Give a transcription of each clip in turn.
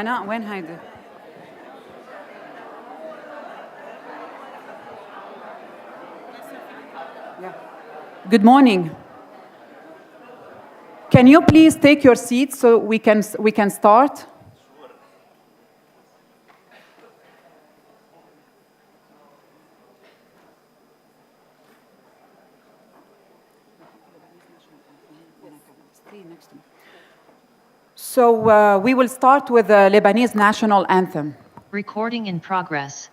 حناء وين هيدي؟ Good morning. Can you please take your seats so we can start? So we will start with the Lebanese national anthem. Recording in progress.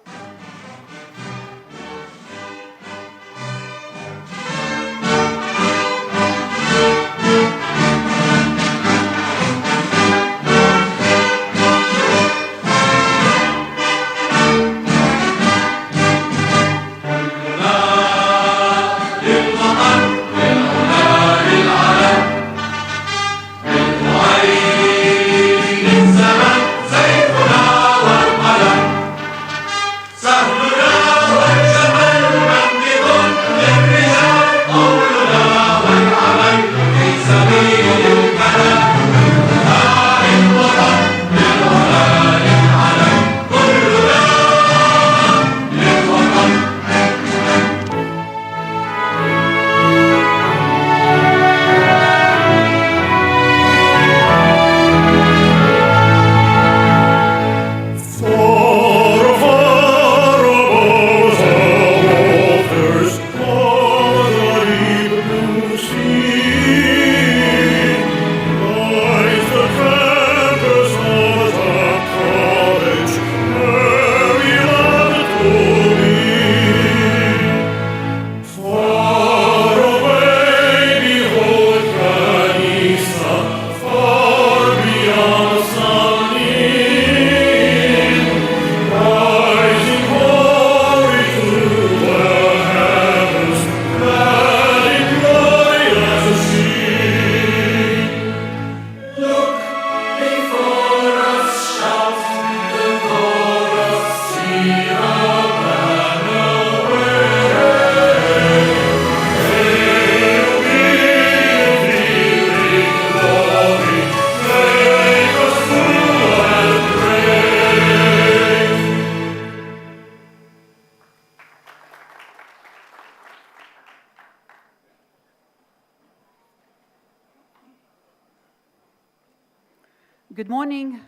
Good morning.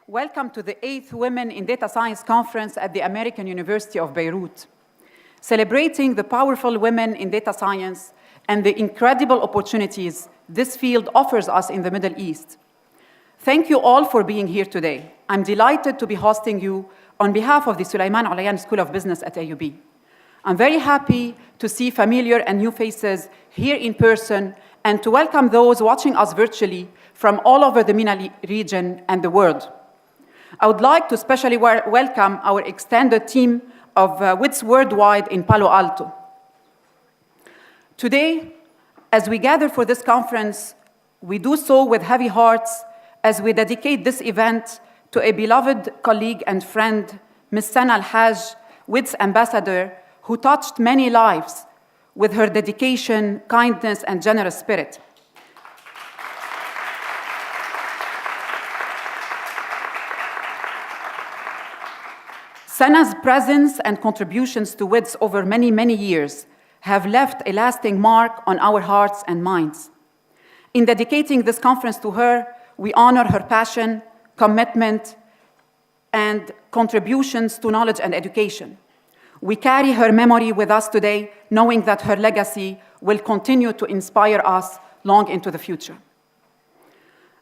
Welcome to the 8th Women in Data Science Conference at the American University of Beirut, celebrating the powerful women in data science and the incredible opportunities this field offers us in the Middle East. Thank you all for being here today. I'm delighted to be hosting you on behalf of the Sulaiman Olayan School of Business at AUB. I'm very happy to see familiar and new faces here in person and to welcome those watching us virtually from all over the MENA region and the world. I would like to especially welcome our extended team of WiDS Worldwide in Palo Alto. Today, as we gather for this conference, we do so with heavy hearts as we dedicate this event to a beloved colleague and friend, Ms. Sana Al-Haj, WiDS Ambassador, who touched many lives with her dedication, kindness, and generous spirit. Sana's presence and contributions to WiDS over many, many years have left a lasting mark on our hearts and minds. In dedicating this conference to her, we honor her passion, commitment, and contributions to knowledge and education. We carry her memory with us today, knowing that her legacy will continue to inspire us long into the future.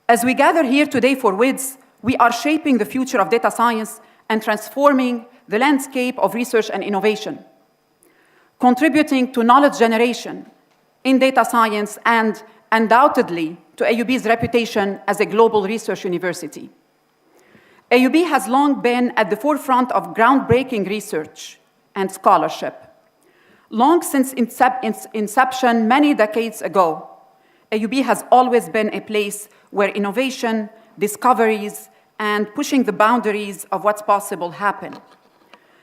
As we gather here today for WiDS, we are shaping the future of data science and transforming the landscape of research and innovation, contributing to knowledge generation in data science and undoubtedly to AUB's reputation as a global research university. AUB has long been at the forefront of groundbreaking research and scholarship. Long since inception many decades ago, AUB has always been a place where innovation, discoveries, and pushing the boundaries of what's possible happen.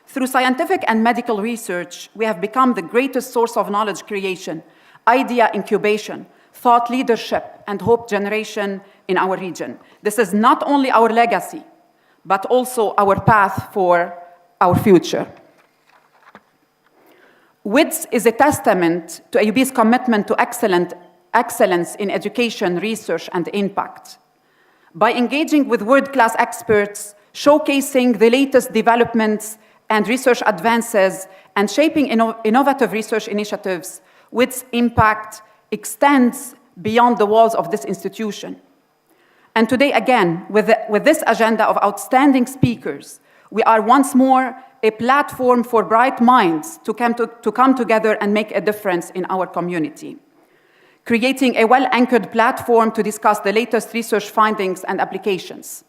Through scientific and medical research, we have become the greatest source of knowledge creation, idea incubation, thought leadership, and hope generation in our region. This is not only our legacy, but also our path for our future. WiDS is a testament to AUB's commitment to excellence in education, research, and impact. By engaging with world-class experts, showcasing the latest developments and research advances, and shaping innovative research initiatives, WiDS' impact extends beyond the walls of this institution. And today, again, with this agenda of outstanding speakers, we are once more a platform for bright minds to come together and make a difference in our community, creating a well-anchored platform to discuss the latest research findings and applications.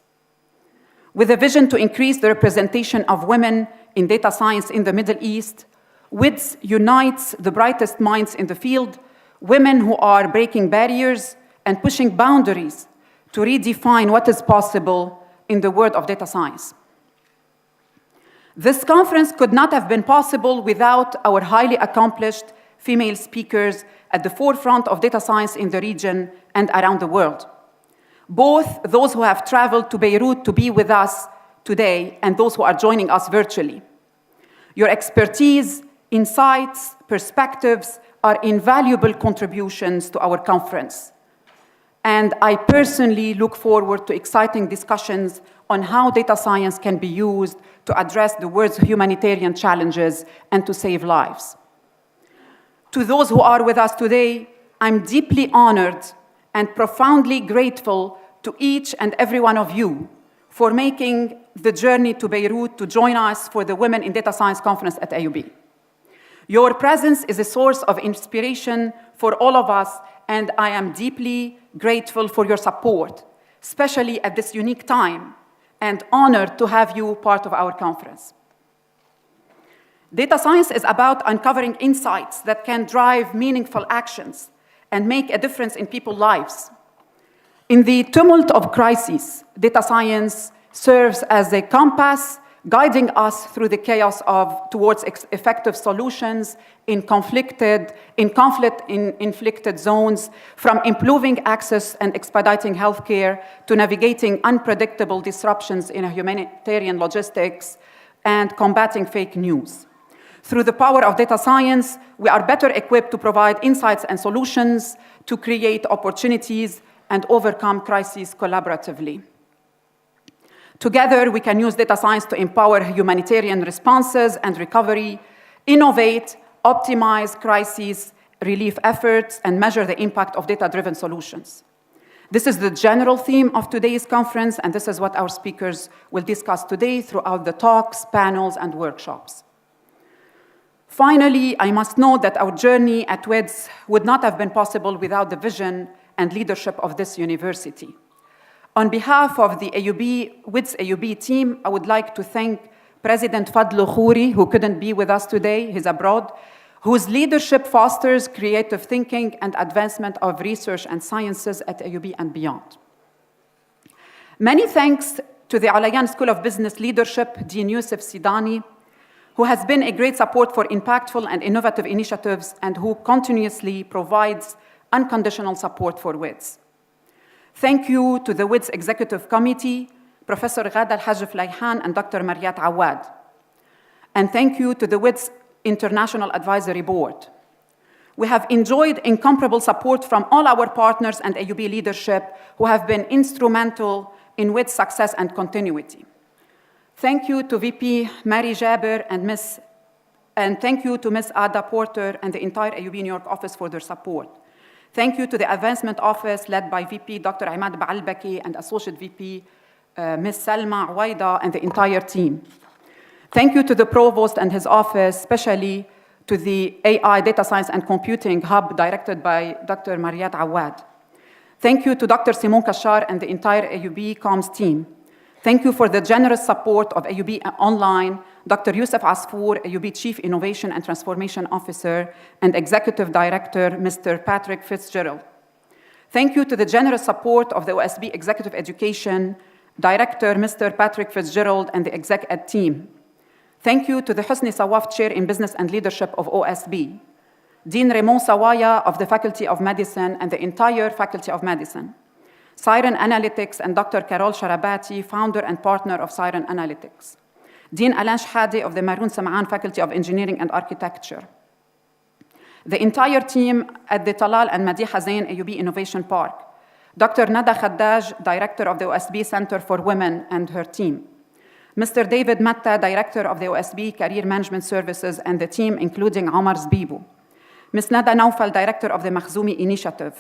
With a vision to increase the representation of women in data science in the Middle East, WiDS unites the brightest minds in the field, women who are breaking barriers and pushing boundaries to redefine what is possible in the world of data science. This conference could not have been possible without our highly accomplished female speakers at the forefront of data science in the region and around the world. Both those who have traveled to Beirut to be with us today and those who are joining us virtually. Your expertise, insights, perspectives are invaluable contributions to our conference. And I personally look forward to exciting discussions on how data science can be used to address the world's humanitarian challenges and to save lives. To those who are with us today, I'm deeply honored and profoundly grateful to each and every one of you for making the journey to Beirut to join us for the Women in Data Science Conference at AUB. Your presence is a source of inspiration for all of us, and I am deeply grateful for your support, especially at this unique time, and honored to have you part of our conference. Data science is about uncovering insights that can drive meaningful actions and make a difference in people's lives. In the tumult of crises, data science serves as a compass guiding us through the chaos towards effective solutions in conflict-inflicted zones, from improving access and expediting healthcare to navigating unpredictable disruptions in humanitarian logistics and combating fake news. Through the power of data science, we are better equipped to provide insights and solutions, to create opportunities, and overcome crises collaboratively. Together, we can use data science to empower humanitarian responses and recovery, innovate, optimize crisis relief efforts, and measure the impact of data-driven solutions. This is the general theme of today's conference, and this is what our speakers will discuss today throughout the talks, panels, and workshops. Finally, I must note that our journey at WiDS would not have been possible without the vision and leadership of this university. On behalf of the WiDS AUB team, I would like to thank President Fadlu Khouri, who couldn't be with us today, he's abroad, whose leadership fosters creative thinking and advancement of research and sciences at AUB and beyond. Many thanks to the Alayan School of Business Leadership, Dean Youssef Sidani, who has been a great support for impactful and innovative initiatives and who continuously provides unconditional support for WiDS. Thank you to the WiDS Executive Committee, Professor Ghada Al-Hajj Flayhan and Dr. Mariat Awad. And thank you to the WiDS International Advisory Board. We have enjoyed incomparable support from all our partners and AUB leadership who have been instrumental in WiDS success and continuity. Thank you to VP Mary Jaber and thank you to Ms. Ada Porter and the entire AUB New York office for their support. Thank you to the Advancement Office led by VP Dr. Imad Baalbaki and Associate VP Ms. Salma Waida and the entire team. Thank you to the Provost and his office, especially to the AI Data Science and Computing Hub directed by Dr. Mariat Awad. Thank you to Dr. Simon Kashar and the entire AUB Comms team. Thank you for the generous support of AUB Online, Dr. Youssef Asfour, AUB Chief Innovation and Transformation Officer, and Executive Director, Mr. Patrick Fitzgerald. Thank you to the generous support of the OSB Executive Education Director, Mr. Patrick Fitzgerald, and the Exec Ed team. Thank you to the Hosni Sawaf Chair in Business and Leadership of OSB. Dean Raymond Sawaya of the Faculty of Medicine and the entire Faculty of Medicine, Siren Analytics and Dr. Carol Sharabati, founder and partner of Siren Analytics, Dean Alain Shhadi of the Maroun Sam'an Faculty of Engineering and Architecture, the entire team at the Talal and Madiha Zain AUB Innovation Park, Dr. Nada Khaddaj, Director of the OSB Center for Women and her team, Mr. David Matta, Director of the OSB Career Management Services and the team, including Omar Zbibu, Ms. Nada Naufal, Director of the Makhzoumi Initiative,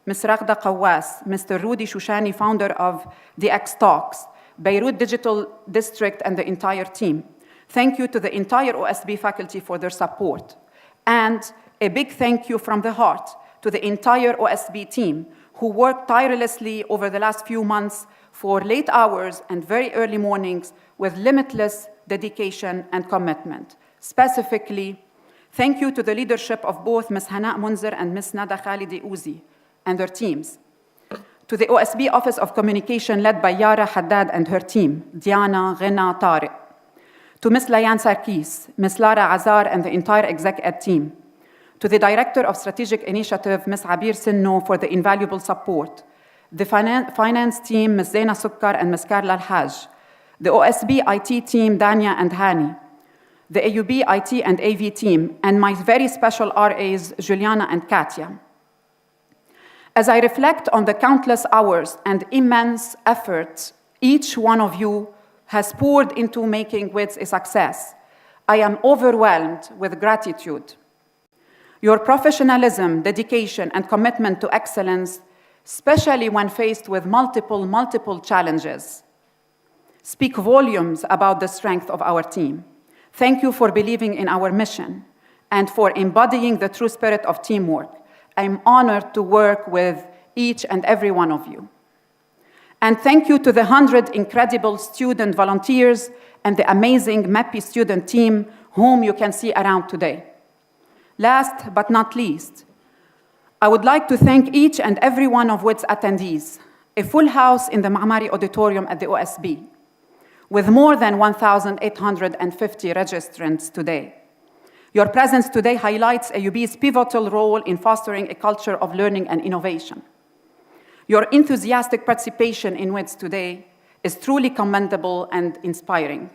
Ms. Raghda Qawas, Mr. Rudy Shushani, founder of the X Talks, Beirut Digital District, and the entire team. Thank you to the entire OSB faculty for their support. And a big thank you from the heart to the entire OSB team who worked tirelessly over the last few months for late hours and very early mornings with limitless dedication and commitment. Specifically, thank you to the leadership of both Ms. Hana Munzer and Ms. Nada Khalidi Uzi and their teams. To the OSB Office of Communication led by Yara Haddad and her team, Diana, Ghina, Tariq. To Ms. Layan Sarkis, Ms. Lara Azar and the entire Exec Ed team. To the Director of Strategic Initiative, Ms. Abir Sinno, for the invaluable support. The finance team, Ms. Zaina Sukkar and Ms. Carla Al-Haj. The OSB IT team, Dania and Hani. The AUB IT and AV team, and my very special RAs, Juliana and Katia. As I reflect on the countless hours and immense effort each one of you has poured into making WiDS a success, I am overwhelmed with gratitude. Your professionalism, dedication, and commitment to excellence, especially when faced with multiple challenges, speak volumes about the strength of our team. Thank you for believing in our mission and for embodying the true spirit of teamwork. I'm honored to work with each and every one of you. And thank you to the 100 incredible student volunteers and the amazing MEPI student team whom you can see around today. Last but not least, I would like to thank each and every one of WiDS attendees, a full house in the Ma'mari Auditorium at the OSB, with more than 1,850 registrants today. Your presence today highlights AUB's pivotal role in fostering a culture of learning and innovation. Your enthusiastic participation in WiDS today is truly commendable and inspiring.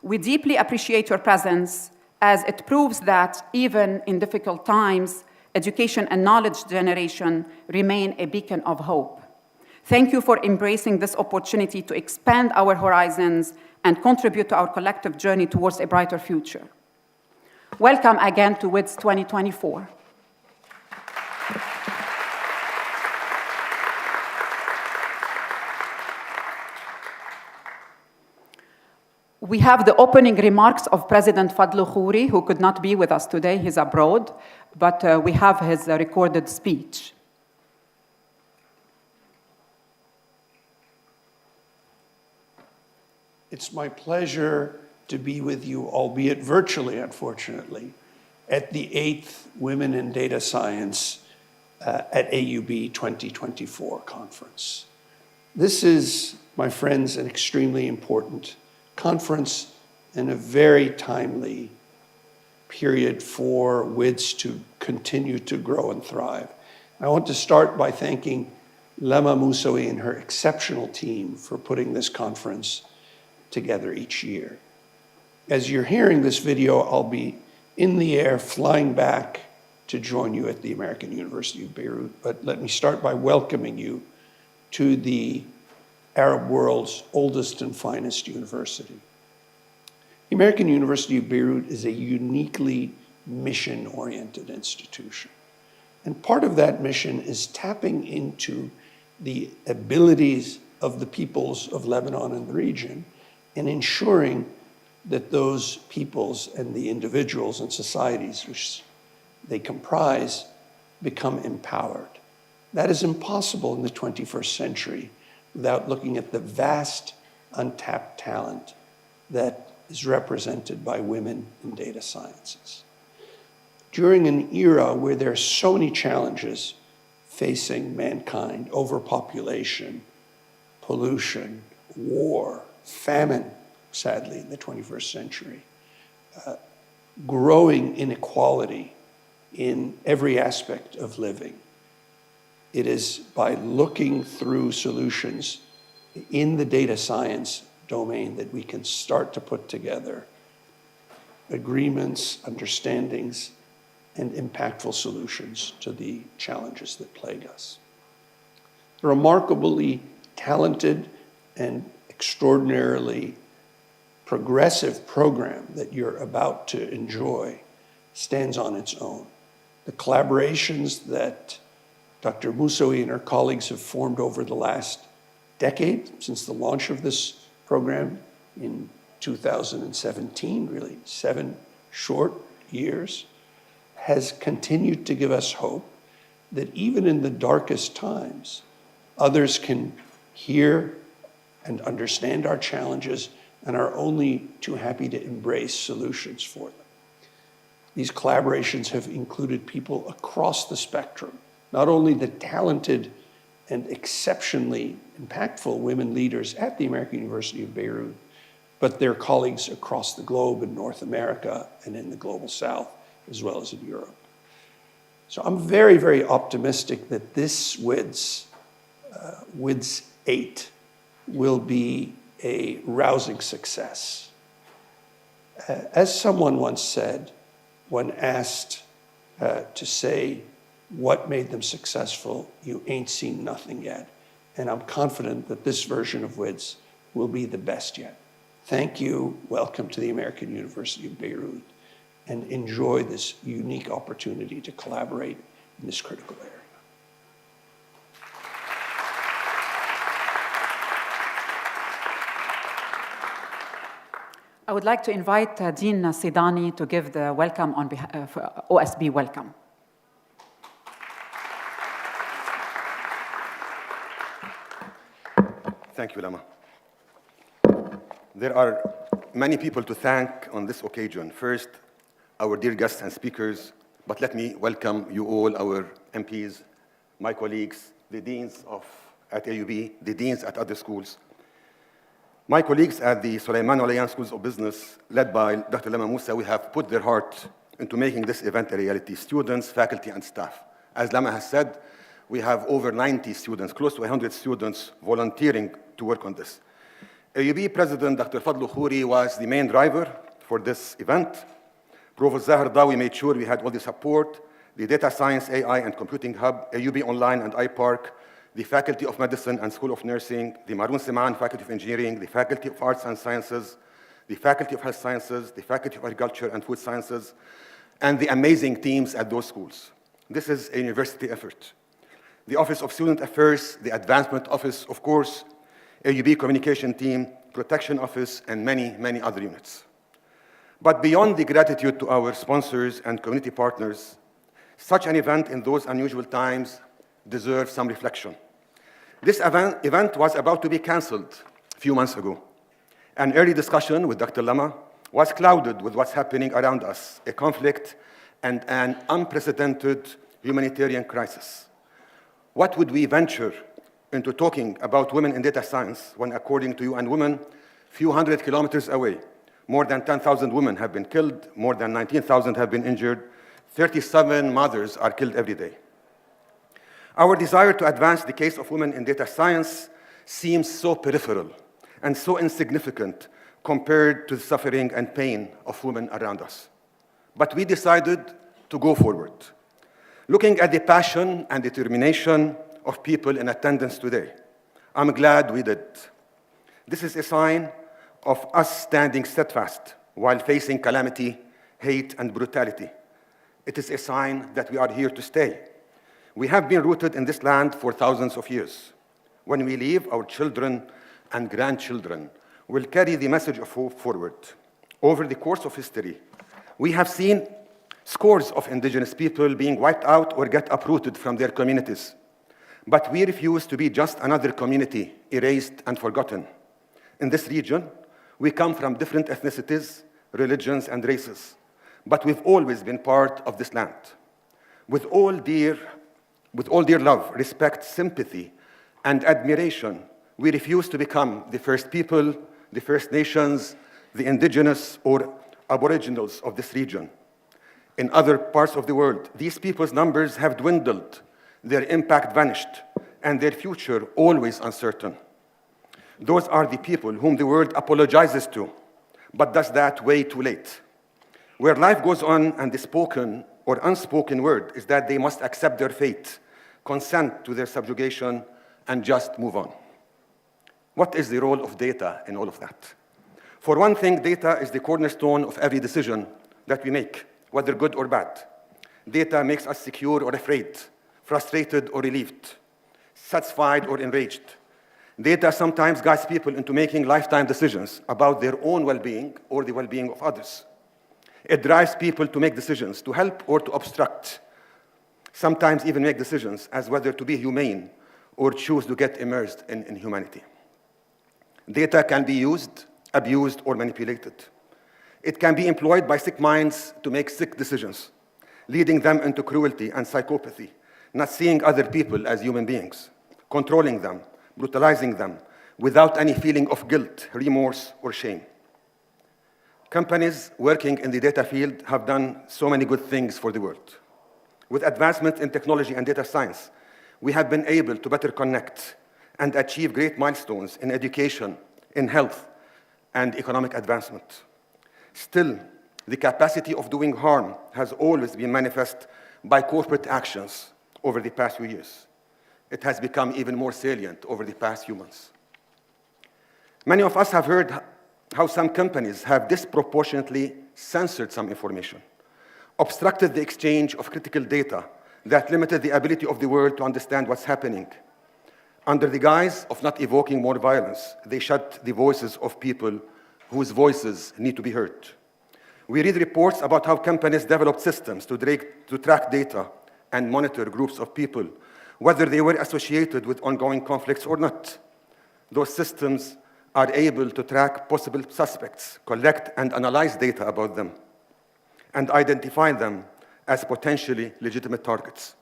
We deeply appreciate your presence as it proves that even in difficult times, education and knowledge generation remain a beacon of hope. Thank you for embracing this opportunity to expand our horizons and contribute to our collective journey towards a brighter future. Welcome again to WiDS 2024. We have the opening remarks of President Fadlu Khouri, who could not be with us today. He's abroad, but we have his recorded speech. It's my pleasure to be with you, albeit virtually, unfortunately, at the 8th Women in Data Science at AUB 2024 conference. This is, my friends, an extremely important conference and a very timely period for WiDS to continue to grow and thrive. I want to start by thanking Lama Moussaoui and her exceptional team for putting this conference together each year. As you're hearing this video, I'll be in the air flying back to join you at the American University of Beirut, but let me start by welcoming you to the Arab world's oldest and finest university. The American University of Beirut is a uniquely mission-oriented institution. And part of that mission is tapping into the abilities of the peoples of Lebanon and the region and ensuring that those peoples and the individuals and societies which they comprise become empowered. That is impossible in the 21st century without looking at the vast untapped talent that is represented by women in data sciences. During an era where there are so many challenges facing mankind, overpopulation, pollution, war, famine, sadly, in the 21st century, growing inequality in every aspect of living. It is by looking through solutions in the data science domain that we can start to put together agreements, understandings, and impactful solutions to the challenges that plague us. A remarkably talented and extraordinarily progressive program that you're about to enjoy stands on its own. The collaborations that Dr. Moussaoui and her colleagues have formed over the last decade, since the launch of this program in 2017, really 7 short years, has continued to give us hope that even in the darkest times, others can hear and understand our challenges and are only too happy to embrace solutions for them. These collaborations have included people across the spectrum, not only the talented and exceptionally impactful women leaders at the American University of Beirut, but their colleagues across the globe in North America and in the global South, as well as in Europe. So I'm very, very optimistic that this WiDS 8, will be a rousing success. As someone once said, when asked to say what made them successful, you ain't seen nothing yet. And I'm confident that this version of WiDS will be the best yet. Thank you, welcome to the American University of Beirut, and enjoy this unique opportunity to collaborate in this critical area. I would like to invite Dean Sidani to give the welcome on behalf of OSB welcome. Thank you, Lama. There are many people to thank on this occasion. First, our dear guests and speakers, but let me welcome you all, our MPs, my colleagues, the deans at AUB, the deans at other schools, my colleagues at the Sulaiman Olayan Schools of Business, led by Dr. Lama Moussaoui, have put their heart into making this event a reality. Students, faculty, and staff. As Lama has said, we have over 90 students, close to 100 students volunteering to work on this. AUB President Dr. Fadlu Khouri was the main driver for this event. Provost Zahar Dawi made sure we had all the support, the Data Science, AI, and Computing Hub, AUB Online and iPark, the Faculty of Medicine and School of Nursing, the Maroun Seman Faculty of Engineering, the Faculty of Arts and Sciences, the Faculty of Health Sciences, the Faculty of Agriculture and Food Sciences, and the amazing teams at those schools. This is a university effort. The Office of Student Affairs, the Advancement Office, of course, AUB Communication Team, Protection Office, and many, many other units. But beyond the gratitude to our sponsors and community partners, such an event in those unusual times deserves some reflection. This event was about to be canceled a few months ago. An early discussion with Dr. Lama was clouded with what's happening around us, a conflict and an unprecedented humanitarian crisis. What would we venture into talking about women in data science when, according to UN Women, a few hundred kilometers away, more than 10,000 women have been killed, more than 19,000 have been injured, 37 mothers are killed every day. Our desire to advance the case of women in data science seems so peripheral and so insignificant compared to the suffering and pain of women around us. But we decided to go forward, looking at the passion and determination of people in attendance today. I'm glad we did. This is a sign of us standing steadfast while facing calamity, hate, and brutality. It is a sign that we are here to stay. We have been rooted in this land for thousands of years. When we leave, our children and grandchildren will carry the message of hope forward. Over the course of history, we have seen scores of indigenous people being wiped out or get uprooted from their communities. But we refuse to be just another community erased and forgotten. In this region, we come from different ethnicities, religions, and races, but we've always been part of this land. With all dear love, respect, sympathy, and admiration, we refuse to become the first people, the First Nations, the indigenous, or aboriginals of this region. In other parts of the world, these people's numbers have dwindled, their impact vanished, and their future always uncertain. Those are the people whom the world apologizes to, but does that way too late. Where life goes on and the spoken or unspoken word is that they must accept their fate, consent to their subjugation, and just move on. What is the role of data in all of that? For one thing, data is the cornerstone of every decision that we make, whether good or bad. Data makes us secure or afraid, frustrated or relieved, satisfied or enraged. Data sometimes guides people into making lifetime decisions about their own well-being or the well-being of others. It drives people to make decisions, to help or to obstruct, sometimes even make decisions as whether to be humane or choose to get immersed in inhumanity. Data can be used, abused, or manipulated. It can be employed by sick minds to make sick decisions, leading them into cruelty and psychopathy, not seeing other people as human beings, controlling them, brutalizing them, without any feeling of guilt, remorse, or shame. Companies working in the data field have done so many good things for the world. With advancement in technology and data science, we have been able to better connect and achieve great milestones in education, in health, and economic advancement. Still, the capacity of doing harm has always been manifest by corporate actions over the past few years. It has become even more salient over the past few months. Many of us have heard how some companies have disproportionately censored some information, obstructed the exchange of critical data that limited the ability of the world to understand what's happening. Under the guise of not evoking more violence, they shut the voices of people whose voices need to be heard. We read reports about how companies developed systems to track data and monitor groups of people, whether they were associated with ongoing conflicts or not. Those systems are able to track possible suspects, collect and analyze data about them, and identify them as potentially legitimate targets.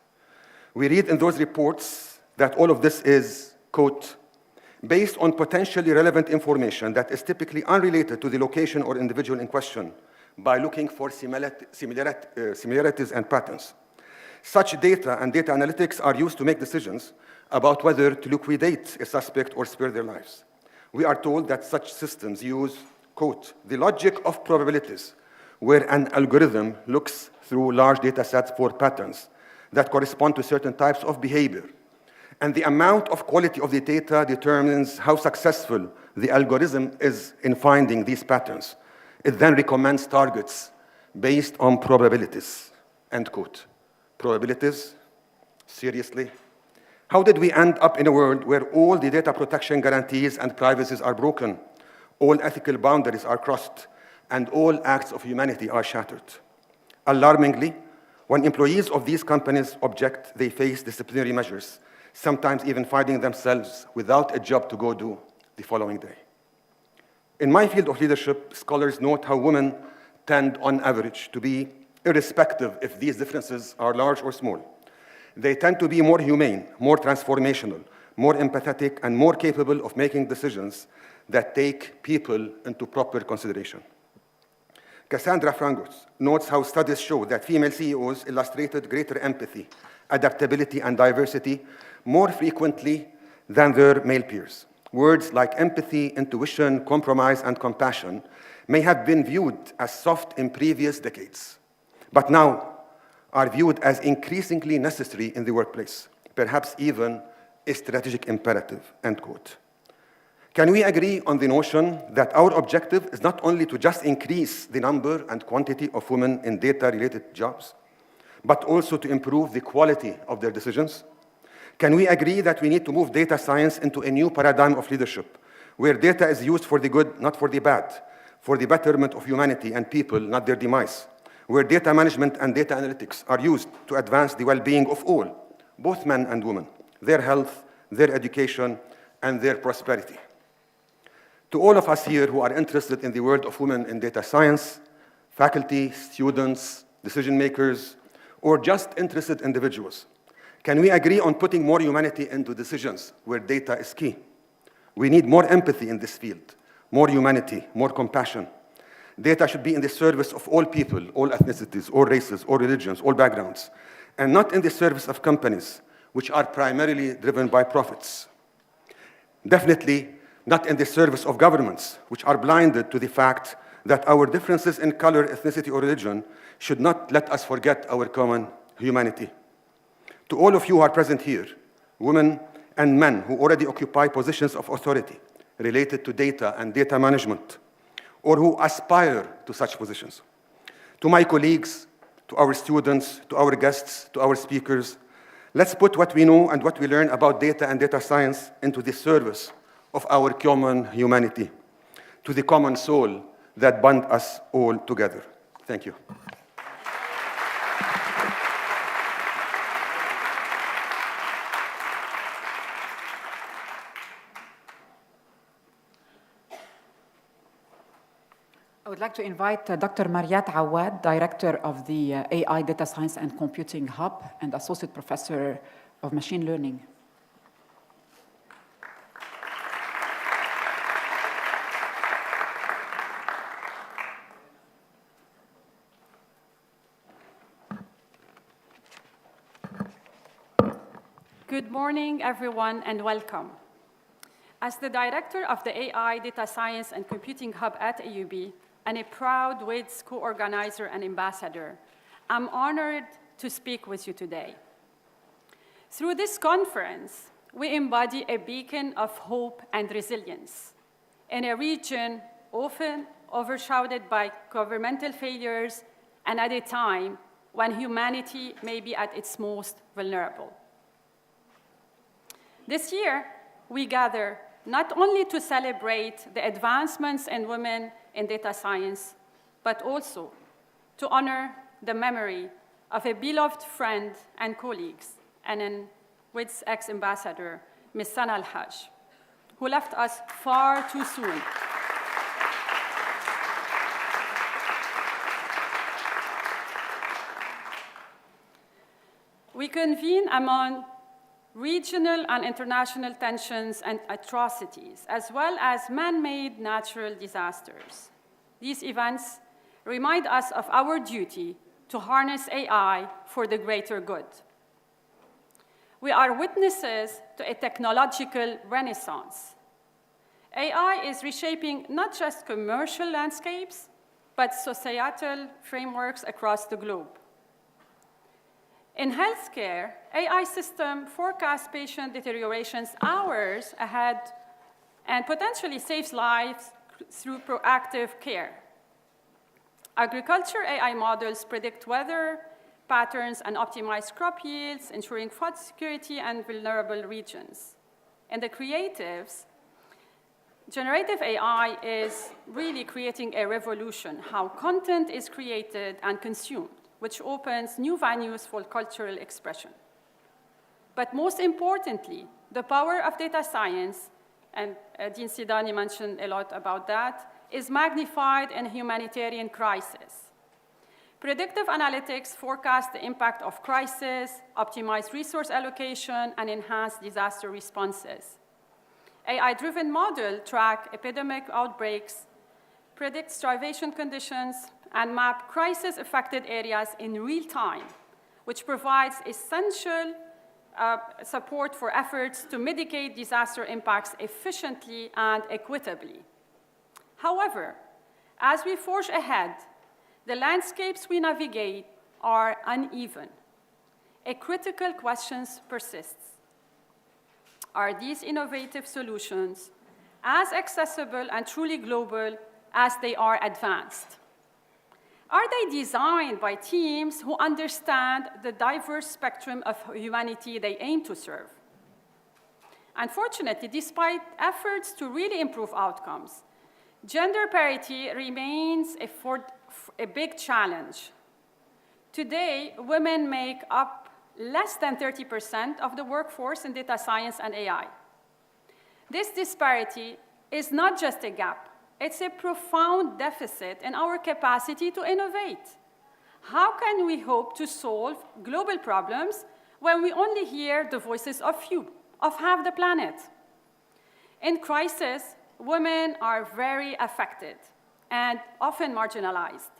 We read in those reports that all of this is, quote, based on potentially relevant information that is typically unrelated to the location or individual in question, by looking for similarities and patterns. Such data and data analytics are used to make decisions about whether to liquidate a suspect or spare their lives. We are told that such systems use, quote, the logic of probabilities, where an algorithm looks through large data sets for patterns that correspond to certain types of behavior. And the amount of quality of the data determines how successful the algorithm is in finding these patterns. It then recommends targets based on probabilities, end quote. Probabilities? Seriously? How did we end up in a world where all the data protection guarantees and privacies are broken, all ethical boundaries are crossed, and all acts of humanity are shattered? Alarmingly, when employees of these companies object, they face disciplinary measures, sometimes even finding themselves without a job to go do the following day. In my field of leadership, scholars note how women tend, on average, to be irrespective if these differences are large or small. They tend to be more humane, more transformational, more empathetic, and more capable of making decisions that take people into proper consideration. Cassandra Frangos notes how studies show that female CEOs illustrated greater empathy, adaptability, and diversity more frequently than their male peers. Words like empathy, intuition, compromise, and compassion may have been viewed as soft in previous decades, but now are viewed as increasingly necessary in the workplace, perhaps even a strategic imperative, end quote. Can we agree on the notion that our objective is not only to just increase the number and quantity of women in data-related jobs, but also to improve the quality of their decisions? Can we agree that we need to move data science into a new paradigm of leadership, where data is used for the good, not for the bad, for the betterment of humanity and people, not their demise, where data management and data analytics are used to advance the well-being of all, both men and women, their health, their education, and their prosperity? To all of us here who are interested in the world of women in data science, faculty, students, decision makers, or just interested individuals, can we agree on putting more humanity into decisions where data is key? We need more empathy in this field, more humanity, more compassion. Data should be in the service of all people, all ethnicities, all races, all religions, all backgrounds, and not in the service of companies, which are primarily driven by profits. Definitely not in the service of governments, which are blinded to the fact that our differences in color, ethnicity, or religion should not let us forget our common humanity. To all of you who are present here, women and men who already occupy positions of authority related to data and data management, or who aspire to such positions. To my colleagues, to our students, to our guests, to our speakers, let's put what we know and what we learn about data and data science into the service of our common humanity, to the common soul that bond us all together. Thank you. I would like to invite Dr. Mariat Awad, Director of the AI Data Science and Computing Hub and Associate Professor of Machine Learning. Good morning, everyone, and welcome. As the Director of the AI Data Science and Computing Hub at AUB, and a proud WiDS co-organizer and ambassador, I'm honored to speak with you today. Through this conference, we embody a beacon of hope and resilience in a region often overshadowed by governmental failures and at a time when humanity may be at its most vulnerable. This year, we gather not only to celebrate the advancements in women in data science, but also to honor the memory of a beloved friend and colleagues, and an WiDS ex-ambassador, Ms. Sana Al-Haj, who left us far too soon. We convene among regional and international tensions and atrocities, as well as man-made natural disasters. These events remind us of our duty to harness AI for the greater good. We are witnesses to a technological renaissance. AI is reshaping not just commercial landscapes, but societal frameworks across the globe. In healthcare, AI systems forecast patient deteriorations hours ahead and potentially saves lives through proactive care. Agriculture AI models predict weather patterns and optimize crop yields, ensuring food security and vulnerable regions. In the creatives, generative AI is really creating a revolution, how content is created and consumed, which opens new venues for cultural expression. But most importantly, the power of data science, and Dean Sidani mentioned a lot about that, is magnified in humanitarian crisis. Predictive analytics forecast the impact of crisis, optimize resource allocation, and enhance disaster responses. AI-driven models track epidemic outbreaks, predict starvation conditions, and map crisis-affected areas in real time, which provides essential support for efforts to mitigate disaster impacts efficiently and equitably. However, as we forge ahead, the landscapes we navigate are uneven. A critical question persists. Are these innovative solutions as accessible and truly global as they are advanced? Are they designed by teams who understand the diverse spectrum of humanity they aim to serve? Unfortunately, despite efforts to really improve outcomes, gender parity remains a big challenge. Today, women make up less than 30% of the workforce in data science and AI. This disparity is not just a gap. It's a profound deficit in our capacity to innovate. How can we hope to solve global problems when we only hear the voices of few, of half the planet? In crisis, women are very affected. and often marginalized.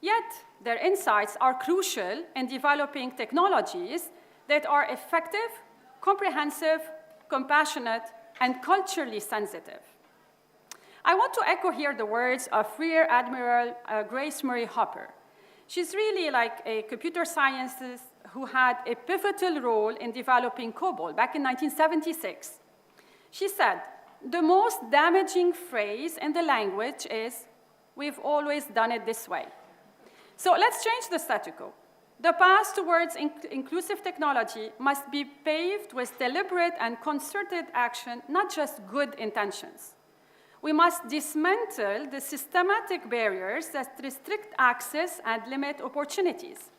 Yet, their insights are crucial in developing technologies that are effective, comprehensive, compassionate, and culturally sensitive. I want to echo here the words of Rear Admiral Grace Murray Hopper. She's really like a computer scientist who had a pivotal role in developing COBOL back in 1976. She said, "The most damaging phrase in the language is, 'We've always done it this way.'" So let's change the status quo. The path towards inclusive technology must be paved with deliberate and concerted action, not just good intentions. We must dismantle the systematic barriers that restrict access and limit opportunities.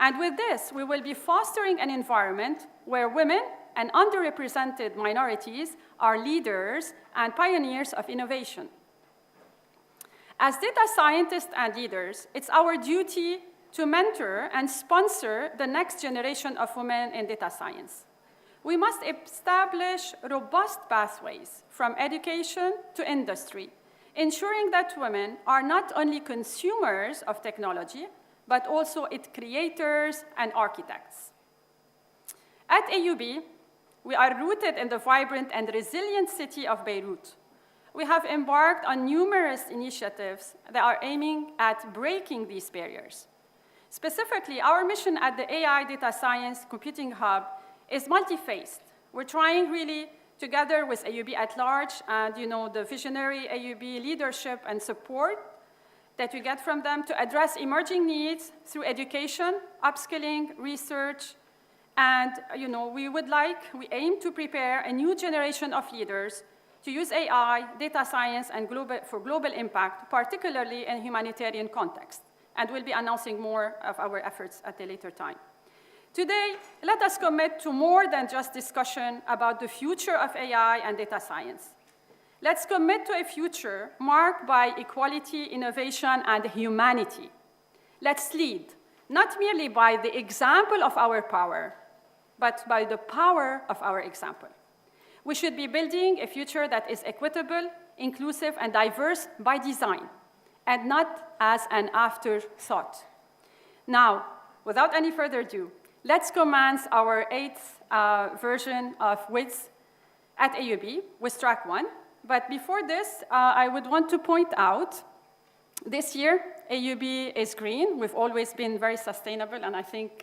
And with this, we will be fostering an environment where women and underrepresented minorities are leaders and pioneers of innovation. As data scientists and leaders, it's our duty to mentor and sponsor the next generation of women in data science. We must establish robust pathways from education to industry, ensuring that women are not only consumers of technology, but also its creators and architects. At AUB, we are rooted in the vibrant and resilient city of Beirut. We have embarked on numerous initiatives that are aiming at breaking these barriers. Specifically, our mission at the AI Data Science Computing Hub is multi-phased. We're trying really, together with AUB at large and the visionary AUB leadership and support that we get from them, to address emerging needs through education, upskilling, research, and we aim to prepare a new generation of leaders to use AI, data science, and for global impact, particularly in humanitarian context. And we'll be announcing more of our efforts at a later time. Today, let us commit to more than just discussion about the future of AI and data science. Let's commit to a future marked by equality, innovation, and humanity. Let's lead, not merely by the example of our power, but by the power of our example. We should be building a future that is equitable, inclusive, and diverse by design, and not as an afterthought. Now, without any further ado, let's commence our 8th version of WiDS at AUB with track 1. But before this, I would want to point out, this year, AUB is green. We've always been very sustainable, and I think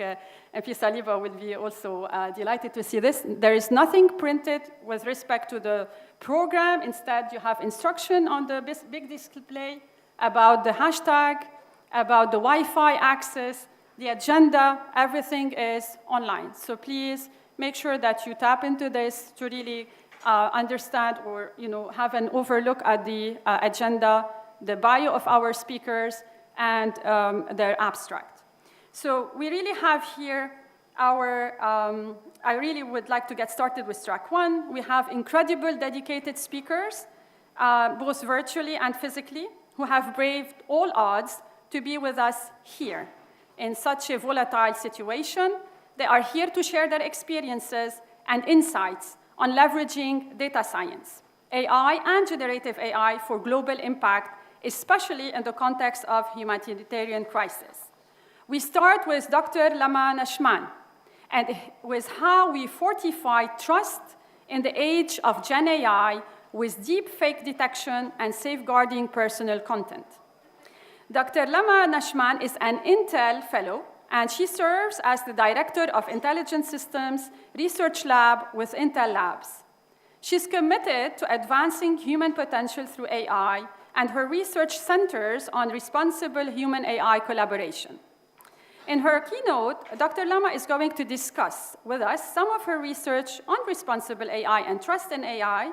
MP Saliba will be also delighted to see this. There is nothing printed with respect to the program. Instead, you have instruction on the big display about the hashtag, about the Wi-Fi access, the agenda. Everything is online. So please make sure that you tap into this to really understand or have an overlook at the agenda, the bio of our speakers, and their abstract. So we really have here our, I really would like to get started with track 1. We have incredible dedicated speakers, both virtually and physically, who have braved all odds to be with us here in such a volatile situation. They are here to share their experiences and insights on leveraging data science, AI, and generative AI for global impact, especially in the context of humanitarian crisis. We start with Dr. Lama Nashman, and with how we fortify trust in the age of Gen AI with deep fake detection and safeguarding personal content. Dr. Lama Nashman is an Intel Fellow, and she serves as the Director of Intelligent Systems Research Lab with Intel Labs. She's committed to advancing human potential through AI, and her research centers on responsible human-AI collaboration. In her keynote, Dr. Lama is going to discuss with us some of her research on responsible AI and trust in AI,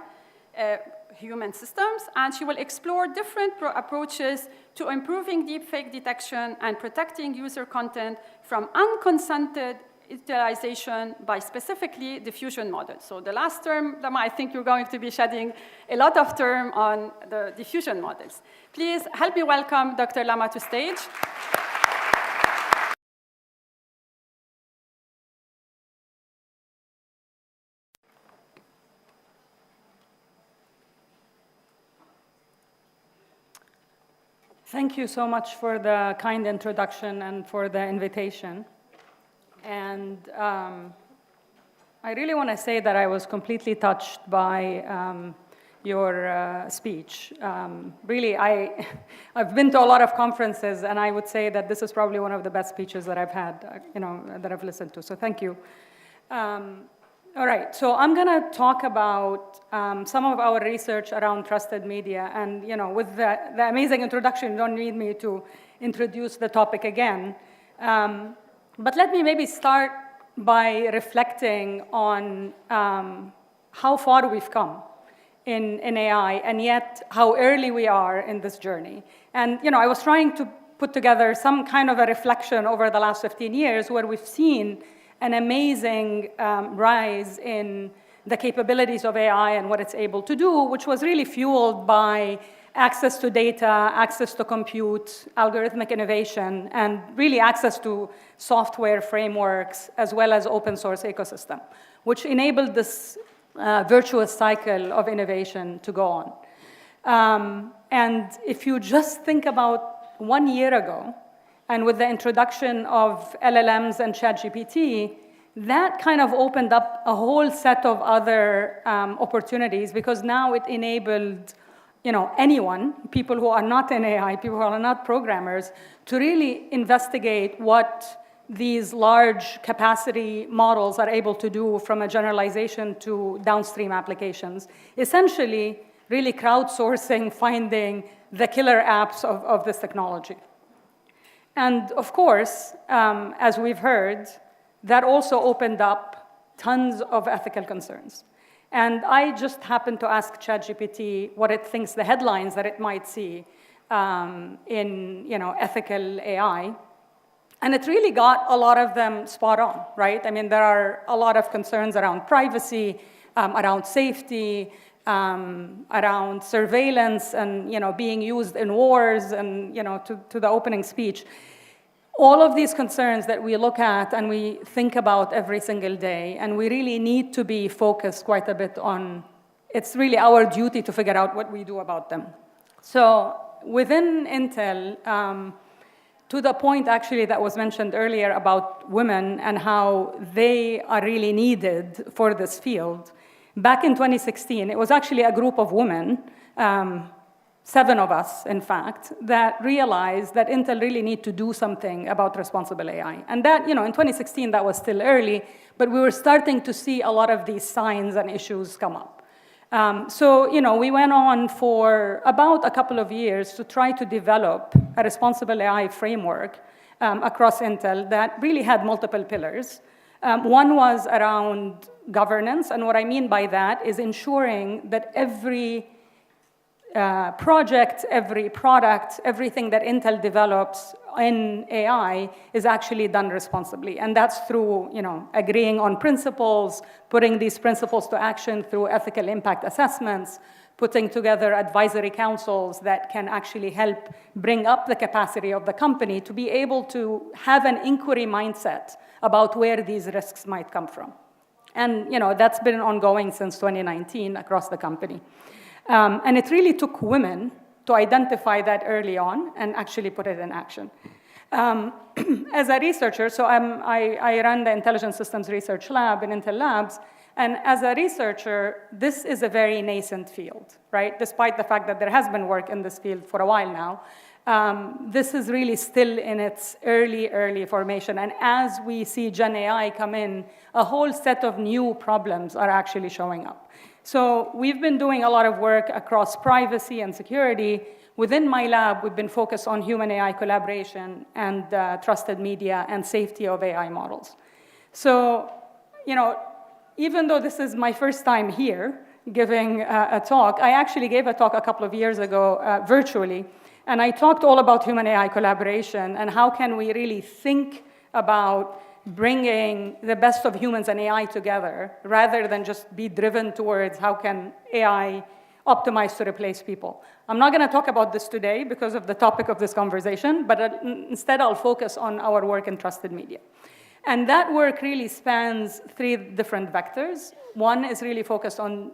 human systems, and she will explore different approaches to improving deepfake detection and protecting user content from unconsented utilization by specifically diffusion models. So the last term, Lama, I think you're going to be shedding a lot of term on the diffusion models. Please help me welcome Dr. Lama to stage. Thank you so much for the kind introduction and for the invitation. And I really want to say that I was completely touched by your speech. Really, I've been to a lot of conferences, and I would say that this is probably one of the best speeches that I've had, that I've listened to. So thank you. All right, so I'm going to talk about some of our research around trusted media. And with the amazing introduction, you don't need me to introduce the topic again. But let me maybe start by reflecting on how far we've come in AI, and yet how early we are in this journey. And I was trying to put together some kind of a reflection over the last 15 years where we've seen an amazing rise in the capabilities of AI and what it's able to do, which was really fueled by access to data, access to compute, algorithmic innovation, and really access to software frameworks, as well as open source ecosystem, which enabled this virtuous cycle of innovation to go on. And if you just think about 1 year ago, and with the introduction of LLMs and ChatGPT, that kind of opened up a whole set of other opportunities, because now it enabled anyone, people who are not in AI, people who are not programmers, to really investigate what these large capacity models are able to do from a generalization to downstream applications. Essentially, really crowdsourcing, finding the killer apps of this technology. And of course, as we've heard, that also opened up tons of ethical concerns. And I just happened to ask ChatGPT what it thinks the headlines that it might see in ethical AI. And it really got a lot of them spot on, right? I mean, there are a lot of concerns around privacy, around safety, around surveillance, and being used in wars, and to the opening speech. All of these concerns that we look at and we think about every single day, and we really need to be focused quite a bit on. It's really our duty to figure out what we do about them. So within Intel, to the point actually that was mentioned earlier about women and how they are really needed for this field, back in 2016, it was actually a group of women, 7 of us, in fact, that realized that Intel really need to do something about responsible AI. And that, in 2016, that was still early, but we were starting to see a lot of these signs and issues come up. So, we went on for about a couple of years to try to develop a responsible AI framework across Intel that really had multiple pillars. One was around governance, and what I mean by that is ensuring that every project, every product, everything that Intel develops in AI is actually done responsibly. And that's through, agreeing on principles, putting these principles to action through ethical impact assessments, putting together advisory councils that can actually help bring up the capacity of the company to be able to have an inquiry mindset about where these risks might come from. And, that's been ongoing since 2019 across the company. And it really took women to identify that early on and actually put it in action. As a researcher, so I run the Intelligent Systems Research Lab in Intel Labs, and as a researcher, this is a very nascent field, right? Despite the fact that there has been work in this field for a while now, this is really still in its early formation. And as we see Gen AI come in, a whole set of new problems are actually showing up. So we've been doing a lot of work across privacy and security. Within my lab, we've been focused on human-AI collaboration and trusted media and safety of AI models. So, even though this is my first time here giving a talk, I actually gave a talk a couple of years ago virtually, and I talked all about human-AI collaboration and how can we really think about bringing the best of humans and AI together rather than just be driven towards how can AI optimize to replace people. I'm not going to talk about this today because of the topic of this conversation, but instead I'll focus on our work in trusted media. And that work really spans 3 different vectors. One is really focused on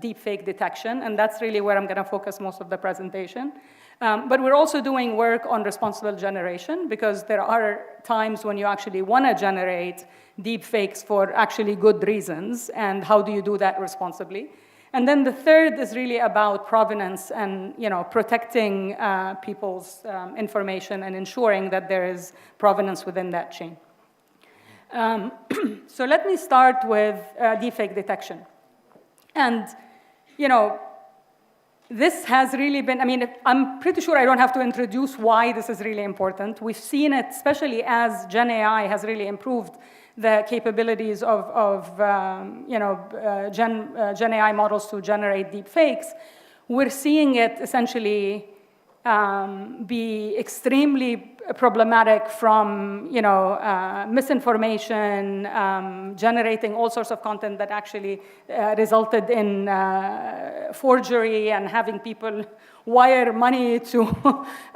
deepfake detection, and that's really where I'm going to focus most of the presentation. But we're also doing work on responsible generation, because there are times when you actually want to generate deepfakes for actually good reasons, and how do you do that responsibly? And then the third is really about provenance and protecting people's information and ensuring that there is provenance within that chain. So let me start with deepfake detection. And, this has really been, I'm pretty sure I don't have to introduce why this is really important. We've seen it, especially as Gen AI has really improved the capabilities of Gen AI models to generate deep fakes. We're seeing it essentially be extremely problematic from misinformation, generating all sorts of content that actually resulted in forgery and having people wire money to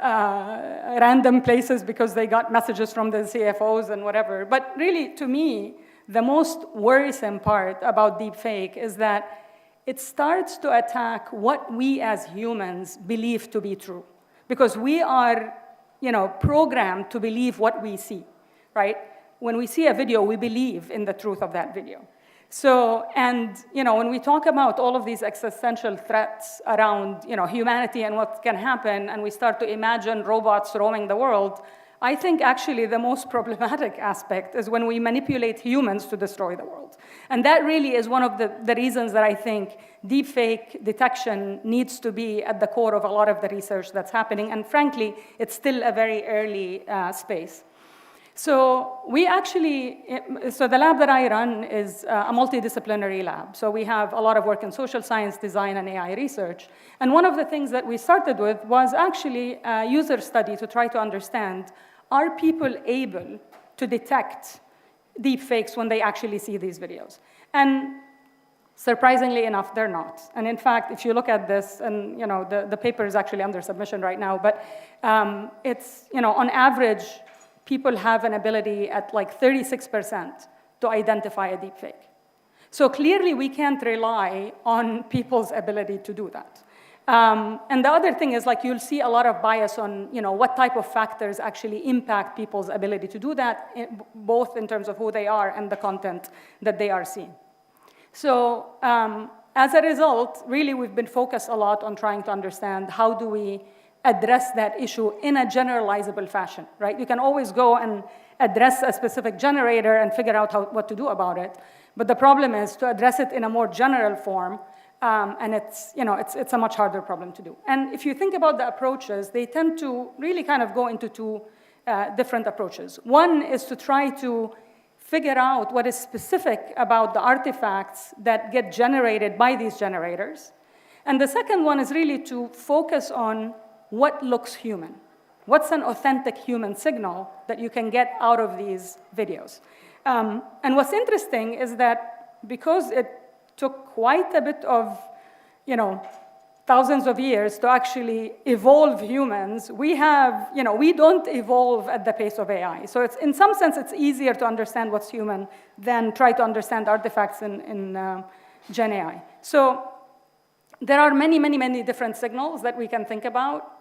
random places because they got messages from the CFOs and whatever. But really, to me, the most worrisome part about deepfake is that it starts to attack what we as humans believe to be true. Because we are programmed to believe what we see, right? When we see a video, we believe in the truth of that video. So, and when we talk about all of these existential threats around humanity and what can happen, and we start to imagine robots roaming the world, I think actually the most problematic aspect is when we manipulate humans to destroy the world. And that really is one of the reasons that I think deepfake detection needs to be at the core of a lot of the research that's happening. And frankly, it's still a very early space. So the lab that I run is a multidisciplinary lab. So we have a lot of work in social science, design, and AI research. And one of the things that we started with was actually a user study to try to understand, are people able to detect deepfakes when they actually see these videos? And surprisingly enough, they're not. And in fact, if you look at this, and the paper is actually under submission right now, but it's, on average, people have an ability at like 36% to identify a deepfake. So clearly, we can't rely on people's ability to do that. And the other thing is, you'll see a lot of bias on, what type of factors actually impact people's ability to do that, both in terms of who they are and the content that they are seeing. So as a result, really, we've been focused a lot on trying to understand how do we address that issue in a generalizable fashion, right? You can always go and address a specific generator and figure out what to do about it. But the problem is to address it in a more general form, and it's a much harder problem to do. And if you think about the approaches, they tend to really kind of go into 2 different approaches. One is to try to figure out what is specific about the artifacts that get generated by these generators. And the second one is really to focus on what looks human. What's an authentic human signal that you can get out of these videos? And what's interesting is that because it took quite a bit of, thousands of years to actually evolve humans, we don't evolve at the pace of AI. So in some sense, it's easier to understand what's human than try to understand artifacts in Gen AI. So there are many, many, many different signals that we can think about,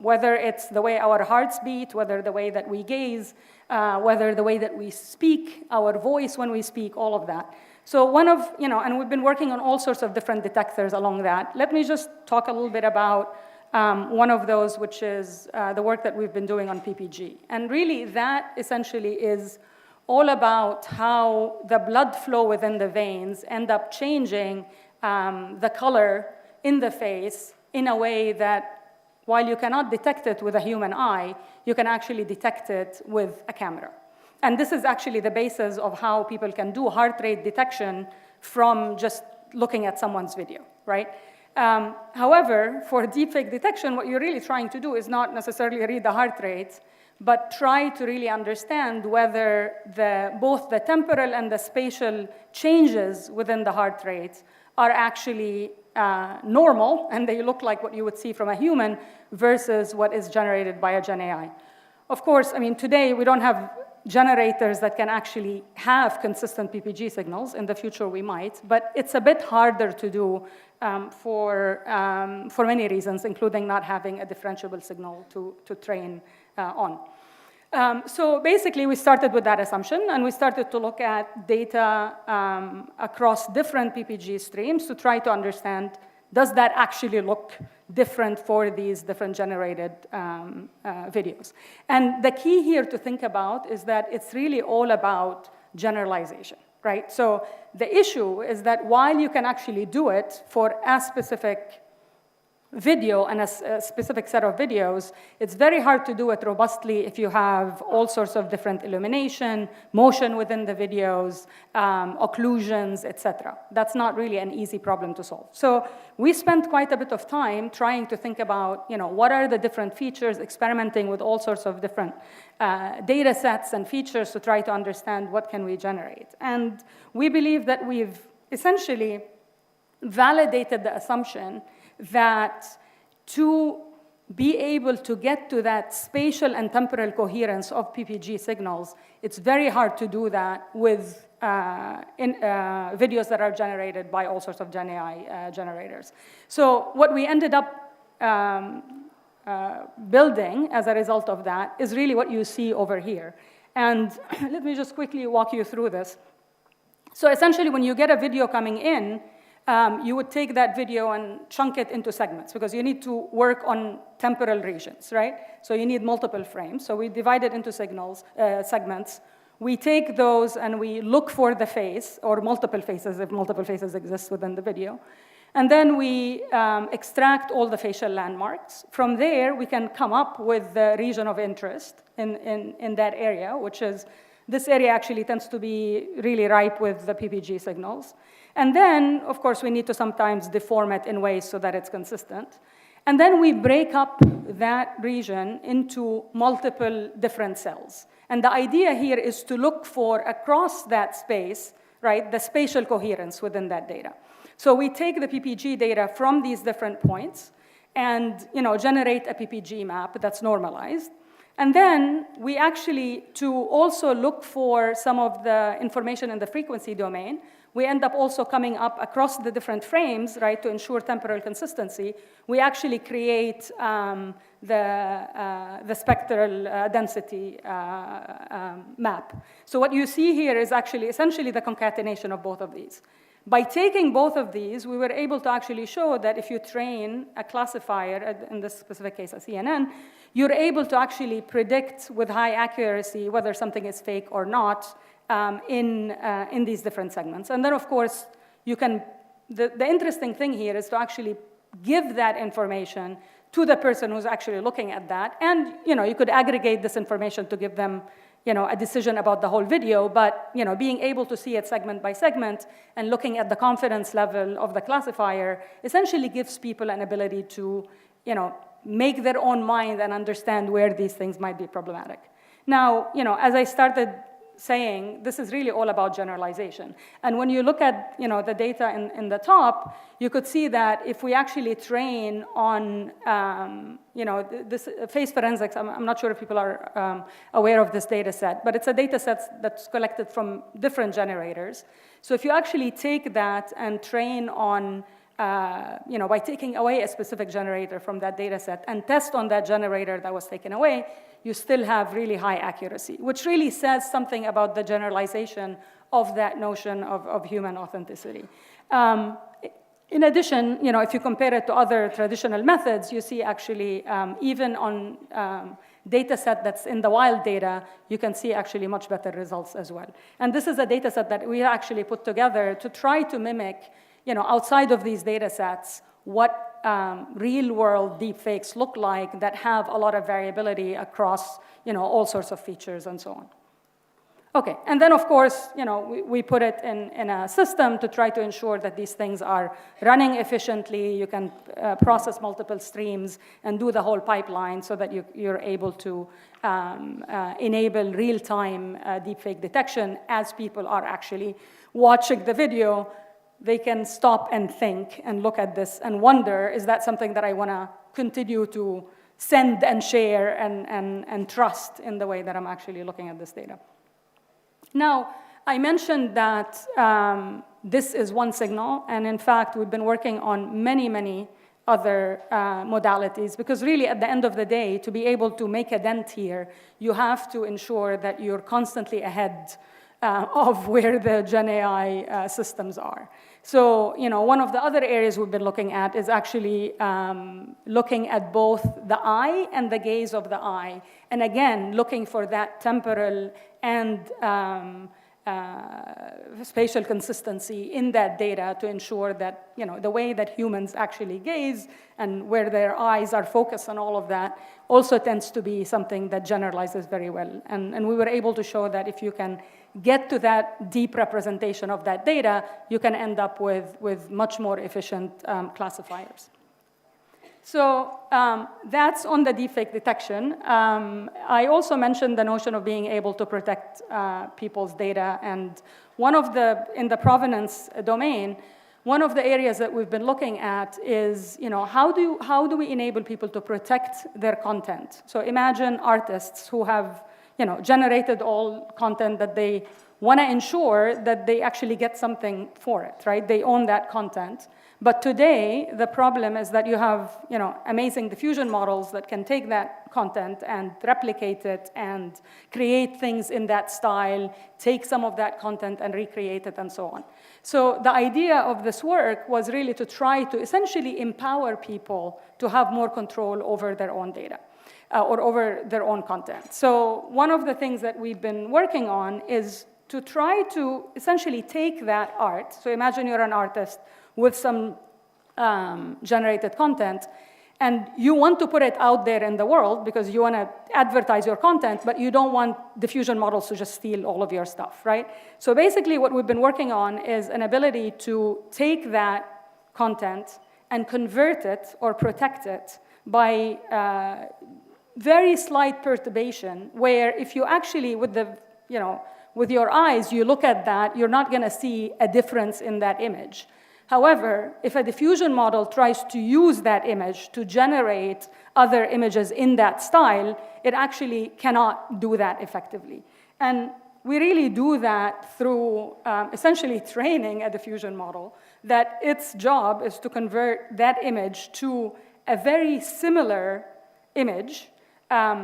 whether it's the way our hearts beat, whether the way that we gaze, whether the way that we speak, our voice when we speak, all of that. So and we've been working on all sorts of different detectors along that. Let me just talk a little bit about one of those, which is the work that we've been doing on PPG. And really, that essentially is all about how the blood flow within the veins end up changing the color in the face in a way that, while you cannot detect it with a human eye, you can actually detect it with a camera. And this is actually the basis of how people can do heart rate detection from just looking at someone's video, right? However, for deepfake detection, what you're really trying to do is not necessarily read the heart rate, but try to really understand whether both the temporal and the spatial changes within the heart rate are actually normal, and they look like what you would see from a human versus what is generated by a Gen AI. Of course, today we don't have generators that can actually have consistent PPG signals. In the future, we might, but it's a bit harder to do for many reasons, including not having a differentiable signal to train on. So basically, we started with that assumption, and we started to look at data across different PPG streams to try to understand, does that actually look different for these different generated videos? And the key here to think about is that it's really all about generalization, right? So the issue is that while you can actually do it for a specific video and a specific set of videos, it's very hard to do it robustly if you have all sorts of different illumination, motion within the videos, occlusions, etc. That's not really an easy problem to solve. So we spent quite a bit of time trying to think about, what are the different features, experimenting with all sorts of different data sets and features to try to understand what can we generate. And we believe that we've essentially validated the assumption that to be able to get to that spatial and temporal coherence of PPG signals, it's very hard to do that with videos that are generated by all sorts of Gen AI generators. So what we ended up building as a result of that is really what you see over here. And let me just quickly walk you through this. So essentially, when you get a video coming in, you would take that video and chunk it into segments because you need to work on temporal regions, right? So you need multiple frames. So we divide it into segments. We take those and we look for the face or multiple faces if multiple faces exist within the video. And then we extract all the facial landmarks. From there, we can come up with the region of interest in that area, which is this area actually tends to be really ripe with the PPG signals. And then, of course, we need to sometimes deform it in ways so that it's consistent. And then we break up that region into multiple different cells. And the idea here is to look for, across that space, right, the spatial coherence within that data. So we take the PPG data from these different points and generate a PPG map that's normalized. And then we actually, to also look for some of the information in the frequency domain, we end up also coming up across the different frames, right, to ensure temporal consistency. We actually create the spectral density map. So what you see here is actually essentially the concatenation of both of these. By taking both of these, we were able to actually show that if you train a classifier, in this specific case a CNN, you're able to actually predict with high accuracy whether something is fake or not in these different segments. And then, of course, you can, the interesting thing here is to actually give that information to the person who's actually looking at that. And, you could aggregate this information to give them a decision about the whole video, but being able to see it segment by segment and looking at the confidence level of the classifier essentially gives people an ability to make their own mind and understand where these things might be problematic. Now, as I started saying, this is really all about generalization. And when you look at the data in the top, you could see that if we actually train on this face forensics, I'm not sure if people are aware of this data set, but it's a data set that's collected from different generators. So if you actually take that and train on by taking away a specific generator from that data set and test on that generator that was taken away, you still have really high accuracy, which really says something about the generalization of that notion of human authenticity. In addition, if you compare it to other traditional methods, you see actually even on data set that's in the wild data, you can see actually much better results as well. And this is a data set that we actually put together to try to mimic outside of these data sets, what real-world deepfakes look like that have a lot of variability across, all sorts of features and so on. Okay, and then of course, we put it in a system to try to ensure that these things are running efficiently. You can process multiple streams and do the whole pipeline so that you're able to enable real-time deepfake detection as people are actually watching the video. They can stop and think and look at this and wonder, is that something that I want to continue to send and share and trust in the way that I'm actually looking at this data? Now, I mentioned that this is one signal, and in fact, we've been working on many, many other modalities, because really, at the end of the day, to be able to make a dent here, you have to ensure that you're constantly ahead of where the Gen AI systems are. So, one of the other areas we've been looking at is actually looking at both the eye and the gaze of the eye, and again, looking for that temporal and spatial consistency in that data to ensure that, the way that humans actually gaze and where their eyes are focused on all of that also tends to be something that generalizes very well. And we were able to show that if you can get to that deep representation of that data, you can end up with much more efficient classifiers. So that's on the deepfake detection. I also mentioned the notion of being able to protect people's data. And in the provenance domain, one of the areas that we've been looking at is, how do we enable people to protect their content? So imagine artists who have, generated all content that they want to ensure that they actually get something for it, right? They own that content. But today, the problem is that you have, amazing diffusion models that can take that content and replicate it and create things in that style, take some of that content and recreate it, and so on. So the idea of this work was really to try to essentially empower people to have more control over their own data. Or over their own content. So one of the things that we've been working on is to try to essentially take that art. So imagine you're an artist with some generated content, and you want to put it out there in the world because you want to advertise your content, but you don't want diffusion models to just steal all of your stuff, right? So basically what we've been working on is an ability to take that content and convert it or protect it by very slight perturbation, where if you actually, with your eyes, you look at that, you're not going to see a difference in that image. However, if a diffusion model tries to use that image to generate other images in that style, it actually cannot do that effectively. And we really do that through essentially training a diffusion model that its job is to convert that image to a very similar image.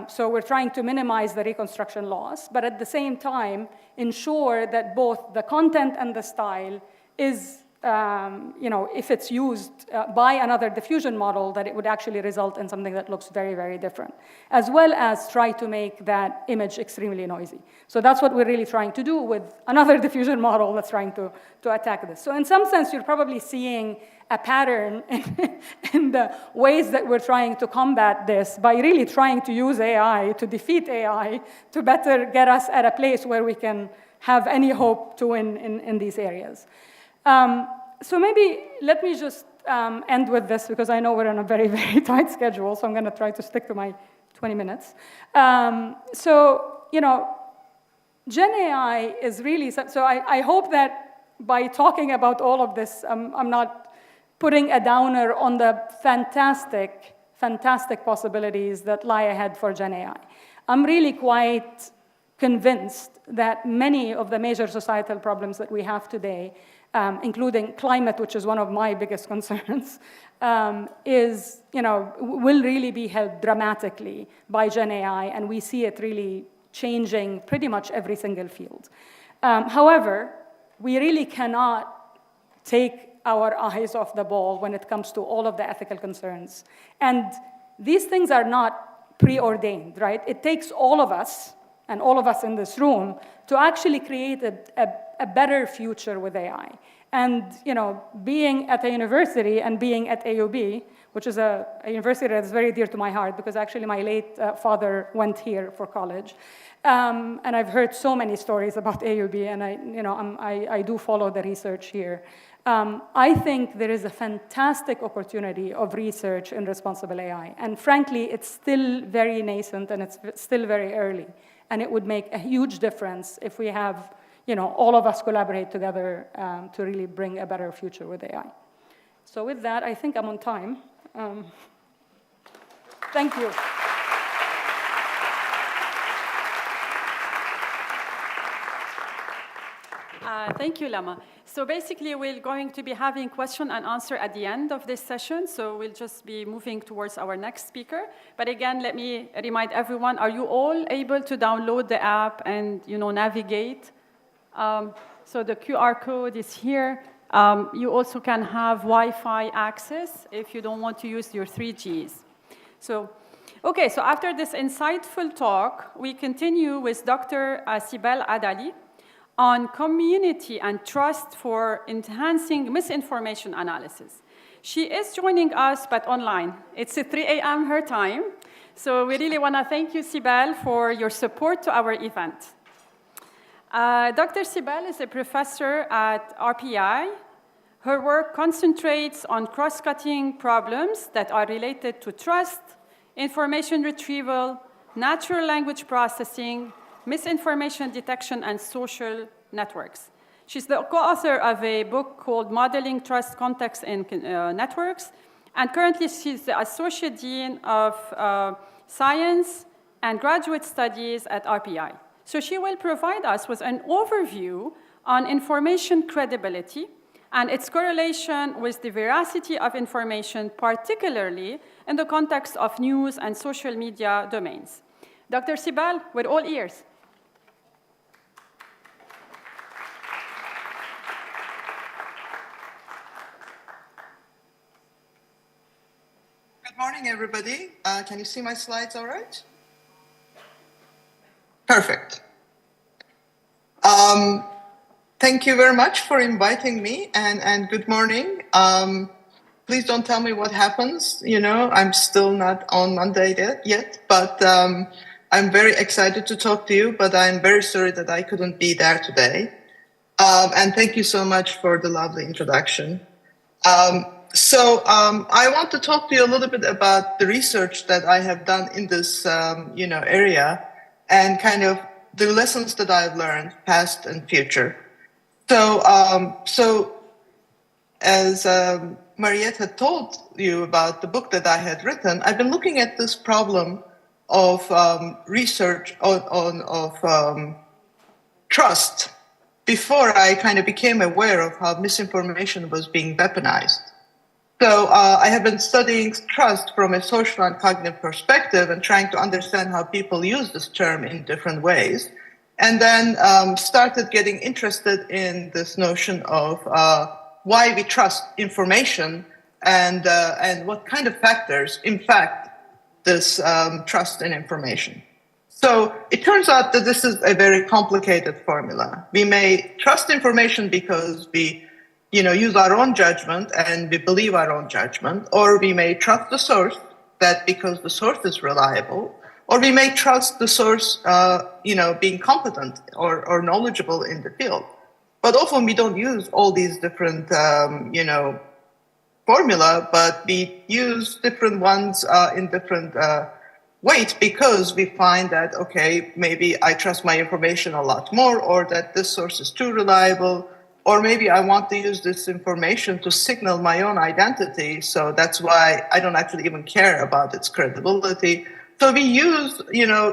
So we're trying to minimize the reconstruction loss, but at the same time, ensure that both the content and the style is, if it's used by another diffusion model, that it would actually result in something that looks very, very different, as well as try to make that image extremely noisy. So that's what we're really trying to do with another diffusion model that's trying to attack this. So in some sense, you're probably seeing a pattern in the ways that we're trying to combat this by really trying to use AI to defeat AI to better get us at a place where we can have any hope to win in these areas. So maybe let me just end with this, because I know we're on a very, very tight schedule, so I'm going to try to stick to my 20 minutes. Gen AI is really, so I hope that by talking about all of this, I'm not putting a downer on the fantastic, fantastic possibilities that lie ahead for Gen AI. I'm really quite convinced that many of the major societal problems that we have today, including climate, which is one of my biggest concerns, will really be helped dramatically by Gen AI, and we see it really changing pretty much every single field. However, we really cannot take our eyes off the ball when it comes to all of the ethical concerns. And these things are not preordained, right? It takes all of us, and all of us in this room, to actually create a better future with AI. And being at a university and being at AUB, which is a university that's very dear to my heart, because actually my late father went here for college. And I've heard so many stories about AUB, and I do follow the research here. I think there is a fantastic opportunity of research in responsible AI. And frankly, it's still very nascent and it's still very early. And it would make a huge difference if we have, all of us collaborate together to really bring a better future with AI. So with that, I think I'm on time. Thank you. Thank you, Lama. So basically, we're going to be having question and answer at the end of this session. So we'll just be moving towards our next speaker. But again, let me remind everyone, are you all able to download the app and navigate? So the QR code is here. You also can have Wi-Fi access if you don't want to use your 3Gs. So, okay, so after this insightful talk, we continue with Dr. Sibel Adali on community and trust for enhancing misinformation analysis. She is joining us, but online. It's at 3 a.m. her time. So we really want to thank you, Sibel, for your support to our event. Dr. Sibel is a professor at RPI. Her work concentrates on cross-cutting problems that are related to trust, information retrieval, natural language processing, misinformation detection, and social networks. She's the co-author of a book called Modeling Trust Context in Networks, and currently she's the Associate Dean of Science and Graduate Studies at RPI. So she will provide us with an overview on information credibility and its correlation with the veracity of information, particularly in the context of news and social media domains. Dr. Sibel, we're all ears. Good morning, everybody. Can you see my slides all right? Perfect. Thank you very much for inviting me, and good morning. Please don't tell me what happens. I'm still not on Monday yet, but I'm very excited to talk to you, but I'm very sorry that I couldn't be there today. And thank you so much for the lovely introduction. So I want to talk to you a little bit about the research that I have done in this area, and kind of the lessons that I've learned, past and future. So as Mariette had told you about the book that I had written, I've been looking at this problem of research of trust before I kind of became aware of how misinformation was being weaponized. So I have been studying trust from a social and cognitive perspective and trying to understand how people use this term in different ways. And then started getting interested in this notion of why we trust information and what kind of factors impact this trust in information. So it turns out that this is a very complicated formula. We may trust information because we use our own judgment and we believe our own judgment, or we may trust the source because the source is reliable, or we may trust the source being competent or knowledgeable in the field. But often we don't use all these different formula, but we use different ones in different weight because we find that, okay, maybe I trust my information a lot more, or that this source is too reliable, or maybe I want to use this information to signal my own identity, so that's why I don't actually even care about its credibility. So we use,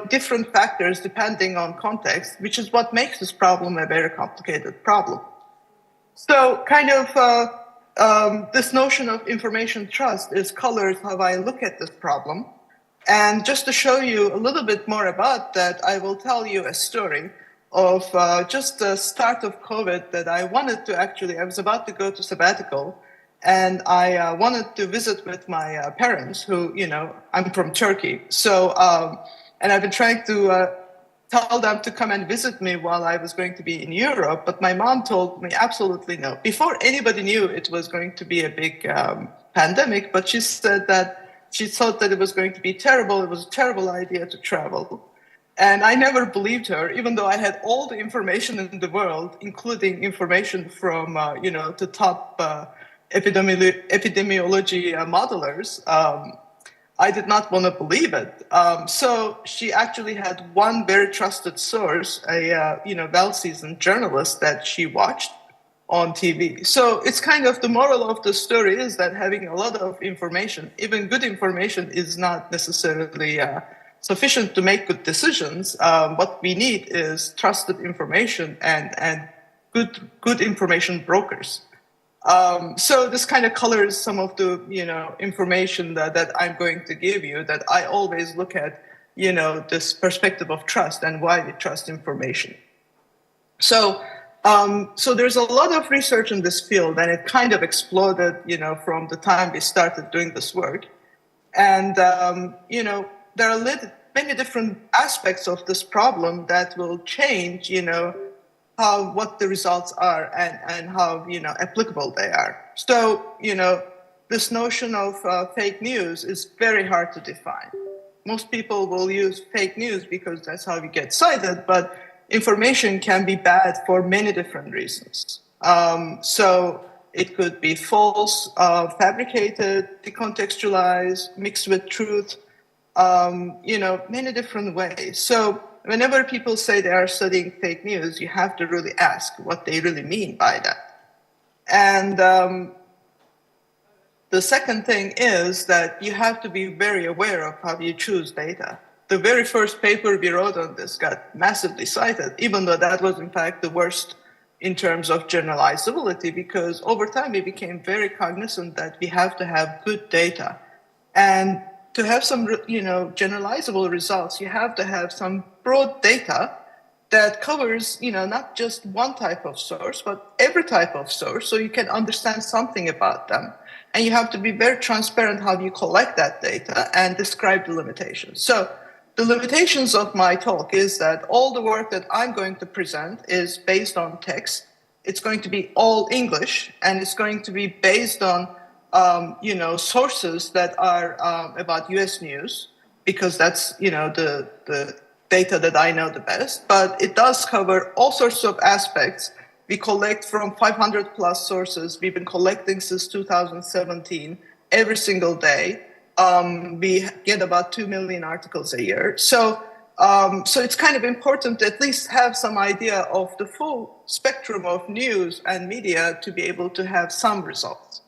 different factors depending on context, which is what makes this problem a very complicated problem. So kind of this notion of information trust is colors how I look at this problem. And just to show you a little bit more about that, I will tell you a story of just the start of COVID that I wanted to I was about to go to sabbatical, and I wanted to visit with my parents who, I'm from Turkey. So, and I've been trying to tell them to come and visit me while I was going to be in Europe, but my mom told me absolutely no. Before anybody knew it was going to be a big pandemic, but she said that she thought that it was going to be terrible. It was a terrible idea to travel. And I never believed her, even though I had all the information in the world, including information from, the top epidemiology modelers. I did not want to believe it. So she actually had one very trusted source, a well-seasoned journalist that she watched on TV. So it's kind of the moral of the story is that having a lot of information, even good information, is not necessarily sufficient to make good decisions. What we need is trusted information and good information brokers. So this kind of colors some of the information that I'm going to give you, that I always look at this perspective of trust and why we trust information. So so there's a lot of research in this field, and it kind of exploded from the time we started doing this work. And there are many different aspects of this problem that will change what the results are and how applicable they are. So this notion of fake news is very hard to define. Most people will use fake news because that's how we get cited, but information can be bad for many different reasons. So it could be false, fabricated, decontextualized, mixed with truth, many different ways. So whenever people say they are studying fake news, you have to really ask what they really mean by that. And the second thing is that you have to be very aware of how you choose data. The very first paper we wrote on this got massively cited, even though that was in fact the worst in terms of generalizability, because over time we became very cognizant that we have to have good data. And to have some generalizable results, you have to have some broad data that covers not just one type of source, but every type of source, so you can understand something about them. And you have to be very transparent how you collect that data and describe the limitations. So the limitations of my talk is that all the work that I'm going to present is based on text. It's going to be all English, and it's going to be based on sources that are about US news, because that's the data that I know the best. But it does cover all sorts of aspects. We collect from 500 plus sources. We've been collecting since 2017 every single day. We get about 2 million articles a year. So it's kind of important to at least have some idea of the full spectrum of news and media to be able to have some results.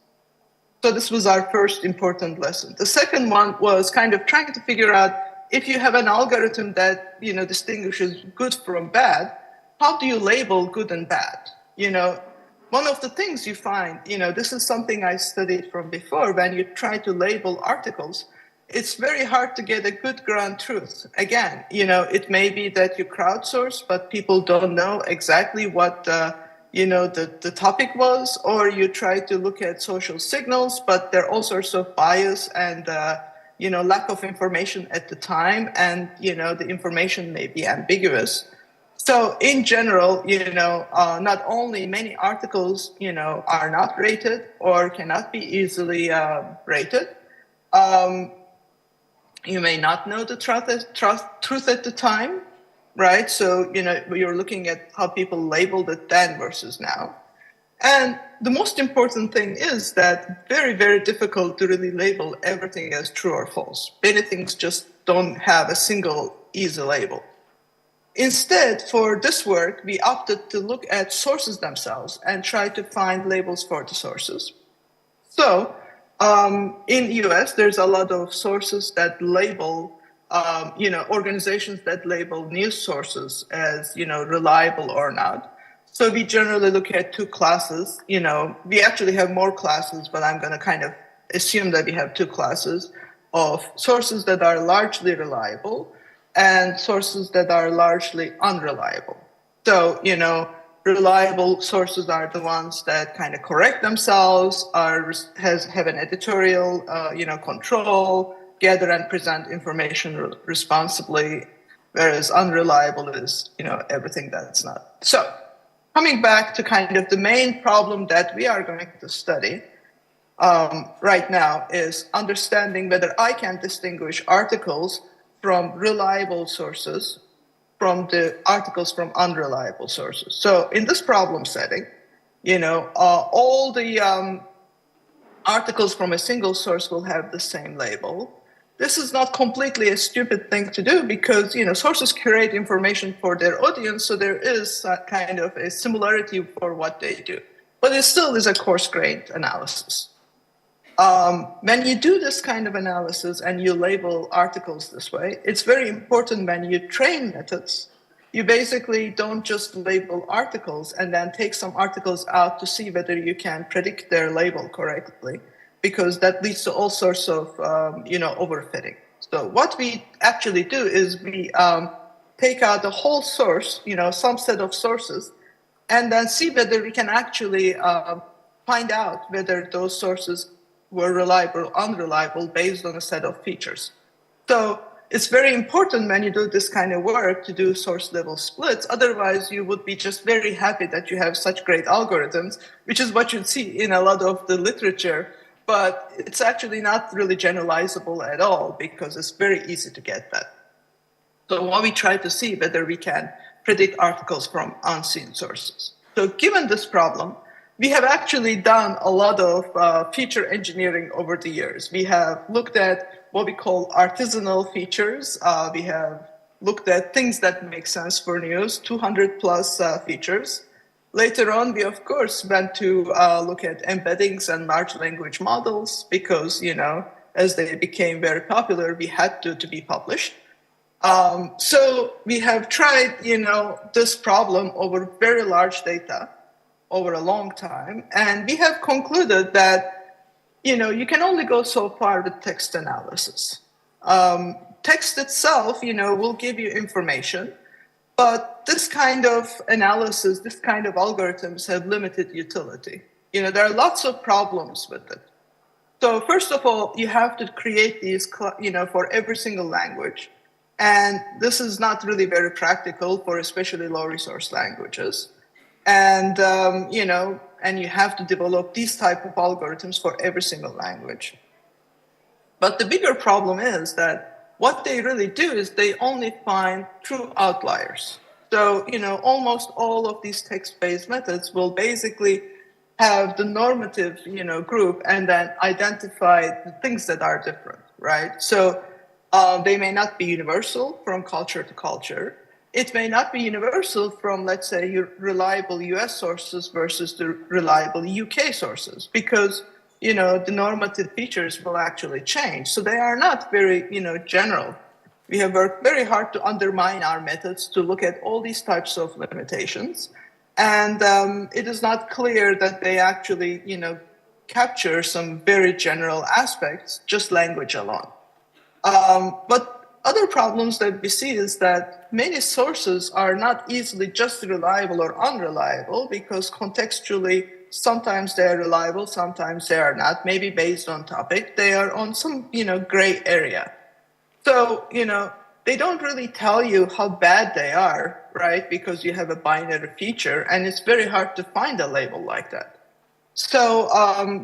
So this was our first important lesson. The second one was kind of trying to figure out, if you have an algorithm that distinguishes good from bad, how do you label good and bad? One of the things you find, this is something I studied from before, when you try to label articles, it's very hard to get a good ground truth. Again, it may be that you crowdsource, but people don't know exactly what the topic was, or you try to look at social signals, but there are all sorts of bias and lack of information at the time, and the information may be ambiguous. So in general, not only many articles, are not rated or cannot be easily rated. You may not know the truth at the time, right? So, you're looking at how people labeled it then versus now. And the most important thing is that very, very difficult to really label everything as true or false. Many things just don't have a single easy label. Instead, for this work, we opted to look at sources themselves and try to find labels for the sources. So in the US, there's a lot of sources that label, organizations that label news sources as, reliable or not. So we generally look at two classes. We actually have more classes, but I'm going to kind of assume that we have two classes of sources that are largely reliable and sources that are largely unreliable. So, reliable sources are the ones that kind of correct themselves, have an editorial, control, gather and present information responsibly, whereas unreliable is, everything that's not. So, coming back to kind of the main problem that we are going to study right now is understanding whether I can distinguish articles from reliable sources from the articles from unreliable sources. So in this problem setting, all the articles from a single source will have the same label. This is not completely a stupid thing to do because, sources curate information for their audience, so there is kind of a similarity for what they do. But it still is a coarse-grained analysis. When you do this kind of analysis and you label articles this way, it's very important when you train methods you basically don't just label articles and then take some articles out to see whether you can predict their label correctly, because that leads to all sorts of overfitting. So what we actually do is we take out the whole source, some set of sources, and then see whether we can actually find out whether those sources were reliable or unreliable based on a set of features. So it's very important when you do this kind of work to do source level splits. Otherwise, you would be just very happy that you have such great algorithms, which is what you'd see in a lot of the literature. But it's actually not really generalizable at all because it's very easy to get that. So what we try to see whether we can predict articles from unseen sources. So given this problem, we have actually done a lot of feature engineering over the years. We have looked at what we call artisanal features. We have looked at things that make sense for news, 200 plus features. Later on, we of course went to look at embeddings and large language models because, as they became very popular, we had to be published. So we have tried, this problem over very large data over a long time. And we have concluded that, you can only go so far with text analysis. Text itself, will give you information, but this kind of analysis, this kind of algorithms have limited utility. There are lots of problems with it. So first of all, you have to create these, for every single language. And this is not really very practical for especially low resource languages. And, and you have to develop these type of algorithms for every single language. But the bigger problem is that what they really do is they only find true outliers. So, almost all of these text-based methods will basically have the normative, group and then identify the things that are different, right? So they may not be universal from culture to culture. It may not be universal from, let's say, your reliable US sources versus the reliable UK sources, because, the normative features will actually change. So they are not very, general. We have worked very hard to undermine our methods to look at all these types of limitations. And it is not clear that they actually, capture some very general aspects, just language alone. But other problems that we see is that many sources are not easily just reliable or unreliable because contextually, sometimes they are reliable, sometimes they are not, maybe based on topic. They are on some, gray area. So, they don't really tell you how bad they are, right? Because you have a binary feature and it's very hard to find a label like that. So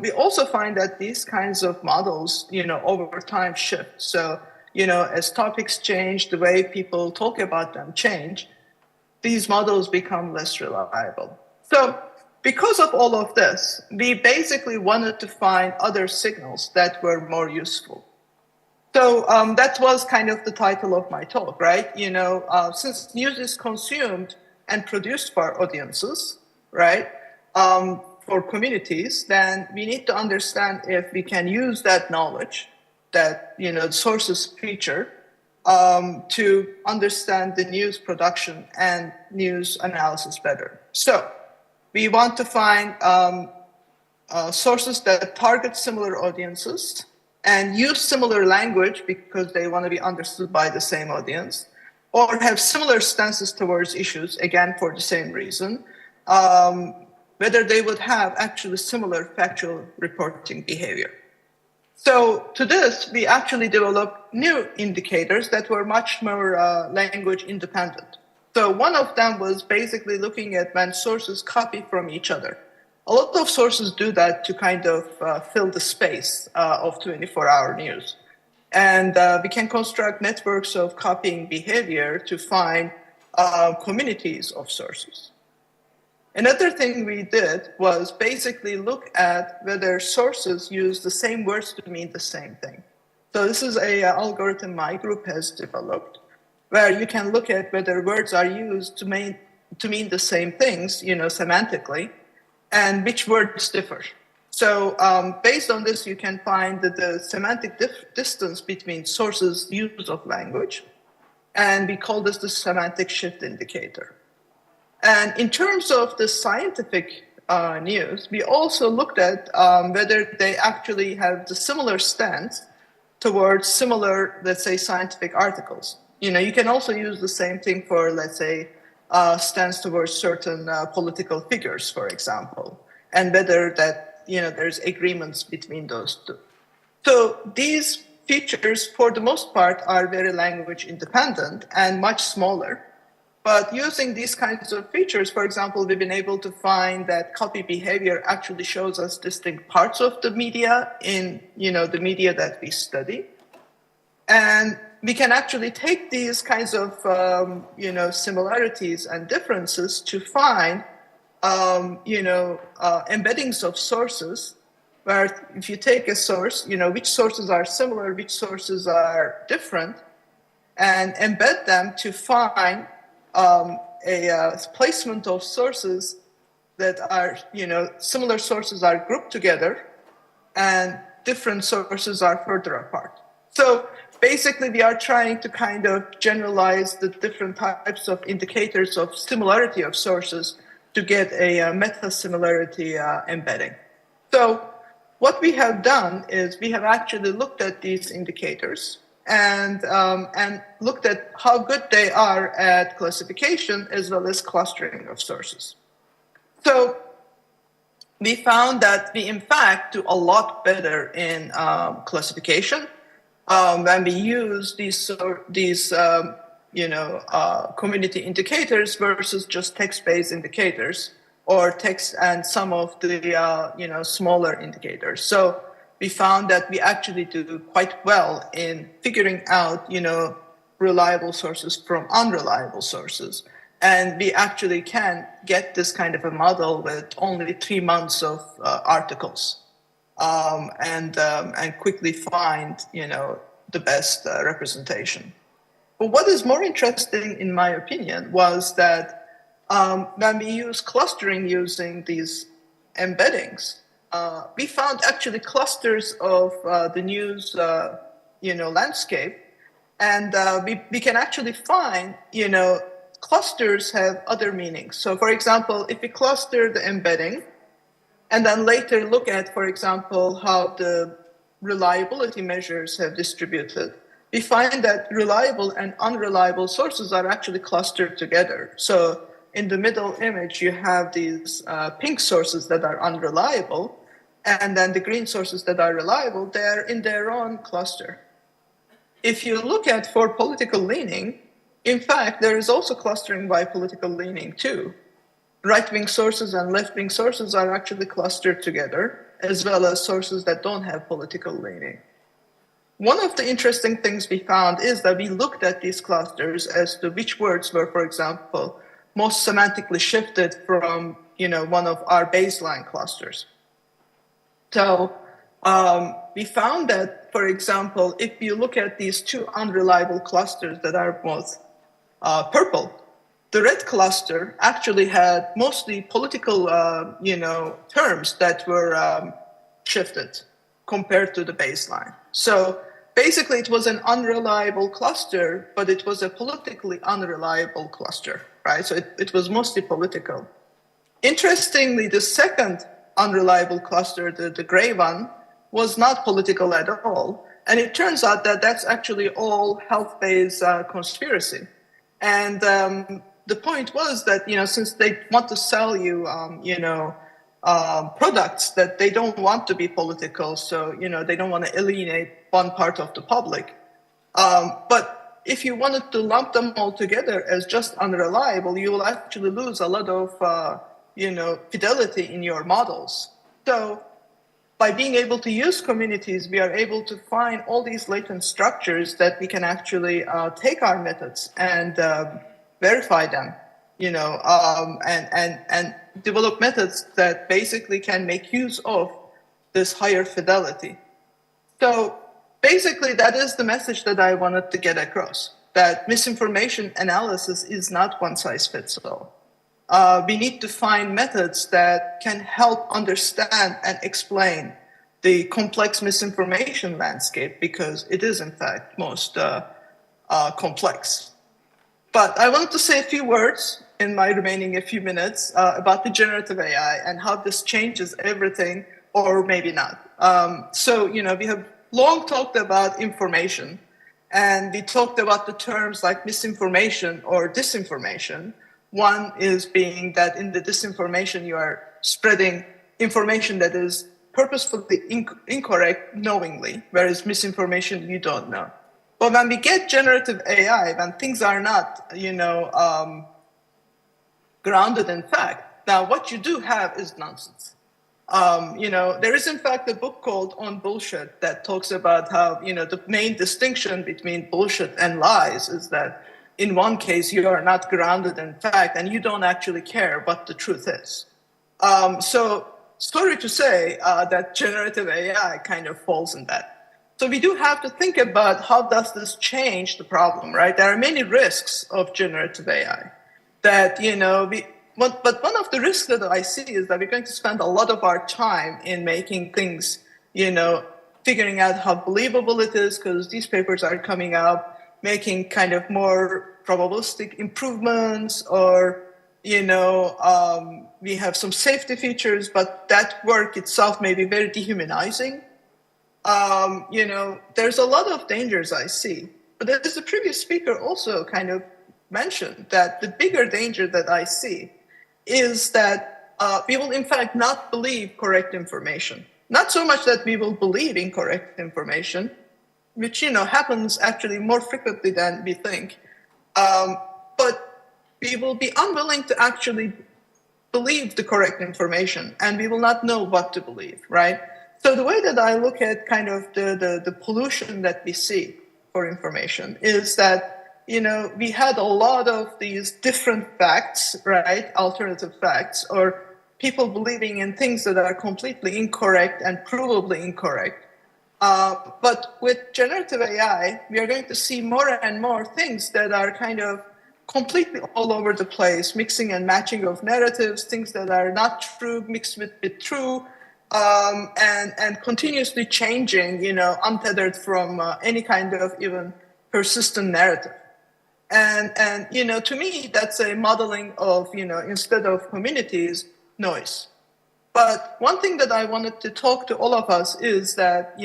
we also find that these kinds of models, over time shift. So, as topics change, the way people talk about them change, these models become less reliable. So because of all of this, we basically wanted to find other signals that were more useful. So that was kind of the title of my talk, right? Since news is consumed and produced for audiences, right? For communities, then we need to understand if we can use that knowledge that the sources feature to understand the news production and news analysis better. So we want to find sources that target similar audiences and use similar language because they want to be understood by the same audience, or have similar stances towards issues, again, for the same reason. Whether they would have actually similar factual reporting behavior. So to this, we actually developed new indicators that were much more language independent. So one of them was basically looking at when sources copy from each other. A lot of sources do that to kind of fill the space of 24-hour news. And we can construct networks of copying behavior to find communities of sources. Another thing we did was basically look at whether sources use the same words to mean the same thing. So this is an algorithm my group has developed, where you can look at whether words are used to mean the same things, semantically, and which words differ. So based on this, you can find that the semantic distance between sources' use of language And we call this the semantic shift indicator. And in terms of the scientific news, we also looked at whether they actually have the similar stance towards similar, let's say, scientific articles. You can also use the same thing for, let's say, stance towards certain political figures, for example, and whether that, there's agreements between those two. So these features, for the most part, are very language independent and much smaller. But using these kinds of features, for example, we've been able to find that copy behavior actually shows us distinct parts of the media in, the media that we study. And we can actually take these kinds of, similarities and differences to find, embeddings of sources, where if you take a source, which sources are similar, which sources are different, and embed them to find a placement of sources that are, similar sources are grouped together and different sources are further apart. So basically, we are trying to kind of generalize the different types of indicators of similarity of sources to get a meta-similarity embedding. So what we have done is we have actually looked at these indicators and looked at how good they are at classification as well as clustering of sources. So we found that we, in fact, do a lot better in classification when we use these community indicators versus just text-based indicators or text and some of the smaller indicators. So we found that we actually do quite well in figuring out, reliable sources from unreliable sources. And we actually can get this kind of a model with only 3 months of articles and quickly find, the best representation. But what is more interesting, in my opinion, was that when we use clustering using these embeddings, we found actually clusters of the news, landscape, and we can actually find, clusters have other meanings. So, for example, if we cluster the embedding, and then later look at, for example, how the reliability measures have distributed, we find that reliable and unreliable sources are actually clustered together. So in the middle image, you have these pink sources that are unreliable, and then the green sources that are reliable, they're in their own cluster. If you look at for political leaning, in fact, there is also clustering by political leaning too. Right-wing sources and left-wing sources are actually clustered together, as well as sources that don't have political leaning. One of the interesting things we found is that we looked at these clusters as to which words were, for example, most semantically shifted from, one of our baseline clusters. So we found that, for example, if you look at these two unreliable clusters that are both purple, the red cluster actually had mostly political, terms that were shifted compared to the baseline. So basically, it was an unreliable cluster, but it was a politically unreliable cluster, right? So it was mostly political. Interestingly, the second unreliable cluster, the gray one, was not political at all. And it turns out that that's actually all health-based conspiracy. And the point was that, since they want to sell you, products that they don't want to be political, so, they don't want to alienate one part of the public. But if you wanted to lump them all together as just unreliable, you will actually lose a lot of, fidelity in your models. So by being able to use communities, we are able to find all these latent structures that we can actually take our methods and verify them, and develop methods that basically can make use of this higher fidelity. So basically, that is the message that I wanted to get across, that misinformation analysis is not one size fits all. We need to find methods that can help understand and explain the complex misinformation landscape, because it is, in fact, most complex. But I wanted to say a few words in my remaining a few minutes about the generative AI and how this changes everything, or maybe not. So, we have long talked about information, and we talked about the terms like misinformation or disinformation. One is being that in the disinformation, you are spreading information that is purposefully incorrect knowingly, whereas misinformation, you don't know. But when we get generative AI, when things are not, grounded in fact, now what you do have is nonsense. There is in fact a book called On Bullshit that talks about how, the main distinction between bullshit and lies is that in one case you are not grounded in fact and you don't actually care what the truth is. So sorry to say that generative AI kind of falls in that. So we do have to think about how does this change the problem, right? There are many risks of generative AI that, but one of the risks that I see is that we're going to spend a lot of our time in making things, figuring out how believable it is, because these papers are coming out, making kind of more probabilistic improvements, or, we have some safety features, but that work itself may be very dehumanizing. There's a lot of dangers I see. But as the previous speaker also kind of mentioned, that the bigger danger that I see is that we will in fact not believe correct information. Not so much that we will believe incorrect information, which happens actually more frequently than we think, but we will be unwilling to actually believe the correct information, and we will not know what to believe, right? So the way that I look at kind of the pollution that we see for information is that, we had a lot of these different facts, right? Alternative facts, or people believing in things that are completely incorrect and provably incorrect. But with generative AI, we are going to see more and more things that are kind of completely all over the place, mixing and matching of narratives, things that are not true mixed with true, and continuously changing, untethered from any kind of even persistent narrative. And to me, that's a modeling of, instead of communities, noise. But one thing that I wanted to talk to all of us is that,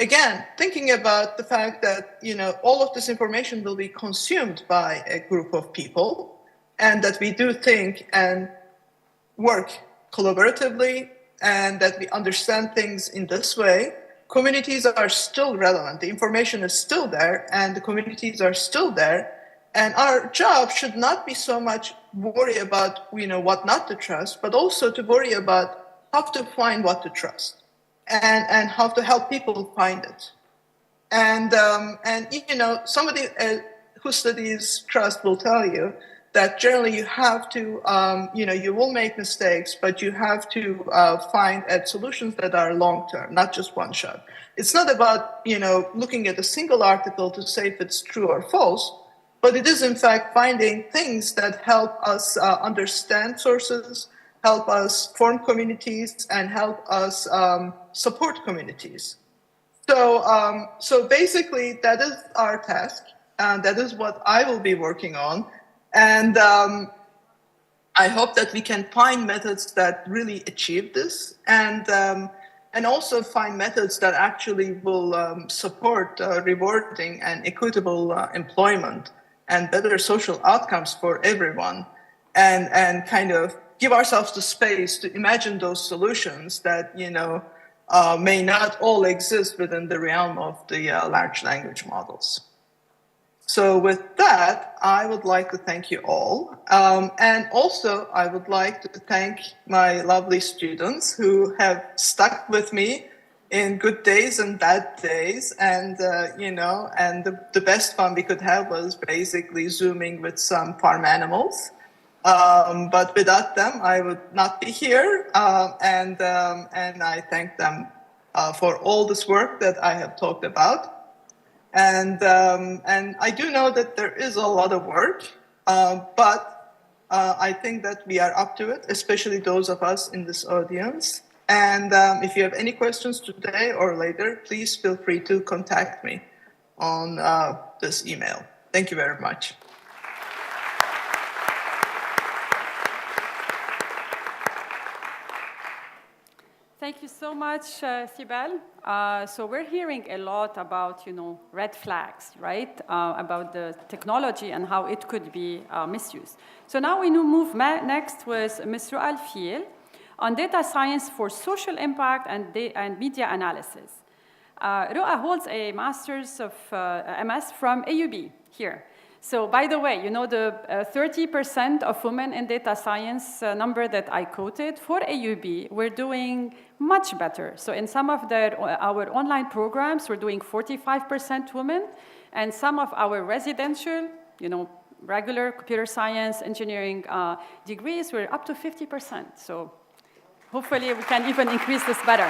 again, thinking about the fact that, all of this information will be consumed by a group of people, and that we do think and work collaboratively, and that we understand things in this way, communities are still relevant. The information is still there, and the communities are still there. And our job should not be so much worry about, what not to trust, but also to worry about how to find what to trust, and how to help people find it. And somebody who studies trust will tell you that generally you have to, you will make mistakes, but you have to find solutions that are long-term, not just one shot. It's not about, looking at a single article to say if it's true or false, but it is in fact finding things that help us understand sources, help us form communities, and help us support communities. So basically that is our task, and that is what I will be working on. And I hope that we can find methods that really achieve this, and also find methods that actually will support rewarding and equitable employment and better social outcomes for everyone, and kind of give ourselves the space to imagine those solutions that, may not all exist within the realm of the large language models. So with that, I would like to thank you all. And also, I would like to thank my lovely students who have stuck with me in good days and bad days. And, and the best fun we could have was basically Zooming with some farm animals. But without them, I would not be here. And I thank them for all this work that I have talked about. And I do know that there is a lot of work, but I think that we are up to it, especially those of us in this audience. And if you have any questions today or later, please feel free to contact me on this email. Thank you very much. Thank you so much, Sibel. So we're hearing a lot about, red flags, right? About the technology and how it could be misused. So now we move next with Ms. Ru'a Al-Fiel on data science for social impact and media analysis. Ru'a holds a Master's of MS from AUB here. So by the way, the 30% of women in data science number that I quoted for AUB, we're doing much better. So in some of our online programs, we're doing 45% women, and some of our residential, regular computer science, engineering degrees, we're up to 50%. So hopefully we can even increase this better.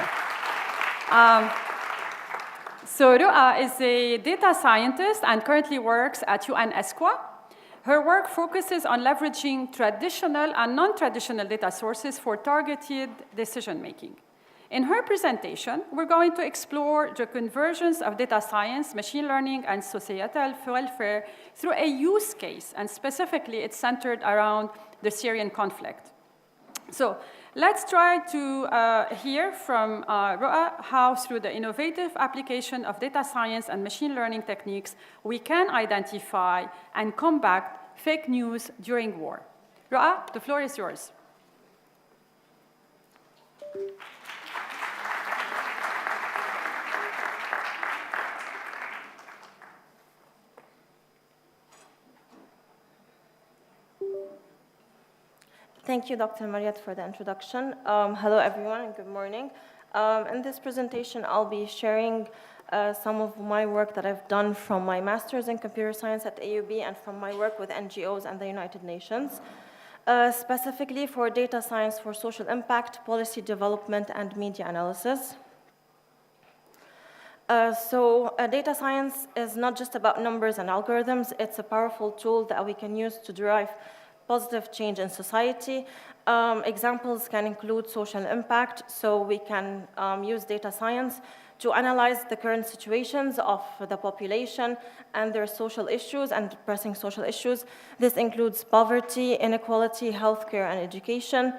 So Ru'a is a data scientist and currently works at UNESCO. Her work focuses on leveraging traditional and non-traditional data sources for targeted decision-making. In her presentation, we're going to explore the convergence of data science, machine learning, and societal welfare through a use case, and specifically it's centered around the Syrian conflict. So let's try to hear from Ru'a how, through the innovative application of data science and machine learning techniques, we can identify and combat fake news during war. Ru'a, the floor is yours. Thank you, Dr. Mariette, for the introduction. Hello, everyone, and good morning. In this presentation, I'll be sharing some of my work that I've done from my master's in computer science at AUB and from my work with NGOs and the United Nations, specifically for data science for social impact, policy development, and media analysis. Data science is not just about numbers and algorithms. It's a powerful tool that we can use to derive positive change in society. Examples can include social impact, so we can use data science to analyze the current situations of the population and their social issues and pressing social issues. This includes poverty, inequality, healthcare, and education.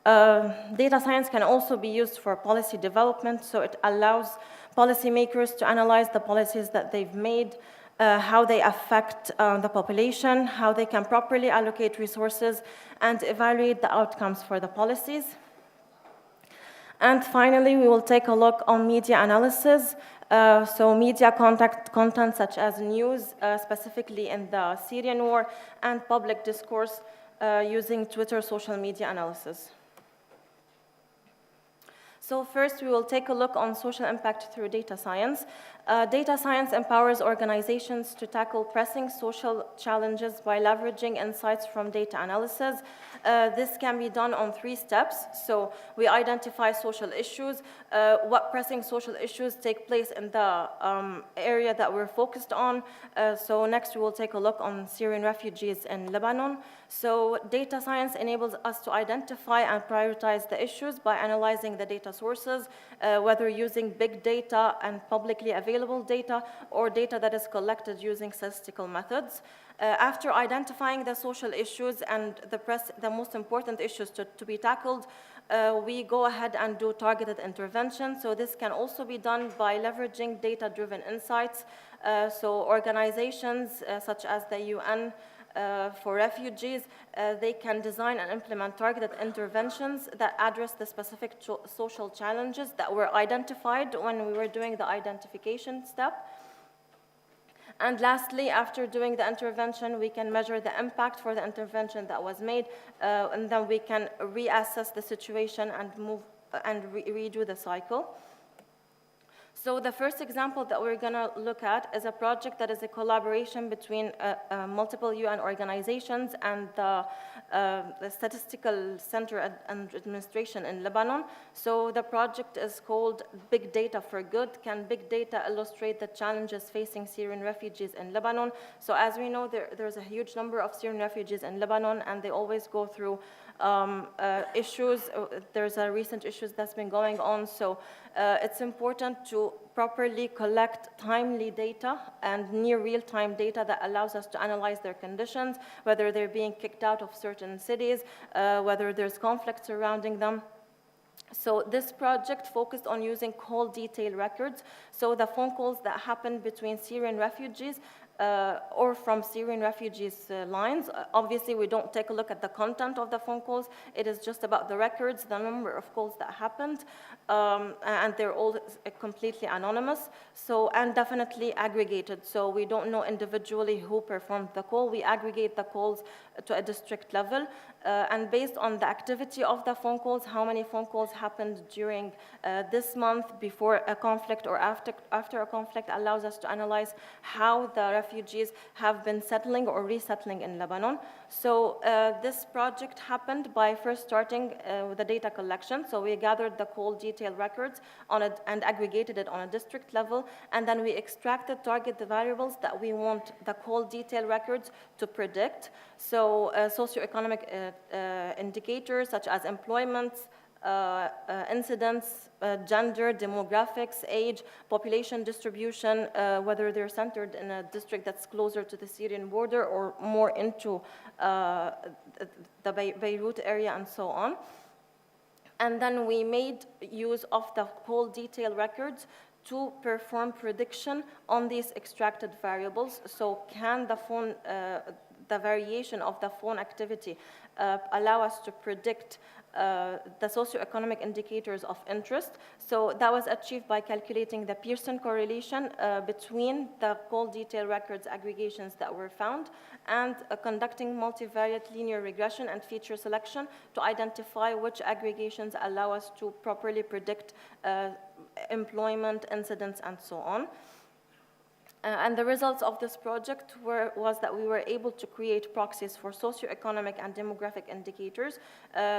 Data science can also be used for policy development, so it allows policymakers to analyze the policies that they've made, how they affect the population, how they can properly allocate resources, and evaluate the outcomes for the policies. And finally, we will take a look on media analysis. So media content such as news, specifically in the Syrian war, and public discourse using Twitter social media analysis. So first, we will take a look on social impact through data science. Data science empowers organizations to tackle pressing social challenges by leveraging insights from data analysis. This can be done on 3 steps. So we identify social issues, what pressing social issues take place in the area that we're focused on. So next, we will take a look on Syrian refugees in Lebanon. So data science enables us to identify and prioritize the issues by analyzing the data sources, whether using big data and publicly available data or data that is collected using statistical methods. After identifying the social issues and the most important issues to be tackled, we go ahead and do targeted intervention. So this can also be done by leveraging data-driven insights. So organizations such as the UN for refugees, they can design and implement targeted interventions that address the specific social challenges that were identified when we were doing the identification step. And lastly, after doing the intervention, we can measure the impact for the intervention that was made, and then we can reassess the situation and move and redo the cycle. So the first example that we're going to look at is a project that is a collaboration between multiple UN organizations and the Statistical Center and Administration in Lebanon. So the project is called Big Data for Good. Can big data illustrate the challenges facing Syrian refugees in Lebanon? So as we know, there's a huge number of Syrian refugees in Lebanon, and they always go through issues. There's a recent issues that's been going on. So it's important to properly collect timely data and near real-time data that allows us to analyze their conditions, whether they're being kicked out of certain cities, whether there's conflict surrounding them. So this project focused on using call detail records, so the phone calls that happened between Syrian refugees or from Syrian refugees' lines. Obviously, we don't take a look at the content of the phone calls. It is just about the records, the number of calls that happened, and they're all completely anonymous, so, and definitely aggregated. So we don't know individually who performed the call. We aggregate the calls to a district level, and based on the activity of the phone calls, how many phone calls happened during this month, before a conflict or after a conflict, allows us to analyze how the refugees have been settling or resettling in Lebanon. So this project happened by first starting with the data collection. So we gathered the call detail records and aggregated it on a district level, and then we extracted target the variables that we want the call detail records to predict. So socioeconomic indicators such as employment, incidents, gender, demographics, age, population distribution, whether they're centered in a district that's closer to the Syrian border or more into the Beirut area, and so on. And then we made use of the call detail records to perform prediction on these extracted variables. So can the phone, the variation of the phone activity allow us to predict the socioeconomic indicators of interest? So that was achieved by calculating the Pearson correlation between the call detail records aggregations that were found and conducting multivariate linear regression and feature selection to identify which aggregations allow us to properly predict employment, incidents, and so on. And the results of this project was that we were able to create proxies for socioeconomic and demographic indicators.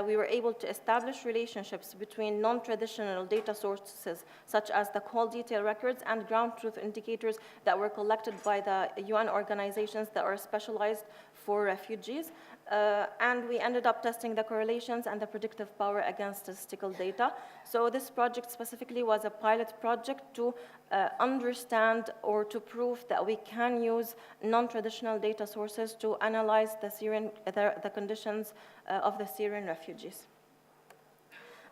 We were able to establish relationships between non-traditional data sources, such as the call detail records and ground truth indicators that were collected by the UN organizations that are specialized for refugees. And we ended up testing the correlations and the predictive power against statistical data. So this project specifically was a pilot project to understand or to prove that we can use non-traditional data sources to analyze the conditions of the Syrian refugees.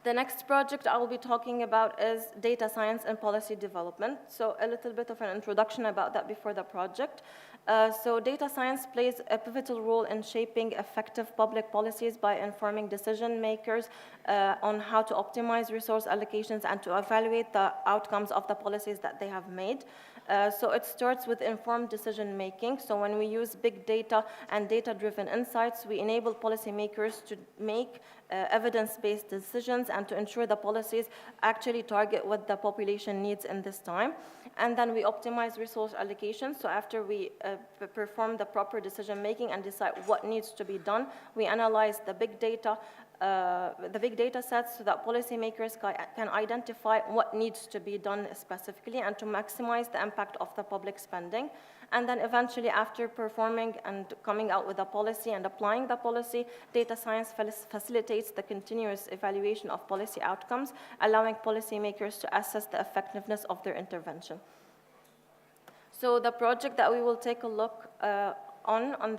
The next project I will be talking about is data science and policy development. So a little bit of an introduction about that before the project. So data science plays a pivotal role in shaping effective public policies by informing decision makers on how to optimize resource allocations and to evaluate the outcomes of the policies that they have made. So it starts with informed decision making. So when we use big data and data-driven insights, we enable policymakers to make evidence-based decisions and to ensure the policies actually target what the population needs in this time. And then we optimize resource allocation. So after we perform the proper decision making and decide what needs to be done, we analyze the big data sets so that policymakers can identify what needs to be done specifically and to maximize the impact of the public spending. And then eventually, after performing and coming out with a policy and applying the policy, data science facilitates the continuous evaluation of policy outcomes, allowing policymakers to assess the effectiveness of their intervention. So the project that we will take a look on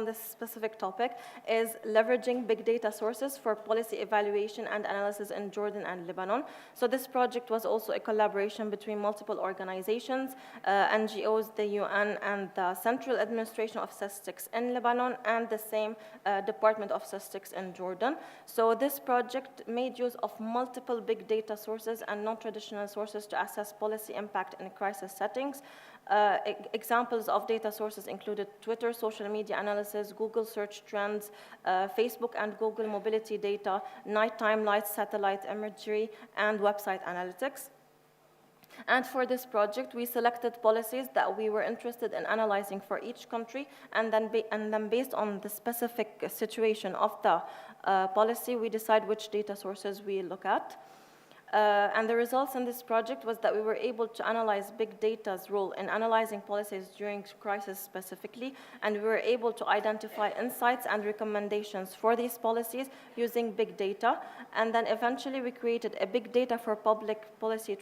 this specific topic is leveraging big data sources for policy evaluation and analysis in Jordan and Lebanon. So this project was also a collaboration between multiple organizations, NGOs, the UN, and the Central Administration of Statistics in Lebanon, and the same Department of Statistics in Jordan. So this project made use of multiple big data sources and non-traditional sources to assess policy impact in crisis settings. Examples of data sources included Twitter, social media analysis, Google search trends, Facebook and Google mobility data, nighttime light satellite imagery, and website analytics. And for this project, we selected policies that we were interested in analyzing for each country, and then based on the specific situation of the policy, we decide which data sources we look at. And the results in this project was that we were able to analyze big data's role in analyzing policies during crisis specifically, and we were able to identify insights and recommendations for these policies using big data. And then eventually we created a big data for public policy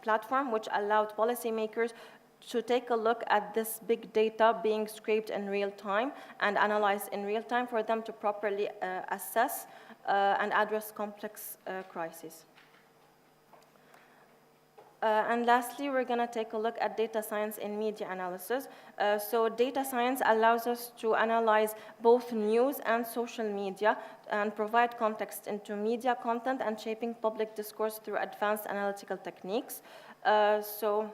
platform, which allowed policymakers to take a look at this big data being scraped in real time and analyzed in real time for them to properly assess and address complex crises. And lastly, we're going to take a look at data science in media analysis. So data science allows us to analyze both news and social media and provide context into media content and shaping public discourse through advanced analytical techniques. So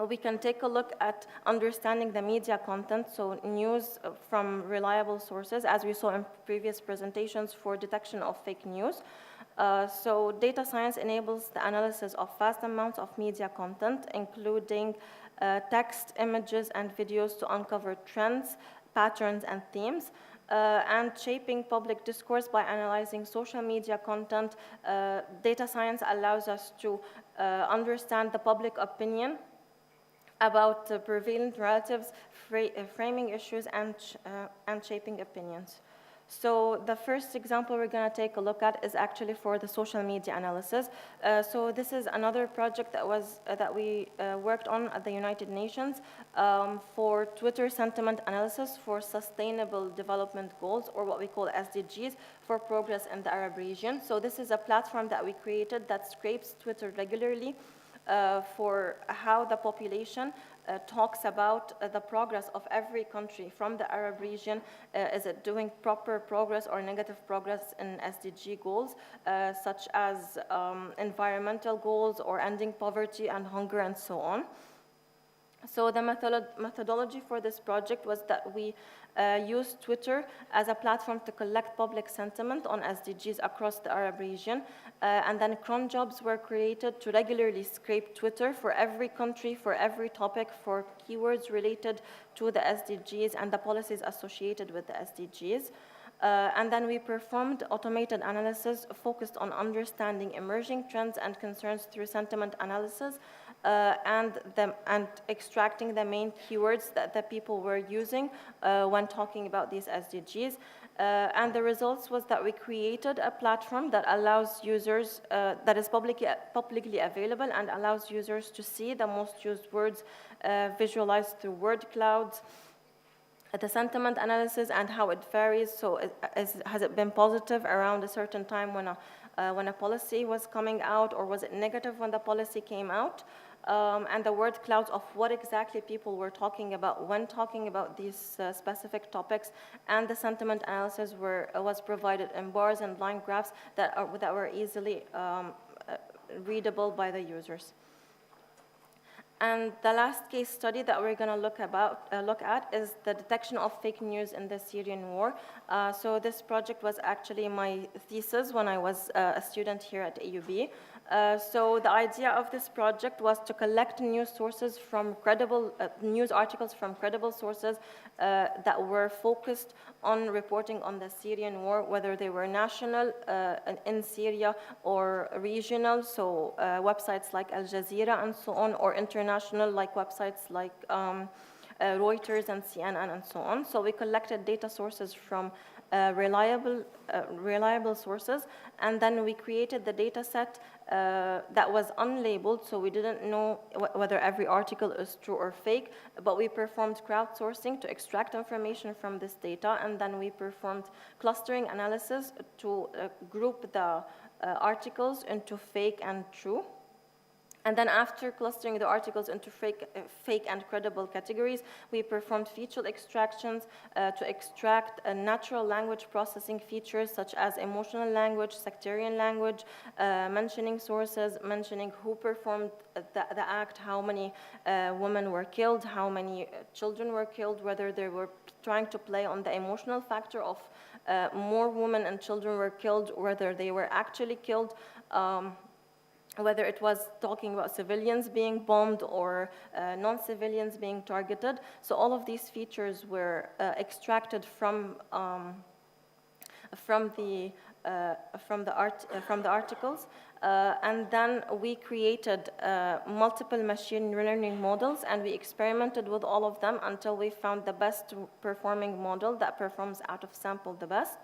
we can take a look at understanding the media content, so news from reliable sources, as we saw in previous presentations for detection of fake news. So data science enables the analysis of vast amounts of media content, including text, images, and videos to uncover trends, patterns, and themes, and shaping public discourse by analyzing social media content. Data science allows us to understand the public opinion about prevalent narratives, framing issues, and shaping opinions. So the first example we're going to take a look at is actually for the social media analysis. So this is another project that we worked on at the United Nations for Twitter sentiment analysis for Sustainable Development Goals, or what we call SDGs, for progress in the Arab region. So this is a platform that we created that scrapes Twitter regularly for how the population talks about the progress of every country from the Arab region. Is it doing proper progress or negative progress in SDG goals, such as environmental goals or ending poverty and hunger and so on. So the methodology for this project was that we used Twitter as a platform to collect public sentiment on SDGs across the Arab region, and then cron jobs were created to regularly scrape Twitter for every country, for every topic, for keywords related to the SDGs and the policies associated with the SDGs. And then we performed automated analysis focused on understanding emerging trends and concerns through sentiment analysis, and extracting the main keywords that the people were using when talking about these SDGs. And the results was that we created a platform that allows users, that is publicly available and allows users to see the most used words visualized through word clouds, the sentiment analysis and how it varies. So has it been positive around a certain time when a policy was coming out, or was it negative when the policy came out? And the word clouds of what exactly people were talking about when talking about these specific topics, and the sentiment analysis was provided in bars and line graphs that were easily readable by the users. And the last case study that we're going to look at is the detection of fake news in the Syrian war. So this project was actually my thesis when I was a student here at AUB. So the idea of this project was to collect news sources from credible news articles from credible sources that were focused on reporting on the Syrian war, whether they were national in Syria or regional, so websites like Al Jazeera and so on, or international, like websites like Reuters and CNN and so on. So we collected data sources from reliable sources, and then we created the data set that was unlabeled, so we didn't know whether every article is true or fake, but we performed crowdsourcing to extract information from this data, and then we performed clustering analysis to group the articles into fake and true. And then after clustering the articles into fake and credible categories, we performed feature extractions to extract natural language processing features such as emotional language, sectarian language, mentioning sources, mentioning who performed the act, how many women were killed, how many children were killed, whether they were trying to play on the emotional factor of more women and children were killed, whether they were actually killed, whether it was talking about civilians being bombed or non-civilians being targeted. So all of these features were extracted from the articles, and then we created multiple machine learning models, and we experimented with all of them until we found the best performing model that performs out of sample the best.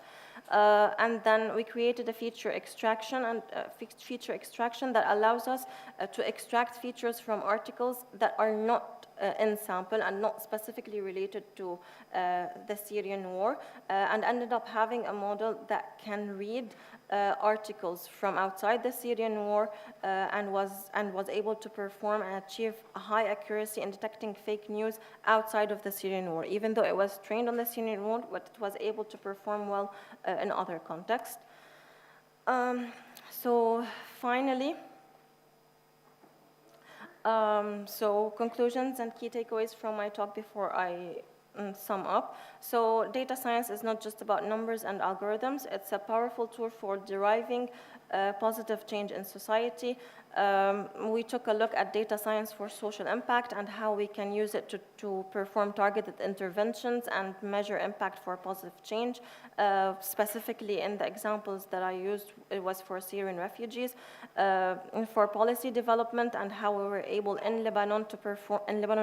And then we created a feature extraction that allows us to extract features from articles that are not in sample and not specifically related to the Syrian war, and ended up having a model that can read articles from outside the Syrian war and was able to perform and achieve a high accuracy in detecting fake news outside of the Syrian war, even though it was trained on the Syrian war, but it was able to perform well in other contexts. So finally, so conclusions and key takeaways from my talk before I sum up. So data science is not just about numbers and algorithms. It's a powerful tool for deriving positive change in society. We took a look at data science for social impact and how we can use it to perform targeted interventions and measure impact for positive change. Specifically in the examples that I used, it was for Syrian refugees, for policy development and how we were able in Lebanon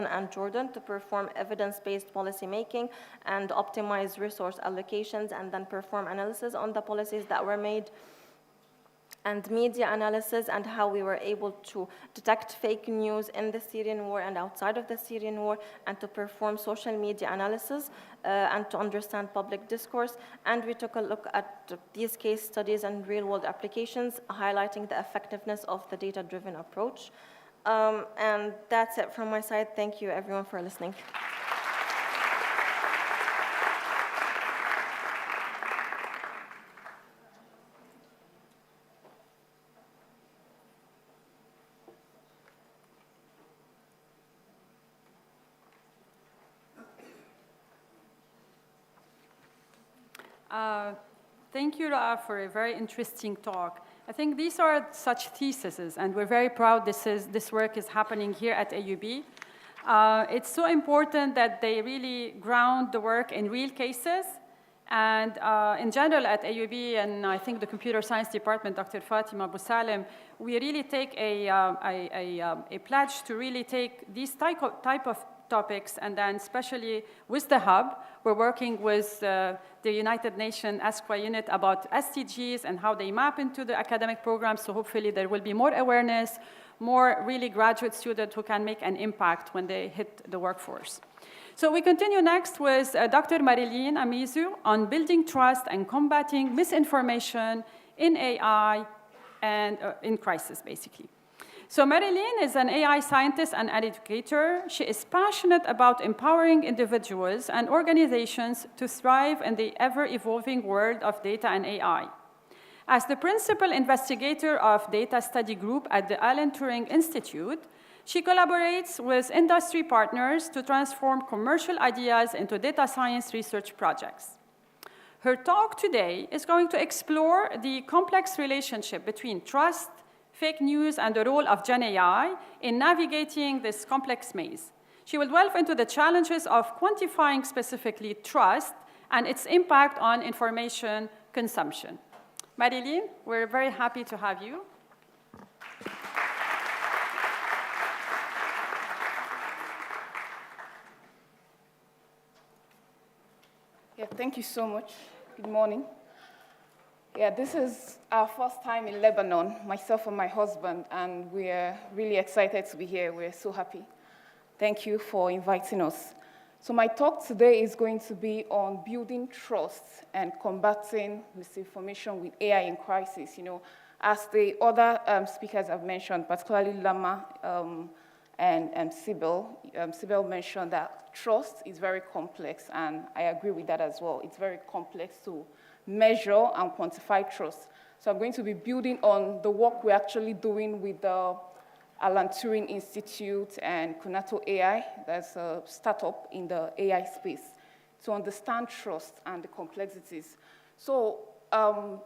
and Jordan to perform evidence-based policy making and optimize resource allocations and then perform analysis on the policies that were made, and media analysis and how we were able to detect fake news in the Syrian war and outside of the Syrian war, and to perform social media analysis and to understand public discourse. And we took a look at these case studies and real-world applications, highlighting the effectiveness of the data-driven approach. And that's it from my side. Thank you, everyone, for listening. Thank you, Ra'a, for a very interesting talk. I think these are such theses, and we're very proud this work is happening here at AUB. It's so important that they really ground the work in real cases. And in general at AUB, and I think the computer science department, Dr. Fatima Abu Salim, we really take a pledge to really take these type of topics, and then especially with the hub, we're working with the United Nations ESQA unit about SDGs and how they map into the academic programs, so hopefully there will be more awareness, more really graduate students who can make an impact when they hit the workforce. So we continue next with Dr. Marilyn Amizu on building trust and combating misinformation in AI and in crisis, basically. So Marilyn is an AI scientist and educator. She is passionate about empowering individuals and organizations to thrive in the ever-evolving world of data and AI. As the principal investigator of data study group at the Alan Turing Institute, she collaborates with industry partners to transform commercial ideas into data science research projects. Her talk today is going to explore the complex relationship between trust, fake news, and the role of Gen AI in navigating this complex maze. She will delve into the challenges of quantifying specifically trust and its impact on information consumption. Marilyn, we're very happy to have you. Yeah, thank you so much. Good morning. Yeah, this is our first time in Lebanon, myself and my husband, and we're really excited to be here. We're so happy. Thank you for inviting us. So my talk today is going to be on building trust and combating misinformation with AI in crisis. You know, as the other speakers have mentioned, particularly Lama and Sybil, Sybil mentioned that trust is very complex, and I agree with that as well. It's very complex to measure and quantify trust. So I'm going to be building on the work we're actually doing with the Alan Turing Institute and Konato AI, that's a startup in the AI space, to understand trust and the complexities. So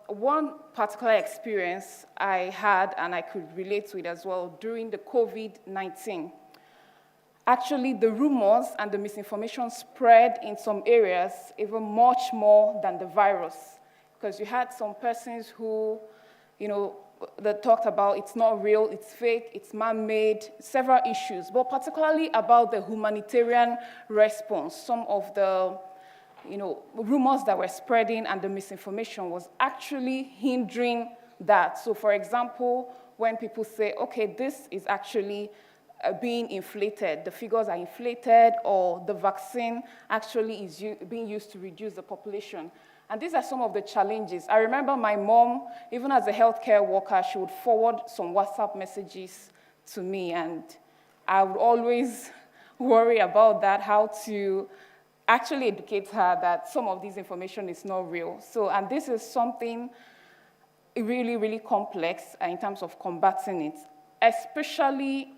one particular experience I had, and I could relate to it as well, during the COVID-19. Actually, the rumors and the misinformation spread in some areas even much more than the virus, because you had some persons who, you know, that talked about it's not real, it's fake, it's man-made, several issues, but particularly about the humanitarian response. Some of the rumors that were spreading and the misinformation was actually hindering that. So for example, when people say, okay, this is actually being inflated, the figures are inflated, or the vaccine actually is being used to reduce the population. And these are some of the challenges. I remember my mom, even as a healthcare worker, she would forward some WhatsApp messages to me, and I would always worry about that, how to actually educate her that some of this information is not real. So, and this is something really, really complex in terms of combating it, especially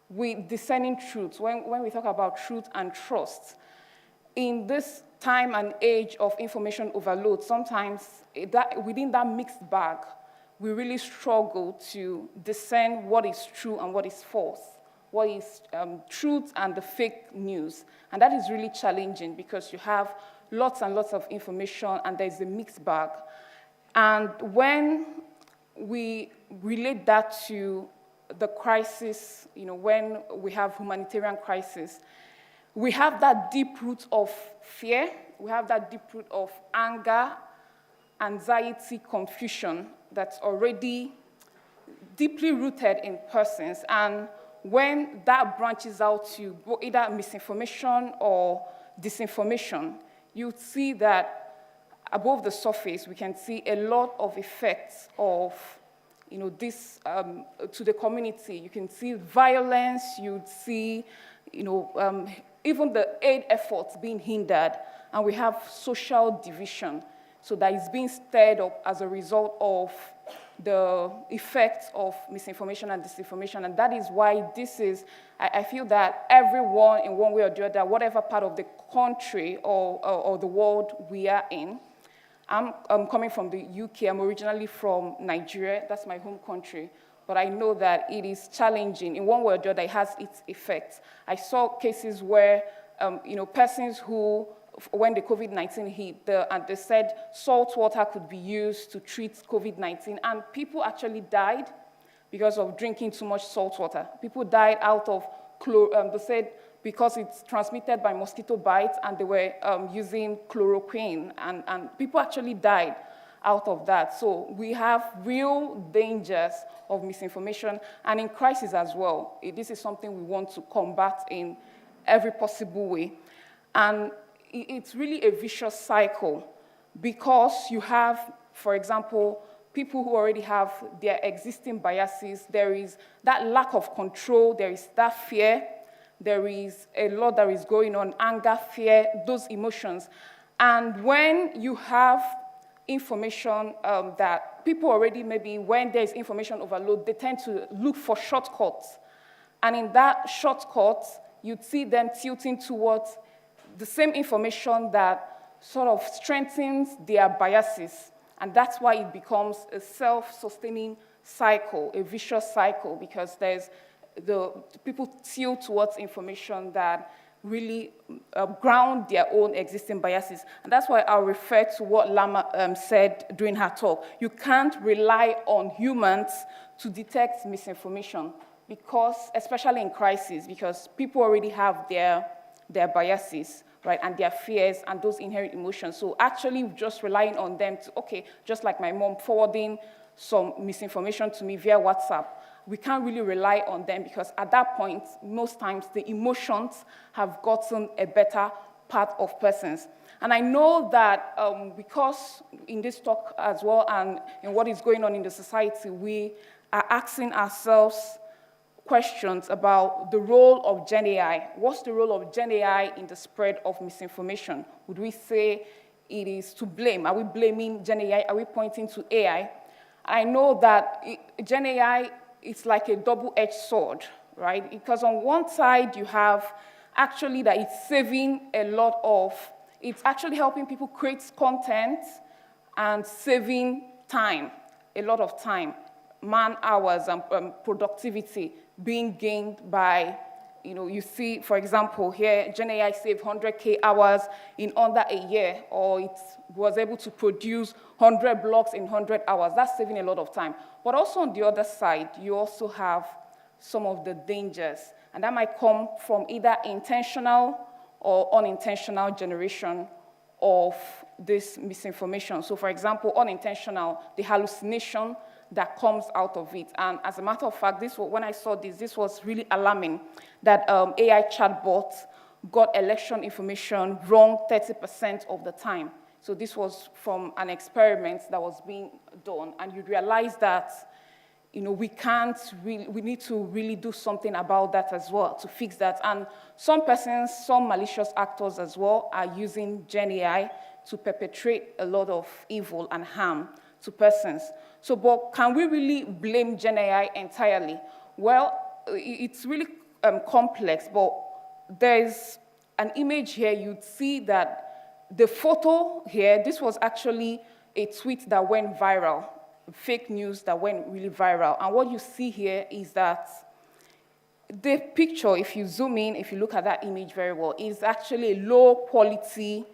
with discerning truth. When we talk about truth and trust, in this time and age of information overload, sometimes within that mixed bag, we really struggle to discern what is true and what is false, what is truth and the fake news. And that is really challenging because you have lots and lots of information and there's a mixed bag. And when we relate that to the crisis, when we have humanitarian crisis, we have that deep root of fear, we have that deep root of anger, anxiety, confusion that's already deeply rooted in persons. And when that branches out to either misinformation or disinformation, you see that above the surface, we can see a lot of effects of this to the community. You can see violence, you'd see even the aid efforts being hindered, and we have social division. So that is being stirred up as a result of the effects of misinformation and disinformation. And that is why I feel that everyone in one way or the other, whatever part of the country or the world we are in, I'm coming from the UK, I'm originally from Nigeria, that's my home country, but I know that it is challenging. In one way or the other, it has its effects. I saw cases where, persons who, when the COVID-19 hit, and they said salt water could be used to treat COVID-19, and people actually died because of drinking too much salt water. People died out of, they said, because it's transmitted by mosquito bites, and they were using chloroquine, and people actually died out of that. So we have real dangers of misinformation, and in crisis as well. This is something we want to combat in every possible way. And it's really a vicious cycle, because you have, for example, people who already have their existing biases. There is that lack of control, there is that fear, there is a lot that is going on, anger, fear, those emotions. And when you have information that people already, maybe when there's information overload, they tend to look for shortcuts. And in that shortcut, you'd see them tilting towards the same information that sort of strengthens their biases. And that's why it becomes a self-sustaining cycle, a vicious cycle, because there's the people tilt towards information that really ground their own existing biases. And that's why I'll refer to what Lama said during her talk. You can't rely on humans to detect misinformation, because, especially in crisis, because people already have their biases, right, and their fears and those inherent emotions. So actually just relying on them to, okay, just like my mom forwarding some misinformation to me via WhatsApp, we can't really rely on them, because at that point, most times the emotions have gotten a better part of persons. And I know that because in this talk as well and in what is going on in the society, we are asking ourselves questions about the role of Gen AI. What's the role of Gen AI in the spread of misinformation? Would we say it is to blame? Are we blaming Gen AI? Are we pointing to AI? I know that Gen AI, it's like a double-edged sword, right? Because on one side, you have actually that it's saving a lot of, it's actually helping people create content and saving time, a lot of time, man hours and productivity being gained by, you see, for example, here, Gen AI saved 100K hours in under a year, or it was able to produce 100 blogs in 100 hours. That's saving a lot of time. But also on the other side, you also have some of the dangers, and that might come from either intentional or unintentional generation of this misinformation. So for example, unintentional, the hallucination that comes out of it. And as a matter of fact, when I saw this was really alarming, that AI chatbots got election information wrong 30% of the time. So this was from an experiment that was being done, and you realize that we need to really do something about that as well, to fix that. And some persons, some malicious actors as well, are using Gen AI to perpetrate a lot of evil and harm to persons. So, but can we really blame Gen AI entirely? Well, it's really complex, but there's an image here. You'd see that the photo here, this was actually a tweet that went viral, fake news that went really viral. And what you see here is that the picture, if you zoom in, if you look at that image very well, is actually a low-quality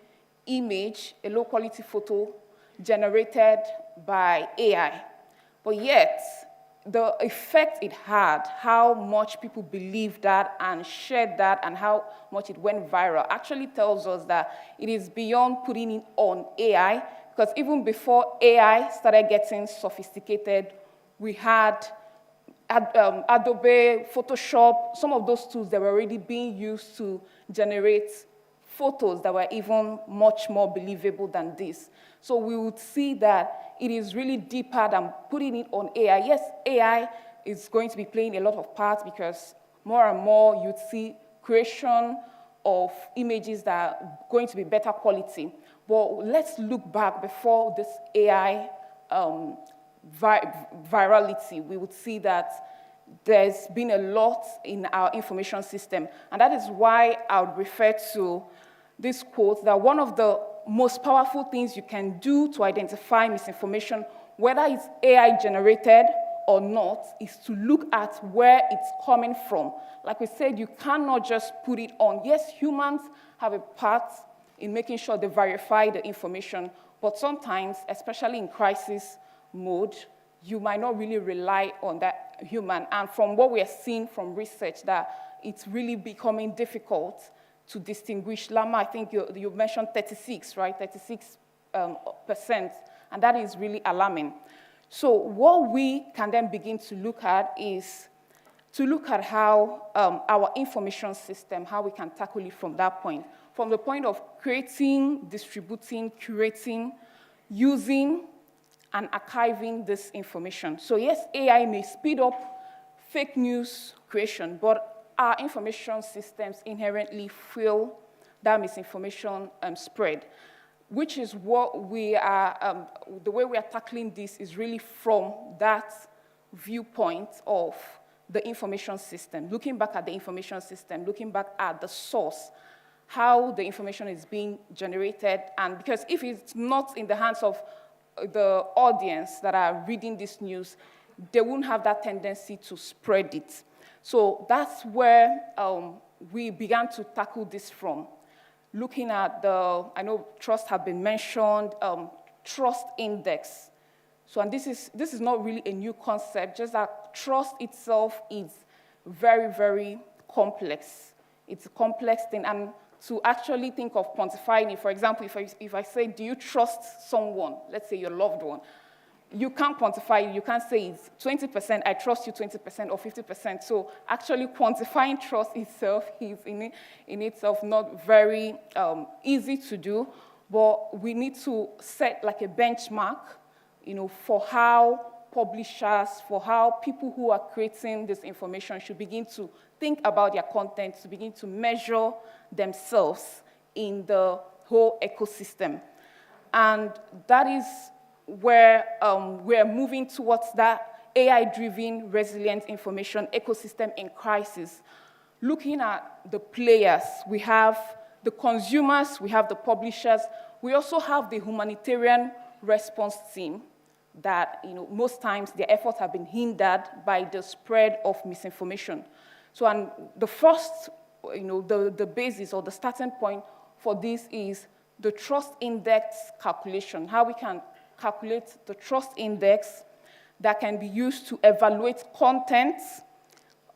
image, a low-quality photo generated by AI. But yet, the effect it had, how much people believed that and shared that and how much it went viral, actually tells us that it is beyond putting it on AI, because even before AI started getting sophisticated, we had Adobe, Photoshop, some of those tools that were already being used to generate photos that were even much more believable than this. So we would see that it is really deeper than putting it on AI. Yes, AI is going to be playing a lot of parts because more and more you'd see creation of images that are going to be better quality. But let's look back before this AI virality. We would see that there's been a lot in our information system. And that is why I would refer to this quote, that one of the most powerful things you can do to identify misinformation, whether it's AI generated or not, is to look at where it's coming from. Like we said, you cannot just put it on. Yes, humans have a part in making sure they verify the information, but sometimes, especially in crisis mode, you might not really rely on that human. And from what we are seeing from research, that it's really becoming difficult to distinguish. Lama, I think you mentioned 36, right? 36%, and that is really alarming. So what we can then begin to look at is to look at how our information system, how we can tackle it from that point. From the point of creating, distributing, curating, using, and archiving this information. So yes, AI may speed up fake news creation, but our information systems inherently feel that misinformation spread, which is what we are, the way we are tackling this is really from that viewpoint of the information system, looking back at the information system, looking back at the source, how the information is being generated, and because if it's not in the hands of the audience that are reading this news, they won't have that tendency to spread it. So that's where we began to tackle this from. Looking at I know trust have been mentioned, trust index. So, and this is not really a new concept, just that trust itself is very, very complex. It's a complex thing, and to actually think of quantifying it, for example, if I say, do you trust someone, let's say your loved one, you can't quantify it. You can't say it's 20%, I trust you 20% or 50%. So actually quantifying trust itself is in itself not very easy to do, but we need to set like a benchmark, for how publishers, for how people who are creating this information should begin to think about their content, to begin to measure themselves in the whole ecosystem. And that is where we're moving towards that AI-driven, resilient information ecosystem in crisis. Looking at the players, we have the consumers, we have the publishers, we also have the humanitarian response team that, most times their efforts have been hindered by the spread of misinformation. So, and the first, the basis or the starting point for this is the trust index calculation, how we can calculate the trust index that can be used to evaluate content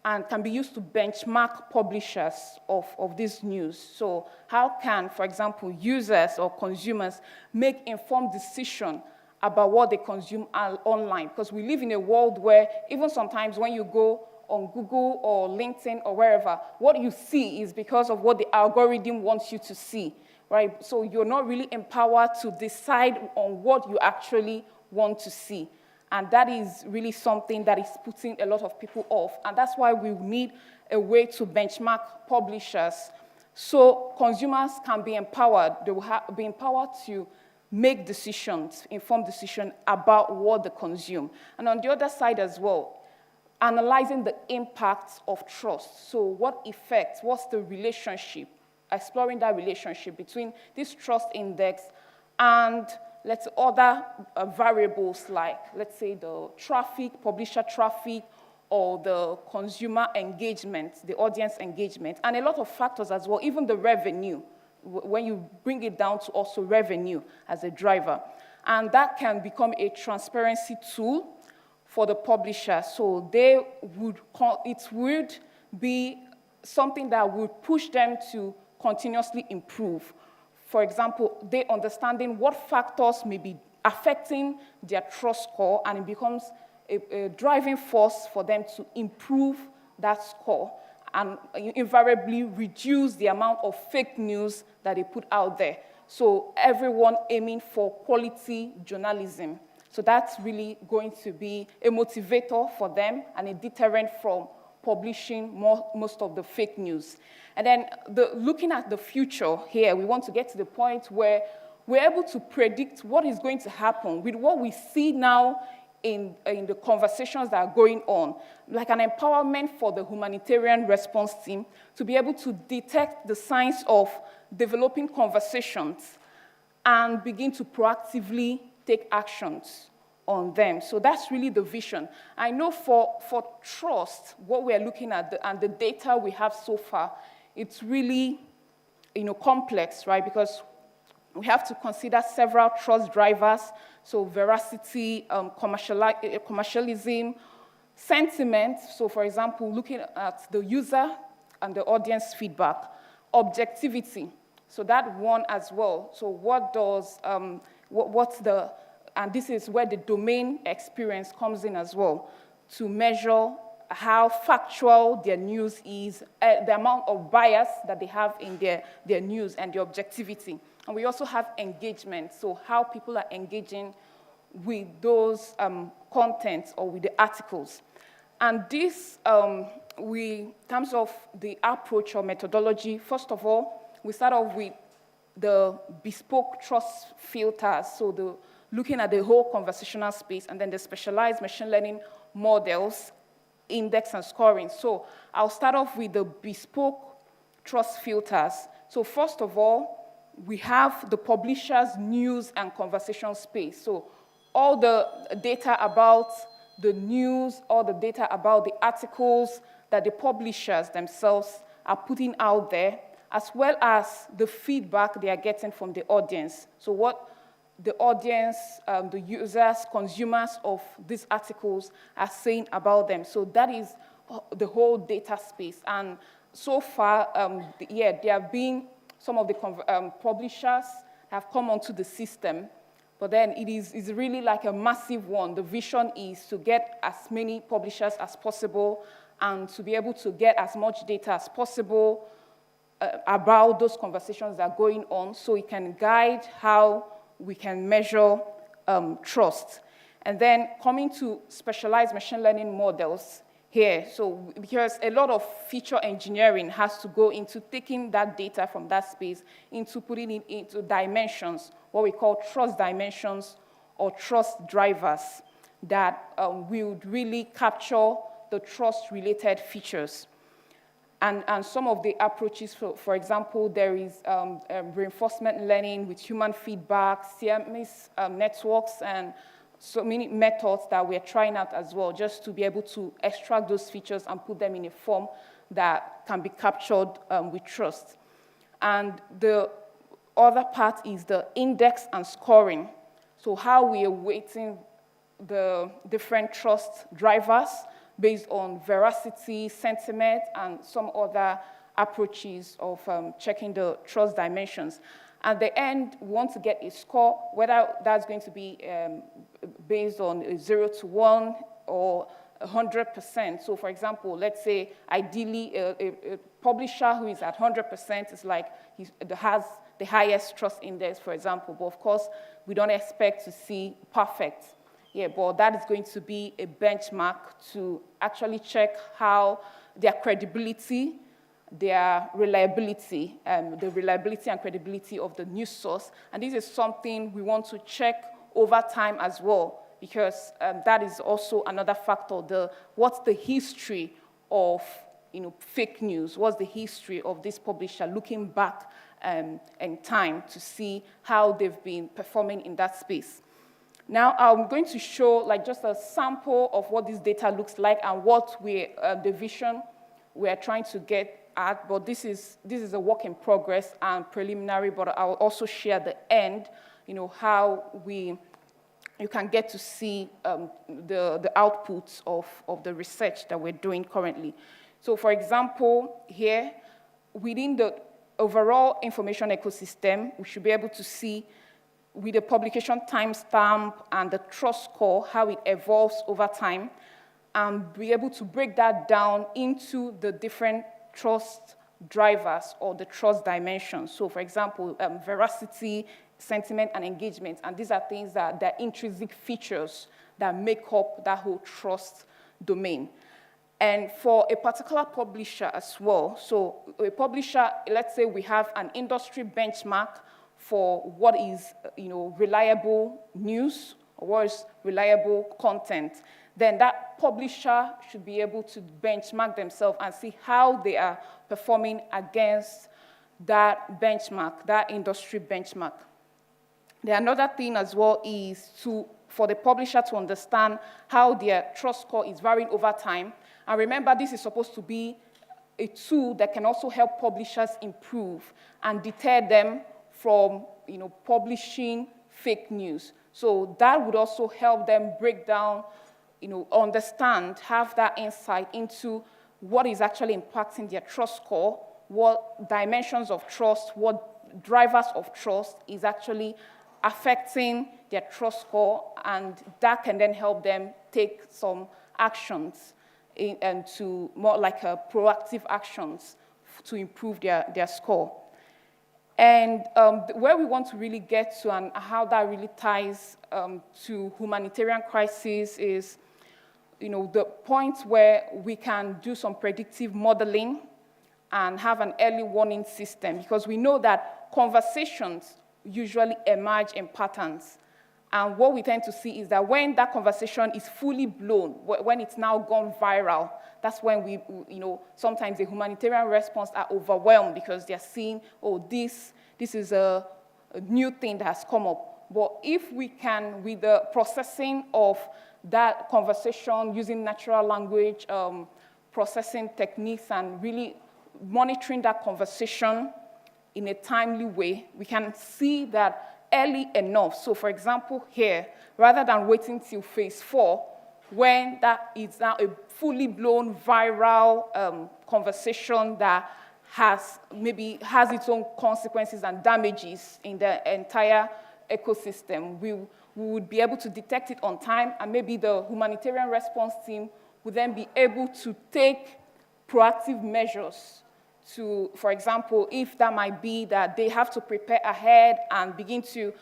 and can be used to benchmark publishers of this news. So how can, for example, users or consumers make informed decisions about what they consume online? Because we live in a world where even sometimes when you go on Google or LinkedIn or wherever, what you see is because of what the algorithm wants you to see, right? So you're not really empowered to decide on what you actually want to see. And that is really something that is putting a lot of people off. And that's why we need a way to benchmark publishers so consumers can be empowered. They will be empowered to make decisions, informed decisions about what they consume. And on the other side as well, analyzing the impacts of trust. So what effects, what's the relationship, exploring that relationship between this trust index and let's say other variables like, let's say, the traffic, publisher traffic, or the consumer engagement, the audience engagement, and a lot of factors as well, even the revenue, when you bring it down to also revenue as a driver. And that can become a transparency tool for the publisher. So it would be something that would push them to continuously improve. For example, they understanding what factors may be affecting their trust score, and it becomes a driving force for them to improve that score and invariably reduce the amount of fake news that they put out there. So everyone aiming for quality journalism. So that's really going to be a motivator for them and a deterrent from publishing most of the fake news. And then looking at the future here, we want to get to the point where we're able to predict what is going to happen with what we see now in the conversations that are going on, like an empowerment for the humanitarian response team to be able to detect the signs of developing conversations and begin to proactively take actions on them. So that's really the vision. I know for trust, what we're looking at and the data we have so far, it's really complex, right? Because we have to consider several trust drivers, so veracity, commercialism, sentiment, so for example, looking at the user and the audience feedback, objectivity, so that one as well. So what does, and this is where the domain experience comes in as well, to measure how factual their news is, the amount of bias that they have in their news, and the objectivity. And we also have engagement, so how people are engaging with those contents or with the articles. And this, in terms of the approach or methodology, first of all, we start off with the bespoke trust filters, so looking at the whole conversational space, and then the specialized machine learning models, index and scoring. So I'll start off with the bespoke trust filters. So first of all, we have the publisher's news and conversation space. So all the data about the news, all the data about the articles that the publishers themselves are putting out there, as well as the feedback they are getting from the audience. So what the audience, the users, consumers of these articles are saying about them. So that is the whole data space. And so far, there have been some of the publishers have come onto the system, but then it's really like a massive one. The vision is to get as many publishers as possible and to be able to get as much data as possible about those conversations that are going on, so it can guide how we can measure trust. And then coming to specialized machine learning models here, so because a lot of feature engineering has to go into taking that data from that space, into putting it into dimensions, what we call trust dimensions or trust drivers that will really capture the trust-related features. And some of the approaches, for example, there is reinforcement learning with human feedback, CMS networks, and so many methods that we're trying out as well, just to be able to extract those features and put them in a form that can be captured with trust. And the other part is the index and scoring. So how we are weighting the different trust drivers based on veracity, sentiment, and some other approaches of checking the trust dimensions. At the end, we want to get a score, whether that's going to be based on a 0 to 1 or 100%. So for example, let's say ideally a publisher who is at 100% is like, has the highest trust index, for example. But of course, we don't expect to see perfect. Yeah, but that is going to be a benchmark to actually check how their credibility, their reliability, the reliability and credibility of the news source. And this is something we want to check over time as well, because that is also another factor. What's the history of fake news? What's the history of this publisher looking back in time to see how they've been performing in that space? Now, I'm going to show like just a sample of what this data looks like and what the vision we're trying to get at, but this is a work in progress and preliminary, but I'll also share the end, how you can get to see the outputs of the research that we're doing currently. So for example, here, within the overall information ecosystem, we should be able to see with the publication timestamp and the trust score, how it evolves over time, and be able to break that down into the different trust drivers or the trust dimensions. So for example, veracity, sentiment, and engagement. And these are things that are intrinsic features that make up that whole trust domain. And for a particular publisher as well, so a publisher, let's say we have an industry benchmark for what is reliable news or what is reliable content, then that publisher should be able to benchmark themselves and see how they are performing against that benchmark, that industry benchmark. The another thing as well is for the publisher to understand how their trust score is varying over time. And remember, this is supposed to be a tool that can also help publishers improve and deter them from publishing fake news. So that would also help them break down, understand, have that insight into what is actually impacting their trust score, what dimensions of trust, what drivers of trust is actually affecting their trust score, and that can then help them take some actions and to more like proactive actions to improve their score. And where we want to really get to and how that really ties to humanitarian crisis is, the point where we can do some predictive modeling and have an early warning system, because we know that conversations usually emerge in patterns. And what we tend to see is that when that conversation is fully blown, when it's now gone viral, that's when sometimes the humanitarian response are overwhelmed because they're seeing, oh, this is a new thing that has come up. But if we can, with the processing of that conversation using natural language processing techniques and really monitoring that conversation in a timely way, we can see that early enough. So for example, here, rather than waiting till phase 4, when that is now a fully blown viral conversation that has its own consequences and damages in the entire ecosystem, we would be able to detect it on time, and maybe the humanitarian response team would then be able to take proactive measures to, for example, if that might be that they have to prepare ahead and begin to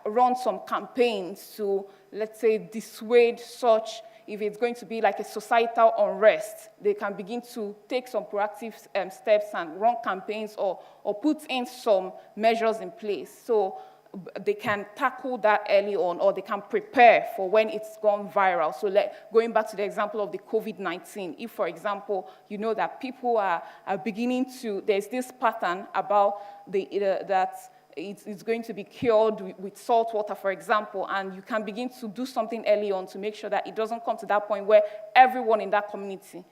run some campaigns to, let's say, dissuade such, if it's going to be like a societal unrest, they can begin to take some proactive steps and run campaigns or put in some measures in place. So they can tackle that early on, or they can prepare for when it's gone viral. So going back to the example of the COVID-19, if, for example, you know that people are beginning to, there's this pattern about that it's going to be cured with salt water, for example, and you can begin to do something early on to make sure that it doesn't come to that point where everyone in that community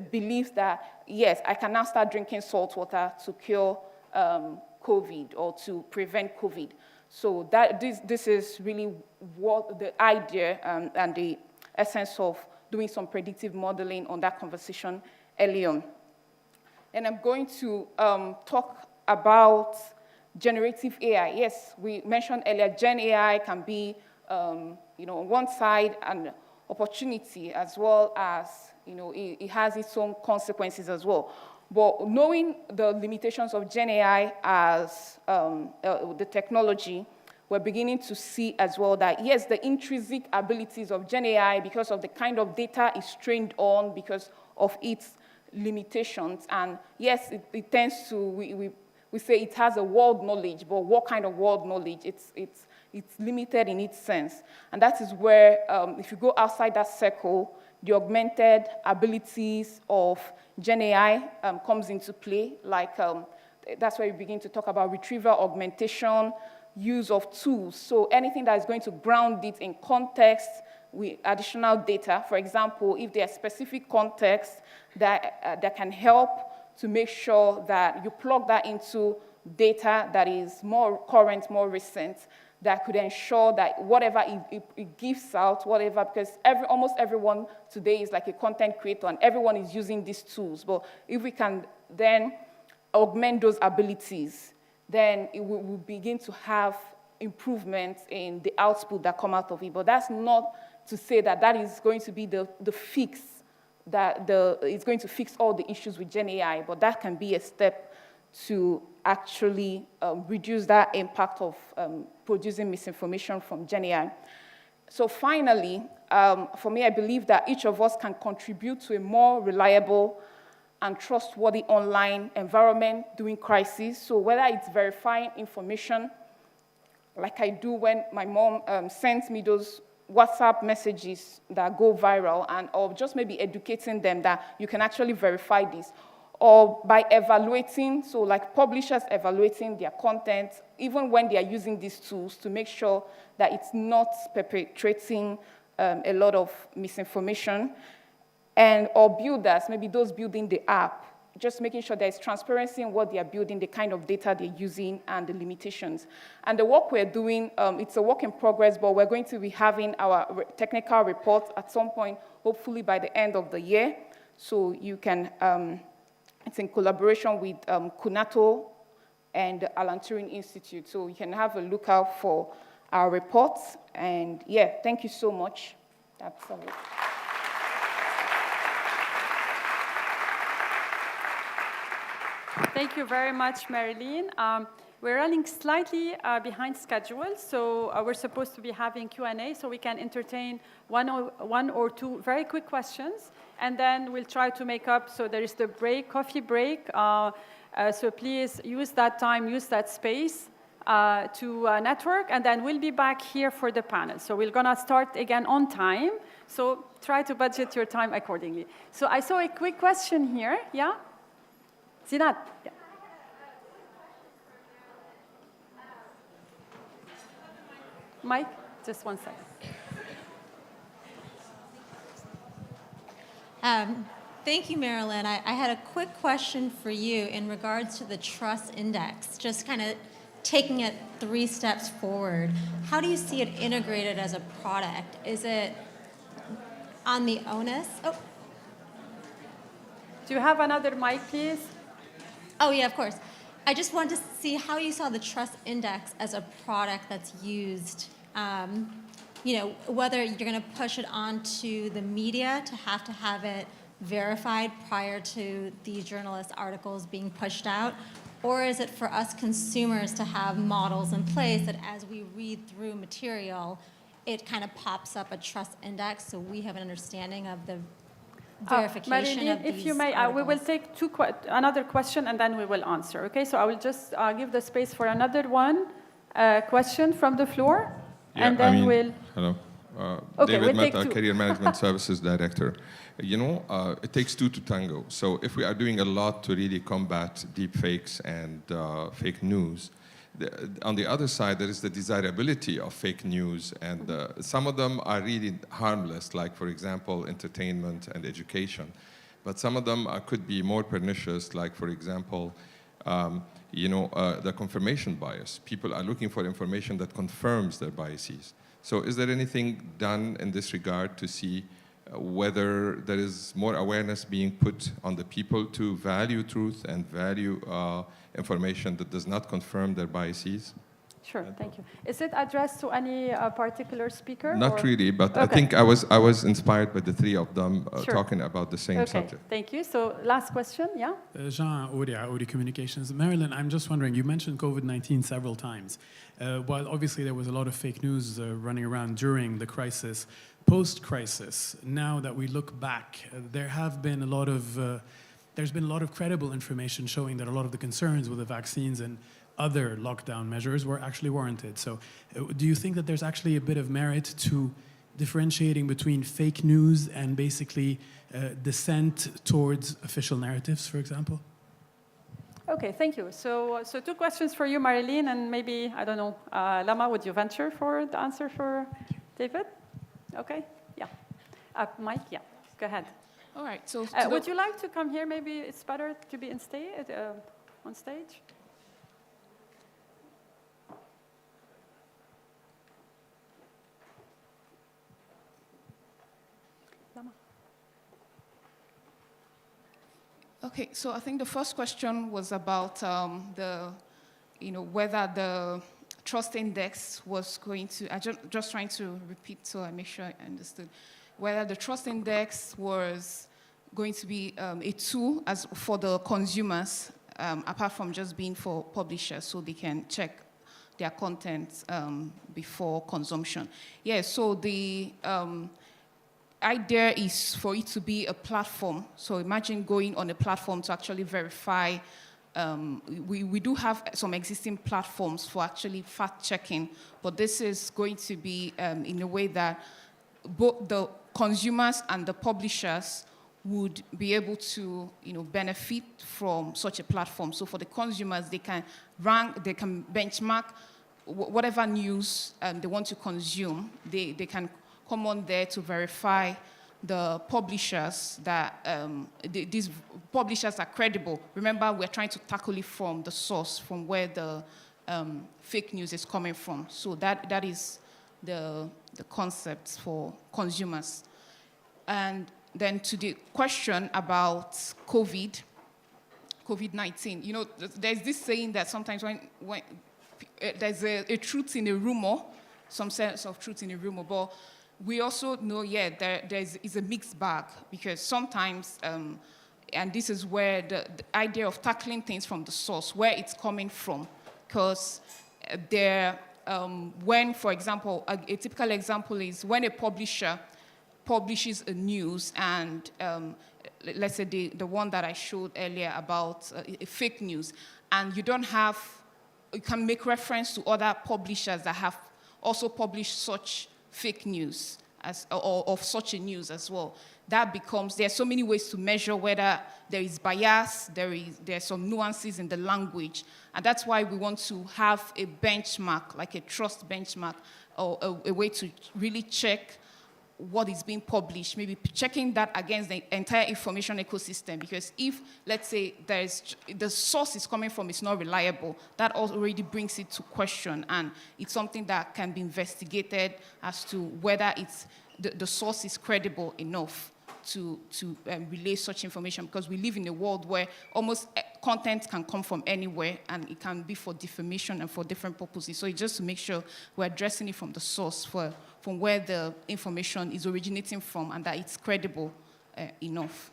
believes that, yes, I can now start drinking salt water to cure COVID or to prevent COVID. So this is really what the idea and the essence of doing some predictive modeling on that conversation early on. And I'm going to talk about generative AI. Yes, we mentioned earlier, Gen AI can be, on one side an opportunity as well as, it has its own consequences as well. But knowing the limitations of Gen AI as the technology, we're beginning to see as well that, yes, the intrinsic abilities of Gen AI, because of the kind of data it's trained on, because of its limitations, and yes, it tends to, we say it has a world knowledge, but what kind of world knowledge? It's limited in its sense. And that is where, if you go outside that circle, the augmented abilities of Gen AI comes into play. Like, that's where we begin to talk about retrieval augmentation, use of tools. So anything that is going to ground it in context with additional data. For example, if there's specific context that can help to make sure that you plug that into data that is more current, more recent, that could ensure that whatever it gives out, whatever, because almost everyone today is like a content creator and everyone is using these tools. But if we can then augment those abilities, then it will begin to have improvements in the output that come out of it. But that's not to say that that is going to be the fix, that it's going to fix all the issues with Gen AI, but that can be a step to actually reduce that impact of producing misinformation from Gen AI. So finally, for me, I believe that each of us can contribute to a more reliable and trustworthy online environment during crises. So whether it's verifying information, like I do when my mom sends me those WhatsApp messages that go viral, or just maybe educating them that you can actually verify this, or by evaluating, so like publishers evaluating their content, even when they are using these tools to make sure that it's not perpetrating a lot of misinformation, or builders, maybe those building the app, just making sure there's transparency in what they are building, the kind of data they're using, and the limitations. And the work we're doing, it's a work in progress, but we're going to be having our technical report at some point, hopefully by the end of the year. So you can, it's in collaboration with Kunato and the Alan Turing Institute. So you can have a look out for our reports. And yeah, thank you so much. That's all. Thank you very much, Marilyn. We're running slightly behind schedule, so we're supposed to be having Q&A, so we can entertain one or two very quick questions, and then we'll try to make up. So there is the break, coffee break. So please use that time, use that space to network, and then we'll be back here for the panel. So we're going to start again on time, so try to budget your time accordingly. So I saw a quick question here, yeah? Zinat. Yeah. Mike, just 1 second. Thank you, Marilyn. I had a quick question for you in regards to the trust index, just kind of taking it 3 steps forward. How do you see it integrated as a product? Is it on the onus? Oh. Do you have another mic, please? Oh, yeah, of course. I just wanted to see how you saw the trust index as a product that's used, whether you're going to push it onto the media to have it verified prior to these journalist articles being pushed out, or is it for us consumers to have models in place that as we read through material, it kind of pops up a trust index so we have an understanding of the verification Marilyn, of if you these may, we will articles. take another question and then we will answer. Okay, so I will just give the space for another question from the floor, Yeah, and then we'll. Hello, Okay, David we'll take Mata, two. Career Management Services Director. It takes 2 to tango. So if we are doing a lot to really combat deep fakes and fake news, on the other side, there is the desirability of fake news, and some of them are really harmless, like, for example, entertainment and education. But some of them could be more pernicious, like, for example, the confirmation bias. People are looking for information that confirms their biases. So is there anything done in this regard to see whether there is more awareness being put on the people to value truth and value information that does not confirm their biases? Sure, thank you. Is it addressed to any particular speaker? Not or? really, but Okay. I think I was inspired by the three of them Sure. talking about the same Okay, subject. thank you. So last question, yeah? Jean Audia, Audi Communications. Marilyn, I'm just wondering, you mentioned COVID-19 several times. While obviously there was a lot of fake news running around during the crisis, post-crisis, now that we look back, there's been a lot of credible information showing that a lot of the concerns with the vaccines and other lockdown measures were actually warranted. So do you think that there's actually a bit of merit to differentiating between fake news and basically dissent towards official narratives, for example? Okay, thank you. So two questions for you, Marilyn, and maybe, I don't know, Lama, would you venture for the answer for David? Okay, yeah. Mike, yeah, go ahead. All right, so would you like to come here? Maybe it's better to be on stage. Okay, so I think the first question was about whether the trust index was going to, just trying to repeat so I make sure I understood, whether the trust index was going to be a tool for the consumers, apart from just being for publishers so they can check their content before consumption. Yeah, so the idea is for it to be a platform. So imagine going on a platform to actually verify. We do have some existing platforms for actually fact-checking, but this is going to be in a way that both the consumers and the publishers would be able to benefit from such a platform. So for the consumers, they can rank, they can benchmark whatever news they want to consume. They can come on there to verify the publishers that these publishers are credible. Remember, we're trying to tackle it from the source, from where the fake news is coming from. So that is the concept for consumers. And then to the question about COVID-19, there's this saying that sometimes when there's a truth in a rumor, some sense of truth in a rumor, but we also know, there's a mixed bag, because sometimes, and this is where the idea of tackling things from the source, where it's coming from, because when, for example, a typical example is when a publisher publishes a news and let's say the one that I showed earlier about fake news, and you can make reference to other publishers that have also published such fake news or of such a news as well. There are so many ways to measure whether there is bias, there are some nuances in the language, and that's why we want to have a benchmark, like a trust benchmark, or a way to really check what is being published, maybe checking that against the entire information ecosystem, because if, let's say, the source is coming from is not reliable, that already brings it to question, and it's something that can be investigated as to whether the source is credible enough to relay such information, because we live in a world where almost content can come from anywhere, and it can be for defamation and for different purposes. So it's just to make sure we're addressing it from the source, from where the information is originating from, and that it's credible enough.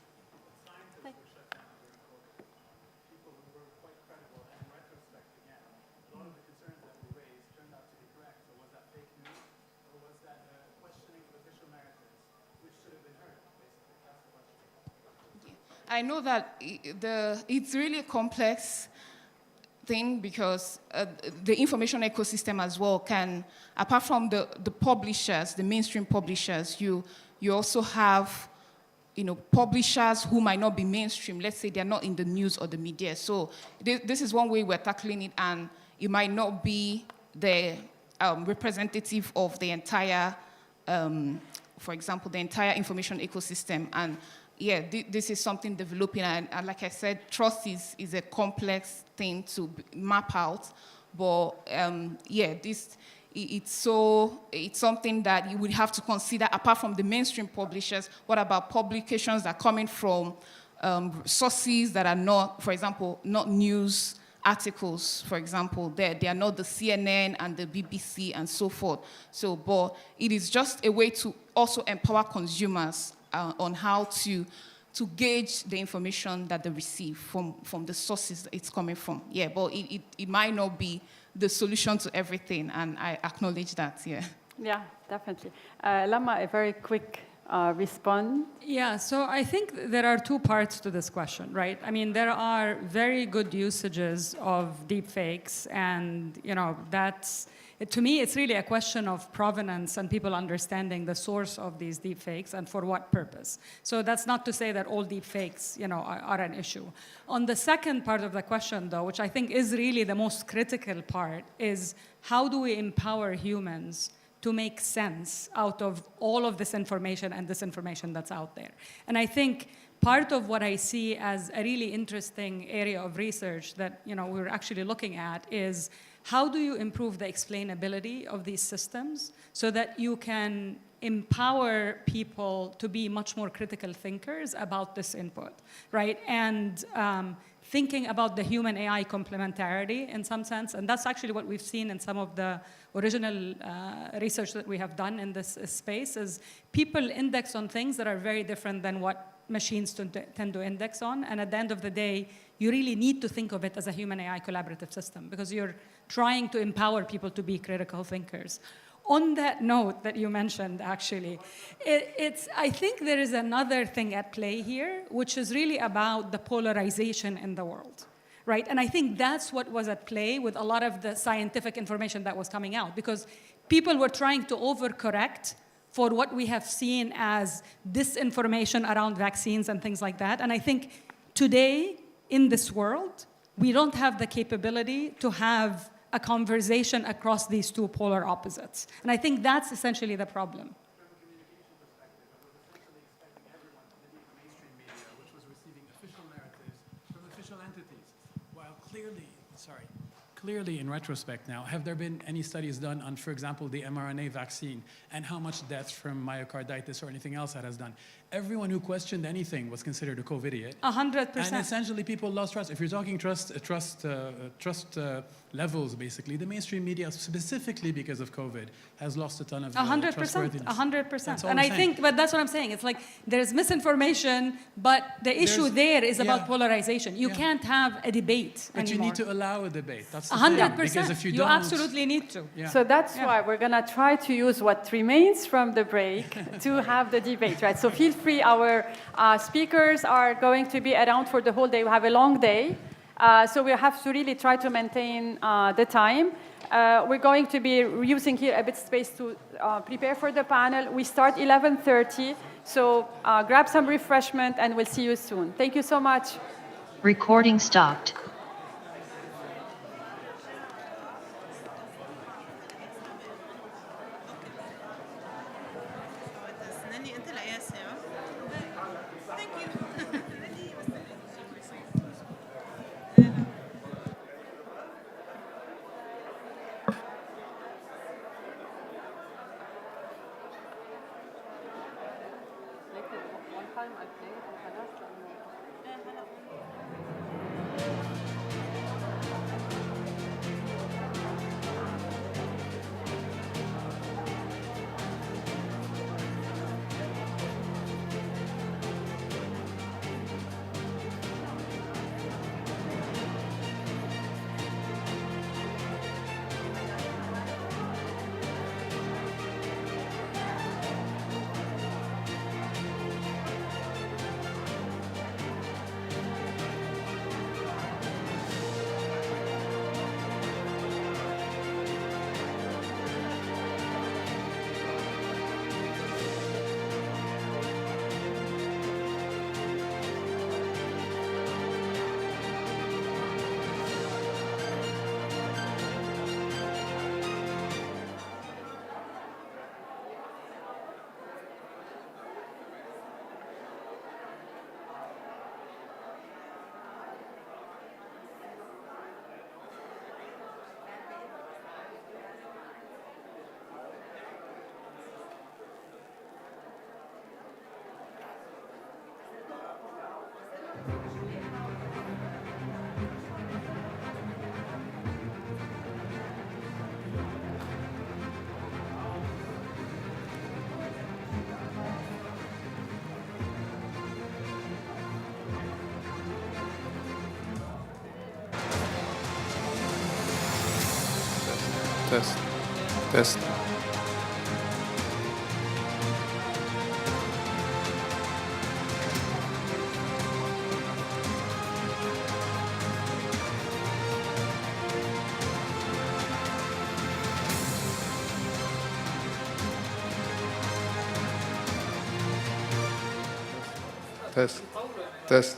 I know that it's really a complex thing, because the information ecosystem as well can, apart from the publishers, the mainstream publishers, you also have publishers who might not be mainstream. Let's say they're not in the news or the media. So this is one way we're tackling it, and it might not be the representative of the entire, for example, the entire information ecosystem. And yeah, this is something developing, and like I said, trust is a complex thing to map out, but it's something that you would have to consider apart from the mainstream publishers. What about publications that are coming from sources that are not, for example, not news articles, for example, they are not the CNN and the BBC and so forth. So, but it is just a way to also empower consumers on how to gauge the information that they receive from the sources that it's coming from. Yeah, but it might not be the solution to everything, and I acknowledge that, yeah. Yeah, definitely. Lama, a very quick response. Yeah, so I think there are two parts to this question, right? I mean, there are very good usages of deepfakes, and that's, to me, it's really a question of provenance and people understanding the source of these deepfakes and for what purpose. So that's not to say that all deepfakes, are an issue. On the second part of the question, though, which I think is really the most critical part, is how do we empower humans to make sense out of all of this information and disinformation that's out there? And I think part of what I see as a really interesting area of research that we're actually looking at is how do you improve the explainability of these systems so that you can empower people to be much more critical thinkers about this input, right? And thinking about the human AI complementarity in some sense, and that's actually what we've seen in some of the original research that we have done in this space, is people index on things that are very different than what machines tend to index on. And at the end of the day, you really need to think of it as a human AI collaborative system because you're trying to empower people to be critical thinkers. On that note that you mentioned, actually, I think there is another thing at play here, which is really about the polarization in the world, right? And I think that's what was at play with a lot of the scientific information that was coming out, because people were trying to overcorrect for what we have seen as disinformation around vaccines and things like that. And I think today, in this world, we don't have the capability to have a conversation across these two polar opposites. And I think that's essentially the problem. Which was receiving official narratives from official entities, while clearly in retrospect now, have there been any studies done on, for example, the mRNA vaccine and how much deaths from myocarditis or anything else that has done? Everyone who questioned anything was considered a COVID-idiot. 100%. And essentially people lost trust. If you're talking trust levels, basically, the mainstream media, specifically because of COVID, has lost a ton of 100%, trustworthiness. 100%. And I think, but that's what I'm saying. It's like there's misinformation, but the issue there is about polarization. You can't have a debate But anymore. you need to allow a debate. That's the 100%. thing, because if you don't, absolutely need to. Yeah. So that's why we're going to try to use what remains from the break to have the debate, right? So feel free. Our speakers are going to be around for the whole day. We have a long day. So we have to really try to maintain the time. We're going to be using here a bit space to prepare for the panel. We start 11:30. So grab some refreshment and we'll see you soon. Thank you so much. Recording stopped. One time I played and Test. Test. Test. Test.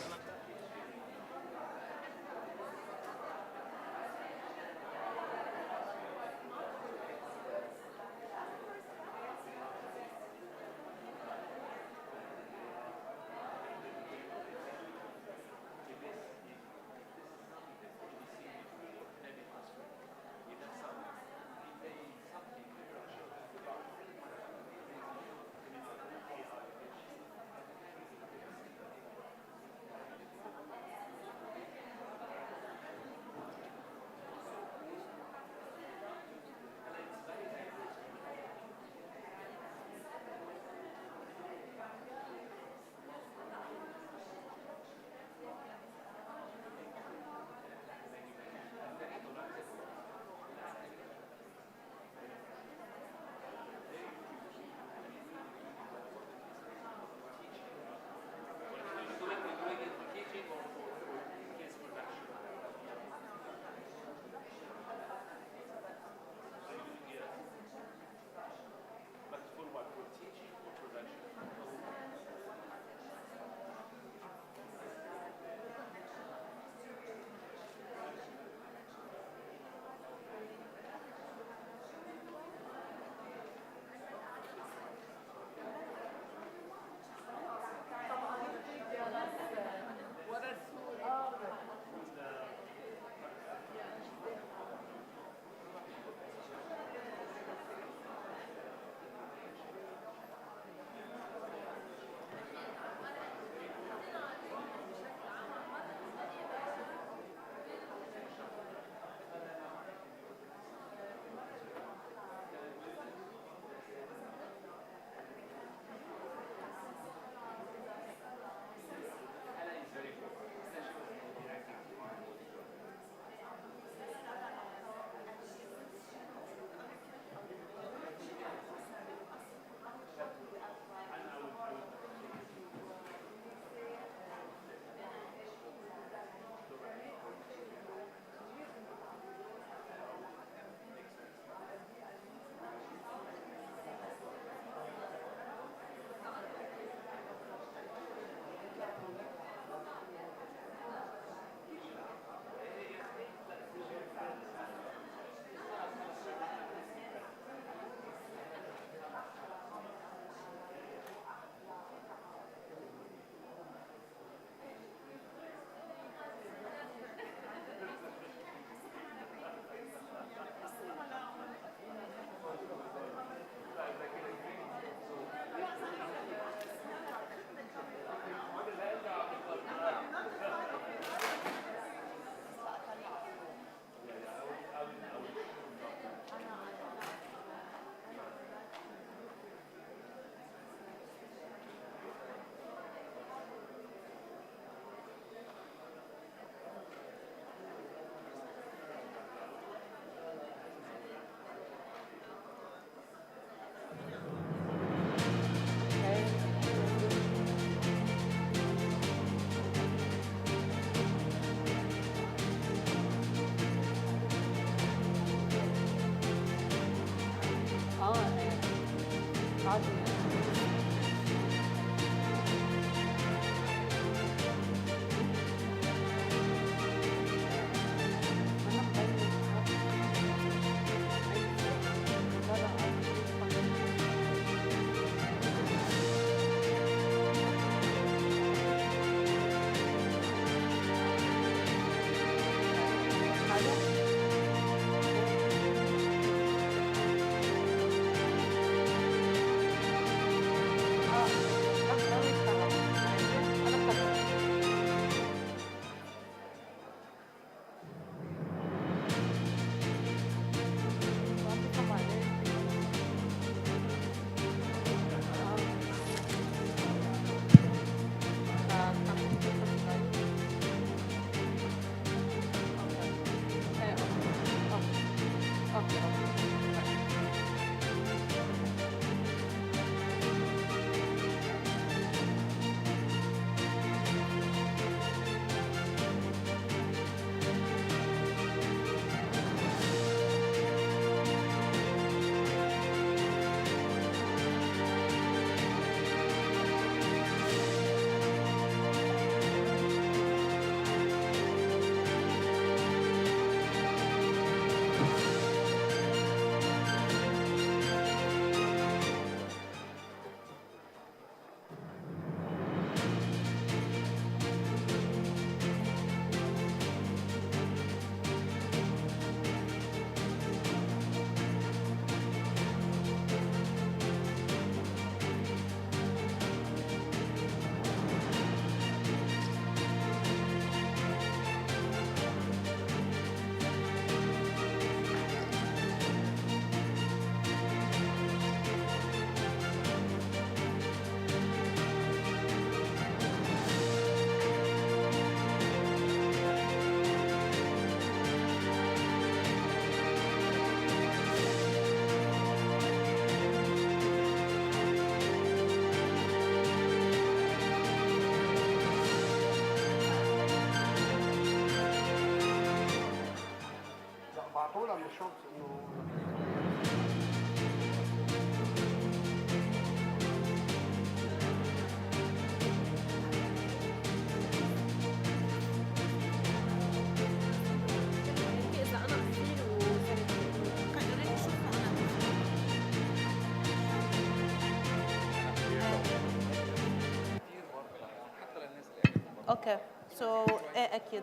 اوكي سو ايه اكيد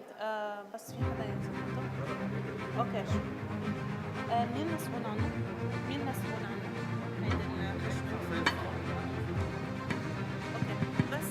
بس في حدا يظبطه اوكي شو مين مسؤول عنه؟ مين مسؤول عنه؟ هيدا الخشبة اوكي بس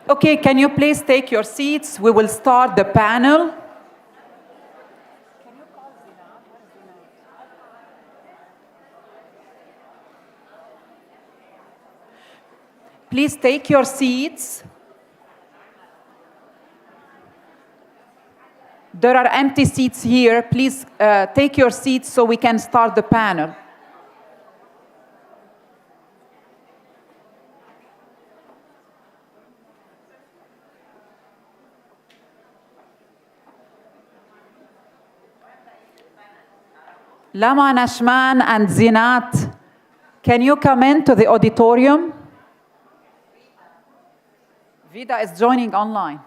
Okay, can you please take your seats? We will start the panel. Please take your seats. There are empty seats here. Please take your seats so we can start the panel. Lama, Nashman, and Zinat, can you come into the auditorium? Vida is joining online.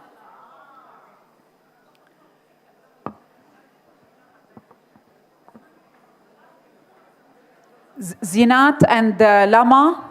Zinat and Lama.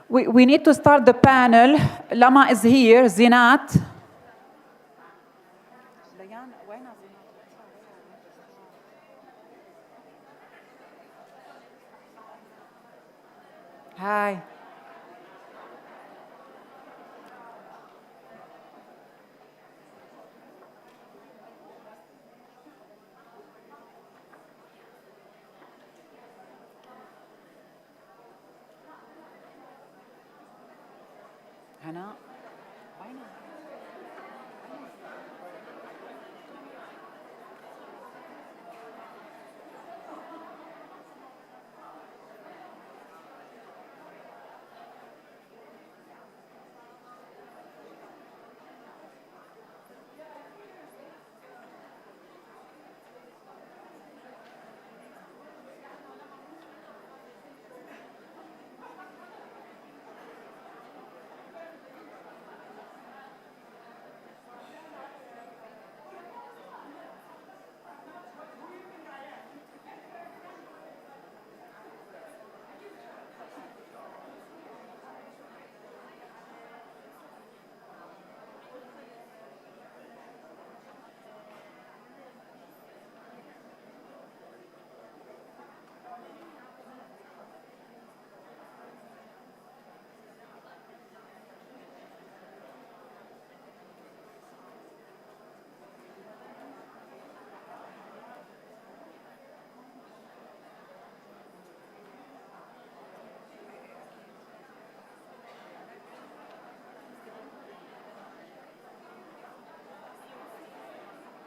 We need to start the panel. Lama is here, Zinat. Hi. Hana.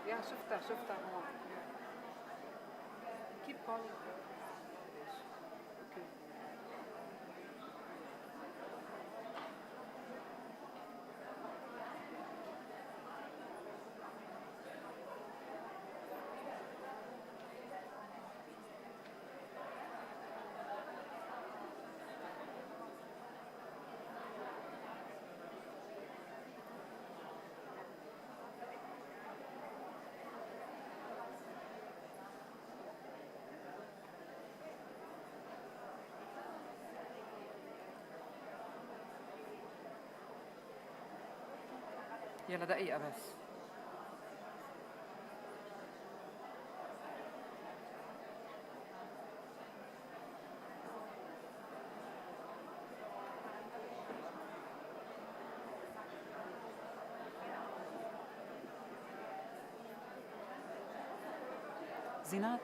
Yeah, شفتها هون. Keep calling. Okay. يلا دقيقة بس. زينات.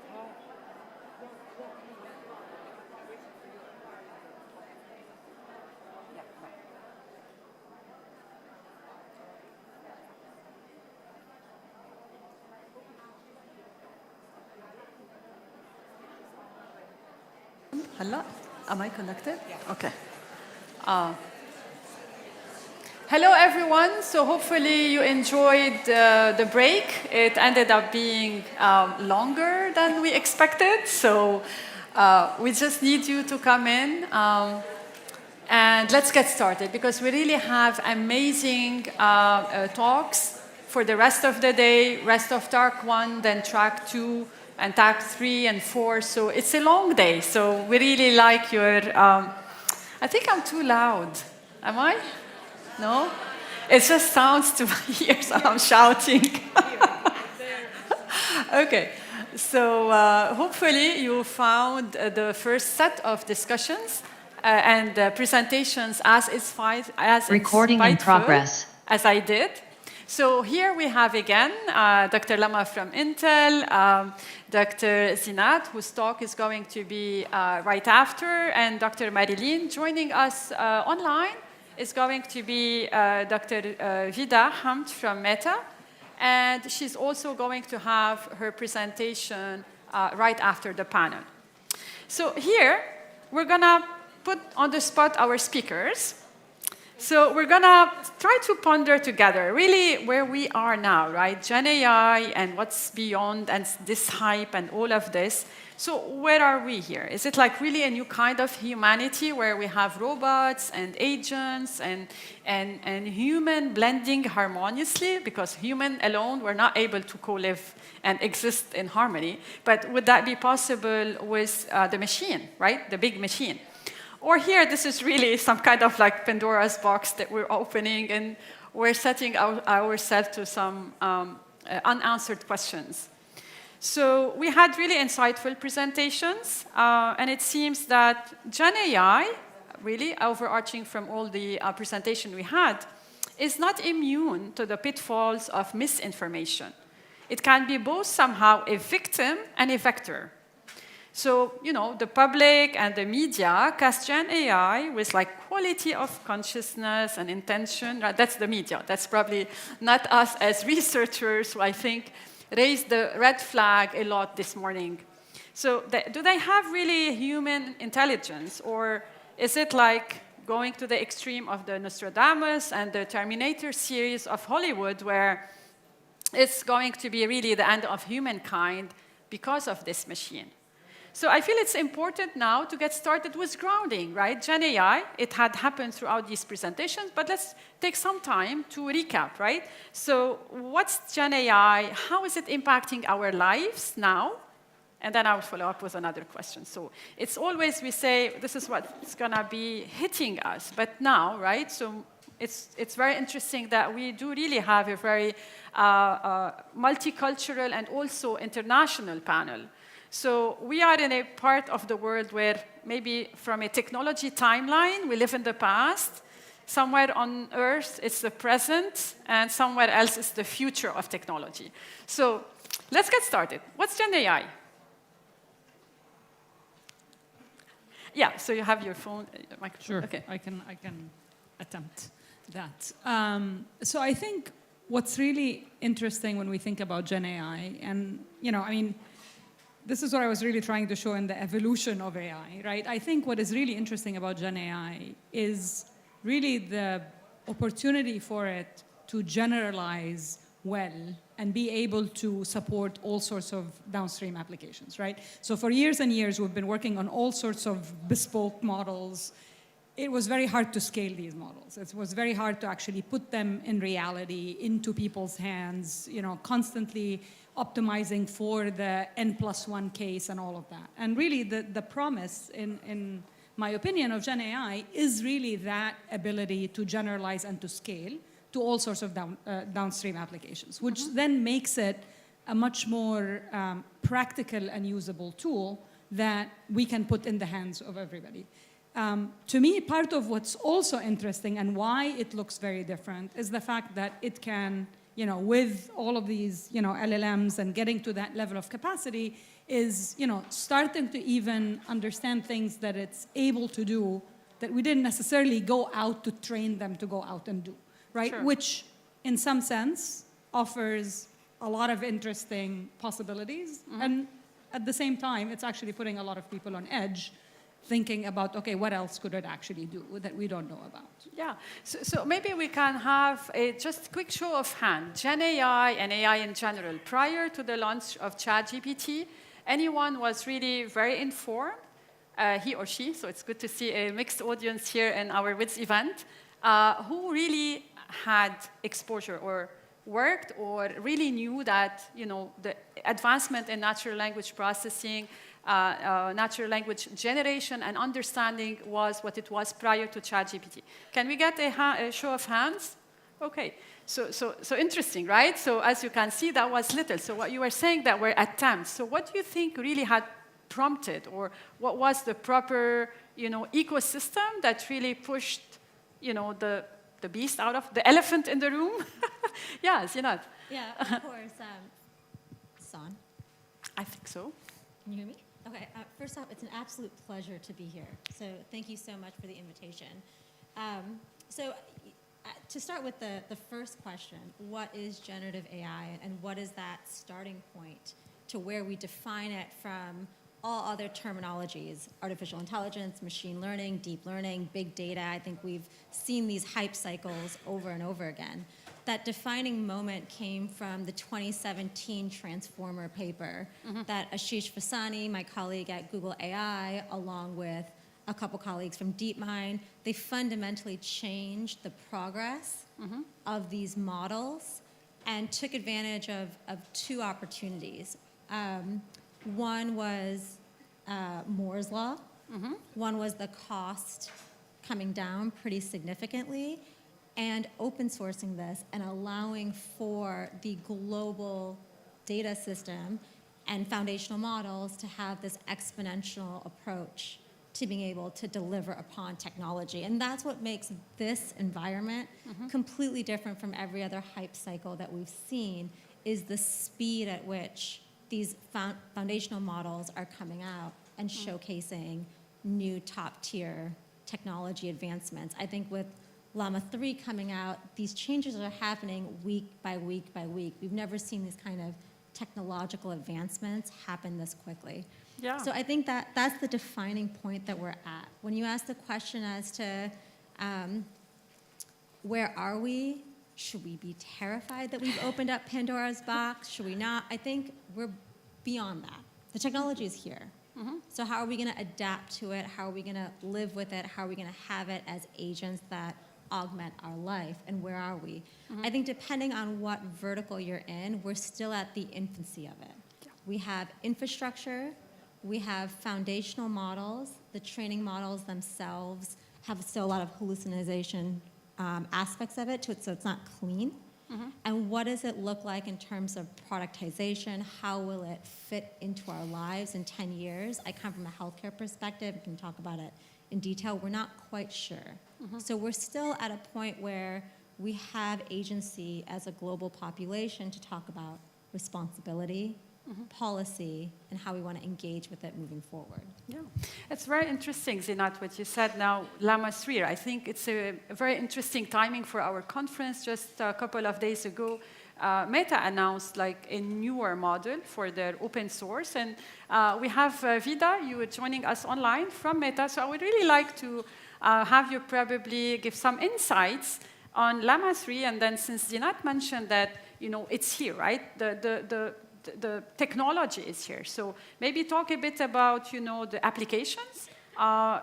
هلا am I connected? Okay. Hello, everyone. So hopefully you enjoyed the break. It ended up being longer than we expected. So we just need you to come in. And let's get started, because we really have amazing talks for the rest of the day, rest of track 1, then track 2, and track 3 and 4. So it's a long day. So we really like your... I think I'm too loud. Am I? No? It just sounds to my ears. I'm shouting. Okay. So hopefully you found the first set of discussions and presentations as Recording in progress. as I did. So here we have again Dr. Lama from Intel, Dr. Zinat, whose talk is going to be right after, and Dr. Marilyn joining us online is going to be Dr. Vida Hamd from Meta, and she's also going to have her presentation right after the panel. So here, we're going to put on the spot our speakers. So we're going to try to ponder together really where we are now, right? Gen AI and what's beyond and this hype and all of this. So where are we here? Is it like really a new kind of humanity where we have robots and agents and human blending harmoniously? Because human alone, we're not able to co-live and exist in harmony. But would that be possible with the machine, right? The big machine. Or here, this is really some kind of like Pandora's box that we're opening, and we're setting ourselves to some unanswered questions. So we had really insightful presentations, and it seems that Gen AI, really overarching from all the presentation we had, is not immune to the pitfalls of misinformation. It can be both somehow a victim and a vector. So, you know, the public and the media cast Gen AI with like quality of consciousness and intention. Right? That's the media. That's probably not us as researchers who I think raised the red flag a lot this morning. So do they have really human intelligence, or is it like going to the extreme of the Nostradamus and the Terminator series of Hollywood, where it's going to be really the end of humankind because of this machine? So I feel it's important now to get started with grounding, right? Gen AI, it had happened throughout these presentations, but let's take some time to recap, right? So what's Gen AI? How is it impacting our lives now? And then I will follow up with another question. So it's always we say, this is what's going to be hitting us, but now, right? So it's very interesting that we do really have a very multicultural and also international panel. So we are in a part of the world where maybe from a technology timeline, we live in the past. Somewhere on Earth, it's the present, and somewhere else, it's the future of technology. So let's get started. What's Gen AI? Yeah, so you have your phone, microphone. Sure, okay. I can attempt that. So I think what's really interesting when we think about Gen AI, and I mean, this is what I was really trying to show in the evolution of AI, right? I think what is really interesting about Gen AI is really the opportunity for it to generalize well and be able to support all sorts of downstream applications, right? So for years and years, we've been working on all sorts of bespoke models. It was very hard to scale these models. It was very hard to actually put them in reality into people's hands, constantly optimizing for the N+1 case and all of that. And really, the promise, in my opinion, of Gen AI is really that ability to generalize and to scale to all sorts of downstream applications, which then makes it a much more practical and usable tool that we can put in the hands of everybody. To me, part of what's also interesting and why it looks very different is the fact that it can, with all of these, LLMs and getting to that level of capacity is, starting to even understand things that it's able to do that we didn't necessarily go out to train them to go out and do, right? Sure. Which, in some sense, offers a lot of interesting possibilities. Mm-hmm. And at the same time, it's actually putting a lot of people on edge thinking about, okay, what else could it actually do that we don't know about? Yeah, so maybe we can have a just quick show of hand. Gen AI and AI in general, prior to the launch of ChatGPT, anyone was really very informed, he or she, so it's good to see a mixed audience here in our WiDS event, who really had exposure or worked or really knew that, you know, the advancement in natural language processing, natural language generation and understanding was what it was prior to ChatGPT. Can we get a show of hands? Okay, so interesting, right? So as you can see, that was little. So what you were saying that were attempts. So what do you think really had prompted, or what was the proper, you know, ecosystem that really pushed, you know, the beast out of the elephant in the room? Yeah, Zinat. Yeah, of course. Son? I think so. Can you hear me? Okay, first off, it's an absolute pleasure to be here. So thank you so much for the invitation. To start with the first question, what is generative AI and what is that starting point to where we define it from all other terminologies, artificial intelligence, machine learning, deep learning, big data. I think we've seen these hype cycles over and over again. That defining moment came from the 2017 Transformer paper that Ashish Vasani, my colleague at Google AI, along with a couple colleagues from DeepMind, they fundamentally changed the progress of these models and took advantage of two opportunities. One was Moore's Law. One was the cost coming down pretty significantly, and open sourcing this and allowing for the global data system and foundational models to have this exponential approach to being able to deliver upon technology. And that's what makes this environment completely different from every other hype cycle that we've seen, is the speed at which these foundational models are coming out and showcasing new top-tier technology advancements. I think with Llama 3 coming out, these changes are happening week by week by week. We've never seen these kind of technological advancements happen this quickly. Yeah. So I think that that's the defining point that we're at. When you ask the question as to where are we, should we be terrified that we've opened up Pandora's box? Should we not? I think we're beyond that. The technology is here. So how are we going to adapt to it? How are we going to live with it? How are we going to have it as agents that augment our life? And where are we? I think depending on what vertical you're in, we're still at the infancy of it. Yeah. We have infrastructure. We have foundational models. The training models themselves have still a lot of hallucination aspects of it, so it's not clean. And what does it look like in terms of productization? How will it fit into our lives in 10 years? I come from a healthcare perspective. We can talk about it in detail. We're not quite sure. So we're still at a point where we have agency as a global population to talk about responsibility, policy, and how we want to engage with it moving forward. Yeah, it's very interesting, Zinat, what you said now, Llama 3. I think it's a very interesting timing for our conference. Just a couple of days ago, Meta announced like a newer model for their open source. And we have Vida, you are joining us online from Meta. So I would really like to have you probably give some insights on Llama 3. And then since Zinat mentioned that, you know, it's here, right? The technology is here. So maybe talk a bit about, you know, the applications,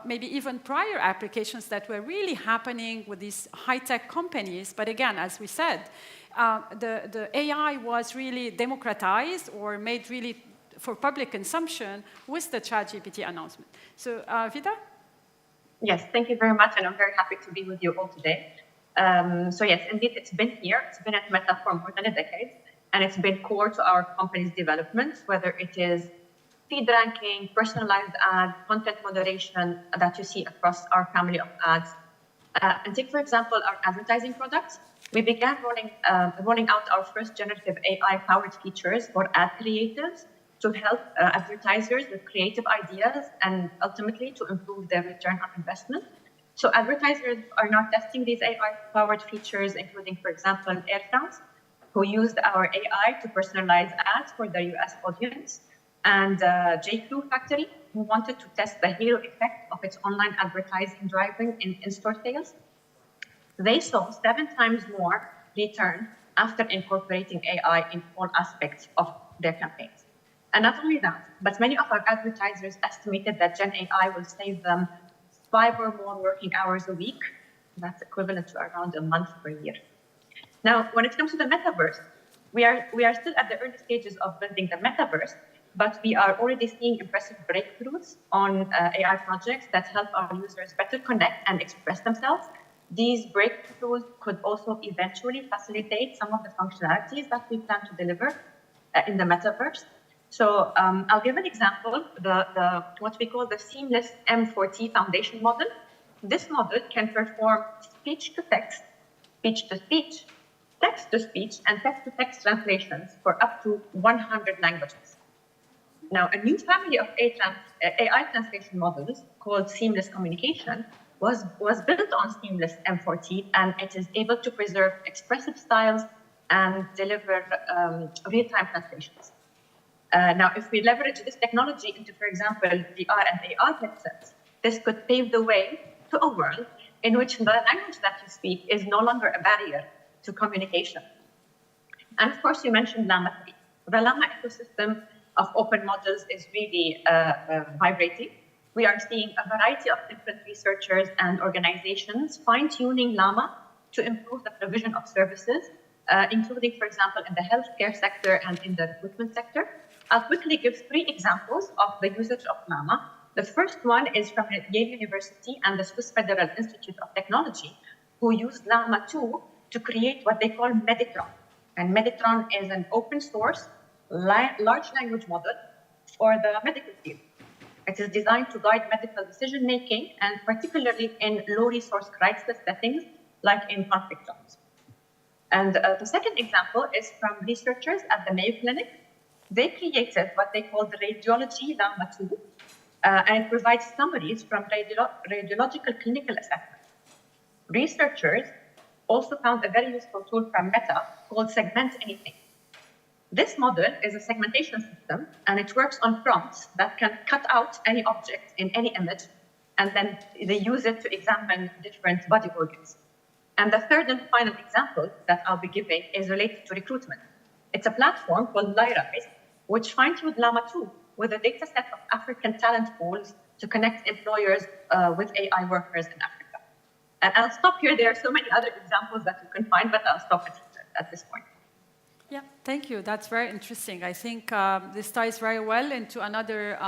maybe even prior applications that were really happening with these high-tech companies. But again, as we said, the AI was really democratized or made really for public consumption with the ChatGPT announcement. So Vida? Yes, thank you very much. And I'm very happy to be with you all today. So yes, indeed, it's been here. It's been at Meta for more than a decade. And it's been core to our company's development, whether it is feed ranking, personalized ads, content moderation that you see across our family of ads. And take, for example, our advertising products. We began rolling out our first generative AI-powered features for ad creatives to help advertisers with creative ideas and ultimately to improve their return on investment. So advertisers are now testing these AI-powered features, including, for example, Air France, who used our AI to personalize ads for their US audience. and J.Crew Factory, who wanted to test the halo effect of its online advertising driving in in-store sales. They saw 7 times more return after incorporating AI in all aspects of their campaigns. And not only that, but many of our advertisers estimated that Gen AI will save them 5 or more working hours a week. That's equivalent to around a month per year. Now, when it comes to the metaverse, we are still at the early stages of building the metaverse, but we are already seeing impressive breakthroughs on AI projects that help our users better connect and express themselves. These breakthroughs could also eventually facilitate some of the functionalities that we plan to deliver in the metaverse. So I'll give an example, what we call the seamless M4T foundation model. This model can perform speech-to-text, speech-to-speech, text-to-speech, and text-to-text translations for up to 100 languages. Now, a new family of AI translation models called Seamless Communication was built on Seamless M4T, and it is able to preserve expressive styles and deliver real-time translations. Now, if we leverage this technology into, for example, VR and AR headsets, this could pave the way to a world in which the language that you speak is no longer a barrier to communication. And of course, you mentioned Llama 3. The Llama ecosystem of open models is really vibrating. We are seeing a variety of different researchers and organizations fine-tuning Llama to improve the provision of services, including, for example, in the healthcare sector and in the recruitment sector. I'll quickly give 3 examples of the usage of Llama. The first one is from Yale University and the Swiss Federal Institute of Technology, who used Llama 2 to create what they call Meditron. And Meditron is an open source, large language model for the medical field. It is designed to guide medical decision-making, and particularly in low-resource crisis settings, like in conflict zones. And the second example is from researchers at the Mayo Clinic. They created what they call the Radiology Llama 2, and it provides summaries from radiological clinical assessment. Researchers also found a very useful tool from Meta called Segment Anything. This model is a segmentation system, and it works on prompts that can cut out any object in any image, and then they use it to examine different body organs. And the third and final example that I'll be giving is related to recruitment. It's a platform called Lyrise, which fine-tuned Llama 2 with a data set of African talent pools to connect employers with AI workers in Africa. And I'll stop here. There are so many other examples that you can find, but I'll stop at this point. Yeah, thank you. That's very interesting. I think this ties very well into another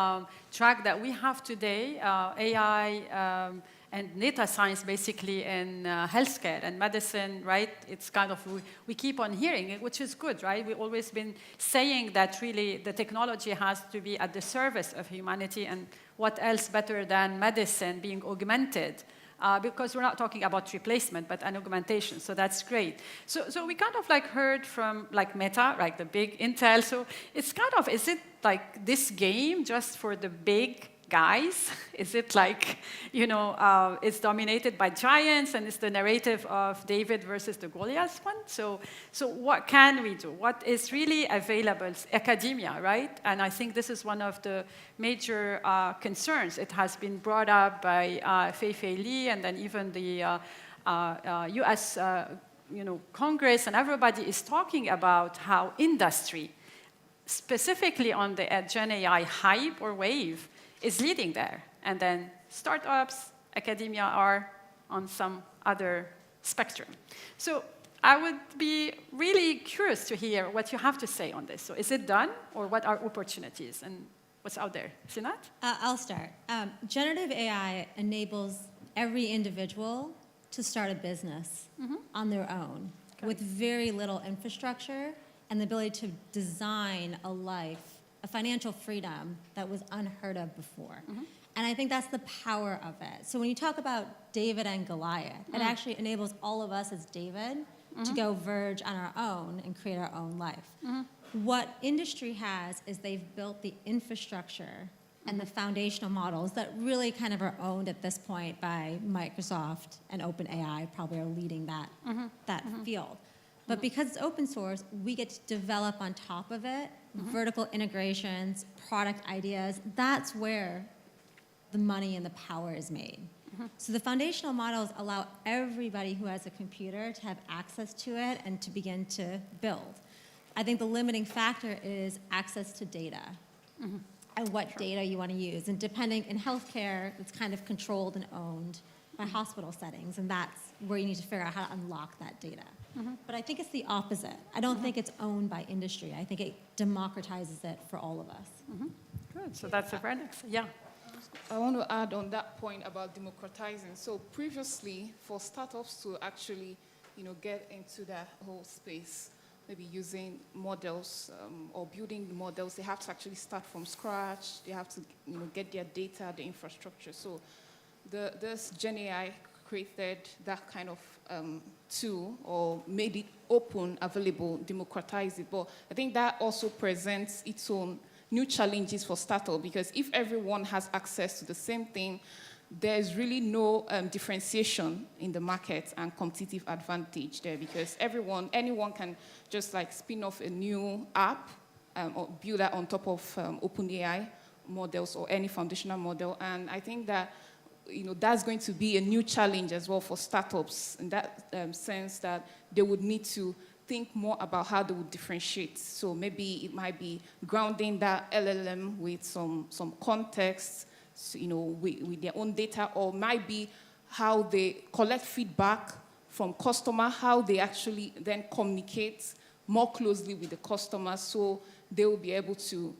track that we have today, AI and data science, basically, in healthcare and medicine, right? It's kind of, we keep on hearing it, which is good, right? We've always been saying that really the technology has to be at the service of humanity, and what else better than medicine being augmented? Because we're not talking about replacement, but an augmentation, so that's great. So we kind of like heard from like Meta, like the big Intel, so it's kind of, is it like this game just for the big guys? Is it like, you know, it's dominated by giants, and it's the narrative of David versus the Goliath one? So what can we do? What is really available? It's academia, right? And I think this is one of the major concerns. It has been brought up by Fei-Fei Li, and then even the US Congress, and everybody is talking about how industry, specifically on the Gen AI hype or wave, is leading there. And then startups, academia are on some other spectrum. So I would be really curious to hear what you have to say on this. So is it done, or what are opportunities, and what's out there? Sinat? I'll start. Generative AI enables every individual to start a business on their own with very little infrastructure and the ability to design a life, a financial freedom that was unheard of before. And I think that's the power of it. So when you talk about David and Goliath, it actually enables all of us as David to go verge on our own and create our own life. What industry has is they've built the infrastructure and the foundational models that really kind of are owned at this point by Microsoft, and OpenAI probably are leading that field. But because it's open source, we get to develop on top of it, vertical integrations, product ideas. That's where the money and the power is made. So the foundational models allow everybody who has a computer to have access to it and to begin to build. I think the limiting factor is access to data and what data you want to use. And depending in healthcare, it's kind of controlled and owned by hospital settings, and that's where you need to figure out how to unlock that data. But I think it's the opposite. I don't think it's owned by industry. I think it democratizes it for all of us. Good, so that's a very next, yeah. I want to add on that point about democratizing. So previously, for startups to actually, get into that whole space, maybe using models or building the models, they have to actually start from scratch. They have to, get their data, the infrastructure. So this GenAI created that kind of tool or made it open, available, democratized it. But I think that also presents its own new challenges for startups, because if everyone has access to the same thing, there's really no differentiation in the market and competitive advantage there, because anyone can just like spin off a new app or build that on top of OpenAI models or any foundational model. And I think that that's going to be a new challenge as well for startups in that sense, that they would need to think more about how they would differentiate. So maybe it might be grounding that LLM with some context, with their own data, or might be how they collect feedback from customer, how they actually then communicate more closely with the customer, so they will be able to,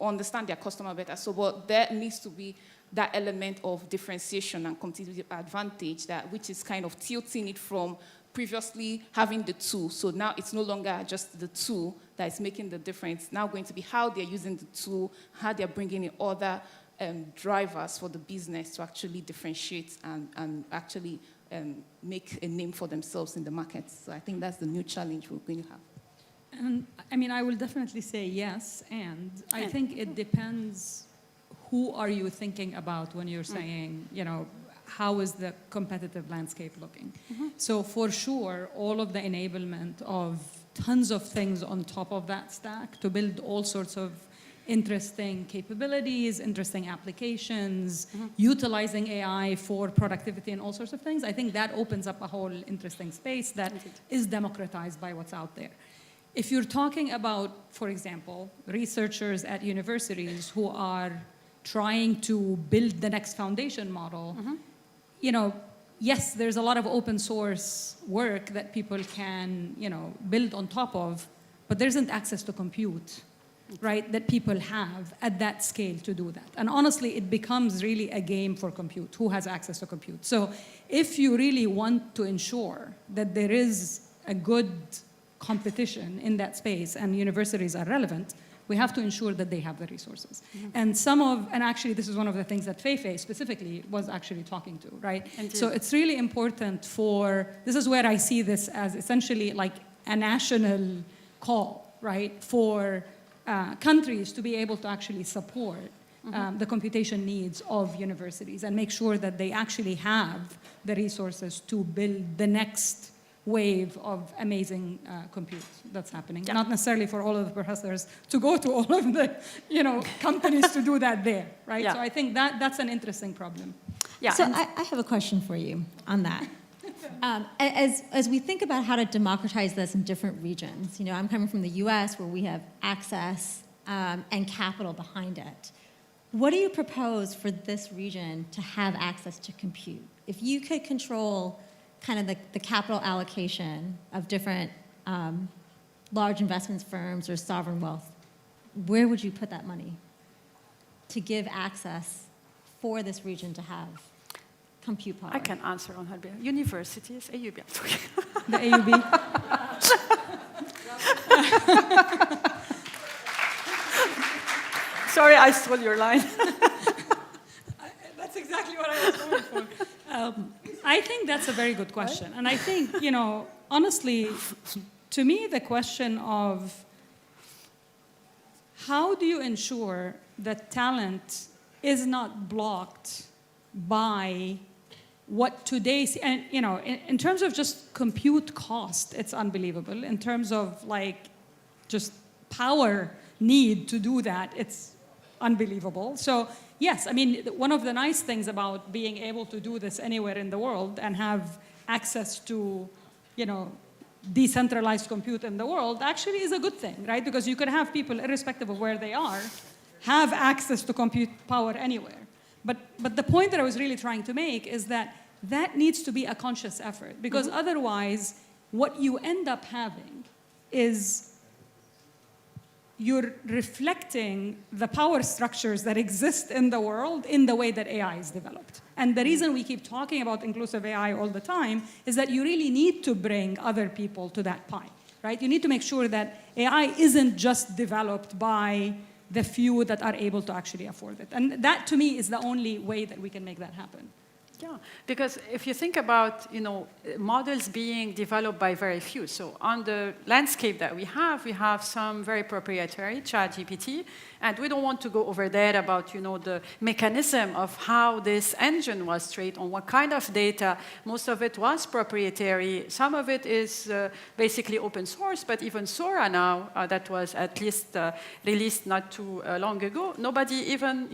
understand their customer better. So, but there needs to be that element of differentiation and competitive advantage, which is kind of tilting it from previously having the tool. So now it's no longer just the tool that is making the difference. It's now going to be how they're using the tool, how they're bringing in other drivers for the business to actually differentiate and actually make a name for themselves in the market. So I think that's the new challenge we're going to have. And I mean, I will definitely say yes, and I think it depends who are you thinking about when you're saying, how is the competitive landscape looking? So for sure, all of the enablement of tons of things on top of that stack to build all sorts of interesting capabilities, interesting applications, utilizing AI for productivity and all sorts of things, I think that opens up a whole interesting space that is democratized by what's out there. If you're talking about, for example, researchers at universities who are trying to build the next foundation model, yes, there's a lot of open source work that people can, build on top of, but there isn't access to compute, right, that people have at that scale to do that. And honestly, it becomes really a game for compute, who has access to compute. So if you really want to ensure that there is a good competition in that space and universities are relevant, we have to ensure that they have the resources. And actually this is one of the things that Feifei specifically was actually talking to, right? Indeed. So it's really important this is where I see this as essentially like a national call, right? For countries to be able to actually support the computation needs of universities and make sure that they actually have the resources to build the next wave of amazing compute that's happening. Yeah. Not necessarily for all of the professors to go to all of the companies to do that there, right? Yeah. So I think that's an interesting problem. Yeah. So I have a question for you on that. As we think about how to democratize this in different regions, I'm coming from the US where we have access and capital behind it. What do you propose for this region to have access to compute? If you could control kind of the capital allocation of different large investment firms or sovereign wealth, where would you put that money to give access for this region to have compute power? I can answer on her behalf. Universities, AUB. The AUB. Sorry, I stole your line. That's exactly what I was going for. I think that's a very good question. And I think, honestly, to me, the question of how do you ensure that talent is not blocked by what today's, and in terms of just compute cost, it's unbelievable. In terms of like just power need to do that, it's unbelievable. So yes, I mean, one of the nice things about being able to do this anywhere in the world and have access to, decentralized compute in the world actually is a good thing, right? Because you could have people, irrespective of where they are, have access to compute power anywhere. But the point that I was really trying to make is that needs to be a conscious effort, because otherwise what you end up having is you're reflecting the power structures that exist in the world in the way that AI is developed. And the reason we keep talking about inclusive AI all the time is that you really need to bring other people to that pie, right? You need to make sure that AI isn't just developed by the few that are able to actually afford it. And that, to me, is the only way that we can make that happen. Yeah, because if you think about, models being developed by very few. So on the landscape that we have some very proprietary, ChatGPT, and we don't want to go over there about, the mechanism of how this engine was trained, on what kind of data. Most of it was proprietary. Some of it is basically open source, but even Sora now, that was at least released not too long ago, nobody even,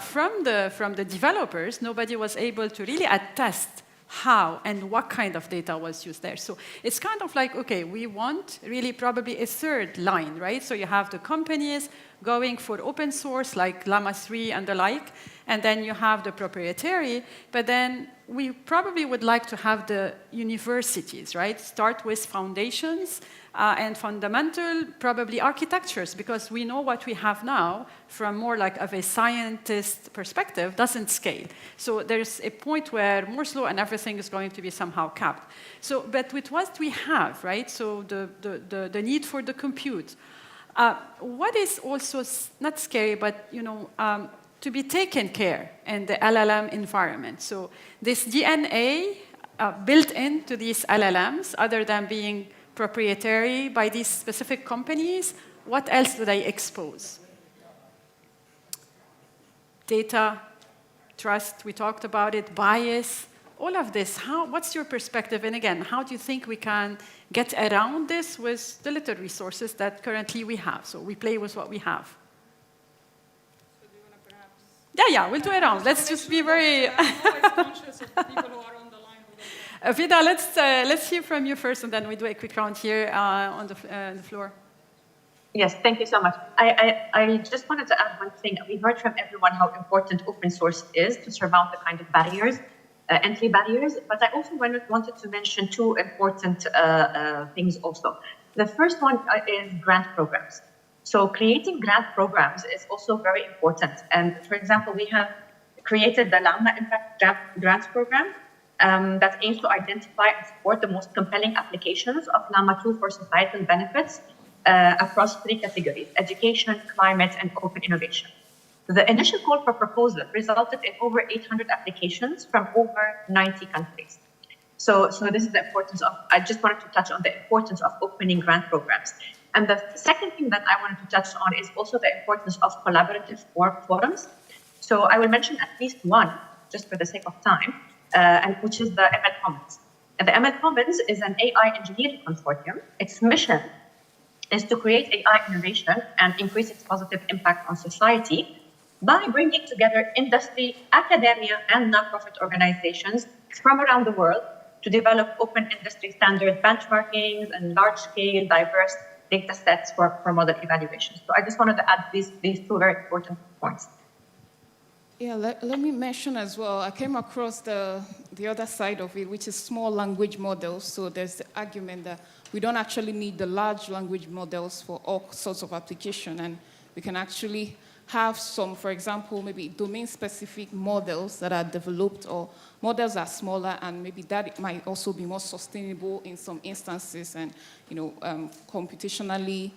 from the developers, nobody was able to really attest how and what kind of data was used there. So it's kind of like, okay, we want really probably a third line, right? So you have the companies going for open source, like Llama 3 and the like, and then you have the proprietary, but then we probably would like to have the universities, right? Start with foundations and fundamental, probably architectures, because we know what we have now from more like of a scientist perspective doesn't scale. So there's a point where Moore's law and everything is going to be somehow capped. So, but with what we have, right? So the need for the compute. What is also not scary, but to be taken care in the LLM environment. So this DNA built into these LLMs, other than being proprietary by these specific companies, what else do they expose? Data, trust, we talked about it, bias, all of this. What's your perspective? And again, how do you think we can get around this with the little resources that currently we have? So we play with what we have. So do you want to perhaps... Yeah, we'll do it around. Let's just be very... I'm always conscious of the people who are on the line. Vida, let's hear from you first, and then we do a quick round here on the floor. Yes, thank you so much. I just wanted to add one thing. We heard from everyone how important open source is to surmount the kind of barriers, entry barriers, but I also wanted to mention two important things also. The first one is grant programs. So creating grant programs is also very important. And for example, we have created the Llama Impact Grants Program that aims to identify and support the most compelling applications of Llama 2 for societal benefits across three categories: education, climate, and open innovation. The initial call for proposal resulted in over 800 applications from over 90 countries. So this is the importance of, I just wanted to touch on the importance of opening grant programs. And the second thing that I wanted to touch on is also the importance of collaborative forums. So I will mention at least one, just for the sake of time, and which is the ML Commons. And the ML Commons is an AI engineering consortium. Its mission is to create AI innovation and increase its positive impact on society by bringing together industry, academia, and nonprofit organizations from around the world to develop open industry standard benchmarkings and large-scale, diverse data sets for model evaluation. So I just wanted to add these two very important points. Yeah, let me mention as well, I came across the other side of it, which is small language models. So there's the argument that we don't actually need the large language models for all sorts of application, and we can actually have some, for example, maybe domain-specific models that are developed, or models that are smaller, and maybe that might also be more sustainable in some instances, and computationally,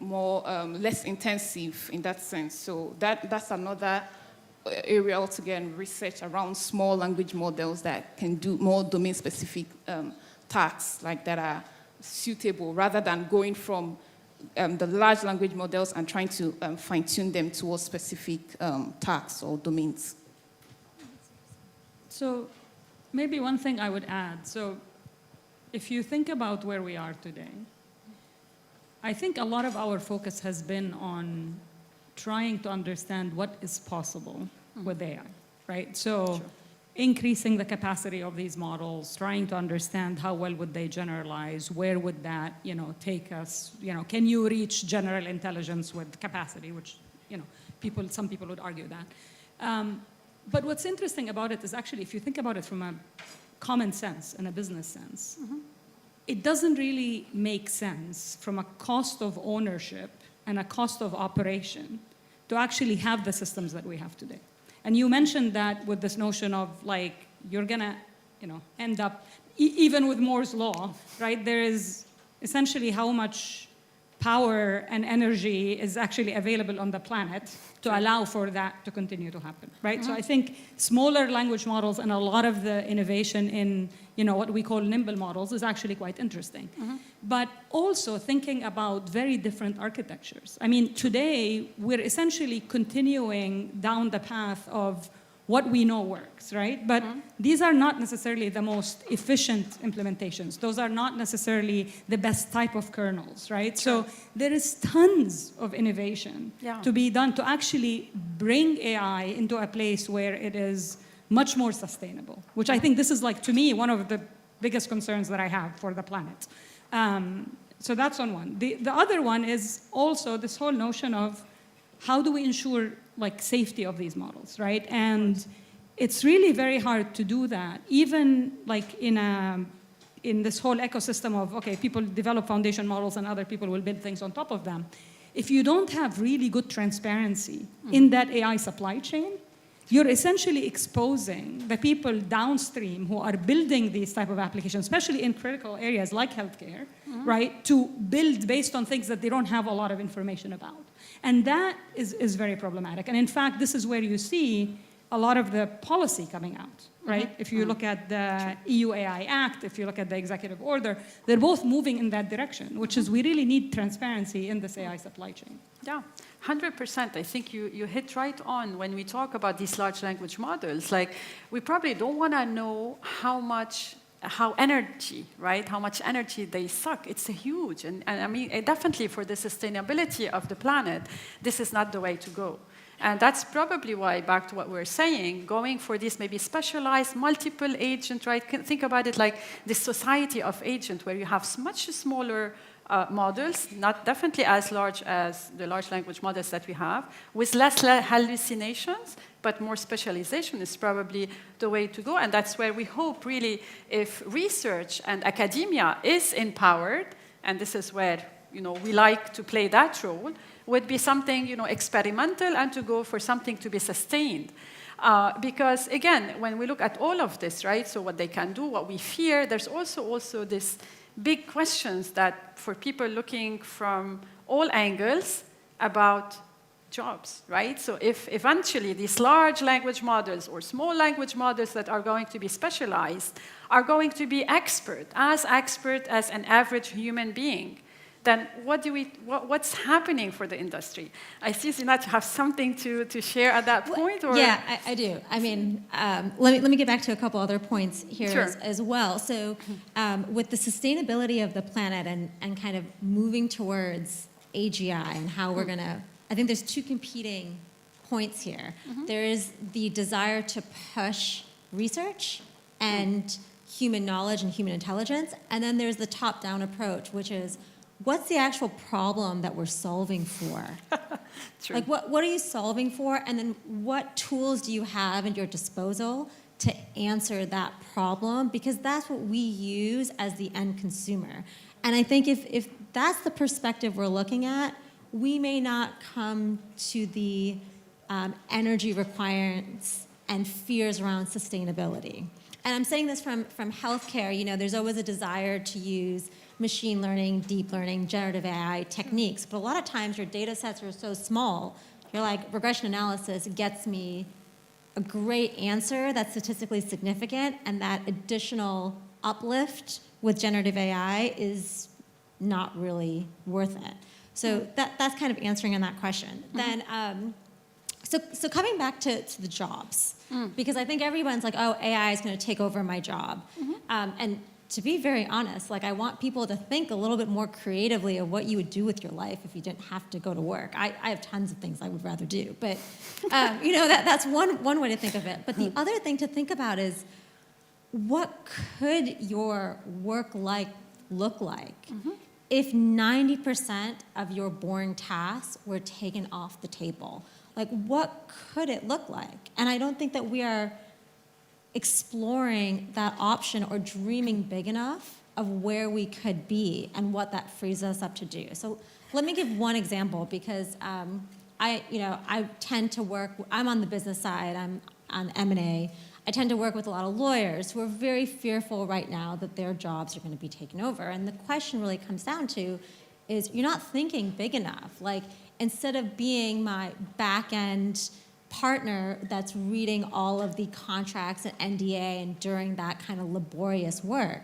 more less intensive in that sense. So that's another area altogether in research around small language models that can do more domain-specific tasks, like that are suitable, rather than going from the large language models and trying to fine-tune them towards specific tasks or domains. So maybe one thing I would add. So if you think about where we are today, I think a lot of our focus has been on trying to understand what is possible with AI, right? So increasing the capacity of these models, trying to understand how well would they generalize, where would that, take us, can you reach general intelligence with capacity, which, some people would argue that. But what's interesting about it is actually, if you think about it from a common sense and a business sense, it doesn't really make sense from a cost of ownership and a cost of operation to actually have the systems that we have today. And you mentioned that with this notion of you're gonna, end up, even with Moore's law, right? There is essentially how much power and energy is actually available on the planet to allow for that to continue to happen, right? So I think smaller language models and a lot of the innovation in, what we call nimble models is actually quite interesting. But also thinking about very different architectures. I mean, today, we're essentially continuing down the path of what we know works, right? But these are not necessarily the most efficient implementations. Those are not necessarily the best type of kernels, right? So there is tons of innovation to be done to actually bring AI into a place where it is much more sustainable, which I think this is to me, one of the biggest concerns that I have for the planet. So that's on one. The other one is also this whole notion of how do we ensure safety of these models, right? And it's really very hard to do that, even in this whole ecosystem of, okay, people develop foundation models and other people will build things on top of them. If you don't have really good transparency in that AI supply chain, you're essentially exposing the people downstream who are building these type of applications, especially in critical areas like healthcare, right, to build based on things that they don't have a lot of information about. And that is very problematic. And in fact, this is where you see a lot of the policy coming out, right? If you look at the EU AI Act, if you look at the executive order, they're both moving in that direction, which is we really need transparency in this AI supply chain. Yeah, 100%. I think you hit right on when we talk about these large language models. We probably don't want to know how energy, right? How much energy they suck. It's huge. And I mean, definitely for the sustainability of the planet, this is not the way to go. And that's probably why, back to what we're saying, going for this maybe specialized multiple agent, right? Think about it like this society of agent where you have much smaller models, not definitely as large as the large language models that we have, with less hallucinations, but more specialization is probably the way to go. And that's where we hope, really, if research and academia is empowered, and this is where we like to play that role, would be something experimental and to go for something to be sustained. Because, again, when we look at all of this, right, so what they can do, what we fear, there's also this big questions that for people looking from all angles about jobs, right? So if eventually these large language models or small language models that are going to be specialized are going to be expert as an average human being, then what's happening for the industry? I see, Zinat, you have something to share at that point? Or? Yeah, I do. I mean, let me get back to a couple other points here as well. So with the sustainability of the planet and kind of moving towards AGI and how we're going to, I think there's two competing points here. There is the desire to push research and human knowledge and human intelligence, and then there's the top-down approach, which is, what's the actual problem that we're solving for? Like, what are you solving for? And then what tools do you have at your disposal to answer that problem? Because that's what we use as the end consumer. And I think if that's the perspective we're looking at, we may not come to the energy requirements and fears around sustainability. And I'm saying this from healthcare. There's always a desire to use machine learning, deep learning, generative AI techniques. But a lot of times your data sets are so small, you're like, regression analysis gets me a great answer that's statistically significant, and that additional uplift with generative AI is not really worth it. So that's kind of answering on that question. Then, So coming back to the jobs, because I think everyone's like, oh, AI is going to take over my job. And to be very honest, like I want people to think a little bit more creatively of what you would do with your life if you didn't have to go to work. I have tons of things I would rather do, but you know, that's one way to think of it. But the other thing to think about is, what could your work life look like if 90% of your boring tasks were taken off the table? Like, what could it look like? And I don't think that we are exploring that option or dreaming big enough of where we could be and what that frees us up to do. So let me give one example, because I tend to work, I'm on the business side, I'm on M&A. I tend to work with a lot of lawyers who are very fearful right now that their jobs are going to be taken over. And the question really comes down to is, you're not thinking big enough. Like, instead of being my back-end partner that's reading all of the contracts and NDA and during that kind of laborious work,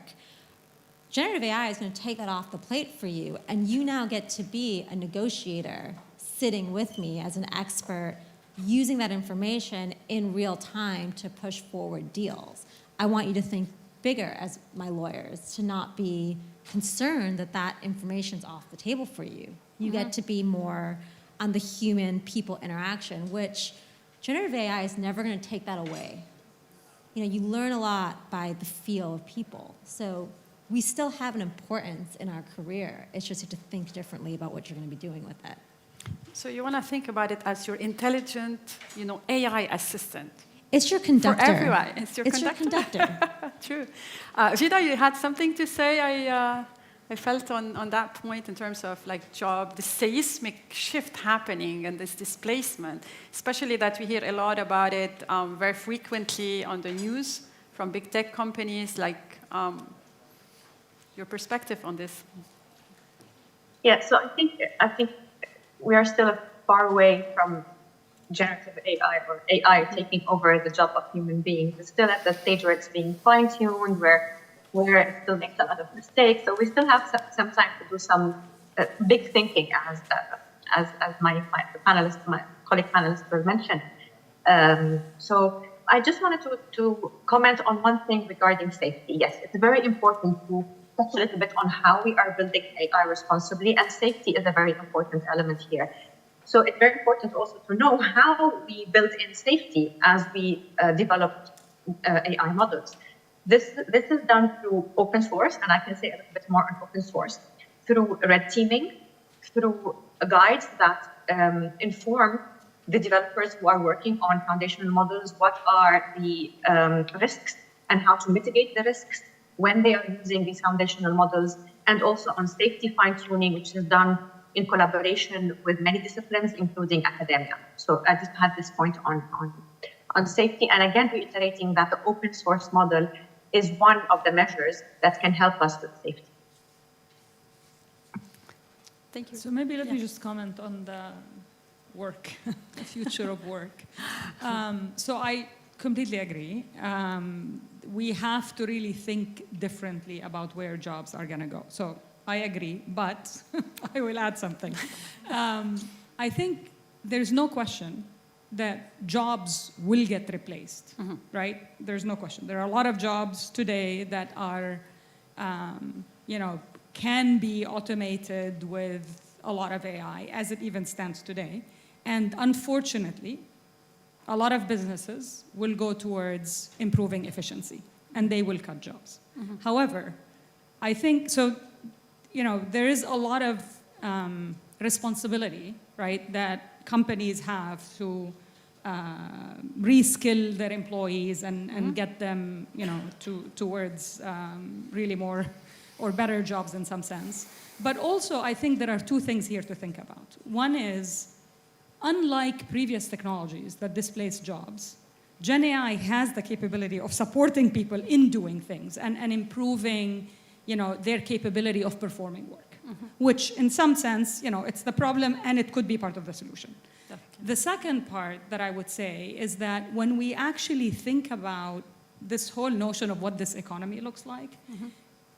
generative AI is going to take that off the plate for you, and you now get to be a negotiator sitting with me as an expert, using that information in real time to push forward deals. I want you to think bigger as my lawyers, to not be concerned that that information's off the table for you. You get to be more on the human-people interaction, which generative AI is never going to take that away. You know, you learn a lot by the feel of people. So we still have an importance in our career. It's just you have to think differently about what you're going to be doing with it. So you want to think about it as your intelligent, you know, AI assistant. It's your conductor. For everyone. It's your conductor. True. Vida, you had something to say? I felt on that point in terms of like job, the seismic shift happening and this displacement, especially that we hear a lot about it very frequently on the news from big tech companies. Like, your perspective on this? Yeah, so I think we are still far away from generative AI or AI taking over the job of human beings. It's still at the stage where it's being fine-tuned, where it still makes a lot of mistakes. So we still have some time to do some big thinking, as my colleague panelists were mentioned. So I just wanted to comment on one thing regarding safety. Yes, it's very important to touch a little bit on how we are building AI responsibly, and safety is a very important element here. So it's very important also to know how we build in safety as we develop AI models. This is done through open source, and I can say a little bit more on open source, through red teaming, through guides that inform the developers who are working on foundational models what are the risks and how to mitigate the risks when they are using these foundational models, and also on safety fine-tuning, which is done in collaboration with many disciplines, including academia. So I just had this point on safety, and again, reiterating that the open source model is one of the measures that can help us with safety. Thank you. So maybe let me just comment on the work, the future of work. So I completely agree. We have to really think differently about where jobs are going to go. So I agree, but I will add something. I think there's no question that jobs will get replaced, right? There's no question. There are a lot of jobs today that are, can be automated with a lot of AI, as it even stands today. And unfortunately, a lot of businesses will go towards improving efficiency, and they will cut jobs. However, I think, so, there is a lot of responsibility, right, that companies have to reskill their employees and get them, towards really more or better jobs in some sense. But also, I think there are two things here to think about. One is, unlike previous technologies that displace jobs, Gen AI has the capability of supporting people in doing things and improving, their capability of performing work, which in some sense, it's the problem and it could be part of the solution. Definitely. The second part that I would say is that when we actually think about this whole notion of what this economy looks like,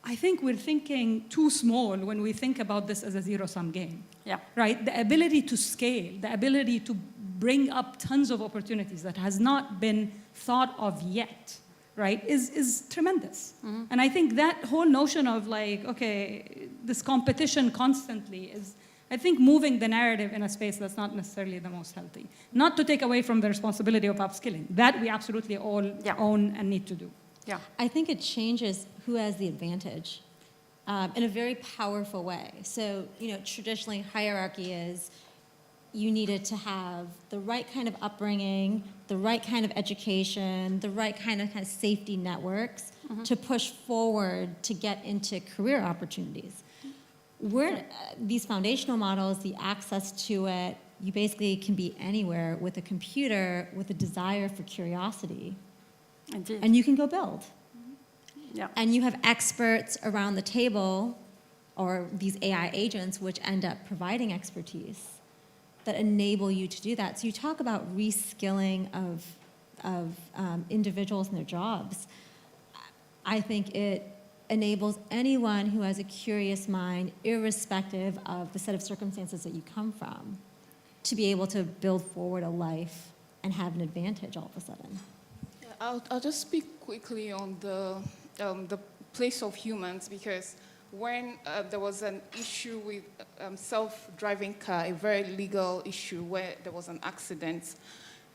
I think we're thinking too small when we think about this as a zero-sum game. Yeah. Right? The ability to scale, the ability to bring up tons of opportunities that has not been thought of yet, right, is tremendous. And I think that whole notion of like, okay, this competition constantly is, I think, moving the narrative in a space that's not necessarily the most healthy. Not to take away from the responsibility of upskilling. That we absolutely all own and need to do. Yeah. I think it changes who has the advantage in a very powerful way. So, traditionally hierarchy is you needed to have the right kind of upbringing, the right kind of education, the right kind of safety networks to push forward to get into career opportunities. These foundational models, the access to it, you basically can be anywhere with a computer with a desire for curiosity. Indeed. And you can go build. Yeah. And you have experts around the table, or these AI agents, which end up providing expertise that enable you to do that. So you talk about reskilling of individuals and their jobs. I think it enables anyone who has a curious mind, irrespective of the set of circumstances that you come from, to be able to build forward a life and have an advantage all of a sudden. I'll just speak quickly on the place of humans, because when there was an issue with self-driving car, a very legal issue where there was an accident,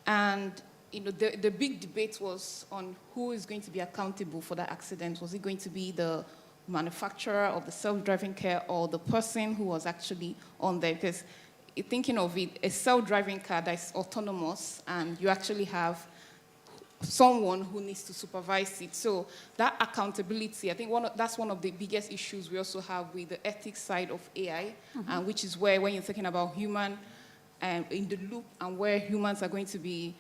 and the big debate was on who is going to be accountable for that accident. Was it going to be the manufacturer of the self-driving car or the person who was actually on there? Because thinking of it, a self-driving car that is autonomous, and you actually have someone who needs to supervise it. So that accountability, I think that's one of the biggest issues we also have with the ethics side of AI, which is where, when you're thinking about human in the loop and where humans are going to be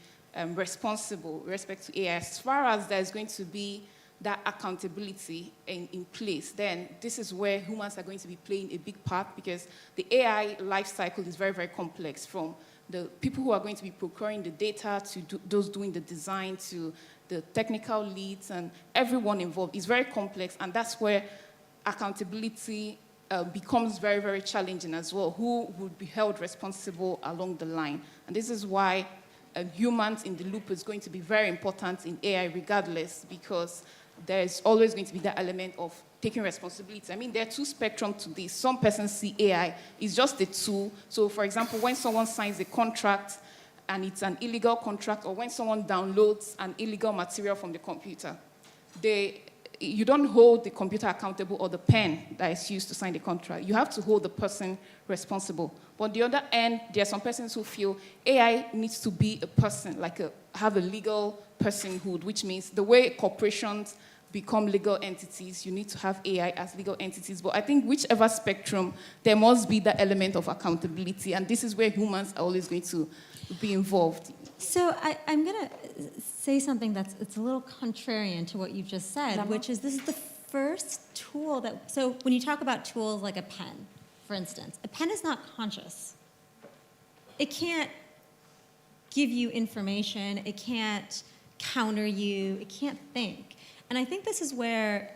responsible with respect to AI, as far as there's going to be that accountability in place, then this is where humans are going to be playing a big part, because the AI life cycle is very, very complex, from the people who are going to be procuring the data to those doing the design to the technical leads and everyone involved. It's very complex, and that's where accountability becomes very, very challenging as well. Who would be held responsible along the line? And this is why humans in the loop is going to be very important in AI regardless, because there's always going to be that element of taking responsibility. I mean, there are two spectrums to this. Some persons see AI is just a tool. So, for example, when someone signs a contract and it's an illegal contract, or when someone downloads an illegal material from the computer, you don't hold the computer accountable or the pen that is used to sign the contract. You have to hold the person responsible. But on the other end, there are some persons who feel AI needs to be a person, have a legal personhood, which means the way corporations become legal entities, you need to have AI as legal entities. But I think whichever spectrum, there must be that element of accountability, and this is where humans are always going to be involved. So I'm going to say something it's a little contrarian to what you just said, which is this is the first tool that, so when you talk about tools like a pen, for instance, a pen is not conscious. It can't give you information, it can't counter you, it can't think. And I think this is where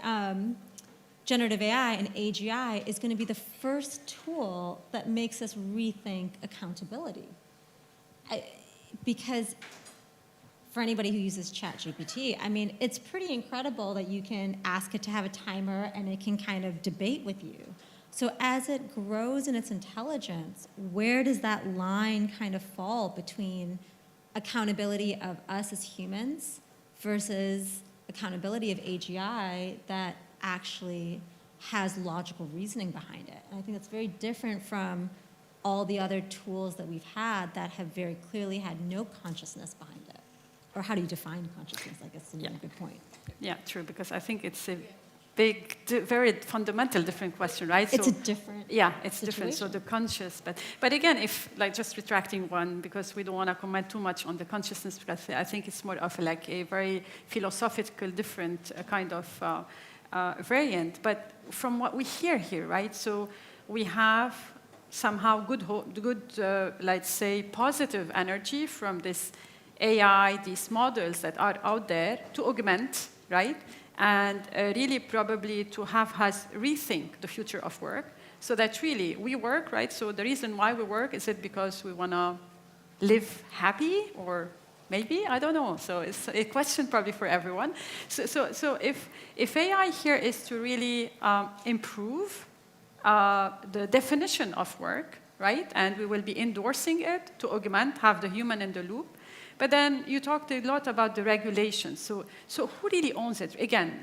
generative AI and AGI is going to be the first tool that makes us rethink accountability. Because for anybody who uses ChatGPT, I mean, it's pretty incredible that you can ask it to have a timer and it can kind of debate with you. So as it grows in its intelligence, where does that line kind of fall between accountability of us as humans versus accountability of AGI that actually has logical reasoning behind it? And I think that's very different from all the other tools that we've had that have very clearly had no consciousness behind it. Or how do you define consciousness? I guess is a good point. Yeah, true, because I think it's a big, very fundamental different question, right? It's a different it's different, so the conscious, but again, if, just retracting one, because we don't want to comment too much on the consciousness, because I think it's more of a very philosophical, different kind of variant, but from what we hear here, right, so we have somehow good let's say, positive energy from this AI, these models that are out there to augment, right? And really probably to have us rethink the future of work, so that really we work, right? So the reason why we work, is it because we want to live happy, or maybe, I don't know. So it's a question probably for everyone. So if AI here is to really improve the definition of work, right? And we will be endorsing it to augment, have the human in the loop. But then you talked a lot about the regulations. So who really owns it? Again,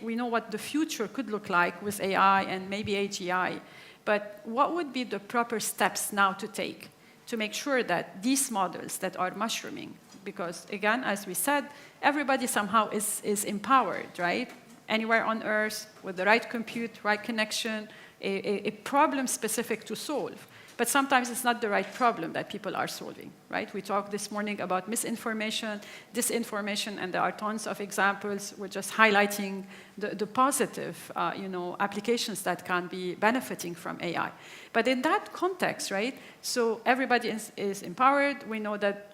we know what the future could look like with AI and maybe AGI. But what would be the proper steps now to take to make sure that these models that are mushrooming, because again, as we said, everybody somehow is empowered, right? Anywhere on Earth with the right compute, right connection, a problem specific to solve. But sometimes it's not the right problem that people are solving, right? We talked this morning about misinformation, disinformation, and there are tons of examples. We're just highlighting the positive, applications that can be benefiting from AI. But in that context, right? So everybody is empowered. We know that,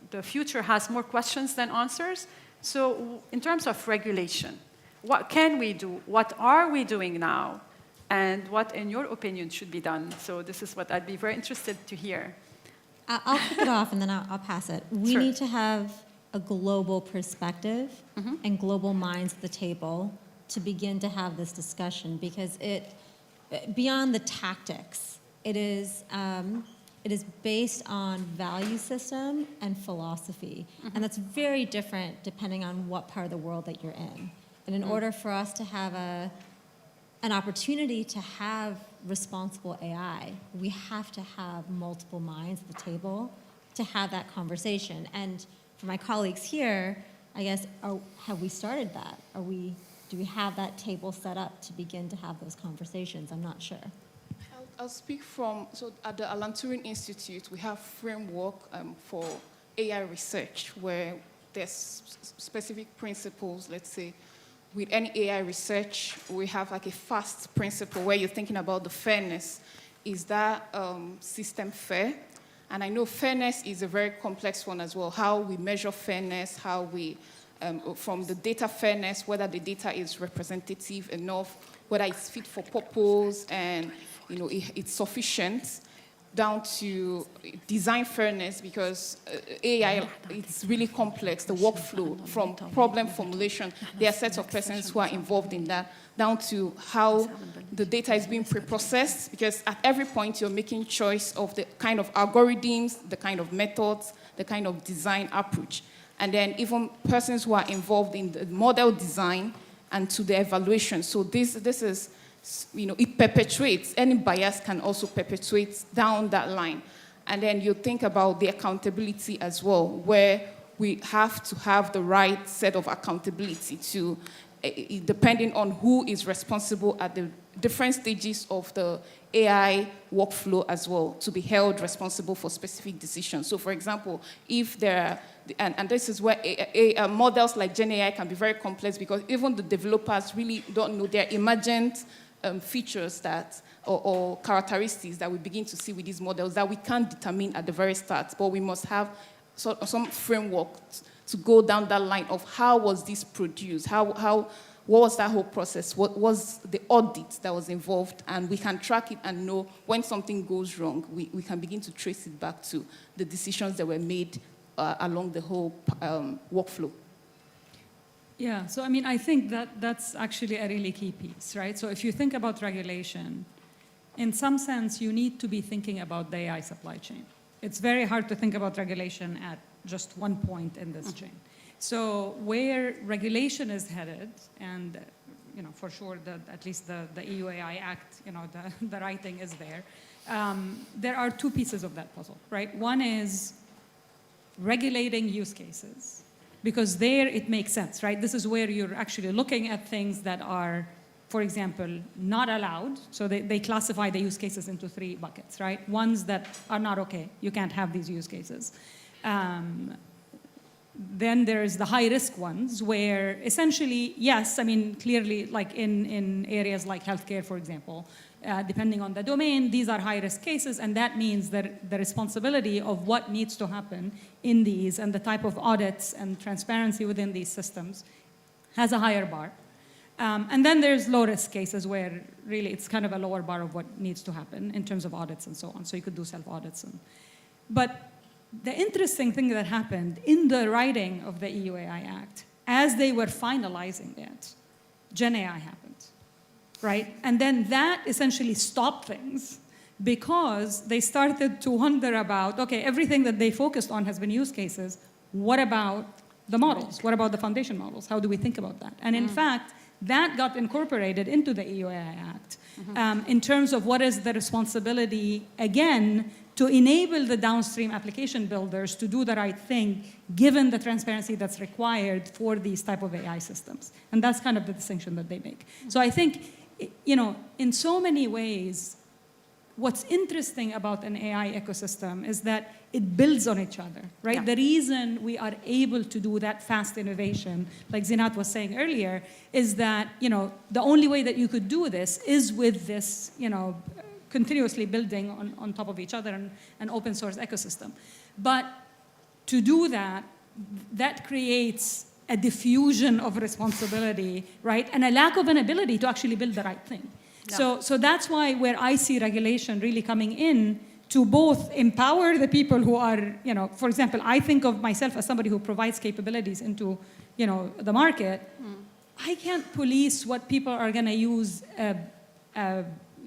the future has more questions than answers. So in terms of regulation, what can we do? What are we doing now? And what, in your opinion, should be done? So this is what I'd be very interested to hear. I'll kick it off, and then I'll pass it. We need to have a global perspective and global minds at the table to begin to have this discussion, because beyond the tactics, it is based on value system and philosophy. And that's very different depending on what part of the world that you're in. And in order for us to have an opportunity to have responsible AI, we have to have multiple minds at the table to have that conversation. And for my colleagues here, I guess, have we started that? Do we have that table set up to begin to have those conversations? I'm not sure. I'll speak so at the Alan Turing Institute, we have framework for AI research where there's specific principles, let's say. With any AI research, we have like a FAST principle where you're thinking about the fairness. Is that system fair? And I know fairness is a very complex one as well. How we measure fairness, how we, from the data fairness, whether the data is representative enough, whether it's fit for purpose, and it's sufficient, down to design fairness, because AI, it's really complex, the workflow from problem formulation. There are sets of persons who are involved in that, down to how the data is being pre-processed, because at every point you're making choice of the kind of algorithms, the kind of methods, the kind of design approach. And then even persons who are involved in the model design and to the evaluation. So this is, it perpetuates, any bias can also perpetuate down that line. And then you think about the accountability as well, where we have to have the right set of accountability to, depending on who is responsible at the different stages of the AI workflow as well, to be held responsible for specific decisions. So for example, if there are, and this is where models like GenAI can be very complex, because even the developers really don't know their emergent features that, or characteristics that we begin to see with these models that we can't determine at the very start, but we must have some framework to go down that line of how was this produced, what was that whole process, what was the audit that was involved, and we can track it and know when something goes wrong, we can begin to trace it back to the decisions that were made along the whole workflow. Yeah, so I think that's actually a really key piece, right? So if you think about regulation, in some sense, you need to be thinking about the AI supply chain. It's very hard to think about regulation at just one point in this chain. So where regulation is headed, and for sure, at least the EU AI Act, the writing is there. There are two pieces of that puzzle, right? One is regulating use cases, because there it makes sense, right? This is where you're actually looking at things that are, for example, not allowed. So they classify the use cases into three buckets, right? Ones that are not okay. You can't have these use cases. Then there's the high-risk ones where essentially, yes, clearly, like in areas like healthcare, for example, depending on the domain, these are high-risk cases, and that means that the responsibility of what needs to happen in these and the type of audits and transparency within these systems has a higher bar. And then there's low-risk cases where really it's kind of a lower bar of what needs to happen in terms of audits and so on. So you could do self-audits. But the interesting thing that happened in the writing of the EU AI Act, as they were finalizing it, Gen AI happened, right? And then that essentially stopped things because they started to wonder about, okay, everything that they focused on has been use cases. What about the models? What about the foundation models? How do we think about that? And in fact, that got incorporated into the EU AI Act in terms of what is the responsibility, again, to enable the downstream application builders to do the right thing, given the transparency that's required for these type of AI systems. And that's kind of the distinction that they make. So I think, you know, in so many ways, what's interesting about an AI ecosystem is that it builds on each other, right? Yeah. The reason we are able to do that fast innovation, like Zinat was saying earlier, is that, you know, the only way that you could do this is with this, you know, continuously building on top of each other and an open source ecosystem. But to do that, that creates a diffusion of responsibility, right? And a lack of an ability to actually build the right thing. Yeah. So that's why where I see regulation really coming in to both empower the people who are, you know, for example, I think of myself as somebody who provides capabilities into, you know, the market. I can't police what people are going to use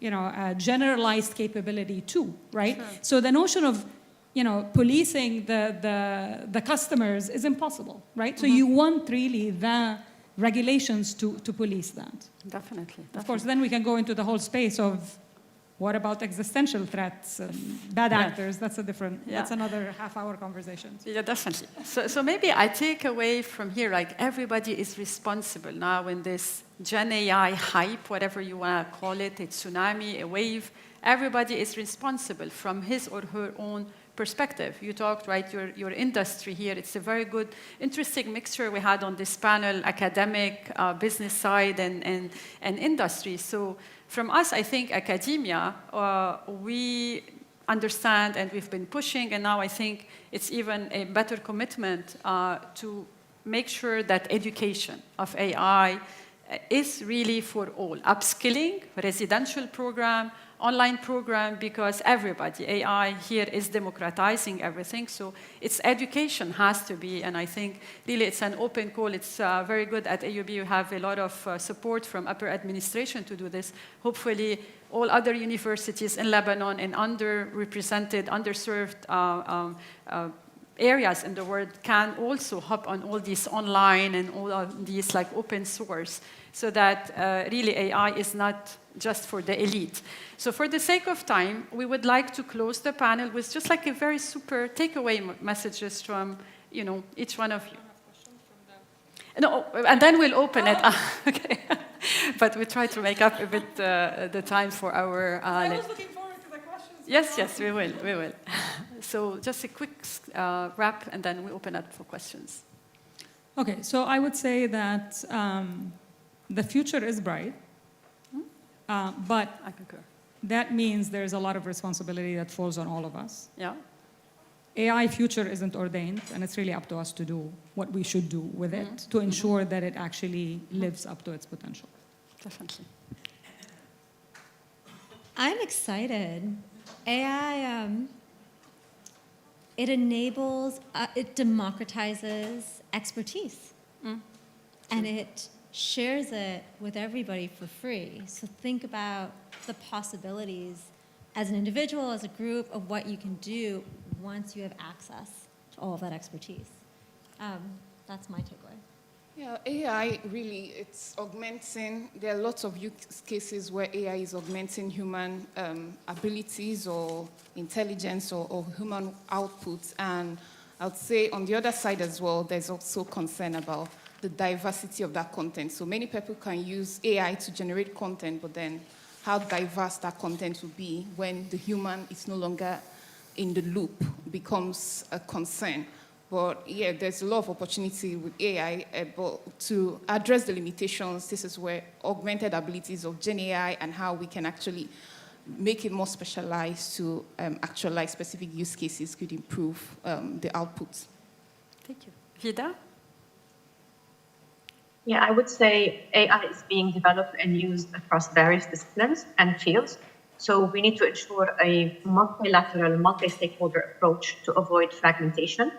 you know, a generalized capability too, right? Sure. So the notion of, you know, policing the customers is impossible, right? So you want really the regulations to police that. Definitely. Of course, then we can go into the whole space of what about existential threats, bad actors? That's a different, that's another half-hour conversation. Yeah, definitely. So maybe I take away from here, like everybody is responsible now in this Gen AI hype, whatever you want to call it, a tsunami, a wave. Everybody is responsible from his or her own perspective. You talked, right, your industry here. It's a very good, interesting mixture we had on this panel, academic, business side, and industry. So from us, I think academia, we understand and we've been pushing, and now I think it's even a better commitment to make sure that education of AI is really for all. Upskilling, residential program, online program, because everybody, AI here is democratizing everything. So its education has to be, and I think really it's an open call. It's very good at AUB. You have a lot of support from upper administration to do this. Hopefully all other universities in Lebanon and underrepresented, underserved areas in the world can also hop on all these online and all of these like open source, so that really AI is not just for the elite. So for the sake of time, we would like to close the panel with just like a very super takeaway messages from, you know, each one of you. No, and then we'll open it up. Okay. But we try to make up a bit the time for our... I was looking forward to the questions. Yes, we will. So just a quick wrap, and then we open up for questions. Okay, so I would say that the future is bright, but I concur. That means there's a lot of responsibility that falls on all of us. Yeah. AI future isn't ordained, and it's really up to us to do what we should do with it to ensure that it actually lives up to its potential. Definitely. I'm excited. AI, it enables, it democratizes expertise. And it shares it with everybody for free. So think about the possibilities as an individual, as a group, of what you can do once you have access to all of that expertise. That's my takeaway. Yeah, AI really, it's augmenting, there are lots of use cases where AI is augmenting human abilities or intelligence or human outputs. And I would say on the other side as well, there's also concern about the diversity of that content. So many people can use AI to generate content, but then how diverse that content will be when the human is no longer in the loop becomes a concern. But yeah, there's a lot of opportunity with AI, but to address the limitations, this is where augmented abilities of Gen AI and how we can actually make it more specialized to actualize specific use cases could improve the outputs. Thank you. Vida? Yeah, I would say AI is being developed and used across various disciplines and fields. So we need to ensure a multilateral, multi-stakeholder approach to avoid fragmentation.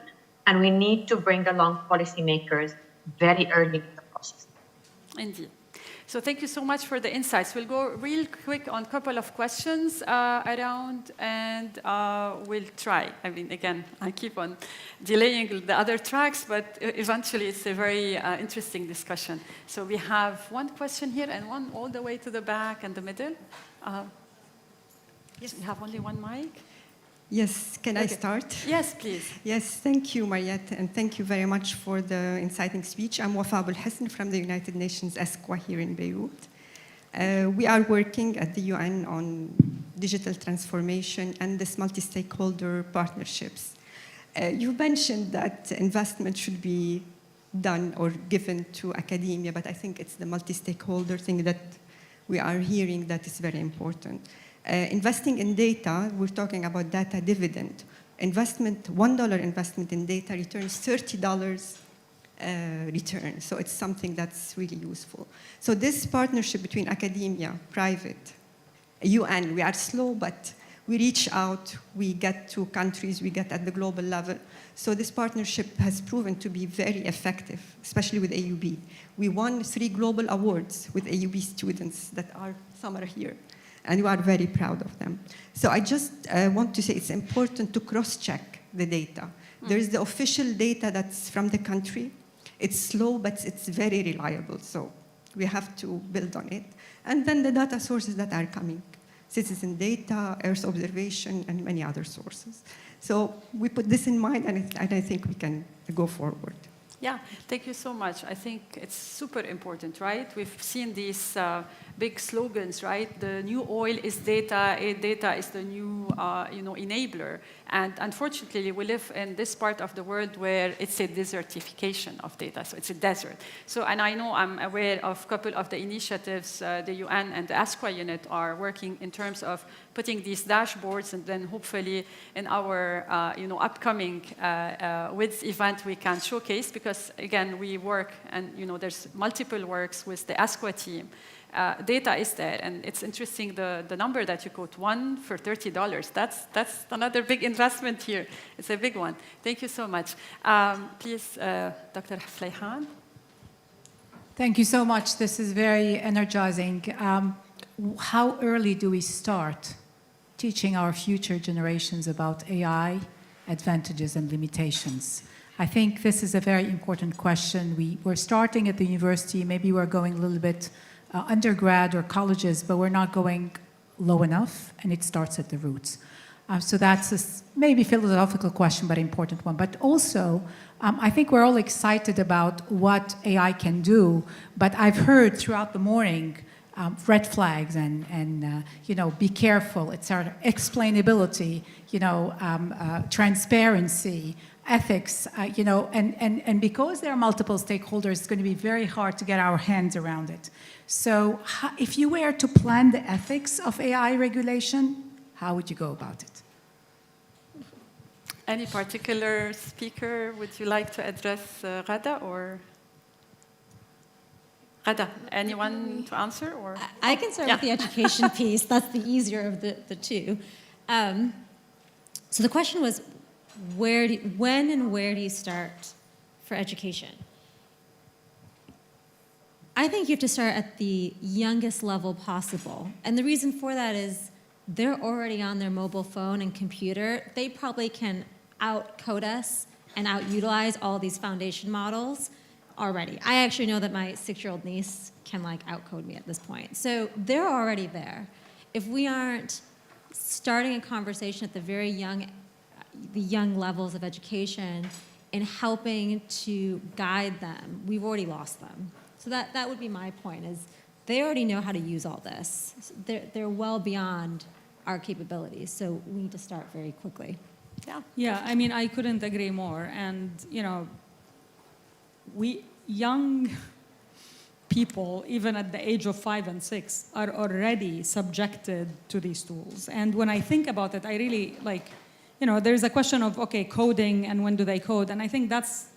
And we need to bring along policymakers very early in the process. Indeed. So thank you so much for the insights. We'll go real quick on a couple of questions around, and we'll try. I mean, again, I keep on delaying the other tracks, but eventually it's a very interesting discussion. So we have one question here and one all the way to the back and the middle. Yes, we have only one mic. Yes, can I start? Yes, please. Yes, thank you, Mariette, and thank you very much for the inciting speech. I'm Wafa Abul Hassan from the United Nations ESCWA here in Beirut. We are working at the UN on digital transformation and this multi-stakeholder partnerships. You mentioned that investment should be done or given to academia, but I think it's the multi-stakeholder thing that we are hearing that is very important. Investing in data, we're talking about data dividend. $1 investment in data returns $30 return. So it's something that's really useful. So this partnership between academia, private, UN, we are slow, but we reach out, we get to countries, we get at the global level. So this partnership has proven to be very effective, especially with AUB. We won 3 global awards with AUB students some are here. And we are very proud of them. So I just want to say it's important to cross-check the data. There is the official data that's from the country. It's slow, but it's very reliable. So we have to build on it. And then the data sources that are coming, citizen data, Earth observation, and many other sources. So we put this in mind, and I think we can go forward. Yeah, thank you so much. I think it's super important, right? We've seen these big slogans, right? The new oil is data, data is the new enabler. And unfortunately, we live in this part of the world where it's a desertification of data, so it's a desert. So, and I know I'm aware of a couple of the initiatives the UN and the ASQA unit are working in terms of putting these dashboards, and then hopefully in our upcoming WiDS event we can showcase, because again we work and there's multiple works with the ASQA team. Data is there, and it's interesting the number that you quote, 1 for $30. That's another big investment here. It's a big one. Thank you so much. Please, Dr. Fleihan. Thank you so much. This is very energizing. How early do we start teaching our future generations about AI, advantages and limitations? I think this is a very important question. We're starting at the university. Maybe we're going a little bit undergrad or colleges, but we're not going low enough, and it starts at the roots. So that's a maybe philosophical question, but important one. But also, I think we're all excited about what AI can do, but I've heard throughout the morning red flags and be careful, etc., explainability, transparency, ethics, and because there are multiple stakeholders, it's going to be very hard to get our hands around it. So if you were to plan the ethics of AI regulation, how would you go about it? Any particular speaker would you like to address, Ghada, or? Ghada, anyone to answer? Or? I can start with the education piece. That's the easier of the two. So the question was, when and where do you start for education? I think you have to start at the youngest level possible. And the reason for that is they're already on their mobile phone and computer. They probably can out-code us and out-utilize all these foundation models already. I actually know that my 6-year-old niece can out-code me at this point. So they're already there. If we aren't starting a conversation at the very young levels of education and helping to guide them, we've already lost them. So that would be my point, is they already know how to use all this. They're well beyond our capabilities, so we need to start very quickly. Yeah, I mean, I couldn't agree more. And, we young people, even at the age of 5 and 6, are already subjected to these tools. And when I think about it, I really there's a question of, okay, coding and when do they code? And I think that's,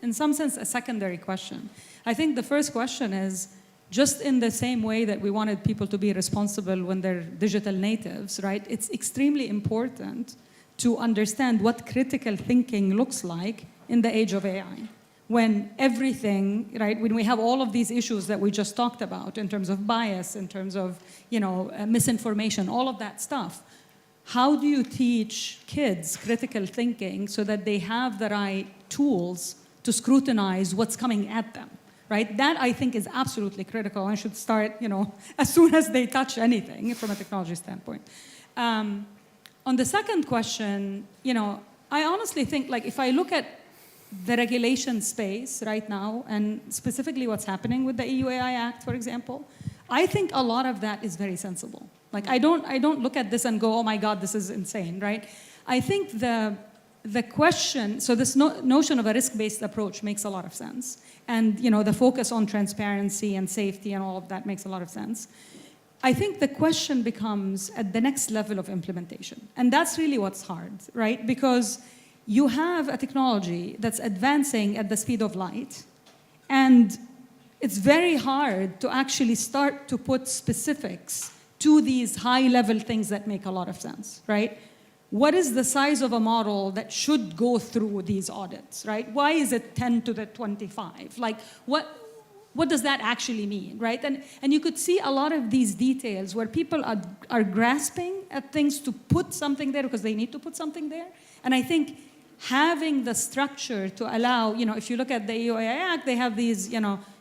in some sense, a secondary question. I think the first question is, just in the same way that we wanted people to be responsible when they're digital natives, right? It's extremely important to understand what critical thinking looks like in the age of AI. When everything, right, when we have all of these issues that we just talked about in terms of bias, in terms of, misinformation, all of that stuff, how do you teach kids critical thinking so that they have the right tools to scrutinize what's coming at them, right? That, I think, is absolutely critical and should start, as soon as they touch anything from a technology standpoint. On the second question, I honestly think, if I look at the regulation space right now, and specifically what's happening with the EU AI Act, for example, I think a lot of that is very sensible. I don't look at this and go, oh my God, this is insane, right? I think the question, so this notion of a risk-based approach makes a lot of sense. And the focus on transparency and safety and all of that makes a lot of sense. I think the question becomes at the next level of implementation. And that's really what's hard, right? Because you have a technology that's advancing at the speed of light, and it's very hard to actually start to put specifics to these high-level things that make a lot of sense, right? What is the size of a model that should go through these audits, right? Why is it 10 to the 25? What does that actually mean, right? And you could see a lot of these details where people are grasping at things to put something there because they need to put something there. And I think having the structure to allow, if you look at the EU AI Act, they have these,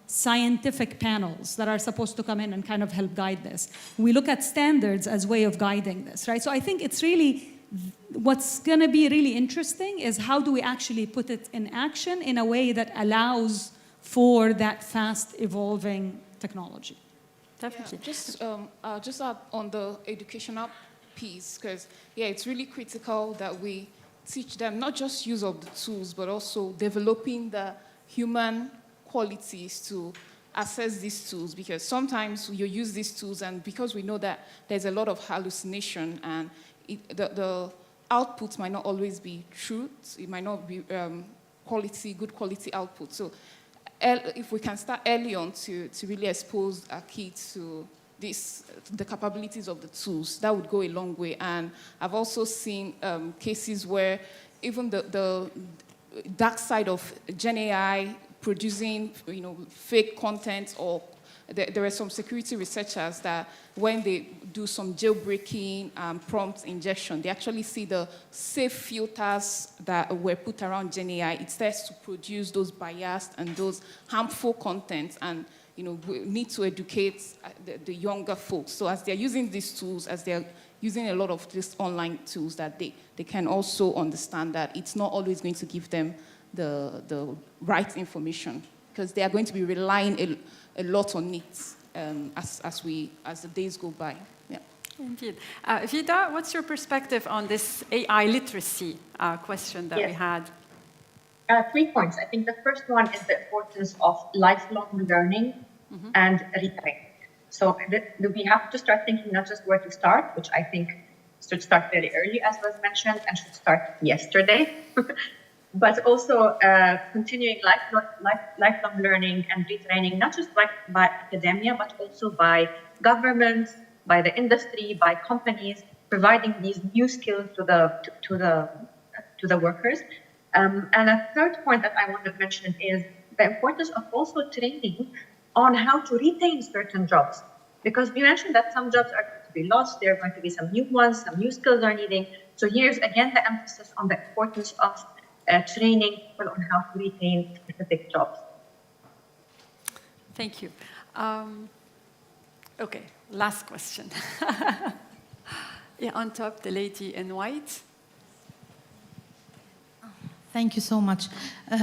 scientific panels that are supposed to come in and kind of help guide this. We look at standards as way of guiding this, right? So I think it's really, what's going to be really interesting is how do we actually put it in action in a way that allows for that fast evolving technology. Definitely. Yeah, just on the educational piece, because it's really critical that we teach them not just use of the tools, but also developing the human qualities to assess these tools, because sometimes you use these tools and because we know that there's a lot of hallucination and the output might not always be truth, it might not be good quality output. So if we can start early on to really expose our kids to the capabilities of the tools, that would go a long way. And I've also seen cases where even the dark side of Gen AI producing, fake content, or there are some security researchers that when they do some jailbreaking prompt injection, they actually see the safe filters that were put around Gen AI. It starts to produce those biased and those harmful contents, and we need to educate the younger folks. So as they're using these tools, as they're using a lot of these online tools, that they can also understand that it's not always going to give them the right information, because they are going to be relying a lot on it as the days go by. Yeah. Indeed. Vida, what's your perspective on this AI literacy question that we had? 3 points. I think the first one is the importance of lifelong learning and retraining. So we have to start thinking not just where to start, which I think should start very early, as was mentioned, and should start yesterday. But also continuing lifelong learning and retraining, not just by academia, but also by governments, by the industry, by companies, providing these new skills to the workers. And a third point that I want to mention is the importance of also training on how to retain certain jobs. Because we mentioned that some jobs are going to be lost, there are going to be some new ones, some new skills are needing. So here's again the emphasis on the importance of training people on how to retain specific jobs. Thank you. Okay, last question. On top, the lady in white. Thank you so much.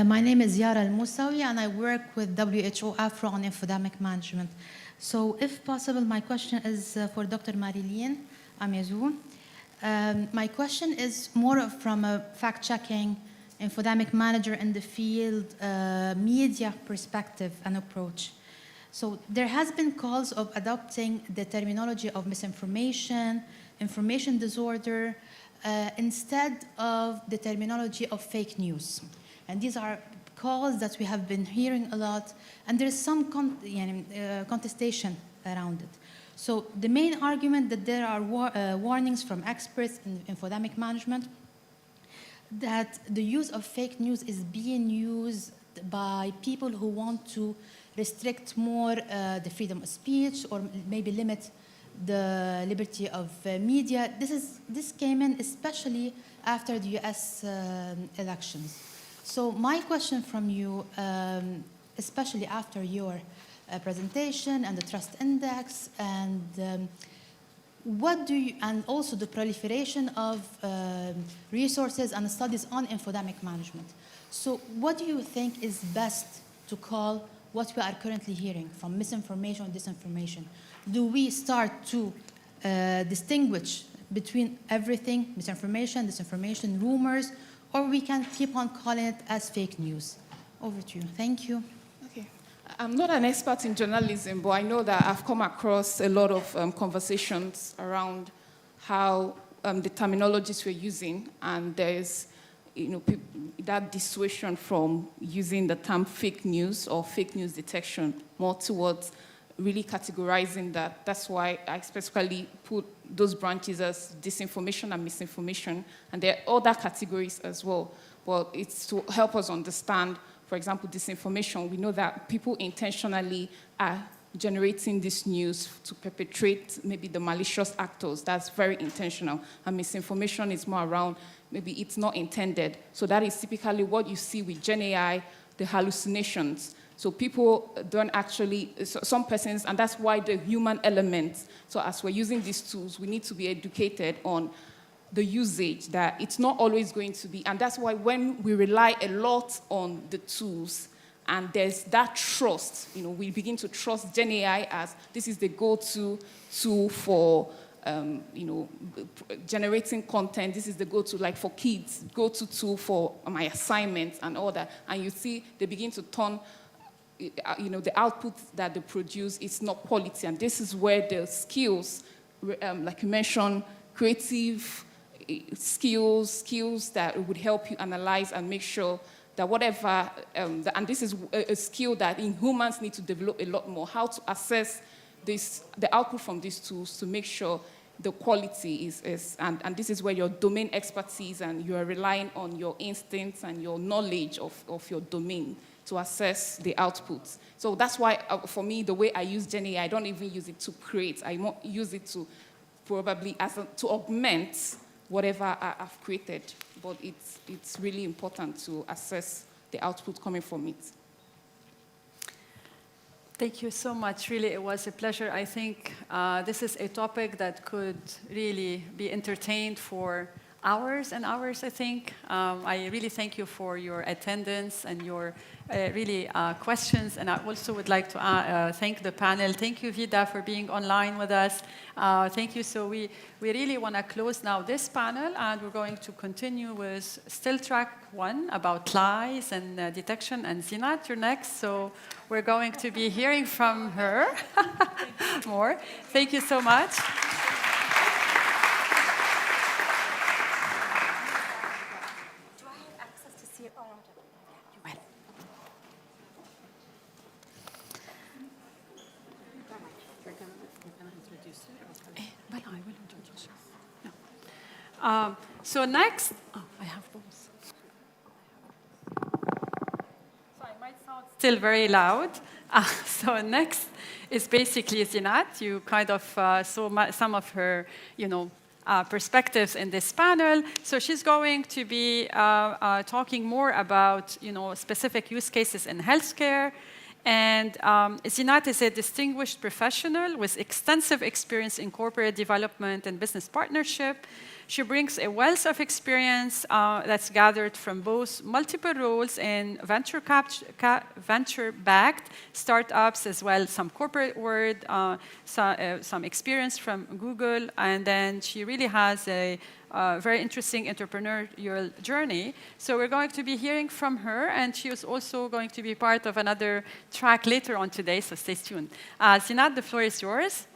My name is Yara Al-Moussawi, and I work with WHO Afro on infodemic management. So if possible, my question is for Dr. Marilyn Amezou. My question is more from a fact-checking infodemic manager in the field, media perspective and approach. So there has been calls of adopting the terminology of misinformation, information disorder, instead of the terminology of fake news. And these are calls that we have been hearing a lot, and there is some contestation around it. So the main argument that there are warnings from experts in infodemic management that the use of fake news is being used by people who want to restrict more the freedom of speech or maybe limit the liberty of media. This came in especially after the US elections. So my question from you, especially after your presentation and the trust index and what do you, and also the proliferation of resources and studies on infodemic management. So what do you think is best to call what we are currently hearing from misinformation and disinformation? Do we start to distinguish between everything, misinformation, disinformation, rumors, or we can keep on calling it as fake news? Over to you. Thank you. Okay. I'm not an expert in journalism, but I know that I've come across a lot of conversations around how the terminologies we're using, and there's that dissuasion from using the term fake news or fake news detection more towards really categorizing that. That's why I specifically put those branches as disinformation and misinformation, and there are other categories as well. But it's to help us understand, for example, disinformation. We know that people intentionally are generating this news to perpetrate maybe the malicious actors. That's very intentional. And misinformation is more around maybe it's not intended. So that is typically what you see with Gen AI, the hallucinations. So people don't actually, some persons, and that's why the human element. So as we're using these tools, we need to be educated on the usage, that it's not always going to be, and that's why when we rely a lot on the tools, and there's that trust, we begin to trust Gen AI as this is the go-to tool for, generating content. This is the go-to, like for kids, go-to tool for my assignments and all that. And you see, they begin to turn, the output that they produce is not quality. And this is where the skills, like you mentioned, creative skills that would help you analyze and make sure that whatever, and this is a skill that humans need to develop a lot more, how to assess the output from these tools to make sure the quality is and this is where your domain expertise and you are relying on your instincts and your knowledge of your domain to assess the outputs. So that's why, for me, the way I use Gen AI, I don't even use it to create. I use it to probably to augment whatever I've created. But it's really important to assess the output coming from it. Thank you so much. Really, it was a pleasure. I think this is a topic that could really be entertained for hours and hours, I think. I really thank you for your attendance and your really questions. And I also would like to thank the panel. Thank you, Vida, for being online with us. Thank you. So we really want to close now this panel, and we're going to continue with still track 1 about lies and detection. And Zinat, you're next. So we're going to be hearing from her more. Thank you so much. So next, I have both. So I might sound still very loud. So next is basically Zinat. You kind of saw some of her, perspectives in this panel. So she's going to be talking more about, specific use cases in healthcare. And Zinat is a distinguished professional with extensive experience in corporate development and business partnership. She brings a wealth of experience that's gathered from both multiple roles in venture-backed startups, as well as some corporate world, some experience from Google, and then she really has a very interesting entrepreneurial journey. So we're going to be hearing from her, and she is also going to be part of another track later on today, so stay tuned. Zinat, the floor is yours.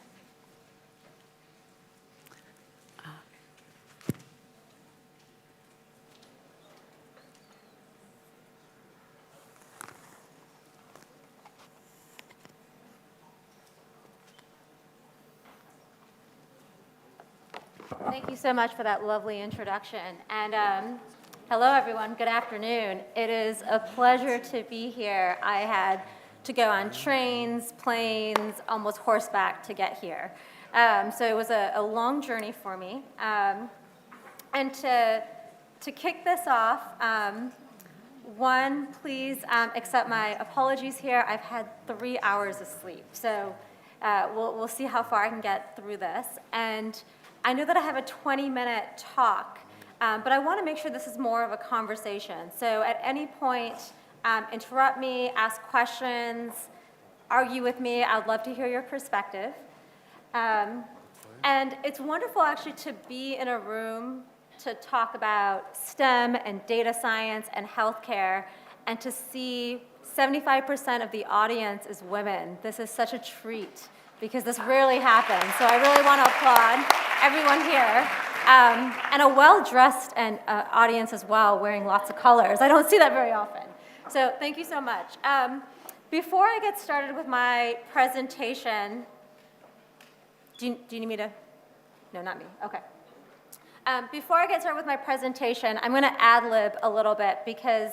Thank you so much for that lovely introduction. And hello, everyone. Good afternoon. It is a pleasure to be here. I had to go on trains, planes, almost horseback to get here. So it was a long journey for me. And to kick this off, one, please accept my apologies here. I've had 3 hours of sleep. So we'll see how far I can get through this. And I know that I have a 20-minute talk, but I want to make sure this is more of a conversation. So at any point, interrupt me, ask questions, argue with me. I'd love to hear your perspective. And it's wonderful, actually, to be in a room to talk about STEM and data science and healthcare, and to see 75% of the audience is women. This is such a treat, because this rarely happens. So I really want to applaud everyone here. And a well-dressed audience as well, wearing lots of colors. I don't see that very often. So thank you so much. Before I get started with my presentation, do you need me to? No, not me. Okay. Before I get started with my presentation, I'm going to ad-lib a little bit because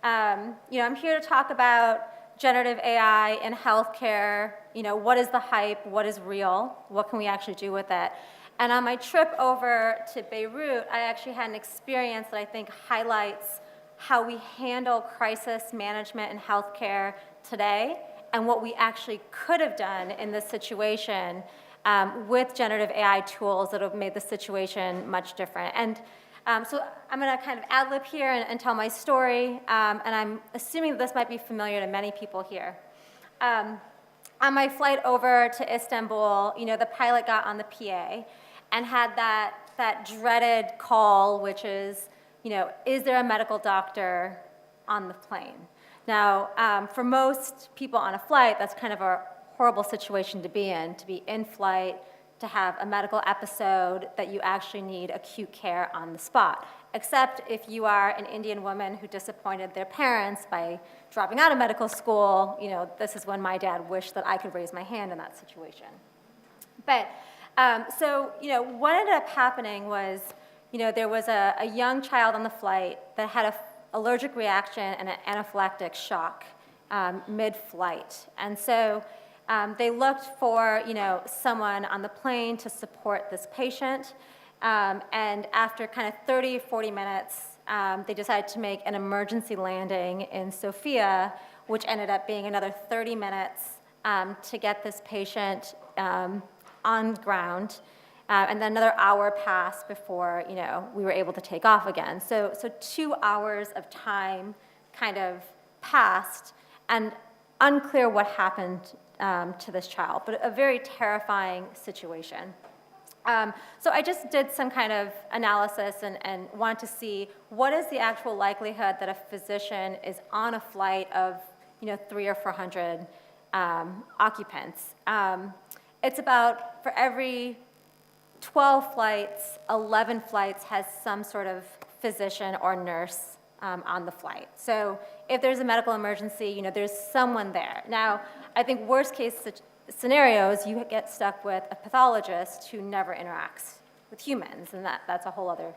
I'm here to talk about generative AI in healthcare. What is the hype? What is real? What can we actually do with it? And on my trip over to Beirut, I actually had an experience that I think highlights how we handle crisis management in healthcare today and what we actually could have done in this situation with generative AI tools that have made the situation much different. And so I'm going to kind of ad-lib here and tell my story, and I'm assuming that this might be familiar to many people here. On my flight over to Istanbul, the pilot got on the PA and had that dreaded call, which is, is there a medical doctor on the plane? Now, for most people on a flight, that's kind of a horrible situation to be in flight, to have a medical episode that you actually need acute care on the spot, except if you are an Indian woman who disappointed their parents by dropping out of medical school. This is when my dad wished that I could raise my hand in that situation. But so what ended up happening was, there was a young child on the flight that had an allergic reaction and an anaphylactic shock mid-flight. And so they looked for, someone on the plane to support this patient. And after kind of 30, 40 minutes, they decided to make an emergency landing in Sofia, which ended up being another 30 minutes to get this patient on ground. And then another hour passed before, we were able to take off again. So 2 hours of time kind of passed, and unclear what happened to this child, but a very terrifying situation. So I just did some kind of analysis and wanted to see what is the actual likelihood that a physician is on a flight of 300 or 400 occupants. It's about, for every 12 flights, 11 flights has some sort of physician or nurse on the flight. So if there's a medical emergency, there's someone there. Now, I think worst case scenarios, you get stuck with a pathologist who never interacts with humans, and that's a whole other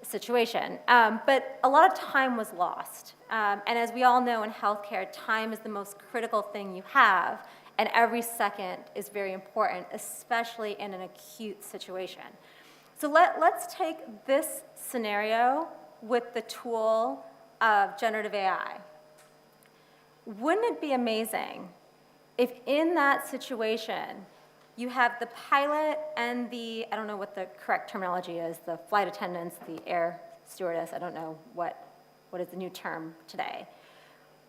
situation. But a lot of time was lost. And as we all know in healthcare, time is the most critical thing you have, and every second is very important, especially in an acute situation. So let's take this scenario with the tool of generative AI. Wouldn't it be amazing if in that situation you have the pilot and the, I don't know what the correct terminology is, the flight attendants, the air stewardess, I don't know what is the new term today.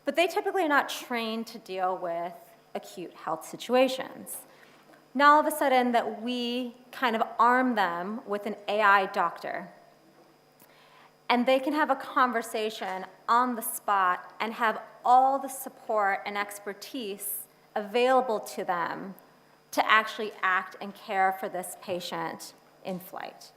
But they typically are not trained to deal with acute health situations. Now all of a sudden that we kind of arm them with an AI doctor, and they can have a conversation on the spot and have all the support and expertise available to them to actually act and care for this patient in flight.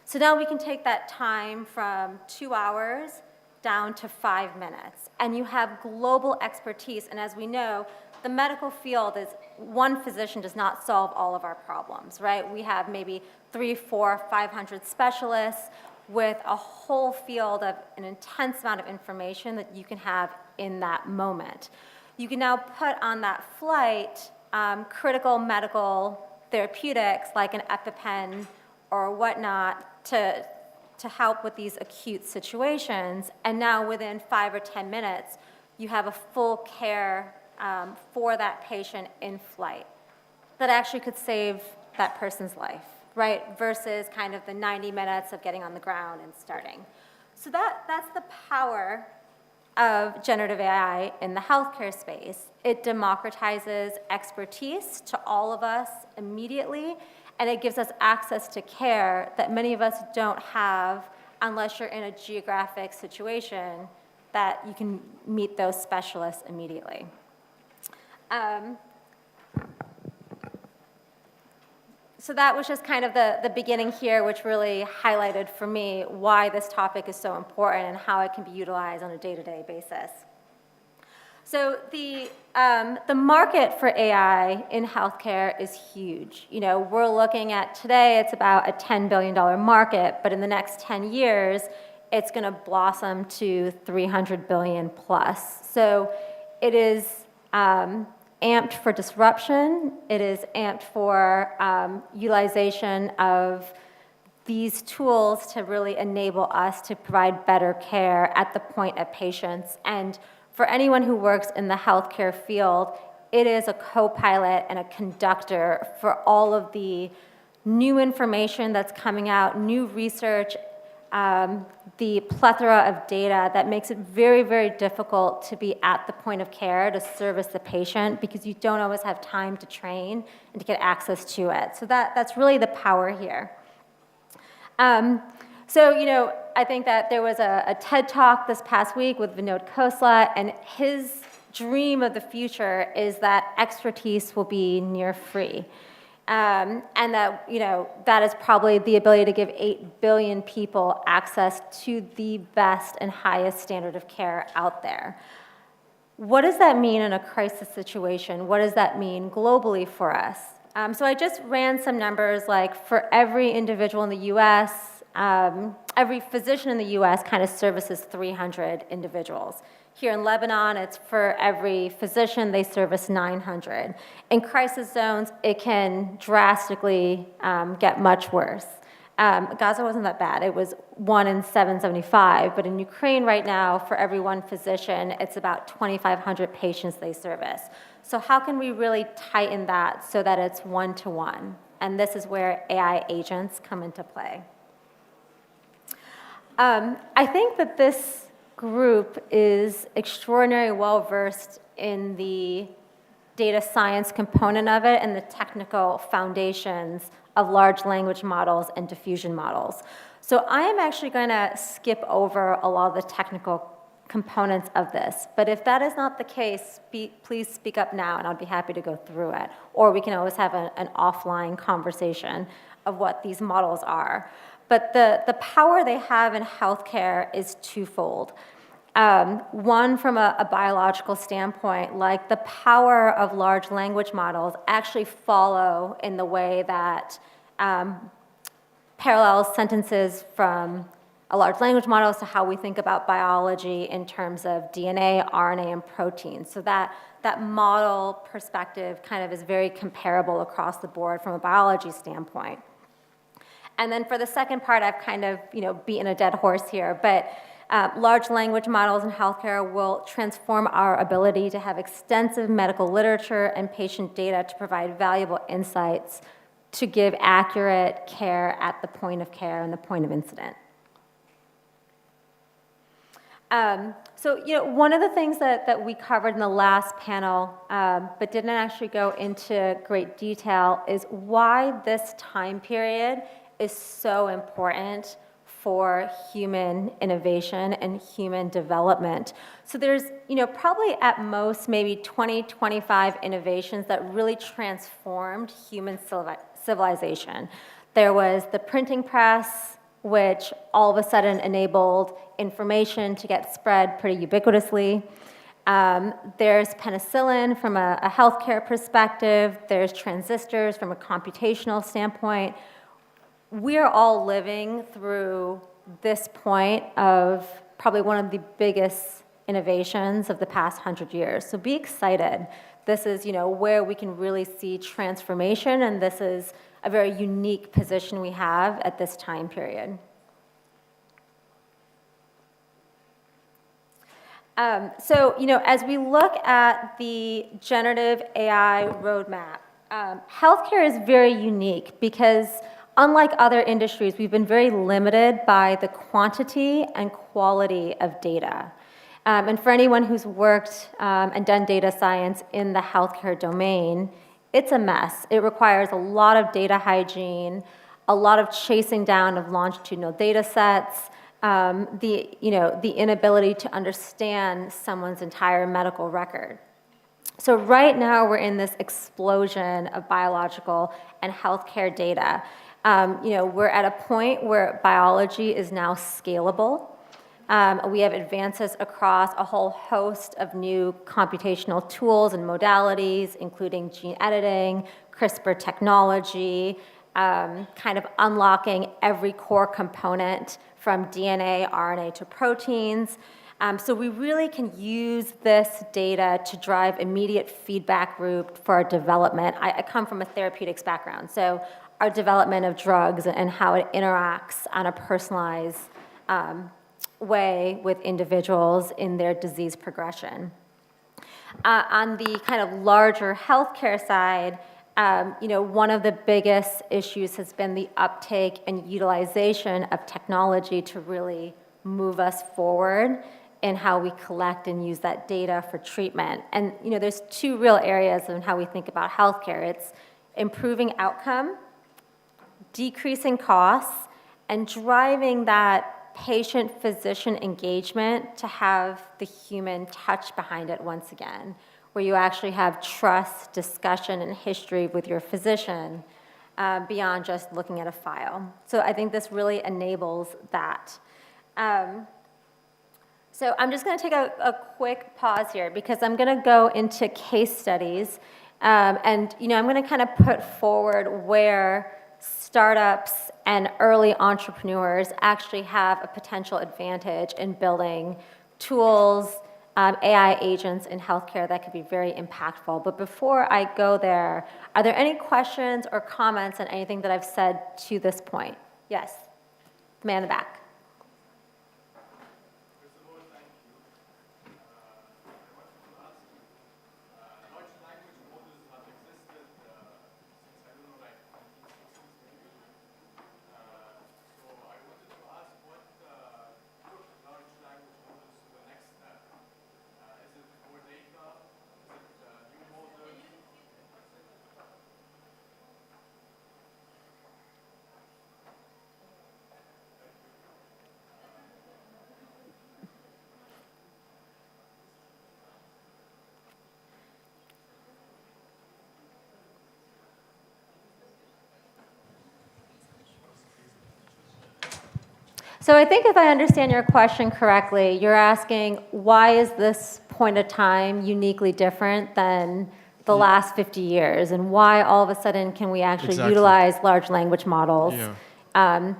So now we can take that time from 2 hours down to 5 minutes, and you have global expertise. And as we know, the medical field is, one physician does not solve all of our problems, right? We have maybe 300, 400, 500 specialists with a whole field of an intense amount of information that you can have in that moment. You can now put on that flight critical medical therapeutics like an EpiPen or whatnot to help with these acute situations. And now within 5 or 10 minutes, you have a full care for that patient in flight that actually could save that person's life, right? Versus kind of the 90 minutes of getting on the ground and starting. So that's the power of generative AI in the healthcare space. It democratizes expertise to all of us immediately, and it gives us access to care that many of us don't have unless you're in a geographic situation that you can meet those specialists immediately. So that was just kind of the beginning here, which really highlighted for me why this topic is so important and how it can be utilized on a day-to-day basis. So the market for AI in healthcare is huge. You know, we're looking at today, it's about a $10 billion market, but in the next 10 years, it's going to blossom to 300 billion plus. So it is amped for disruption. It is amped for utilization of these tools to really enable us to provide better care at the point of patients. And for anyone who works in the healthcare field, it is a co-pilot and a conductor for all of the new information that's coming out, new research, the plethora of data that makes it very, very difficult to be at the point of care to service the patient because you don't always have time to train and to get access to it. So that's really the power here. So, you know, I think that there was a TED Talk this past week with Vinod Khosla, and his dream of the future is that expertise will be near free. And that, you know, that is probably the ability to give 8 billion people access to the best and highest standard of care out there. What does that mean in a crisis situation? What does that mean globally for us? So I just ran some numbers, like for every individual in the US, every physician in the US kind of services 300 individuals. Here in Lebanon, it's for every physician, they service 900. In crisis zones, it can drastically get much worse. Gaza wasn't that bad. It was 1 in 775. But in Ukraine right now, for every one physician, it's about 2,500 patients they service. So how can we really tighten that so that it's one-to-one? And this is where AI agents come into play. I think that this group is extraordinarily well-versed in the data science component of it and the technical foundations of large language models and diffusion models. So I am actually going to skip over a lot of the technical components of this. But if that is not the case, please speak up now, and I'll be happy to go through it. Or we can always have an offline conversation of what these models are. But the power they have in healthcare is twofold. One, from a biological standpoint, like the power of large language models actually follow in the way that parallels sentences from a large language model to how we think about biology in terms of DNA, RNA, and proteins. So that model perspective kind of is very comparable across the board from a biology standpoint. And then for the second part, I've kind of, you know, beaten a dead horse here, but large language models in healthcare will transform our ability to have extensive medical literature and patient data to provide valuable insights to give accurate care at the point of care and the point of incident. So, you know, one of the things that we covered in the last panel, but didn't actually go into great detail, is why this time period is so important for human innovation and human development. So there's, you know, probably at most maybe 20, 25 innovations that really transformed human civilization. There was the printing press, which all of a sudden enabled information to get spread pretty ubiquitously. There's penicillin from a healthcare perspective. There's transistors from a computational standpoint. We're all living through this point of probably one of the biggest innovations of the past 100 years. So be excited. This is, where we can really see transformation, and this is a very unique position we have at this time period. As we look at the generative AI roadmap, healthcare is very unique because unlike other industries, we've been very limited by the quantity and quality of data. And for anyone who's worked and done data science in the healthcare domain, it's a mess. It requires a lot of data hygiene, a lot of chasing down of longitudinal data sets, the inability to understand someone's entire medical record. So right now we're in this explosion of biological and healthcare data. We're at a point where biology is now scalable. We have advances across a whole host of new computational tools and modalities, including gene editing, CRISPR technology, kind of unlocking every core component from DNA, RNA to proteins. So we really can use this data to drive immediate feedback loop for our development. I come from a therapeutics background, so our development of drugs and how it interacts on a personalized way with individuals in their disease progression. On the kind of larger healthcare side, one of the biggest issues has been the uptake and utilization of technology to really move us forward in how we collect and use that data for treatment. And there's two real areas in how we think about healthcare. It's improving outcome, decreasing costs, and driving that patient-physician engagement to have the human touch behind it once again, where you actually have trust, discussion, and history with your physician beyond just looking at a file. So I think this really enables that. So I'm just going to take a quick pause here because I'm going to go into case studies. And I'm going to kind of put forward where startups and early entrepreneurs actually have a potential advantage in building tools, AI agents in healthcare that could be very impactful. But before I go there, are there any questions or comments on anything that I've said to this point? Yes, the man in the back. So I think if I understand your question correctly, you're asking why is this point of time uniquely different than the last 50 years, and why all of a sudden can we actually utilize large language models? Yeah. And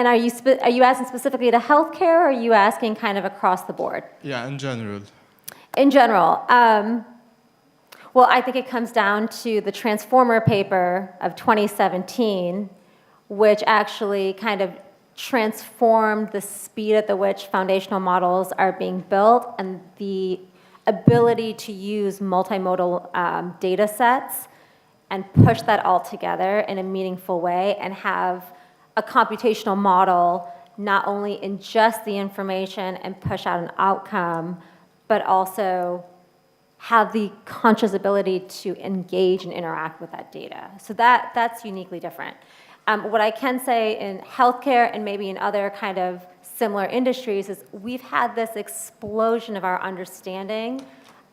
are you asking specifically to healthcare, or are you asking kind of across the board? Yeah, in general. In general. Well, I think it comes down to the Transformer paper of 2017, which actually kind of transformed the speed at which foundational models are being built and the ability to use multimodal data sets and push that all together in a meaningful way and have a computational model not only ingest the information and push out an outcome, but also have the conscious ability to engage and interact with that data. So that's uniquely different. What I can say in healthcare and maybe in other kind of similar industries is we've had this explosion of our understanding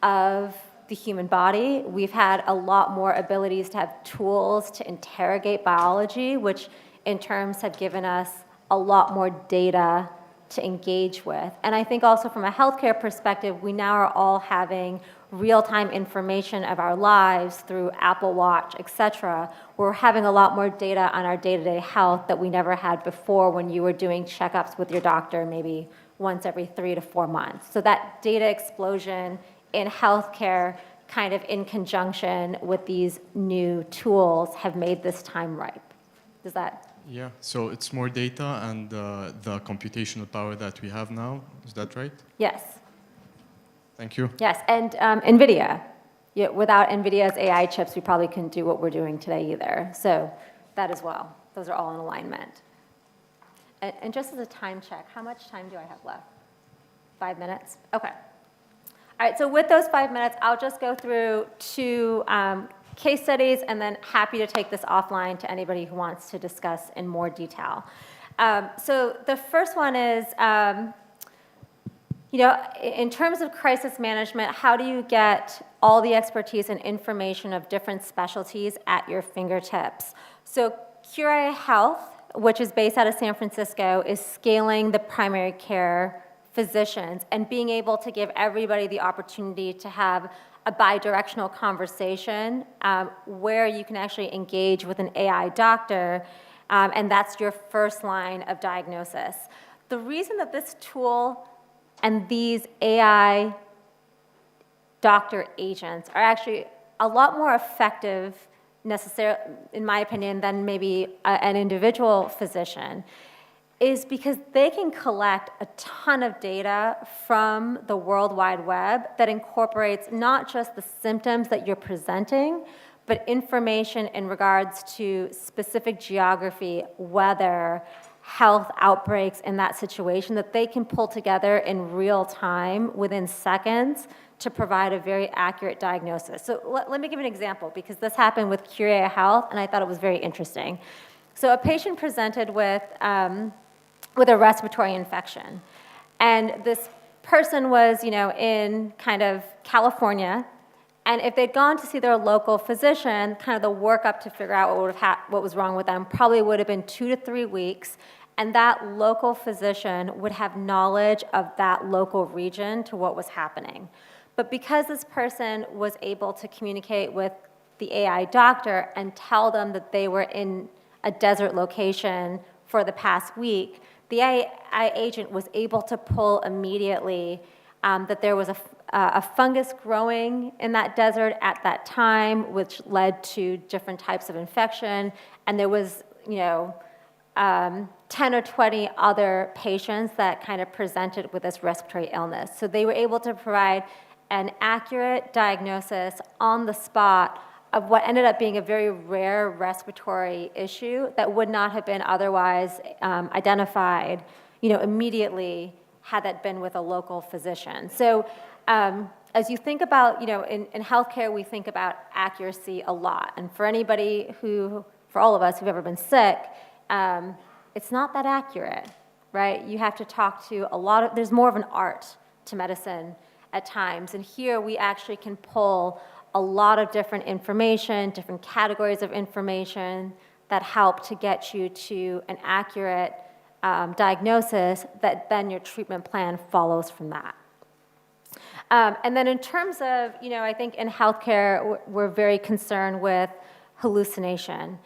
of the human body. We've had a lot more abilities to have tools to interrogate biology, which in terms have given us a lot more data to engage with. And I think also from a healthcare perspective, we now are all having real-time information of our lives through Apple Watch, et cetera. We're having a lot more data on our day-to-day health that we never had before when you were doing checkups with your doctor maybe once every 3 to 4 months. So that data explosion in healthcare kind of in conjunction with these new tools have made this time ripe. Does that? Yeah, so it's more data and the computational power that we have now. Is that right? Yes. Thank you. Yes, and NVIDIA. Yeah, without NVIDIA's AI chips, we probably couldn't do what we're doing today either. So that as well. Those are all in alignment. And just as a time check, how much time do I have left? 5 minutes? Okay. All right, so with those 5 minutes, I'll just go through 2 case studies, and then happy to take this offline to anybody who wants to discuss in more detail. So the first one is, in terms of crisis management, how do you get all the expertise and information of different specialties at your fingertips? So Cure Health, which is based out of San Francisco, is scaling the primary care physicians and being able to give everybody the opportunity to have a bi-directional conversation where you can actually engage with an AI doctor, and that's your first line of diagnosis. The reason that this tool and these AI doctor agents are actually a lot more effective, necessarily, in my opinion, than maybe an individual physician, is because they can collect a ton of data from the World Wide Web that incorporates not just the symptoms that you're presenting, but information in regards to specific geography, weather, health outbreaks in that situation that they can pull together in real time within seconds to provide a very accurate diagnosis. So let me give an example, because this happened with Cure Health, and I thought it was very interesting. So a patient presented with a respiratory infection. And this person was, in kind of California, and if they'd gone to see their local physician, kind of the workup to figure out what was wrong with them probably would have been 2 to 3 weeks, and that local physician would have knowledge of that local region to what was happening. But because this person was able to communicate with the AI doctor and tell them that they were in a desert location for the past week, the AI agent was able to pull immediately that there was a fungus growing in that desert at that time, which led to different types of infection, and there was, 10 or 20 other patients that kind of presented with this respiratory illness. So they were able to provide an accurate diagnosis on the spot of what ended up being a very rare respiratory issue that would not have been otherwise identified, immediately had that been with a local physician. So as you think about, in healthcare, we think about accuracy a lot. And for anybody for all of us who've ever been sick, it's not that accurate, right? You have to talk to there's more of an art to medicine at times. And here we actually can pull a lot of different information, different categories of information that help to get you to an accurate diagnosis that then your treatment plan follows from that. And then in terms of, I think in healthcare, we're very concerned with hallucination.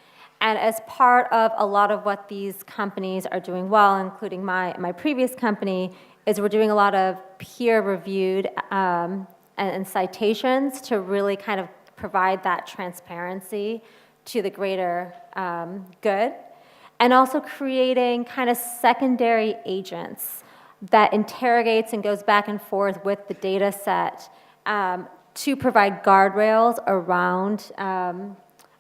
And as part of a lot of what these companies are doing well, including my previous company, is we're doing a lot of peer-reviewed and citations to really kind of provide that transparency to the greater good, and also creating kind of secondary agents that interrogates and goes back and forth with the data set to provide guardrails around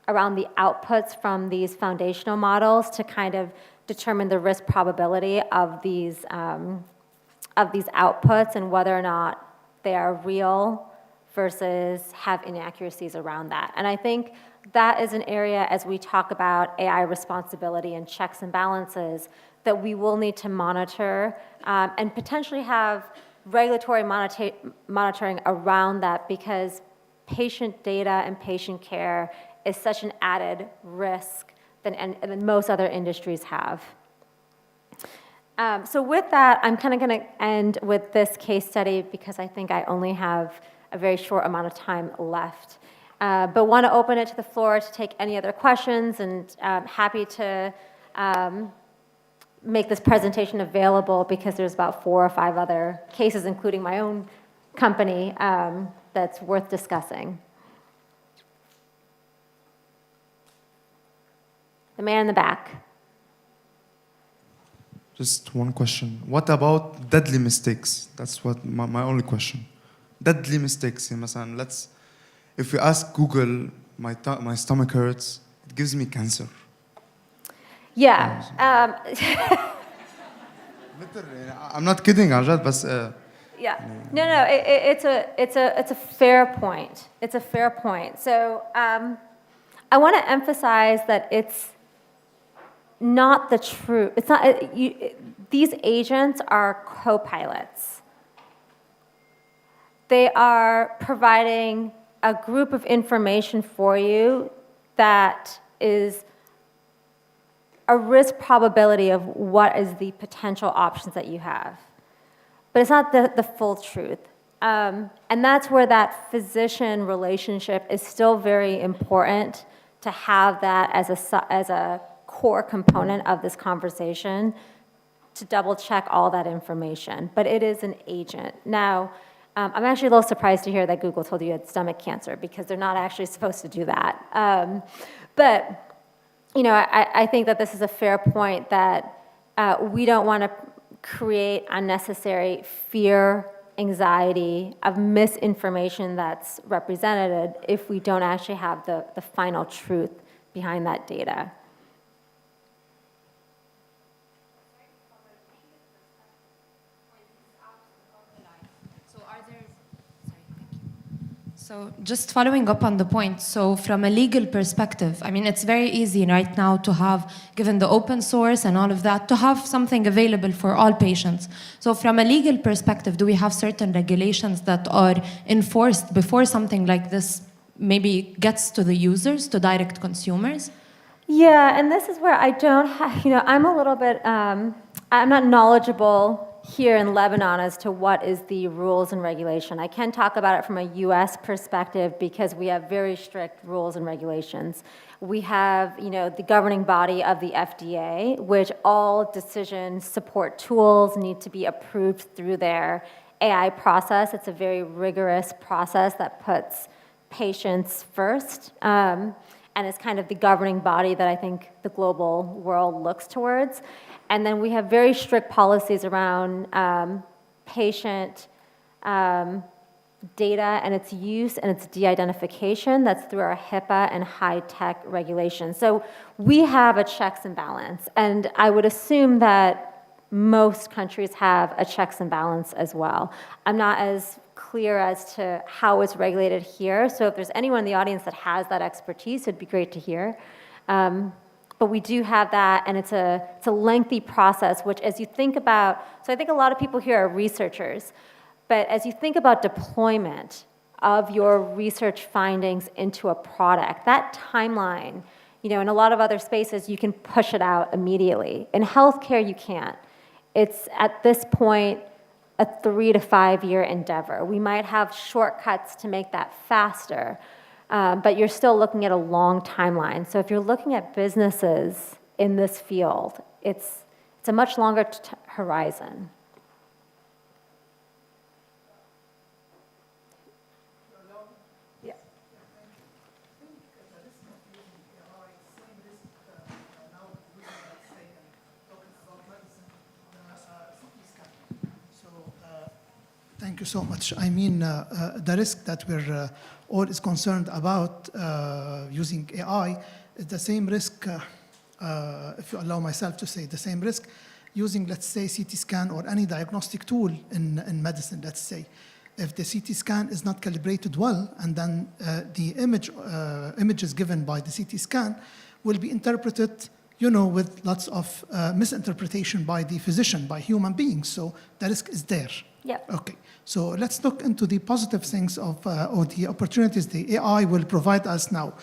the outputs from these foundational models to kind of determine the risk probability of these outputs and whether or not they are real versus have inaccuracies around that. And I think that is an area, as we talk about AI responsibility and checks and balances, that we will need to monitor and potentially have regulatory monitoring around that, because patient data and patient care is such an added risk than most other industries have. So with that, I'm kind of going to end with this case study because I think I only have a very short amount of time left. But want to open it to the floor to take any other questions, and happy to make this presentation available because there's about 4 or 5 other cases, including my own company, that's worth discussing. The man in the back. Just one question. What about deadly mistakes? That's what my only question. Deadly mistakes. If we ask Google, my stomach hurts, it gives me cancer. Yeah. I'm not kidding, Ajad, but... Yeah. No, it's a fair point. It's a fair point. So I want to emphasize that it's not the truth. It's not. These agents are co-pilots. They are providing a group of information for you that is a risk probability of what is the potential options that you have. But it's not the full truth. And that's where that physician relationship is still very important to have that as a core component of this conversation, to double check all that information. But it is an agent. Now, I'm actually a little surprised to hear that Google told you had stomach cancer because they're not actually supposed to do that. But I think that this is a fair point that we don't want to create unnecessary fear, anxiety of misinformation that's represented if we don't actually have the final truth behind that data. So just following up on the point, so from a legal perspective, I mean, it's very easy right now to have, given the open source and all of that, to have something available for all patients. So from a legal perspective, do we have certain regulations that are enforced before something like this maybe gets to the users, to direct consumers? Yeah, and this is where I don't have, I'm a little bit, I'm not knowledgeable here in Lebanon as to what is the rules and regulation. I can talk about it from a US perspective because we have very strict rules and regulations. We have, the governing body of the FDA, which all decision support tools need to be approved through their AI process. It's a very rigorous process that puts patients first. And it's kind of the governing body that I think the global world looks towards. And then we have very strict policies around patient data and its use and its de-identification. That's through our HIPAA and high-tech regulations. So we have a checks and balance. And I would assume that most countries have a checks and balance as well. I'm not as clear as to how it's regulated here. So if there's anyone in the audience that has that expertise, it'd be great to hear. But we do have that, and it's a lengthy process, which as you think about, so I think a lot of people here are researchers, but as you think about deployment of your research findings into a product, that timeline, in a lot of other spaces, you can push it out immediately. In healthcare, you can't. It's, at this point, a 3 to 5 year endeavor. We might have shortcuts to make that faster, but you're still looking at a long timeline. So if you're looking at businesses in this field, it's a much longer horizon. Yeah. Thank you so much. I mean, the risk that we're all is concerned about using AI is the same risk, if you allow myself to say, the same risk using, let's say, CT scan or any diagnostic tool in medicine, let's say. If the CT scan is not calibrated well, and then the images given by the CT scan will be interpreted with lots of misinterpretation by the physician, by human beings. So the risk is there. Yeah. Okay. So let's look into the positive things of or the opportunities the AI will provide us now,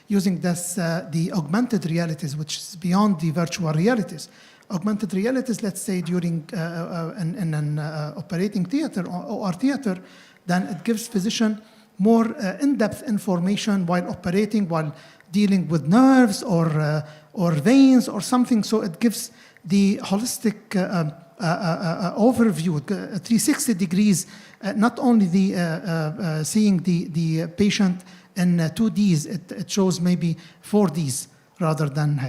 using this the augmented realities, which is beyond the virtual realities. augmented realities, let's say during in an operating theater or theater, then it gives physician more in-depth information while operating, while dealing with nerves or veins or something. So it gives the holistic overview, 360 degrees, not only the seeing the patient in 2Ds, it shows maybe 4Ds rather than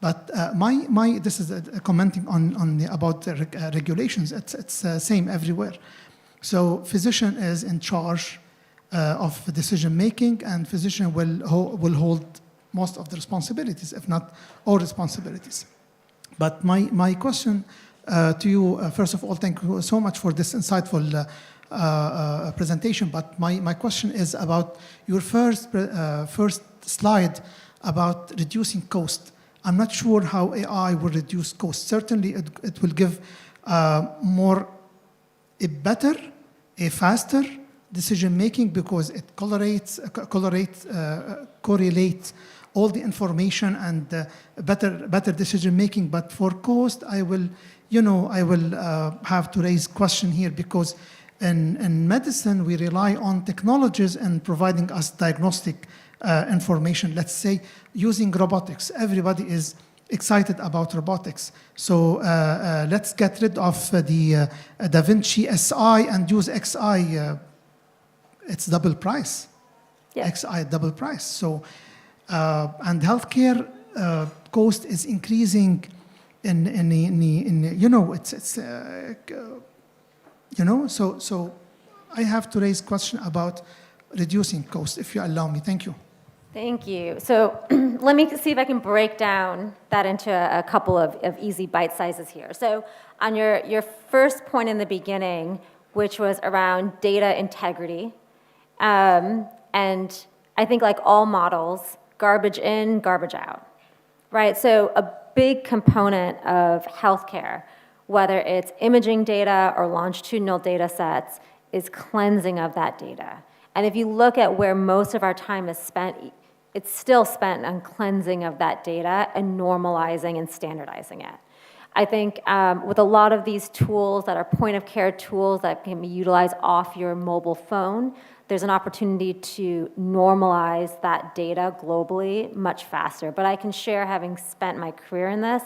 But this is commenting on about regulations. It's same everywhere. So physician is in charge of decision making, and physician will hold most of the responsibilities, if not all responsibilities. But my question to you, first of all, thank you so much for this insightful presentation. But my question is about your first slide about reducing cost. I'm not sure how AI will reduce cost. Certainly, it will give a better, a faster decision making, because it correlates all the information and better decision making. But for cost, I will have to raise question here, because in medicine we rely on technologies and providing us diagnostic information. Let's say using robotics, everybody is excited about robotics. So let's get rid of the Da Vinci SI and use XI. It's double price. Yeah. XI double price. So and healthcare cost is increasing So I have to raise question about reducing cost, if you allow me. Thank you. Thank you. So let me see if I can break down that into a couple of easy bite sizes here. So on your first point in the beginning, which was around data integrity, and I think like all models, garbage in, garbage out, right? So a big component of healthcare, whether it's imaging data or longitudinal data sets, is cleansing of that data. And if you look at where most of our time is spent, it's still spent on cleansing of that data and normalizing and standardizing it. I think with a lot of these tools that are point-of-care tools that can be utilized off your mobile phone, there's an opportunity to normalize that data globally much faster. But I can share, having spent my career in this,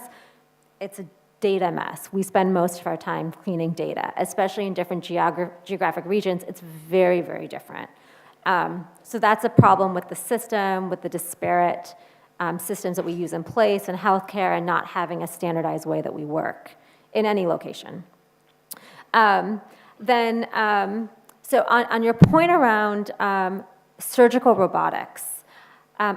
it's a data mess. We spend most of our time cleaning data, especially in different geographic regions. It's very, very different. So that's a problem with the system, with the disparate systems that we use in place in healthcare, and not having a standardized way that we work in any location. So on your point around surgical robotics, I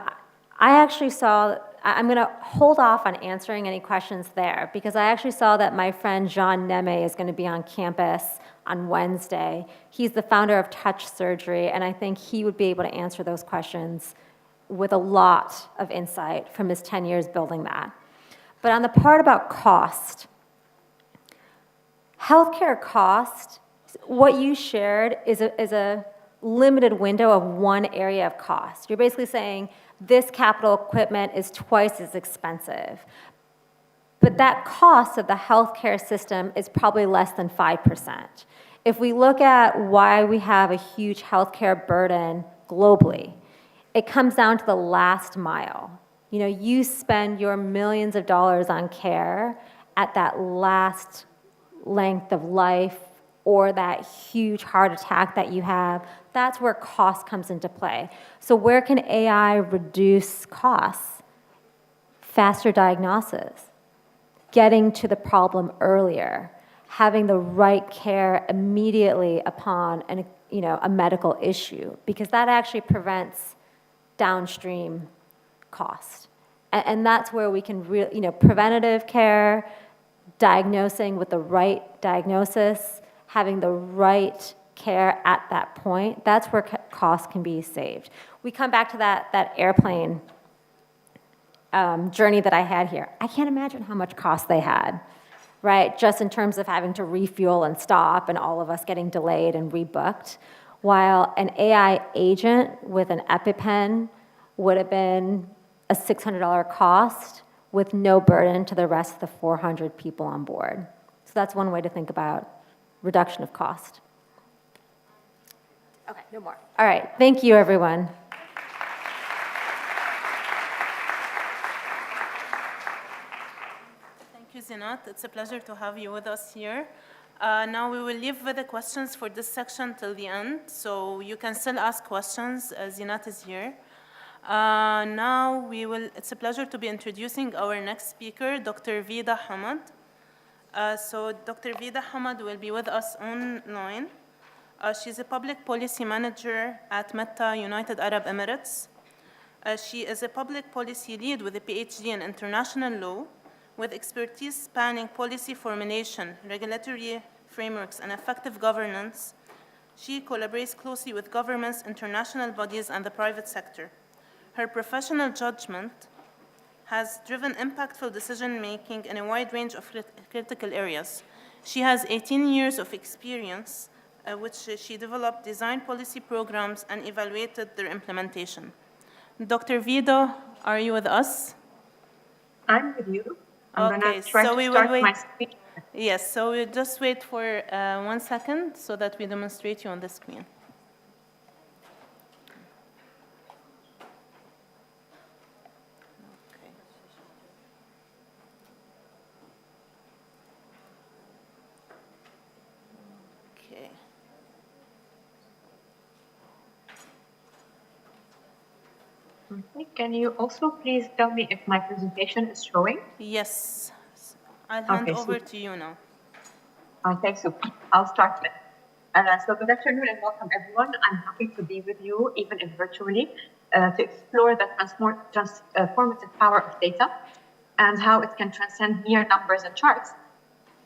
actually saw, I'm going to hold off on answering any questions there, because I actually saw that my friend Jean Neme is going to be on campus on Wednesday. He's the founder of Touch Surgery, and I think he would be able to answer those questions with a lot of insight from his 10 years building that. But on the part about cost, healthcare cost, what you shared is a limited window of one area of cost. You're basically saying this capital equipment is twice as expensive. But that cost of the healthcare system is probably less than 5%. If we look at why we have a huge healthcare burden globally, it comes down to the last mile. You know, you spend your millions of dollars on care at that last length of life, or that huge heart attack that you have. That's where cost comes into play. So where can AI reduce costs? Faster diagnosis, getting to the problem earlier, having the right care immediately upon a medical issue, because that actually prevents downstream cost. And that's where we can preventative care, diagnosing with the right diagnosis, having the right care at that point, that's where cost can be saved. We come back to that airplane journey that I had here. I can't imagine how much cost they had, right? Just in terms of having to refuel and stop, and all of us getting delayed and rebooked. While an AI agent with an EpiPen would have been a $600 cost, with no burden to the rest of the 400 people on board. So that's one way to think about reduction of cost. Okay, no more. All right, thank you, everyone. Thank you, Zinat. It's a pleasure to have you with us here. Now we will leave the questions for this section till the end, so you can still ask questions. Zinat is here. Now it's a pleasure to be introducing our next speaker, Dr. Vida Hamad. So Dr. Vida Hamad will be with us online. She's a public policy manager at Meta United Arab Emirates. She is a public policy lead with a PhD in international law, with expertise spanning policy formulation, regulatory frameworks, and effective governance. She collaborates closely with governments, international bodies, and the private sector. Her professional judgment has driven impactful decision-making in a wide range of critical areas. She has 18 years of experience, which she developed, designed policy programs, and evaluated their implementation. Dr. Vida, are you with us? I'm with you. Okay, so we will wait. Yes, so we'll just wait for 1 second so that we demonstrate you on the screen. Okay. Can you also please tell me if my presentation is showing? Yes. I'll hand over to you now. Okay, so I'll start with. So good afternoon and welcome everyone. I'm happy to be with you, even if virtually, to explore the transformative power of data and how it can transcend mere numbers and charts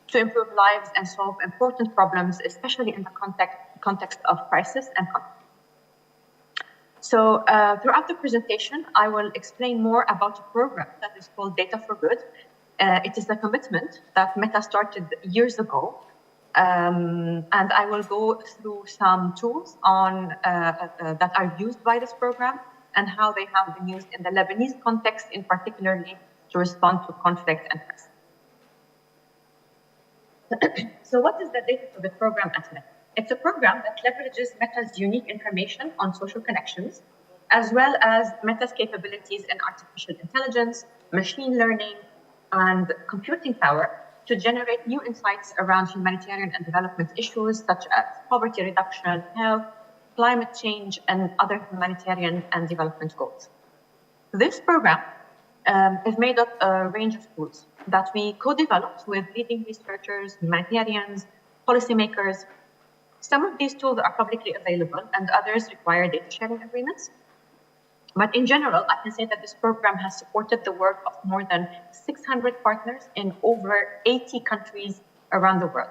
to improve lives and solve important problems, especially in the context of crisis and conflict. So throughout the presentation, I will explain more about a program that is called Data for Good. It is a commitment that Meta started years ago. And I will go through some tools that are used by this program and how they have been used in the Lebanese context, in particularly to respond to conflict and crisis. So what is the Data for Good program at Meta? It's a program that leverages Meta's unique information on social connections, as well as Meta's capabilities in artificial intelligence, machine learning, and computing power to generate new insights around humanitarian and development issues such as poverty reduction, health, climate change, and other humanitarian and development goals. This program is made of a range of tools that we co-developed with leading researchers, humanitarians, policymakers. Some of these tools are publicly available and others require data sharing agreements. But in general, I can say that this program has supported the work of more than 600 partners in over 80 countries around the world.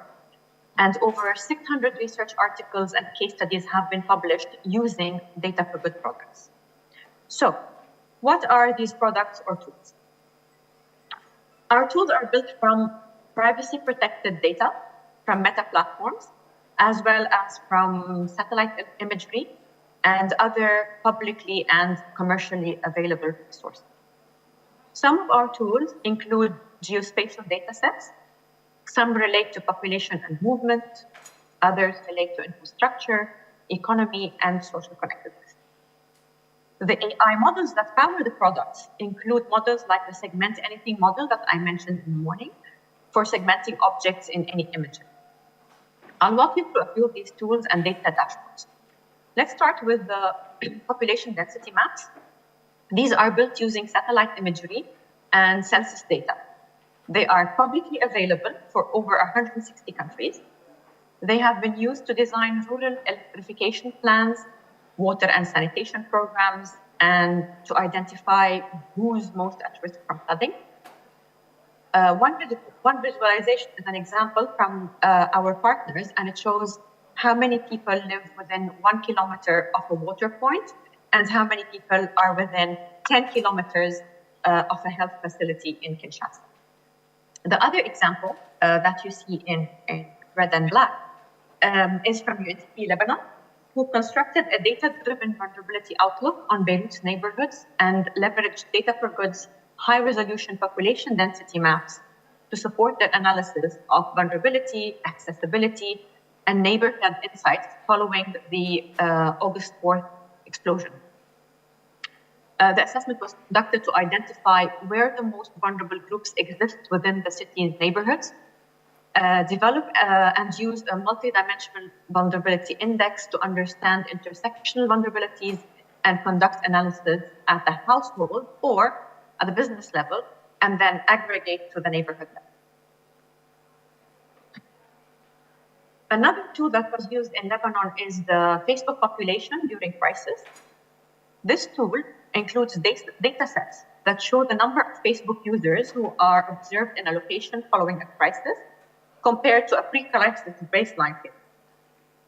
And over 600 research articles and case studies have been published using Data for Good programs. So, what are these products or tools? Our tools are built from privacy-protected data from Meta platforms, as well as from satellite imagery and other publicly and commercially available sources. Some of our tools include geospatial data sets. Some relate to population and movement. Others relate to infrastructure, economy, and social connectedness. The AI models that power the products include models like the Segment Anything model that I mentioned in the morning for segmenting objects in any image. I'll walk you through a few of these tools and data dashboards. Let's start with the population density maps. These are built using satellite imagery and census data. They are publicly available for over 160 countries. They have been used to design rural electrification plans, water and sanitation programs, and to identify who's most at risk from flooding. One visualization is an example from our partners, and it shows how many people live within 1 kilometer of a water point and how many people are within 10 kilometers of a health facility in Kinshasa. The other example that you see in red and black is from UNDP Lebanon, who constructed a data-driven vulnerability outlook on Beirut's neighborhoods and leveraged Data for Good's high-resolution population density maps to support the analysis of vulnerability, accessibility, and neighborhood insights following the August 4th explosion. The assessment was conducted to identify where the most vulnerable groups exist within the city's neighborhoods, develop and use a multi-dimensional vulnerability index to understand intersectional vulnerabilities and conduct analysis at the household or at the business level, and then aggregate to the neighborhood level. Another tool that was used in Lebanon is the Facebook population during crisis. This tool includes data sets that show the number of Facebook users who are observed in a location following a crisis compared to a pre-crisis baseline.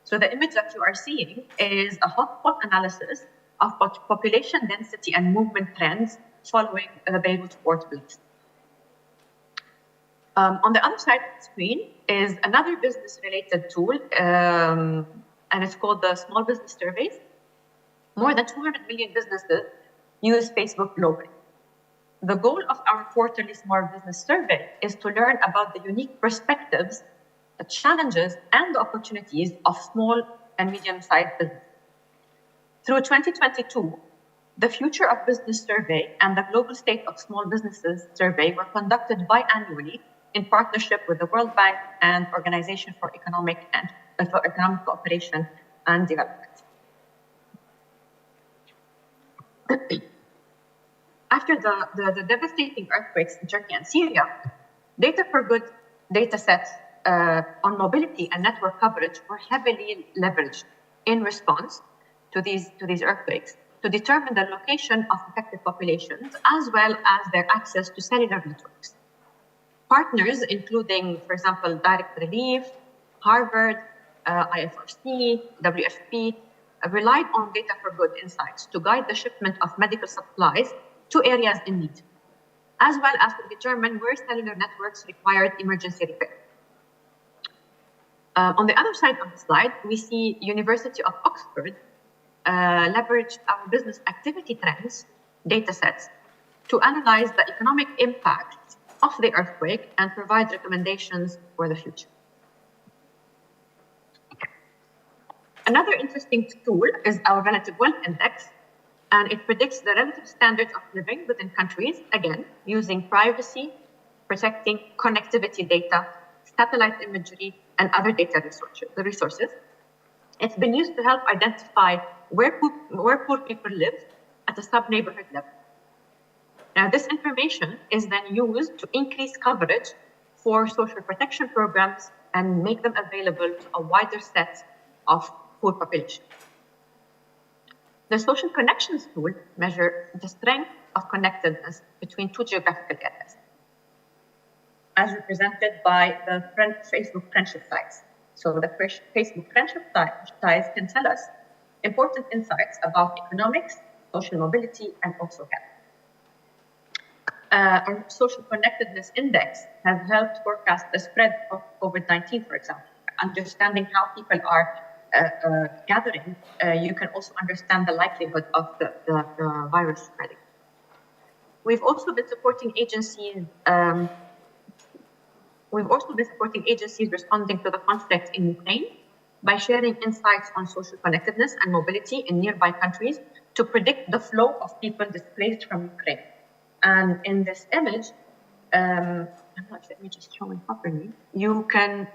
So the image that you are seeing is a hotspot analysis of population density and movement trends following the Beirut port blitz. On the other side of the screen is another business-related tool, and it's called the Small Business Surveys. More than 200 million businesses use Facebook globally. The goal of our quarterly Small Business Survey is to learn about the unique perspectives, the challenges, and the opportunities of small and medium-sized businesses. Through 2022, the Future of Business Survey and the Global State of Small Businesses Survey were conducted biannually in partnership with the World Bank and Organization for Economic Cooperation and Development. After the devastating earthquakes in Turkey and Syria, Data for Good data sets on mobility and network coverage were heavily leveraged in response to these earthquakes to determine the location of affected populations as well as their access to cellular networks. Partners, including, for example, Direct Relief, Harvard, IFRC, WFP, relied on Data for Good insights to guide the shipment of medical supplies to areas in need, as well as to determine where cellular networks required emergency repair. On the other side of the slide, we see University of Oxford leveraged our business activity trends data sets to analyze the economic impact of the earthquake and provide recommendations for the future. Another interesting tool is our Relative Wealth Index, and it predicts the relative standards of living within countries, again, using privacy, protecting connectivity data, satellite imagery, and other data resources. It's been used to help identify where poor people live at a sub-neighborhood level. Now, this information is then used to increase coverage for social protection programs and make them available to a wider set of poor population. The social connections tool measures the strength of connectedness between two geographical areas, as represented by the Facebook friendship ties. So the Facebook friendship ties can tell us important insights about economics, social mobility, and also health. Our social connectedness index has helped forecast the spread of COVID-19, for example. Understanding how people are gathering, you can also understand the likelihood of the virus spreading. We've also been supporting agencies. Responding to the conflict in Ukraine by sharing insights on social connectedness and mobility in nearby countries to predict the flow of people displaced from Ukraine. And in this image, I'm not sure if the image is showing properly. You can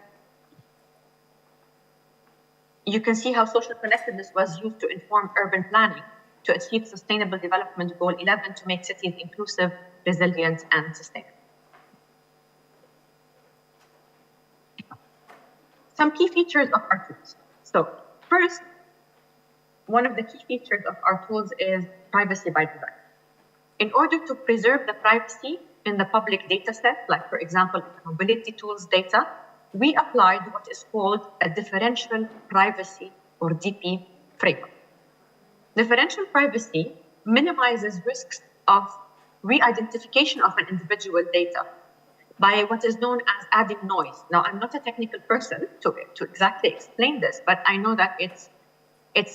see how social connectedness was used to inform urban planning to achieve Sustainable Development Goal 11 to make cities inclusive, resilient, and sustainable. Some key features of our tools. So first, one of the key features of our tools is privacy by design. In order to preserve the privacy in the public data set, like for example, mobility tools data, we applied what is called a differential privacy or DP framework. Differential privacy minimizes risks of re-identification of an individual data by what is known as adding noise. Now, I'm not a technical person to exactly explain this, but I know that it's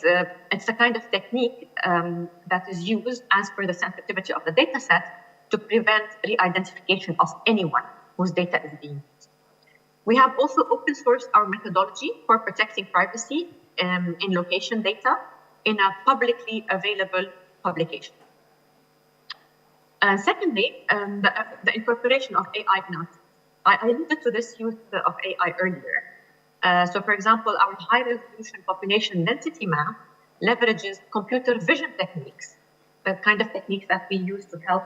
a kind of technique that is used as per the sensitivity of the data set to prevent re-identification of anyone whose data is being used. We have also open sourced our methodology for protecting privacy in location data in a publicly available publication. Secondly, the incorporation of AI in our tools. I alluded to this use of AI earlier. So for example, our high resolution population density map leverages computer vision techniques, the kind of techniques that we use to help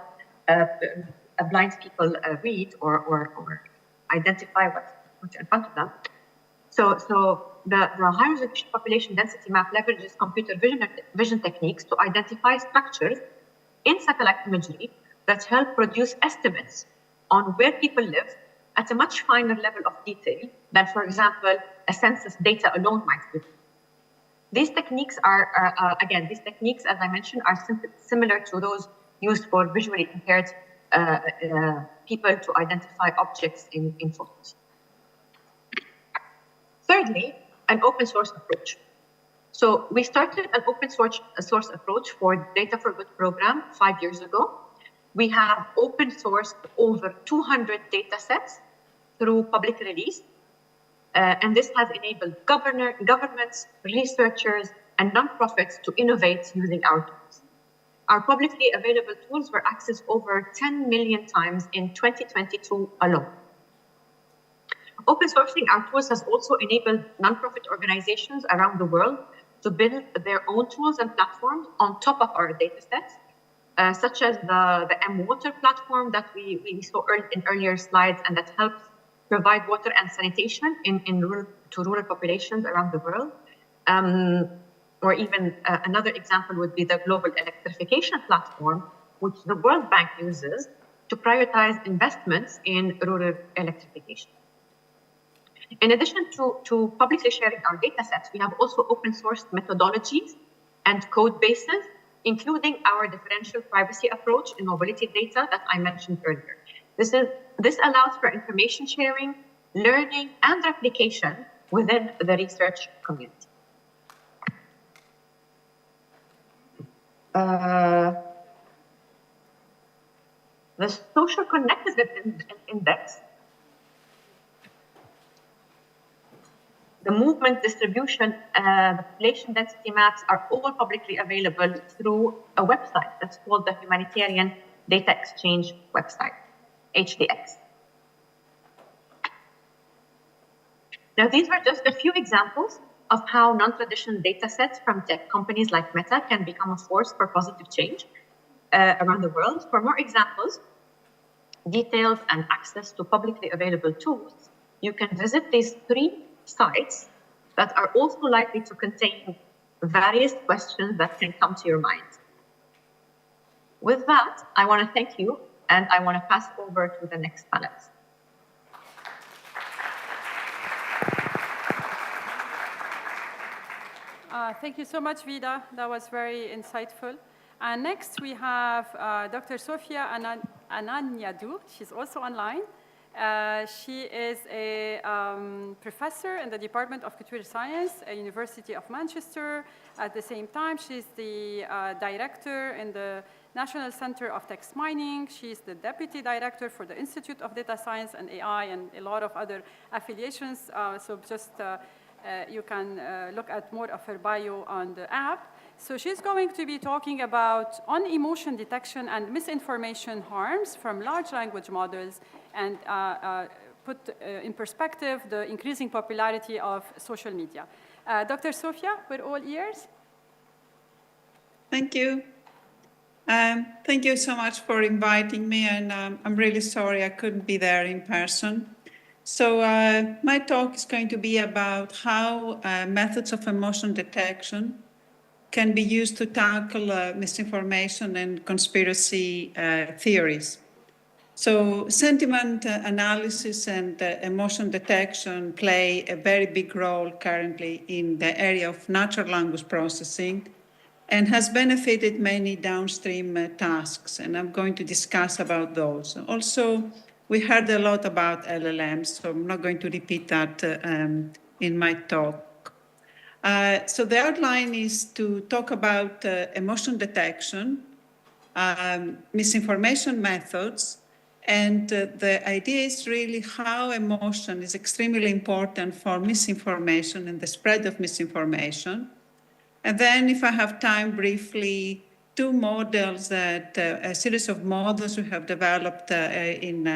blind people read or identify what's in front of them. So the high resolution population density map leverages computer vision techniques to identify structures in satellite imagery that help produce estimates on where people live at a much finer level of detail than, for example, a census data alone might do. These techniques are, again, these techniques, as I mentioned, are similar to those used for visually impaired people to identify objects in photos. Thirdly, an open source approach. So we started an open source approach for Data for Good program 5 years ago. We have open sourced over 200 data sets through public release. And this has enabled governments, researchers, and nonprofits to innovate using our tools. Our publicly available tools were accessed over 10 million times in 2022 alone. Open sourcing our tools has also enabled nonprofit organizations around the world to build their own tools and platforms on top of our data sets, such as the M-Water platform that we saw in earlier slides, and that helps provide water and sanitation to rural populations around the world. Or even another example would be the Global Electrification Platform, which the World Bank uses to prioritize investments in rural electrification. In addition to publicly sharing our data sets, we have also open sourced methodologies and code bases, including our differential privacy approach in mobility data that I mentioned earlier. This allows for information sharing, learning, and replication within the research community. The social connectedness index, the movement distribution, the population density maps are all publicly available through a website that's called the Humanitarian Data Exchange website, HDX. Now, these were just a few examples of how non-traditional data sets from tech companies like Meta can become a force for positive change around the world. For more examples, details, and access to publicly available tools, you can visit these 3 sites that are also likely to contain various questions that can come to your mind. With that, I want to thank you, and I want to pass over to the next panelist. Thank you so much, Vida. That was very insightful. And next, we have Dr. Sofia Ananiadou. She's also online. She is a professor in the Department of Computer Science at University of Manchester. At the same time, she's the director in the National Center of Text Mining. She's the deputy director for the Institute of Data Science and AI, and a lot of other affiliations. So just you can look at more of her bio on the app. So she's going to be talking about on emotion detection and misinformation harms from large language models, and put in perspective the increasing popularity of social media. Dr. Sofia, we're all ears. Thank you. Thank you so much for inviting me, and I'm really sorry I couldn't be there in person. So my talk is going to be about how methods of emotion detection can be used to tackle misinformation and conspiracy theories. So sentiment analysis and emotion detection play a very big role currently in the area of natural language processing, and has benefited many downstream tasks, and I'm going to discuss about those. Also, we heard a lot about LLMs, so I'm not going to repeat that in my talk. So the outline is to talk about emotion detection, misinformation methods. And the idea is really how emotion is extremely important for misinformation and the spread of misinformation. And then, if I have time, briefly, two models that a series of models we have developed in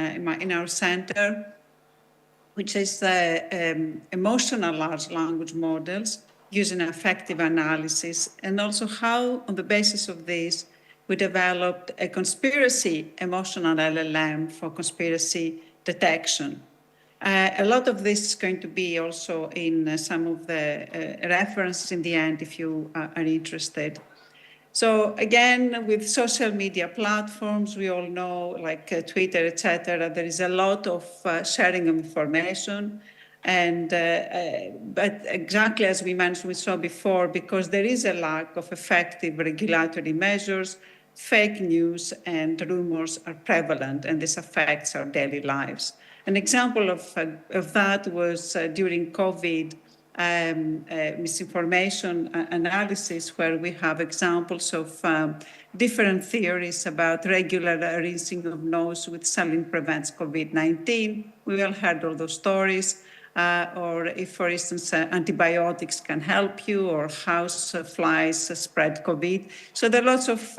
our center, which is emotional large language models using affective analysis, and also how, on the basis of this, we developed a conspiracy emotional LLM for conspiracy detection. A lot of this is going to be also in some of the references in the end, if you are interested. So again, with social media platforms, we all know, like Twitter, etc., there is a lot of sharing of information. And but exactly as we saw before, because there is a lack of effective regulatory measures, fake news and rumors are prevalent, and this affects our daily lives. An example of that was during COVID, misinformation analysis, where we have examples of different theories about regular rinsing of nose with saline prevents COVID-19. We all heard all those stories. Or if, for instance, antibiotics can help you, or house flies spread COVID. So there are lots of,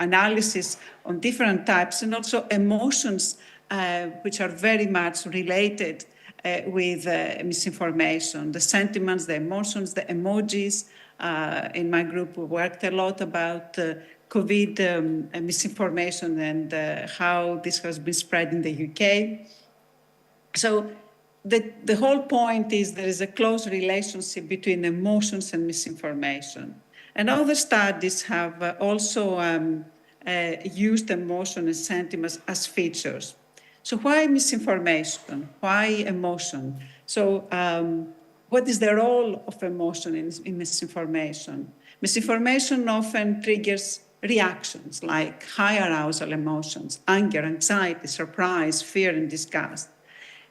analysis on different types, and also emotions, which are very much related with misinformation. The sentiments, the emotions, the emojis. In my group, we worked a lot about COVID misinformation and how this has been spread in the UK. So the whole point is there is a close relationship between emotions and misinformation. And other studies have also used emotion and sentiments as features. So why misinformation? Why emotion? So what is the role of emotion in misinformation? Misinformation often triggers reactions like high arousal emotions, anger, anxiety, surprise, fear, and disgust.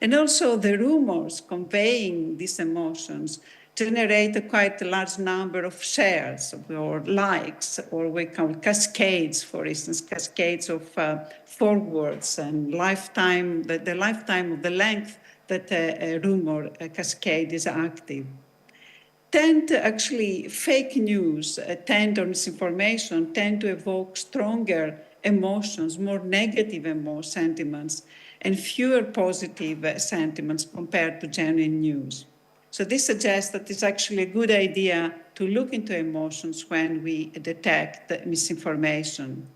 And also the rumors conveying these emotions generate a quite a large number of shares or likes, or we call cascades, for instance, cascades of forwards and lifetime, the lifetime of the length that a rumor cascade is active. Fake news or misinformation tend to evoke stronger emotions, more negative sentiments, and fewer positive sentiments compared to genuine news. So this suggests that it's actually a good idea to look into emotions when we detect misinformation.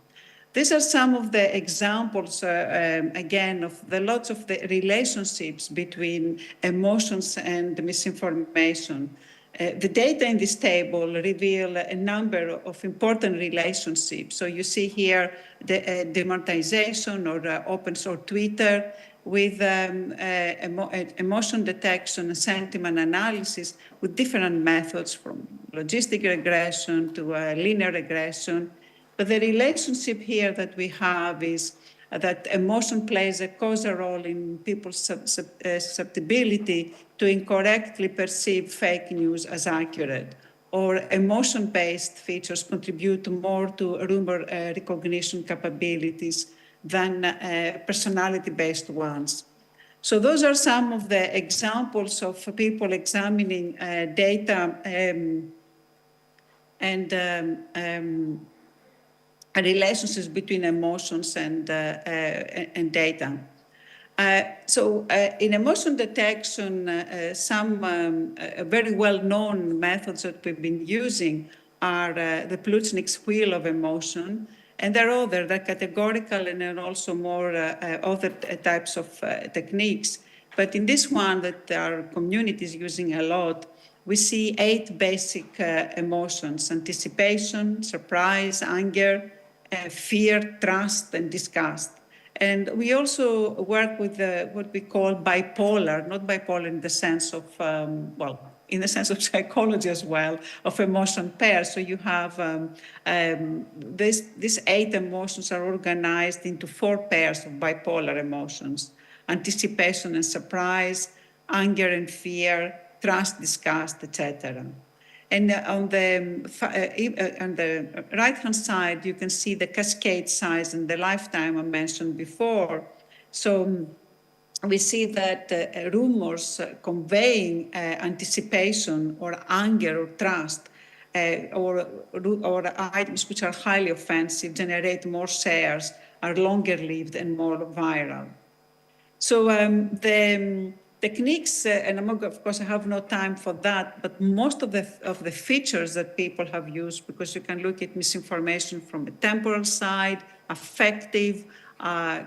These are some of the examples, again, of the lots of the relationships between emotions and misinformation. The data in this table reveal a number of important relationships. So you see here the demonetization or open source Twitter with emotion detection and sentiment analysis with different methods, from logistic regression to linear regression. But the relationship here that we have is that emotion plays a causal role in people's susceptibility to incorrectly perceive fake news as accurate, or emotion-based features contribute more to rumor recognition capabilities than personality-based ones. So those are some of the examples of people examining data and relationships between emotions and data. In emotion detection, some very well-known methods that we've been using are the Plutchnik's wheel of emotion, and there are other, they're categorical, and there are also more other types of techniques. But in this one that our community is using a lot, we see 8 basic emotions: anticipation, surprise, anger, fear, trust, and disgust. And we also work with what we call bipolar, not bipolar in the sense of, in the sense of psychology as well, of emotion pairs. So you have these 8 emotions are organized into 4 pairs of bipolar emotions: anticipation and surprise, anger and fear, trust, disgust, etc. And on the right-hand side, you can see the cascade size and the lifetime I mentioned before. So we see that rumors conveying anticipation or anger or trust or items which are highly offensive generate more shares, are longer lived and more viral. So the techniques, and of course I have no time for that, but most of the features that people have used, because you can look at misinformation from a temporal side, affective,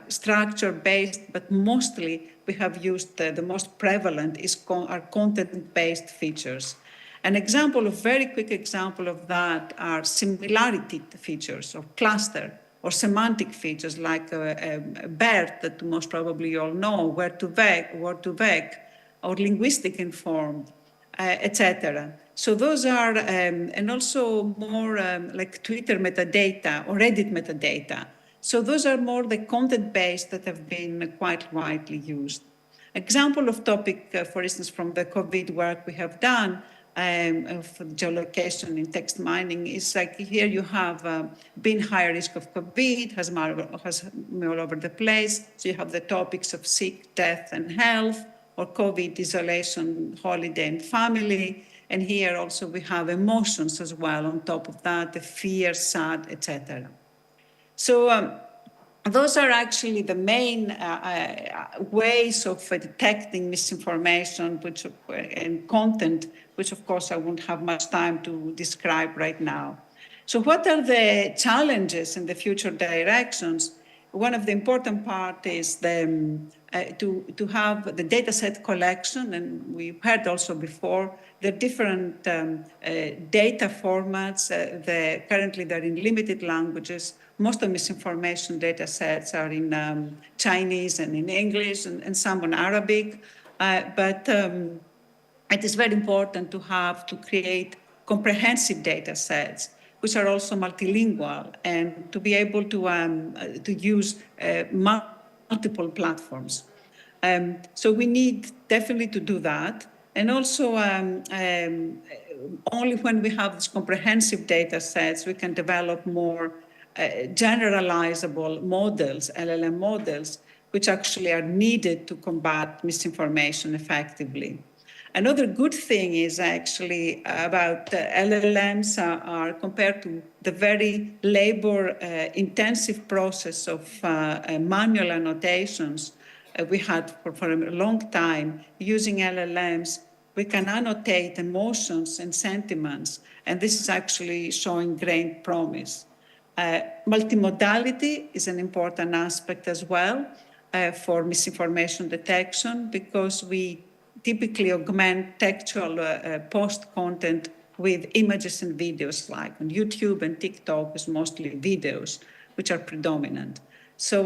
structure-based, but mostly we have used the most prevalent are content-based features. An example, a very quick example of that are similarity features or cluster or semantic features like BERT that most probably you all know, where to vec, or linguistic informed, etc. So those are, and also more like Twitter metadata or Reddit metadata. So those are more the content-based that have been quite widely used. Example of topic, for instance, from the COVID work we have done, of geolocation in text mining is like here you have been high risk of COVID, has all over the place. So you have the topics of sick, death, and health, or COVID, isolation, holiday, and family. And here also we have emotions as well on top of that, the fear, sad, etc. So those are actually the main ways of detecting misinformation and content, which of course I won't have much time to describe right now. So what are the challenges and the future directions? One of the important part is to have the data set collection, and we've heard also before, the different data formats. Currently they're in limited languages. Most of misinformation data sets are in Chinese and in English and some in Arabic. But it is very important to create comprehensive data sets which are also multilingual and to be able to use multiple platforms. So we need definitely to do that. And also only when we have these comprehensive data sets, we can develop more generalizable models, LLM models, which actually are needed to combat misinformation effectively. Another good thing is actually about LLMs are compared to the very labor-intensive process of manual annotations we had for a long time. Using LLMs, we can annotate emotions and sentiments, and this is actually showing great promise. Multimodality is an important aspect as well for misinformation detection, because we typically augment textual post content with images and videos, like on YouTube and TikTok is mostly videos, which are predominant. So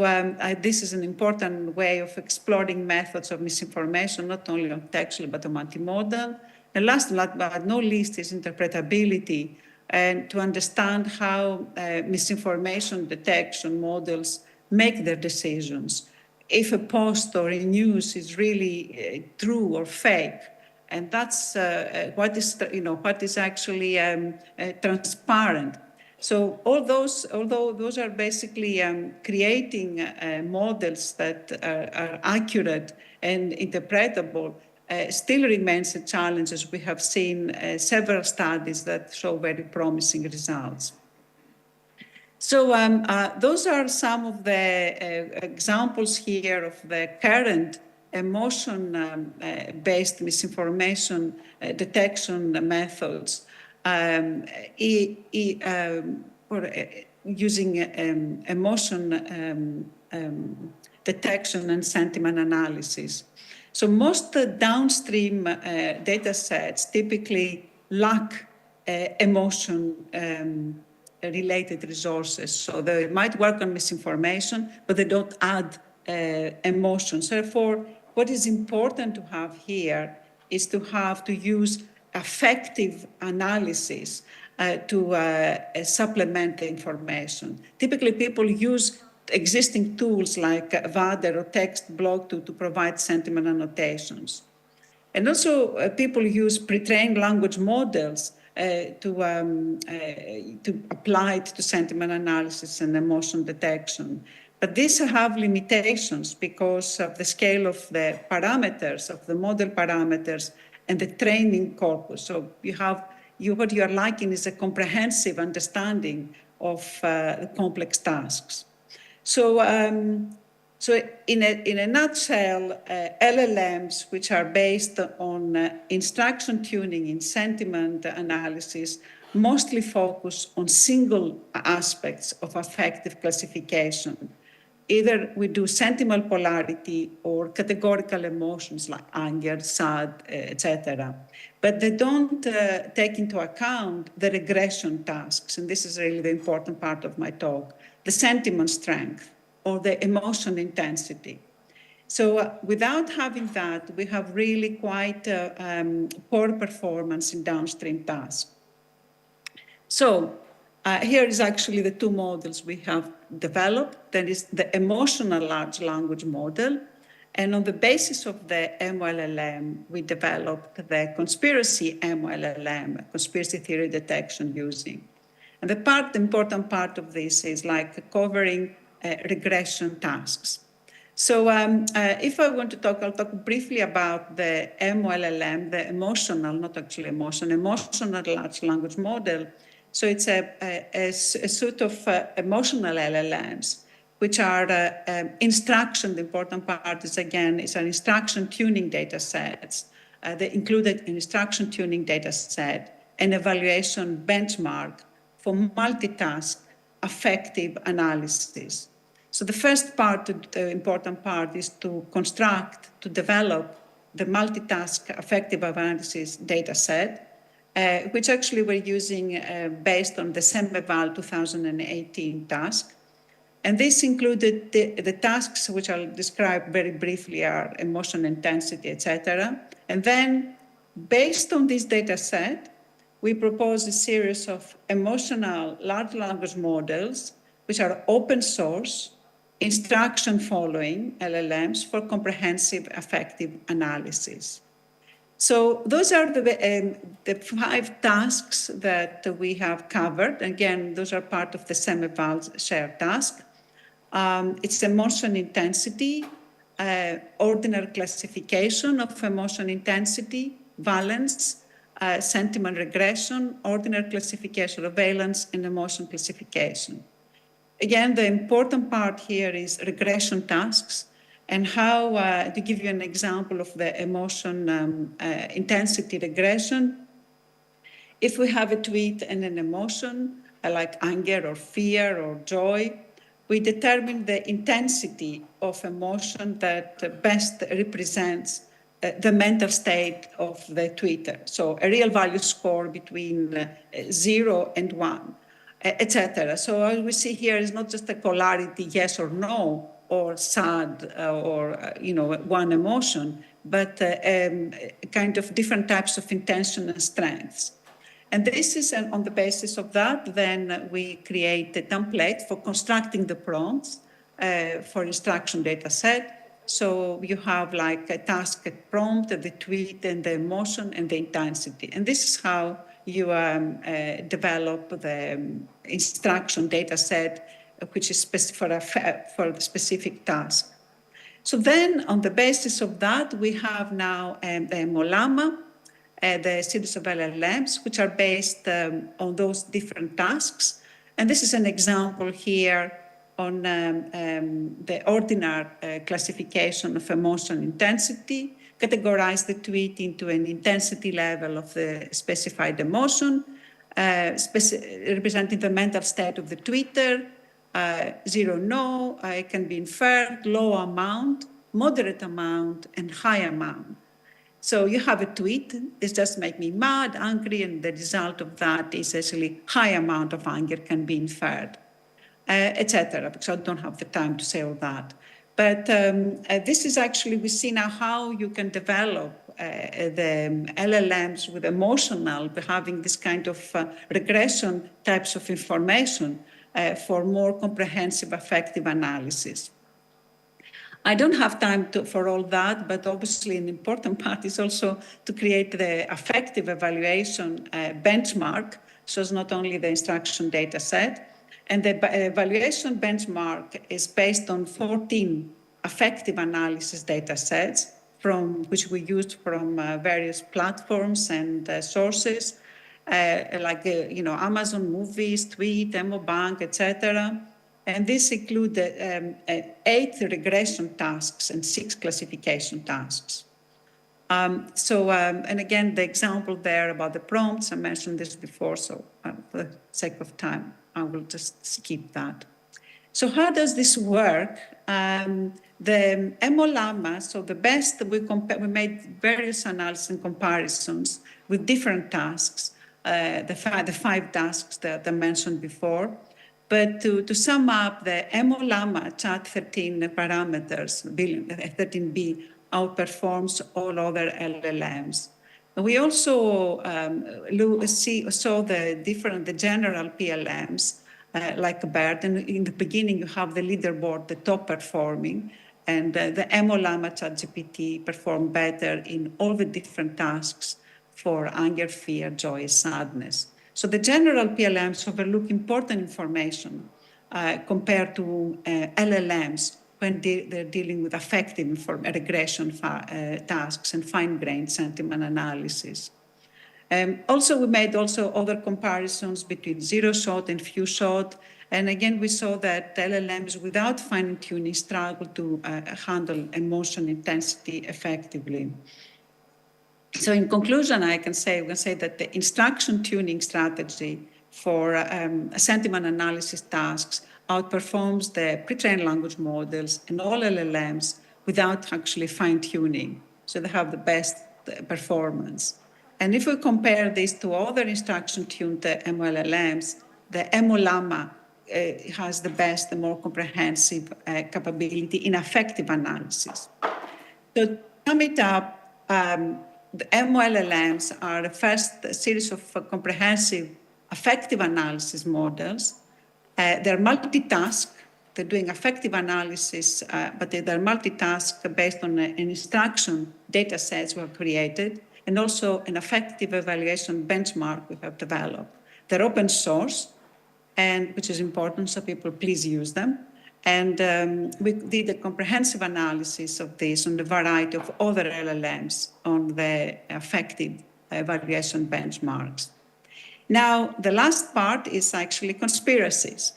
this is an important way of exploring methods of misinformation, not only on textual, but on multimodal. And last but not least is interpretability, and to understand how misinformation detection models make their decisions. If a post or a news is really true or fake, and that's what is actually transparent. So although those are basically creating models that are accurate and interpretable, still remains a challenge, as we have seen several studies that show very promising results. So those are some of the examples here of the current emotion-based misinformation detection methods using emotion detection and sentiment analysis. So most downstream data sets typically lack emotion related resources. So they might work on misinformation, but they don't add emotions. Therefore, what is important to have here is to use affective analysis to supplement the information. Typically, people use existing tools like VADER or text blog to provide sentiment annotations. And also people use pre-trained language models to apply it to sentiment analysis and emotion detection. But these have limitations because of the scale of the parameters, of the model parameters, and the training corpus. So what you are liking is a comprehensive understanding of complex tasks. So, in a nutshell, LLMs, which are based on instruction tuning in sentiment analysis, mostly focus on single aspects of affective classification. Either we do sentimental polarity or categorical emotions like anger, sad, etc. But they don't take into account the regression tasks, and this is really the important part of my talk, the sentiment strength or the emotion intensity. So without having that, we have really quite poor performance in downstream tasks. So here is actually the two models we have developed. That is the emotional large language model. And on the basis of the MLLM, we developed the conspiracy MLLM, conspiracy theory detection using. And the important part of this is like covering regression tasks. So if I want to talk, I'll talk briefly about the MLLM, the emotional, not actually emotion, emotional large language model. So it's a suite of emotional LLMs, which are instruction. The important part is, again, is an instruction tuning data sets. They included an instruction tuning data set, an evaluation benchmark for multitask affective analysis. So the first part, the important part, is to construct, to develop the multitask affective analysis data set, which actually we're using based on the SEMEVAL 2018 task. And this included the tasks, which I'll describe very briefly, are emotion intensity, etc. And then, based on this data set, we propose a series of emotional large language models, which are open source, instruction following LLMs for comprehensive affective analysis. So those are the 5 tasks that we have covered. Again, those are part of the SEMEVAL shared task. It's emotion intensity, ordinary classification of emotion intensity, valence, sentiment regression, ordinary classification of valence, and emotion classification. Again, the important part here is regression tasks and how, to give you an example of the emotion intensity regression, if we have a tweet and an emotion like anger or fear or joy, we determine the intensity of emotion that best represents the mental state of the tweeter. So a real value score between 0 and 1. Etc. So as we see here is not just a polarity, yes or no, or sad, or one emotion, but kind of different types of intention and strengths. And this is on the basis of that, then we create a template for constructing the prompts for instruction data set. So you have like a task, a prompt, the tweet, and the emotion and the intensity. And this is how you develop the instruction data set, which is for the specific task. So then, on the basis of that, we have now the MOLAMA, the series of LLMs, which are based on those different tasks. And this is an example here on the ordinary classification of emotion intensity, categorize the tweet into an intensity level of the specified emotion, representing the mental state of the tweeter, 0, no, it can be inferred, low amount, moderate amount, and high amount. So you have a tweet, this just makes me mad, angry, and the result of that is actually high amount of anger can be inferred, etc. Because I don't have the time to say all that. But this is actually, we see now how you can develop the LLMs with emotional, having this kind of regression types of information for more comprehensive affective analysis. I don't have time for all that, but obviously an important part is also to create the affective evaluation benchmark, so it's not only the instruction data set. And the evaluation benchmark is based on 14 affective analysis data sets, which we used from various platforms and sources, like Amazon Movies, Tweet, Emobank, etc. And this included 8 regression tasks and 6 classification tasks. And again, the example there about the prompts, I mentioned this before, so for the sake of time, I will just skip that. So how does this work? The MOLAMA, so the best, we made various analysis and comparisons with different tasks, the 5 tasks that I mentioned before. But to sum up, the MOLAMA chat 13 parameters, 13B, outperforms all other LLMs. We also saw the general PLMs, like BERT, and in the beginning you have the leaderboard, the top performing, and the MOLAMA ChatGPT performed better in all the different tasks for anger, fear, joy, sadness. So the general PLMs overlook important information compared to LLMs when they're dealing with affective regression tasks and fine-grained sentiment analysis. Also, we made other comparisons between zero-shot and few-shot. And again, we saw that LLMs without fine-tuning struggle to handle emotion intensity effectively. So in conclusion, we can say that the instruction tuning strategy for sentiment analysis tasks outperforms the pre-trained language models and all LLMs without actually fine-tuning. So they have the best performance. And if we compare this to other instruction-tuned MLLMs, the MOLAMA has the best, the more comprehensive capability in affective analysis. So to sum it up, the MLLMs are the first series of comprehensive affective analysis models. They're multitask. They're doing affective analysis, but they're multitask based on an instruction data sets we have created, and also an affective evaluation benchmark we have developed. They're open source, and which is important, so people please use them. And we did a comprehensive analysis of this on the variety of other LLMs on the affective evaluation benchmarks. Now, the last part is actually conspiracies.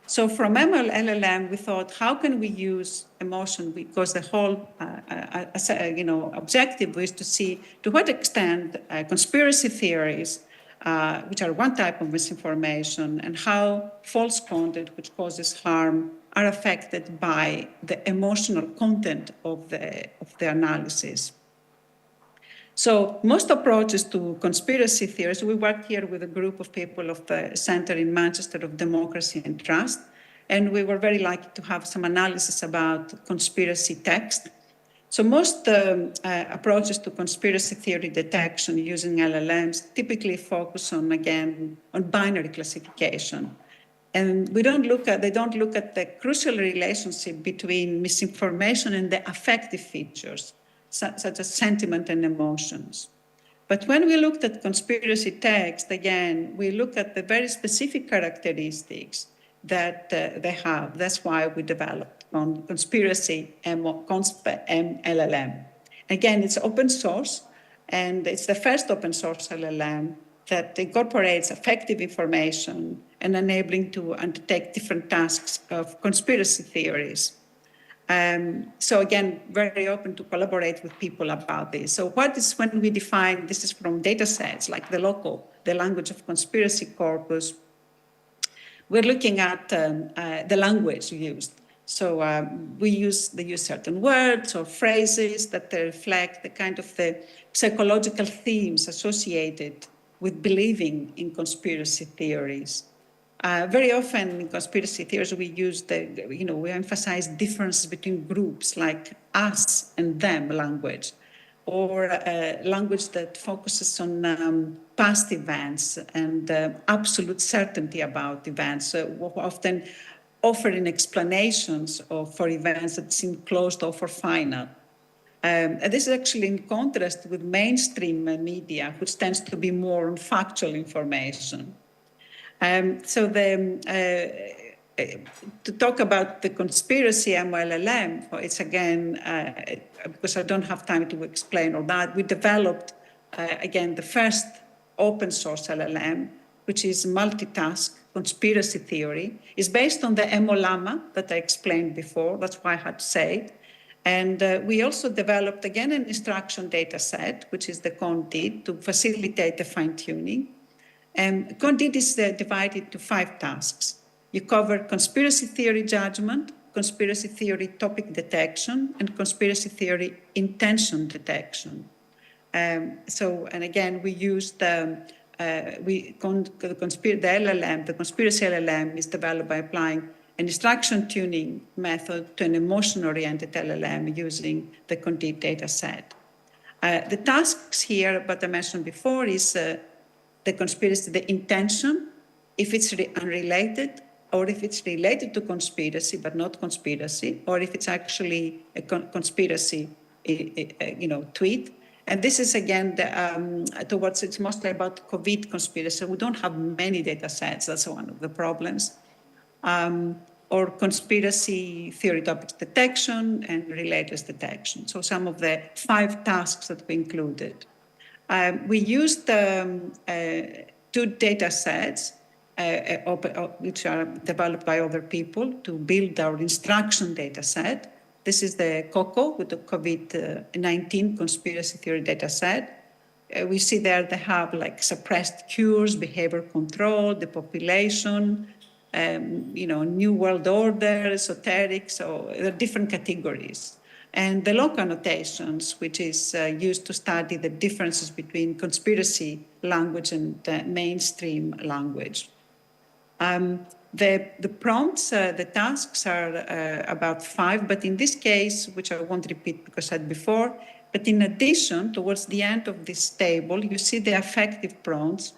So from MLLM, we thought, how can we use emotion? Because the whole objective was to see to what extent conspiracy theories, which are one type of misinformation, and how false content, which causes harm, are affected by the emotional content of the analysis. So most approaches to conspiracy theories, we worked here with a group of people of the Center in Manchester of Democracy and Trust, and we were very lucky to have some analysis about conspiracy text. So most approaches to conspiracy theory detection using LLMs typically focus on, again, on binary classification. And they don't look at the crucial relationship between misinformation and the affective features, such as sentiment and emotions. But when we looked at conspiracy text, again, we look at the very specific characteristics that they have. That's why we developed on conspiracy MLLM. Again, it's open source, and it's the first open source LLM that incorporates affective information and enabling to undertake different tasks of conspiracy theories. So again, very open to collaborate with people about this. So what is when we define, this is from data sets like the language of conspiracy corpus, we're looking at the language used. So we use certain words or phrases that reflect the kind of the psychological themes associated with believing in conspiracy theories. Very often in conspiracy theories, we use we emphasize differences between groups like us and them language, or language that focuses on past events and absolute certainty about events. So often offering explanations for events that seem closed off or final. And this is actually in contrast with mainstream media, which tends to be more on factual information. To talk about the conspiracy MLLM, it's again, because I don't have time to explain all that, we developed, again, the first open source LLM, which is multitask conspiracy theory. It's based on the MOLAMA that I explained before. That's why I had to say it. And we also developed, again, an instruction data set, which is the CONDID, to facilitate the fine-tuning. And CONDID is divided into 5 tasks. You cover conspiracy theory judgment, conspiracy theory topic detection, and conspiracy theory intention detection. And again, we used the LLM, the conspiracy LLM is developed by applying an instruction tuning method to an emotion-oriented LLM using the CONDID data set. The tasks here, but I mentioned before, is the conspiracy, the intention, if it's unrelated, or if it's related to conspiracy but not conspiracy, or if it's actually a conspiracy, tweet. And this is again it's mostly about COVID conspiracy. We don't have many data sets. That's one of the problems. Or conspiracy theory topics detection and relators detection. So some of the 5 tasks that we included. We used 2 data sets, which are developed by other people to build our instruction data set. This is the COCO with the COVID-19 conspiracy theory data set. We see there they have like suppressed cures, behavior control, the population, New World Order, esoteric, so there are different categories. And the local annotations, which is used to study the differences between conspiracy language and mainstream language. The prompts, the tasks are about 5, but in this case, which I won't repeat because I said before, but in addition, towards the end of this table, you see the affective prompts.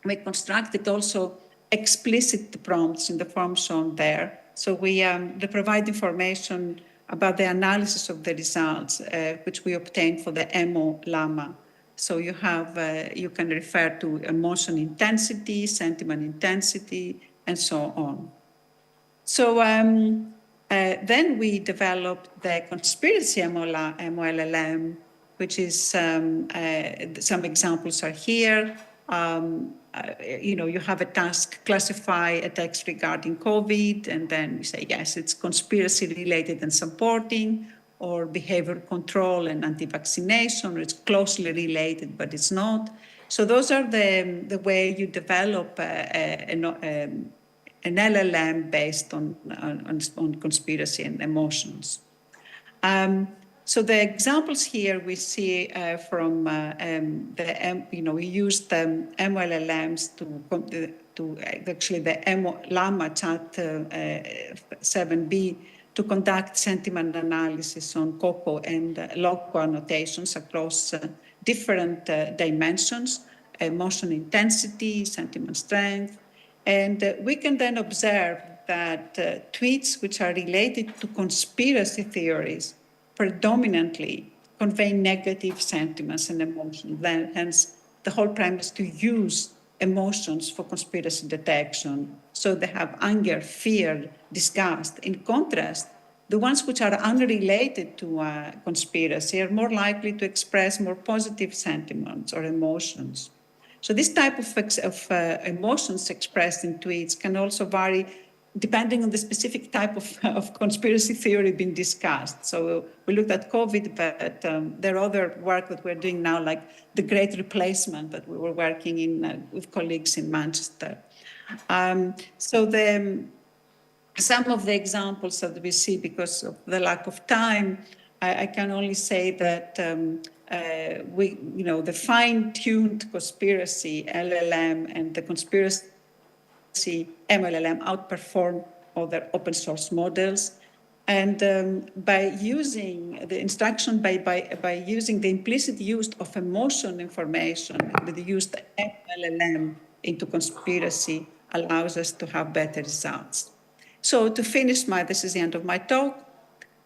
We constructed also explicit prompts in the form shown there. So they provide information about the analysis of the results, which we obtained for the MO-LAMA. So you can refer to emotion intensity, sentiment intensity, and so on. So then we developed the conspiracy MOLLM, which is some examples are here. You have a task, classify a text regarding COVID, and then you say, yes, it's conspiracy related and supporting, or behavior control and anti-vaccination, or it's closely related, but it's not. So those are the way you develop an LLM based on conspiracy and emotions. So the examples here we see from we used the MLLMs to actually the LAMA chat 7B to conduct sentiment analysis on COCO and local annotations across different dimensions, emotion intensity, sentiment strength. And we can then observe that tweets which are related to conspiracy theories predominantly convey negative sentiments and emotions. Hence, the whole premise to use emotions for conspiracy detection. So they have anger, fear, disgust. In contrast, the ones which are unrelated to conspiracy are more likely to express more positive sentiments or emotions. So this type of emotions expressed in tweets can also vary depending on the specific type of conspiracy theory being discussed. So we looked at COVID, but there are other work that we're doing now, like the Great Replacement that we were working in with colleagues in Manchester. Some of the examples that we see, because of the lack of time, I can only say that the fine-tuned conspiracy LLM and the conspiracy MLLM outperform other open source models. And by using the instruction, by using the implicit use of emotion information with the use of MLLM into conspiracy, allows us to have better results. So to finish this is the end of my talk.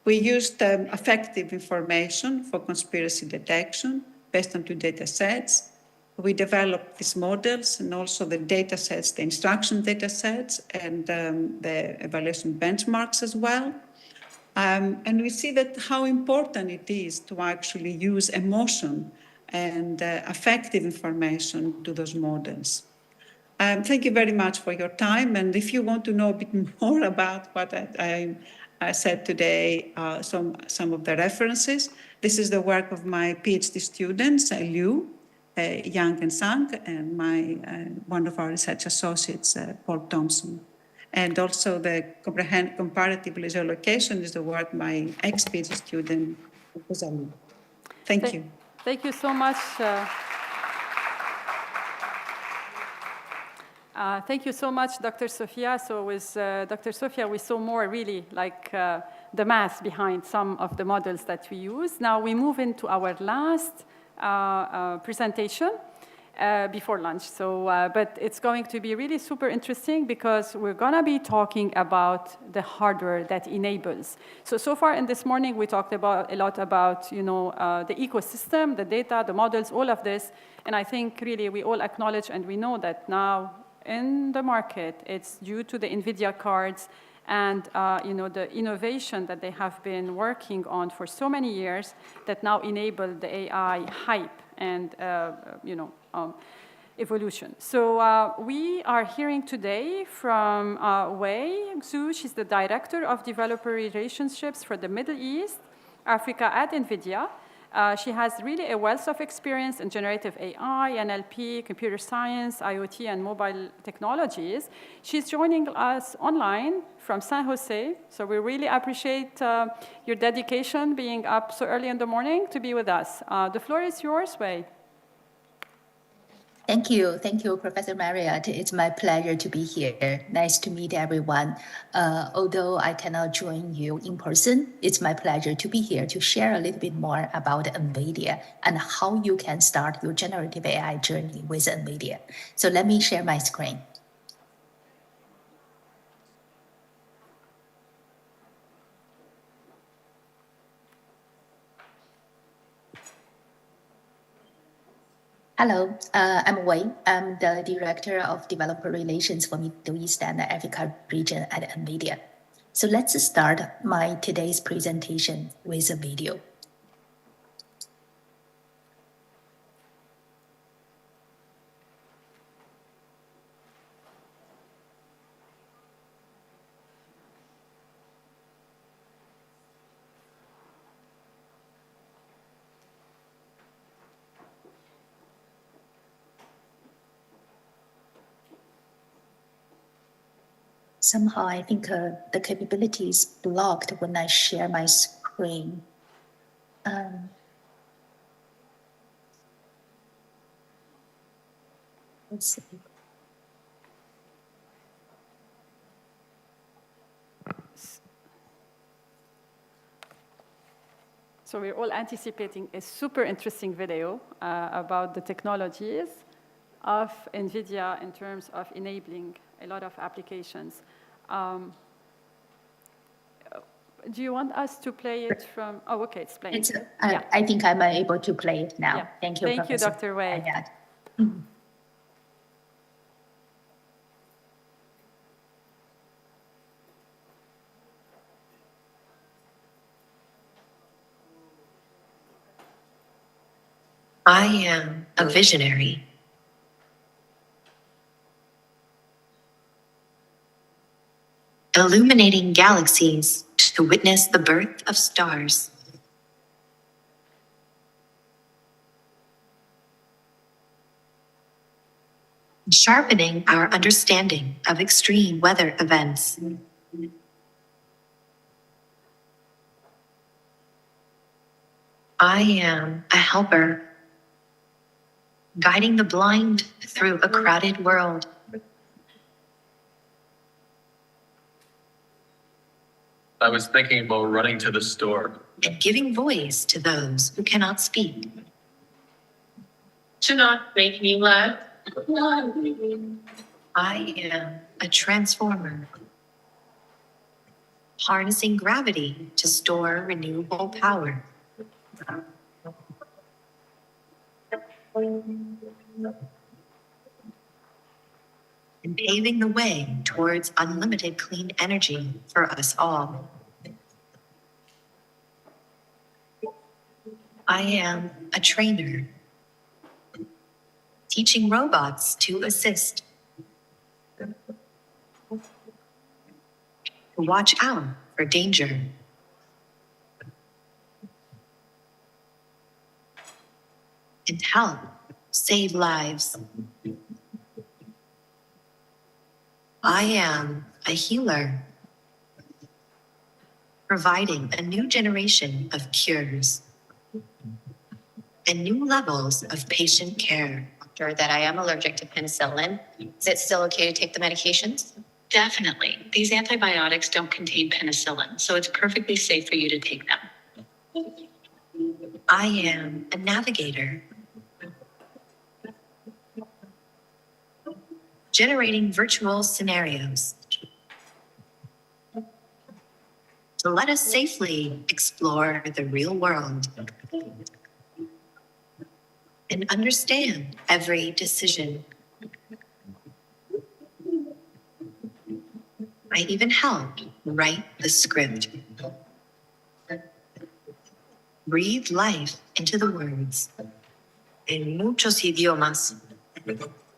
We used affective information for conspiracy detection based on 2 data sets. We developed these models and also the data sets, the instruction data sets, and the evaluation benchmarks as well. And we see that how important it is to actually use emotion and affective information to those models. Thank you very much for your time. And if you want to know a bit more about what I said today, some of the references, this is the work of my PhD students, Liu, Yang and Sang, and one of our research associates, Paul Thompson. And also the comparative visualization is the work my ex-PhD student, Rosalie. Thank you. Thank you so much. Thank you so much, Dr. Sofia. So with Dr. Sofia, we saw more really like the math behind some of the models that we use. Now we move into our last presentation before lunch. So, but it's going to be really super interesting because we're going to be talking about the hardware that enables. So far in this morning, we talked a lot about, the ecosystem, the data, the models, all of this. And I think really we all acknowledge and we know that now in the market, it's due to the NVIDIA cards and the innovation that they have been working on for so many years that now enable the AI hype and evolution. So we are hearing today from Wei Xu. She's the Director of Developer Relationships for the Middle East, Africa at NVIDIA. She has really a wealth of experience in generative AI, NLP, computer science, IoT, and mobile technologies. She's joining us online from San Jose, so we really appreciate your dedication being up so early in the morning to be with us. The floor is yours, Wei. Thank you, Professor Marriott. It's my pleasure to be here. Nice to meet everyone. Although I cannot join you in person, it's my pleasure to be here to share a little bit more about NVIDIA and how you can start your generative AI journey with NVIDIA. So let me share my screen. Hello, I'm Wei. I'm the Director of Developer Relations for Middle East and Africa region at NVIDIA. So let's start my today's presentation with a video. Somehow I think the capability is blocked when I share my screen. Let's see. So we're all anticipating a super interesting video about the technologies of NVIDIA in terms of enabling a lot of applications. Do you want us to play it from? Oh, okay, it's playing. I think I'm able to play it now. Yeah. Thank you, Thank you, Dr. Wei. I am a visionary. Illuminating galaxies to witness the birth of stars. Sharpening our understanding of extreme weather events. I am a helper, guiding the blind through a crowded world. I was thinking about running to the store. And giving voice to those who cannot speak. To not make me laugh. I am a transformer, harnessing gravity to store renewable power. And paving the way towards unlimited clean energy for us all. I am a trainer, teaching robots to assist, to watch out for danger, and help save lives. I am a healer, providing a new generation of cures and new levels of patient care. That I am allergic to penicillin. Is it still okay to take the medications? Definitely. These antibiotics don't contain penicillin, so it's perfectly safe for you to take them. I am a navigator, generating virtual scenarios to let us safely explore the real world and understand every decision. I even help write the script. Breathe life into the words en muchos idiomas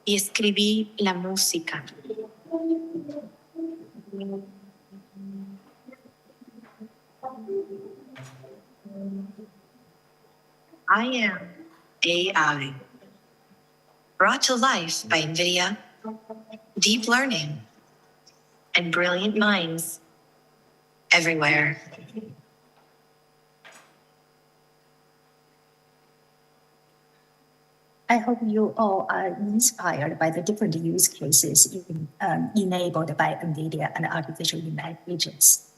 y escribí la música. I am AI, brought to life by NVIDIA, deep learning, and brilliant minds everywhere. I hope you all are inspired by the different use cases enabled by NVIDIA and artificial intelligence.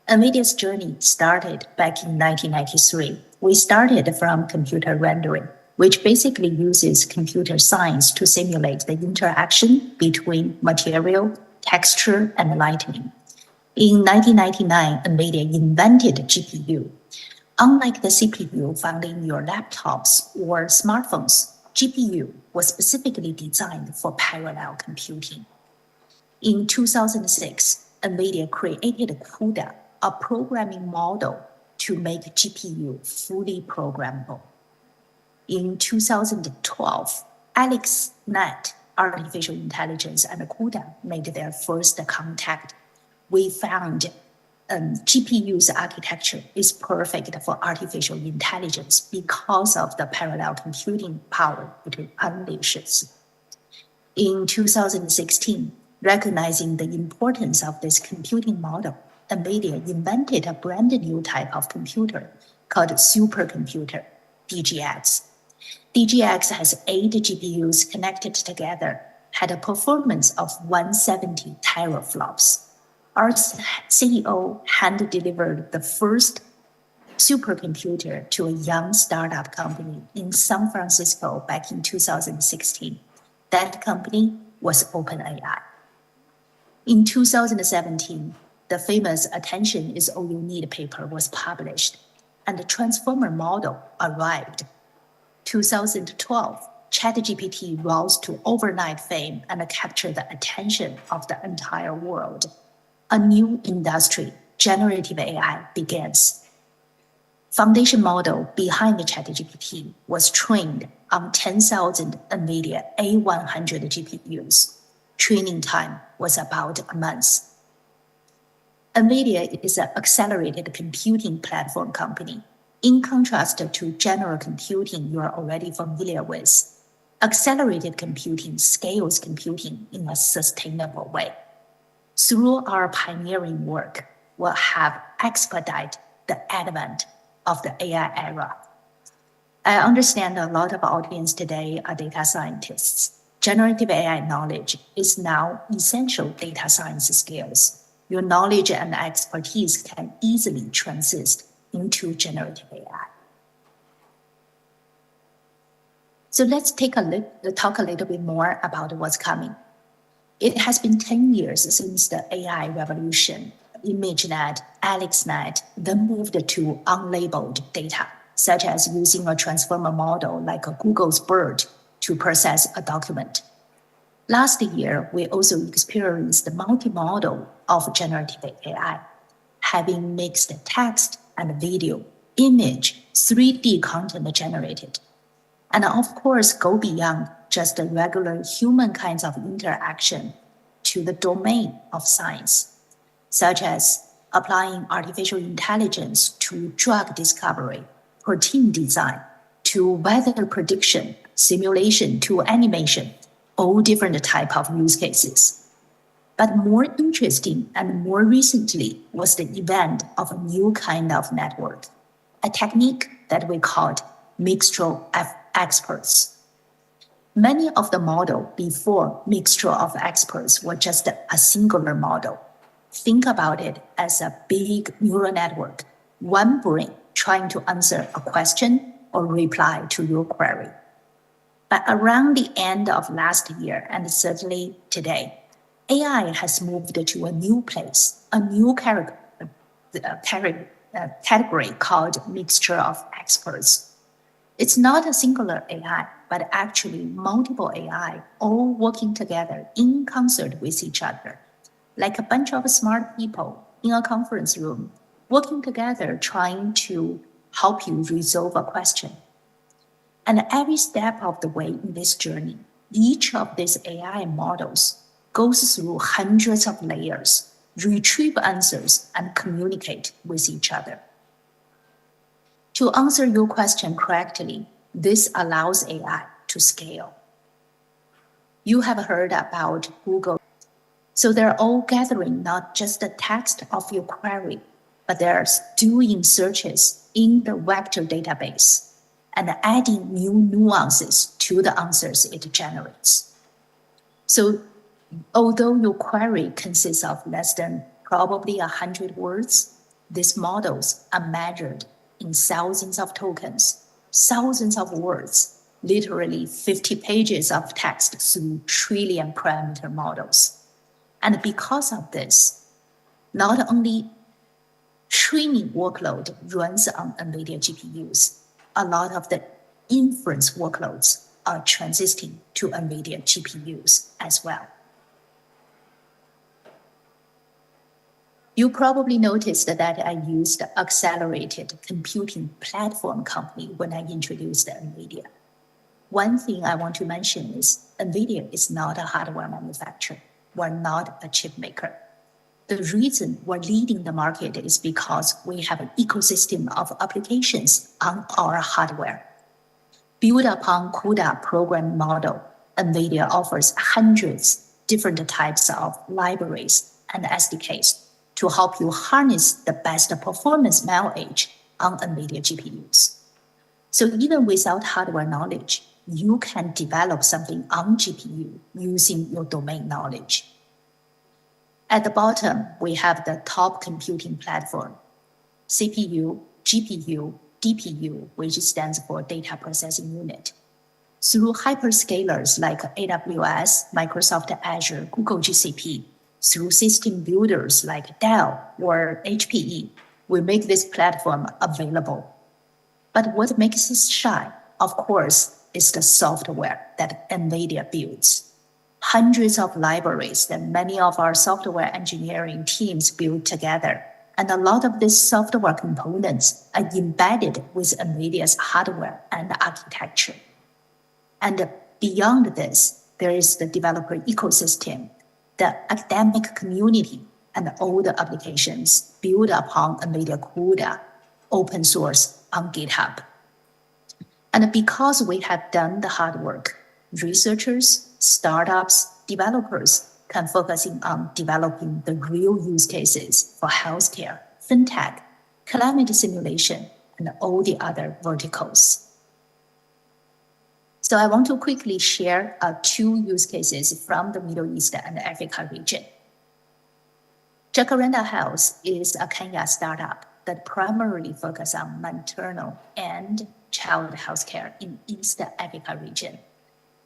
NVIDIA's journey started back in 1993. We started from computer rendering, which basically uses computer science to simulate the interaction between material, texture, and lighting. In 1999, NVIDIA invented GPU. Unlike the CPU found in your laptops or smartphones, GPU was specifically designed for parallel computing. In 2006, NVIDIA created CUDA, a programming model to make GPU fully programmable. In 2012, AlexNet, artificial intelligence, and CUDA made their first contact. We found GPU's architecture is perfect for artificial intelligence because of the parallel computing power it unleashes. In 2016, recognizing the importance of this computing model, NVIDIA invented a brand new type of computer called supercomputer, DGX. DGX has 8 GPUs connected together, had a performance of 170 teraflops. Our CEO hand-delivered the first supercomputer to a young startup company in San Francisco back in 2016. That company was OpenAI. In 2017, the famous Attention is All You Need paper was published, and the transformer model arrived. 2012, ChatGPT rose to overnight fame and captured the attention of the entire world. A new industry, generative AI, begins. Foundation model behind the ChatGPT was trained on 10,000 NVIDIA A100 GPUs. Training time was about a month. NVIDIA is an accelerated computing platform company. In contrast to general computing you are already familiar with, accelerated computing scales computing in a sustainable way. Through our pioneering work, we'll have expedited the advent of the AI era. I understand a lot of audience today are data scientists. Generative AI knowledge is now essential data science skills. Your knowledge and expertise can easily transit into generative AI. So let's talk a little bit more about what's coming. It has been 10 years since the AI revolution. ImageNet, AlexNet then moved to unlabeled data, such as using a transformer model like Google's BERT to process a document. Last year, we also experienced the multimodal of generative AI, having mixed text and video, image, 3D content generated. And of course, go beyond just the regular human kinds of interaction to the domain of science, such as applying artificial intelligence to drug discovery, protein design, to weather prediction, simulation, to animation, all different type of use cases. But more interesting and more recently was the event of a new kind of network, a technique that we called mixture of experts. Many of the model before mixture of experts were just a singular model. Think about it as a big neural network, one brain trying to answer a question or reply to your query. But around the end of last year, and certainly today, AI has moved to a new place, a new category called mixture of experts. It's not a singular AI, but actually multiple AI all working together in concert with each other, like a bunch of smart people in a conference room, working together trying to help you resolve a question. And every step of the way in this journey, each of these AI models goes through hundreds of layers, retrieve answers, and communicate with each other. To answer your question correctly, this allows AI to scale. You have heard about Google. So they're all gathering not just the text of your query, but they're doing searches in the vector database and adding new nuances to the answers it generates. So although your query consists of less than probably 100 words, these models are measured in thousands of tokens, thousands of words, literally 50 pages of text through trillion parameter models. And because of this, not only training workload runs on NVIDIA GPUs, a lot of the inference workloads are transiting to NVIDIA GPUs as well. You probably noticed that I used accelerated computing platform company when I introduced NVIDIA. One thing I want to mention is NVIDIA is not a hardware manufacturer. We're not a chip maker. The reason we're leading the market is because we have an ecosystem of applications on our hardware. Built upon CUDA programming model, NVIDIA offers hundreds different types of libraries and SDKs to help you harness the best performance mileage on NVIDIA GPUs. So even without hardware knowledge, you can develop something on GPU using your domain knowledge. At the bottom, we have the top computing platform, CPU, GPU, DPU, which stands for data processing unit. Through hyperscalers like AWS, Microsoft Azure, Google GCP, through system builders like Dell or HPE, we make this platform available. But what makes us shine, of course, is the software that NVIDIA builds. Hundreds of libraries that many of our software engineering teams build together. And a lot of these software components are embedded with NVIDIA's hardware and architecture. And beyond this, there is the developer ecosystem, the academic community, and all the applications built upon NVIDIA CUDA, open source on GitHub. And because we have done the hard work, researchers, startups, developers can focus on developing the real use cases for healthcare, fintech, climate simulation, and all the other verticals. So I want to quickly share 2 use cases from the Middle East and Africa region. Jacaranda Health is a Kenya startup that primarily focuses on maternal and child healthcare in East Africa region.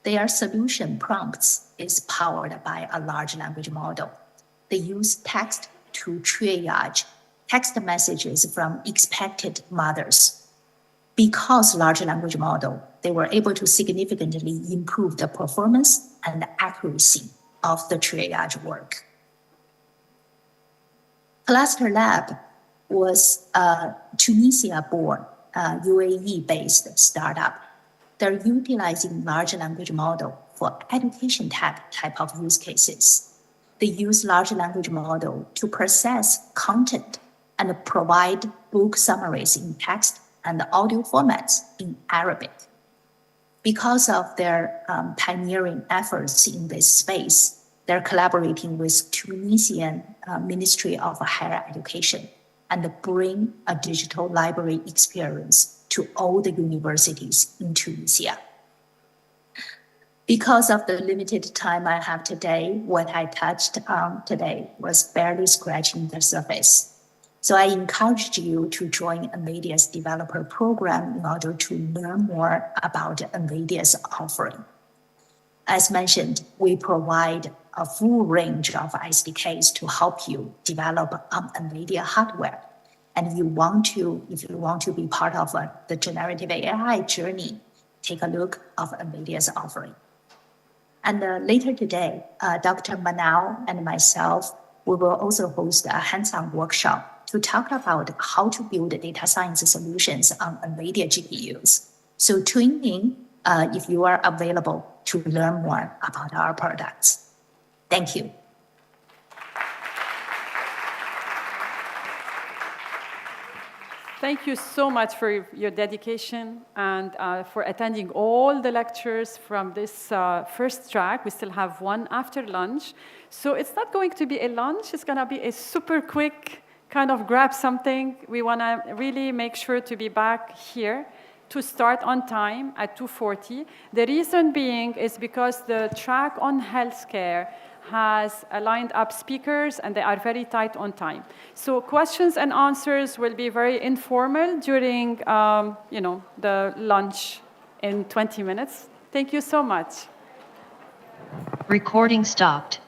their solution prompts is powered by a large language model. They use text to triage text messages from expected mothers. Because large language model, they were able to significantly improve the performance and accuracy of the triage work. Cluster Lab was a Tunisia-born, UAE-based startup. They're utilizing large language model for education type of use cases. They use large language model to process content and provide book summaries in text and audio formats in Arabic. Because of their pioneering efforts in this space, they're collaborating with Tunisian Ministry of Higher Education and bring a digital library experience to all the universities in Tunisia. Because of the limited time I have today, what I touched on today was barely scratching the surface. So I encourage you to join NVIDIA's developer program in order to learn more about NVIDIA's offering. As mentioned, we provide a full range of SDKs to help you develop NVIDIA hardware. And if you want to be part of the generative AI journey, take a look of NVIDIA's offering. And later today, Dr. Manal and myself, we will also host a hands-on workshop to talk about how to build data science solutions on NVIDIA GPUs. So tune in if you are available to learn more about our products. Thank you. Thank you so much for your dedication and for attending all the lectures from this first track. We still have one after lunch. So it's not going to be a lunch. It's going to be a super quick kind of grab something. We want to really make sure to be back here to start on time at 2:40. The reason being is because the track on healthcare has lined up speakers and they are very tight on time. So questions and answers will be very informal during the lunch in 20 minutes. Thank you so much. Recording stopped.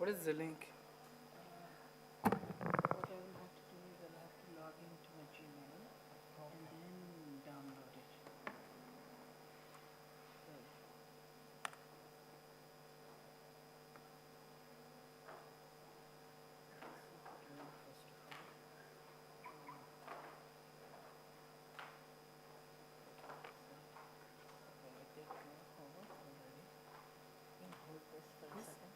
What is the link? What I will have to do is I'll have to log into my Gmail and then download it. Hold this for a second.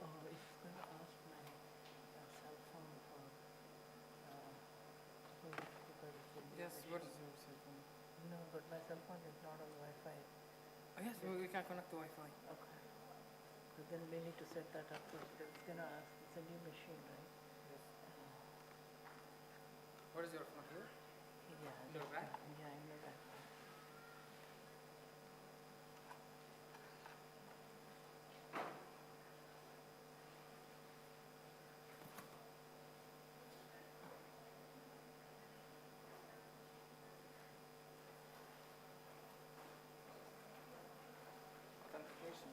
Oh, it's going to ask my cell phone for Yes, what is your cell phone? No, but my cell phone is not on Wi-Fi. Oh, yes, we can connect to Wi-Fi. Okay. So then we need to set that up first because it's going to ask, it's a new machine, right? Yes. What is your phone here? Yeah. In your bag? Yeah, in the back. Authentication.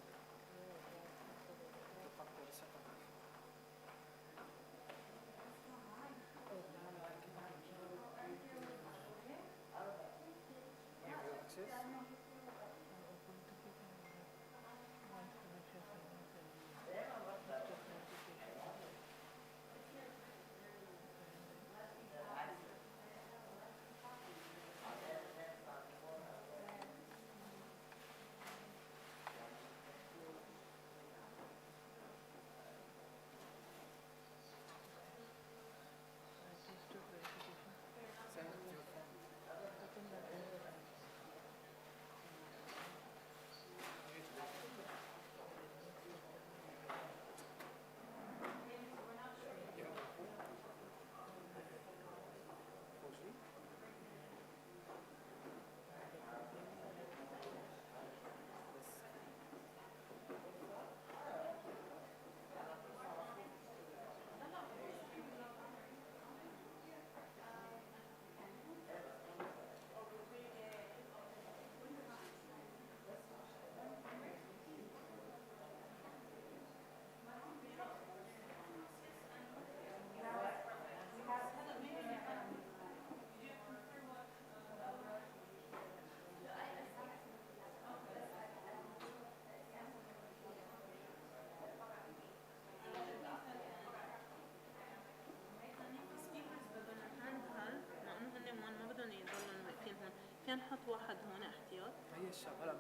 فينا نحط واحد هون احتياط. هي الشغلة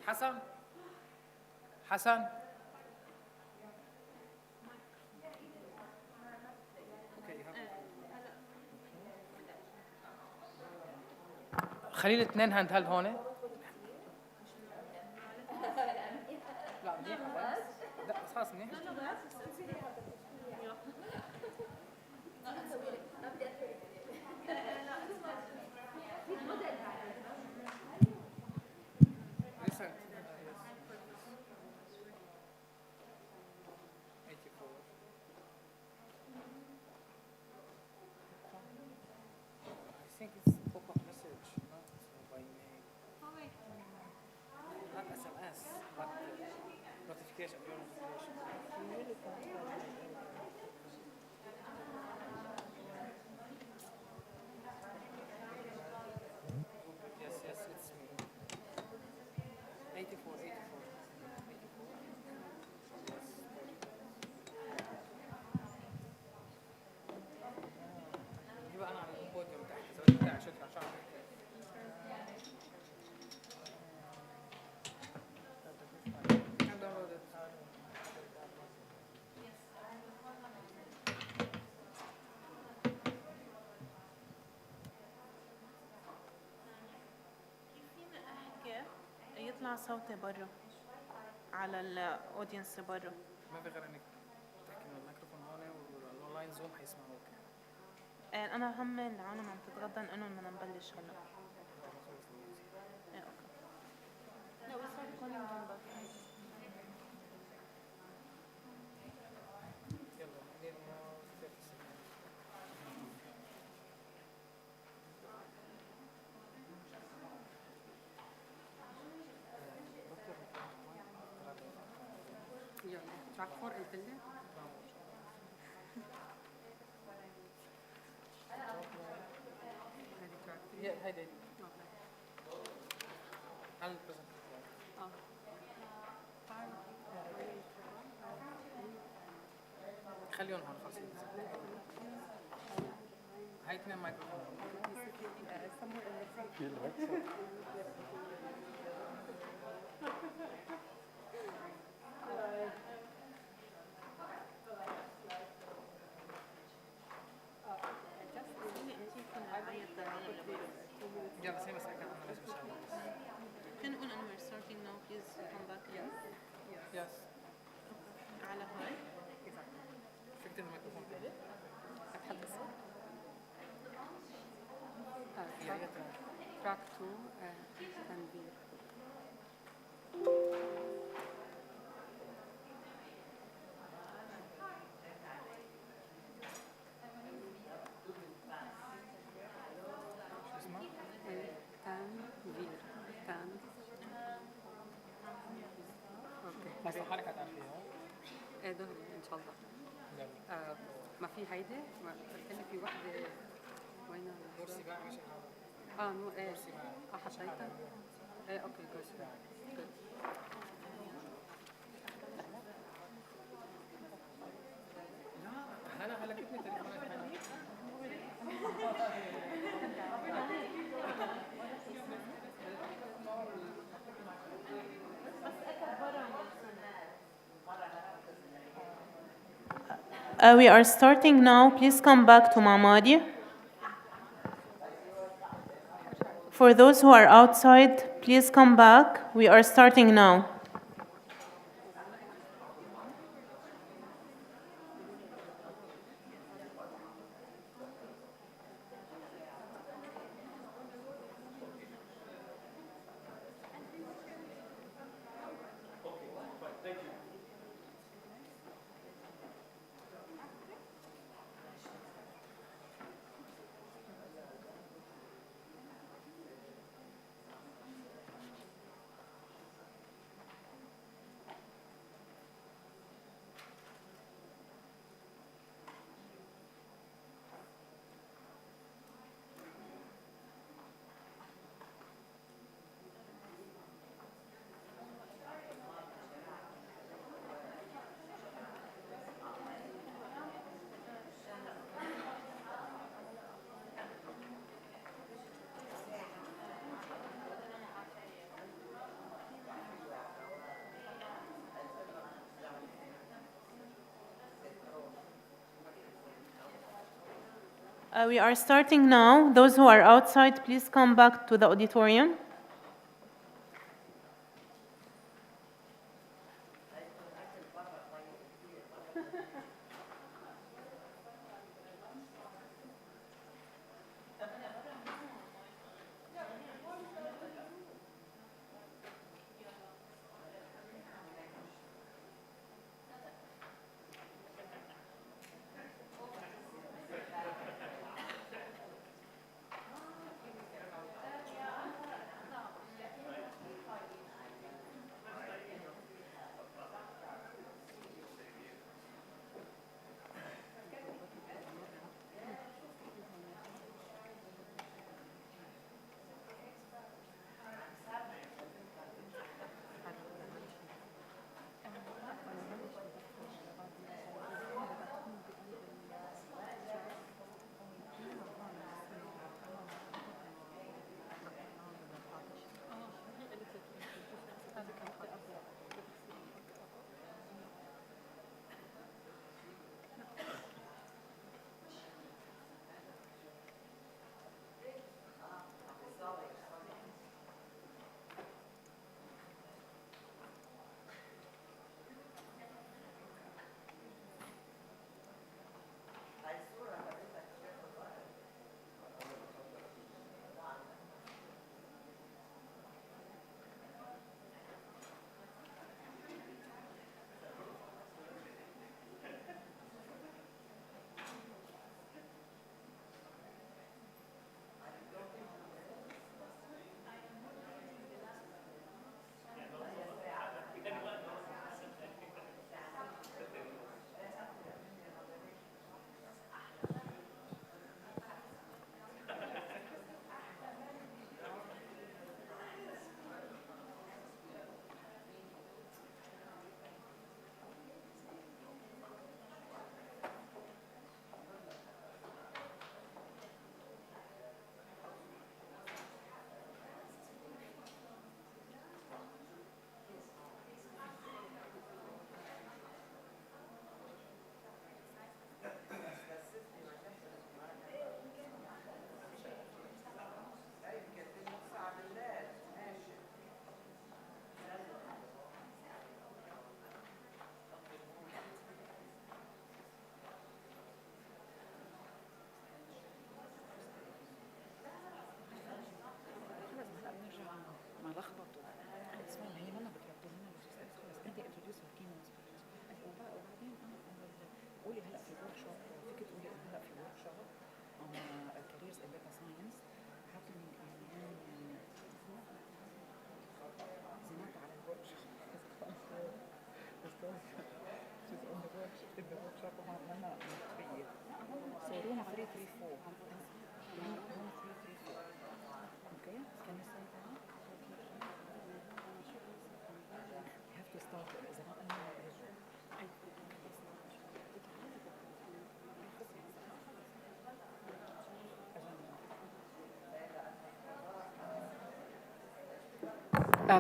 حسن حسن خلي الاثنين هاند هيلد هون. لا منيحة بس لا بس خلاص منيح. I think it's pop-up message, not by mail. Not SMS, but notification, your notification. Yes, yes, it's me. 84, 84. 84. يبقى أنا على البوديوم تحت زودت بتاع شكرا عشان يطلع صوتي برا على الاودينس برا. ما في غير انك تحكي من الميكروفون هون والاونلاين زوم حيسمعوك. انا هم العالم عم تتغدى انهم بدنا نبلش هلا. ايه اوكي. No, we started calling them back. يلا track 4 قلت لي هيدي على البرزنت خليهم هون خلص هاي اثنين مايكروفون Yeah, the same as I can. Can when we're starting now, please come back. Yes. Yes. على هاي. فكت الميكروفون تاني. أتحدث. هي track 2 تنبيه. بس حالك هتعرفيها. ايه دغري ان شاء الله. ما في هيدي ما قلت لي في وحده وين كرسي بقى ماشي نو ايه حطيتها ايه اوكي كويس لا هلا هلكتني تليفونك We are starting now. Please come back to Mamadi. For those who are outside, please come back. We are starting now. We are starting now. Those who are outside, please come back to the auditorium.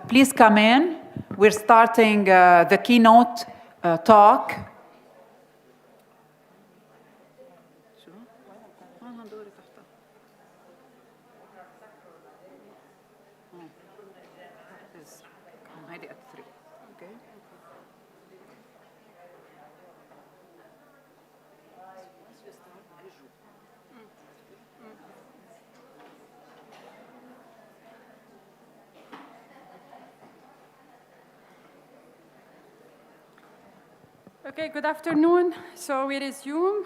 Please come in. We're starting the keynote talk. Okay, good afternoon. So we resume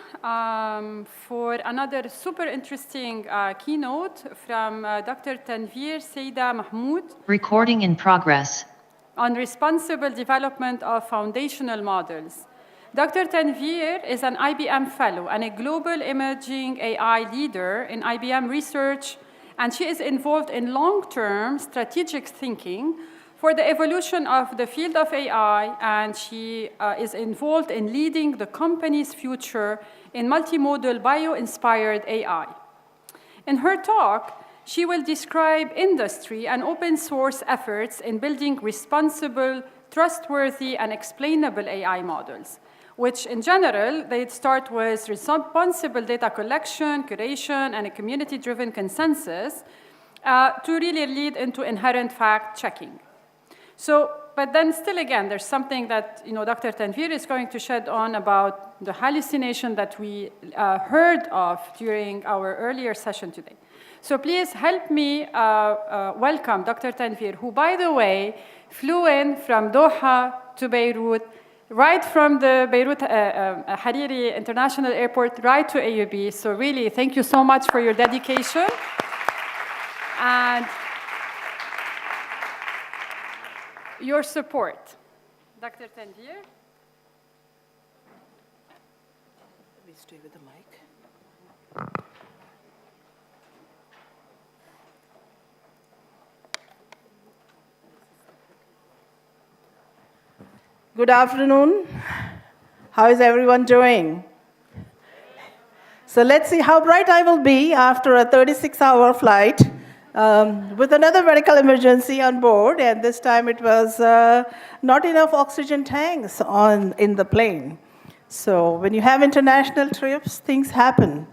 for another super interesting keynote from Dr. Tanveer Saida Mahmood Recording in progress. on responsible development of foundational models. Dr. Tanveer is an IBM fellow and a global emerging AI leader in IBM research, and she is involved in long-term strategic thinking for the evolution of the field of AI, and she is involved in leading the company's future in multimodal bio-inspired AI. In her talk, she will describe industry and open source efforts in building responsible, trustworthy, and explainable AI models, which in general, they start with responsible data collection, curation, and a community-driven consensus to really lead into inherent fact-checking. So, but then still again, there's something that Dr. Tanveer is going to shed on about the hallucination that we heard of during our earlier session today. So please help me welcome Dr. Tanveer, who, by the way, flew in from Doha to Beirut, right from the Beirut Hariri International Airport, right to AUB. So really, thank you so much for your dedication. And your support. Dr. Tanveer? Let me stay with the mic. Good afternoon. How is everyone doing? So let's see how bright I will be after a 36-hour flight. With another medical emergency on board, and this time it was not enough oxygen tanks in the plane. So when you have international trips, things happen.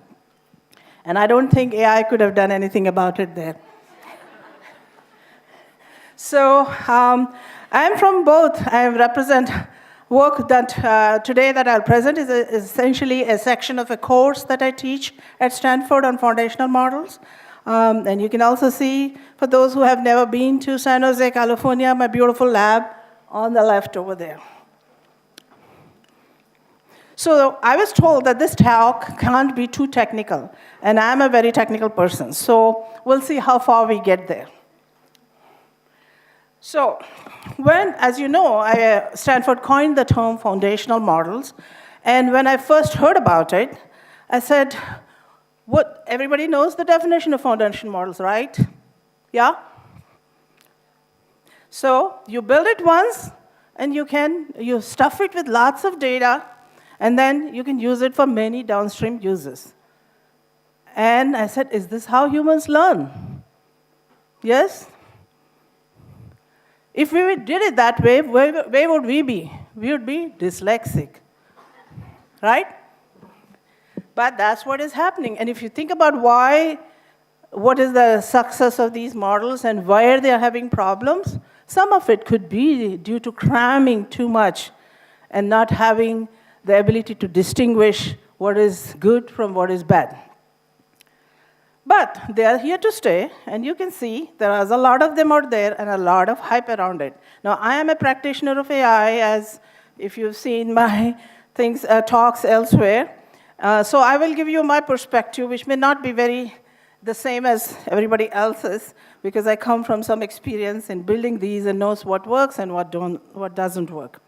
And I don't think AI could have done anything about it there. So I'm from both. I represent work that today that I'll present is essentially a section of a course that I teach at Stanford on foundational models. And you can also see, for those who have never been to San Jose, California, my beautiful lab on the left over there. So I was told that this talk can't be too technical, and I'm a very technical person. So we'll see how far we get there. So as you know, Stanford coined the term foundational models. And when I first heard about it, I said, everybody knows the definition of foundational models, right? Yeah? So you build it once, and you stuff it with lots of data, and then you can use it for many downstream uses. And I said, is this how humans learn? Yes? If we did it that way, where would we be? We would be dyslexic, right? But that's what is happening. And if you think about what is the success of these models and why they are having problems, some of it could be due to cramming too much and not having the ability to distinguish what is good from what is bad. But they are here to stay, and you can see there is a lot of them out there and a lot of hype around it. Now, I am a practitioner of AI, as if you've seen my talks elsewhere. So I will give you my perspective, which may not be the same as everybody else's, because I come from some experience in building these and knows what works and what doesn't work.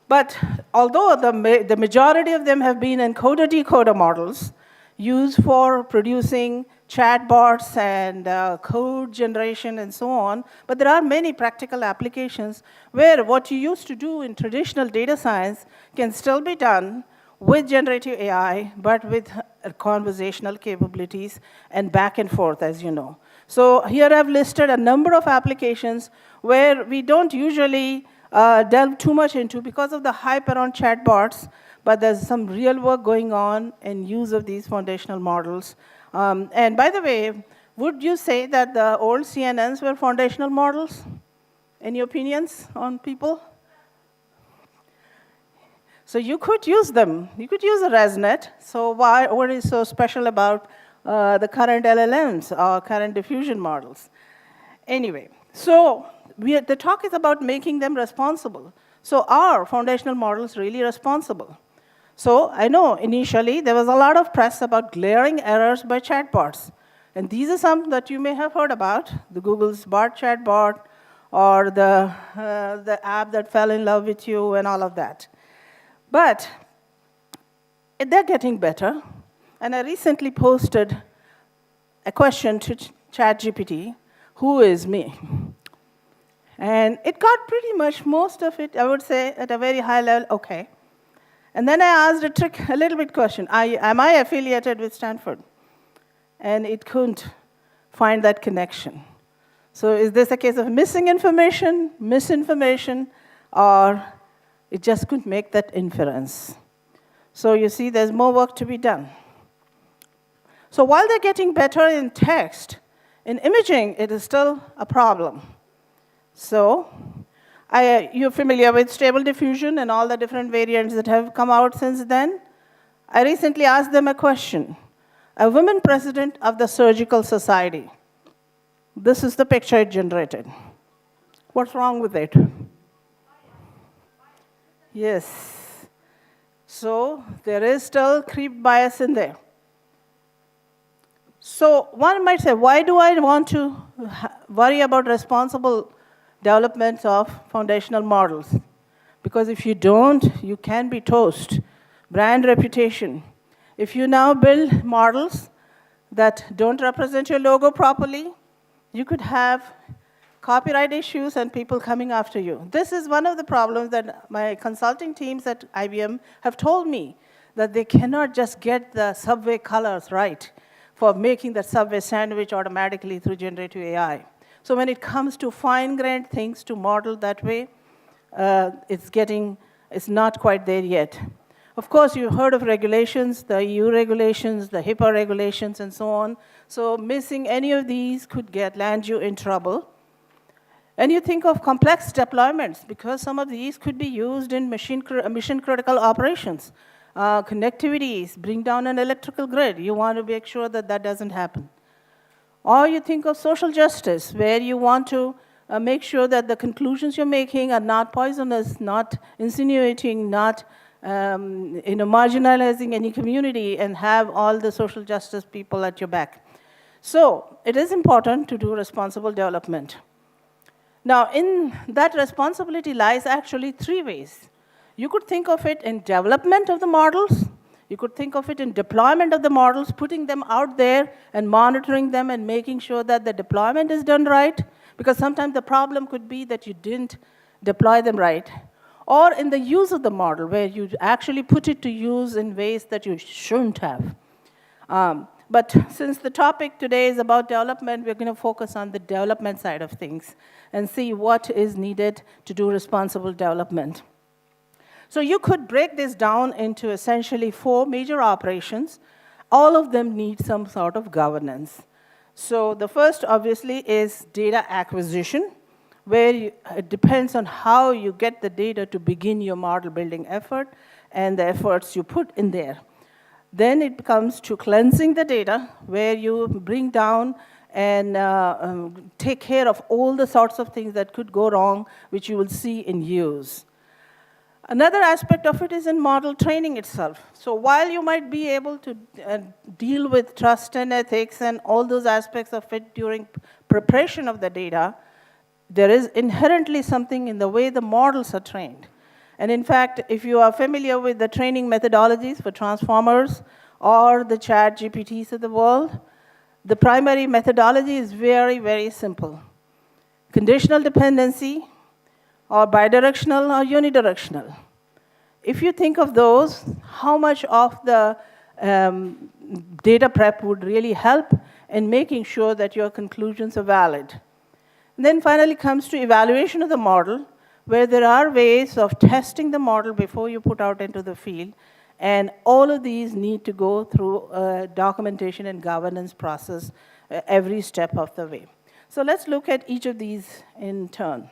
But although the majority of them have been encoder-decoder models used for producing chatbots and code generation and so on, but there are many practical applications where what you used to do in traditional data science can still be done with generative AI, but with conversational capabilities and back and forth, as you know. So here I've listed a number of applications where we don't usually delve too much into because of the hype around chatbots, but there's some real work going on in use of these foundational models. And by the way, would you say that the old CNNs were foundational models? Any opinions on people? So you could use them. You could use a ResNet. So what is so special about the current LLMs or current diffusion models? Anyway, so the talk is about making them responsible. So are foundational models really responsible? So I know initially there was a lot of press about glaring errors by chatbots. And these are some that you may have heard about, the Google's Bard chatbot, or the app that fell in love with you and all of that. But they're getting better. And I recently posted a question to ChatGPT, who is me? And it got pretty much most of it, I would say, at a very high level, okay. And then I asked a little bit question, am I affiliated with Stanford? And it couldn't find that connection. So is this a case of missing information, misinformation, or it just couldn't make that inference? So you see, there's more work to be done. So while they're getting better in text, in imaging, it is still a problem. So you're familiar with stable diffusion and all the different variants that have come out since then. I recently asked them a question. A woman president of the Surgical Society. This is the picture it generated. What's wrong with it? Yes. So there is still creep bias in there. So one might say, why do I want to worry about responsible development of foundational models? Because if you don't, you can be toast. Brand reputation. If you now build models that don't represent your logo properly, you could have copyright issues and people coming after you. This is one of the problems that my consulting teams at IBM have told me, that they cannot just get the Subway colors right for making the Subway sandwich automatically through generative AI. So when it comes to fine-grained things to model that way, it's not quite there yet. Of course, you've heard of regulations, the EU regulations, the HIPAA regulations, and so on. So missing any of these could land you in trouble. And you think of complex deployments, because some of these could be used in mission-critical operations. Connectivities, bring down an electrical grid. You want to make sure that that doesn't happen. Or you think of social justice, where you want to make sure that the conclusions you're making are not poisonous, not insinuating, not marginalizing any community, and have all the social justice people at your back. So it is important to do responsible development. Now, in that responsibility lies actually three ways. You could think of it in development of the models. You could think of it in deployment of the models, putting them out there and monitoring them and making sure that the deployment is done right, because sometimes the problem could be that you didn't deploy them right. Or in the use of the model, where you actually put it to use in ways that you shouldn't have. But since the topic today is about development, we're going to focus on the development side of things and see what is needed to do responsible development. So you could break this down into essentially 4 major operations. All of them need some sort of governance. So the first, obviously, is data acquisition, where it depends on how you get the data to begin your model building effort and the efforts you put in there. Then it comes to cleansing the data, where you bring down and take care of all the sorts of things that could go wrong, which you will see in use. Another aspect of it is in model training itself. So while you might be able to deal with trust and ethics and all those aspects of it during preparation of the data, there is inherently something in the way the models are trained. And in fact, if you are familiar with the training methodologies for transformers or the chat GPTs of the world, the primary methodology is very, very simple. Conditional dependency, or bidirectional or unidirectional. If you think of those, how much of the data prep would really help in making sure that your conclusions are valid. And then finally comes to evaluation of the model, where there are ways of testing the model before you put out into the field. And all of these need to go through a documentation and governance process every step of the way. So let's look at each of these in turn.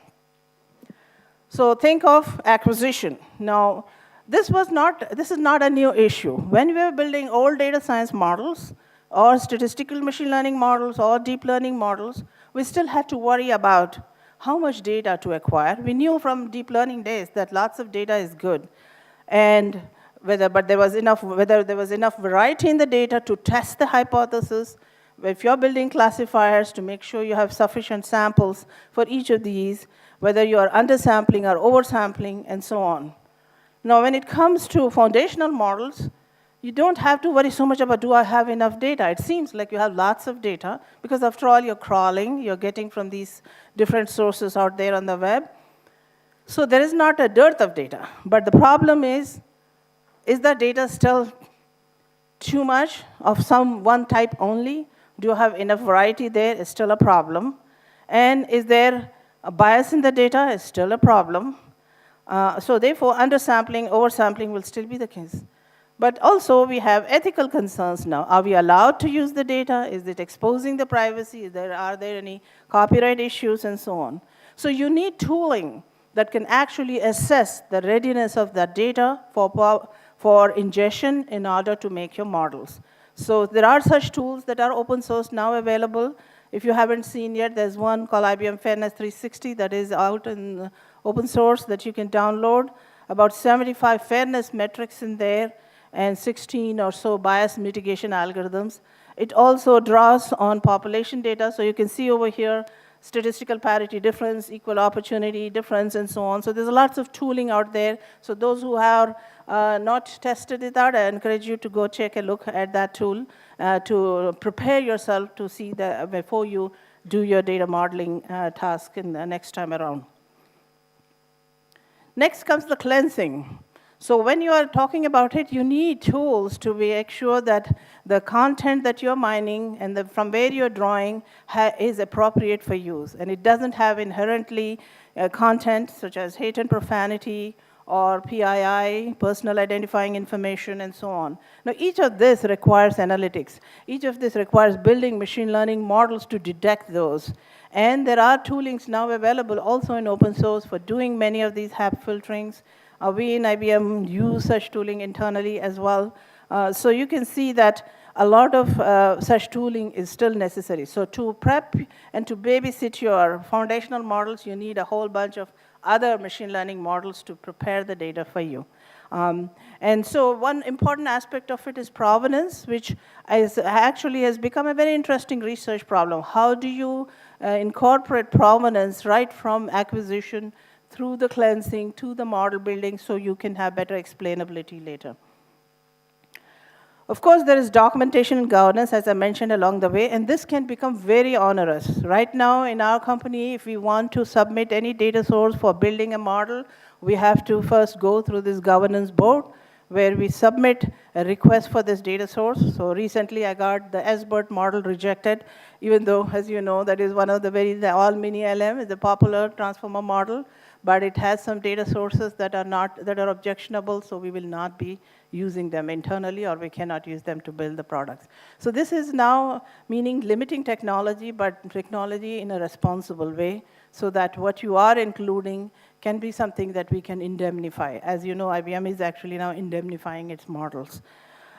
So think of acquisition. Now, this is not a new issue. When we were building old data science models, or statistical machine learning models, or deep learning models, we still had to worry about how much data to acquire. We knew from deep learning days that lots of data is good, and whether there was enough variety in the data to test the hypothesis. If you're building classifiers, to make sure you have sufficient samples for each of these, whether you are undersampling or oversampling, and so on. Now, when it comes to foundational models, you don't have to worry so much about, do I have enough data? It seems like you have lots of data, because after all, you're crawling, you're getting from these different sources out there on the web. So there is not a dearth of data. But the problem is that data still too much of some one type only? Do you have enough variety there? Is still a problem. And is there a bias in the data? Is still a problem. So therefore, undersampling, oversampling will still be the case. But also, we have ethical concerns now. Are we allowed to use the data? Is it exposing the privacy? Are there any copyright issues, and so on? So you need tooling that can actually assess the readiness of that data for ingestion in order to make your models. So there are such tools that are open source now available. If you haven't seen yet, there's one called IBM Fairness 360 that is out in open source that you can download. About 75 fairness metrics in there, and 16 or so bias mitigation algorithms. It also draws on population data, so you can see over here, statistical parity difference, equal opportunity difference, and so on. So there's lots of tooling out there. So those who have not tested it out, I encourage you to go check a look at that tool to prepare yourself to see that before you do your data modeling task in the next time around. Next comes the cleansing. So when you are talking about it, you need tools to make sure that the content that you're mining and from where you're drawing is appropriate for use. And it doesn't have inherently content such as hate and profanity or PII, personal identifying information, and so on. Now, each of this requires analytics. Each of this requires building machine learning models to detect those. And there are toolings now available also in open source for doing many of these HAP filterings. We in IBM use such tooling internally as well. So you can see that a lot of such tooling is still necessary. So to prep and to babysit your foundational models, you need a whole bunch of other machine learning models to prepare the data for you. And so one important aspect of it is provenance, which actually has become a very interesting research problem. How do you incorporate provenance right from acquisition through the cleansing to the model building so you can have better explainability later? Of course, there is documentation and governance, as I mentioned along the way, and this can become very onerous. Right now in our company, if we want to submit any data source for building a model, we have to first go through this governance board where we submit a request for this data source. So recently I got the SBERT model rejected, even though, as you know, that is one of the all-mini-LM is a popular transformer model, but it has some data sources that are objectionable, so we will not be using them internally, or we cannot use them to build the products. So this is now meaning limiting technology, but technology in a responsible way, so that what you are including can be something that we can indemnify. As you know, IBM is actually now indemnifying its models.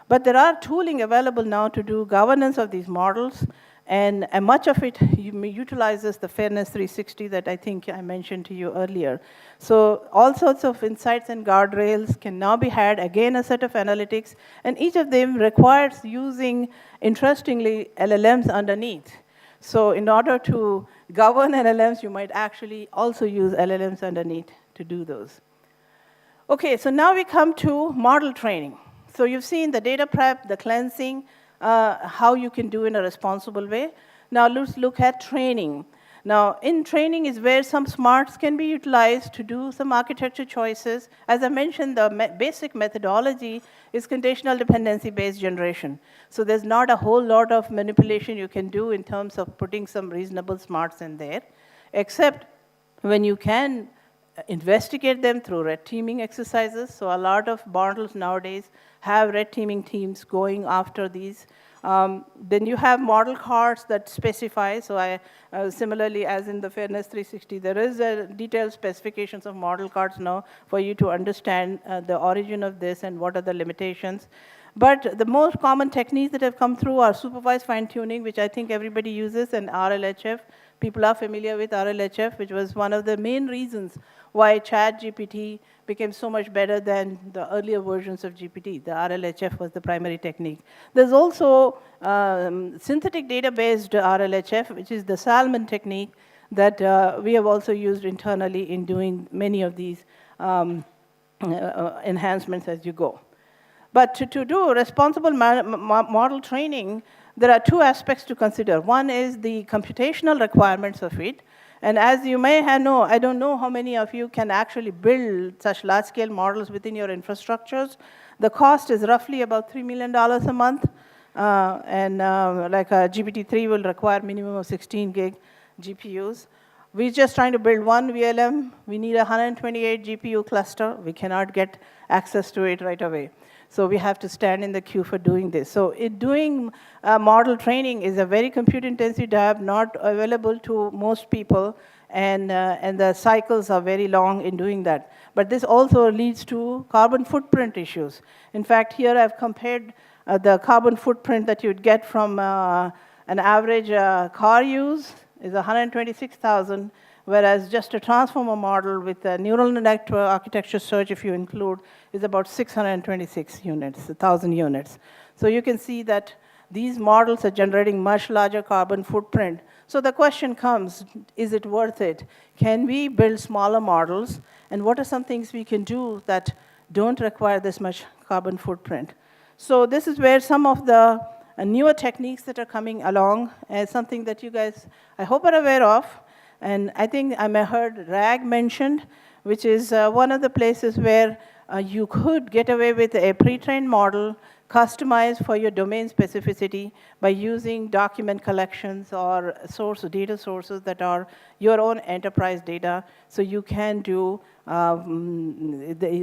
But there are tooling available now to do governance of these models, and much of it utilizes the Fairness 360 that I think I mentioned to you earlier. So all sorts of insights and guardrails can now be had, again a set of analytics, and each of them requires using, interestingly, LLMs underneath. So in order to govern LLMs, you might actually also use LLMs underneath to do those. Okay, so now we come to model training. So you've seen the data prep, the cleansing, how you can do in a responsible way. Now let's look at training. Now, in training is where some smarts can be utilized to do some architecture choices. As I mentioned, the basic methodology is conditional dependency-based generation. So there's not a whole lot of manipulation you can do in terms of putting some reasonable smarts in there, except when you can investigate them through red teaming exercises. So a lot of models nowadays have red teaming teams going after these. Then you have model cards that specify. So similarly, as in the Fairness 360, there is a detailed specifications of model cards now for you to understand the origin of this and what are the limitations. But the most common techniques that have come through are supervised fine-tuning, which I think everybody uses, and RLHF. People are familiar with RLHF, which was one of the main reasons why ChatGPT became so much better than the earlier versions of GPT. The RLHF was the primary technique. There's also synthetic data-based RLHF, which is the Salmon technique that we have also used internally in doing many of these enhancements as you go. But to do responsible model training, there are two aspects to consider. One is the computational requirements of it. And as you may know, I don't know how many of you can actually build such large-scale models within your infrastructures. The cost is roughly about $3 million a month. Like GPT-3 will require minimum of 16 gig GPUs. We're just trying to build one VLM. We need a 128 GPU cluster. We cannot get access to it right away. So we have to stand in the queue for doing this. So doing model training is a very compute-intensive job, not available to most people, and the cycles are very long in doing that. But this also leads to carbon footprint issues. In fact, here I've compared the carbon footprint that you'd get from an average car use is 126,000, whereas just a transformer model with a neural network architecture search, if you include, is about 626 units, 1,000 units. So you can see that these models are generating much larger carbon footprint. So the question comes, is it worth it? Can we build smaller models? And what are some things we can do that don't require this much carbon footprint? So this is where some of the newer techniques that are coming along, as something that you guys, I hope, are aware of. And I think I may heard RAG mentioned, which is one of the places where you could get away with a pre-trained model customized for your domain specificity by using document collections or data sources that are your own enterprise data. So you can do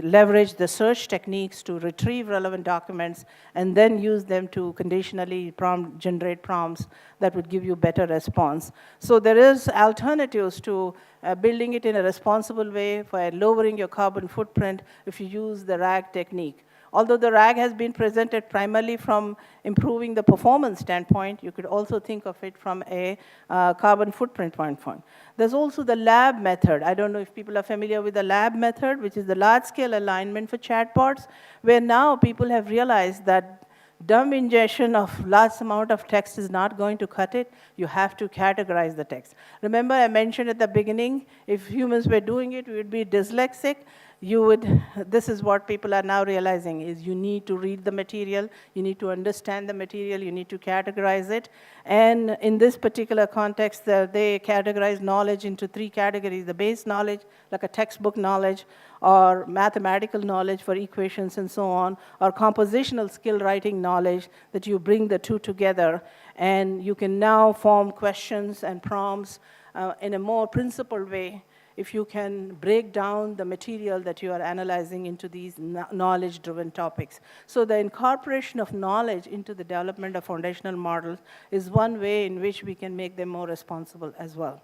leverage the search techniques to retrieve relevant documents and then use them to conditionally generate prompts that would give you better response. So there is alternatives to building it in a responsible way for lowering your carbon footprint if you use the RAG technique. Although the RAG has been presented primarily from improving the performance standpoint, you could also think of it from a carbon footprint point. There's also the lab method. I don't know if people are familiar with the lab method, which is the large-scale alignment for chatbots, where now people have realized that dumb ingestion of large amount of text is not going to cut it. You have to categorize the text. Remember, I mentioned at the beginning, if humans were doing it, we would be dyslexic. This is what people are now realizing, is you need to read the material, you need to understand the material, you need to categorize it. And in this particular context, they categorize knowledge into 3 categories: the base knowledge, like a textbook knowledge, or mathematical knowledge for equations and so on, or compositional skill writing knowledge, that you bring the two together. And you can now form questions and prompts in a more principled way if you can break down the material that you are analyzing into these knowledge-driven topics. So the incorporation of knowledge into the development of foundational models is one way in which we can make them more responsible as well.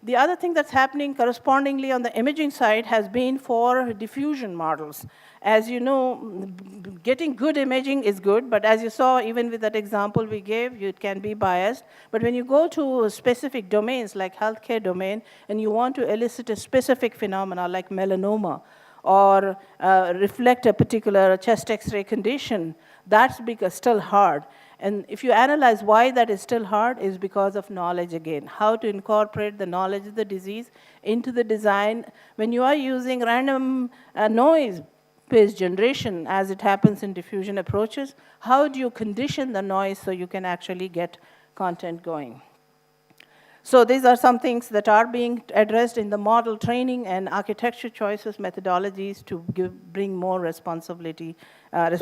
The other thing that's happening correspondingly on the imaging side has been for diffusion models. As you know, getting good imaging is good, but as you saw, even with that example we gave, it can be biased. But when you go to specific domains, like healthcare domain, and you want to elicit a specific phenomena like melanoma, or reflect a particular chest X-ray condition, that's still hard. And if you analyze why that is still hard, is because of knowledge again. How to incorporate the knowledge of the disease into the design when you are using random noise-based generation, as it happens in diffusion approaches. How do you condition the noise so you can actually get content going? So these are some things that are being addressed in the model training and architecture choices methodologies to bring more responsibility,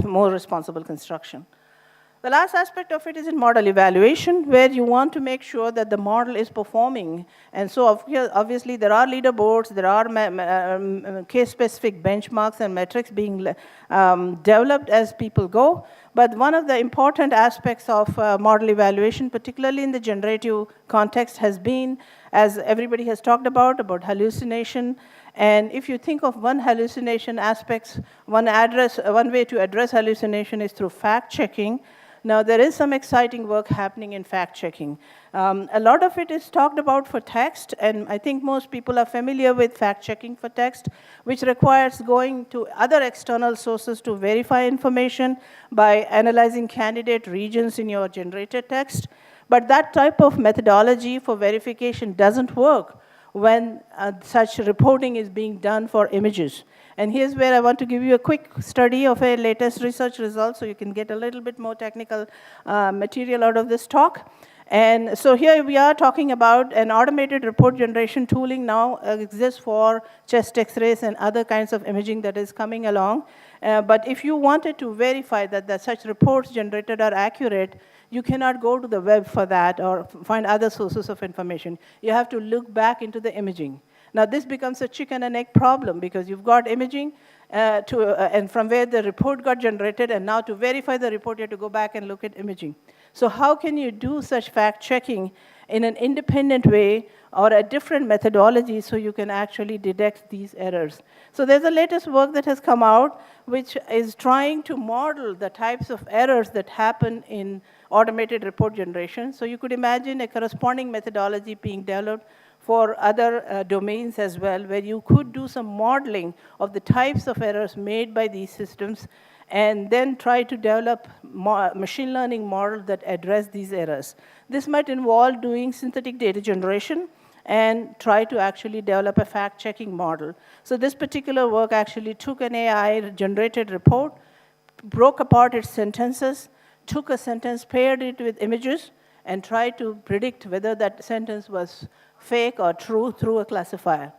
more responsible construction. The last aspect of it is in model evaluation, where you want to make sure that the model is performing. And so obviously there are leaderboards, there are case-specific benchmarks and metrics being developed as people go. But one of the important aspects of model evaluation, particularly in the generative context, has been, as everybody has talked about hallucination. And if you think of one hallucination aspects, one way to address hallucination is through fact-checking. Now, there is some exciting work happening in fact-checking. A lot of it is talked about for text, and I think most people are familiar with fact-checking for text, which requires going to other external sources to verify information by analyzing candidate regions in your generated text. But that type of methodology for verification doesn't work when such reporting is being done for images. And here's where I want to give you a quick study of a latest research result so you can get a little bit more technical material out of this talk. And so here we are talking about an automated report generation tooling now exists for chest x-rays and other kinds of imaging that is coming along. But if you wanted to verify that such reports generated are accurate, you cannot go to the web for that or find other sources of information. You have to look back into the imaging. Now, this becomes a chicken and egg problem because you've got imaging and from where the report got generated, and now to verify the report, you have to go back and look at imaging. So how can you do such fact-checking in an independent way or a different methodology so you can actually detect these errors? So there's a latest work that has come out which is trying to model the types of errors that happen in automated report generation. So you could imagine a corresponding methodology being developed for other domains as well, where you could do some modeling of the types of errors made by these systems and then try to develop machine learning models that address these errors. This might involve doing synthetic data generation and try to actually develop a fact-checking model. So this particular work actually took an AI-generated report, broke apart its sentences, took a sentence, paired it with images, and tried to predict whether that sentence was fake or true through a classifier.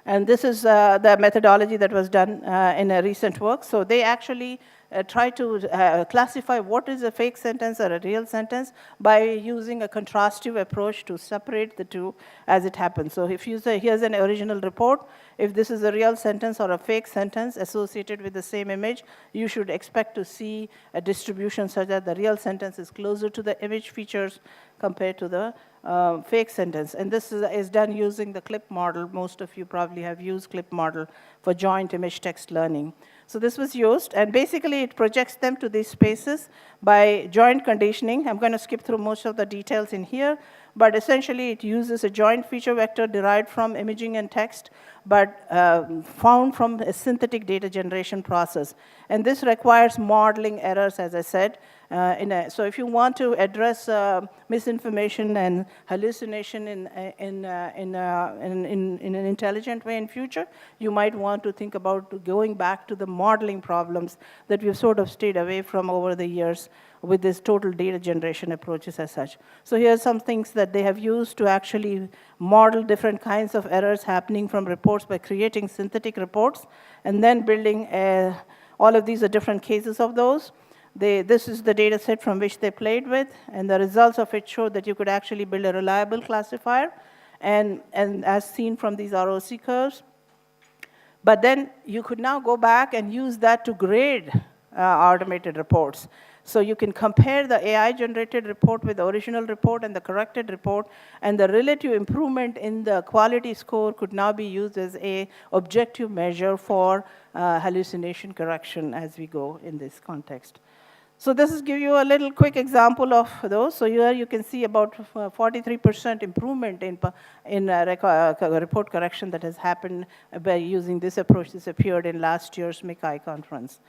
And this is the methodology that was done in a recent work. So they actually try to classify what is a fake sentence or a real sentence by using a contrastive approach to separate the two as it happens. So if you say, here's an original report, if this is a real sentence or a fake sentence associated with the same image, you should expect to see a distribution such that the real sentence is closer to the image features compared to the fake sentence. And this is done using the CLIP model. Most of you probably have used CLIP model for joint image text learning. So this was used, and basically it projects them to these spaces by joint conditioning. I'm going to skip through most of the details in here, but essentially it uses a joint feature vector derived from imaging and text, but found from a synthetic data generation process. And this requires modeling errors, as I said. So if you want to address misinformation and hallucination in an intelligent way in future, you might want to think about going back to the modeling problems that we've sort of stayed away from over the years with this total data generation approaches as such. So here are some things that they have used to actually model different kinds of errors happening from reports by creating synthetic reports and then building all of these are different cases of those. This is the data set from which they played with, and the results of it showed that you could actually build a reliable classifier, and as seen from these ROC curves. But then you could now go back and use that to grade automated reports. So you can compare the AI-generated report with the original report and the corrected report, and the relative improvement in the quality score could now be used as an objective measure for hallucination correction as we go in this context. So this is give you a little quick example of those. So here you can see about 43% improvement in report correction that has happened by using this approach. This appeared in last year's MICI conference.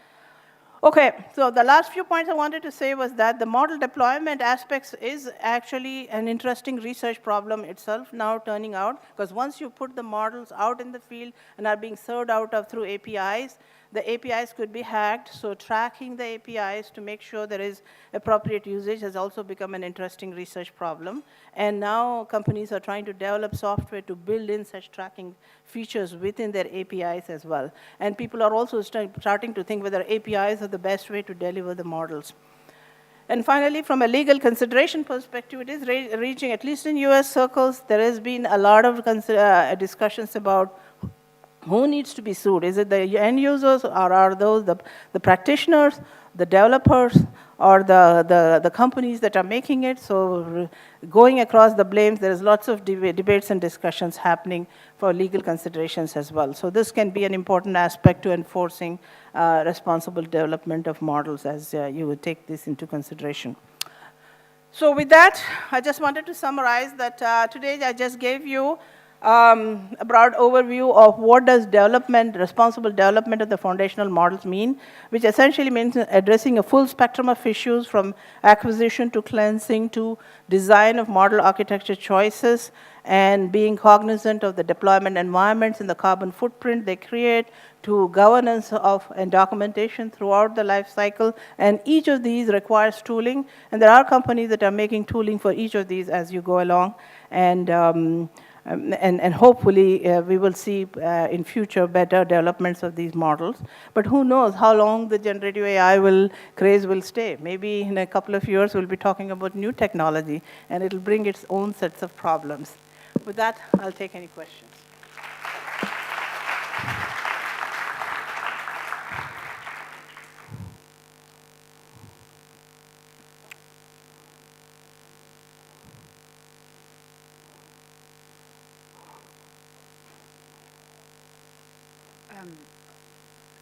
Okay, so the last few points I wanted to say was that the model deployment aspects is actually an interesting research problem itself now turning out, because once you put the models out in the field and are being served out of through APIs, the APIs could be hacked, so tracking the APIs to make sure there is appropriate usage has also become an interesting research problem. And now companies are trying to develop software to build in such tracking features within their APIs as well. And people are also starting to think whether APIs are the best way to deliver the models. And finally, from a legal consideration perspective, it is reaching, at least in US circles, there has been a lot of discussions about who needs to be sued? Is it the end users, or are those the practitioners, the developers, or the companies that are making it? So going across the blames, there is lots of debates and discussions happening for legal considerations as well. So this can be an important aspect to enforcing responsible development of models as you would take this into consideration. So with that, I just wanted to summarize that today I just gave you a broad overview of what does responsible development of the foundational models mean, which essentially means addressing a full spectrum of issues from acquisition to cleansing to design of model architecture choices and being cognizant of the deployment environments and the carbon footprint they create, to governance of and documentation throughout the life cycle. And each of these requires tooling, and there are companies that are making tooling for each of these as you go along. And hopefully we will see in future better developments of these models. But who knows how long the generative AI craze will stay. Maybe in a couple of years we'll be talking about new technology and it'll bring its own sets of problems. With that, I'll take any questions.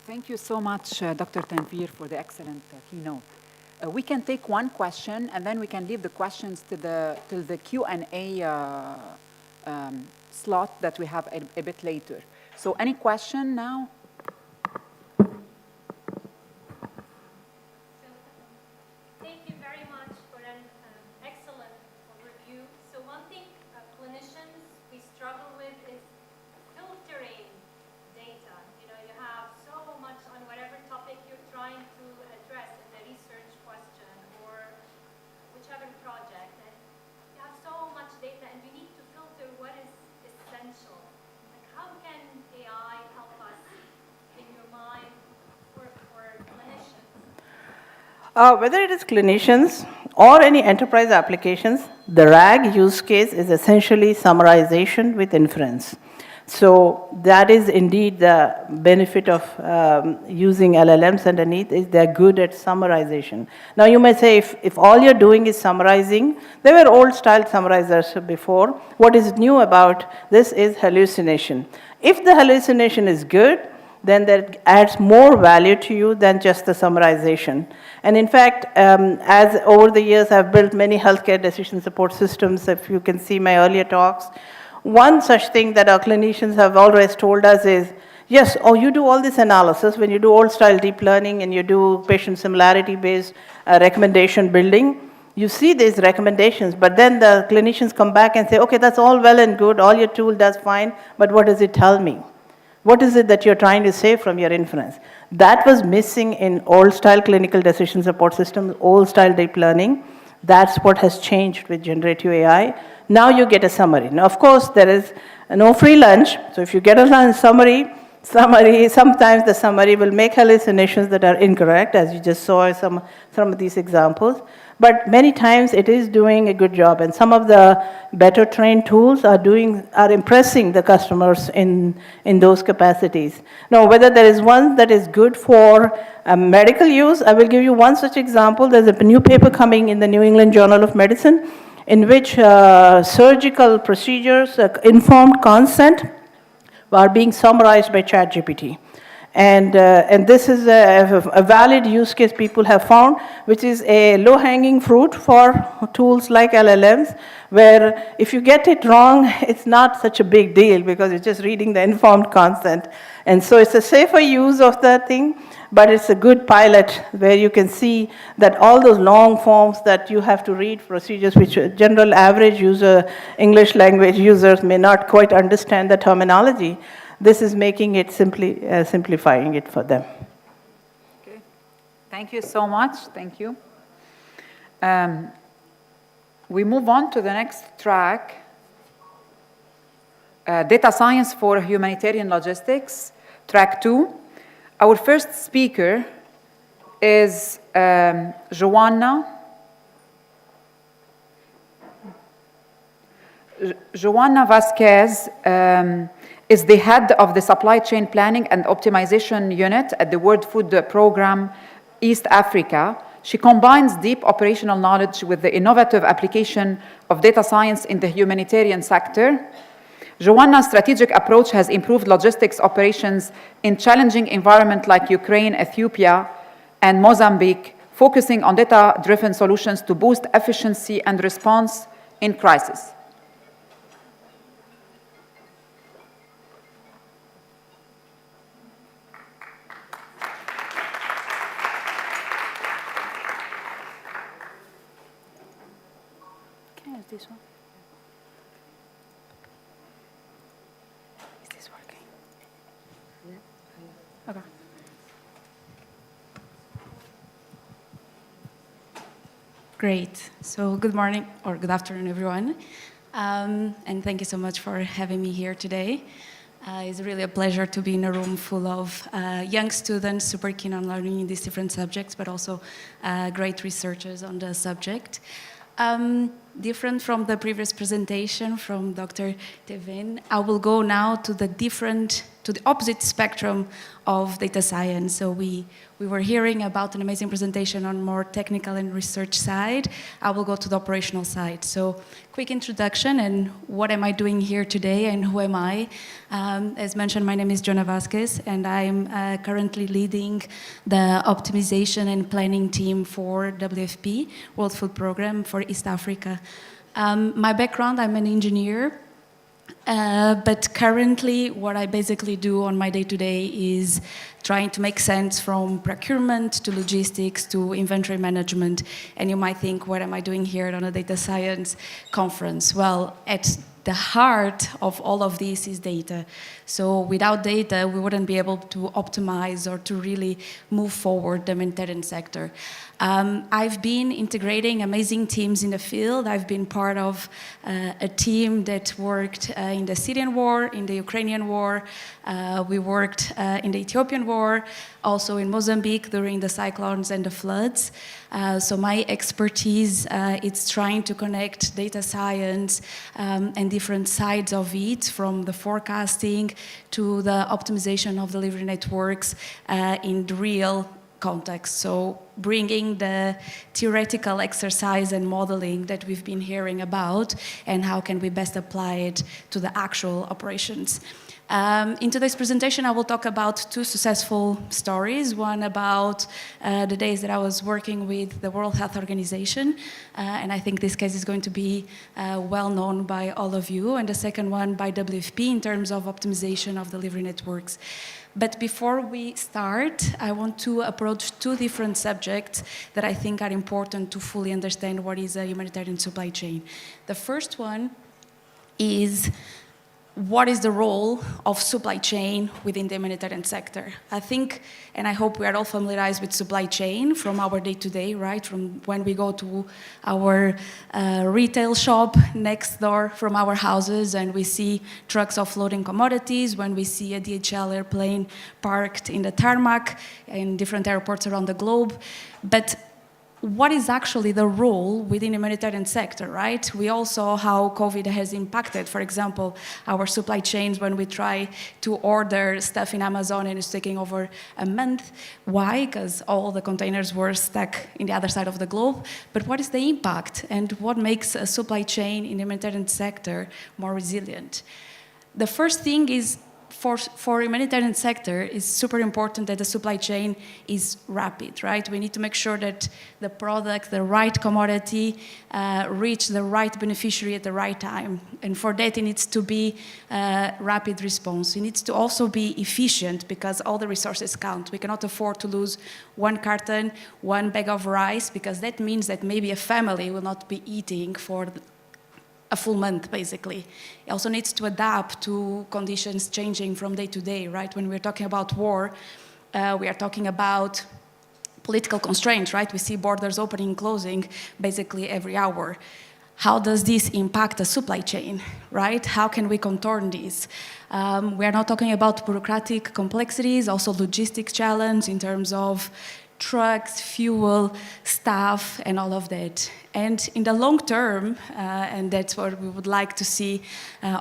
Thank you so much, Dr. Tanvir, for the excellent keynote. We can take one question, and then we can leave the questions to the Q&A slot that we have a bit later. So any question now? Thank you very much for an excellent overview. So one thing clinicians we struggle with is filtering data. You know, you have so much on whatever topic you're trying to address in the research question or whichever project, and you have so much data, and you need to filter what is essential. Like, how can AI help us, in your mind, for clinicians? Whether it is clinicians or any enterprise applications, the RAG use case is essentially summarization with inference. So that is indeed the benefit of using LLMs underneath, is they're good at summarization. Now you may say, if all you're doing is summarizing, there were old style summarizers before. What is new about this is hallucination. If the hallucination is good, then that adds more value to you than just the summarization. And in fact, as over the years I've built many healthcare decision support systems, if you can see my earlier talks, one such thing that our clinicians have always told us is, yes, you do all this analysis when you do old style deep learning and you do patient similarity based recommendation building, you see these recommendations, but then the clinicians come back and say, okay, that's all well and good, all your tool does fine, but what does it tell me? What is it that you're trying to say from your inference? That was missing in old style clinical decision support systems, old style deep learning. That's what has changed with generative AI. Now you get a summary. Now, of course, there is no free lunch. So if you get a summary, sometimes the summary will make hallucinations that are incorrect, as you just saw in some of these examples. But many times it is doing a good job, and some of the better trained tools are impressing the customers in those capacities. Now, whether there is one that is good for medical use, I will give you one such example. There's a new paper coming in the New England Journal of Medicine in which surgical procedures, informed consent, are being summarized by ChatGPT. And this is a valid use case people have found, which is a low-hanging fruit for tools like LLMs, where if you get it wrong, it's not such a big deal because you're just reading the informed consent. And so it's a safer use of the thing. but it's a good pilot where you can see that all those long forms that you have to read, procedures which a general average user, English language users may not quite understand the terminology, this is making it simplifying it for them. Okay. Thank you so much. Thank you. We move on to the next track. Data Science for Humanitarian Logistics, Track 2. Our first speaker is Joanna. Joanna Vasquez is the head of the Supply Chain Planning and Optimization Unit at the World Food Programme East Africa. She combines deep operational knowledge with the innovative application of data science in the humanitarian sector. Joanna's strategic approach has improved logistics operations in challenging environments like Ukraine, Ethiopia, and Mozambique, focusing on data-driven solutions to boost efficiency and response in crisis. Can I use this one? Okay. Great. So good morning or good afternoon, everyone. And thank you so much for having me here today. It's really a pleasure to be in a room full of young students, super keen on learning these different subjects, but also great researchers on the subject. Different from the previous presentation from Dr. Tevin, I will go now to the opposite spectrum of data science. So we were hearing about an amazing presentation on more technical and research side. I will go to the operational side. So quick introduction and what am I doing here today and who am I? As mentioned, my name is Joanna Vasquez and I'm currently leading the optimization and planning team for WFP, World Food Programme for East Africa. My background, I'm an engineer. But currently, what I basically do on my day-to-day is trying to make sense from procurement to logistics to inventory management. And you might think, what am I doing here on a data science conference? Well, at the heart of all of this is data. So without data, we wouldn't be able to optimize or to really move forward the humanitarian sector. I've been integrating amazing teams in the field. I've been part of a team that worked in the Syrian war, in the Ukrainian war. We worked in the Ethiopian war, also in Mozambique during the cyclones and the floods. So my expertise is trying to connect data science and different sides of it, from the forecasting to the optimization of delivery networks in the real context. So bringing the theoretical exercise and modeling that we've been hearing about and how can we best apply it to the actual operations. In today's presentation, I will talk about two successful stories. One about the days that I was working with the World Health Organization, and I think this case is going to be well known by all of you, and the second one by WFP in terms of optimization of delivery networks. But before we start, I want to approach two different subjects that I think are important to fully understand what is a humanitarian supply chain. The first one is what is the role of supply chain within the humanitarian sector? I think, and I hope we are all familiarized with supply chain from our day-to-day, right? From when we go to our retail shop next door from our houses and we see trucks offloading commodities, when we see a DHL airplane parked in the tarmac in different airports around the globe. But what is actually the role within the humanitarian sector, right? We all saw how COVID has impacted, for example, our supply chains when we try to order stuff in Amazon and it's taking over a month. Why? Because all the containers were stuck in the other side of the globe. But what is the impact and what makes a supply chain in the humanitarian sector more resilient? The first thing is for humanitarian sector, it's super important that the supply chain is rapid, right? We need to make sure that the product, the right commodity, reach the right beneficiary at the right time. And for that, it needs to be rapid response. It needs to also be efficient because all the resources count. We cannot afford to lose one carton, one bag of rice, because that means that maybe a family will not be eating for a full month, basically. It also needs to adapt to conditions changing from day to day, right? When we're talking about war, we are talking about political constraints, right? We see borders opening and closing basically every hour. How does this impact the supply chain, right? How can we contorn this? We are not talking about bureaucratic complexities, also logistics challenge in terms of trucks, fuel, staff, and all of that. And in the long term, and that's what we would like to see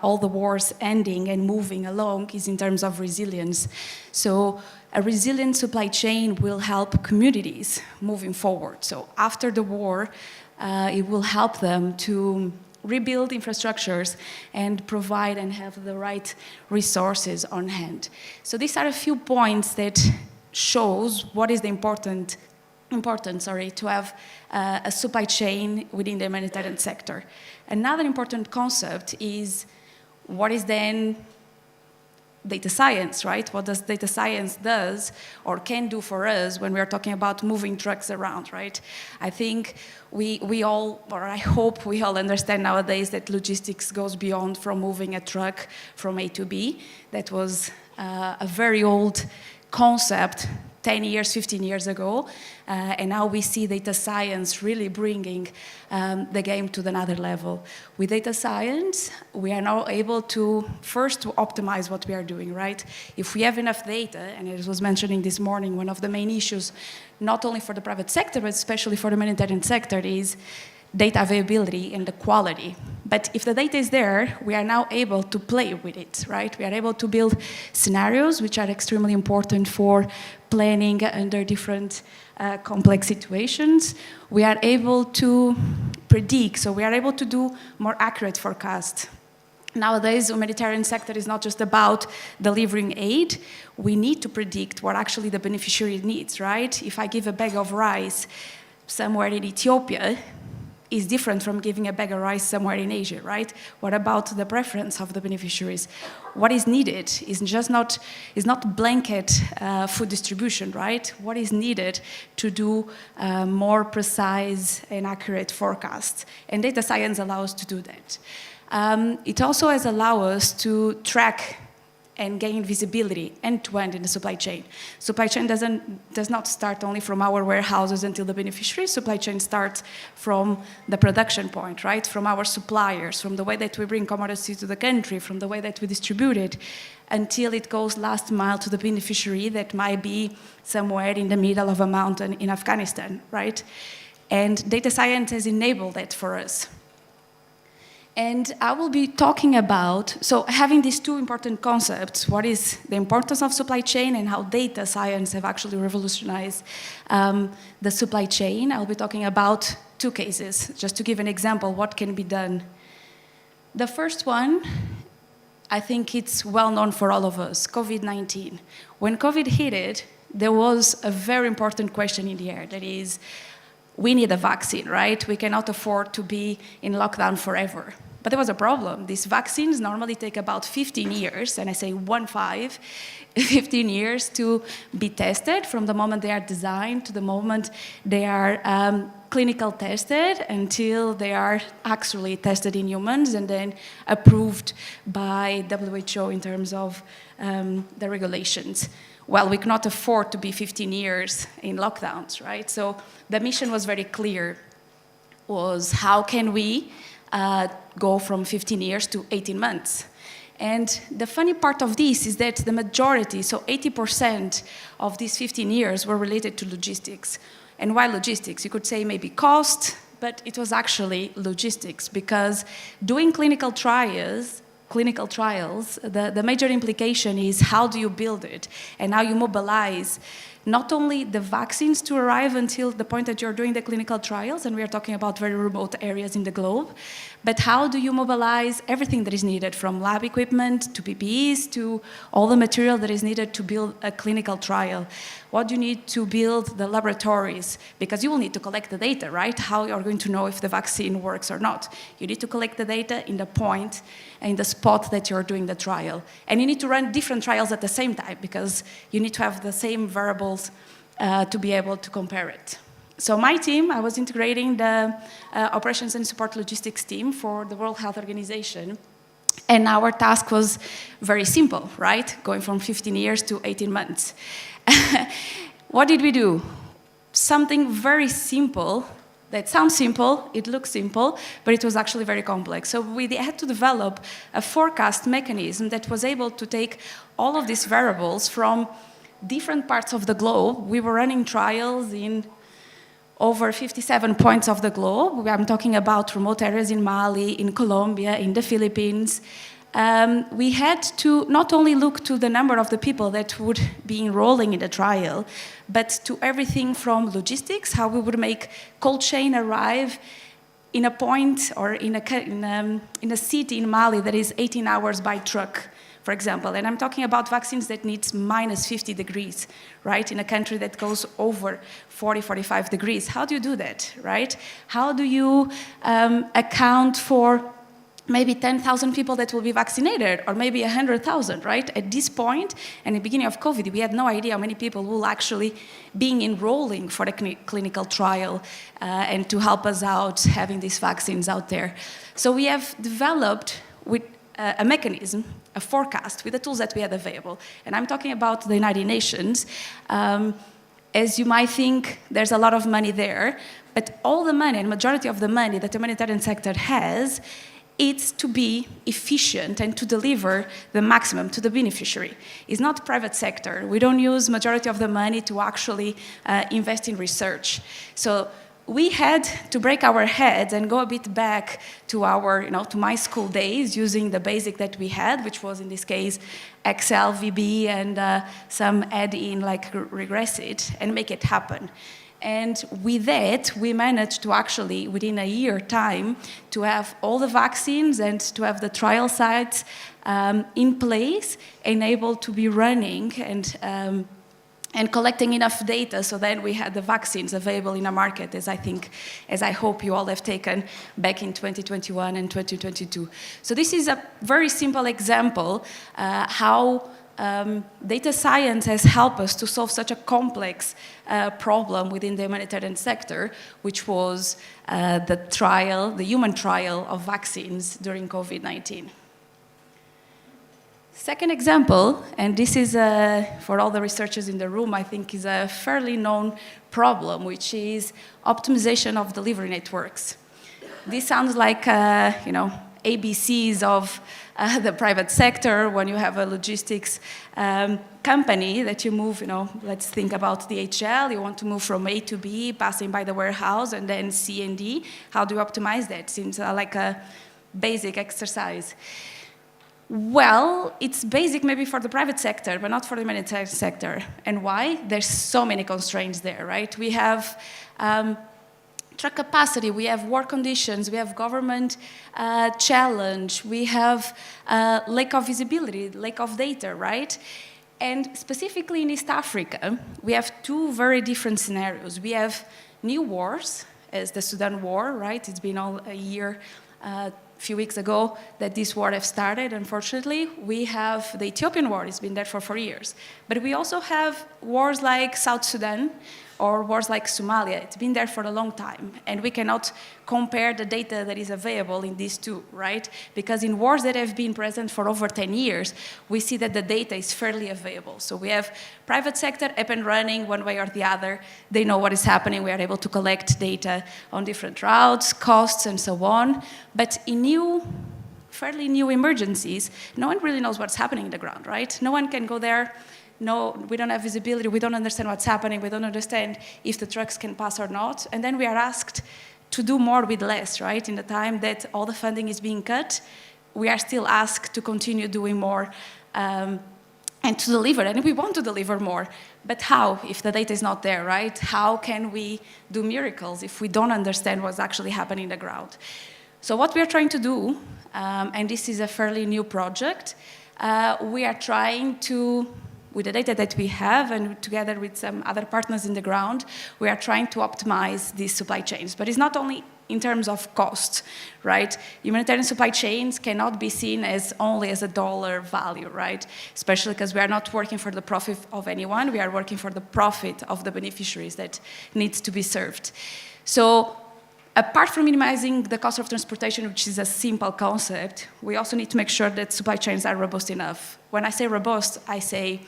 all the wars ending and moving along, is in terms of resilience. So a resilient supply chain will help communities moving forward. So after the war, it will help them to rebuild infrastructures and provide and have the right resources on hand. So these are a few points that shows what is the importance to have a supply chain within the humanitarian sector. Another important concept is what is then data science, right? What does data science does or can do for us when we are talking about moving trucks around, right? I think we all, or I hope we all understand nowadays that logistics goes beyond from moving a truck from A to B. That was a very old concept 10 years, 15 years ago, and now we see data science really bringing the game to another level. With data science, we are now able to first to optimize what we are doing, right? If we have enough data, and as was mentioning this morning, one of the main issues, not only for the private sector, but especially for the humanitarian sector, is data availability and the quality. But if the data is there, we are now able to play with it, right? We are able to build scenarios which are extremely important for planning under different complex situations. We are able to predict, so we are able to do more accurate forecasts. Nowadays, the humanitarian sector is not just about delivering aid. We need to predict what actually the beneficiary needs, right? If I give a bag of rice somewhere in Ethiopia, is different from giving a bag of rice somewhere in Asia, right? What about the preference of the beneficiaries? What is needed is not blanket food distribution, right? What is needed to do more precise and accurate forecasts? And data science allows us to do that. It also has allowed us to track and gain visibility end-to-end in the supply chain. Supply chain does not start only from our warehouses until the beneficiary. Supply chain starts from the production point, right? From our suppliers, from the way that we bring commodities to the country, from the way that we distribute it, until it goes last mile to the beneficiary that might be somewhere in the middle of a mountain in Afghanistan, right? And data science has enabled that for us. And I will be talking about, so having these two important concepts, what is the importance of supply chain and how data science have actually revolutionized the supply chain. I'll be talking about two cases, just to give an example, what can be done. The first one, I think it's well known for all of us, COVID-19. When COVID hit it, there was a very important question in the air, that is, we need a vaccine, right? We cannot afford to be in lockdown forever. But there was a problem. These vaccines normally take about 15 years, and I say 15 years to be tested from the moment they are designed to the moment they are clinical tested until they are actually tested in humans and then approved by WHO in terms of the regulations. Well, we cannot afford to be 15 years in lockdowns, right? So the mission was very clear, was how can we go from 15 years to 18 months? And the funny part of this is that the majority, so 80% of these 15 years were related to logistics. And why logistics? You could say maybe cost, but it was actually logistics, because doing clinical trials, the major implication is how do you build it and how you mobilize not only the vaccines to arrive until the point that you're doing the clinical trials, and we are talking about very remote areas in the globe, but how do you mobilize everything that is needed, from lab equipment to PPEs to all the material that is needed to build a clinical trial? What do you need to build the laboratories? Because you will need to collect the data, right? How you're going to know if the vaccine works or not. You need to collect the data in the point, in the spot that you're doing the trial. And you need to run different trials at the same time, because you need to have the same variables to be able to compare it. So my team, I was integrating the operations and support logistics team for the World Health Organization. And our task was very simple, right? Going from 15 years to 18 months. What did we do? Something very simple. That sounds simple, it looks simple, but it was actually very complex. So we had to develop a forecast mechanism that was able to take all of these variables from different parts of the globe. We were running trials in over 57 points of the globe. I'm talking about remote areas in Mali, in Colombia, in the Philippines. We had to not only look to the number of the people that would be enrolling in the trial, but to everything from logistics, how we would make cold chain arrive in a point or in a city in Mali that is 18 hours by truck, for example. And I'm talking about vaccines that needs minus 50 degrees, right? In a country that goes over 40, 45 degrees. How do you do that, right? How do you account for maybe 10,000 people that will be vaccinated, or maybe 100,000, right? At this point, and at the beginning of COVID, we had no idea how many people will actually be enrolling for the clinical trial and to help us out having these vaccines out there. So we have developed with a mechanism, a forecast with the tools that we had available. And I'm talking about the United Nations. As you might think, there's a lot of money there, but all the money, and majority of the money that the humanitarian sector has, it's to be efficient and to deliver the maximum to the beneficiary. It's not private sector. We don't use majority of the money to actually invest in research. So we had to break our heads and go a bit back to our, to my school days using the basic that we had, which was in this case Excel, VB, and some add-in like Regressit, and make it happen. And with that, we managed to actually, within a year time, to have all the vaccines and to have the trial sites in place and able to be running and collecting enough data, so then we had the vaccines available in the market, as I hope you all have taken back in 2021 and 2022. So this is a very simple example how data science has helped us to solve such a complex problem within the humanitarian sector, which was the human trial of vaccines during COVID-19. Second example, and this is, for all the researchers in the room, I think is a fairly known problem, which is optimization of delivery networks. This sounds like, ABCs of the private sector when you have a logistics company that you move, let's think about DHL, you want to move from A to B, passing by the warehouse, and then C and D. How do you optimize that? Seems like a basic exercise. Well, it's basic maybe for the private sector, but not for the humanitarian sector. And why? There's so many constraints there, right? We have truck capacity, we have work conditions, we have government challenge, we have lack of visibility, lack of data, right? And specifically in East Africa, we have two very different scenarios. We have new wars, as the Sudan war, right? It's been all a year, a few weeks ago that this war have started, unfortunately. We have the Ethiopian war, it's been there for 4 years. But we also have wars like South Sudan, or wars like Somalia. It's been there for a long time, and we cannot compare the data that is available in these two, right? Because in wars that have been present for over 10 years, we see that the data is fairly available. So we have private sector up and running one way or the other. They know what is happening. We are able to collect data on different routes, costs, and so on. But in fairly new emergencies, no one really knows what's happening in the ground, right? No one can go there. No, we don't have visibility, we don't understand what's happening, we don't understand if the trucks can pass or not. And then we are asked to do more with less, right? In the time that all the funding is being cut, we are still asked to continue doing more and to deliver, and we want to deliver more. But how, if the data is not there, right? How can we do miracles if we don't understand what's actually happening on the ground? So what we are trying to do, and this is a fairly new project, we are trying to, with the data that we have and together with some other partners in the ground, we are trying to optimize these supply chains. But it's not only in terms of cost, right? Humanitarian supply chains cannot be seen as only as a dollar value, right? Especially because we are not working for the profit of anyone, we are working for the profit of the beneficiaries that needs to be served. So apart from minimizing the cost of transportation, which is a simple concept, we also need to make sure that supply chains are robust enough. When I say robust, I say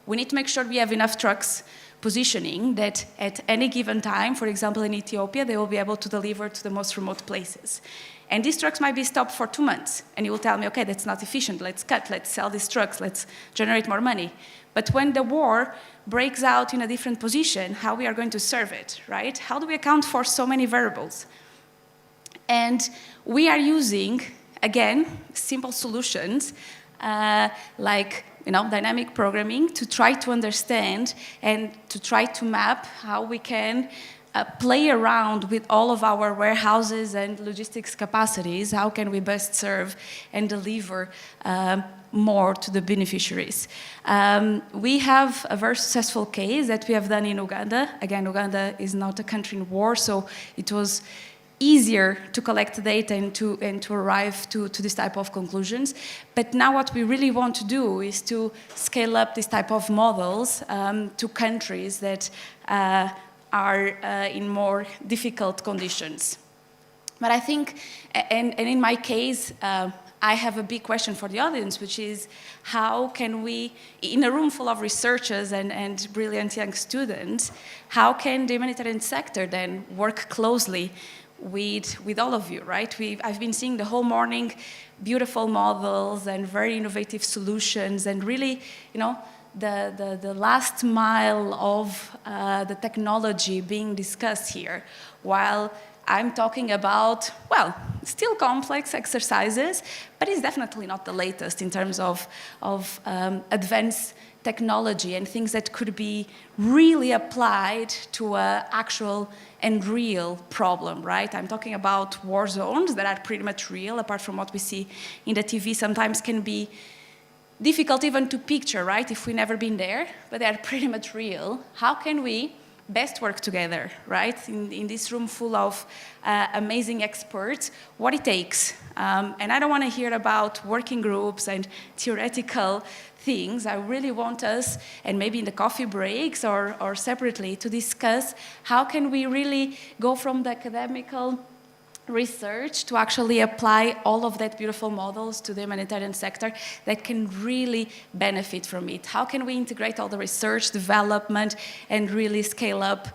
we need to make sure we have enough trucks positioning that at any given time, for example, in Ethiopia, they will be able to deliver to the most remote places. And these trucks might be stopped for 2 months. And you will tell me, okay, that's not efficient. Let's cut, let's sell these trucks, let's generate more money. But when the war breaks out in a different position, how we are going to serve it, right? How do we account for so many variables? And we are using, again, simple solutions like dynamic programming to try to understand and to try to map how we can play around with all of our warehouses and logistics capacities. How can we best serve and deliver more to the beneficiaries? We have a very successful case that we have done in Uganda. Again, Uganda is not a country in war, so it was easier to collect data and to arrive to this type of conclusions. But now what we really want to do is to scale up this type of models to countries that are in more difficult conditions. But I think, and in my case, I have a big question for the audience, which is how can we, in a room full of researchers and brilliant young students, how can the humanitarian sector then work closely with all of you, right? I've been seeing the whole morning beautiful models and very innovative solutions, and really, the last mile of the technology being discussed here, while I'm talking about, well, still complex exercises, but it's definitely not the latest in terms of advanced technology and things that could be really applied to an actual and real problem, right? I'm talking about war zones that are pretty much real, apart from what we see in the TV. Sometimes can be difficult even to picture, right, if we've never been there, but they are pretty much real. How can we best work together, right, in this room full of amazing experts, what it takes? And I don't want to hear about working groups and theoretical things. I really want us, and maybe in the coffee breaks or separately, to discuss how can we really go from the academical research to actually apply all of that beautiful models to the humanitarian sector that can really benefit from it. How can we integrate all the research, development, and really scale up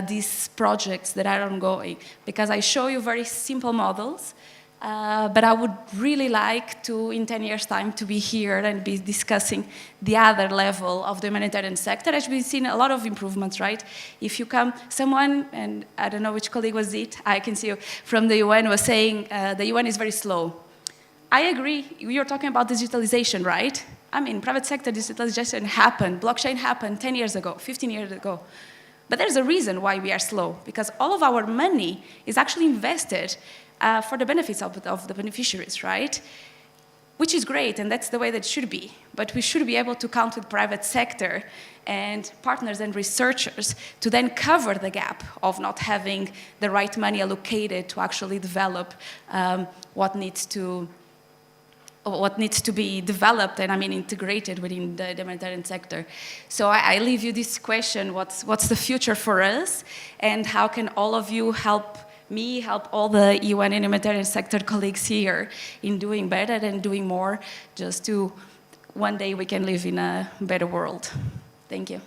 these projects that are ongoing? Because I show you very simple models, but I would really like to, in 10 years' time, to be here and be discussing the other level of the humanitarian sector. As we've seen a lot of improvements, right? If you come, someone, and I don't know which colleague was it, I can see you, from the UN was saying the UN is very slow. I agree, you're talking about digitalization, right? I mean, private sector digitalization happened, blockchain happened 10 years ago, 15 years ago. But there's a reason why we are slow, because all of our money is actually invested for the benefits of the beneficiaries, right? Which is great, and that's the way that it should be. But we should be able to count with private sector and partners and researchers to then cover the gap of not having the right money allocated to actually develop what needs to be developed and, I mean, integrated within the humanitarian sector. So I leave you this question, what's the future for us, and how can all of you help me, help all the UN and humanitarian sector colleagues here in doing better and doing more, just to one day we can live in a better world. Thank you.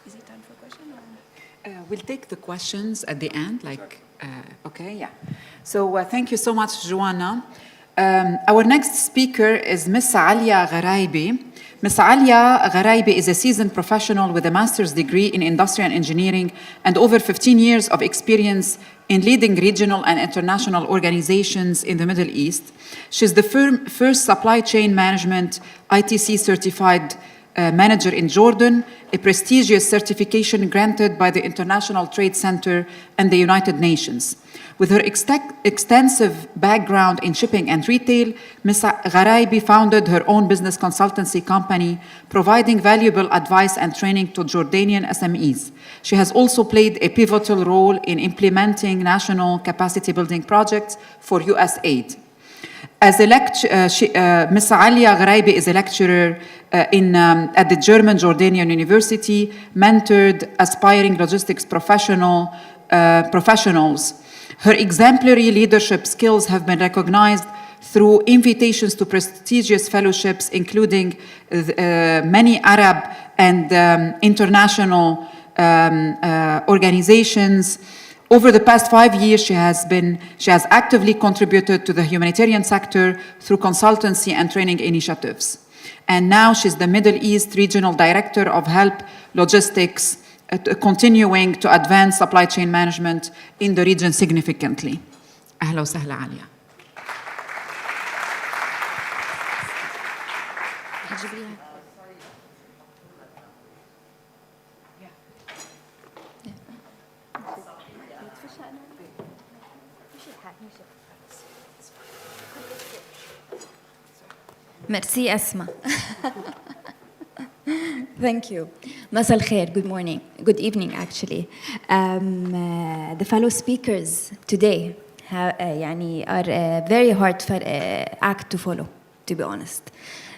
Is it time for questions? We'll take the questions at the end, okay, yeah. So thank you so much, Joanna. Our next speaker is Ms. Alia Gharaibi Ms. Alia Gharaibi is a seasoned professional with a master's degree in industrial engineering and over 15 years of experience in leading regional and international organizations in the Middle East. She's the first supply chain management ITC certified manager in Jordan, a prestigious certification granted by the International Trade Center and the United Nations. With her extensive background in shipping and retail, Ms. Gharaibi founded her own business consultancy company, providing valuable advice and training to Jordanian SMEs. She has also played a pivotal role in implementing national capacity building projects for USAID. Ms. Alia Gharaibi is a lecturer at the German Jordanian University, mentored aspiring logistics professionals. Her exemplary leadership skills have been recognized through invitations to prestigious fellowships, including many Arab and international organizations. Over the past 5 years, she has actively contributed to the humanitarian sector through consultancy and training initiatives. And now she's the Middle East Regional Director of Help Logistics, continuing to advance supply chain management in the region significantly. أهلا وسهلا عليا. Merci, Asma. Thank you. Masal khair, good morning. Good evening, actually. The fellow speakers today are a very hard act to follow, to be honest.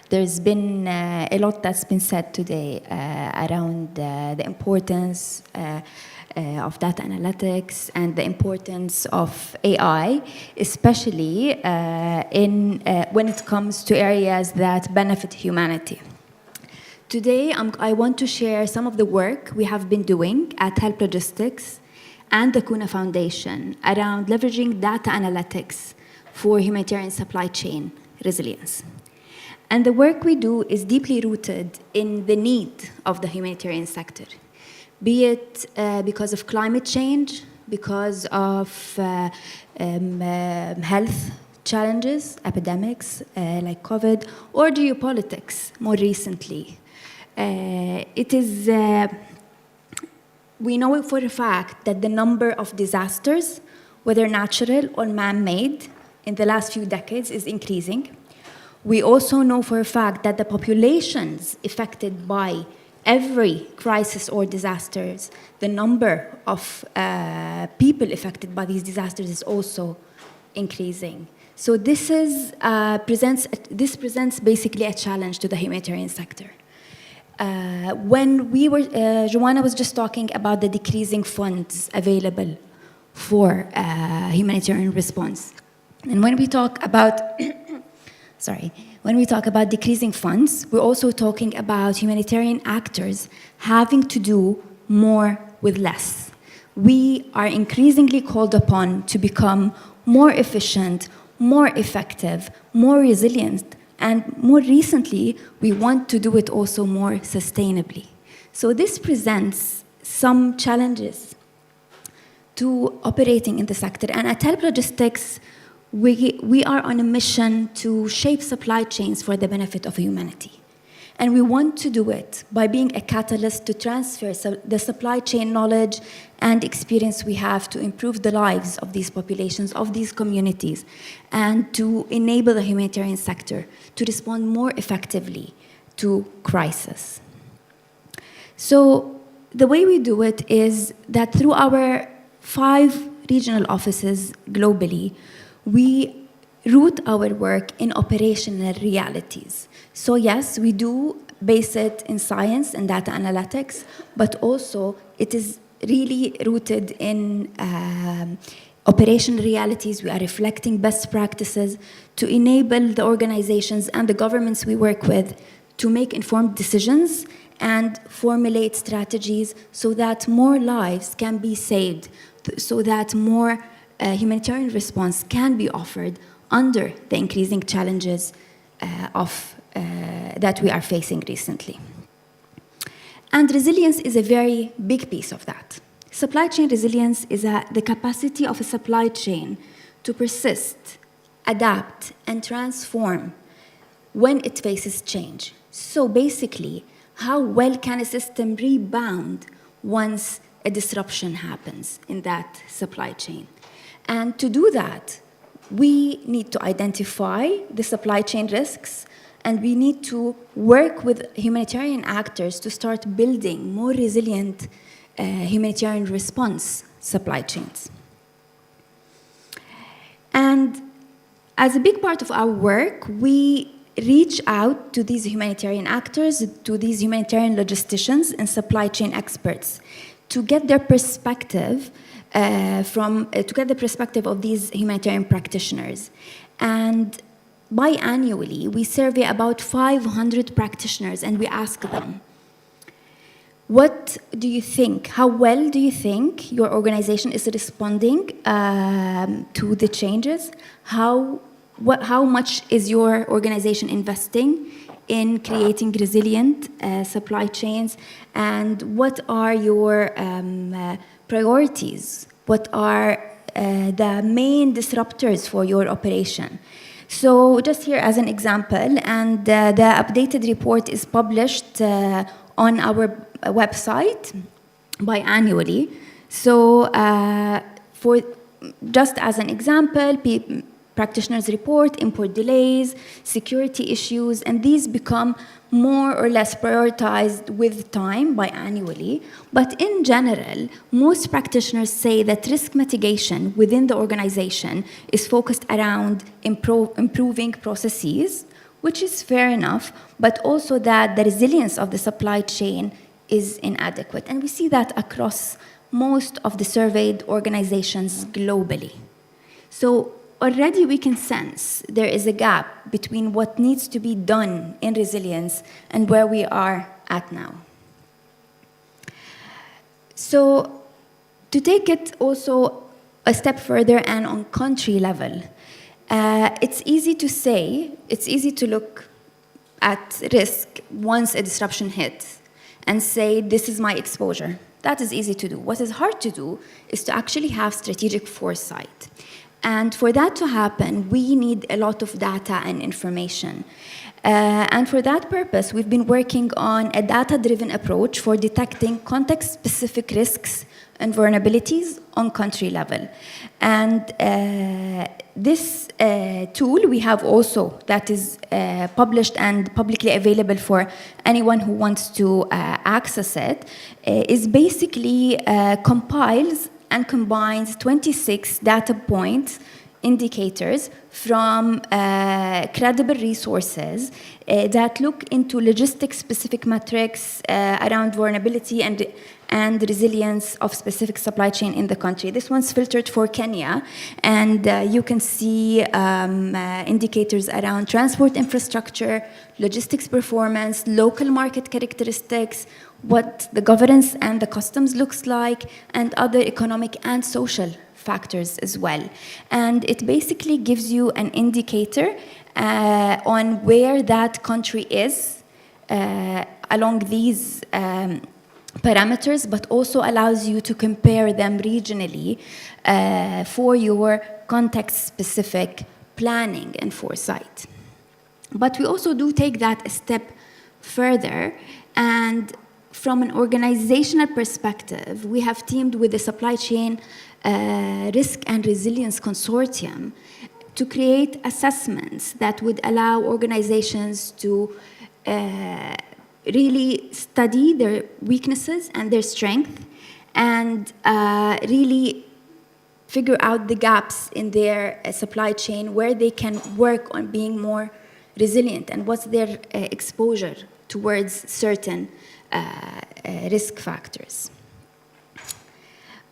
There's been a lot that's been said today around the importance of data analytics and the importance of AI, especially when it comes to areas that benefit humanity. Today, I want to share some of the work we have been doing at Help Logistics and the Kuna Foundation around leveraging data analytics for humanitarian supply chain resilience. And the work we do is deeply rooted in the need of the humanitarian sector, be it because of climate change, because of health challenges, epidemics like COVID, or geopolitics more recently. We know for a fact that the number of disasters, whether natural or man-made, in the last few decades is increasing. We also know for a fact that the populations affected by every crisis or disasters, the number of people affected by these disasters is also increasing. So this presents basically a challenge to the humanitarian sector. Joanna was just talking about the decreasing funds available for humanitarian response. And when we talk about, when we talk about decreasing funds, we're also talking about humanitarian actors having to do more with less. We are increasingly called upon to become more efficient, more effective, more resilient, and more recently, we want to do it also more sustainably. So this presents some challenges to operating in the sector. And at Help Logistics, we are on a mission to shape supply chains for the benefit of humanity. And we want to do it by being a catalyst to transfer the supply chain knowledge and experience we have to improve the lives of these populations, of these communities, and to enable the humanitarian sector to respond more effectively to crisis. So the way we do it is that through our 5 regional offices globally, we root our work in operational realities. So yes, we do base it in science and data analytics, but also it is really rooted in operational realities. We are reflecting best practices to enable the organizations and the governments we work with to make informed decisions and formulate strategies so that more lives can be saved, so that more humanitarian response can be offered under the increasing challenges of that we are facing recently. And resilience is a very big piece of that. Supply chain resilience is the capacity of a supply chain to persist, adapt, and transform when it faces change. So basically, how well can a system rebound once a disruption happens in that supply chain? And to do that, we need to identify the supply chain risks, and we need to work with humanitarian actors to start building more resilient humanitarian response supply chains. And as a big part of our work, we reach out to these humanitarian actors, to these humanitarian logisticians and supply chain experts to get their perspective to get the perspective of these humanitarian practitioners. And biannually, we survey about 500 practitioners and we ask them, what do you think? How well do you think your organization is responding to the changes? How much is your organization investing in creating resilient supply chains? And what are your priorities? What are the main disruptors for your operation? So just here as an example, and the updated report is published on our website biannually. So for just as an example, practitioners report import delays, security issues, and these become more or less prioritized with time biannually. But in general, most practitioners say that risk mitigation within the organization is focused around improving processes, which is fair enough, but also that the resilience of the supply chain is inadequate. And we see that across most of the surveyed organizations globally. So already we can sense there is a gap between what needs to be done in resilience and where we are at now. So to take it also a step further and on country level, it's easy to say, it's easy to look at risk once a disruption hits and say, this is my exposure. That is easy to do. What is hard to do is to actually have strategic foresight. And for that to happen, we need a lot of data and information. And for that purpose, we've been working on a data-driven approach for detecting context-specific risks and vulnerabilities on country level. And this tool we have also that is published and publicly available for anyone who wants to access it, is basically compiles and combines 26 data points, indicators from credible resources that look into logistics-specific metrics around vulnerability and resilience of specific supply chain in the country. This one's filtered for Kenya, and you can see indicators around transport infrastructure, logistics performance, local market characteristics, what the governance and the customs looks like, and other economic and social factors as well. And it basically gives you an indicator on where that country is along these parameters, but also allows you to compare them regionally for your context-specific planning and foresight. But we also do take that a step further, and from an organizational perspective, we have teamed with the Supply Chain Risk and Resilience Consortium to create assessments that would allow organizations to really study their weaknesses and their strength, and really figure out the gaps in their supply chain where they can work on being more resilient and what's their exposure towards certain risk factors.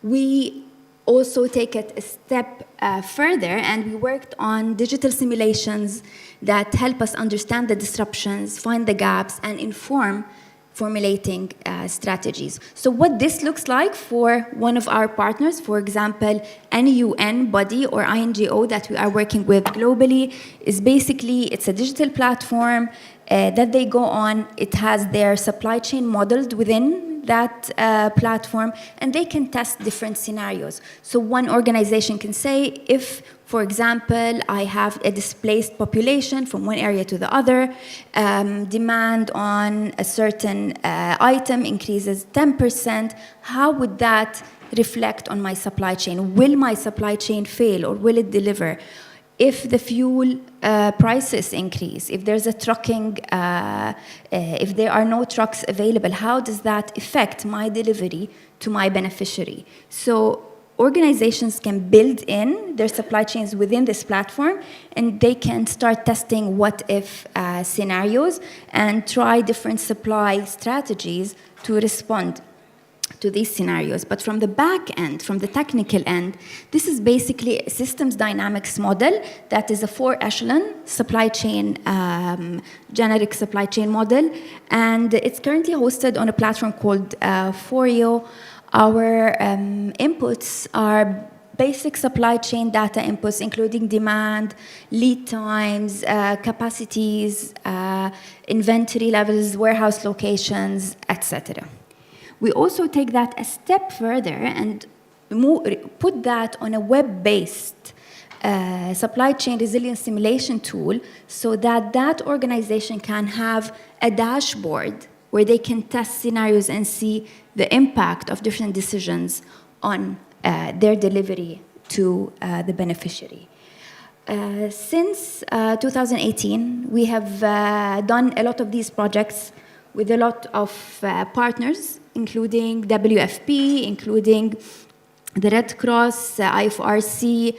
We also take it a step further, and we worked on digital simulations that help us understand the disruptions, find the gaps, and inform formulating strategies. So what this looks like for one of our partners, for example, any UN body or INGO that we are working with globally, is basically, it's a digital platform that they go on. It has their supply chain modeled within that platform, and they can test different scenarios. So one organization can say, if, for example, I have a displaced population from one area to the other, demand on a certain item increases 10%, how would that reflect on my supply chain? Will my supply chain fail, or will it deliver? If the fuel prices increase, if there's a trucking, if there are no trucks available, how does that affect my delivery to my beneficiary? So organizations can build in their supply chains within this platform, and they can start testing what-if scenarios and try different supply strategies to respond to these scenarios. But from the back end, from the technical end, this is basically a systems dynamics model that is a 4-echelon supply chain, generic supply chain model, and it's currently hosted on a platform called Forio. Our inputs are basic supply chain data inputs, including demand, lead times, capacities, inventory levels, warehouse locations, etc. We also take that a step further and put that on a web-based supply chain resilience simulation tool, so that that organization can have a dashboard where they can test scenarios and see the impact of different decisions on their delivery to the beneficiary. Since 2018, we have done a lot of these projects with a lot of partners, including WFP, including the Red Cross, IFRC.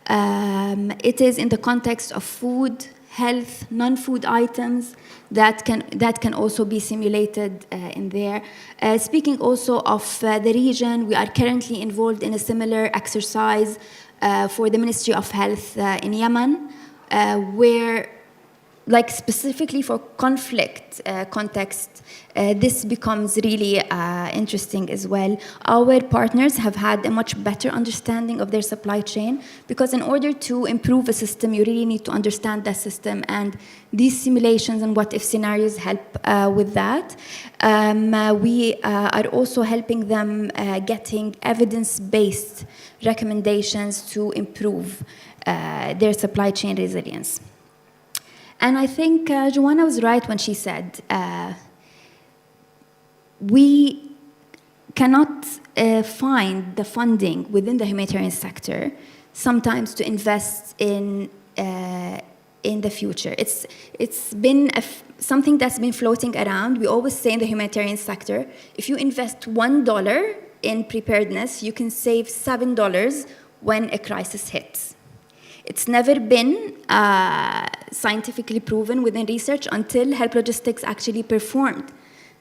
It is in the context of food, health, non-food items that can also be simulated in there. Speaking also of the region, we are currently involved in a similar exercise for the Ministry of Health in Yemen, where, like specifically for conflict context, this becomes really interesting as well. Our partners have had a much better understanding of their supply chain, because in order to improve a system, you really need to understand that system, and these simulations and what-if scenarios help with that. We are also helping them getting evidence-based recommendations to improve their supply chain resilience. And I think Joanna was right when she said, we cannot find the funding within the humanitarian sector sometimes to invest in the future. It's been something that's been floating around. We always say in the humanitarian sector, if you invest $1 in preparedness, you can save $7 when a crisis hits. It's never been scientifically proven within research until Help Logistics actually performed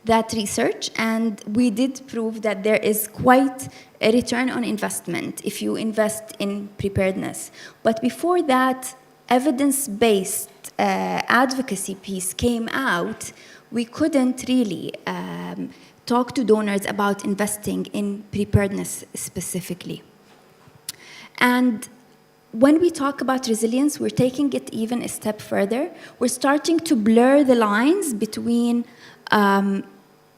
that research, and we did prove that there is quite a return on investment if you invest in preparedness. But before that evidence-based advocacy piece came out, we couldn't really talk to donors about investing in preparedness specifically. And when we talk about resilience, we're taking it even a step further. We're starting to blur the lines between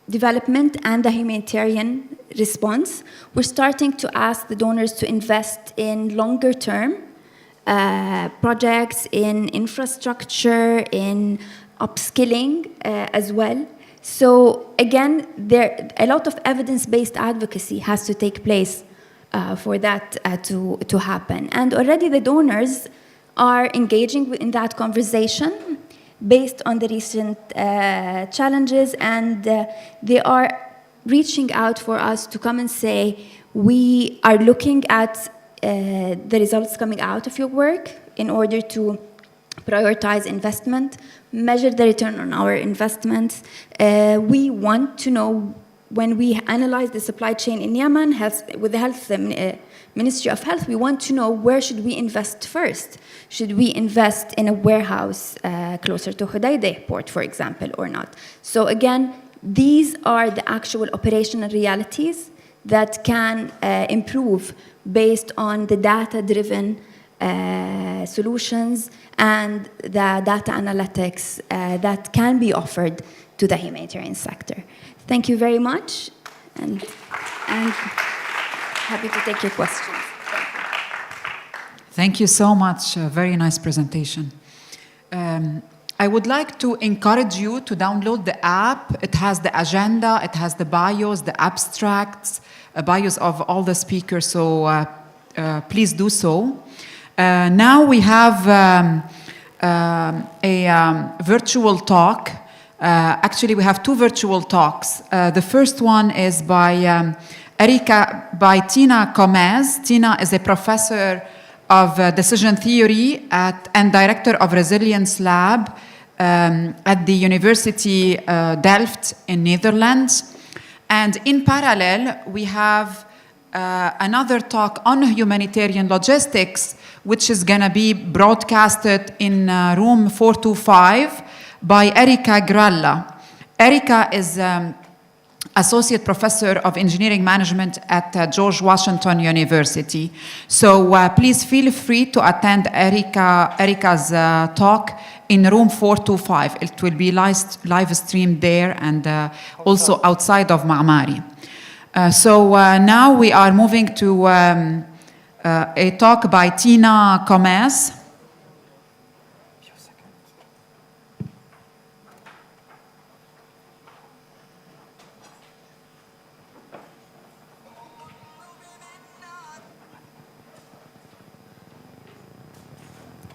development and the humanitarian response. We're starting to ask the donors to invest in longer-term projects, in infrastructure, in upskilling as well. So again, a lot of evidence-based advocacy has to take place for that to happen. And already the donors are engaging in that conversation based on the recent challenges, and they are reaching out for us to come and say, we are looking at the results coming out of your work in order to prioritize investment, measure the return on our investments. We want to know, when we analyze the supply chain in Yemen with the Ministry of Health, we want to know, where should we invest first? Should we invest in a warehouse closer to Hodeidah port, for example, or not? So again, These are the actual operational realities that can improve based on the data-driven solutions and the data analytics that can be offered to the humanitarian sector. Thank you very much, and happy to take your questions. Thank you so much. Very nice presentation. I would like to encourage you to download the app. It has the agenda, it has the bios, the abstracts, bios of all the speakers, so please do so. Now we have a virtual talk. Actually, we have two virtual talks. The first one is by Tina Gomez. Tina is a professor of decision theory and director of Resilience Lab at the University Delft in Netherlands. And in parallel, we have another talk on humanitarian logistics, which is going to be broadcasted in room 425 by Erika Gralla. Erika is Associate Professor of Engineering Management at George Washington University. So please feel free to attend Erika's talk in room 425. It will be live streamed there and also outside of Ma'mari. So now we are moving to a talk by Tina Gomez.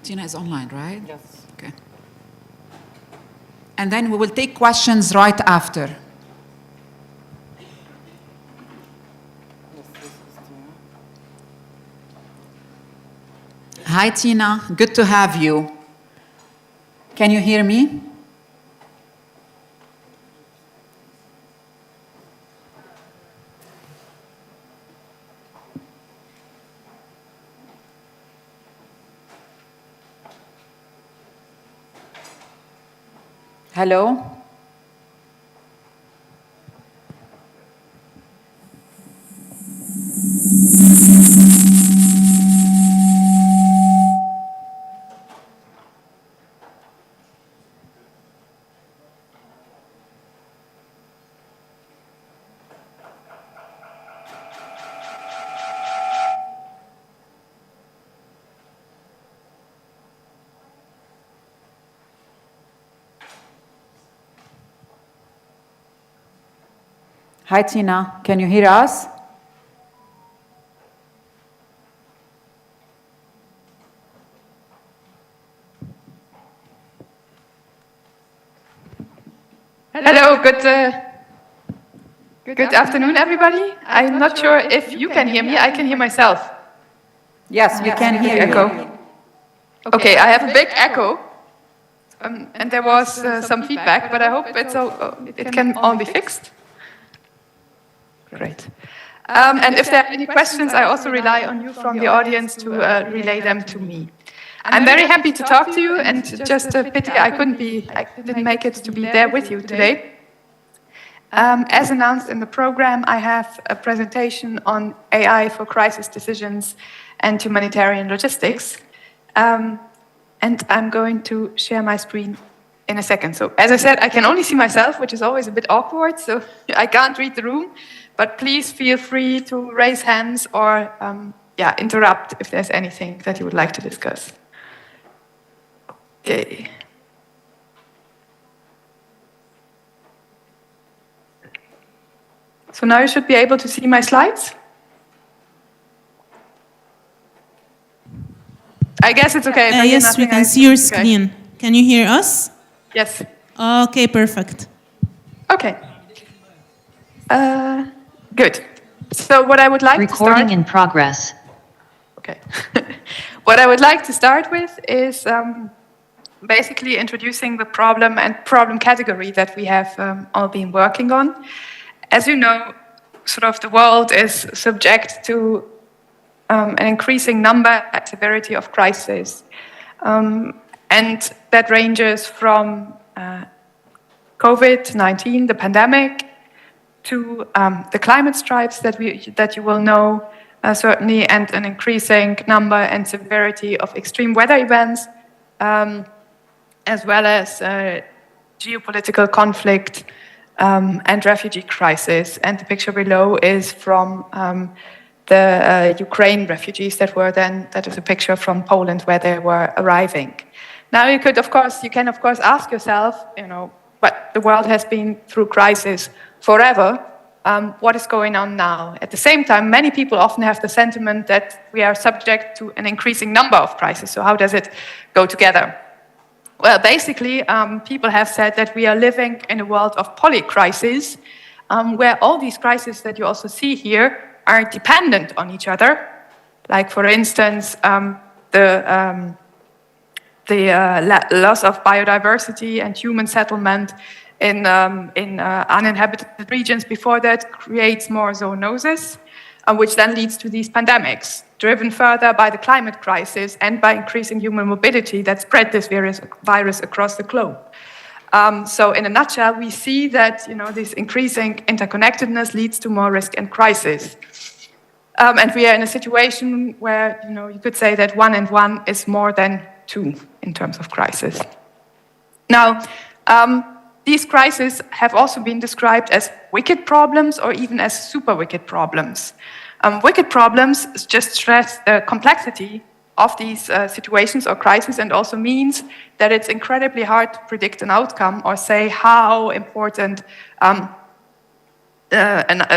Tina is online, right? Yes. Okay. And then we will take questions right after. Hi, Tina. Good to have you. Can you hear me? Hello? Hi, Tina. Can you hear us? Hello, good afternoon, everybody. I'm not sure if you can hear me. I can hear myself. Yes, we can hear you. Echo. Okay, I have a big echo. And there was some feedback, but I hope it can all be fixed. Great. And if there are any questions, I also rely on you from the audience to relay them to me. I'm very happy to talk to you, and just a pity I didn't make it to be there with you today. As announced in the program, I have a presentation on AI for crisis decisions and humanitarian logistics. And I'm going to share my screen in a second. So as I said, I can only see myself, which is always a bit awkward, so I can't read the room. But please feel free to raise hands or interrupt if there's anything that you would like to discuss. Okay. So now you should be able to see my slides. I guess it's okay. Yes, we can see your screen. Okay. Can you hear us? Yes. Okay, perfect. Okay. Good. So what I would like Recording in progress. Okay. What I would like to start with is basically introducing the problem and problem category that we have all been working on. As you know, sort of the world is subject to an increasing number and severity of crises. And that ranges from COVID-19, the pandemic, to the climate strikes that you will know certainly, and an increasing number and severity of extreme weather events, as well as geopolitical conflict and refugee crisis. And the picture below is from the Ukraine refugees that is a picture from Poland where they were arriving. Now you can of course ask yourself, but the world has been through crisis forever. What is going on now? At the same time, many people often have the sentiment that we are subject to an increasing number of crises. So how does it go together? Well, basically, people have said that we are living in a world of polycrises, where all these crises that you also see here are dependent on each other. Like, for instance, the loss of biodiversity and human settlement in uninhabited regions before that creates more zoonosis, which then leads to these pandemics, driven further by the climate crisis and by increasing human mobility that spread this virus across the globe. So in a nutshell, we see that this increasing interconnectedness leads to more risk and crisis. And we are in a situation where you could say that 1 and 1 is more than 2 in terms of crisis. Now, these crises have also been described as wicked problems or even as super wicked problems. Wicked problems just stress the complexity of these situations or crises, and also means that it's incredibly hard to predict an outcome or say how important a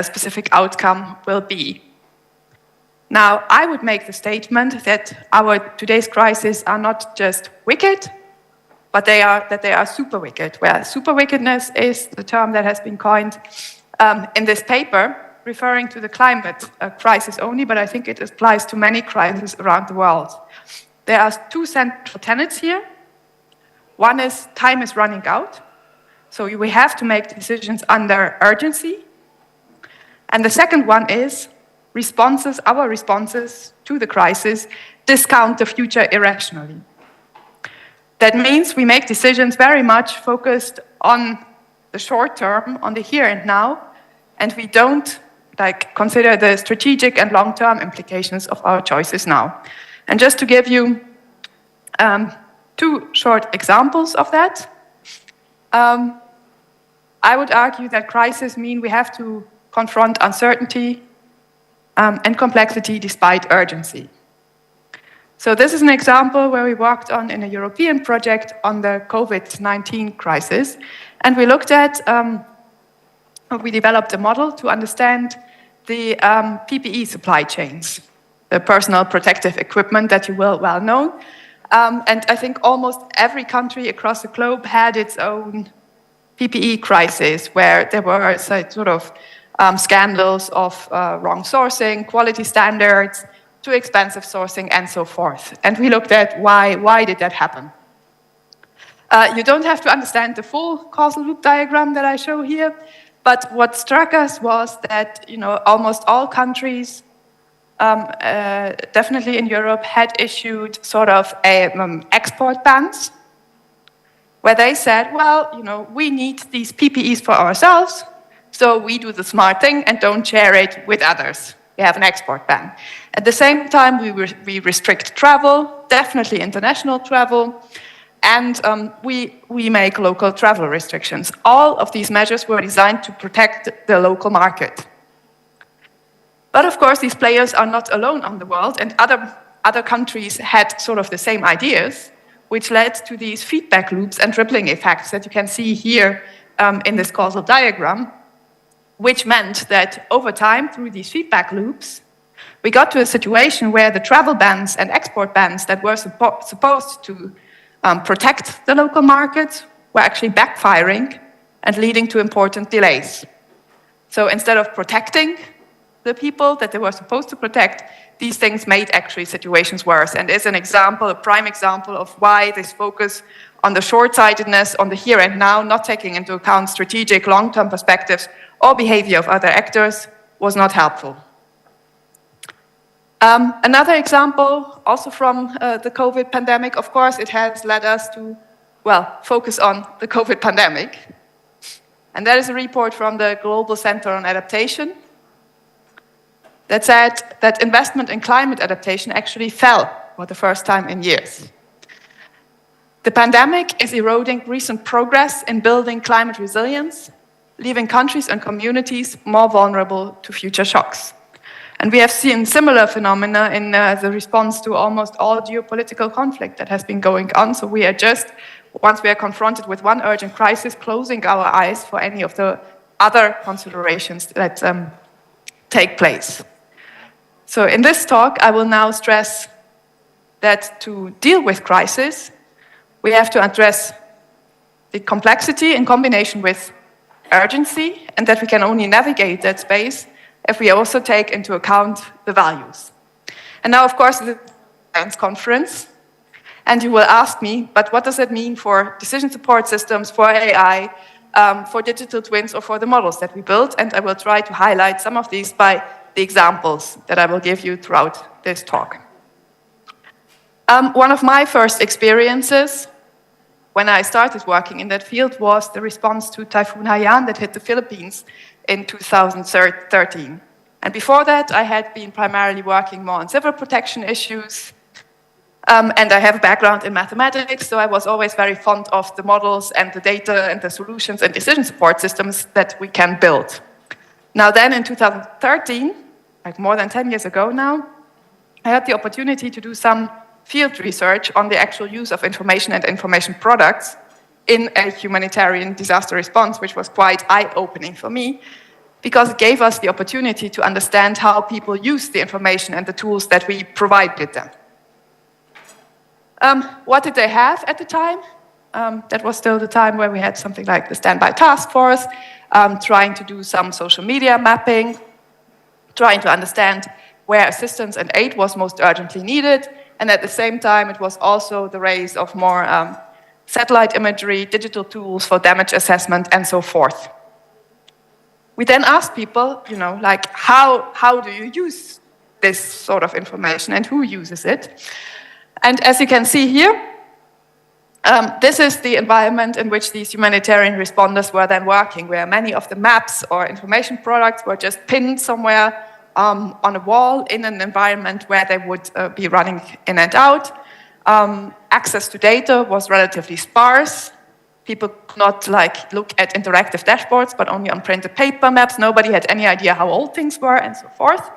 specific outcome will be. Now, I would make the statement that our today's crises are not just wicked, but that they are super wicked, where super wickedness is the term that has been coined in this paper, referring to the climate crisis only, but I think it applies to many crises around the world. There are 2 central tenets here. One is time is running out, so we have to make decisions under urgency. And the second one is our responses to the crisis discount the future irrationally. That means we make decisions very much focused on the short term, on the here and now, and we don't consider the strategic and long-term implications of our choices now. And just to give you 2 short examples of that, I would argue that crises mean we have to confront uncertainty and complexity despite urgency. So this is an example where we worked on in a European project on the COVID-19 crisis. And we looked at, we developed a model to understand the PPE supply chains, the personal protective equipment that you will well know. And I think almost every country across the globe had its own PPE crisis, where there were sort of scandals of wrong sourcing, quality standards, too expensive sourcing, and so forth. And we looked at why did that happen. You don't have to understand the full causal loop diagram that I show here, but what struck us was that almost all countries, definitely in Europe, had issued sort of export bans, where they said, well, we need these PPEs for ourselves, so we do the smart thing and don't share it with others. We have an export ban. At the same time, we restrict travel, definitely international travel, and we make local travel restrictions. All of these measures were designed to protect the local market. But of course, these players are not alone on the world, and other countries had sort of the same ideas, which led to these feedback loops and rippling effects that you can see here in this causal diagram, which meant that over time, through these feedback loops, we got to a situation where the travel bans and export bans that were supposed to protect the local markets were actually backfiring and leading to important delays. So instead of protecting the people that they were supposed to protect, these things made actually situations worse, and is an example, a prime example of why this focus on the short-sightedness, on the here and now, not taking into account strategic long-term perspectives or behavior of other actors, was not helpful. Another example, also from the COVID pandemic, of course, it has led us to, focus on the COVID pandemic. And that is a report from the Global Center on Adaptation that said that investment in climate adaptation actually fell for the first time in years. The pandemic is eroding recent progress in building climate resilience, leaving countries and communities more vulnerable to future shocks. And we have seen similar phenomena in the response to almost all geopolitical conflict that has been going on. So we are just, once we are confronted with one urgent crisis, closing our eyes for any of the other considerations that take place. So in this talk, I will now stress that to deal with crisis, we have to address the complexity in combination with urgency, and that we can only navigate that space if we also take into account the values. And now, of course, the science conference, and you will ask me, but what does it mean for decision support systems, for AI, for digital twins, or for the models that we build? And I will try to highlight some of these by the examples that I will give you throughout this talk. One of my first experiences when I started working in that field was the response to Typhoon Haiyan that hit the Philippines in 2013. And before that, I had been primarily working more on civil protection issues. And I have a background in mathematics, so I was always very fond of the models and the data and the solutions and decision support systems that we can build. Now then, in 2013, like more than 10 years ago now, I had the opportunity to do some field research on the actual use of information and information products in a humanitarian disaster response, which was quite eye-opening for me, because it gave us the opportunity to understand how people use the information and the tools that we provided them. What did they have at the time? That was still the time where we had something like the Standby Task Force, trying to do some social media mapping, trying to understand where assistance and aid was most urgently needed, and at the same time, it was also the rise of more satellite imagery, digital tools for damage assessment, and so forth. We then asked people, you know, like, how do you use this sort of information and who uses it? And as you can see here, this is the environment in which these humanitarian responders were then working, where many of the maps or information products were just pinned somewhere on a wall in an environment where they would be running in and out. Access to data was relatively sparse. People could not look at interactive dashboards, but only on printed paper maps. Nobody had any idea how old things were, and so forth.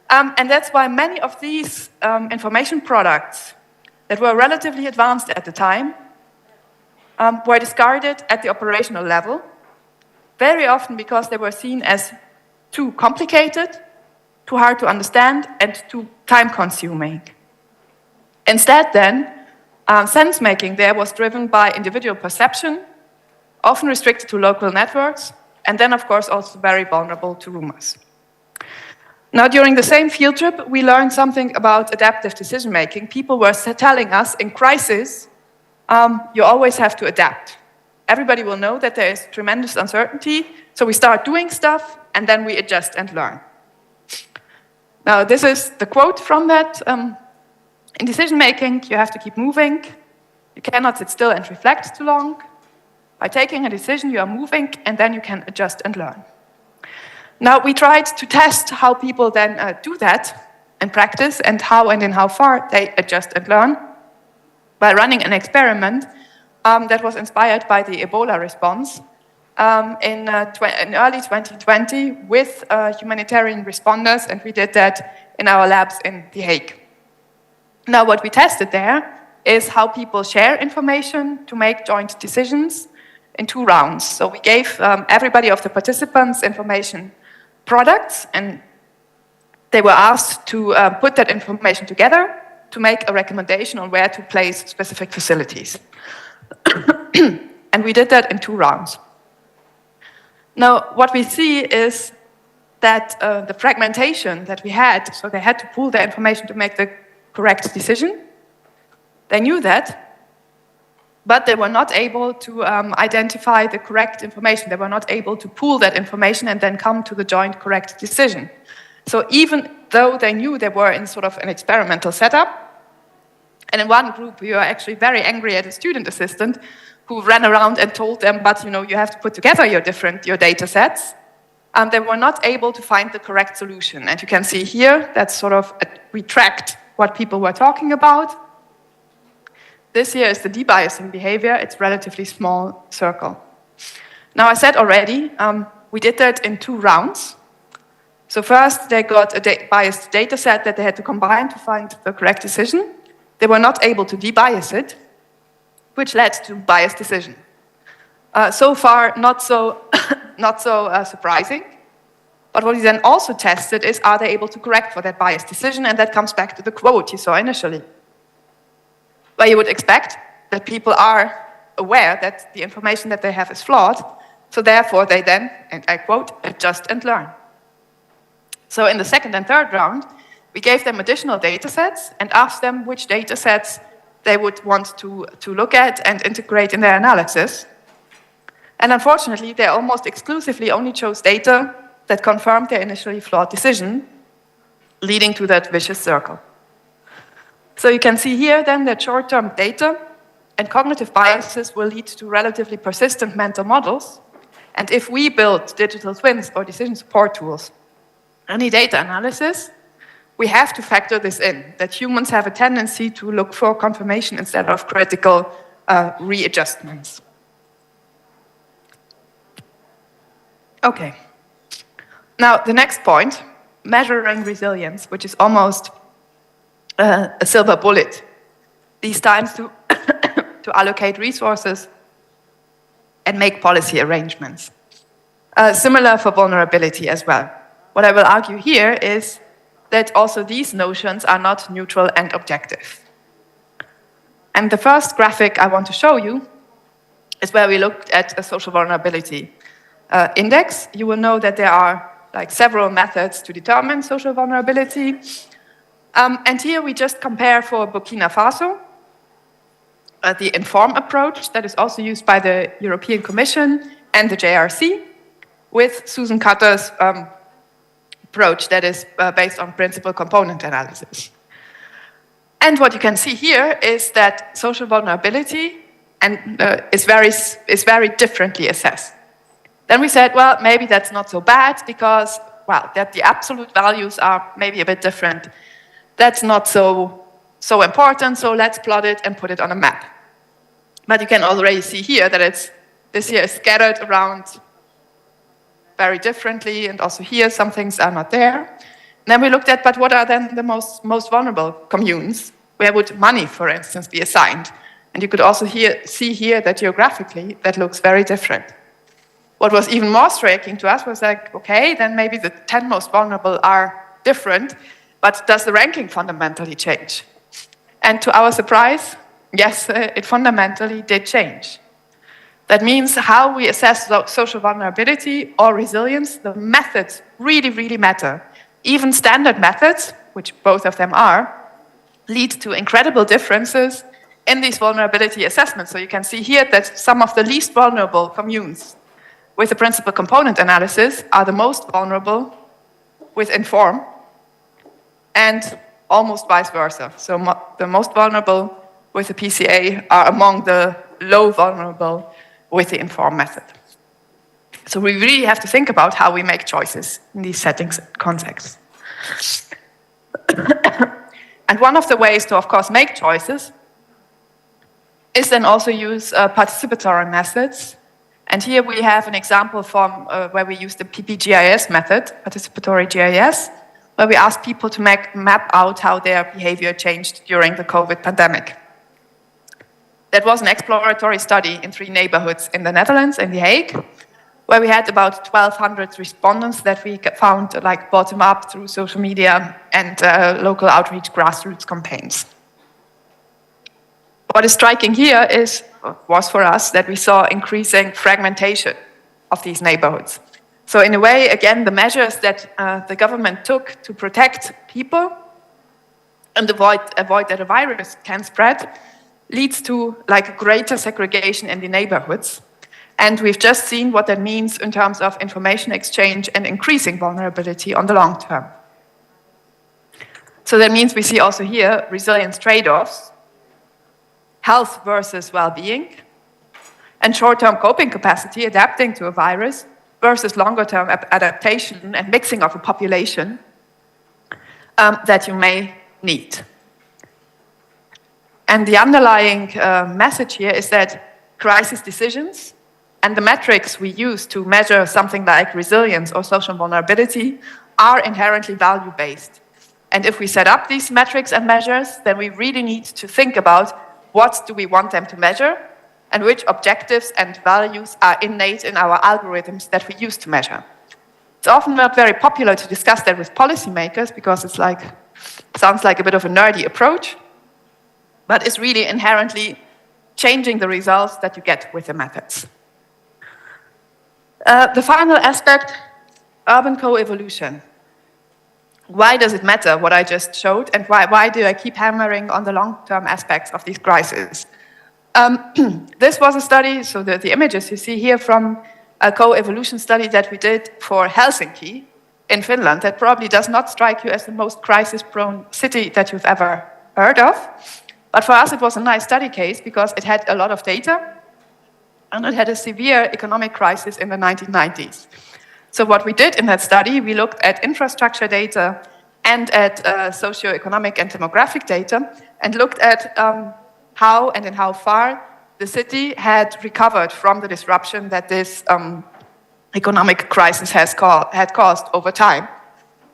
And that's why many of these information products that were relatively advanced at the time were discarded at the operational level, very often because they were seen as too complicated, too hard to understand, and too time-consuming. Instead, then, sense-making there was driven by individual perception, often restricted to local networks, and then, of course, also very vulnerable to rumors. Now, during the same field trip, we learned something about adaptive decision-making. People were telling us, in crisis, you always have to adapt. Everybody will know that there is tremendous uncertainty, so we start doing stuff, and then we adjust and learn. Now, this is the quote from that. In decision-making, you have to keep moving. You cannot sit still and reflect too long. By taking a decision, you are moving, and then you can adjust and learn. Now, we tried to test how people then do that in practice, and how and in how far they adjust and learn by running an experiment that was inspired by the Ebola response in early 2020 with humanitarian responders, and we did that in our labs in The Hague. Now, what we tested there is how people share information to make joint decisions in 2 rounds. So we gave everybody of the participants information products, and they were asked to put that information together to make a recommendation on where to place specific facilities. And we did that in 2 rounds. Now, what we see is that the fragmentation that we had, so they had to pool their information to make the correct decision. They knew that, but they were not able to identify the correct information. They were not able to pool that information and then come to the joint correct decision. So even though they knew they were in sort of an experimental setup, and in one group we were actually very angry at a student assistant who ran around and told them, but you have to put together your data sets. They were not able to find the correct solution. And you can see here, that's sort of, we tracked what people were talking about. This here is the debiasing behavior. It's a relatively small circle. Now, I said already, we did that in 2 rounds. So first, they got a biased data set that they had to combine to find the correct decision. They were not able to debias it, which led to biased decision. So far, not so surprising. But what we then also tested is, are they able to correct for that biased decision? And that comes back to the quote you saw initially, where you would expect that people are aware that the information that they have is flawed, so therefore they then, and I quote, adjust and learn. So in the second and third round, we gave them additional data sets and asked them which data sets they would want to look at and integrate in their analysis. And unfortunately, they almost exclusively only chose data that confirmed their initially flawed decision, leading to that vicious circle. So you can see here then that short-term data and cognitive biases will lead to relatively persistent mental models. And if we build digital twins or decision support tools, any data analysis, we have to factor this in, that humans have a tendency to look for confirmation instead of critical readjustments. Okay. Now, the next point, measuring resilience, which is almost a silver bullet. These times to allocate resources and make policy arrangements. Similar for vulnerability as well. What I will argue here is that also these notions are not neutral and objective. And the first graphic I want to show you is where we looked at a social vulnerability index. You will know that there are several methods to determine social vulnerability. And here we just compare for Burkina Faso the INFORM approach that is also used by the European Commission and the JRC with Susan Cutter's approach that is based on principal component analysis. And what you can see here is that social vulnerability is very differently assessed. Then we said, well, maybe that's not so bad because, well, that the absolute values are maybe a bit different. That's not so important, so let's plot it and put it on a map. But you can already see here that this here is scattered around very differently, and also here some things are not there. And then we looked at, but what are then the most vulnerable communes? Where would money, for instance, be assigned? And you could also see here that geographically that looks very different. What was even more striking to us was okay, then maybe the 10 most vulnerable are different, but does the ranking fundamentally change? And to our surprise, yes, it fundamentally did change. That means how we assess social vulnerability or resilience, the methods really, really matter. Even standard methods, which both of them are, lead to incredible differences in these vulnerability assessments. So you can see here that some of the least vulnerable communes with the principal component analysis are the most vulnerable with INFORM, and almost vice versa. So the most vulnerable with the PCA are among the low vulnerable with the INFORM method. So we really have to think about how we make choices in these settings and contexts. And one of the ways to, of course, make choices is then also use participatory methods. And here we have an example from where we use the PPGIS method, participatory GIS, where we ask people to map out how their behavior changed during the COVID pandemic. That was an exploratory study in 3 neighborhoods in the Netherlands, in The Hague, where we had about 1,200 respondents that we found bottom up through social media and local outreach grassroots campaigns. What is striking here was for us that we saw increasing fragmentation of these neighborhoods. So in a way, again, the measures that the government took to protect people and avoid that a virus can spread leads to greater segregation in the neighborhoods. And we've just seen what that means in terms of information exchange and increasing vulnerability on the long term. So that means we see also here resilience trade-offs, health versus well-being. and short-term coping capacity, adapting to a virus, versus longer-term adaptation and mixing of a population that you may need. And the underlying message here is that crisis decisions and the metrics we use to measure something like resilience or social vulnerability are inherently value-based. And if we set up these metrics and measures, then we really need to think about what do we want them to measure and which objectives and values are innate in our algorithms that we use to measure. It's often not very popular to discuss that with policymakers because it's like, sounds like a bit of a nerdy approach, but it's really inherently changing the results that you get with the methods. The final aspect, urban co-evolution. Why does it matter what I just showed, and why do I keep hammering on the long-term aspects of these crises? This was a study, so the images you see here from a co-evolution study that we did for Helsinki in Finland that probably does not strike you as the most crisis-prone city that you've ever heard of. But for us, it was a nice study case because it had a lot of data and it had a severe economic crisis in the 1990s. So what we did in that study, we looked at infrastructure data and at socioeconomic and demographic data and looked at how and in how far the city had recovered from the disruption that this economic crisis had caused over time.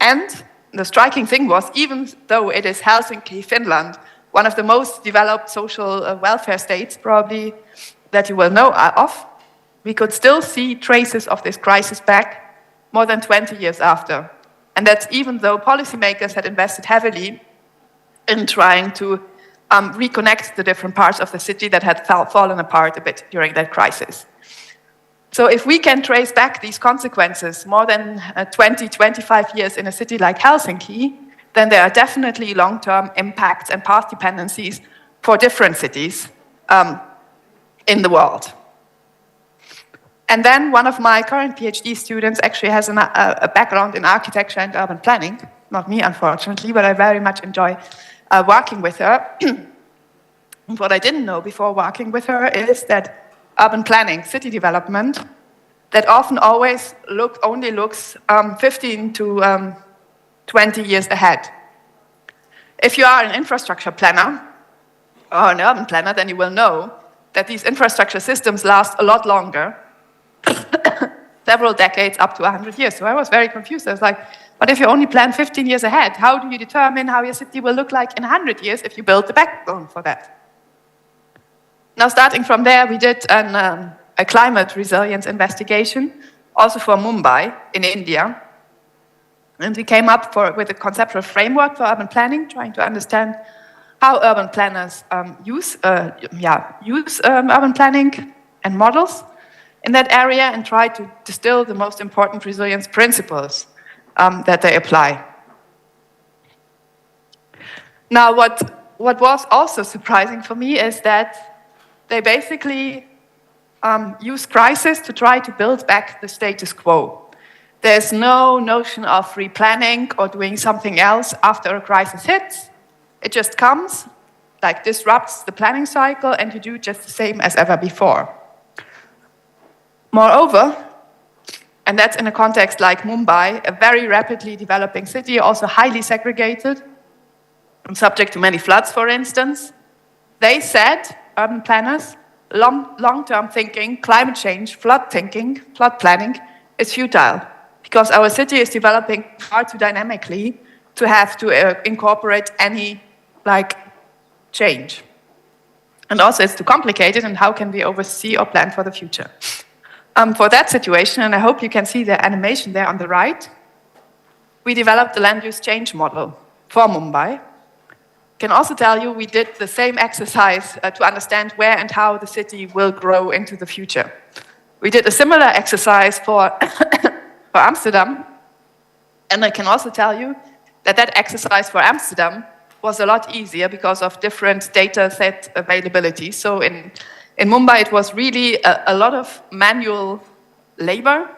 And the striking thing was, even though it is Helsinki, Finland, one of the most developed social welfare states probably that you will know of, we could still see traces of this crisis back more than 20 years after. And that's even though policymakers had invested heavily in trying to reconnect the different parts of the city that had fallen apart a bit during that crisis. So if we can trace back these consequences more than 20, 25 years in a city like Helsinki, then there are definitely long-term impacts and path dependencies for different cities in the world. And then one of my current PhD students actually has a background in architecture and urban planning. Not me, unfortunately, but I very much enjoy working with her. What I didn't know before working with her is that urban planning, city development, that often always only looks 15 to 20 years ahead. If you are an infrastructure planner or an urban planner, then you will know that these infrastructure systems last a lot longer, several decades, up to 100 years. So I was very confused. I was like, but if you only plan 15 years ahead, how do you determine how your city will look like in 100 years if you build the backbone for that? Now, starting from there, we did a climate resilience investigation, also for Mumbai in India. And we came up with a conceptual framework for urban planning, trying to understand how urban planners use urban planning and models in that area and try to distill the most important resilience principles that they apply. Now, what was also surprising for me is that they basically use crisis to try to build back the status quo. There's no notion of replanning or doing something else after a crisis hits. It just comes, like disrupts the planning cycle, and you do just the same as ever before. Moreover, and that's in a context like Mumbai, a very rapidly developing city, also highly segregated, and subject to many floods, for instance, they said, urban planners, long-term thinking, climate change, flood thinking, flood planning is futile because our city is developing far too dynamically to have to incorporate any change. And also it's too complicated, and how can we oversee or plan for the future? For that situation, and I hope you can see the animation there on the right, we developed the land use change model for Mumbai. I can also tell you we did the same exercise to understand where and how the city will grow into the future. We did a similar exercise for Amsterdam, and I can also tell you that that exercise for Amsterdam was a lot easier because of different data set availability. So in Mumbai, it was really a lot of manual labor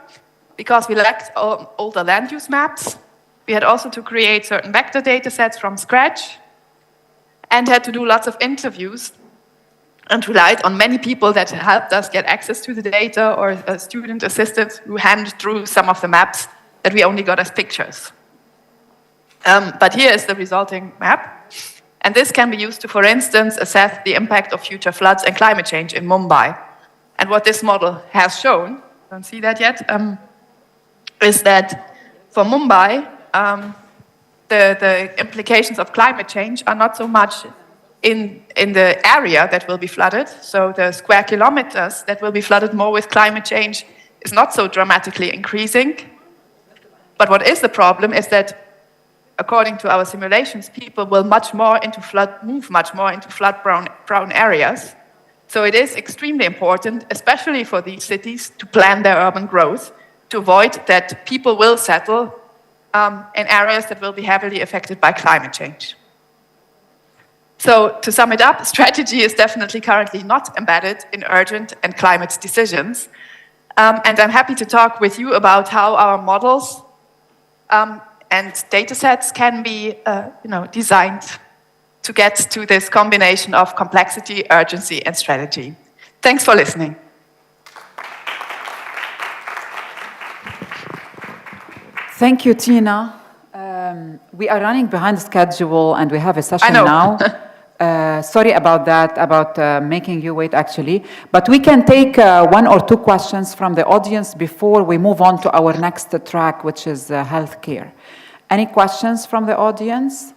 because we lacked all the land use maps. We had also to create certain vector data sets from scratch and had to do lots of interviews and relied on many people that helped us get access to the data, or student assistants who handed through some of the maps that we only got as pictures. But here is the resulting map. And this can be used to, for instance, assess the impact of future floods and climate change in Mumbai. And what this model has shown, don't see that yet, is that for Mumbai, the implications of climate change are not so much in the area that will be flooded. So the square kilometers that will be flooded more with climate change is not so dramatically increasing. But what is the problem is that, according to our simulations, people will move much more into flood-prone areas. So it is extremely important, especially for these cities, to plan their urban growth, to avoid that people will settle in areas that will be heavily affected by climate change. So to sum it up, strategy is definitely currently not embedded in urgent and climate decisions. And I'm happy to talk with you about how our models and data sets can be designed to get to this combination of complexity, urgency, and strategy. Thanks for listening. Thank you, Tina. We are running behind schedule and we have a session now. Sorry about that, about making you wait actually. But we can take 1 or 2 questions from the audience before we move on to our next track, which is healthcare. Any questions from the audience?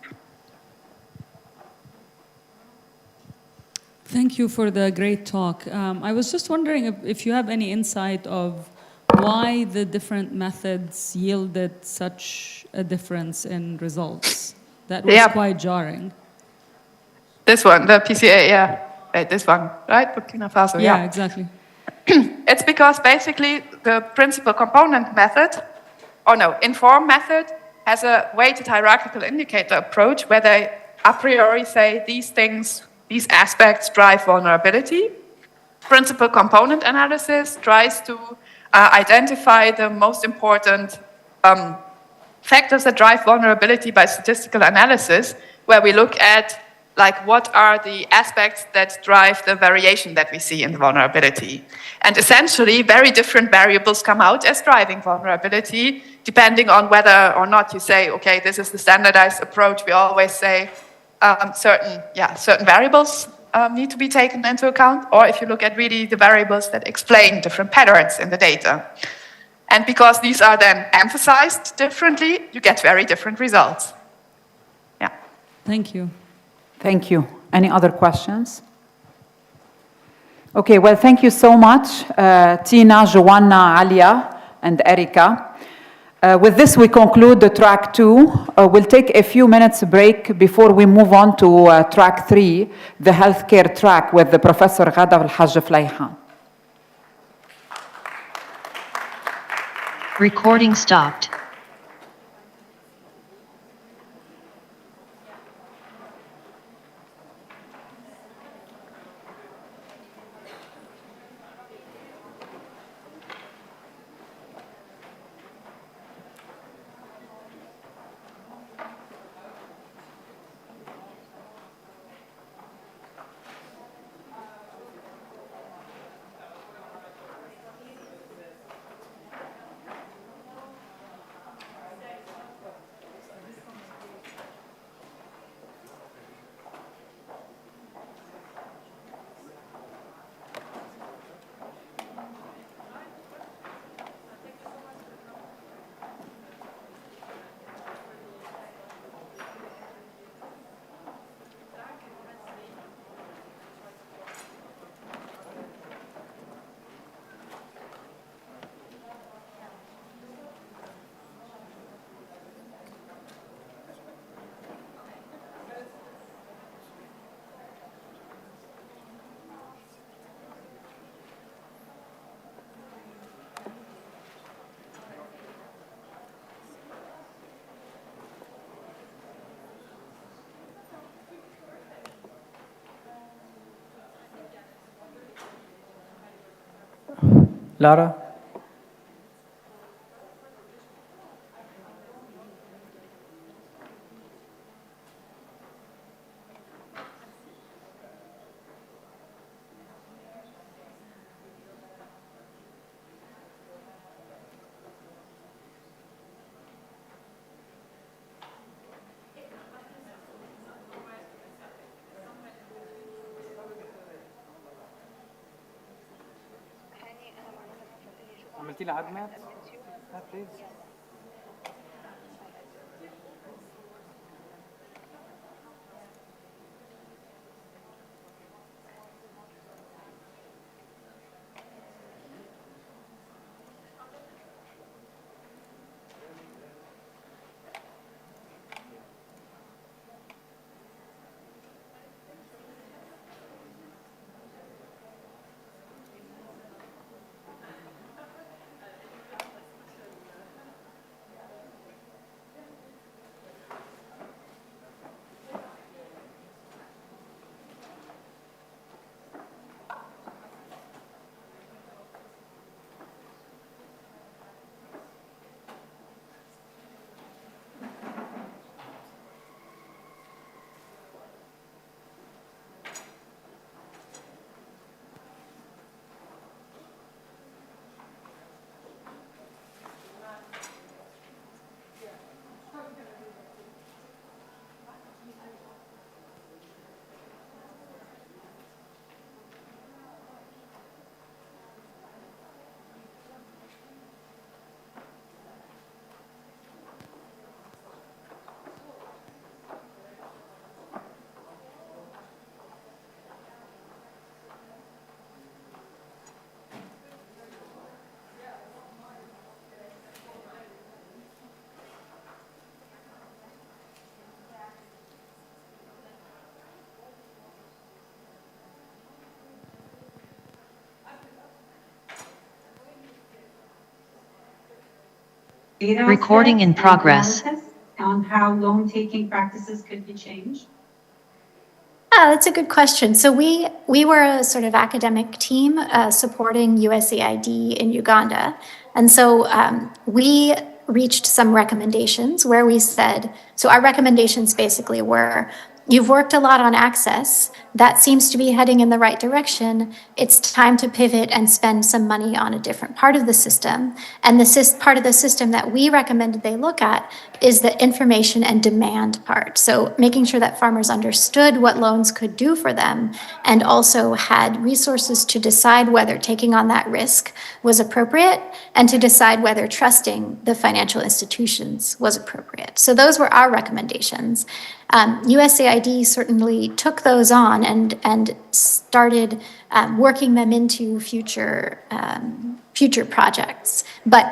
Thank you for the great talk. I was just wondering if you have any insight of why the different methods yielded such a difference in results. That was quite jarring. This one, the PCA, yeah. This one, right? Burkina Faso, yeah. Exactly. It's because basically the principal component method, inform method, has a weighted hierarchical indicator approach where they a priori say these things, these aspects drive vulnerability. Principal component analysis tries to identify the most important factors that drive vulnerability by statistical analysis, where we look at what are the aspects that drive the variation that we see in the vulnerability. And essentially, very different variables come out as driving vulnerability, depending on whether or not you say, okay, this is the standardized approach. We always say certain variables need to be taken into account, or if you look at really the variables that explain different patterns in the data. And because these are then emphasized differently, you get very different results. Yeah. Thank you. Thank you. Any other questions? Okay, well, thank you so much, Tina, Joanna, Alia, and Erika. With this, we conclude the track 2. We'll take a few minutes break before we move on to track 3, the healthcare track with the Professor Ghada Al-Hajj Flayhan. Recording stopped. Lara? عملتي لي عاد مات؟ بليز. Recording in progress. On how loan-taking practices could be changed? That's a good question. So we were a sort of academic team supporting USAID in Uganda. And so we reached some recommendations where we said, so our recommendations basically were, you've worked a lot on access. That seems to be heading in the right direction. It's time to pivot and spend some money on a different part of the system. And the part of the system that we recommended they look at is the information and demand part. So making sure that farmers understood what loans could do for them and also had resources to decide whether taking on that risk was appropriate and to decide whether trusting the financial institutions was appropriate. So those were our recommendations. USAID certainly took those on and started working them into future projects. But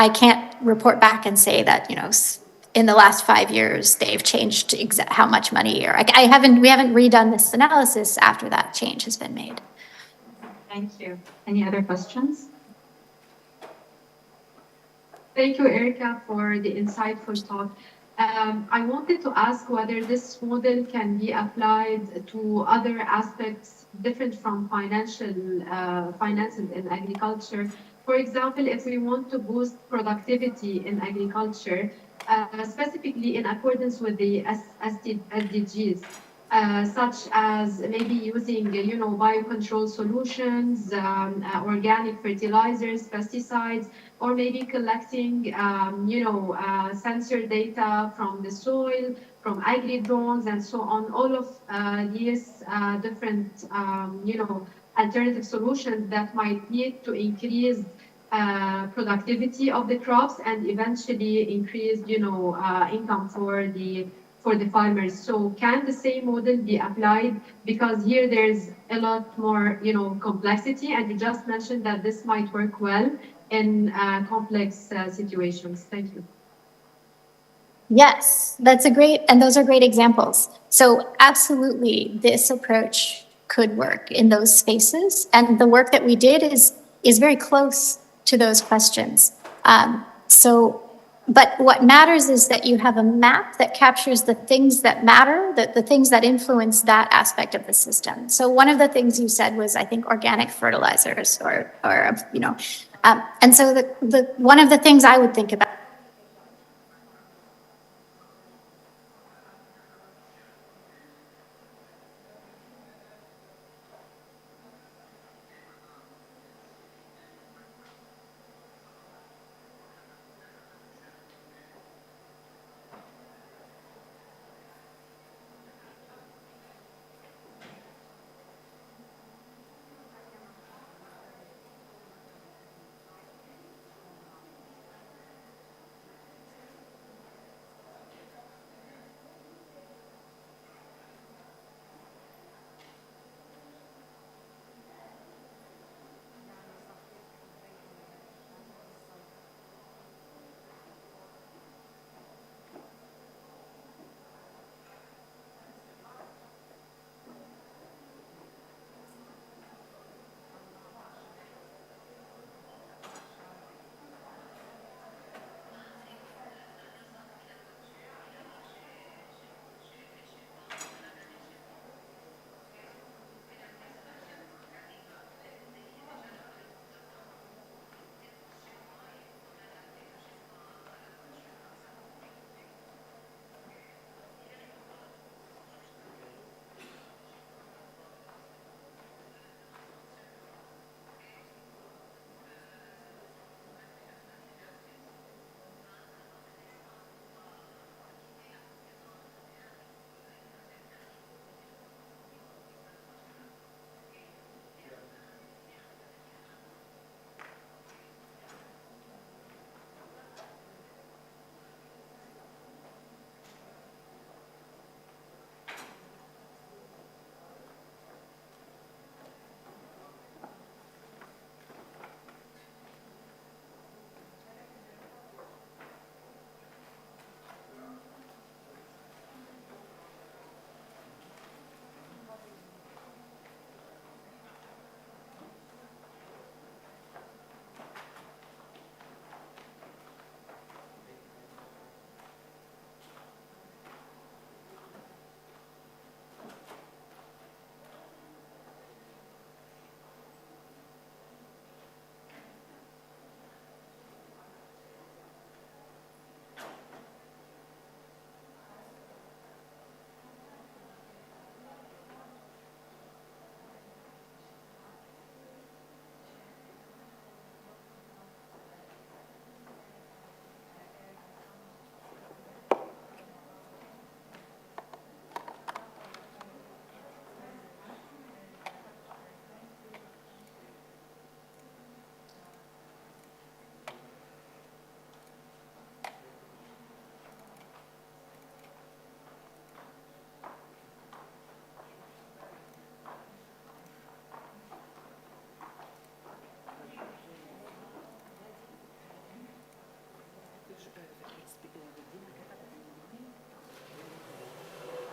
I can't report back and say that, you know, in the last 5 years they've changed how much money, or we haven't redone this analysis after that change has been made. Thank you. Any other questions? Thank you, Erica, for the insightful talk. I wanted to ask whether this model can be applied to other aspects different from finances in agriculture. For example, if we want to boost productivity in agriculture, specifically in accordance with the SDGs, such as maybe using, biocontrol solutions, organic fertilizers, pesticides, or maybe collecting, sensor data from the soil, from agri-drones, and so on. All of these different, alternative solutions that might need to increase productivity of the crops and eventually increase, income for the farmers. So can the same model be applied? Because here there's a lot more, complexity, and you just mentioned that this might work well in complex situations. Thank you. Yes, those are great examples. So absolutely, this approach could work in those spaces. And the work that we did is very close to those questions. But what matters is that you have a map that captures the things that matter, the things that influence that aspect of the system. So one of the things you said was, I think, organic fertilizers, and so one of the things I would think about.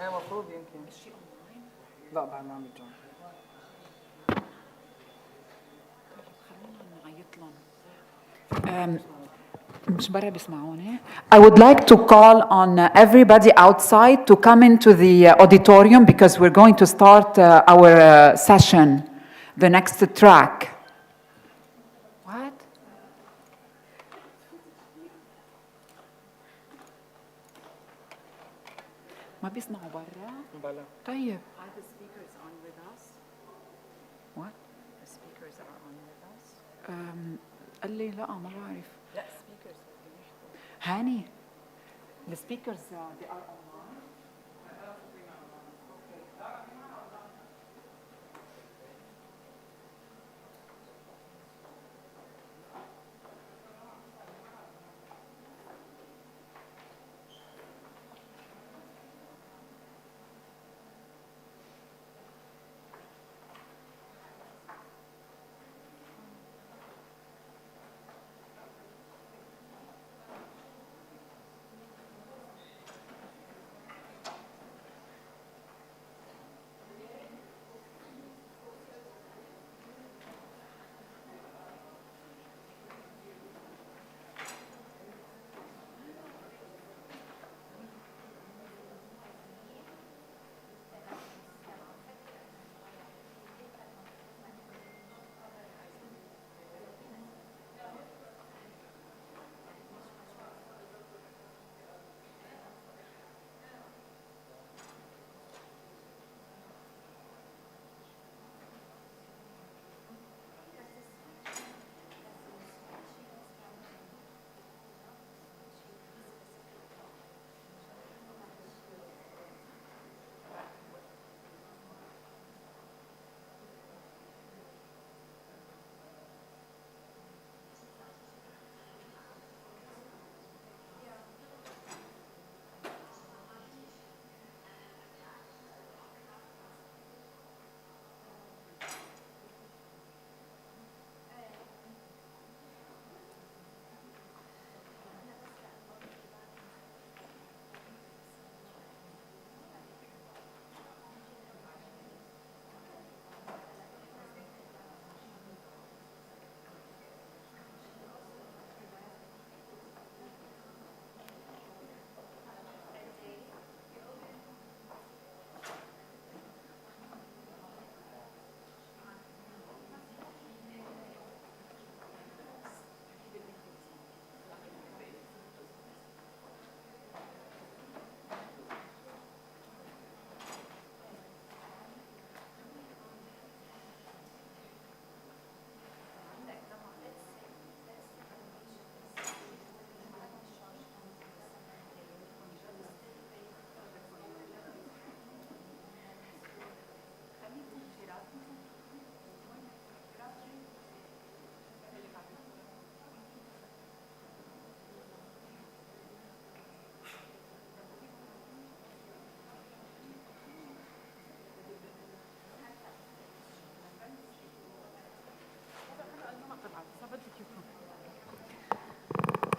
هي المفروض يمكن لا بعد ما عم يجون. مش برا بيسمعوني. I would like to call on everybody outside to come into the auditorium because we're going to start our session, the next track. What? ما بيسمعوا برا؟ بلا. طيب. Are the speakers on with us? What? The speakers are on with us? قال لي لا ما بعرف. لا speakers هاني. The speakers they are online.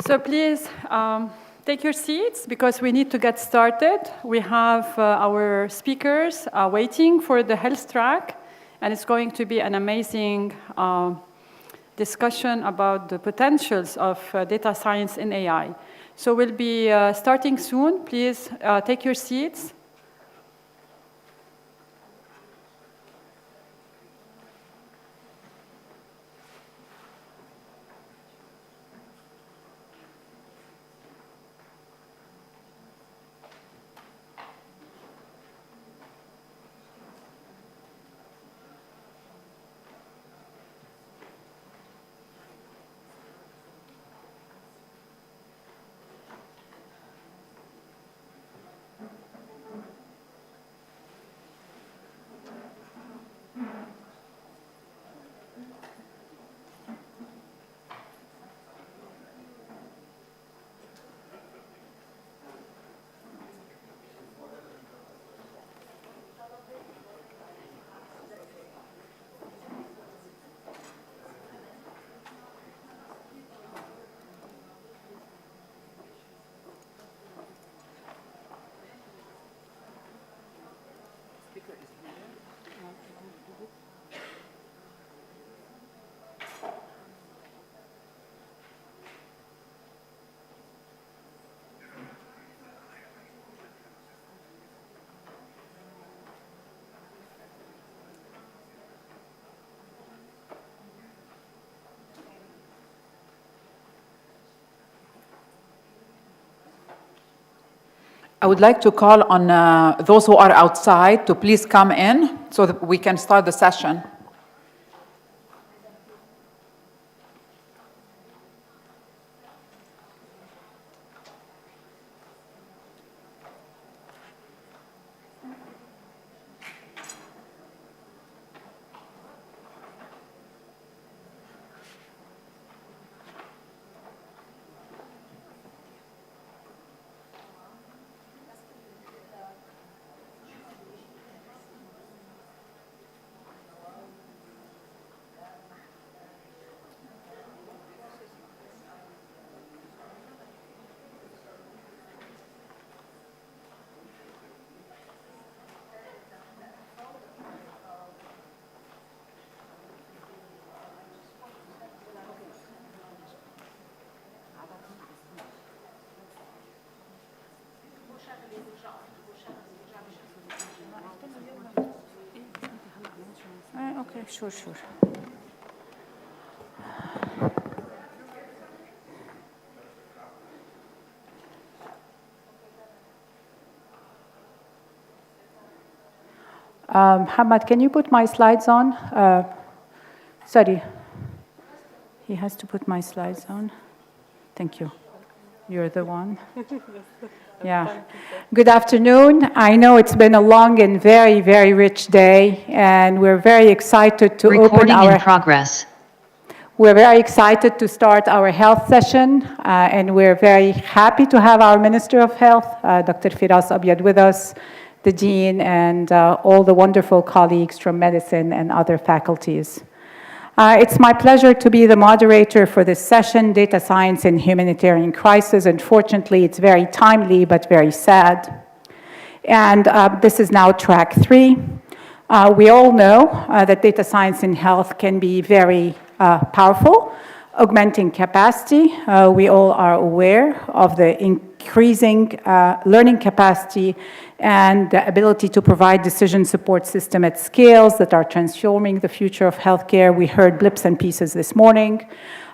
So please take your seats because we need to get started. We have our speakers waiting for the health track, and it's going to be an amazing discussion about the potentials of data science in AI. So we'll be starting soon. Please take your seats. I would like to call on those who are outside to please come in so that we can start the session. Okay, sure. Hamad, can you put my slides on? Sorry. He has to put my slides on. Thank you. You're the one. Yeah. Good afternoon. I know it's been a long and very, very rich day, and we're very excited to open our... Recording in progress. We're very excited to start our health session, and we're very happy to have our Minister of Health, Dr. Firas Abyad, with us, the Dean, and all the wonderful colleagues from medicine and other faculties. It's my pleasure to be the moderator for this session, Data Science in Humanitarian Crisis. Unfortunately, it's very timely, but very sad. And this is now track 3. We all know that data science in health can be very powerful, augmenting capacity. We all are aware of the increasing learning capacity and the ability to provide decision support system at scales that are transforming the future of healthcare. We heard blips and pieces this morning.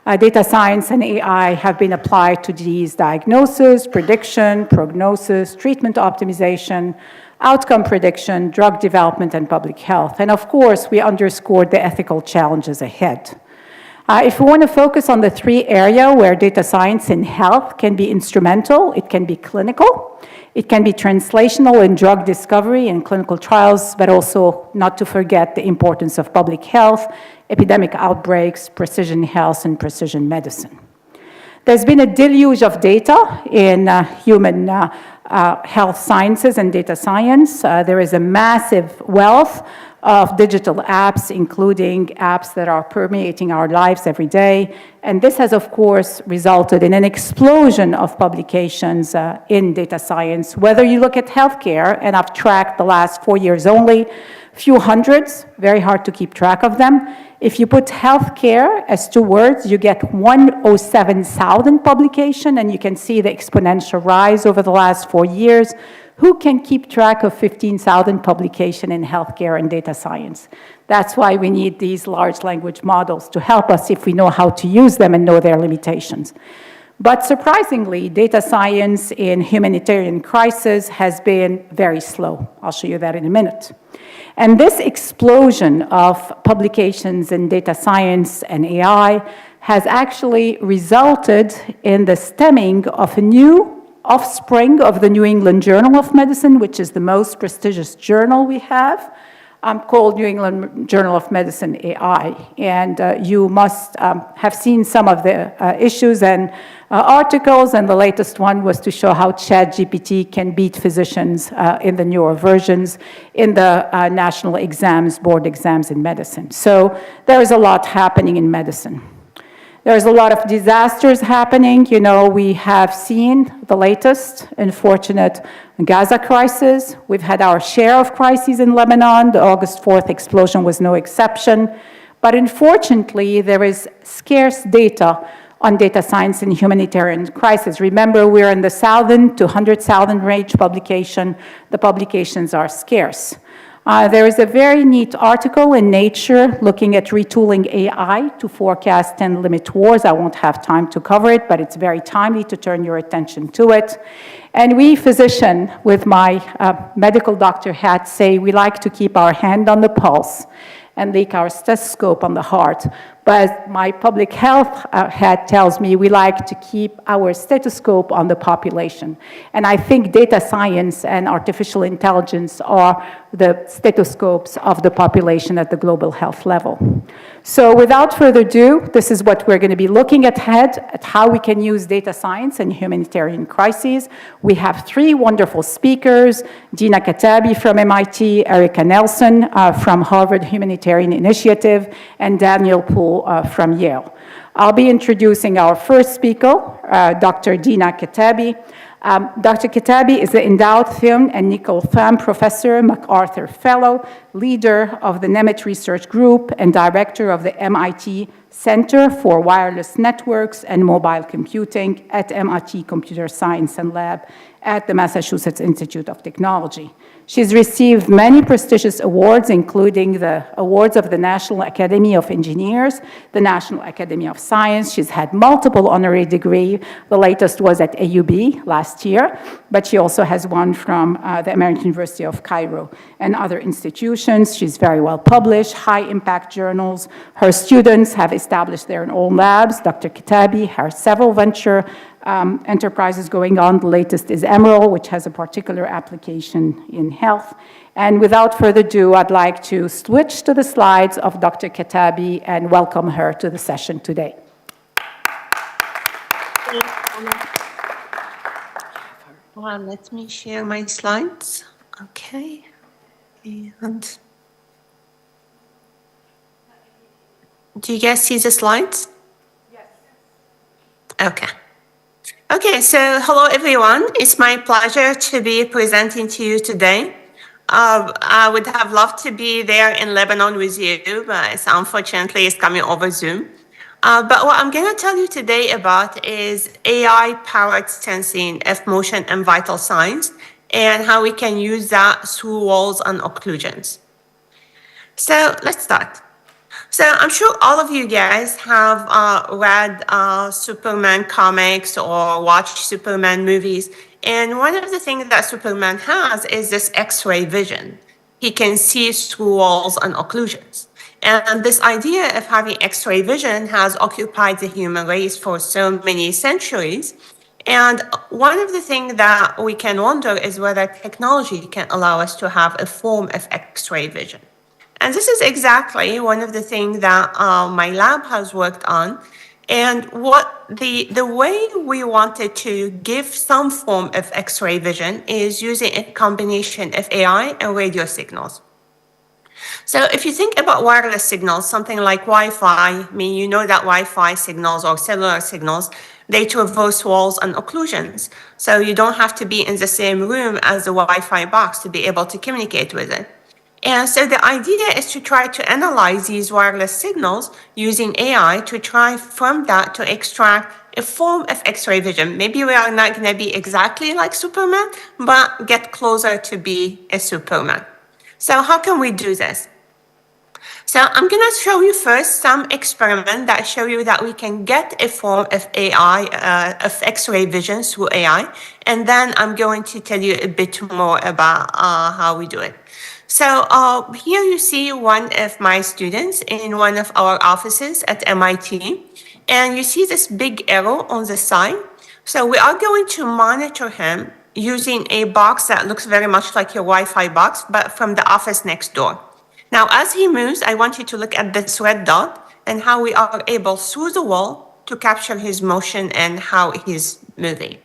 Data science and AI have been applied to disease diagnosis, prediction, prognosis, treatment optimization, outcome prediction, drug development, and public health. And of course, we underscored the ethical challenges ahead. If we want to focus on the 3 areas where data science in health can be instrumental, it can be clinical, it can be translational in drug discovery and clinical trials, but also not to forget the importance of public health, epidemic outbreaks, precision health, and precision medicine. There's been a deluge of data in human health sciences and data science. There is a massive wealth of digital apps, including apps that are permeating our lives every day. And this has, of course, resulted in an explosion of publications in data science. Whether you look at healthcare, and I've tracked the last 4 years only, few hundreds, very hard to keep track of them. If you put healthcare as 2 words, you get 107,000 publications, and you can see the exponential rise over the last 4 years. Who can keep track of 15,000 publications in healthcare and data science? That's why we need these large language models to help us if we know how to use them and know their limitations. But surprisingly, data science in humanitarian crisis has been very slow. I'll show you that in a minute. And this explosion of publications in data science and AI has actually resulted in the stemming of a new offspring of the New England Journal of Medicine, which is the most prestigious journal we have, called New England Journal of Medicine AI. And you must have seen some of the issues and articles, and the latest one was to show how ChatGPT can beat physicians in the newer versions in the national exams, board exams in medicine. So there is a lot happening in medicine. There's a lot of disasters happening. You know, we have seen the latest unfortunate Gaza crisis. We've had our share of crises in Lebanon. The August 4th explosion was no exception. But unfortunately, there is scarce data on data science in humanitarian crisis. Remember, we're in the 1,000 to 100,000 range publication. The publications are scarce. There is a very neat article in Nature looking at retooling AI to forecast and limit wars. I won't have time to cover it, but it's very timely to turn your attention to it. And we physicians, with my medical doctor hat, say we like to keep our hand on the pulse and leak our stethoscope on the heart. But my public health hat tells me we like to keep our stethoscope on the population. And I think data science and artificial intelligence are the stethoscopes of the population at the global health level. So without further ado, this is what we're going to be looking at how we can use data science in humanitarian crises. We have three wonderful speakers, Dina Katabi from MIT, Erica Nelson from Harvard Humanitarian Initiative, and Daniel Poole from Yale. I'll be introducing our first speaker, Dr. Dina Katabi. Dr. Katabi is the Endowed Film and Nicole Pham Professor, MacArthur Fellow, leader of the Nemeth Research Group, and director of the MIT Center for Wireless Networks and Mobile Computing at MIT Computer Science and Lab at the Massachusetts Institute of Technology. She's received many prestigious awards, including the awards of the National Academy of Engineers, the National Academy of Science. She's had multiple honorary degrees. The latest was at AUB last year, but she also has one from the American University of Cairo and other institutions. She's very well published, high-impact journals. Her students have established their own labs. Dr. Katabi has several venture enterprises going on. The latest is Emerald, which has a particular application in health. And without further ado, I'd like to switch to the slides of Dr. Katabi and welcome her to the session today. Well, let me share my slides. Okay. And do you guys see the slides? Yes. Okay. Okay, so hello everyone. It's my pleasure to be presenting to you today. I would have loved to be there in Lebanon with you, but unfortunately it's coming over Zoom. But what I'm going to tell you today about is AI-powered sensing of motion and vital signs and how we can use that through walls and occlusions. So let's start. So I'm sure all of you guys have read Superman comics or watched Superman movies. And one of the things that Superman has is this X-ray vision. He can see through walls and occlusions. And this idea of having X-ray vision has occupied the human race for so many centuries. And one of the things that we can wonder is whether technology can allow us to have a form of X-ray vision. And this is exactly one of the things that my lab has worked on. And what the way we wanted to give some form of X-ray vision is using a combination of AI and radio signals. So if you think about wireless signals, something like Wi-Fi, I mean, you know that Wi-Fi signals or cellular signals, they traverse walls and occlusions. So you don't have to be in the same room as the Wi-Fi box to be able to communicate with it. And so the idea is to try to analyze these wireless signals using AI to try from that to extract a form of X-ray vision. Maybe we are not going to be exactly like Superman, but get closer to be a Superman. So how can we do this? So I'm going to show you first some experiments that show you that we can get a form of AI, of X-ray vision through AI. And then I'm going to tell you a bit more about how we do it. So here you see one of my students in one of our offices at MIT. And you see this big arrow on the side. So we are going to monitor him using a box that looks very much like your Wi-Fi box, but from the office next door. Now, as he moves, I want you to look at this red dot and how we are able through the wall to capture his motion and how he's moving.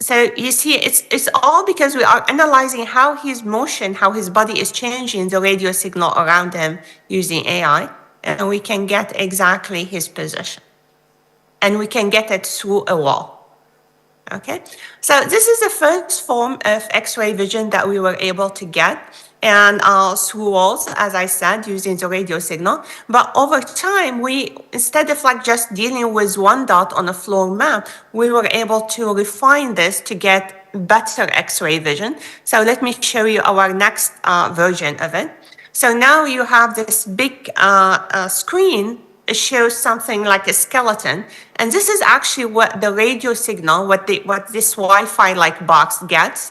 So you see, it's all because we are analyzing how his motion, how his body is changing the radio signal around him using AI, and we can get exactly his position. And we can get it through a wall. Okay, so this is the first form of X-ray vision that we were able to get. and through walls, as I said, using the radio signal. But over time, instead of like just dealing with one dot on a floor map, we were able to refine this to get better X-ray vision. So let me show you our next version of it. So now you have this big screen. It shows something like a skeleton, and this is actually what the radio signal, what this Wi-Fi like box gets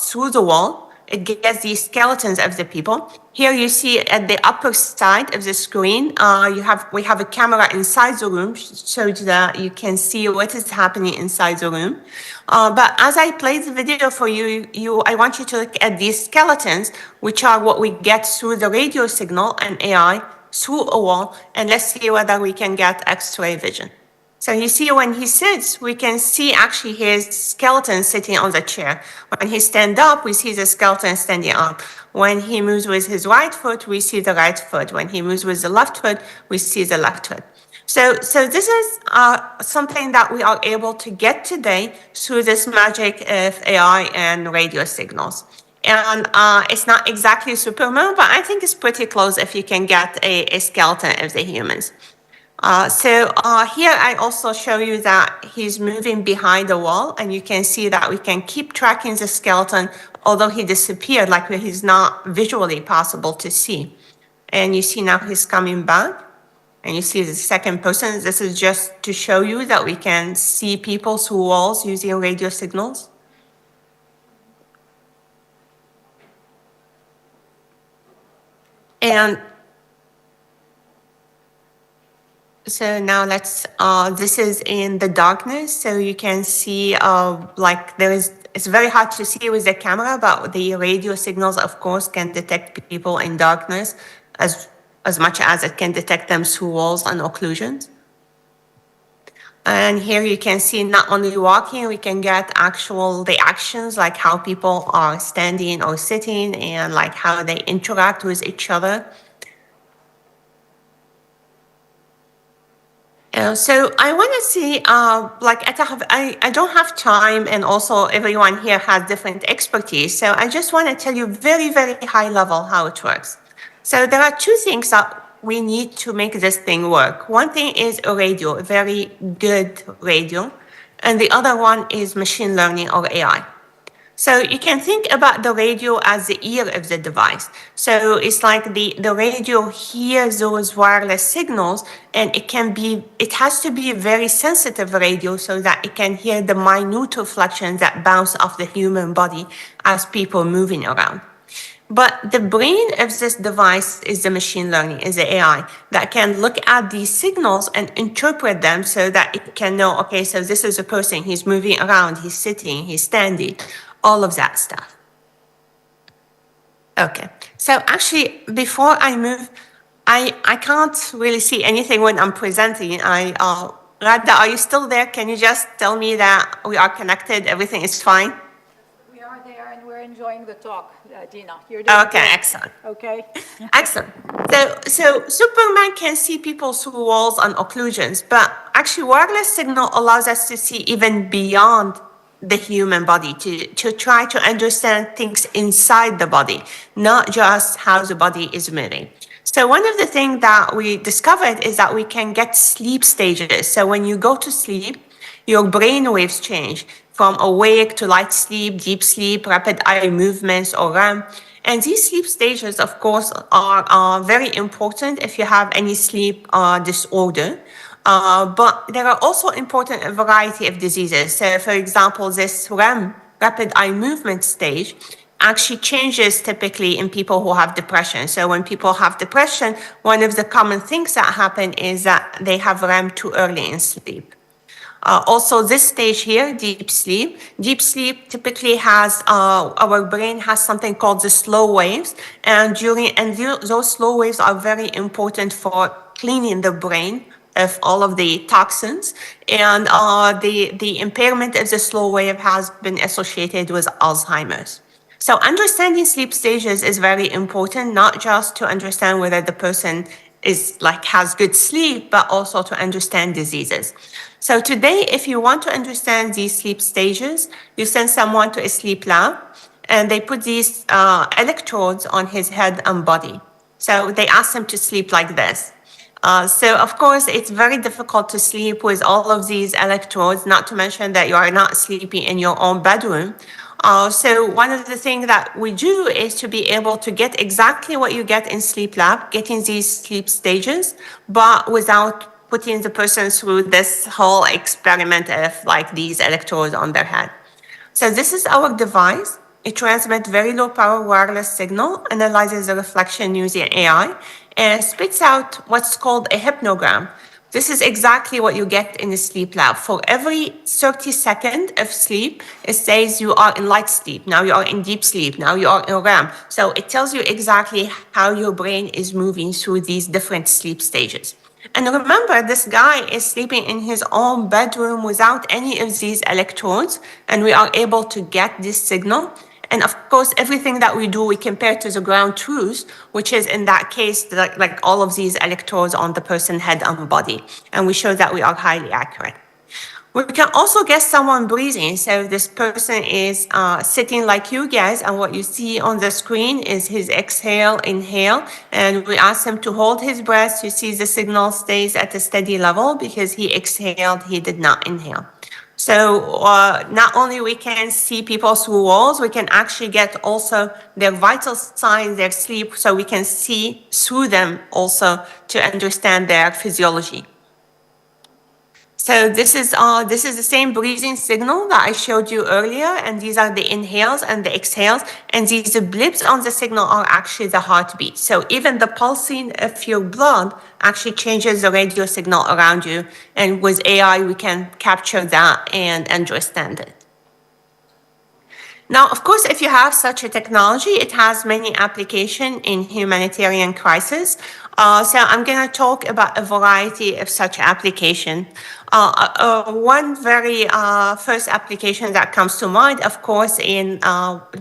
through the wall. It gets these skeletons of the people. Here you see at the upper side of the screen, we have a camera inside the room so that you can see what is happening inside the room. But as I play the video for you, I want you to look at these skeletons, which are what we get through the radio signal and AI through a wall, and let's see whether we can get X-ray vision. So you see when he sits, we can see actually his skeleton sitting on the chair. When he stands up, we see the skeleton standing up. When he moves with his right foot, we see the right foot. When he moves with the left foot, we see the left foot. So this is something that we are able to get today through this magic of AI and radio signals. And it's not exactly Superman, but I think it's pretty close if you can get a skeleton of the humans. Here I also show you that he's moving behind the wall, and you can see that we can keep tracking the skeleton, although he disappeared, like he's not visually possible to see. And you see now he's coming back, and you see the second person. This is just to show you that we can see people through walls using radio signals. And so now this is in the darkness, so you can see it's very hard to see with the camera, but the radio signals, of course, can detect people in darkness as much as it can detect them through walls and occlusions. And here you can see not only walking, we can get the actions, like how people are standing or sitting and like how they interact with each other. So I want to see, I don't have time, and also everyone here has different expertise. So I just want to tell you very, very high level how it works. So there are two things that we need to make this thing work. One thing is a radio, a very good radio, and the other one is machine learning or AI. So you can think about the radio as the ear of the device. So it's like the radio hears those wireless signals, and it has to be a very sensitive radio so that it can hear the minute reflections that bounce off the human body as people moving around. But the brain of this device is the machine learning, is the AI that can look at these signals and interpret them so that it can know, okay, so this is a person, he's moving around, he's sitting, he's standing, all of that stuff. Okay, so actually, before I move, I can't really see anything when I'm presenting. Radha, are you still there? Can you just tell me that we are connected, everything is fine? We are there, and we're enjoying the talk, Dina. You're doing Okay, great. excellent. Okay. Excellent. So Superman can see people through walls and occlusions, but actually wireless signal allows us to see even beyond the human body, to try to understand things inside the body, not just how the body is moving. So one of the things that we discovered is that we can get sleep stages. So when you go to sleep, your brain waves change from awake to light sleep, deep sleep, rapid eye movements, or REM. And these sleep stages, of course, are very important if you have any sleep disorder. But there are also important a variety of diseases. So, for example, this REM, rapid eye movement stage, actually changes typically in people who have depression. So when people have depression, one of the common things that happen is that they have REM too early in sleep. Also, this stage here, deep sleep typically has, our brain has something called the slow waves. And those slow waves are very important for cleaning the brain of all of the toxins. And the impairment of the slow wave has been associated with Alzheimer's. So understanding sleep stages is very important, not just to understand whether the person has good sleep, but also to understand diseases. So today, if you want to understand these sleep stages, you send someone to a sleep lab, and they put these electrodes on his head and body. So they asked him to sleep like this. So of course, it's very difficult to sleep with all of these electrodes, not to mention that you are not sleeping in your own bedroom. So one of the things that we do is to be able to get exactly what you get in sleep lab, getting these sleep stages, but without putting the person through this whole experiment of like these electrodes on their head. So this is our device. It transmits very low power wireless signal, analyzes the reflection using AI, and spits out what's called a hypnogram. This is exactly what you get in the sleep lab. For every 30 seconds of sleep, it says you are in light sleep, now you are in deep sleep, now you are in REM. So it tells you exactly how your brain is moving through these different sleep stages. And remember, this guy is sleeping in his own bedroom without any of these electrodes, and we are able to get this signal. And of course, everything that we do, we compare to the ground truth, which is in that case, like all of these electrodes on the person's head and body. And we show that we are highly accurate. We can also get someone breathing. So this person is sitting like you guys, and what you see on the screen is his exhale, inhale, and we ask him to hold his breath. You see the signal stays at a steady level because he exhaled, he did not inhale. So not only we can see people through walls, we can actually get also their vital signs, their sleep, so we can see through them also to understand their physiology. So this is the same breathing signal that I showed you earlier, and these are the inhales and the exhales, and these blips on the signal are actually the heartbeat. So even the pulsing of your blood actually changes the radio signal around you, and with AI we can capture that and understand it. Now, of course, if you have such a technology, it has many applications in humanitarian crisis. So I'm going to talk about a variety of such applications. One very first application that comes to mind, of course, in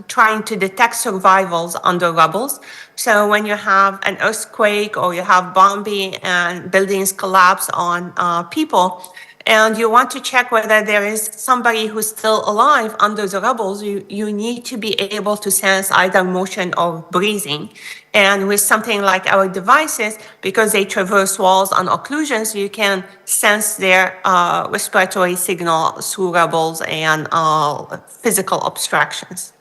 trying to detect survivals under rubble. So when you have an earthquake or you have bombing and buildings collapse on people, and you want to check whether there is somebody who's still alive under the rubble, you need to be able to sense either motion or breathing. And with something like our devices, because they traverse walls and occlusions, you can sense their respiratory signal through rubbles and physical obstructions.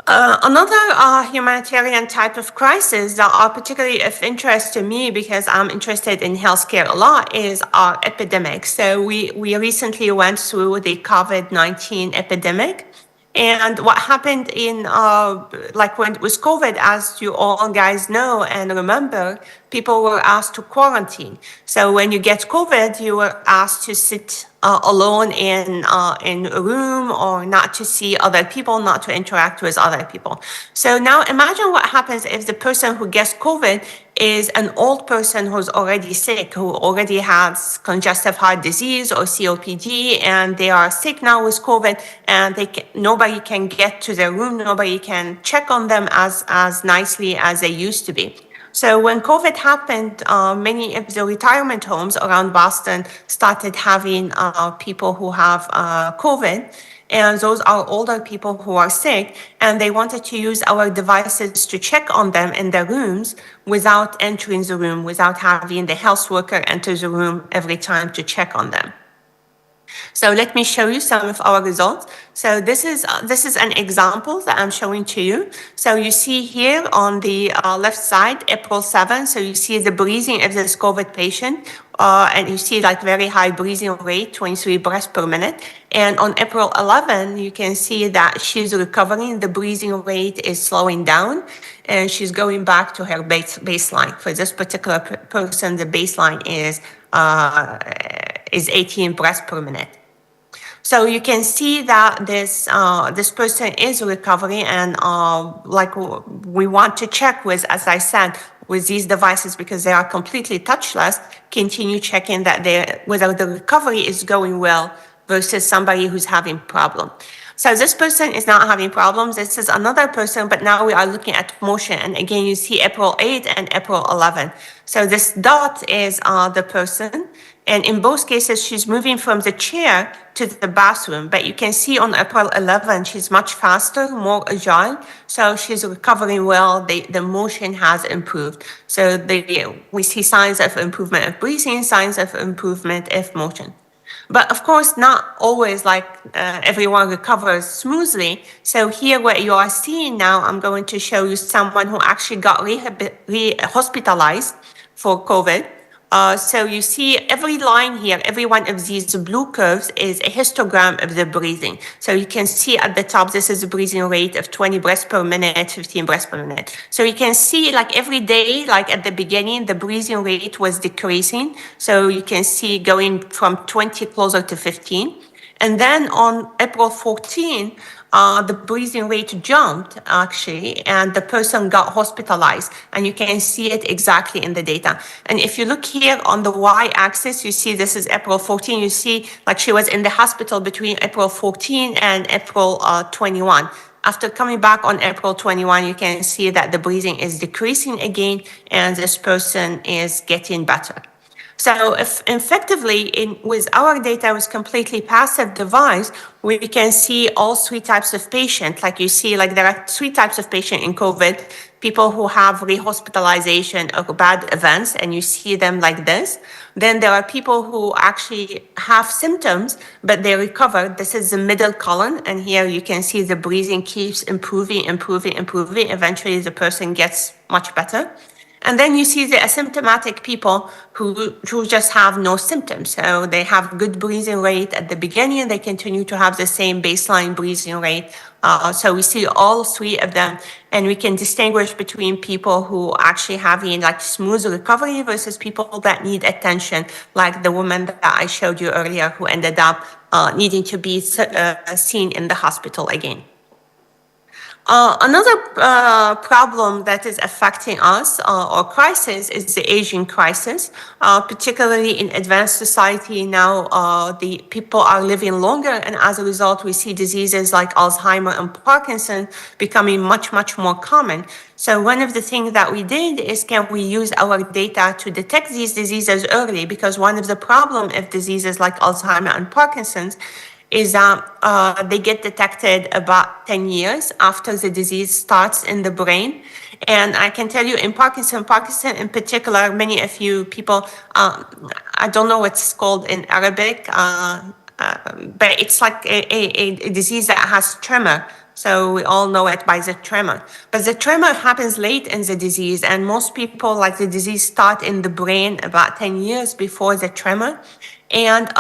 Another humanitarian type of crisis that are particularly of interest to me because I'm interested in healthcare a lot is our epidemics. So we recently went through the COVID-19 epidemic. And what happened in, like when with COVID, as you all guys know and remember, people were asked to quarantine. So when you get COVID, you were asked to sit alone in a room or not to see other people, not to interact with other people. So now imagine what happens if the person who gets COVID is an old person who's already sick, who already has congestive heart disease or COPD, and they are sick now with COVID, and nobody can get to their room, nobody can check on them as nicely as they used to be. So when COVID happened, many of the retirement homes around Boston started having people who have COVID, and those are older people who are sick, and they wanted to use our devices to check on them in their rooms without entering the room, without having the health worker enter the room every time to check on them. So let me show you some of our results. So this is an example that I'm showing to you. So you see here on the left side, April 7, so you see the breathing of this COVID patient, and you see like very high breathing rate, 23 breaths per minute. And on April 11, you can see that she's recovering, the breathing rate is slowing down, and she's going back to her baseline. For this particular person, the baseline is 18 breaths per minute. So you can see that this person is recovering, and like we want to check with, as I said, with these devices because they are completely touchless, continue checking that whether the recovery is going well versus somebody who's having problem. So this person is not having problems. This is another person, but now we are looking at motion. And again, you see April 8 and April 11. So this dot is the person, And in both cases, she's moving from the chair to the bathroom. But you can see on April 11, she's much faster, more agile. So she's recovering well. The motion has improved. So we see signs of improvement of breathing, signs of improvement of motion. But of course, not always like everyone recovers smoothly. So here what you are seeing now, I'm going to show you someone who actually got hospitalized for COVID. So you see every line here, every one of these blue curves is a histogram of the breathing. So you can see at the top, this is a breathing rate of 20 breaths per minute, 15 breaths per minute. So you can see like every day, like at the beginning, the breathing rate was decreasing. So you can see going from 20 closer to 15. And then on April 14, the breathing rate jumped actually, and the person got hospitalized. And you can see it exactly in the data. And if you look here on the y-axis, you see this is April 14. You see like she was in the hospital between April 14 and April 21. After coming back on April 21, you can see that the breathing is decreasing again, and this person is getting better. So if effectively, with our data with completely passive device, we can see all three types of patients. Like you see, like there are three types of patients in COVID, people who have rehospitalization or bad events, and you see them like this. Then there are people who actually have symptoms, but they recover. This is the middle column, and here you can see the breathing keeps improving. Eventually, the person gets much better. And then you see the asymptomatic people who just have no symptoms. So they have good breathing rate at the beginning. They continue to have the same baseline breathing rate. So we see all three of them, and we can distinguish between people who actually having like smooth recovery versus people that need attention, like the woman that I showed you earlier who ended up needing to be seen in the hospital again. Another problem that is affecting us or crisis is the aging crisis, particularly in advanced society now. The people are living longer, and as a result, we see diseases like Alzheimer and Parkinson becoming much more common. So one of the things that we did is, can we use our data to detect these diseases early? Because one of the problems of diseases like Alzheimer and Parkinson's is that they get detected about 10 years after the disease starts in the brain. And I can tell you in Parkinson in particular, many of you people, I don't know what's called in Arabic, but it's like a disease that has tremor. So we all know it by the tremor. But the tremor happens late in the disease, and most people, like the disease start in the brain about 10 years before the tremor. And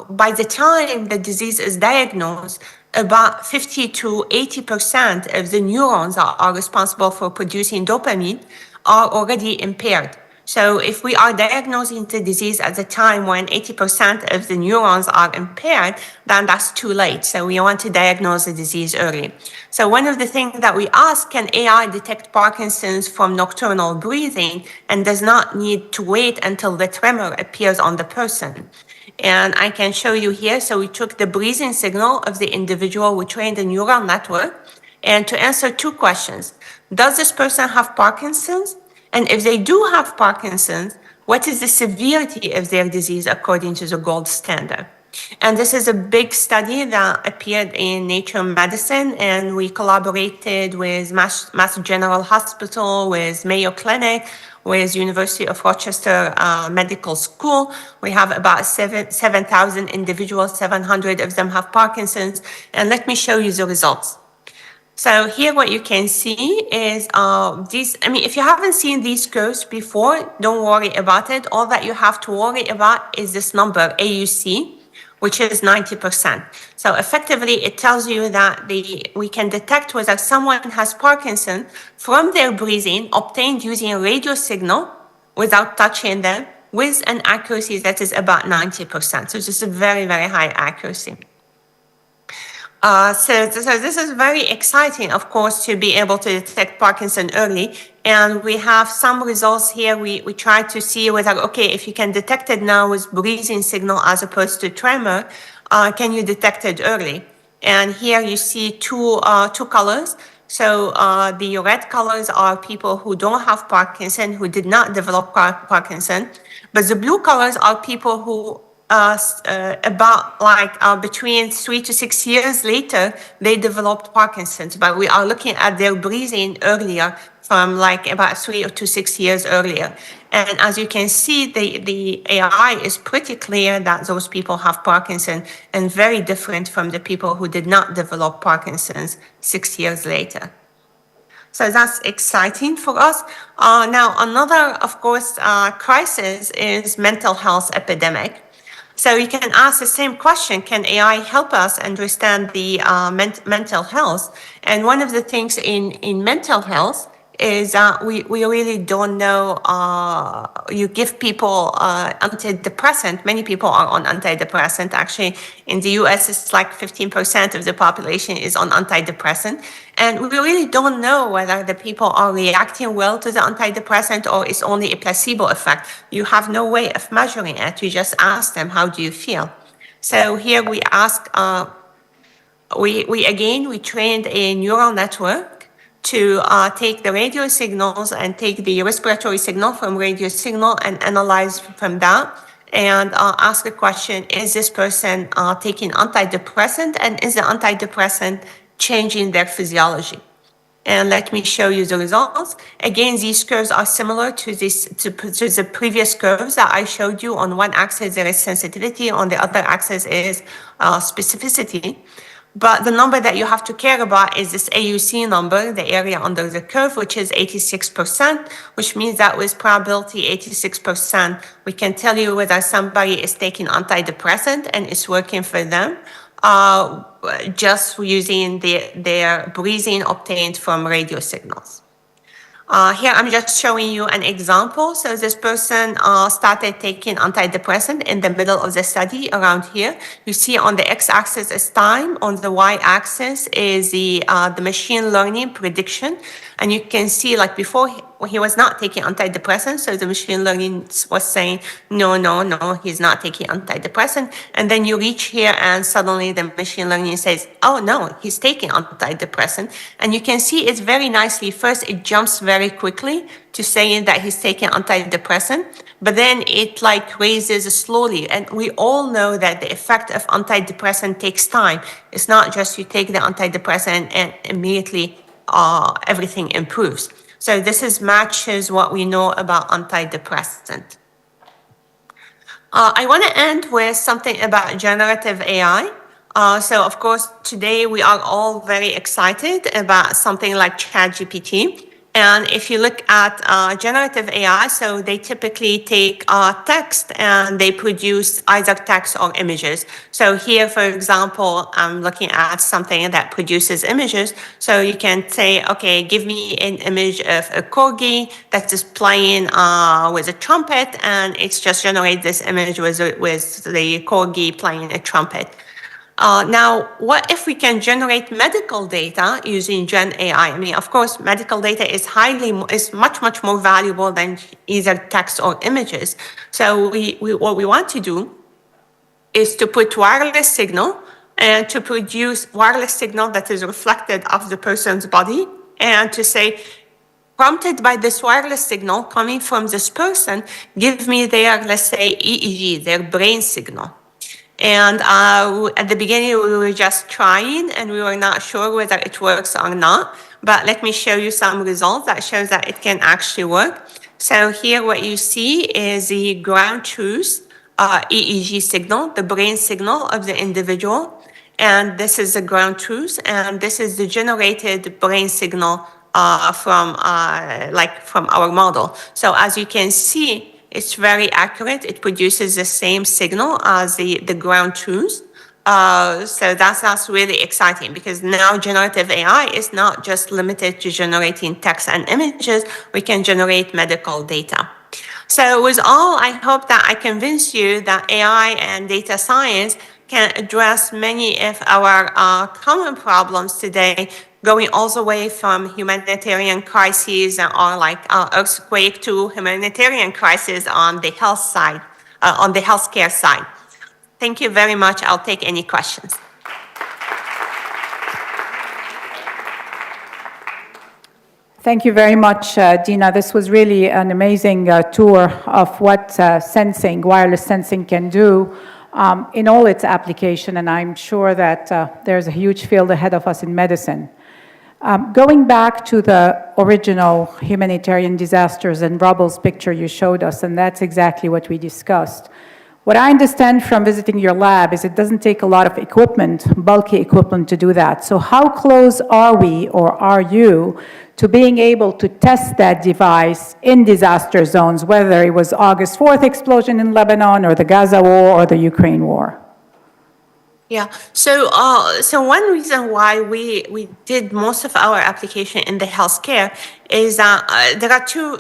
by the time the disease is diagnosed, about 50 to 80% of the neurons that are responsible for producing dopamine are already impaired. So if we are diagnosing the disease at the time when 80% of the neurons are impaired, then that's too late. So we want to diagnose the disease early. So one of the things that we ask, can AI detect Parkinson's from nocturnal breathing and does not need to wait until the tremor appears on the person? And I can show you here. So we took the breathing signal of the individual, we trained a neural network, and to answer two questions. Does this person have Parkinson's? And if they do have Parkinson's, what is the severity of their disease according to the gold standard? And this is a big study that appeared in Nature Medicine, and we collaborated with Mass General Hospital, with Mayo Clinic, with University of Rochester Medical School. We have about 7,000 individuals, 700 of them have Parkinson's. And let me show you the results. So here what you can see is if you haven't seen these curves before, don't worry about it. All that you have to worry about is this number, AUC, which is 90%. So effectively, it tells you that we can detect whether someone has Parkinson from their breathing obtained using a radio signal without touching them with an accuracy that is about 90%. So this is a very, very high accuracy. So this is very exciting, of course, to be able to detect Parkinson early. And we have some results here. We try to see whether, okay, if you can detect it now with breathing signal as opposed to tremor, can you detect it early? And here you see two colors. So the red colors are people who don't have Parkinson, who did not develop Parkinson. But the blue colors are people who about like between 3 to 6 years later, they developed Parkinson's. But we are looking at their breathing earlier, from like about 3 to 6 years earlier. And as you can see, the AI is pretty clear that those people have Parkinson, and very different from the people who did not develop Parkinson's 6 years later. So that's exciting for us. Now, another, of course, crisis is mental health epidemic. So you can ask the same question: can AI help us understand the mental health? And one of the things in mental health is we really don't know. You give people antidepressant. Many people are on antidepressant. Actually, in the US, it's like 15% of the population is on antidepressant. And we really don't know whether the people are reacting well to the antidepressant or it's only a placebo effect. You have no way of measuring it. You just ask them, how do you feel? So here we ask, we trained a neural network to take the radio signals and take the respiratory signal from radio signal and analyze from that and ask a question: is this person taking antidepressant, and is the antidepressant changing their physiology? And let me show you the results. Again, these curves are similar to the previous curves that I showed you. On one axis, there is sensitivity. On the other axis is specificity. But the number that you have to care about is this AUC number, the area under the curve, which is 86%, which means that with probability 86%, we can tell you whether somebody is taking antidepressant and it's working for them, just using their breathing obtained from radio signals. Here I'm just showing you an example. So this person started taking antidepressant in the middle of the study around here. You see on the x-axis is time, on the y-axis is the machine learning prediction. And you can see, like before, he was not taking antidepressant, so the machine learning was saying, no, he's not taking antidepressant. And then you reach here and suddenly the machine learning says, oh no, he's taking antidepressant. And you can see it very nicely. First, it jumps very quickly to saying that he's taking antidepressant, but then it like raises slowly. And we all know that the effect of antidepressant takes time. It's not just you take the antidepressant and immediately everything improves. So this matches what we know about antidepressant. I want to end with something about generative AI. So of course, today we are all very excited about something like ChatGPT. And if you look at generative AI, so they typically take text and they produce either text or images. So here, for example, I'm looking at something that produces images. So you can say, okay, give me an image of a corgi that is playing with a trumpet, and it's just generate this image with the corgi playing a trumpet. Now, what if we can generate medical data using Gen AI? I mean, of course, medical data is much more valuable than either text or images. So what we want to do is to put wireless signal and to produce wireless signal that is reflected of the person's body, and to say, prompted by this wireless signal coming from this person, give me their, let's say, EEG, their brain signal. And at the beginning, we were just trying and we were not sure whether it works or not. But let me show you some results that shows that it can actually work. So here what you see is the ground truth EEG signal, the brain signal of the individual. And this is the ground truth. And this is the generated brain signal from our model. So as you can see, it's very accurate. It produces the same signal as the ground truth. So that's really exciting, because now generative AI is not just limited to generating text and images. We can generate medical data. So with all, I hope that I convince you that AI and data science can address many of our common problems today, going all the way from humanitarian crises or like earthquake to humanitarian crisis on the health side, on the healthcare side. Thank you very much. I'll take any questions. Thank you very much, Dina. This was really an amazing tour of what wireless sensing can do in all its application, and I'm sure that there's a huge field ahead of us in medicine. Going back to the original humanitarian disasters and rubbles picture you showed us, and that's exactly what we discussed. What I understand from visiting your lab is it doesn't take a lot of equipment, bulky equipment, to do that. So how close are we, or are you, to being able to test that device in disaster zones, whether it was August 4th explosion in Lebanon or the Gaza war or the Ukraine war? Yeah, so one reason why we did most of our application in the healthcare is there are two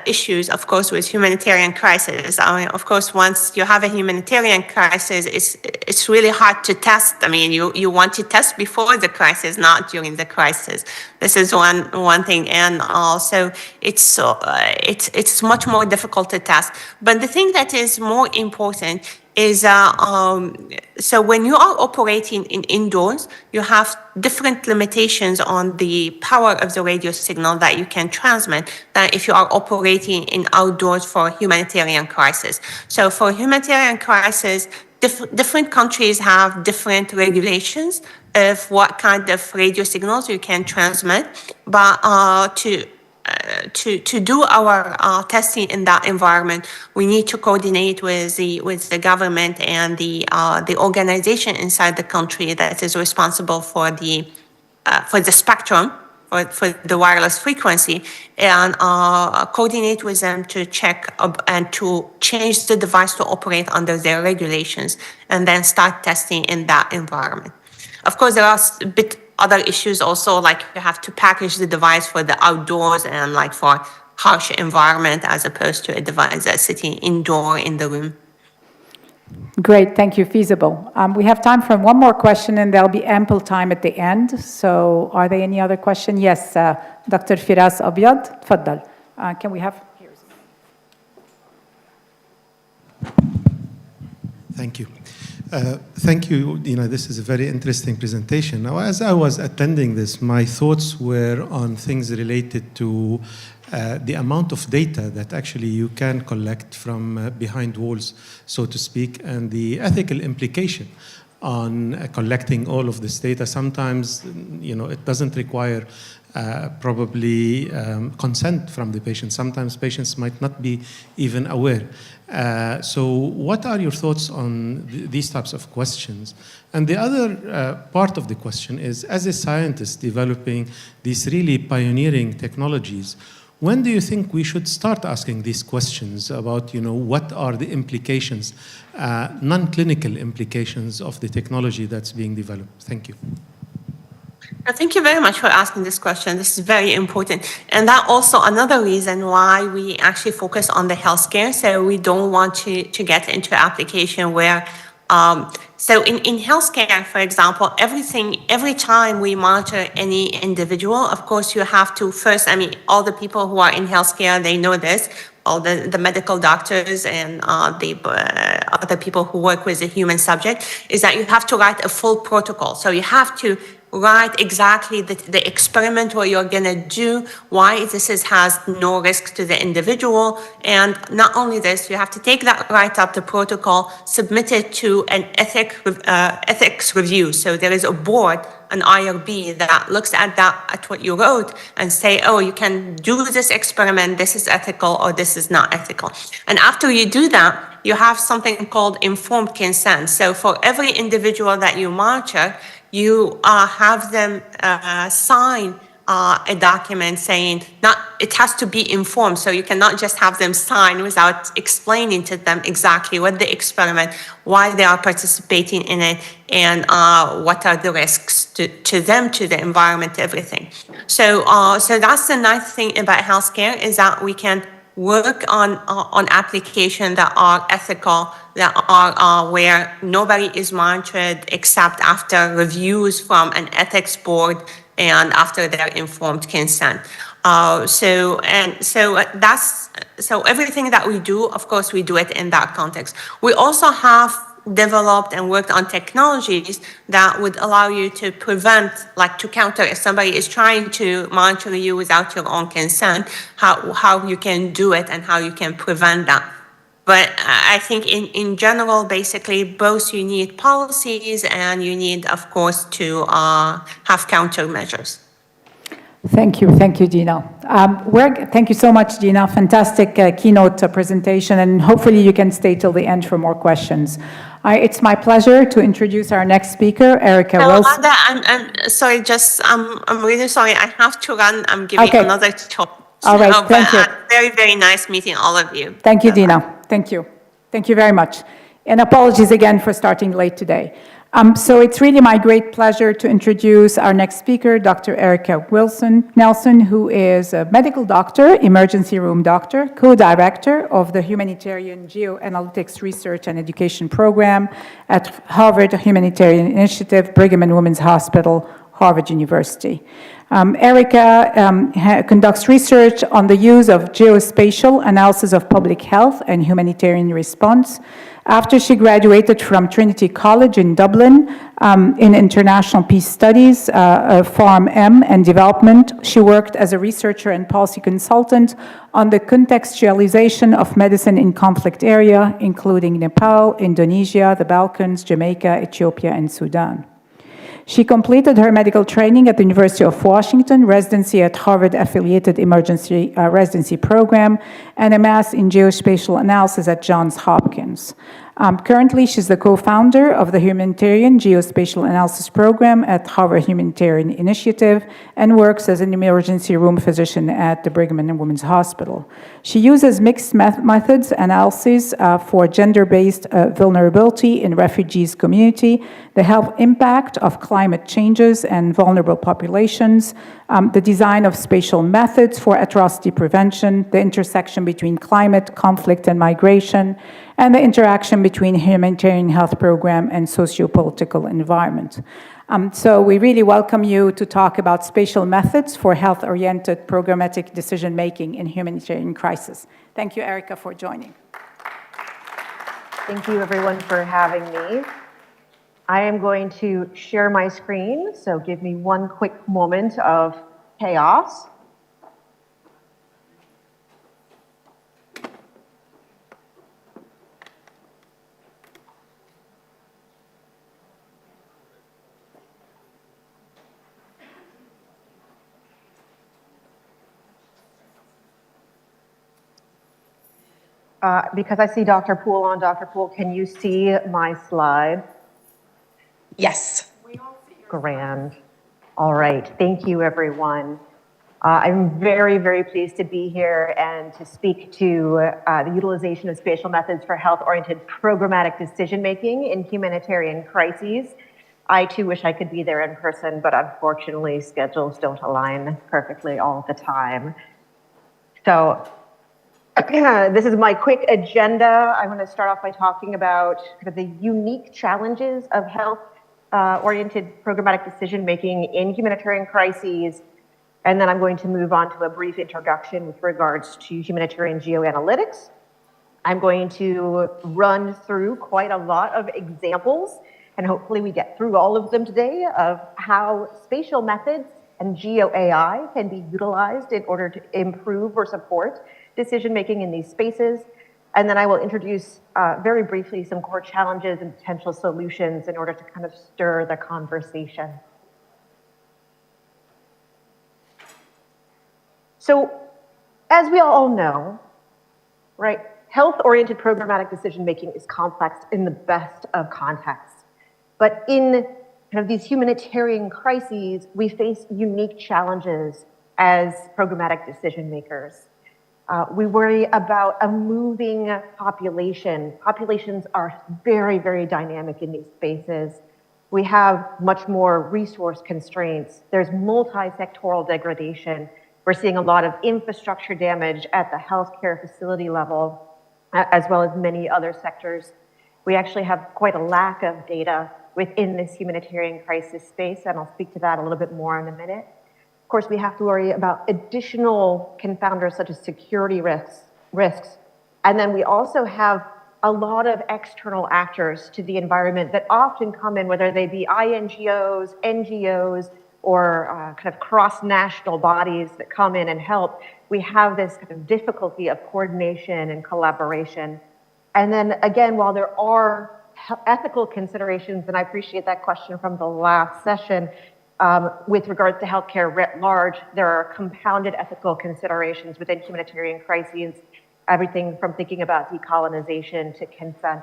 issues, of course, with humanitarian crisis. Of course, once you have a humanitarian crisis, it's really hard to test. I mean, you want to test before the crisis, not during the crisis. This is one thing, and also it's much more difficult to test. But the thing that is more important is so when you are operating in indoors, you have different limitations on the power of the radio signal that you can transmit than if you are operating in outdoors for humanitarian crisis. So for humanitarian crisis, different countries have different regulations of what kind of radio signals you can transmit, but to do our testing in that environment, we need to coordinate with the government and the organization inside the country that is responsible for the spectrum for the wireless frequency, and coordinate with them to check and to change the device to operate under their regulations, and then start testing in that environment. Of course, there are other issues also, like you have to package the device for the outdoors and like for harsh environment as opposed to a device that's sitting indoor in the room. Great, thank you. Feasible. We have time for one more question, and there'll be ample time at the end. So are there any other questions? Yes, Dr. Firas Abyad, تفضل. Can we have? Thank you. Thank you, Dina. This is a very interesting presentation. Now, as I was attending this, my thoughts were on things related to the amount of data that actually you can collect from behind walls, so to speak, and the ethical implication on collecting all of this data. Sometimes, it doesn't require probably consent from the patient. Sometimes patients might not be even aware. So what are your thoughts on these types of questions? And the other part of the question is, as a scientist developing these really pioneering technologies, when do you think we should start asking these questions about, what are the implications, non-clinical implications of the technology that's being developed? Thank you. Thank you very much for asking this question. This is very important. And that also another reason why we actually focus on the healthcare. So we don't want to get into application where, so in healthcare, for example, every time we monitor any individual, of course, you have to first, all the people who are in healthcare, they know this, all the medical doctors and the other people who work with the human subject, is that you have to write a full protocol. So you have to write exactly the experiment what you're going to do, why this has no risk to the individual. And not only this, you have to take that, write up the protocol, submit it to an ethics review. So there is a board, an IRB, that looks at what you wrote and say, oh, you can do this experiment, this is ethical or this is not ethical. And after you do that, you have something called informed consent. So for every individual that you monitor, you have them sign a document saying, it has to be informed, so you cannot just have them sign without explaining to them exactly what the experiment, why they are participating in it, and what are the risks to them, to the environment, everything. So that's the nice thing about healthcare, is that we can work on applications that are ethical, that are where nobody is monitored except after reviews from an ethics board and after their informed consent. So everything that we do, of course, we do it in that context. We also have developed and worked on technologies that would allow you to prevent, like to counter if somebody is trying to monitor you without your own consent, how you can do it and how you can prevent that. But I think in general, basically, both you need policies and you need, of course, to have countermeasures. Thank you, Dina. Thank you so much, Dina. Fantastic keynote presentation, and hopefully you can stay till the end for more questions. It's my pleasure to introduce our next speaker, Erica Wilson. I'm sorry, I'm really sorry. I have to run. I'm giving another talk. All right, thank you. Very, very nice meeting all of you. Thank you, Dina. Thank you. Thank you very much. And apologies again for starting late today. So it's really my great pleasure to introduce our next speaker, Dr. Erica Nelson, who is a medical doctor, emergency room doctor, co-director of the Humanitarian Geoanalytics Research and Education Program at Harvard Humanitarian Initiative, Brigham and Women's Hospital, Harvard University. Erica conducts research on the use of geospatial analysis of public health and humanitarian response. After she graduated from Trinity College in Dublin in International Peace Studies, Farm M and Development, she worked as a researcher and policy consultant on the contextualization of medicine in conflict area, including Nepal, Indonesia, the Balkans, Jamaica, Ethiopia, and Sudan. She completed her medical training at the University of Washington, residency at Harvard-affiliated emergency residency program, and a Mass in geospatial analysis at Johns Hopkins. Currently, she's the co-founder of the Humanitarian Geospatial Analysis Program at Harvard Humanitarian Initiative and works as an emergency room physician at the Brigham and Women's Hospital. She uses mixed methods analysis for gender-based vulnerability in refugees community, the health impact of climate changes and vulnerable populations, the design of spatial methods for atrocity prevention, the intersection between climate, conflict, and migration, and the interaction between humanitarian health program and socio-political environment. So we really welcome you to talk about spatial methods for health-oriented programmatic decision-making in humanitarian crisis. Thank you, Erica, for joining. Thank you, everyone, for having me. I am going to share my screen, so give me one quick moment of chaos. Because I see Dr. Poole on. Dr. Poole, can you see my slide? Yes. Grand. All right. Thank you, everyone. I'm very, very pleased to be here and to speak to the utilization of spatial methods for health-oriented programmatic decision-making in humanitarian crises. I, too, wish I could be there in person, but unfortunately, schedules don't align perfectly all the time. So, this is my quick agenda. I'm going to start off by talking about the unique challenges of health-oriented programmatic decision-making in humanitarian crises, and then I'm going to move on to a brief introduction with regards to humanitarian geoanalytics. I'm going to run through quite a lot of examples, and hopefully we get through all of them today, of how spatial methods and GeoAI can be utilized in order to improve or support decision-making in these spaces. And then I will introduce very briefly some core challenges and potential solutions in order to kind of stir the conversation. So, as we all know, right, health-oriented programmatic decision-making is complex in the best of contexts. But in kind of these humanitarian crises, we face unique challenges as programmatic decision-makers. We worry about a moving population. Populations are very, very dynamic in these spaces. We have much more resource constraints. There's multi-sectoral degradation. We're seeing a lot of infrastructure damage at the healthcare facility level, as well as many other sectors. We actually have quite a lack of data within this humanitarian crisis space, and I'll speak to that a little bit more in a minute. Of course, we have to worry about additional confounders such as security risks. And then we also have a lot of external actors to the environment that often come in, whether they be INGOs, NGOs, or kind of cross-national bodies that come in and help. We have this kind of difficulty of coordination and collaboration. And then again, while there are ethical considerations, and I appreciate that question from the last session, with regards to healthcare writ large, there are compounded ethical considerations within humanitarian crises, everything from thinking about decolonization to consent.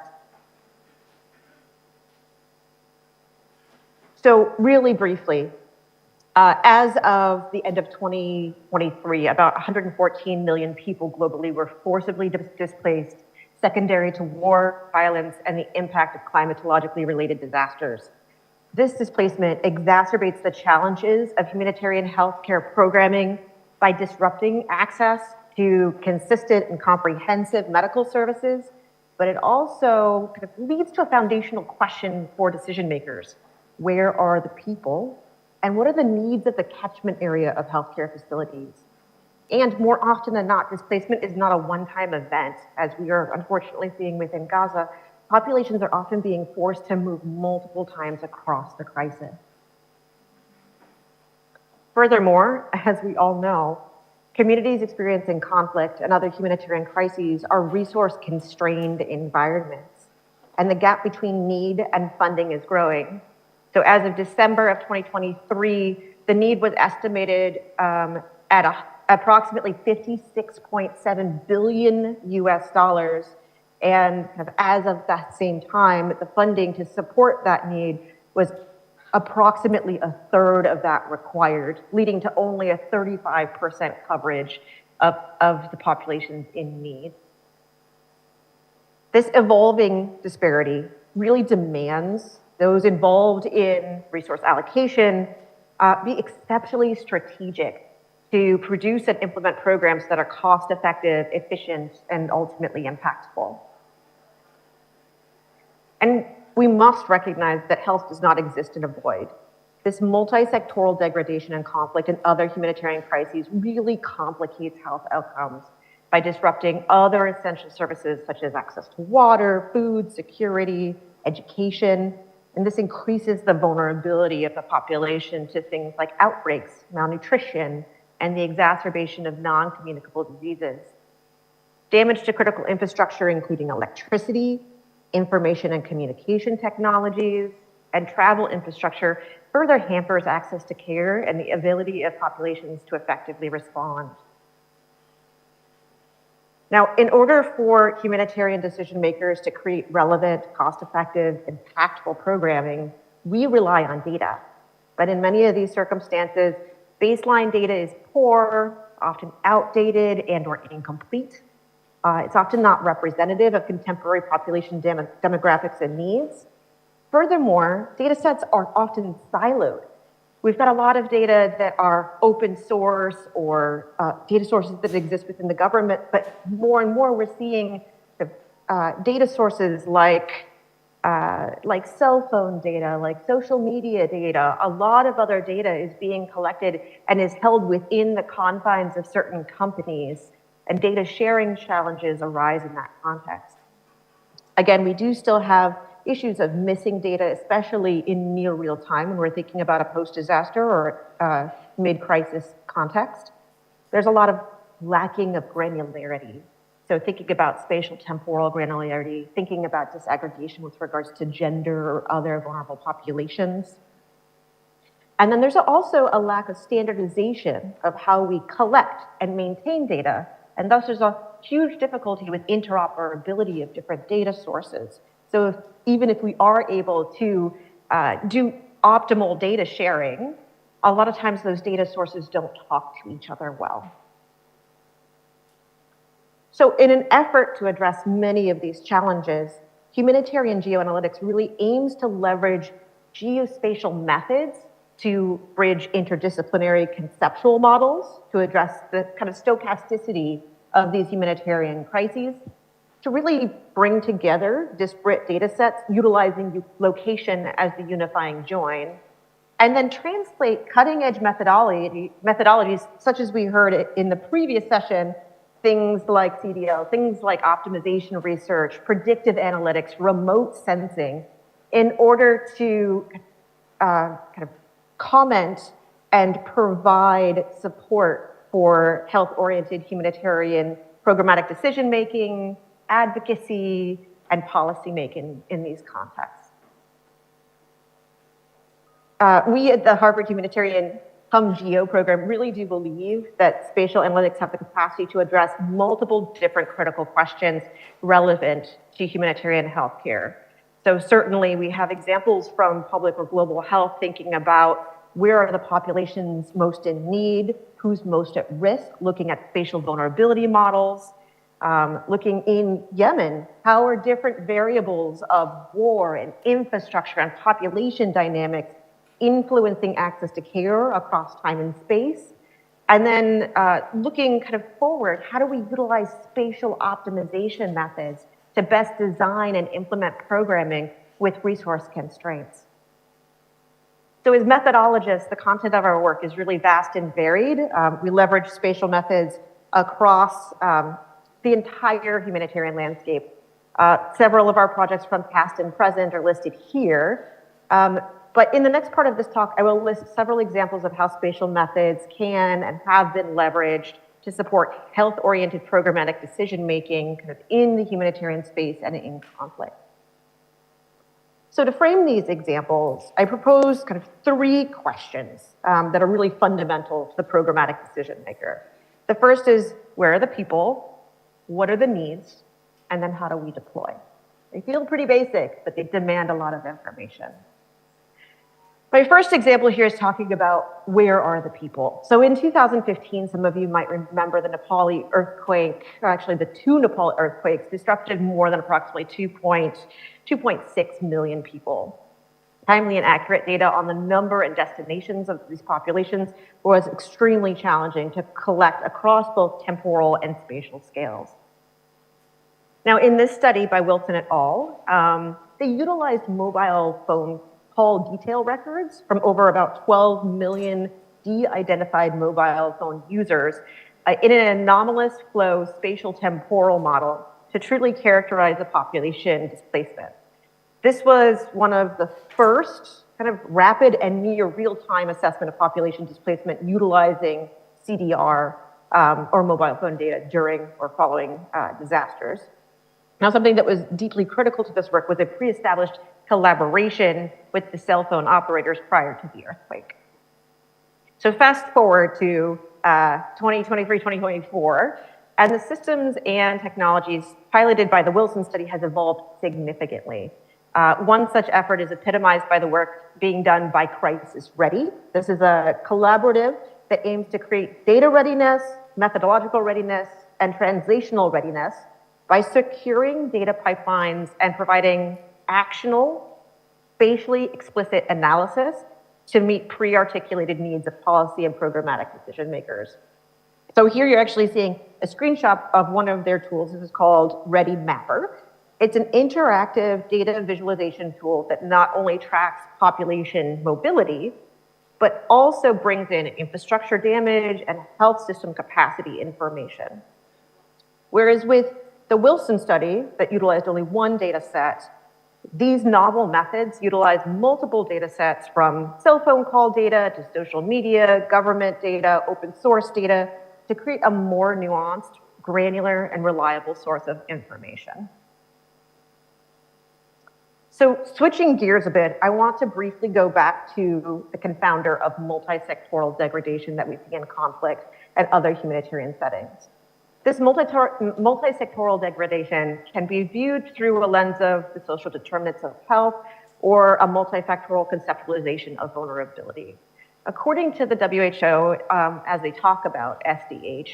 So really briefly, as of the end of 2023, about 114 million people globally were forcibly displaced, secondary to war, violence, and the impact of climatologically related disasters. This displacement exacerbates the challenges of humanitarian healthcare programming by disrupting access to consistent and comprehensive medical services, but it also kind of leads to a foundational question for decision makers. Where are the people? And what are the needs of the catchment area of healthcare facilities? And more often than not, displacement is not a one-time event, as we are unfortunately seeing within Gaza. Populations are often being forced to move multiple times across the crisis. Furthermore, as we all know, communities experiencing conflict and other humanitarian crises are resource-constrained environments, and the gap between need and funding is growing. So as of December of 2023, the need was estimated at approximately $56.7 billion US, and kind of as of that same time, the funding to support that need was approximately a third of that required, leading to only a 35% coverage of the populations in need. This evolving disparity really demands those involved in resource allocation be exceptionally strategic to produce and implement programs that are cost-effective, efficient, and ultimately impactful. And we must recognize that health does not exist in a void. This multi-sectoral degradation and conflict and other humanitarian crises really complicates health outcomes by disrupting other essential services such as access to water, food, security, education, and this increases the vulnerability of the population to things like outbreaks, malnutrition, and the exacerbation of non-communicable diseases. Damage to critical infrastructure, including electricity, information and communication technologies, and travel infrastructure, further hampers access to care and the ability of populations to effectively respond. Now, in order for humanitarian decision makers to create relevant, cost-effective, impactful programming, we rely on data. But in many of these circumstances, baseline data is poor, often outdated and/or incomplete. It's often not representative of contemporary population demographics and needs. Furthermore, data sets are often siloed. We've got a lot of data that are open source or data sources that exist within the government, but more and more we're seeing data sources like cell phone data, like social media data. A lot of other data is being collected and is held within the confines of certain companies, and data sharing challenges arise in that context. Again, we do still have issues of missing data, especially in near real time when we're thinking about a post-disaster or mid-crisis context. There's a lot of lacking of granularity. So thinking about spatial temporal granularity, thinking about disaggregation with regards to gender or other vulnerable populations. And then there's also a lack of standardization of how we collect and maintain data. And thus there's a huge difficulty with interoperability of different data sources. So even if we are able to do optimal data sharing, a lot of times those data sources don't talk to each other well. So in an effort to address many of these challenges, humanitarian geoanalytics really aims to leverage geospatial methods to bridge interdisciplinary conceptual models to address the kind of stochasticity of these humanitarian crises, to really bring together disparate data sets utilizing location as the unifying join, and then translate cutting-edge methodologies, such as we heard in the previous session, things like CDL, things like optimization research, predictive analytics, remote sensing, in order to kind of comment and provide support for health-oriented humanitarian programmatic decision-making, advocacy, and policy-making in these contexts. We at the Harvard Humanitarian Geo program really do believe that spatial analytics have the capacity to address multiple different critical questions relevant to humanitarian healthcare. So certainly we have examples from public or global health thinking about where are the populations most in need, who's most at risk, looking at spatial vulnerability models, looking in Yemen, how are different variables of war and infrastructure and population dynamics influencing access to care across time and space. And then looking kind of forward, how do we utilize spatial optimization methods to best design and implement programming with resource constraints? So as methodologists, the content of our work is really vast and varied. We leverage spatial methods across the entire humanitarian landscape. Several of our projects from past and present are listed here. But in the next part of this talk, I will list several examples of how spatial methods can and have been leveraged to support health-oriented programmatic decision-making kind of in the humanitarian space and in conflict. So to frame these examples, I propose kind of three questions that are really fundamental to the programmatic decision maker. The first is, where are the people? What are the needs? And then how do we deploy? They feel pretty basic, but they demand a lot of information. My first example here is talking about where are the people. So in 2015, some of you might remember the Nepali earthquake, or actually the two Nepal earthquakes disrupted more than approximately 2.6 million people. Timely and accurate data on the number and destinations of these populations was extremely challenging to collect across both temporal and spatial scales. Now in this study by Wilson et al., they utilized mobile phone call detail records from over about 12 million de-identified mobile phone users in an anomalous flow spatial temporal model to truly characterize the population displacement. This was one of the first kind of rapid and near real-time assessment of population displacement utilizing CDR or mobile phone data during or following disasters. Now, something that was deeply critical to this work was a pre-established collaboration with the cell phone operators prior to the earthquake. So fast forward to 2023, 2024, and the systems and technologies piloted by the Wilson study has evolved significantly. One such effort is epitomized by the work being done by Crisis Ready. This is a collaborative that aims to create data readiness, methodological readiness, and translational readiness by securing data pipelines and providing actionable, spatially explicit analysis to meet pre-articulated needs of policy and programmatic decision makers. So here you're actually seeing a screenshot of one of their tools. This is called Ready Mapper. It's an interactive data visualization tool that not only tracks population mobility, but also brings in infrastructure damage and health system capacity information. Whereas with the Wilson study that utilized only one data set, these novel methods utilize multiple data sets from cell phone call data to social media, government data, open source data to create a more nuanced, granular, and reliable source of information. So switching gears a bit, I want to briefly go back to the confounder of multi-sectoral degradation that we see in conflict and other humanitarian settings. This multi-sectoral degradation can be viewed through a lens of the social determinants of health or a multifactorial conceptualization of vulnerability. According to the WHO, as they talk about SDH,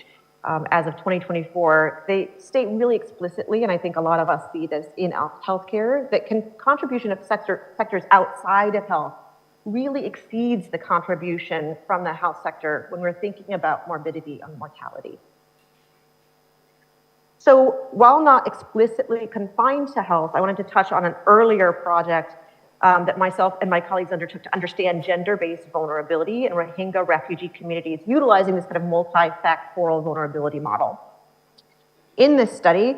as of 2024, they state really explicitly, and I think a lot of us see this in healthcare, that contribution of sectors outside of health really exceeds the contribution from the health sector when we're thinking about morbidity and mortality. So while not explicitly confined to health, I wanted to touch on an earlier project that myself and my colleagues undertook to understand gender-based vulnerability in Rohingya refugee communities utilizing this kind of multi-factorial vulnerability model. In this study,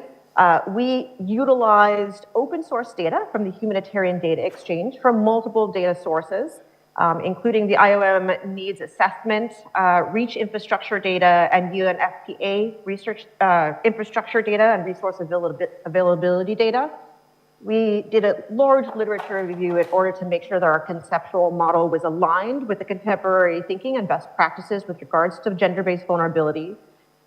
we utilized open source data from the Humanitarian Data Exchange from multiple data sources, including the IOM Needs Assessment, REACH infrastructure data, and UNFPA research infrastructure data and resource availability data. We did a large literature review in order to make sure that our conceptual model was aligned with the contemporary thinking and best practices with regards to gender-based vulnerability.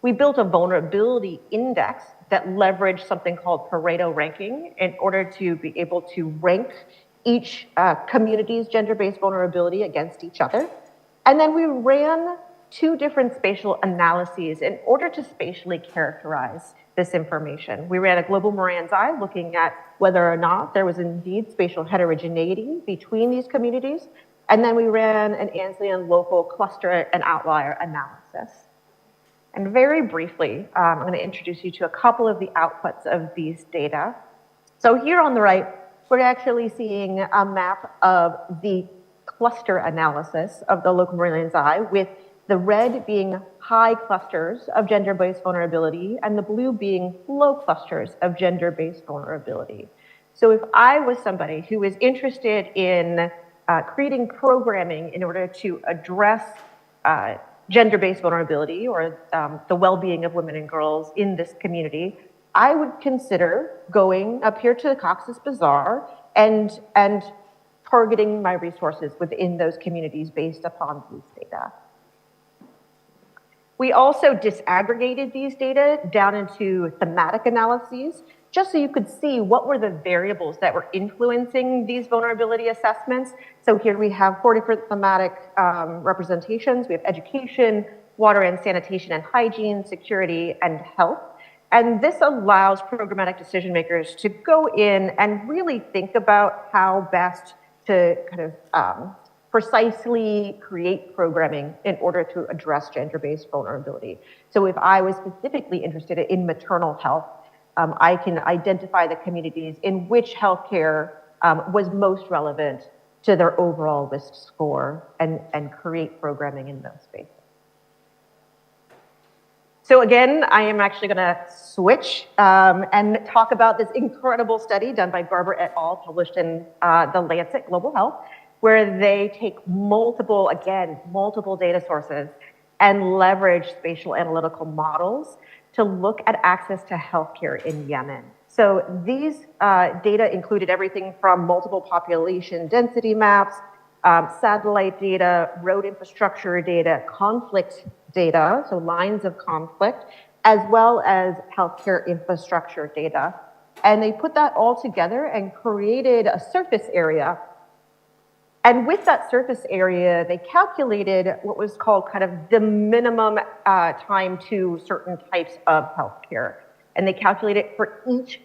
We built a vulnerability index that leveraged something called Pareto ranking in order to be able to rank each community's gender-based vulnerability against each other. And then we ran 2 different spatial analyses in order to spatially characterize this information. We ran a global Moran's eye looking at whether or not there was indeed spatial heterogeneity between these communities. And then we ran an Anslian local cluster and outlier analysis. And very briefly, I'm going to introduce you to a couple of the outputs of these data. So here on the right, we're actually seeing a map of the cluster analysis of the local Moran's eye, with the red being high clusters of gender-based vulnerability and the blue being low clusters of gender-based vulnerability. So if I was somebody who was interested in creating programming in order to address gender-based vulnerability or the well-being of women and girls in this community, I would consider going up here to the Cox's Bazaar and targeting my resources within those communities based upon these data. We also disaggregated these data down into thematic analyses, just so you could see what were the variables that were influencing these vulnerability assessments. So here we have 4 different thematic representations. We have education, water and sanitation and hygiene, security, and health. And this allows programmatic decision makers to go in and really think about how best to kind of precisely create programming in order to address gender-based vulnerability. So if I was specifically interested in maternal health, I can identify the communities in which healthcare was most relevant to their overall risk score and create programming in those spaces. So again, I am actually gonna switch and talk about this incredible study done by Garber et al., published in the Lancet Global Health, where they take multiple data sources and leverage spatial analytical models to look at access to healthcare in Yemen. So these data included everything from multiple population density maps, satellite data, road infrastructure data, conflict data, so lines of conflict, as well as healthcare infrastructure data. And they put that all together and created a surface area. And with that surface area, they calculated what was called kind of the minimum time to certain types of healthcare. And they calculated it for each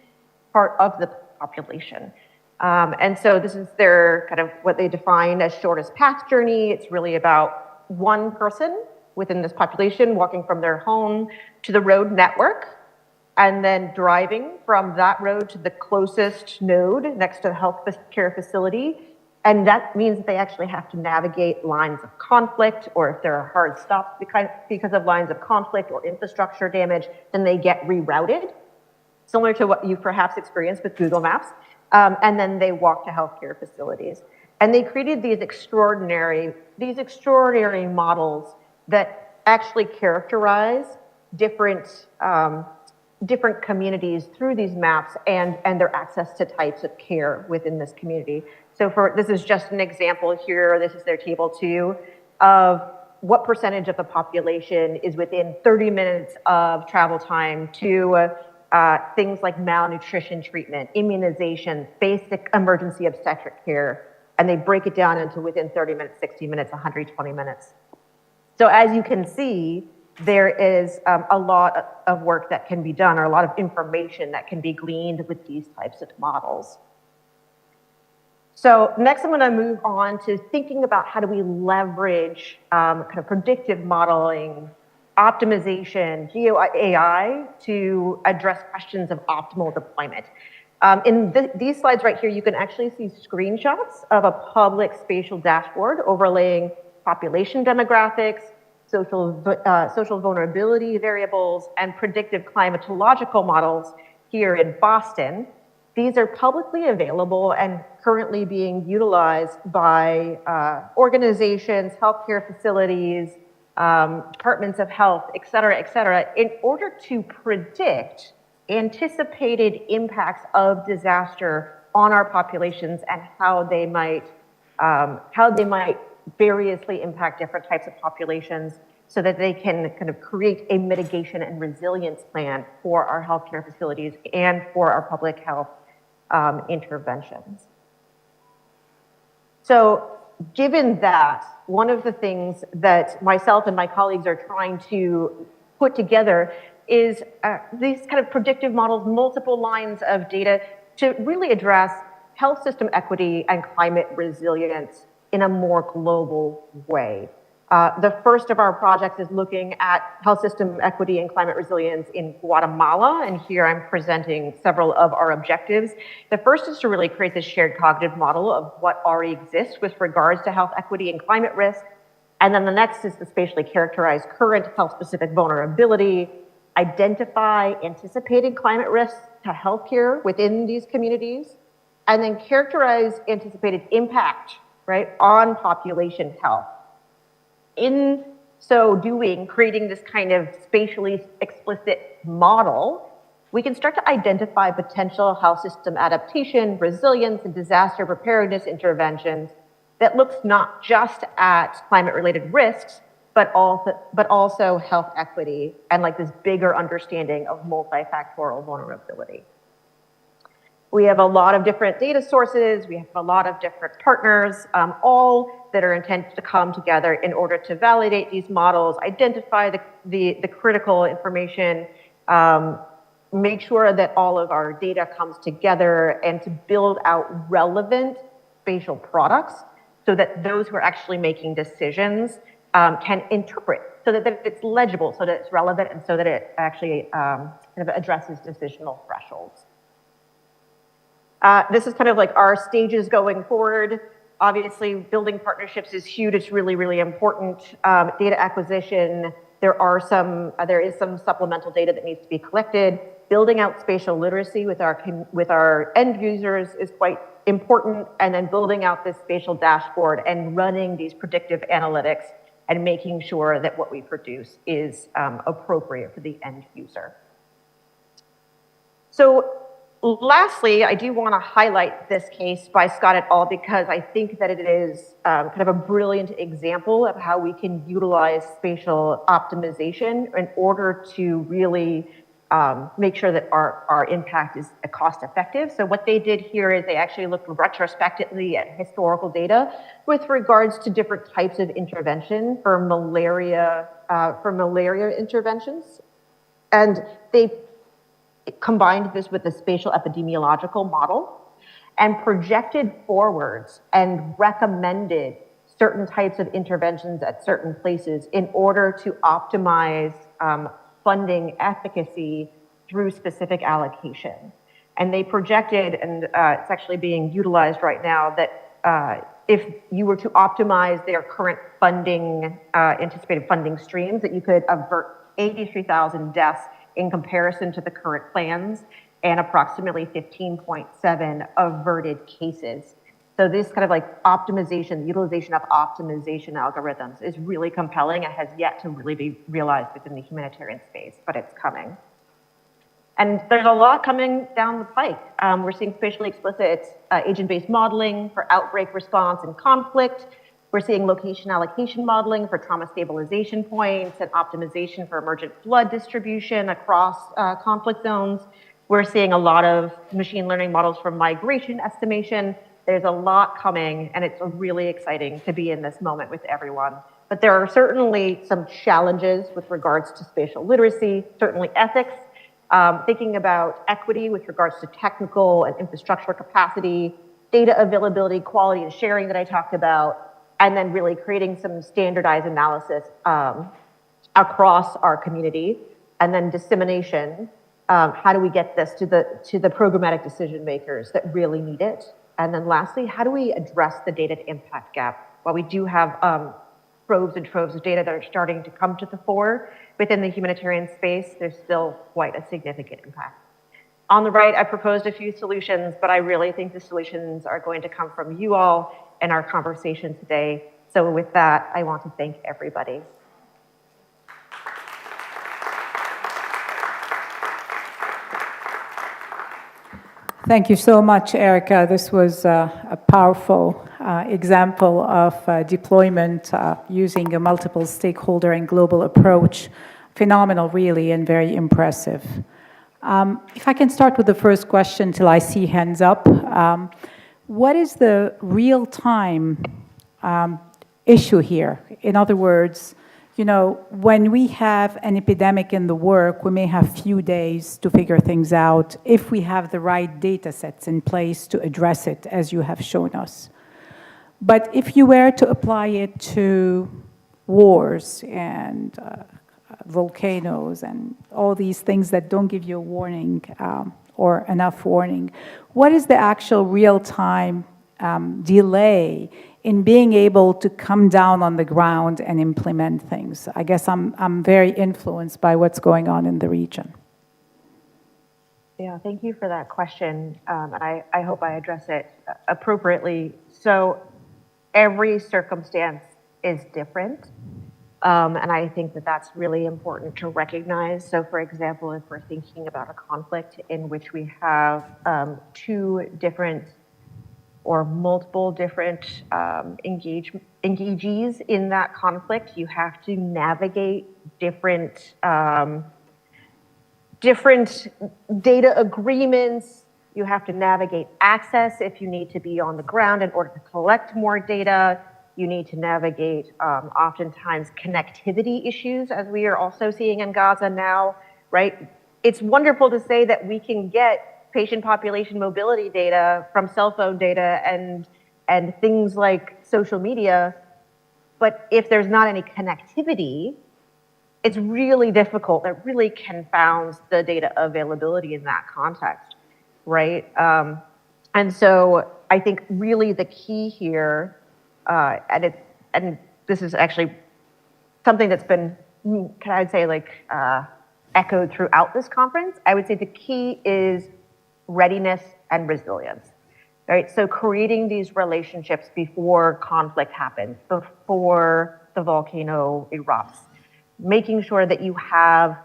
part of the population. And so this is their kind of what they define as shortest path journey. It's really about one person within this population walking from their home to the road network, and then driving from that road to the closest node next to the health care facility. And that means that they actually have to navigate lines of conflict, or if there are hard stops because of lines of conflict or infrastructure damage, then they get rerouted, similar to what you've perhaps experienced with Google Maps. And then they walk to healthcare facilities. And they created these extraordinary models that actually characterize different communities through these maps and their access to types of care within this community. So this is just an example here. This is their table 2 of what percentage of the population is within 30 minutes of travel time to things like malnutrition treatment, immunization, basic emergency obstetric care. And they break it down into within 30 minutes, 60 minutes, 120 minutes. So as you can see, there is a lot of work that can be done, or a lot of information that can be gleaned with these types of models. So next I'm going to move on to thinking about how do we leverage kind of predictive modeling, optimization, GeoAI to address questions of optimal deployment. In these slides right here, you can actually see screenshots of a public spatial dashboard overlaying population demographics, social vulnerability variables, and predictive climatological models here in Boston. These are publicly available and currently being utilized by organizations, healthcare facilities, departments of health, et cetera, in order to predict anticipated impacts of disaster on our populations and how they might variously impact different types of populations so that they can kind of create a mitigation and resilience plan for our healthcare facilities and for our public health interventions. So given that, one of the things that myself and my colleagues are trying to put together is these kind of predictive models, multiple lines of data to really address health system equity and climate resilience in a more global way. The first of our projects is looking at health system equity and climate resilience in Guatemala, and here I'm presenting several of our objectives. The first is to really create this shared cognitive model of what already exists with regards to health equity and climate risk. And then the next is to spatially characterize current health-specific vulnerability, identify anticipated climate risks to healthcare within these communities, and then characterize anticipated impact, right, on population health. In so doing, creating this kind of spatially explicit model, we can start to identify potential health system adaptation, resilience, and disaster preparedness interventions that looks not just at climate-related risks, but also health equity and like this bigger understanding of multifactorial vulnerability. We have a lot of different data sources. We have a lot of different partners, all that are intended to come together in order to validate these models, identify the critical information, make sure that all of our data comes together, and to build out relevant spatial products so that those who are actually making decisions can interpret, so that it's legible, so that it's relevant, and so that it actually kind of addresses decisional thresholds. This is kind of like our stages going forward. Obviously, building partnerships is huge. It's really, really important. Data acquisition, there is some supplemental data that needs to be collected. Building out spatial literacy with our end users is quite important, and then building out this spatial dashboard and running these predictive analytics and making sure that what we produce is appropriate for the end user. So lastly, I do want to highlight this case by Scott et al. Because I think that it is kind of a brilliant example of how we can utilize spatial optimization in order to really make sure that our impact is cost effective. So what they did here is they actually looked retrospectively at historical data with regards to different types of intervention for malaria interventions. And they combined this with a spatial epidemiological model and projected forwards and recommended certain types of interventions at certain places in order to optimize funding efficacy through specific allocation. And they projected, and it's actually being utilized right now, that if you were to optimize their current funding, anticipated funding streams, that you could avert 83,000 deaths in comparison to the current plans, and approximately 15.7 averted cases. So this kind of like optimization, the utilization of optimization algorithms is really compelling and has yet to really be realized within the humanitarian space, but it's coming. And there's a lot coming down the pike. We're seeing spatially explicit agent-based modeling for outbreak response and conflict. We're seeing location allocation modeling for trauma stabilization points and optimization for emergent flood distribution across conflict zones. We're seeing a lot of machine learning models for migration estimation. There's a lot coming, and it's really exciting to be in this moment with everyone. But there are certainly some challenges with regards to spatial literacy, certainly ethics, thinking about equity with regards to technical and infrastructure capacity, data availability, quality, and sharing that I talked about, and then really creating some standardized analysis across our community, and then dissemination. How do we get this to the programmatic decision makers that really need it? And then lastly, how do we address the data to impact gap? While we do have troves and troves of data that are starting to come to the fore within the humanitarian space, there's still quite a significant impact. On the right, I proposed a few solutions, but I really think the solutions are going to come from you all in our conversation today. So with that, I want to thank everybody. Thank you so much, Erica. This was a powerful example of deployment using a multiple stakeholder and global approach. Phenomenal, really, and very impressive. If I can start with the first question till I see hands up. What is the real-time issue here? In other words, you know, when we have an epidemic in the work, we may have few days to figure things out if we have the right data sets in place to address it, as you have shown us. But if you were to apply it to wars and volcanoes and all these things that don't give you a warning or enough warning, what is the actual real-time delay in being able to come down on the ground and implement things? I guess I'm very influenced by what's going on in the region. Yeah, thank you for that question, and I hope I address it appropriately. So every circumstance is different, and I think that that's really important to recognize. So for example, if we're thinking about a conflict in which we have two different or multiple different engagees in that conflict, you have to navigate different data agreements. You have to navigate access if you need to be on the ground in order to collect more data. You need to navigate oftentimes connectivity issues, as we are also seeing in Gaza now, right? It's wonderful to say that we can get patient population mobility data from cell phone data and things like social media, but if there's not any connectivity, it's really difficult. It really confounds the data availability in that context, right? And so I think really the key here, and this is actually something that's been, can I say, like echoed throughout this conference. I would say the key is readiness and resilience, right? So creating these relationships before conflict happens, before the volcano erupts, making sure that you have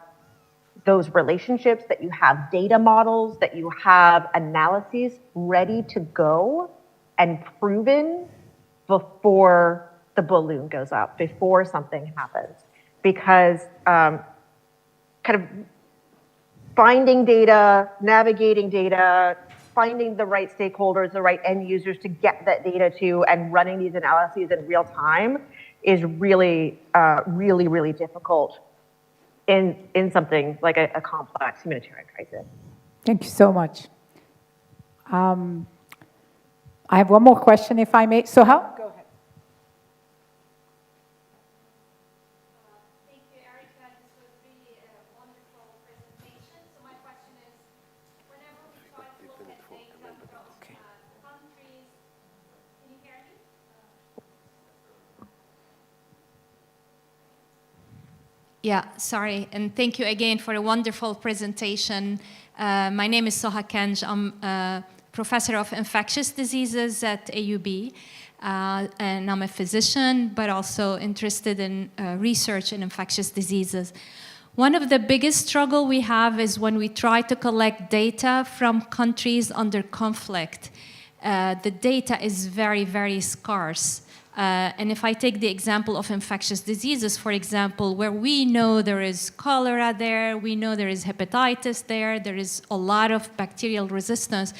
those relationships, that you have data models, that you have analyses ready to go and proven before the balloon goes up, before something happens. Because kind of finding data, navigating data, finding the right stakeholders, the right end users to get that data to, and running these analyses in real time is really, really difficult in something like a complex humanitarian crisis. Thank you so much. I have one more question, if I may. So how? Go ahead. Yeah, sorry, and thank you again for a wonderful presentation. My name is Soha Kenj. I'm a professor of infectious diseases at AUB, and I'm a physician, but also interested in research in infectious diseases. One of the biggest struggle we have is when we try to collect data from countries under conflict. The data is very scarce. And if I take the example of infectious diseases, for example, where we know there is cholera there, we know there is hepatitis there, there is a lot of bacterial resistance.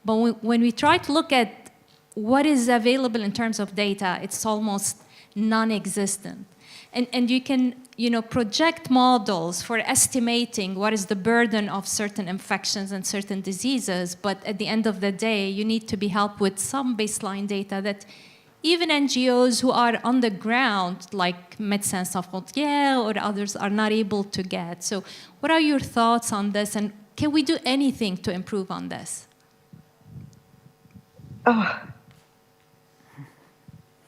But when we try to look at what is available in terms of data, it's almost non-existent. And you can, project models for estimating what is the burden of certain infections and certain diseases, but at the end of the day, you need to be helped with some baseline data that even NGOs who are on the ground, like Médecins Sans Frontières or others, are not able to get. So what are your thoughts on this, and can we do anything to improve on this?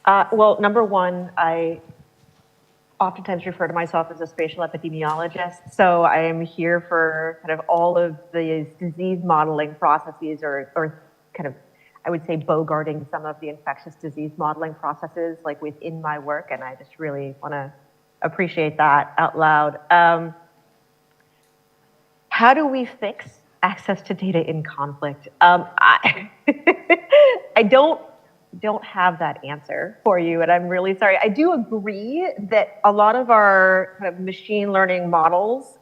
Well, number one, I oftentimes refer to myself as a spatial epidemiologist. So I am here for kind of all of these disease modeling processes or kind of, I would say, bogarting some of the infectious disease modeling processes like within my work. And I just really want to appreciate that out loud. How do we fix access to data in conflict? I don't have that answer for you, and I'm really sorry. I do agree that a lot of our kind of machine learning models,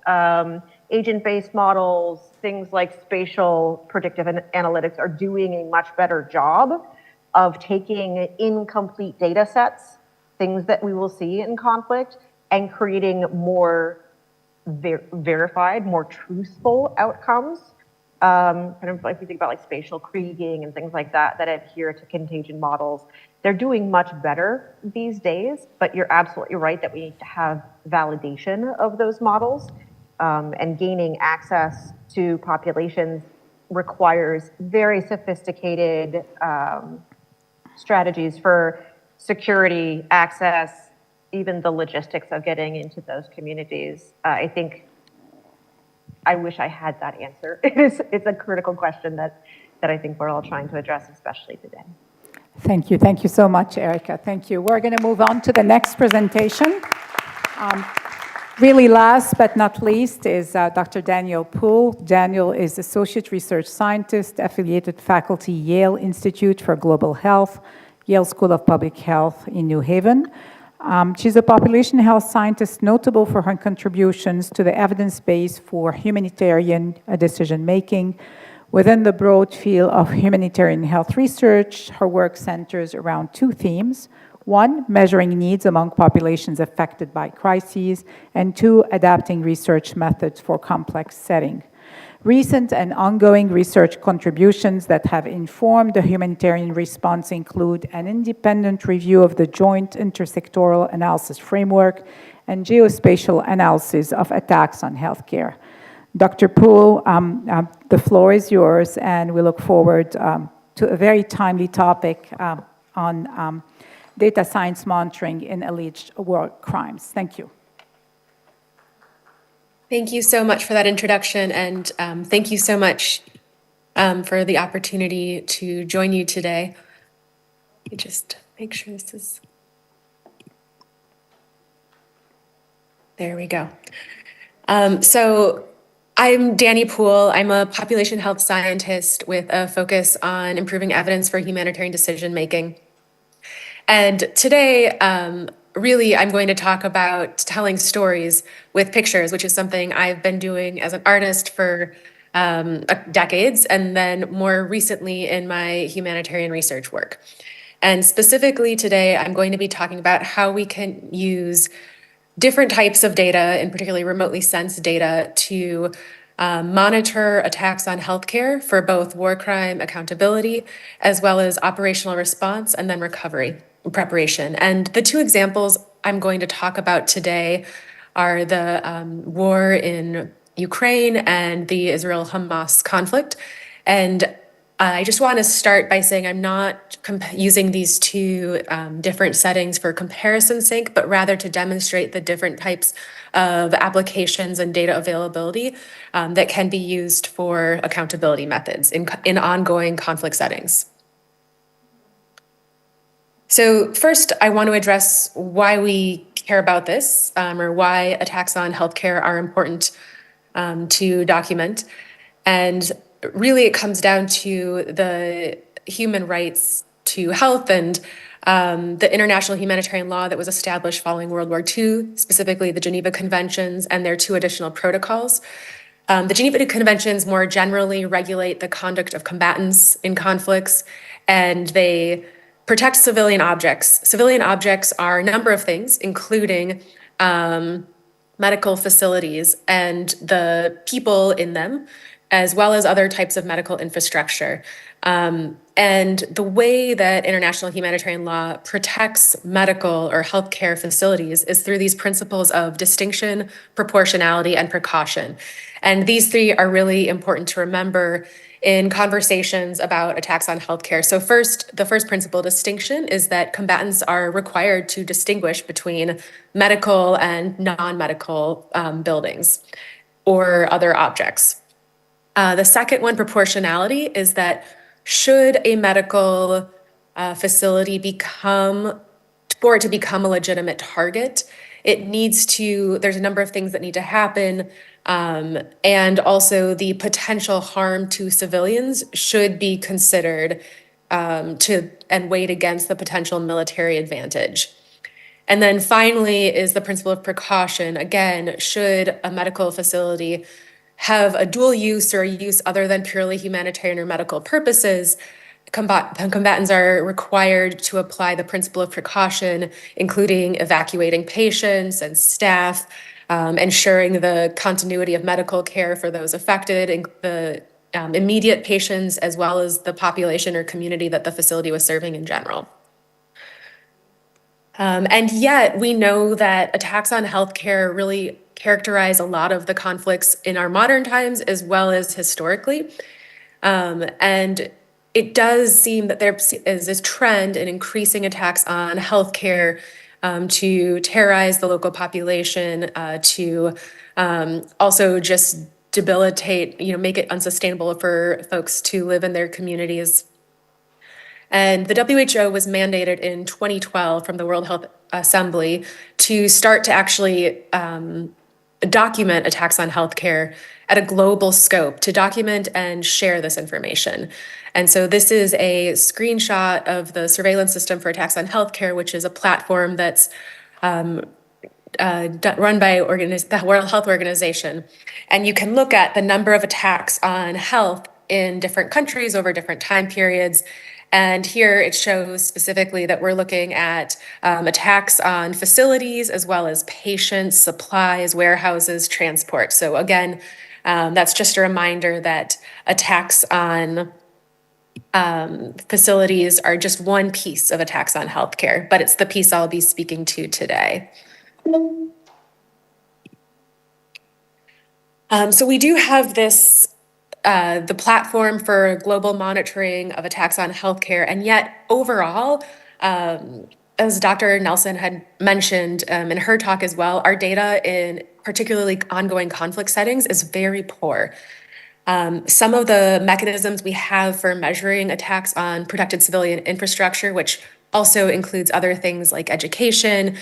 agent-based models, things like spatial predictive analytics are doing a much better job of taking incomplete data sets, things that we will see in conflict, and creating more verified, more truthful outcomes. Kind of like we think about like spatial kriging and things like that adhere to contagion models. They're doing much better these days, but you're absolutely right that we need to have validation of those models, and gaining access to populations requires very sophisticated strategies for security, access, even the logistics of getting into those communities. I think I wish I had that answer. It's a critical question that I think we're all trying to address, especially today. Thank you. Thank you so much, Erica. Thank you. We're going to move on to the next presentation. Really last but not least is Dr. Daniel Poole. Daniel is Associate Research Scientist, affiliated faculty, Yale Institute for Global Health, Yale School of Public Health in New Haven. She's a population health scientist notable for her contributions to the evidence base for humanitarian decision-making. Within the broad field of humanitarian health research, her work centers around two themes. One, measuring needs among populations affected by crises, and two, adapting research methods for complex settings. Recent and ongoing research contributions that have informed the humanitarian response include an independent review of the Joint Intersectoral Analysis Framework and geospatial analysis of attacks on healthcare. Dr. Poole, the floor is yours, and we look forward to a very timely topic on data science monitoring in alleged war crimes. Thank you. Thank you so much for that introduction, and thank you so much for the opportunity to join you today. Let me just make sure this is... There we go. So I'm Dani Poole. I'm a population health scientist with a focus on improving evidence for humanitarian decision-making. And today, really, I'm going to talk about telling stories with pictures, which is something I've been doing as an artist for decades, and then more recently in my humanitarian research work. And specifically today, I'm going to be talking about how we can use different types of data, and particularly remotely sensed data, to monitor attacks on healthcare for both war crime accountability, as well as operational response and then recovery preparation. And the two examples I'm going to talk about today are the war in Ukraine and the Israel-Hamas conflict. And I just want to start by saying I'm not using these two different settings for comparison's sake, but rather to demonstrate the different types of applications and data availability that can be used for accountability methods in ongoing conflict settings. So first, I want to address why we care about this, or why attacks on healthcare are important to document. And really, it comes down to the human rights to health and the international humanitarian law that was established following World War II, specifically the Geneva Conventions and their two additional protocols. The Geneva Conventions more generally regulate the conduct of combatants in conflicts, and they protect civilian objects. Civilian objects are a number of things, including medical facilities and the people in them, as well as other types of medical infrastructure. And the way that international humanitarian law protects medical or healthcare facilities is through these principles of distinction, proportionality, and precaution. And these three are really important to remember in conversations about attacks on healthcare. So the first principal distinction is that combatants are required to distinguish between medical and non-medical buildings or other objects. The second one, proportionality, is that should a medical facility for it to become a legitimate target, there's a number of things that need to happen. And also the potential harm to civilians should be considered and weighed against the potential military advantage. And then finally is the principle of precaution. Again, should a medical facility have a dual use or a use other than purely humanitarian or medical purposes, combatants are required to apply the principle of precaution, including evacuating patients and staff, ensuring the continuity of medical care for those affected, the immediate patients, as well as the population or community that the facility was serving in general. And yet we know that attacks on healthcare really characterize a lot of the conflicts in our modern times as well as historically. And it does seem that there is this trend in increasing attacks on healthcare to terrorize the local population, to also just debilitate, make it unsustainable for folks to live in their communities. And the WHO was mandated in 2012 from the World Health Assembly to start to actually document attacks on healthcare at a global scope, to document and share this information. And so this is a screenshot of the surveillance system for attacks on healthcare, which is a platform that's run by the World Health Organization. And you can look at the number of attacks on health in different countries over different time periods. And here it shows specifically that we're looking at attacks on facilities as well as patients, supplies, warehouses, transport. So again, that's just a reminder that attacks on facilities are just one piece of attacks on healthcare, but it's the piece I'll be speaking to today. So we do have this the platform for global monitoring of attacks on healthcare. And yet overall, as Dr. Nelson had mentioned in her talk as well, our data in particularly ongoing conflict settings is very poor. Some of the mechanisms we have for measuring attacks on protected civilian infrastructure, which also includes other things like education,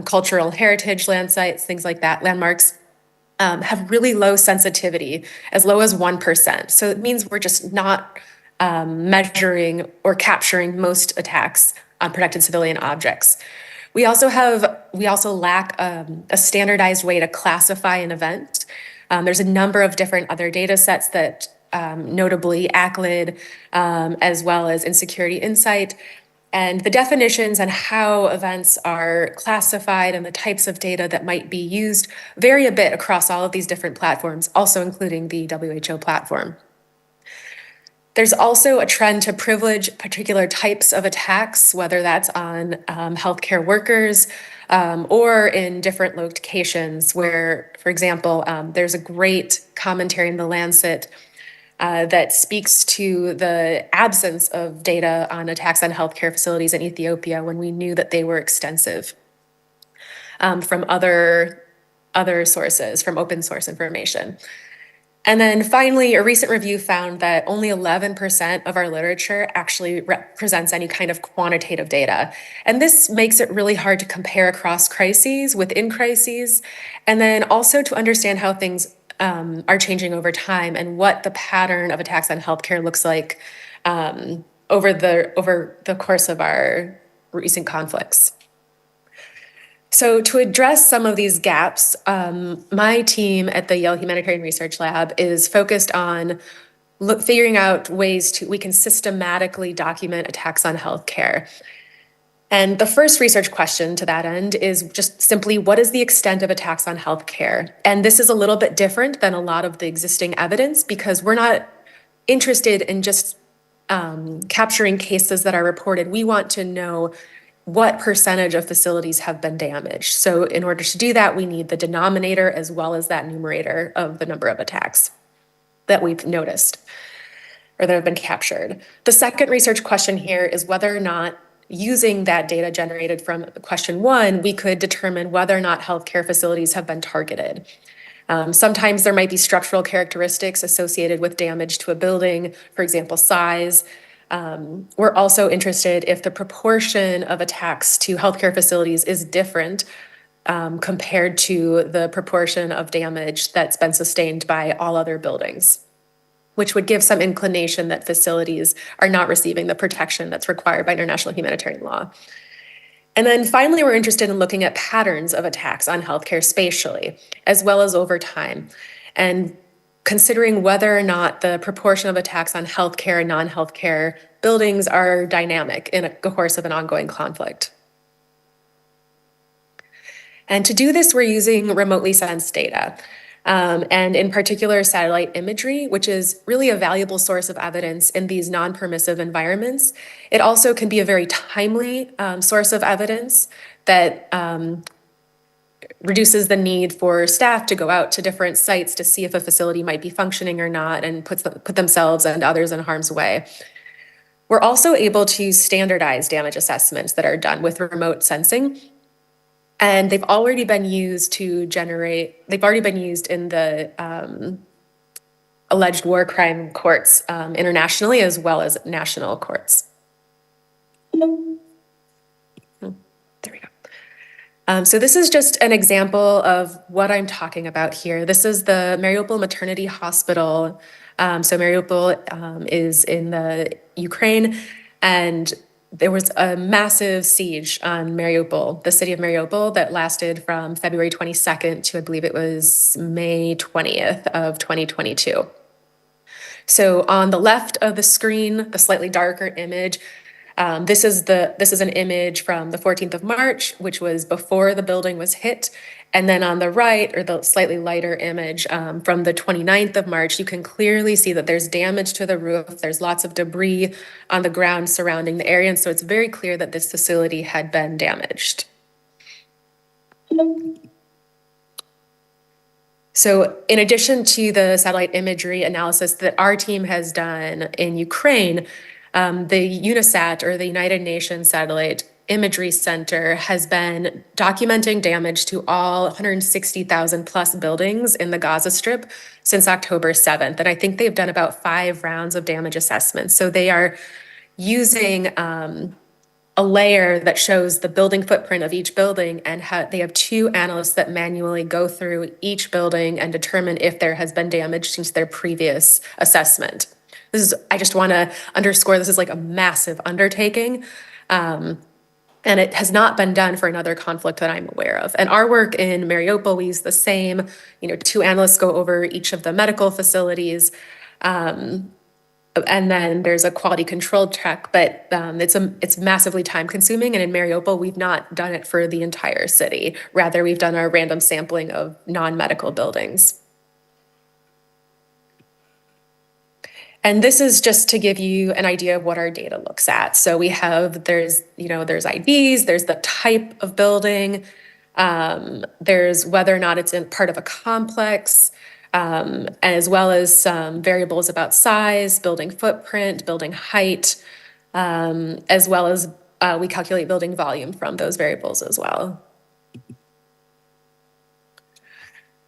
cultural heritage land sites, things like that, landmarks, have really low sensitivity, as low as 1%. So it means we're just not measuring or capturing most attacks on protected civilian objects. We also lack a standardized way to classify an event. There's a number of different other data sets that notably ACLID, as well as Insecurity Insight, and the definitions and how events are classified and the types of data that might be used vary a bit across all of these different platforms, also including the WHO platform. There's also a trend to privilege particular types of attacks, whether that's on healthcare workers or in different locations where, for example, there's a great commentary in The Lancet that speaks to the absence of data on attacks on healthcare facilities in Ethiopia when we knew that they were extensive from other sources, from open source information. And then finally, a recent review found that only 11% of our literature actually represents any kind of quantitative data. And this makes it really hard to compare across crises, within crises, and then also to understand how things are changing over time and what the pattern of attacks on healthcare looks like over the course of our recent conflicts. So to address some of these gaps, my team at the Yale Humanitarian Research Lab is focused on figuring out ways we can systematically document attacks on healthcare. And the first research question to that end is just simply, what is the extent of attacks on healthcare? And this is a little bit different than a lot of the existing evidence because we're not interested in just capturing cases that are reported. We want to know what percentage of facilities have been damaged. So in order to do that, we need the denominator as well as that numerator of the number of attacks that we've noticed. or that have been captured. The second research question here is whether or not, using that data generated from question 1, we could determine whether or not healthcare facilities have been targeted. Sometimes there might be structural characteristics associated with damage to a building, for example, size. We're also interested if the proportion of attacks to healthcare facilities is different compared to the proportion of damage that's been sustained by all other buildings, which would give some inclination that facilities are not receiving the protection that's required by international humanitarian law. And then finally, we're interested in looking at patterns of attacks on healthcare spatially, as well as over time, and considering whether or not the proportion of attacks on healthcare and non-healthcare buildings are dynamic in the course of an ongoing conflict. And to do this, we're using remotely sensed data, and in particular satellite imagery, which is really a valuable source of evidence in these non-permissive environments. It also can be a very timely source of evidence that reduces the need for staff to go out to different sites to see if a facility might be functioning or not, and put themselves and others in harm's way. We're also able to standardize damage assessments that are done with remote sensing. And they've already been used in the alleged war crime courts internationally, as well as national courts. There we go. So this is just an example of what I'm talking about here. This is the Mariupol Maternity Hospital. So Mariupol is in the Ukraine, and there was a massive siege on Mariupol, the city of Mariupol, that lasted from February 22nd to, I believe it was May 20th of 2022. So on the left of the screen, the slightly darker image, this is an image from the 14th of March, which was before the building was hit. And then on the right, or the slightly lighter image from the 29th of March, you can clearly see that there's damage to the roof. There's lots of debris on the ground surrounding the area. And so it's very clear that this facility had been damaged. So in addition to the satellite imagery analysis that our team has done in Ukraine, the UNISAT, or the United Nations Satellite Imagery Center, has been documenting damage to all 160,000 plus buildings in the Gaza Strip since October 7th. And I think they've done about 5 rounds of damage assessments. So they are using a layer that shows the building footprint of each building, and they have 2 analysts that manually go through each building and determine if there has been damage since their previous assessment. I just want to underscore, this is like a massive undertaking. And it has not been done for another conflict that I'm aware of. And our work in Mariupol, we use the same, 2 analysts go over each of the medical facilities. And then there's a quality control check, but it's massively time consuming. And in Mariupol, we've not done it for the entire city. Rather, we've done a random sampling of non-medical buildings. And this is just to give you an idea of what our data looks at. So we have, there's IDs, there's the type of building, there's whether or not it's in part of a complex, as well as some variables about size, building footprint, building height, as well as we calculate building volume from those variables as well.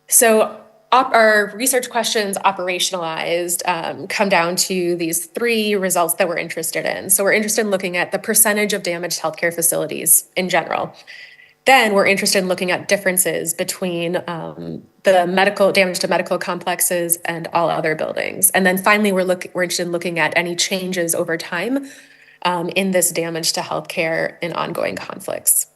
So our research questions operationalized come down to these 3 results that we're interested in. So we're interested in looking at the percentage of damaged healthcare facilities in general. Then we're interested in looking at differences between the medical damage to medical complexes and all other buildings. And then finally, we're interested in looking at any changes over time in this damage to healthcare in ongoing conflicts.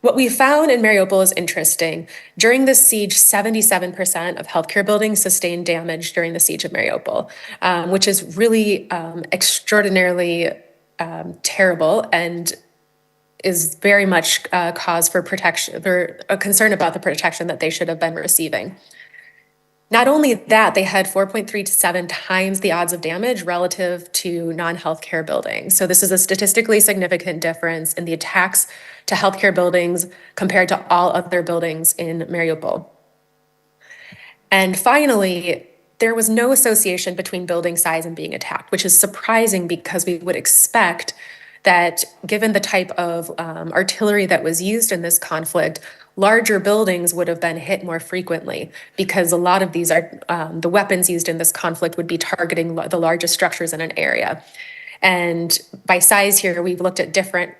What we found in Mariupol is interesting. During the siege, 77% of healthcare buildings sustained damage during the siege of Mariupol, which is really extraordinarily terrible, and is very much cause for a concern about the protection that they should have been receiving. Not only that, they had 4.37 times the odds of damage relative to non-healthcare buildings. So this is a statistically significant difference in the attacks to healthcare buildings compared to all other buildings in Mariupol. And finally, there was no association between building size and being attacked, which is surprising because we would expect that given the type of artillery that was used in this conflict, larger buildings would have been hit more frequently because a lot of these are the weapons used in this conflict would be targeting the largest structures in an area. And by size here, we've looked at different,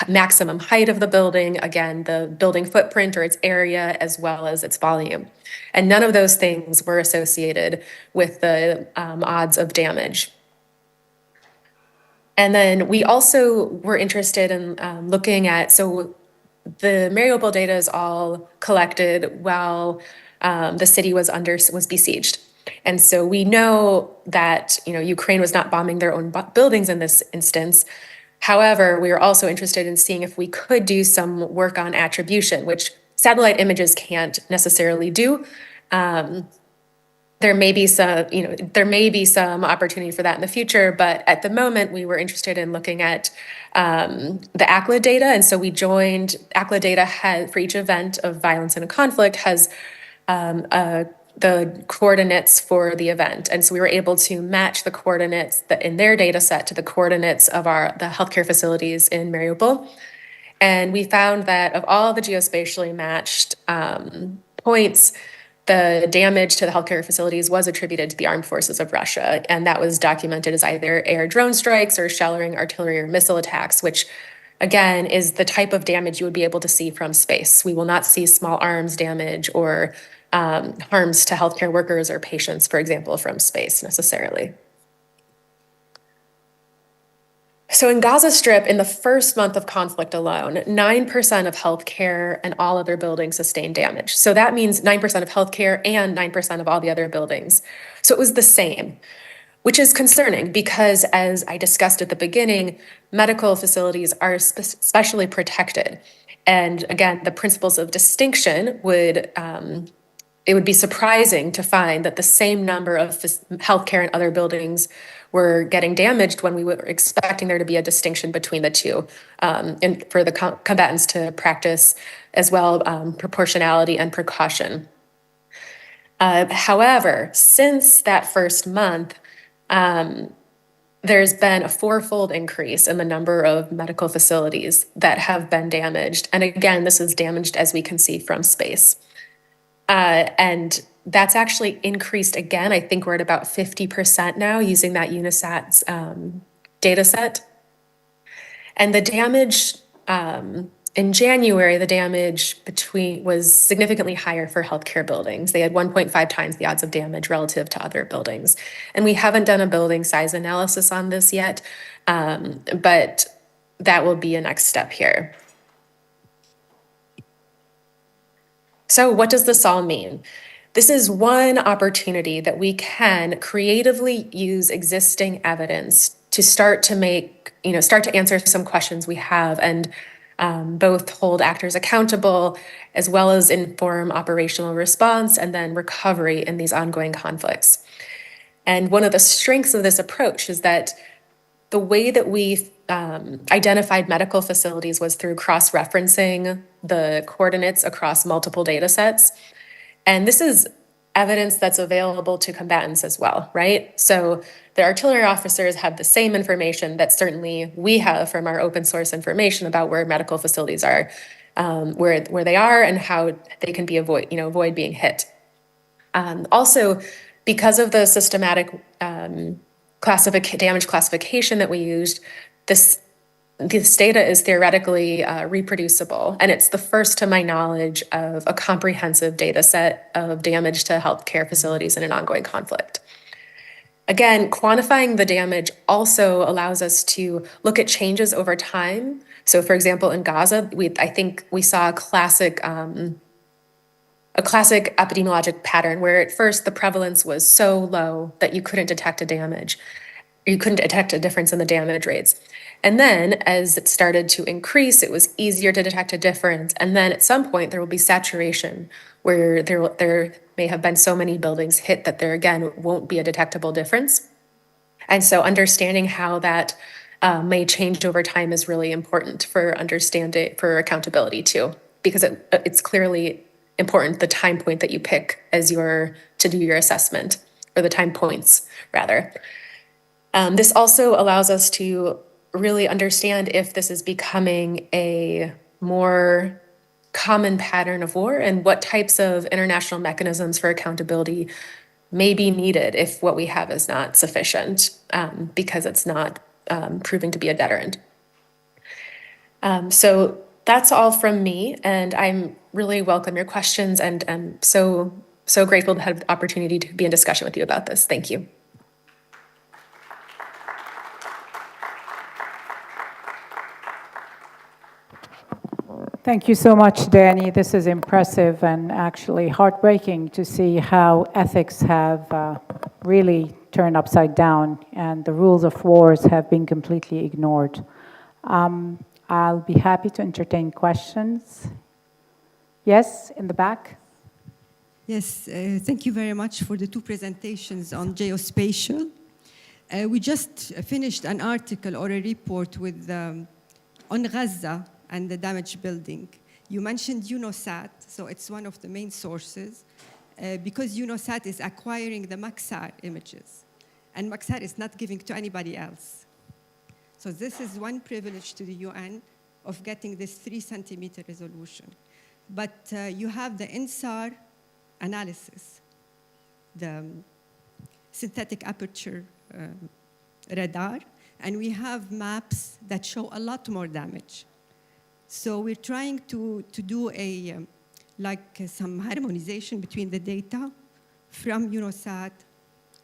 maximum height of the building, again, the building footprint or its area, as well as its volume. And none of those things were associated with the odds of damage. And then we also were interested in looking at, so the Mariupol data is all collected while the city was besieged. And so we know that, Ukraine was not bombing their own buildings in this instance. However, we were also interested in seeing if we could do some work on attribution, which satellite images can't necessarily do. There may be some opportunity for that in the future, but at the moment we were interested in looking at the ACLA data. And so we joined ACLA data for each event of violence in a conflict has the coordinates for the event. And so we were able to match the coordinates that in their data set to the coordinates of the healthcare facilities in Mariupol. And we found that of all the geospatially matched points, the damage to the healthcare facilities was attributed to the armed forces of Russia. And that was documented as either air drone strikes or shelling artillery or missile attacks, which again is the type of damage you would be able to see from space. We will not see small arms damage or harms to healthcare workers or patients, for example, from space necessarily. So in Gaza Strip, in the first month of conflict alone, 9% of healthcare and all other buildings sustained damage. So that means 9% of healthcare and 9% of all the other buildings. So it was the same, which is concerning because, as I discussed at the beginning, medical facilities are specially protected. And again, the principles of distinction would it would be surprising to find that the same number of healthcare and other buildings were getting damaged when we were expecting there to be a distinction between the two, and for the combatants to practice as well proportionality and precaution. However, since that first month, there's been a fourfold increase in the number of medical facilities that have been damaged. And again, this is damaged as we can see from space. And that's actually increased again. I think we're at about 50% now using that UNISAT's data set. And the damage in January, the damage was significantly higher for healthcare buildings. They had 1.5 times the odds of damage relative to other buildings. And we haven't done a building size analysis on this yet, but that will be a next step here. So what does this all mean? This is one opportunity that we can creatively use existing evidence to start to answer some questions we have and both hold actors accountable as well as inform operational response and then recovery in these ongoing conflicts. And one of the strengths of this approach is that the way that we identified medical facilities was through cross-referencing the coordinates across multiple data sets. And this is evidence that's available to combatants as well, right? So the artillery officers have the same information that certainly we have from our open source information about where medical facilities are, where they are and how they can be avoid being hit. Also, because of the systematic damage classification that we used, this data is theoretically reproducible, and it's the first, to my knowledge, of a comprehensive data set of damage to healthcare facilities in an ongoing conflict. Again, quantifying the damage also allows us to look at changes over time. So, for example, in Gaza, I think we saw a classic epidemiologic pattern where at first the prevalence was so low that you couldn't detect a damage. You couldn't detect a difference in the damage rates. And then as it started to increase, it was easier to detect a difference. And then at some point there will be saturation where there may have been so many buildings hit that there again won't be a detectable difference. And so understanding how that may change over time is really important for accountability too, because it's clearly important the time point that you pick to do your assessment or the time points rather. This also allows us to really understand if this is becoming a more common pattern of war and what types of international mechanisms for accountability may be needed if what we have is not sufficient because it's not proving to be a deterrent. So that's all from me, and I'm really welcome your questions, and I'm so grateful to have the opportunity to be in discussion with you about this. Thank you. Thank you so much, Danny. This is impressive and actually heartbreaking to see how ethics have really turned upside down and the rules of wars have been completely ignored. I'll be happy to entertain questions. Yes, in the back. Yes, thank you very much for the two presentations on geospatial. We just finished an article or a report with on Gaza and the damaged building. You mentioned UNOSAT, so it's one of the main sources, because UNOSAT is acquiring the Maxar images, and Maxar is not giving to anybody else. So this is one privilege to the UN of getting this 3-centimeter resolution. But you have the INSAR analysis, the synthetic aperture radar, and we have maps that show a lot more damage. So we're trying to do some harmonization between the data from UNOSAT,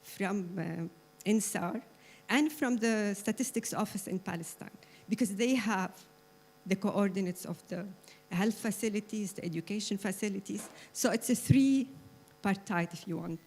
from INSAR, and from the statistics office in Palestine, because they have the coordinates of the health facilities, the education facilities. So it's a three-partite, if you want.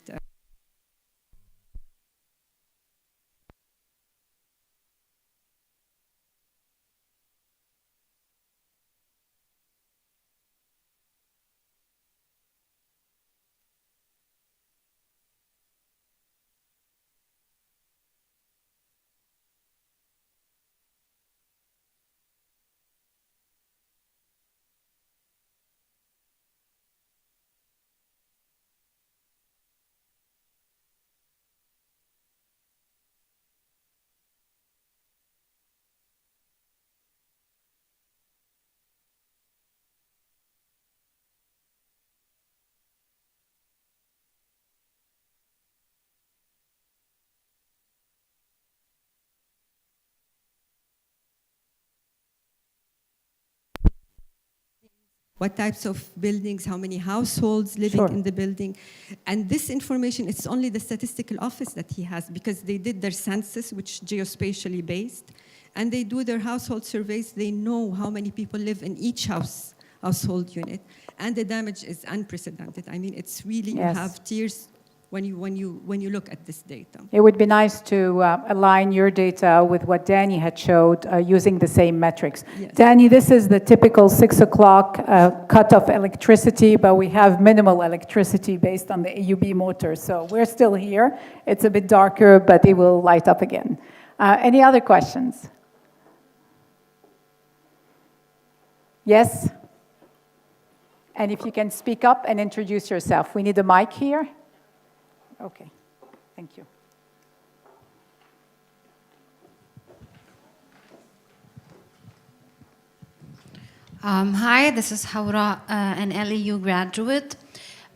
What types of buildings, how many households living in the building. And this information, it's only the statistical office that he has, because they did their census, which is geospatially based, and they do their household surveys. They know how many people live in each household unit, and the damage is unprecedented. I mean, it's really, you have tears when you look at this data. It would be nice to align your data with what Danny had showed using the same metrics. Yes. Danny, this is the typical 6 o'clock cut of electricity, but we have minimal electricity based on the AUB motor. So we're still here. It's a bit darker, but it will light up again. Any other questions? Yes? And if you can speak up and introduce yourself. We need a mic here. Okay, thank you. Hi, this is Haura, an LEU graduate.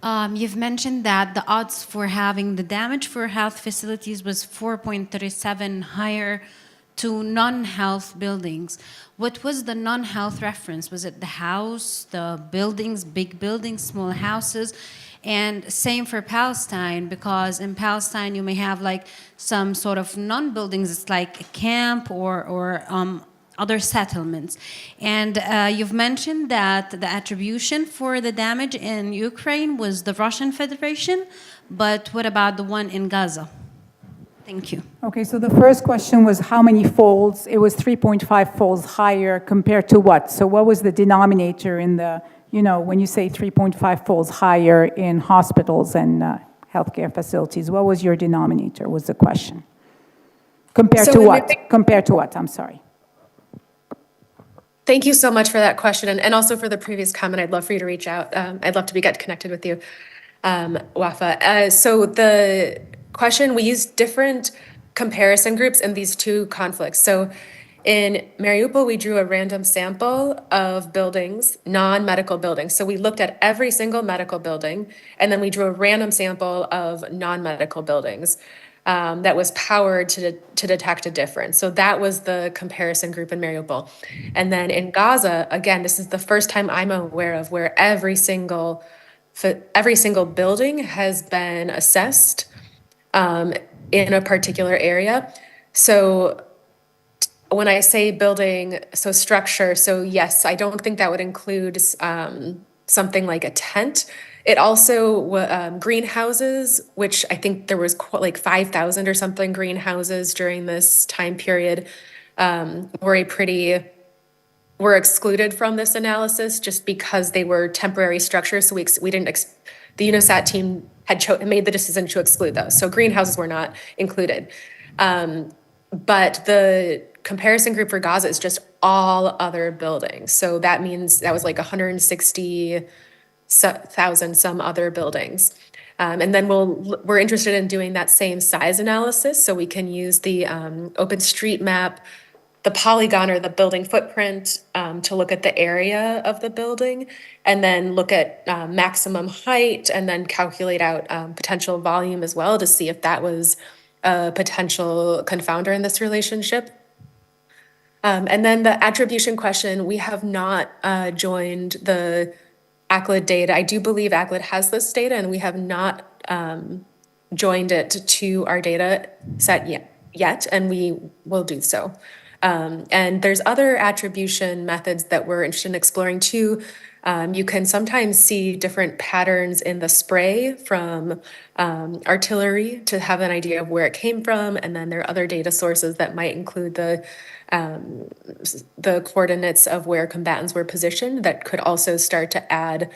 You've mentioned that the odds for having the damage for health facilities was 4.37 higher to non-health buildings. What was the non-health reference? Was it the house, the buildings, big buildings, small houses? And same for Palestine, because in Palestine you may have like some sort of non-buildings, it's like a camp or other settlements. And you've mentioned that the attribution for the damage in Ukraine was the Russian Federation, but what about the one in Gaza? Thank you. Okay, so the first question was how many folds? It was 3.5 folds higher compared to what? So what was the denominator in the, you know, when you say 3.5 folds higher in hospitals and healthcare facilities, what was your denominator, was the question? Compared to what? Compared to what? I'm sorry. Thank you so much for that question, and also for the previous comment. I'd love for you to reach out. I'd love to get connected with you, Wafa. So the question, we used different comparison groups in these two conflicts. So in Mariupol, we drew a random sample of buildings, non-medical buildings. So we looked at every single medical building, and then we drew a random sample of non-medical buildings that was powered to detect a difference. So that was the comparison group in Mariupol. And then in Gaza, again, this is the first time I'm aware of where every single building has been assessed in a particular area. So when I say building, so structure, so yes, I don't think that would include something like a tent. It also, greenhouses, which I think there was like 5,000 or something greenhouses during this time period, were excluded from this analysis just because they were temporary structures. So we didn't, the UNOSAT team had made the decision to exclude those. So greenhouses were not included. But the comparison group for Gaza is just all other buildings. So that means that was like 160,000 some other buildings. And then we're interested in doing that same size analysis. So we can use the OpenStreetMap, the polygon or the building footprint to look at the area of the building, and then look at maximum height, and then calculate out potential volume as well to see if that was a potential confounder in this relationship. And then the attribution question, we have not joined the ACLED data. I do believe ACLED has this data, and we have not joined it to our data set yet, and we will do so. And there's other attribution methods that we're interested in exploring too. You can sometimes see different patterns in the spray from artillery to have an idea of where it came from. And then there are other data sources that might include the coordinates of where combatants were positioned that could also start to add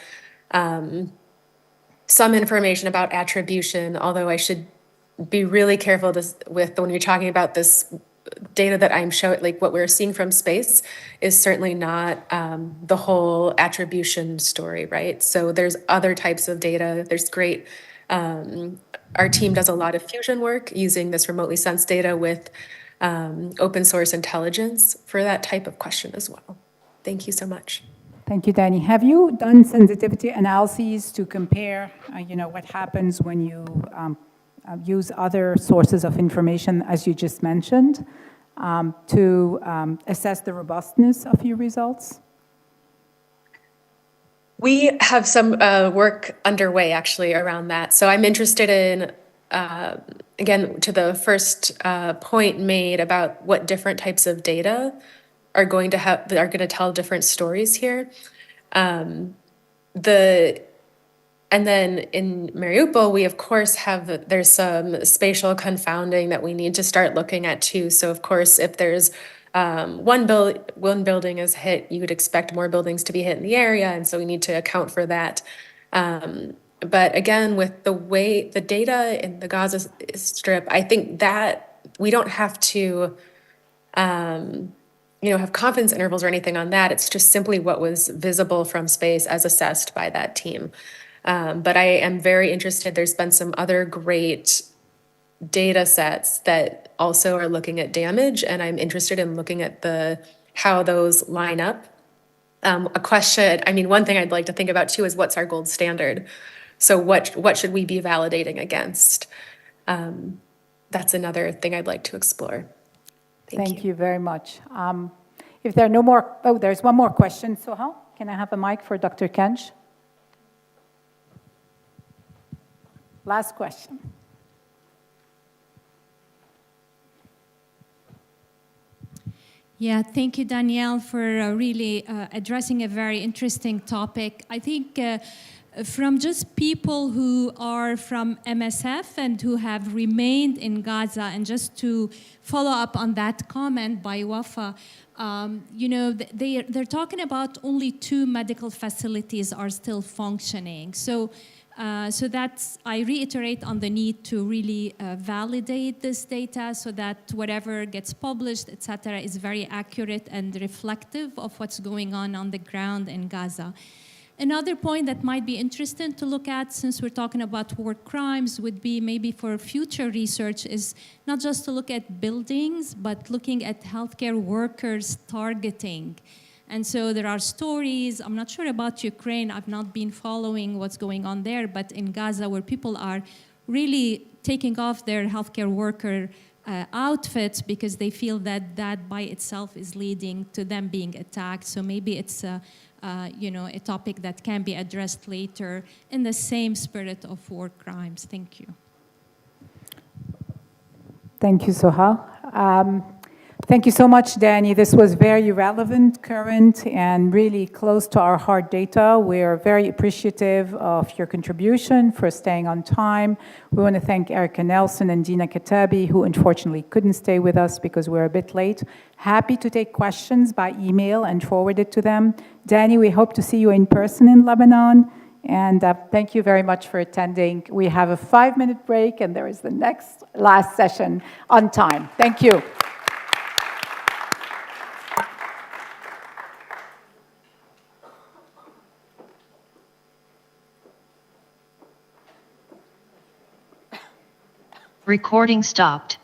some information about attribution, although I should be really careful with when you're talking about this data that I'm showing, like what we're seeing from space is certainly not the whole attribution story, right? So there's other types of data. There's great, our team does a lot of fusion work using this remotely sensed data with open source intelligence for that type of question as well. Thank you so much. Thank you, Danny. Have you done sensitivity analyses to compare, what happens when you use other sources of information, as you just mentioned, to assess the robustness of your results? We have some work underway actually around that. So I'm interested in, again, to the first point made about what different types of data are going to tell different stories here. And then in Mariupol, we of course there's some spatial confounding that we need to start looking at too. So of course, if there's one building is hit, you would expect more buildings to be hit in the area, and so we need to account for that. But again, with the way the data in the Gaza Strip, I think that we don't have to have confidence intervals or anything on that. It's just simply what was visible from space as assessed by that team. But I am very interested. There's been some other great data sets that also are looking at damage, and I'm interested in looking at how those line up. One thing I'd like to think about too is what's our gold standard? So what should we be validating against? That's another thing I'd like to explore. Thank you very much. If there are no more, there's one more question. Soha, can I have a mic for Dr. Kenj? Last question. Yeah, thank you, Danielle, for really addressing a very interesting topic. I think from just people who are from MSF and who have remained in Gaza, and just to follow up on that comment by Wafa, they're talking about only 2 medical facilities are still functioning. So I reiterate on the need to really validate this data so that whatever gets published, etc., is very accurate and reflective of what's going on the ground in Gaza. Another point that might be interesting to look at, since we're talking about war crimes, would be maybe for future research is not just to look at buildings, but looking at healthcare workers targeting. And so there are stories, I'm not sure about Ukraine, I've not been following what's going on there, but in Gaza where people are really taking off their healthcare worker outfits because they feel that that by itself is leading to them being attacked. So maybe it's a topic that can be addressed later in the same spirit of war crimes. Thank you. Thank you, Soha. Thank you so much, Danny. This was very relevant, current, and really close to our hard data. We're very appreciative of your contribution for staying on time. We want to thank Erica Nelson and Dina Katabi, who unfortunately couldn't stay with us because we're a bit late. Happy to take questions by email and forward it to them. Danny, we hope to see you in person in Lebanon. And thank you very much for attending. We have a 5-minute break, and there is the last session on time. Thank you. Recording stopped.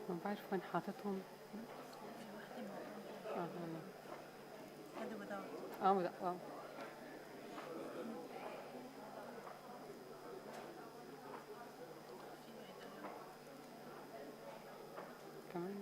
ما بعرف وين حاططهم. كمان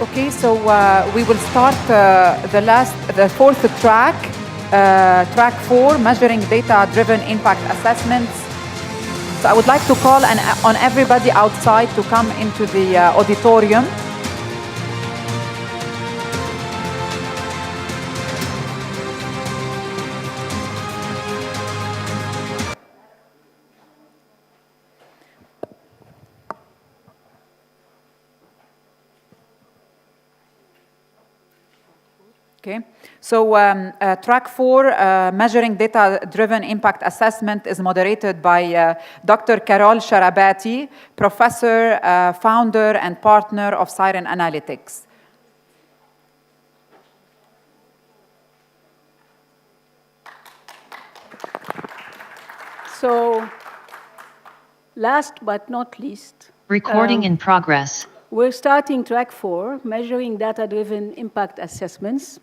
Okay, so we will start the fourth track, track 4, measuring data-driven impact assessments. So I would like to call on everybody outside to come into the auditorium. Okay, so track 4, measuring data-driven impact assessment, is moderated by Dr. Carol Sharabati, professor, founder, and partner of Siren Analytics. So, last but not least, Recording in progress. We're starting track 4, measuring data-driven impact assessments.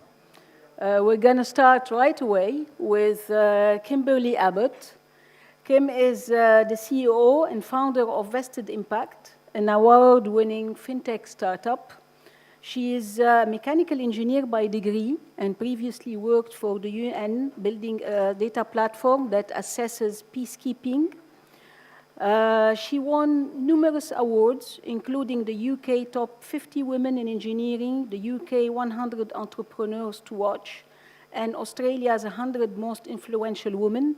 We're going to start right away with Kimberly Abbott. Kim is the CEO and founder of Vested Impact, an award-winning fintech startup. She is a mechanical engineer by degree and previously worked for the UN, building a data platform that assesses peacekeeping. She won numerous awards, including the UK Top 50 Women in Engineering, the UK 100 Entrepreneurs to Watch, and Australia's 100 Most Influential Women.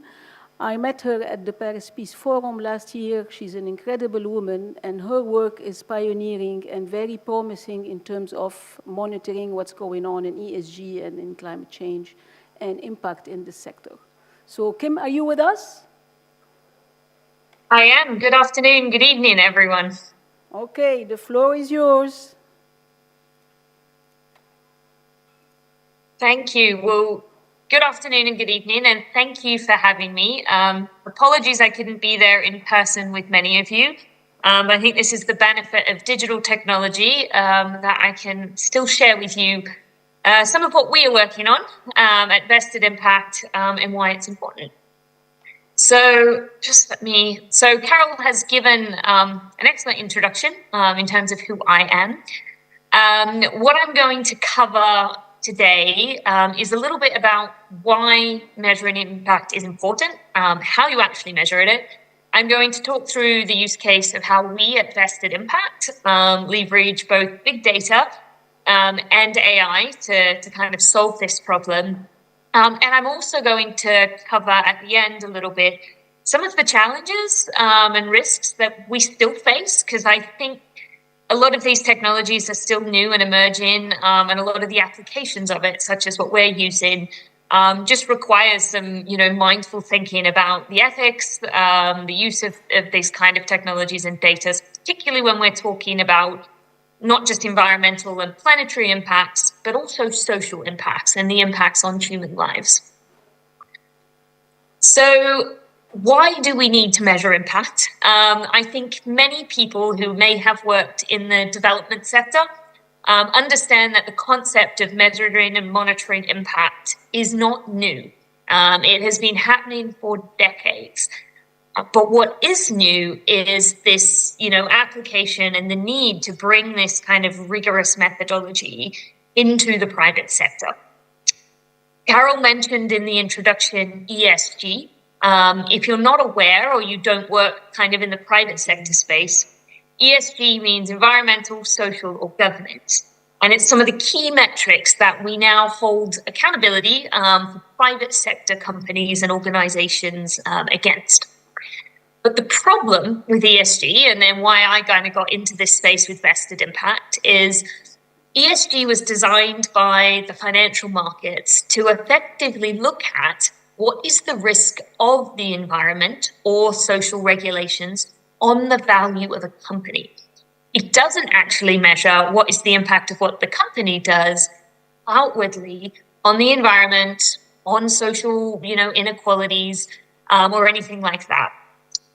I met her at the Paris Peace Forum last year. She's an incredible woman, and her work is pioneering and very promising in terms of monitoring what's going on in ESG and in climate change and impact in this sector. So, Kim, are you with us? I am. Good afternoon, good evening, everyone. Okay, the floor is yours. Thank you. Well, good afternoon and good evening, and thank you for having me. Apologies I couldn't be there in person with many of you. I think this is the benefit of digital technology, that I can still share with you some of what we are working on at Vested Impact and why it's important. So Carol has given an excellent introduction in terms of who I am. What I'm going to cover today is a little bit about why measuring impact is important, how you actually measure it. I'm going to talk through the use case of how we at Vested Impact leverage both big data and AI to kind of solve this problem. And I'm also going to cover at the end a little bit some of the challenges and risks that we still face, because I think a lot of these technologies are still new and emerging, and a lot of the applications of it, such as what we're using, just requires some, mindful thinking about the ethics, the use of these kind of technologies and data, particularly when we're talking about not just environmental and planetary impacts, but also social impacts and the impacts on human lives. So why do we need to measure impact? I think many people who may have worked in the development sector understand that the concept of measuring and monitoring impact is not new. It has been happening for decades. But what is new is this, application and the need to bring this kind of rigorous methodology into the private sector. Carol mentioned in the introduction ESG. If you're not aware or you don't work kind of in the private sector space, ESG means environmental, social, or governance. And it's some of the key metrics that we now hold accountability for private sector companies and organizations against. But the problem with ESG, and then why I kind of got into this space with Vested Impact, is ESG was designed by the financial markets to effectively look at what is the risk of the environment or social regulations on the value of a company. It doesn't actually measure what is the impact of what the company does outwardly on the environment, on social, inequalities, or anything like that.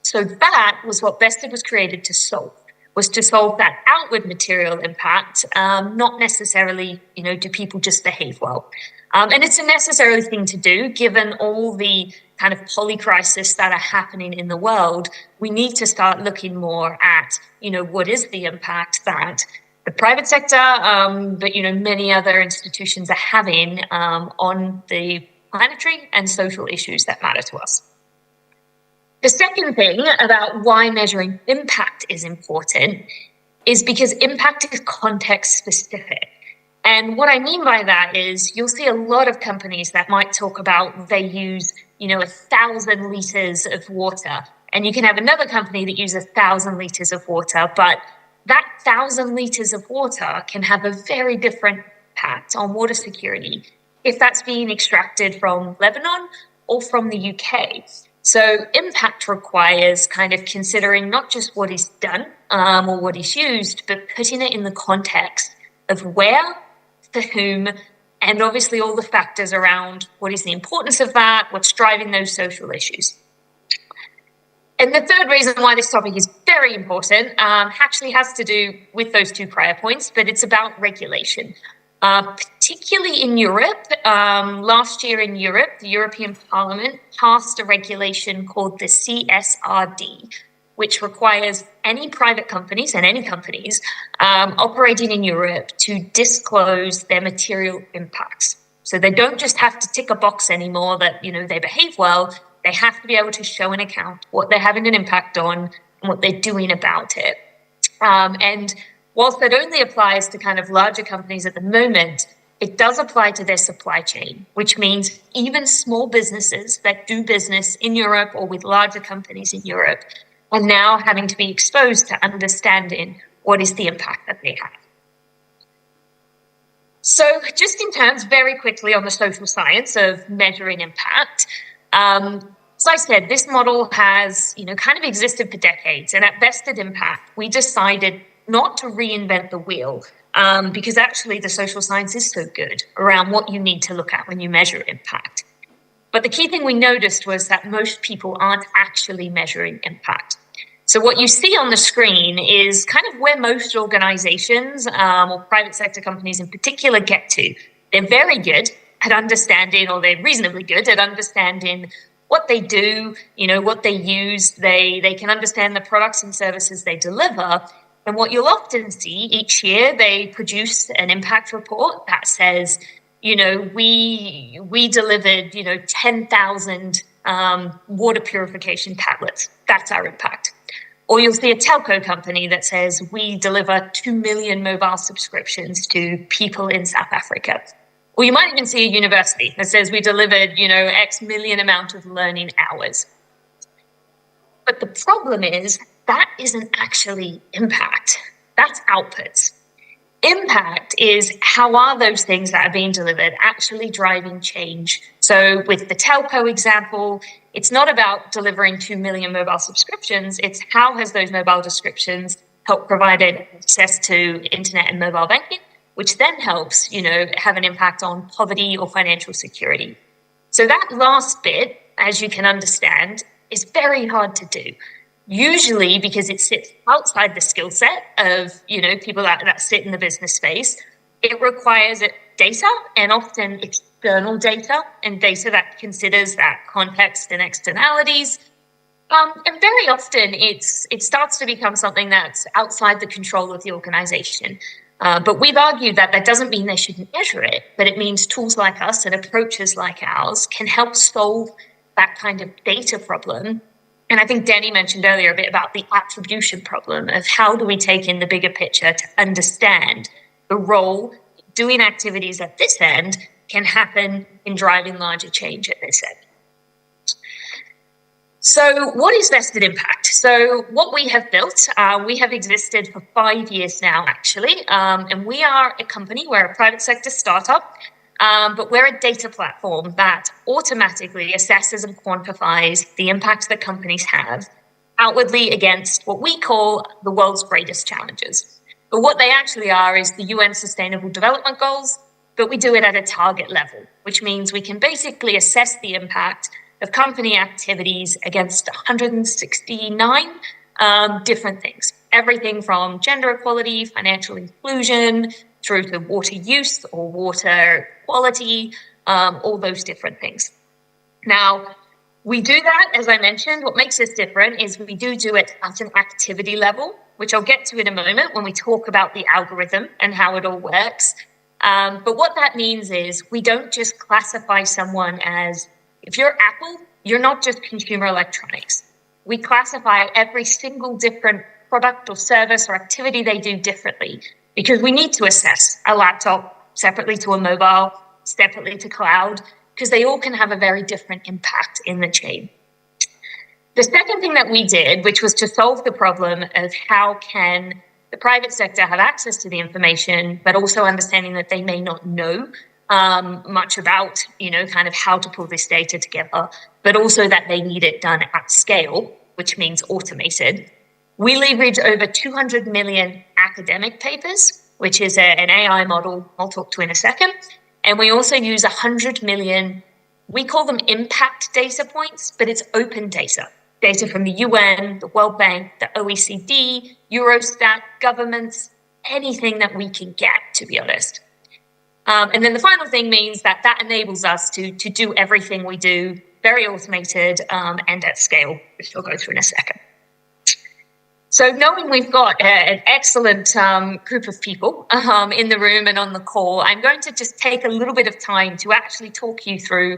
So that was what Vested was created to solve, was to solve that outward material impact, not necessarily, do people just behave well? And it's a necessary thing to do, given all the kind of polycrisis that are happening in the world. We need to start looking more at, what is the impact that the private sector, but many other institutions are having on the planetary and social issues that matter to us. The second thing about why measuring impact is important is because impact is context specific. And what I mean by that is you'll see a lot of companies that might talk about they use, 1,000 liters of water. And you can have another company that uses 1,000 liters of water, but that 1,000 liters of water can have a very different impact on water security if that's being extracted from Lebanon or from the UK. So impact requires kind of considering not just what is done or what is used, but putting it in the context of where, for whom, and obviously all the factors around what is the importance of that, what's driving those social issues. And the third reason why this topic is very important actually has to do with those two prior points, but it's about regulation. Particularly in Europe, last year in Europe, the European Parliament passed a regulation called the CSRD, which requires any private companies and any companies operating in Europe to disclose their material impacts. So they don't just have to tick a box anymore that, they behave well. They have to be able to show an account what they're having an impact on and what they're doing about it. And whilst that only applies to kind of larger companies at the moment, it does apply to their supply chain, which means even small businesses that do business in Europe or with larger companies in Europe are now having to be exposed to understanding what is the impact that they have. So just in terms very quickly on the social science of measuring impact, as I said, this model has, kind of existed for decades, and at Vested Impact, we decided not to reinvent the wheel because actually the social science is so good around what you need to look at when you measure impact. But the key thing we noticed was that most people aren't actually measuring impact. So what you see on the screen is kind of where most organizations or private sector companies in particular get to. They're very good at understanding, or they're reasonably good at understanding what they do, what they use. They can understand the products and services they deliver. And what you'll often see each year, they produce an impact report that says, we delivered, 10,000 water purification tablets. That's our impact. Or you'll see a telco company that says we deliver 2 million mobile subscriptions to people in South Africa. Or you might even see a university that says we delivered, X million amount of learning hours. But the problem is that isn't actually impact. That's outputs. Impact is how are those things that are being delivered actually driving change. So with the telco example, it's not about delivering 2 million mobile subscriptions. It's how has those mobile subscriptions helped provide access to internet and mobile banking, which then helps, have an impact on poverty or financial security. So that last bit, as you can understand, is very hard to do. Usually because it sits outside the skill set of, people that sit in the business space. It requires data, and often external data, and data that considers that context and externalities. And very often it starts to become something that's outside the control of the organization. But we've argued that doesn't mean they shouldn't measure it, but it means tools like us and approaches like ours can help solve that kind of data problem. And I think Danny mentioned earlier a bit about the attribution problem of how do we take in the bigger picture to understand the role doing activities at this end can happen in driving larger change at this end. So what is Vested Impact? So what we have built, we have existed for 5 years now, actually. And we are a company, we're a private sector startup, but we're a data platform that automatically assesses and quantifies the impact that companies have outwardly against what we call the world's greatest challenges. But what they actually are is the UN Sustainable Development Goals, but we do it at a target level, which means we can basically assess the impact of company activities against 169 different things. Everything from gender equality, financial inclusion, through to water use or water quality, all those different things. Now, We do that, as I mentioned. What makes us different is we do it at an activity level, which I'll get to in a moment when we talk about the algorithm and how it all works. But what that means is we don't just classify someone as, if you're Apple, you're not just consumer electronics. We classify every single different product or service or activity they do differently because we need to assess a laptop separately to a mobile, separately to cloud, because they all can have a very different impact in the chain. The second thing that we did, which was to solve the problem of how can the private sector have access to the information, but also understanding that they may not know much about, kind of how to pull this data together, but also that they need it done at scale, which means automated. We leverage over 200 million academic papers, which is an AI model I'll talk to in a second. And we also use 100 million, we call them impact data points, but it's open data. Data from the UN, the World Bank, the OECD, Eurostat, governments, anything that we can get, to be honest. And then the final thing means that enables us to do everything we do very automated and at scale, which I'll go through in a second. So knowing we've got an excellent group of people in the room and on the call, I'm going to just take a little bit of time to actually talk you through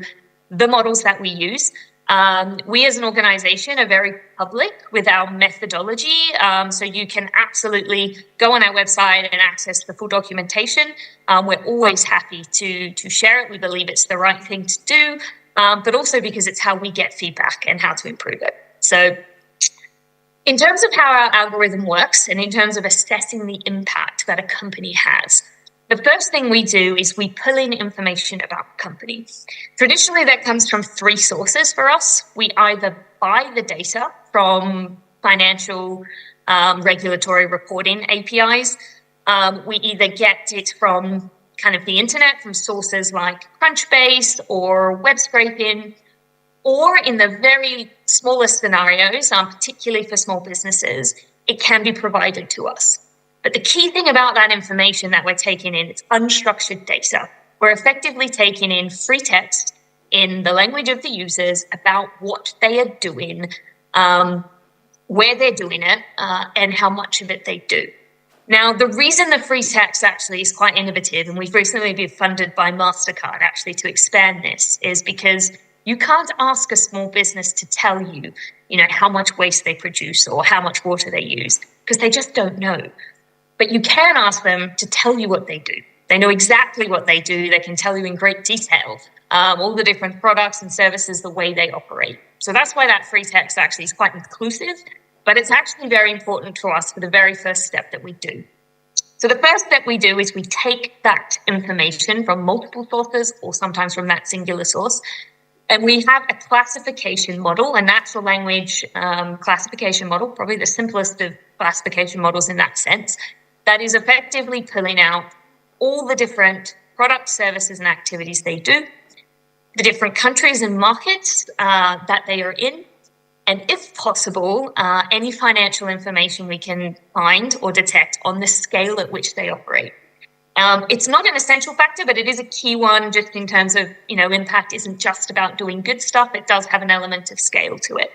the models that we use. We as an organization are very public with our methodology, so you can absolutely go on our website and access the full documentation. We're always happy to share it. We believe it's the right thing to do, but also because it's how we get feedback and how to improve it. So in terms of how our algorithm works and in terms of assessing the impact that a company has, the first thing we do is we pull in information about the company. Traditionally, that comes from three sources for us. We either buy the data from financial regulatory reporting APIs. We either get it from kind of the internet, from sources like Crunchbase or web scraping, or in the very smallest scenarios, particularly for small businesses, it can be provided to us. But the key thing about that information that we're taking in, it's unstructured data. We're effectively taking in free text in the language of the users about what they are doing, where they're doing it, and how much of it they do. Now, the reason the free text actually is quite innovative, and we've recently been funded by MasterCard actually to expand this, is because you can't ask a small business to tell you, how much waste they produce or how much water they use, because they just don't know. But you can ask them to tell you what they do. They know exactly what they do. They can tell you in great detail all the different products and services, the way they operate. So that's why that free text actually is quite inclusive, but it's actually very important to us for the very first step that we do. So the first step we do is we take that information from multiple sources or sometimes from that singular source, and we have a classification model, a natural language classification model, probably the simplest of classification models in that sense, that is effectively pulling out all the different products, services, and activities they do, the different countries and markets that they are in, and if possible, any financial information we can find or detect on the scale at which they operate. It's not an essential factor, but it is a key one just in terms of, impact isn't just about doing good stuff. It does have an element of scale to it.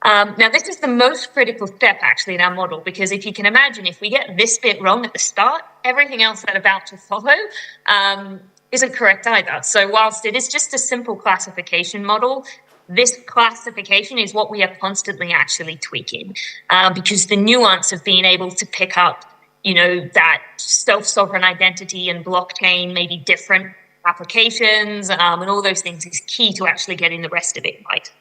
Now, this is the most critical step actually in our model, because if you can imagine, if we get this bit wrong at the start, everything else that's about to follow isn't correct either. So whilst it is just a simple classification model, this classification is what we are constantly actually tweaking because the nuance of being able to pick up that self-sovereign identity and blockchain, maybe different applications and all those things is key to actually getting the rest of it right.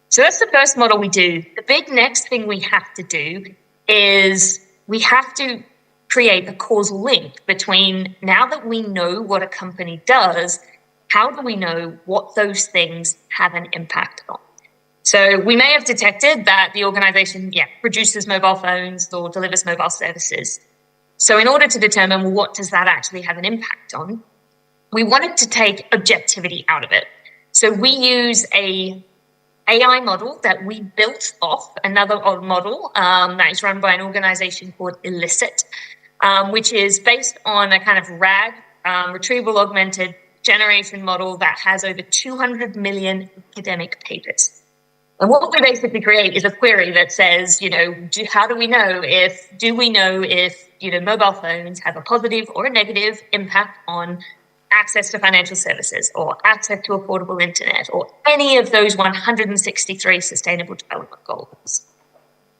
So that's the first model we do. The big next thing we have to do is we have to create a causal link between now that we know what a company does, how do we know what those things have an impact on? So we may have detected that the organization, produces mobile phones or delivers mobile services. So in order to determine, well, what does that actually have an impact on, we wanted to take objectivity out of it. So we use a AI model that we built off another model that is run by an organization called Elicit, which is based on a kind of RAG, retrieval augmented generation model that has over 200 million academic papers. And what we basically create is a query that says, you know, do we know if mobile phones have a positive or a negative impact on access to financial services or access to affordable internet or any of those 163 sustainable development goals.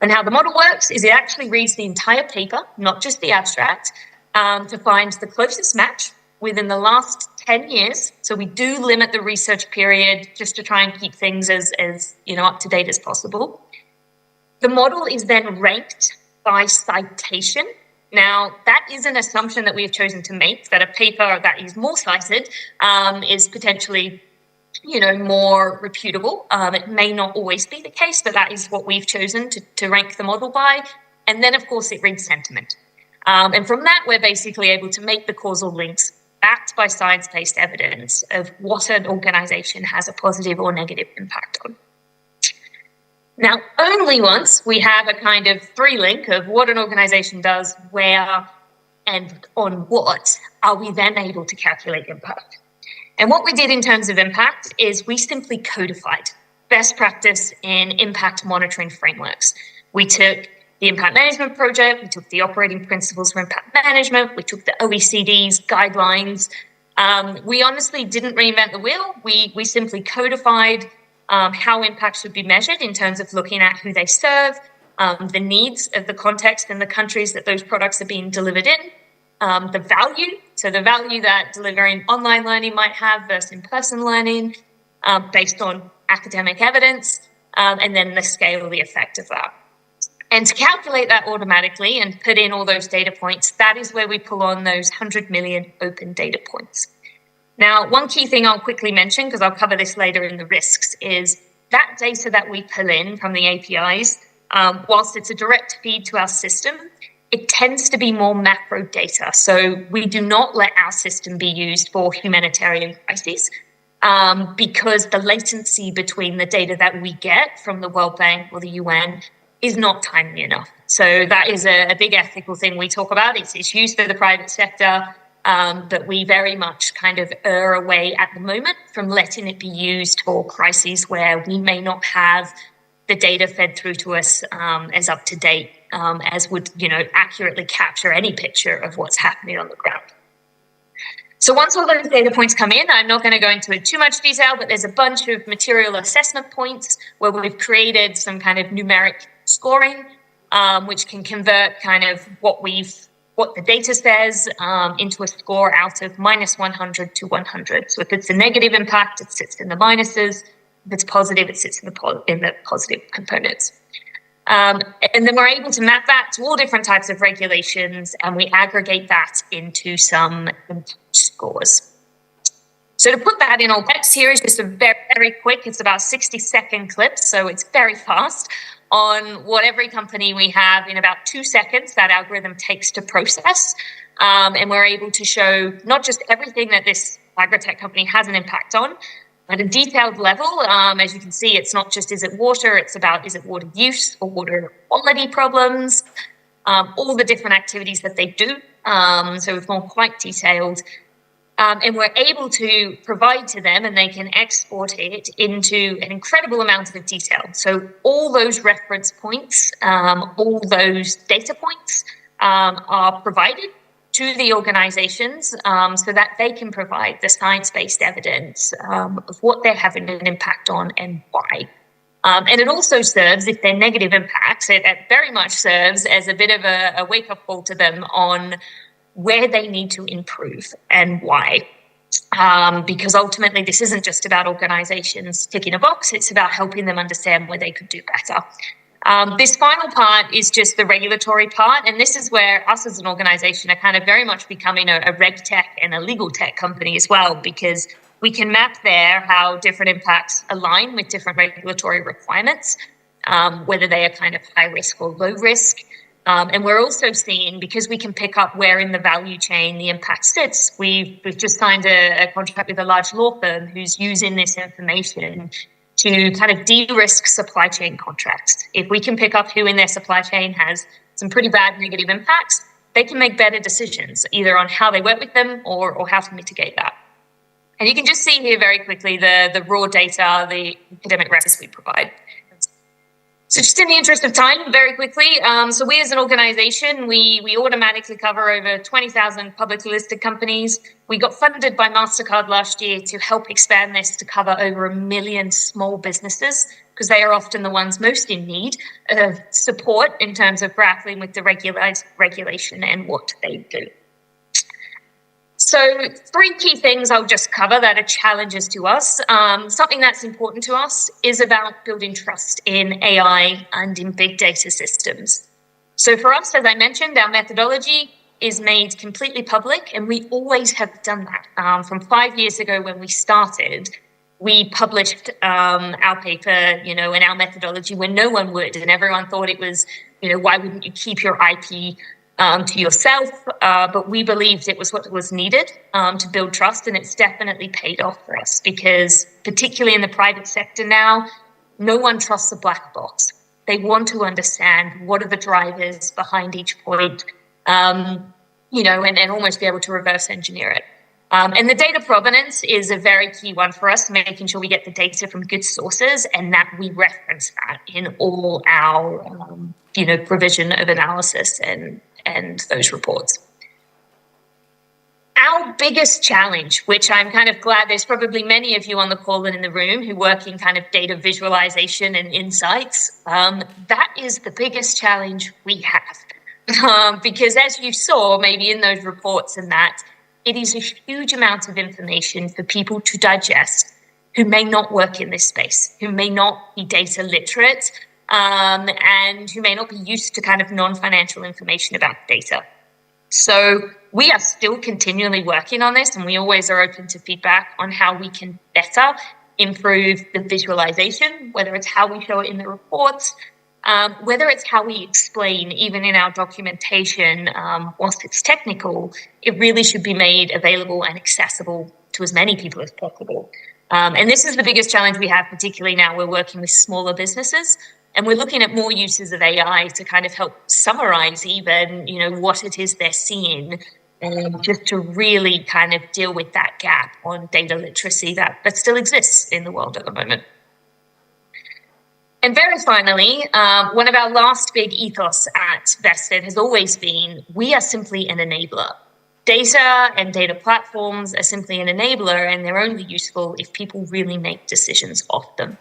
And how the model works is it actually reads the entire paper, not just the abstract, to find the closest match within the last 10 years. So we do limit the research period just to try and keep things as up to date as possible. The model is then ranked by citation. Now, that is an assumption that we have chosen to make, that a paper that is more cited is potentially more reputable. It may not always be the case, but that is what we've chosen to rank the model by. And then, of course, it reads sentiment. And from that, we're basically able to make the causal links backed by science-based evidence of what an organization has a positive or negative impact on. Now, only once we have a kind of three-link of what an organization does, where, and on what, are we then able to calculate impact. And what we did in terms of impact is we simply codified best practice in impact monitoring frameworks. We took the Impact Management Project, we took the operating principles for impact management, we took the OECD's guidelines. We honestly didn't reinvent the wheel. We simply codified how impact should be measured in terms of looking at who they serve, the needs of the context and the countries that those products are being delivered in, the value, so the value that delivering online learning might have versus in-person learning based on academic evidence, and then the scale of the effect of that. And to calculate that automatically and put in all those data points, that is where we pull on those 100 million open data points. Now, one key thing I'll quickly mention, because I'll cover this later in the risks, is that data that we pull in from the APIs, whilst it's a direct feed to our system, it tends to be more macro data. So we do not let our system be used for humanitarian crises because the latency between the data that we get from the World Bank or the UN is not timely enough. So that is a big ethical thing we talk about. It's used for the private sector, but we very much kind of err away at the moment from letting it be used for crises where we may not have the data fed through to us as up to date as would accurately capture any picture of what's happening on the ground. So once all those data points come in, I'm not going to go into too much detail, but there's a bunch of material assessment points where we've created some kind of numeric scoring, which can convert kind of what the data says into a score out of -100 to 100. So if it's a negative impact, it sits in the minuses. If it's positive, it sits in the positive components. And then we're able to map that to all different types of regulations, and we aggregate that into some scores. So to put that in all text, here is just a very, very quick, it's about 60-second clip, so it's very fast, on what every company we have in about 2 seconds that algorithm takes to process. And we're able to show not just everything that this agri-tech company has an impact on, at a detailed level. As you can see, it's not just is it water, it's about is it water use or water quality problems, all the different activities that they do. So it's more quite detailed. And we're able to provide to them, and they can export it into an incredible amount of detail. So all those reference points, all those data points are provided to the organizations so that they can provide the science-based evidence of what they're having an impact on and why. And it also serves, if they're negative impacts, it very much serves as a bit of a wake-up call to them on where they need to improve and why. Because ultimately, this isn't just about organizations ticking a box, it's about helping them understand where they could do better. This final part is just the regulatory part, and this is where us as an organization are kind of very much becoming a reg tech and a legal tech company as well, because we can map there how different impacts align with different regulatory requirements, whether they are kind of high risk or low risk. And we're also seeing, because we can pick up where in the value chain the impact sits, we've just signed a contract with a large law firm who's using this information to kind of de-risk supply chain contracts. If we can pick up who in their supply chain has some pretty bad negative impacts, they can make better decisions, either on how they work with them or how to mitigate that. And you can just see here very quickly the raw data, the academic references we provide. So just in the interest of time, very quickly, so we as an organization, we automatically cover over 20,000 publicly listed companies. We got funded by MasterCard last year to help expand this to cover over 1 million small businesses, because they are often the ones most in need of support in terms of grappling with the regulation and what they do. So 3 key things I'll just cover that are challenges to us. Something that's important to us is about building trust in AI and in big data systems. So for us, as I mentioned, our methodology is made completely public, and we always have done that. From 5 years ago when we started, we published our paper, and our methodology when no one would, and everyone thought it was, why wouldn't you keep your IP to yourself, but we believed it was what was needed to build trust, and it's definitely paid off for us, because particularly in the private sector now, no one trusts a black box. They want to understand what are the drivers behind each point, and almost be able to reverse engineer it. And the data provenance is a very key one for us, making sure we get the data from good sources and that we reference that in all our, provision of analysis and those reports. Our biggest challenge, which I'm kind of glad there's probably many of you on the call and in the room who work in kind of data visualization and insights, that is the biggest challenge we have. Because as you saw, maybe in those reports and that, it is a huge amount of information for people to digest who may not work in this space, who may not be data literate, and who may not be used to kind of non-financial information about data. So we are still continually working on this, and we always are open to feedback on how we can better improve the visualization, whether it's how we show it in the reports, whether it's how we explain, even in our documentation, whilst it's technical, it really should be made available and accessible to as many people as possible. And this is the biggest challenge we have, particularly now we're working with smaller businesses, and we're looking at more uses of AI to kind of help summarize even, what it is they're seeing, just to really kind of deal with that gap on data literacy that still exists in the world at the moment. And very finally, one of our last big ethos at Vested has always been, we are simply an enabler. Data and data platforms are simply an enabler, and they're only useful if people really make decisions off them.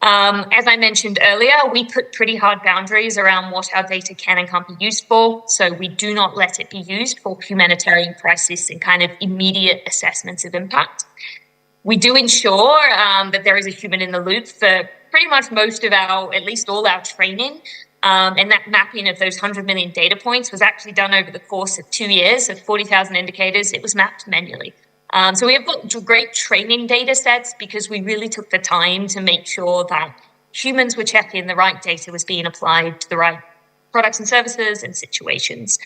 As I mentioned earlier, we put pretty hard boundaries around what our data can and can't be used for. So we do not let it be used for humanitarian crisis and kind of immediate assessments of impact. We do ensure that there is a human in the loop for pretty much most of our, at least all our training. And that mapping of those 100 million data points was actually done over the course of 2 years of 40,000 indicators. It was mapped manually. So we have got great training data sets because we really took the time to make sure that humans were checking the right data was being applied to the right products and services and situations.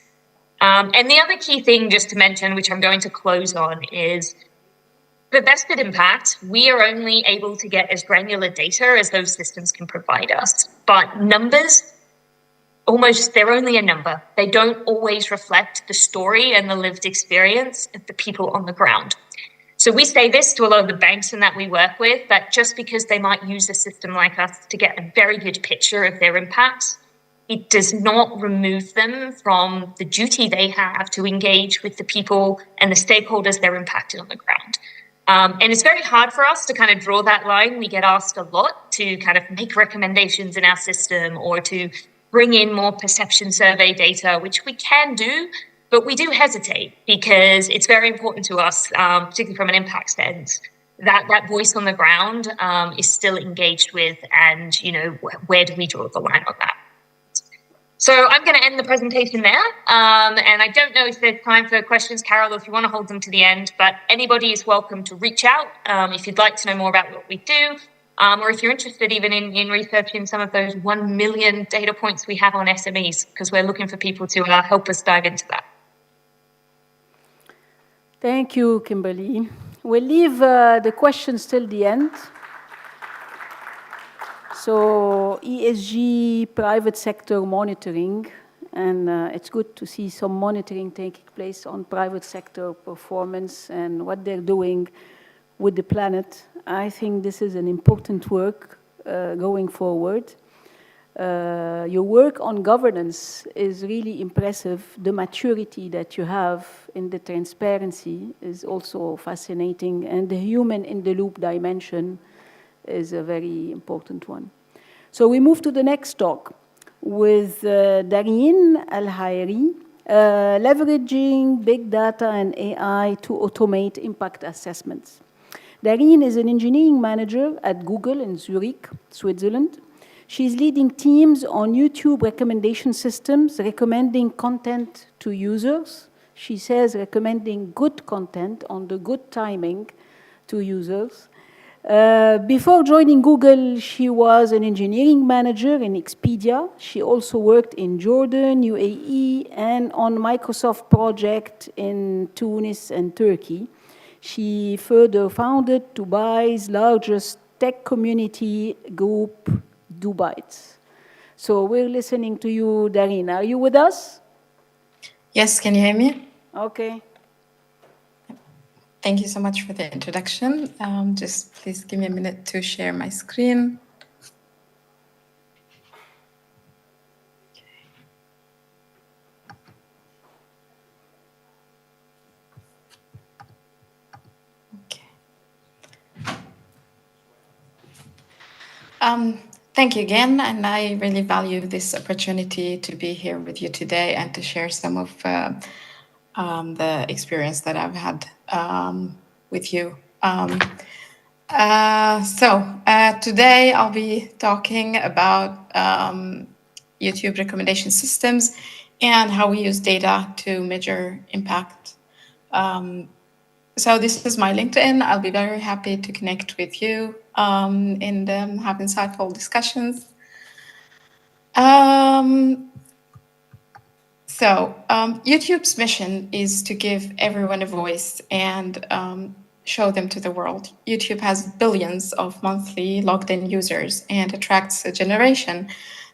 And the other key thing just to mention, which I'm going to close on, is for vested impact, we are only able to get as granular data as those systems can provide us. But numbers, they're only a number. They don't always reflect the story and the lived experience of the people on the ground. So we say this to a lot of the banks and that we work with, that just because they might use a system like us to get a very good picture of their impacts, it does not remove them from the duty they have to engage with the people and the stakeholders they're impacted on the ground. And it's very hard for us to kind of draw that line. We get asked a lot to kind of make recommendations in our system or to bring in more perception survey data, which we can do, but we do hesitate because it's very important to us, particularly from an impact sense, that voice on the ground is still engaged with, and where do we draw the line on that? So I'm going to end the presentation there, and I don't know if there's time for questions, Carol, if you want to hold them to the end, but anybody is welcome to reach out if you'd like to know more about what we do, or if you're interested even in researching some of those 1 million data points we have on SMEs, because we're looking for people to help us dive into that. Thank you, Kimberly. We'll leave the questions till the end. So ESG, private sector monitoring, and it's good to see some monitoring taking place on private sector performance and what they're doing with the planet. I think this is an important work going forward. Your work on governance is really impressive. The maturity that you have in the transparency is also fascinating, and the human in the loop dimension is a very important one. So we move to the next talk with Dareen Al-Hayri, leveraging big data and AI to automate impact assessments. Dareen is an engineering manager at Google in Zurich, Switzerland. She's leading teams on YouTube recommendation systems, recommending content to users. She says recommending good content on the good timing to users. Before joining Google, she was an engineering manager in Expedia. She also worked in Jordan, UAE, and on Microsoft project in Tunis and Turkey. She further founded Dubai's largest tech community group, Dubites. So we're listening to you, Dareen. Are you with us? Yes, can you hear me? Okay. Thank you so much for the introduction. Just please give me a minute to share my screen. Thank you again, and I really value this opportunity to be here with you today and to share some of the experience that I've had with you. Today I'll be talking about YouTube recommendation systems and how we use data to measure impact. So this is my LinkedIn. I'll be very happy to connect with you and have insightful discussions. YouTube's mission is to give everyone a voice and show them to the world. YouTube has billions of monthly logged in users and attracts a generation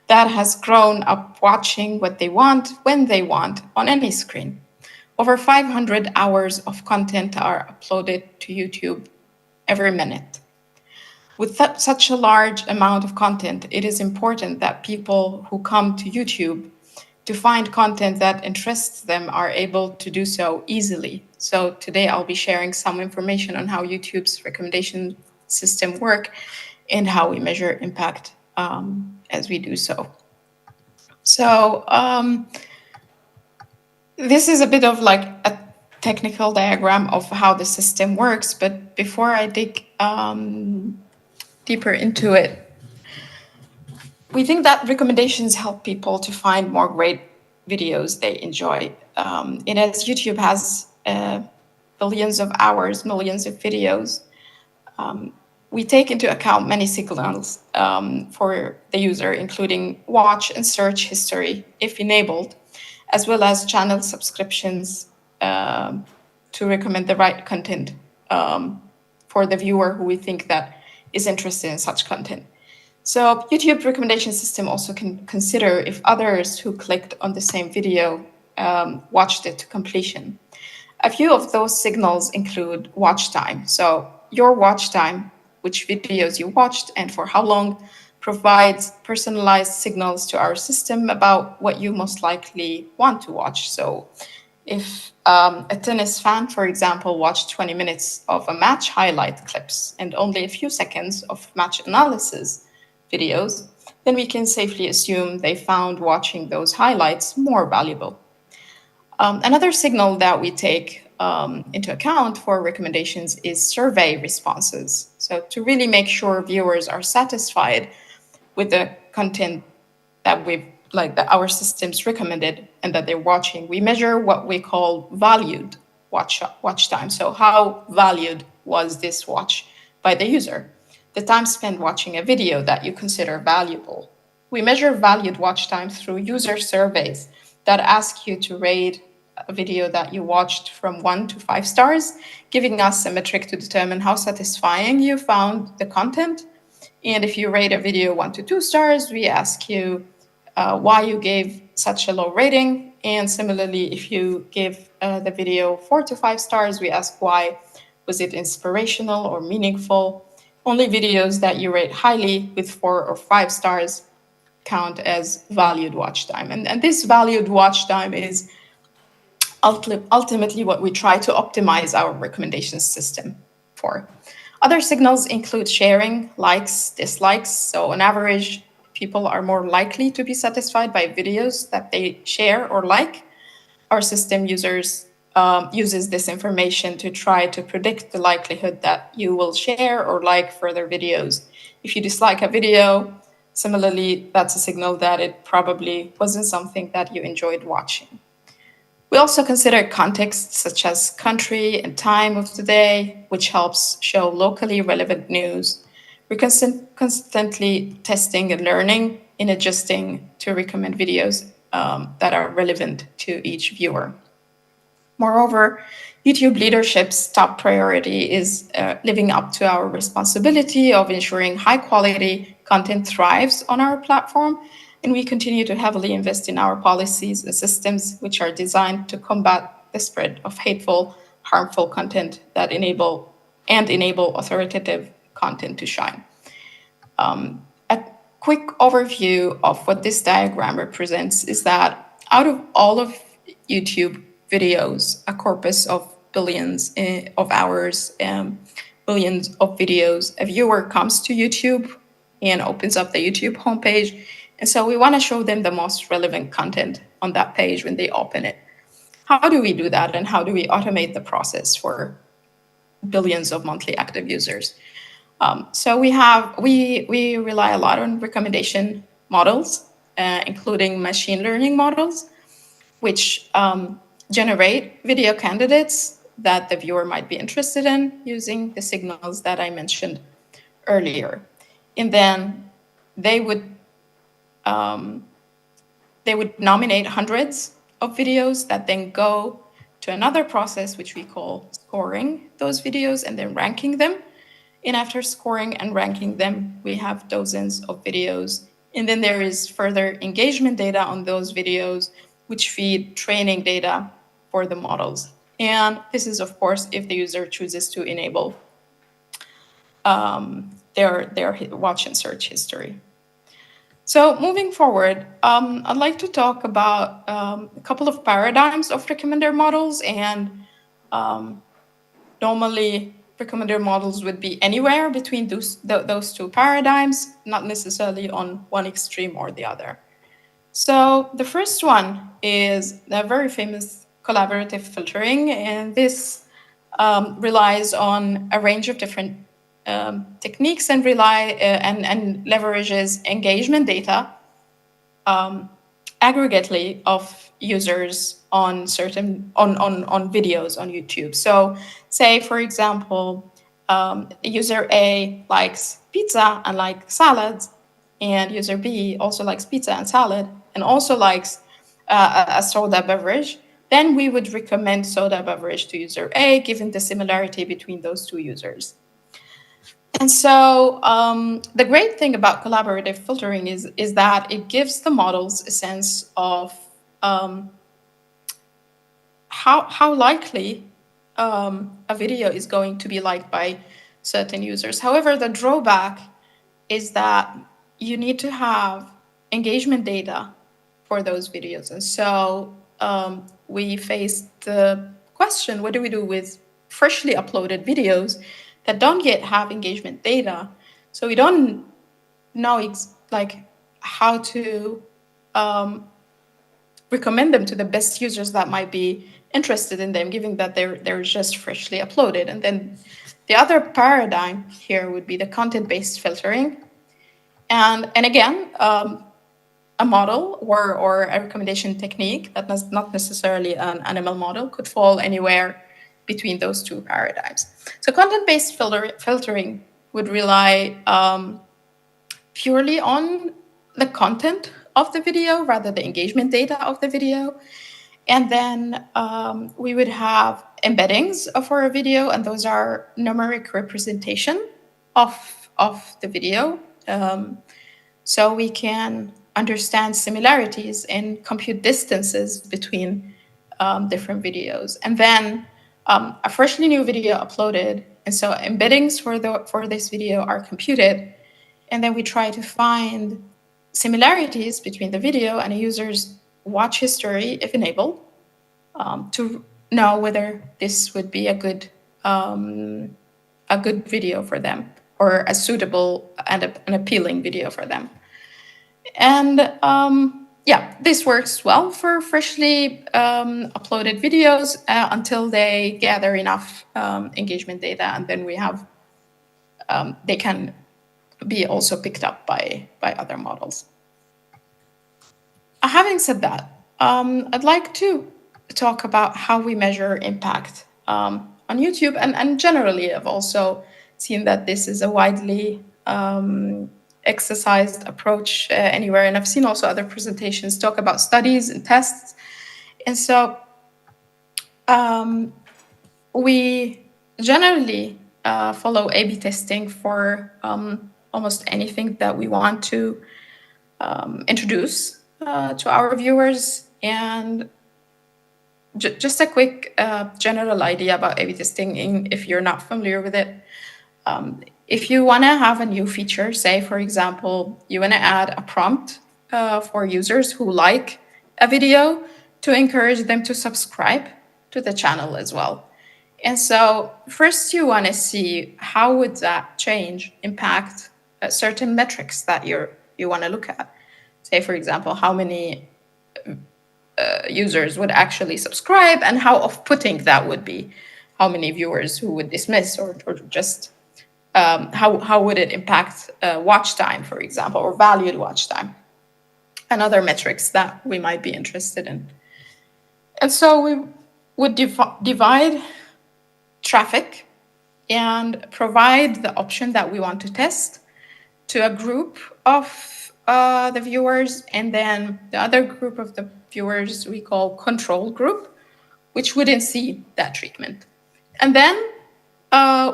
that has grown up watching what they want, when they want, on any screen. Over 500 hours of content are uploaded to YouTube every minute. With such a large amount of content, it is important that people who come to YouTube to find content that interests them are able to do so easily. So today I'll be sharing some information on how YouTube's recommendation system work and how we measure impact as we do so. This is a bit of like a technical diagram of how the system works, but before I dig deeper into it, we think that recommendations help people to find more great videos they enjoy. And as YouTube has billions of hours, millions of videos, we take into account many signals for the user, including watch and search history, if enabled, as well as channel subscriptions to recommend the right content for the viewer who we think that is interested in such content. So YouTube recommendation system also can consider if others who clicked on the same video watched it to completion. A few of those signals include watch time. So your watch time, which videos you watched and for how long, provides personalized signals to our system about what you most likely want to watch. So if a tennis fan, for example, watched 20 minutes of a match highlight clips and only a few seconds of match analysis videos, then we can safely assume they found watching those highlights more valuable. Another signal that we take into account for recommendations is survey responses. So to really make sure viewers are satisfied with the content that our systems recommended and that they're watching, we measure what we call valued watch time. So how valued was this watch by the user? The time spent watching a video that you consider valuable. We measure valued watch time through user surveys that ask you to rate a video that you watched from 1 to 5 stars, giving us a metric to determine how satisfying you found the content. And if you rate a video 1 to 2 stars, we ask you why you gave such a low rating. And similarly, if you give the video 4 to 5 stars, we ask why. Was it inspirational or meaningful? Only videos that you rate highly with 4 or 5 stars count as valued watch time. And this valued watch time is ultimately what we try to optimize our recommendation system for. Other signals include sharing, likes, dislikes. So on average, people are more likely to be satisfied by videos that they share or like. Our system uses this information to try to predict the likelihood that you will share or like further videos. If you dislike a video, similarly, that's a signal that it probably wasn't something that you enjoyed watching. We also consider context such as country and time of the day, which helps show locally relevant news. We're constantly testing and learning and adjusting to recommend videos that are relevant to each viewer. Moreover, YouTube leadership's top priority is living up to our responsibility of ensuring high quality content thrives on our platform. And we continue to heavily invest in our policies and systems, which are designed to combat the spread of hateful, harmful content that enable authoritative content to shine. A quick overview of what this diagram represents is that out of all of YouTube videos, a corpus of billions of hours, billions of videos, a viewer comes to YouTube and opens up the YouTube homepage. And so we want to show them the most relevant content on that page when they open it. How do we do that, and how do we automate the process for billions of monthly active users? So we rely a lot on recommendation models, including machine learning models, which generate video candidates that the viewer might be interested in using the signals that I mentioned earlier. And then they would nominate hundreds of videos that then go to another process, which we call scoring those videos and then ranking them. And after scoring and ranking them, we have dozens of videos. And then there is further engagement data on those videos, which feed training data for the models. And this is, of course, if the user chooses to enable their watch and search history. So moving forward, I'd like to talk about a couple of paradigms of recommender models. And normally, recommender models would be anywhere between those two paradigms, not necessarily on one extreme or the other. So the first one is the very famous collaborative filtering, and this relies on a range of different techniques and leverages engagement data aggregately of users on videos on YouTube. So say, for example, user A likes pizza and likes salads, and user B also likes pizza and salad and also likes a soda beverage, then we would recommend soda beverage to user A, given the similarity between those two users. And so the great thing about collaborative filtering is that it gives the models a sense of how likely a video is going to be liked by certain users. However, the drawback is that you need to have engagement data for those videos. And so we faced the question, what do we do with freshly uploaded videos that don't yet have engagement data? So we don't know how to recommend them to the best users that might be interested in them, given that they're just freshly uploaded. And then the other paradigm here would be the content-based filtering. And again, a model or a recommendation technique that is not necessarily an animal model could fall anywhere between those two paradigms. So content-based filtering would rely purely on the content of the video rather than the engagement data of the video. And then we would have embeddings for a video, and those are numeric representation of the video. So we can understand similarities and compute distances between different videos. And then a freshly new video uploaded, and so embeddings for this video are computed, and then we try to find similarities between the video and a user's watch history, if enabled, to know whether this would be a good video for them, or a suitable and an appealing video for them. And yeah, this works well for freshly uploaded videos until they gather enough engagement data, and then we have they can be also picked up by other models. Having said that, I'd like to talk about how we measure impact on YouTube, and generally I've also seen that this is a widely exercised approach anywhere, and I've seen also other presentations talk about studies and tests. And so we generally follow A/B testing for almost anything that we want to introduce to our viewers. And just a quick general idea about A/B testing, if you're not familiar with it. If you want to have a new feature, say, for example, you want to add a prompt for users who like a video to encourage them to subscribe to the channel as well. And so first you want to see how would that change impact certain metrics that you want to look at. Say, for example, how many users would actually subscribe and how off-putting that would be. How many viewers who would dismiss, or just how would it impact watch time, for example, or valued watch time, and other metrics that we might be interested in. And so we would divide traffic and provide the option that we want to test to a group of the viewers, and then the other group of the viewers we call control group, which wouldn't see that treatment. And then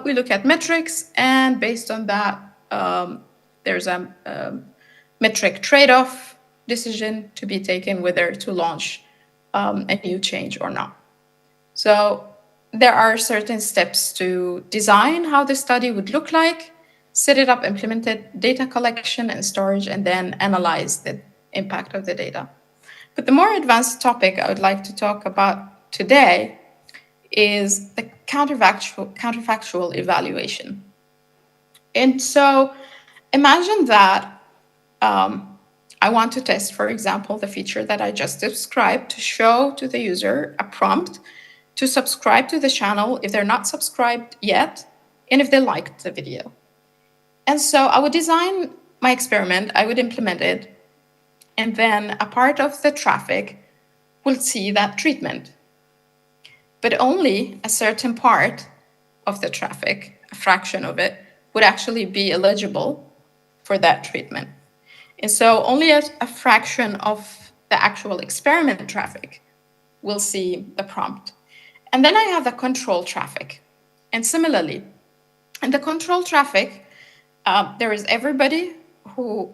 we look at metrics, and based on that, there's a metric trade-off decision to be taken whether to launch a new change or not. So there are certain steps to design how the study would look like, set it up, implement it, data collection and storage, and then analyze the impact of the data. But the more advanced topic I would like to talk about today is the counterfactual evaluation. And so imagine that I want to test, for example, the feature that I just described, to show to the user a prompt to subscribe to the channel if they're not subscribed yet, and if they liked the video. And so I would design my experiment, I would implement it, and then a part of the traffic will see that treatment. But only a certain part of the traffic, a fraction of it, would actually be eligible for that treatment. And so only a fraction of the actual experiment traffic will see the prompt. And then I have the control traffic. And similarly, in the control traffic, there is everybody who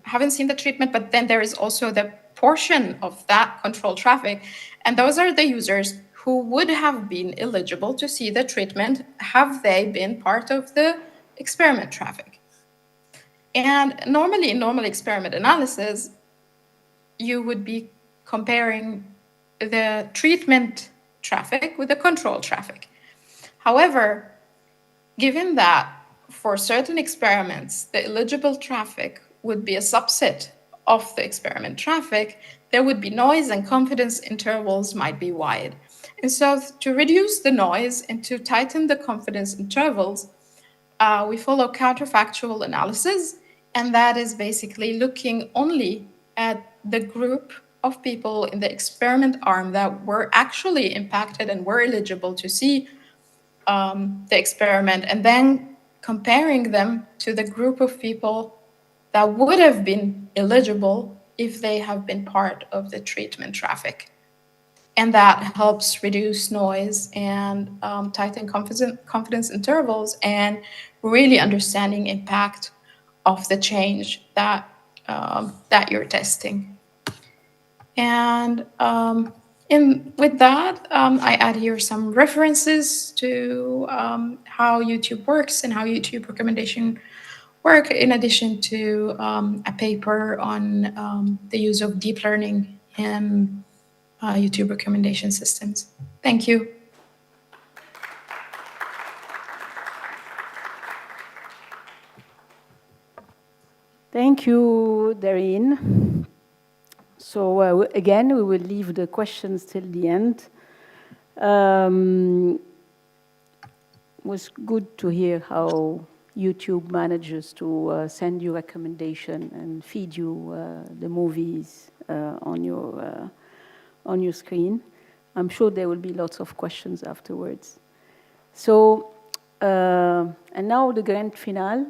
haven't seen the treatment, but then there is also the portion of that control traffic. And those are the users who would have been eligible to see the treatment, have they been part of the experiment traffic. And normally in normal experiment analysis, you would be comparing the treatment traffic with the control traffic. However, given that for certain experiments, the eligible traffic would be a subset of the experiment traffic, there would be noise and confidence intervals might be wide. And so to reduce the noise and to tighten the confidence intervals, we follow counterfactual analysis, and that is basically looking only at the group of people in the experiment arm that were actually impacted and were eligible to see the experiment, and then comparing them to the group of people that would have been eligible if they have been part of the treatment traffic. And that helps reduce noise and tighten confidence intervals, and really understanding impact of the change that that you're testing. And with that, I add here some references to how YouTube works and how YouTube recommendation work, in addition to a paper on the use of deep learning in YouTube recommendation systems. Thank you. Thank you, Darine. So again, we will leave the questions till the end. It was good to hear how YouTube manages to send you recommendation and feed you the movies on your screen. I'm sure there will be lots of questions afterwards. So, and now the grand finale,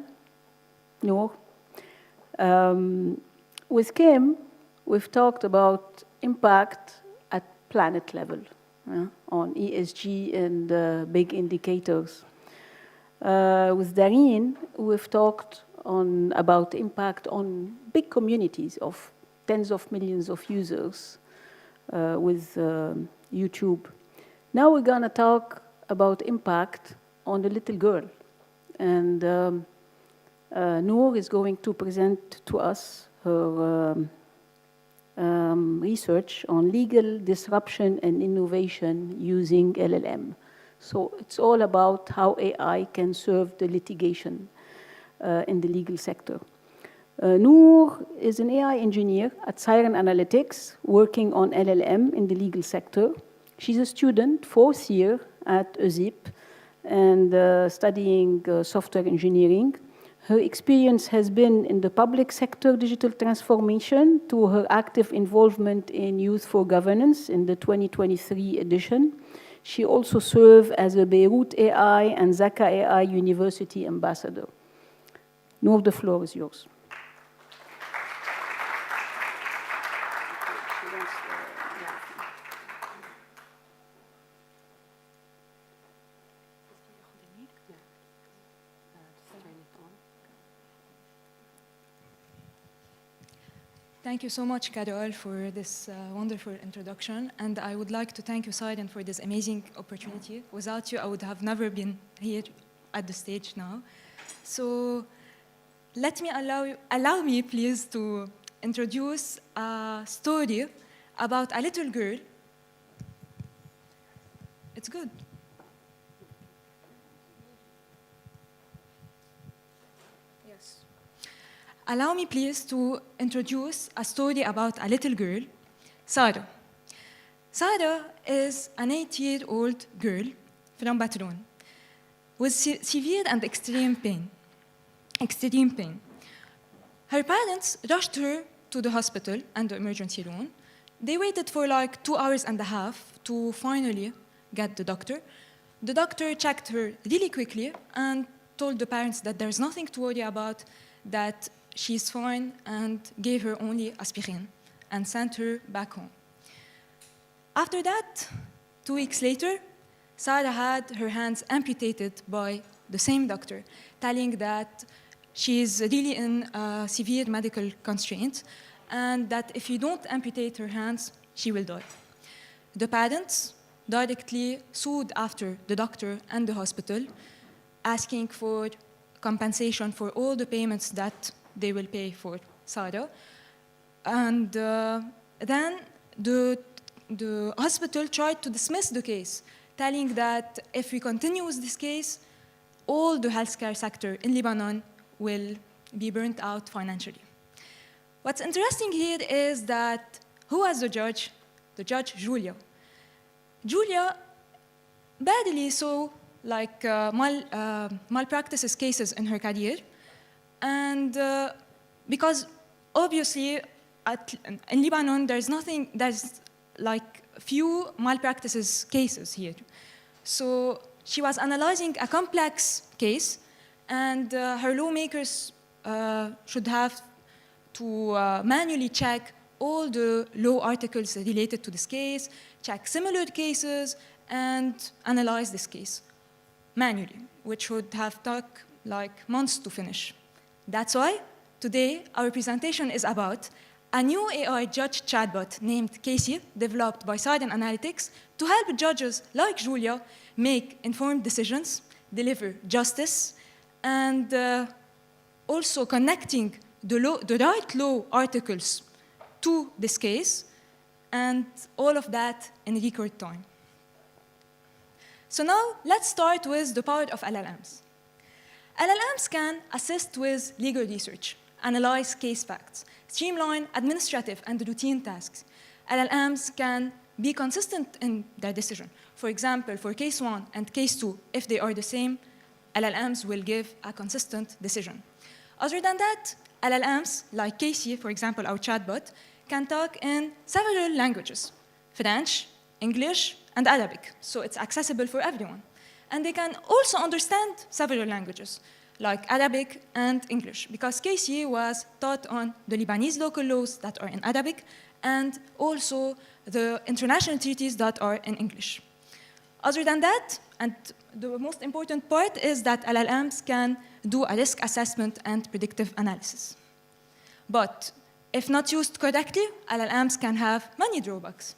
Noor. With Kim, we've talked about impact at planet level on ESG and big indicators. With Darine, we've talked about impact on big communities of tens of millions of users with YouTube. Now we're going to talk about impact on the little girl. And Noor is going to present to us her research on legal disruption and innovation using LLM. So it's all about how AI can serve the litigation in the legal sector. Noor is an AI engineer at Siren Analytics, working on LLM in the legal sector. She's a student, fourth year at UZIP, and studying software engineering. Her experience has been in the public sector digital transformation to her active involvement in Youth for Governance in the 2023 edition. She also served as a Beirut AI and Zaka AI University ambassador. Noor, the floor is yours. Thank you so much, Carol, for this wonderful introduction. And I would like to thank you, Siren, for this amazing opportunity. Without you, I would have never been here at the stage now. So let me allow me, please, to introduce a story about a little girl. It's good. Yes. Allow me, please, to introduce a story about a little girl, Sarah. Sarah is an 8-year-old girl from Batron with severe and extreme pain. Her parents rushed her to the hospital and the emergency room. They waited for like 2.5 hours to finally get the doctor. The doctor checked her really quickly and told the parents that there's nothing to worry about, that she's fine, and gave her only aspirin and sent her back home. After that, 2 weeks later, Sarah had her hands amputated by the same doctor, telling that she's really in severe medical constraints and that if you don't amputate her hands, she will die. The parents directly sued after the doctor and the hospital, asking for compensation for all the payments that they will pay for Sarah. And then the hospital tried to dismiss the case, telling that if we continue with this case, all the healthcare sector in Lebanon will be burnt out financially. What's interesting here is that who was the judge? The judge, Julia. Julia badly saw like malpractices cases in her career, and because obviously in Lebanon there's like few malpractices cases here. So she was analyzing a complex case, and her lawmakers should have to manually check all the law articles related to this case, check similar cases, and analyze this case manually, which would have took like months to finish. That's why today our presentation is about a new AI judge chatbot named Casey, developed by Sidon Analytics, to help judges like Julia make informed decisions, deliver justice, and also connecting the right law articles to this case, and all of that in record time. So now let's start with the power of LLMs. LLMs can assist with legal research, analyze case facts, streamline administrative and routine tasks. LLMs can be consistent in their decision. For example, for case 1 and case 2, if they are the same, LLMs will give a consistent decision. Other than that, LLMs, like Casey, for example, our chatbot, can talk in several languages: French, English, and Arabic, so it's accessible for everyone. And they can also understand several languages, like Arabic and English, because Casey was taught on the Lebanese local laws that are in Arabic, and also the international treaties that are in English. Other than that, and the most important part is that LLMs can do a risk assessment and predictive analysis. But if not used correctly, LLMs can have many drawbacks.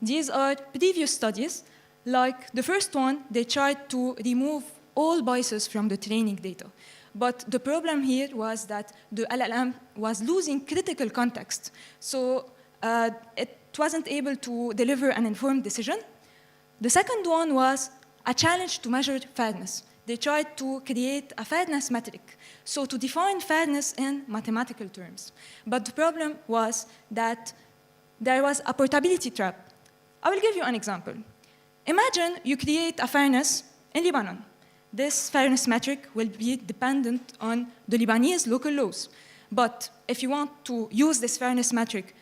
These are previous studies. Like the first one, they tried to remove all biases from the training data. But the problem here was that the LLM was losing critical context. So it wasn't able to deliver an informed decision. The second one was a challenge to measure fairness. They tried to create a fairness metric, so to define fairness in mathematical terms. But the problem was that there was a portability trap. I will give you an example. Imagine you create a fairness in Lebanon. This fairness metric will be dependent on the Lebanese local laws. But if you want to use this fairness metric,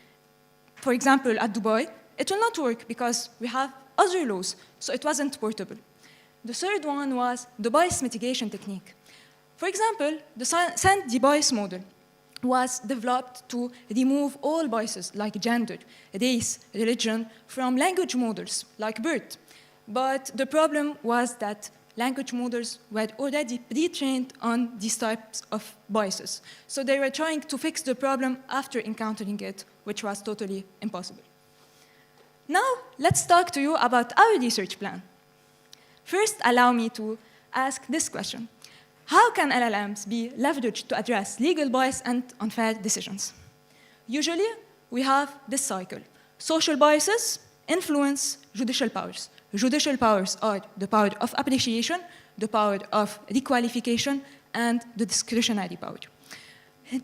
for example, at Dubai, it will not work because we have other laws, so it wasn't portable. The third one was the bias mitigation technique. For example, the Sandy bias model was developed to remove all biases like gender, race, religion from language models like BERT. But the problem was that language models were already pre-trained on these types of biases. So they were trying to fix the problem after encountering it, which was totally impossible. Now, let's talk to you about our research plan. First, allow me to ask this question. How can LLMs be leveraged to address legal bias and unfair decisions? Usually, we have this cycle. Social biases influence judicial powers. Judicial powers are the power of appreciation, the power of requalification, and the discretionary power.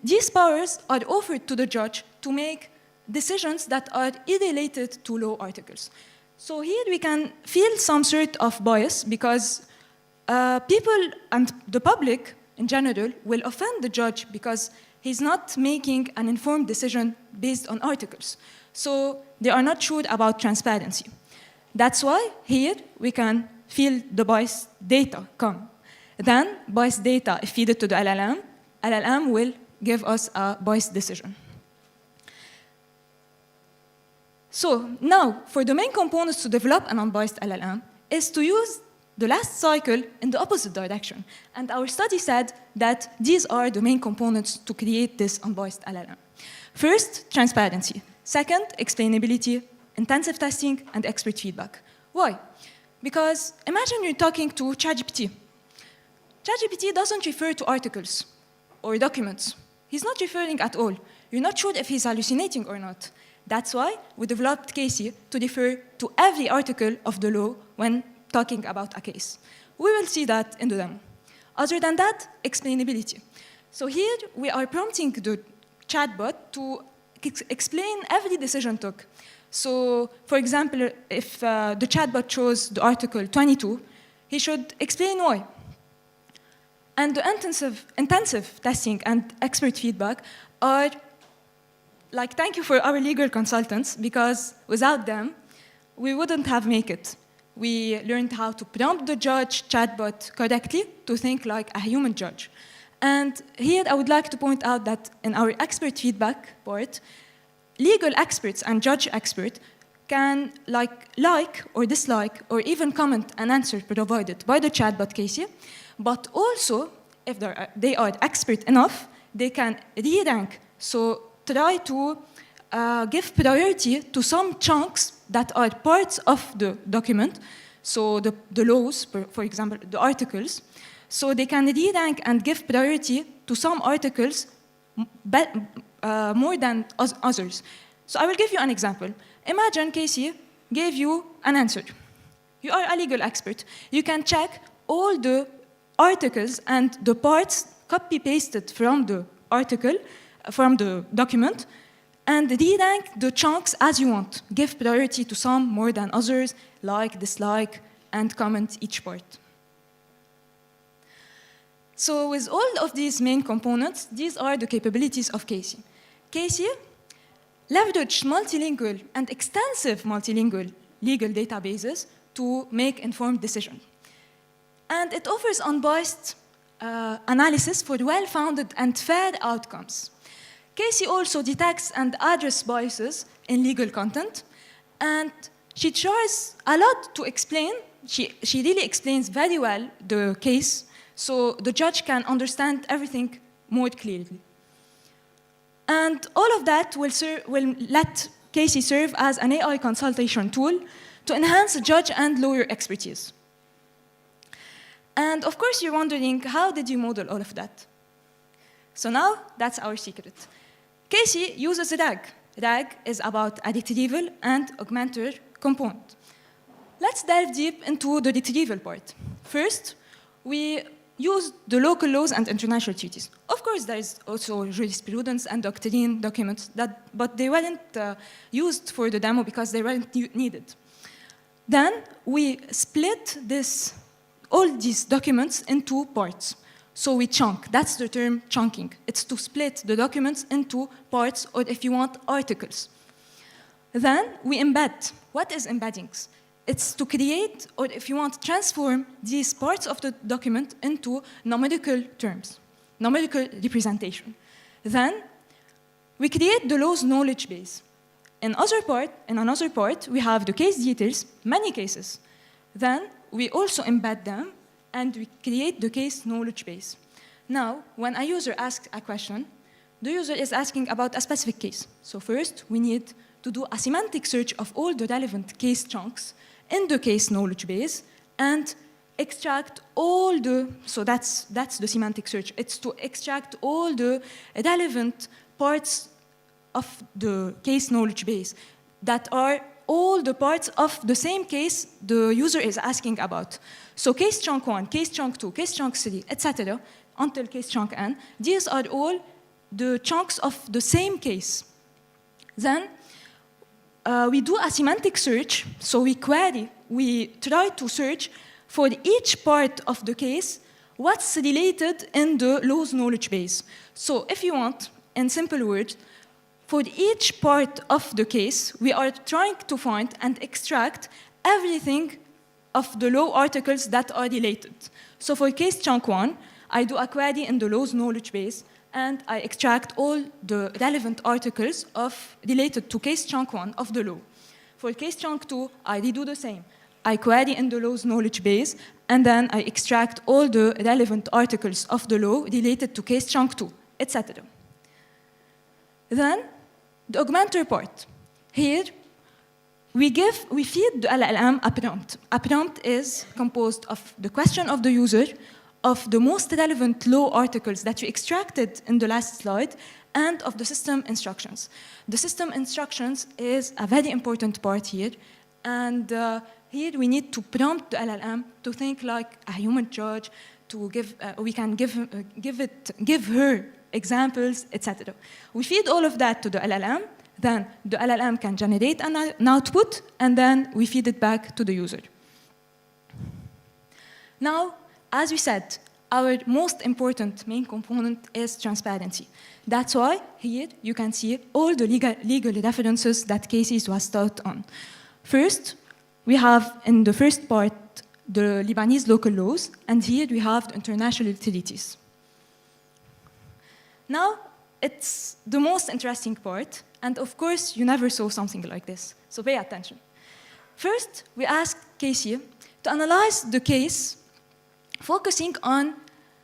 These powers are offered to the judge to make decisions that are irrelated to law articles. So here we can feel some sort of bias because people and the public in general will offend the judge because he's not making an informed decision based on articles. So they are not sure about transparency. That's why here we can feel the bias data come. Then bias data, if fed to the LLM will give us a biased decision. So now, for the main components to develop an unbiased LLM is to use the last cycle in the opposite direction. And our study said that these are the main components to create this unbiased LLM. First, transparency. Second, explainability, intensive testing, and expert feedback. Why? Because imagine you're talking to ChatGPT. ChatGPT doesn't refer to articles or documents. He's not referring at all. You're not sure if he's hallucinating or not. That's why we developed Casey to refer to every article of the law when talking about a case. We will see that in the demo. Other than that, explainability. So here we are prompting the chatbot to explain every decision took. So, for example, if the chatbot chose the article 22, he should explain why. And the intensive testing and expert feedback are like, thank you for our legal consultants, because without them, we wouldn't have made it. We learned how to prompt the judge chatbot correctly to think like a human judge. And here I would like to point out that in our expert feedback part, legal experts and judge experts can like or dislike or even comment an answer provided by the chatbot Casey, but also, if they are expert enough, they can re-rank, so try to give priority to some chunks that are parts of the document, so the laws, for example, the articles, so they can re-rank and give priority to some articles more than others. So I will give you an example. Imagine Casey gave you an answer. You are a legal expert. You can check all the articles and the parts copy-pasted from the article, from the document, and re-rank the chunks as you want. Give priority to some more than others, like, dislike, and comment each part. So with all of these main components, these are the capabilities of Casey. Casey leveraged multilingual and extensive multilingual legal databases to make informed decisions. And it offers unbiased analysis for well-founded and fair outcomes. Casey also detects and addresses biases in legal content, and she tries a lot to explain. She really explains very well the case, so the judge can understand everything more clearly. And all of that will let Casey serve as an AI consultation tool to enhance judge and lawyer expertise. And of course, you're wondering, how did you model all of that? So now, that's our secret. Casey uses RAG. RAG is about a retrieval and augmenter component. Let's dive deep into the retrieval part. First, we use the local laws and international treaties. Of course, there is also jurisprudence and doctrine documents, but they weren't used for the demo because they weren't needed. Then we split all these documents into parts. So we chunk. That's the term chunking. It's to split the documents into parts, or if you want, articles. Then we embed. What is embeddings? It's to create, or if you want, transform these parts of the document into numerical terms, numerical representation. Then we create the law's knowledge base. In another part, we have the case details, many cases. Then we also embed them, and we create the case knowledge base. Now, when a user asks a question, the user is asking about a specific case. So first, we need to do a semantic search of all the relevant case chunks in the case knowledge base and extract all so that's the semantic search. It's to extract all the relevant parts of the case knowledge base that are all the parts of the same case the user is asking about. So case chunk 1, case chunk 2, case chunk 3, etc., until case chunk n, these are all the chunks of the same case. Then we do a semantic search, so we try to search for each part of the case what's related in the law's knowledge base. So if you want, in simple words, for each part of the case, we are trying to find and extract everything of the law articles that are related. So for case chunk 1, I do a query in the law's knowledge base, and I extract all the relevant articles related to case chunk 1 of the law. For case chunk 2, I redo the same. I query in the law's knowledge base, and then I extract all the relevant articles of the law related to case chunk 2, etc. Then, the augmenter part. Here, we feed the LLM a prompt. A prompt is composed of the question of the user, of the most relevant law articles that you extracted in the last slide, and of the system instructions. The system instructions is a very important part here, and here we need to prompt the LLM to think like a human judge, we can give her examples, etc. We feed all of that to the LLM, then the LLM can generate an output, and then we feed it back to the user. Now, as we said, our most important main component is transparency. That's why here you can see all the legal references that Casey was taught on. First, we have in the first part the Lebanese local laws, and here we have the international treaties. Now, it's the most interesting part, and of course, you never saw something like this, so pay attention. First, we asked Casey to analyze the case, focusing on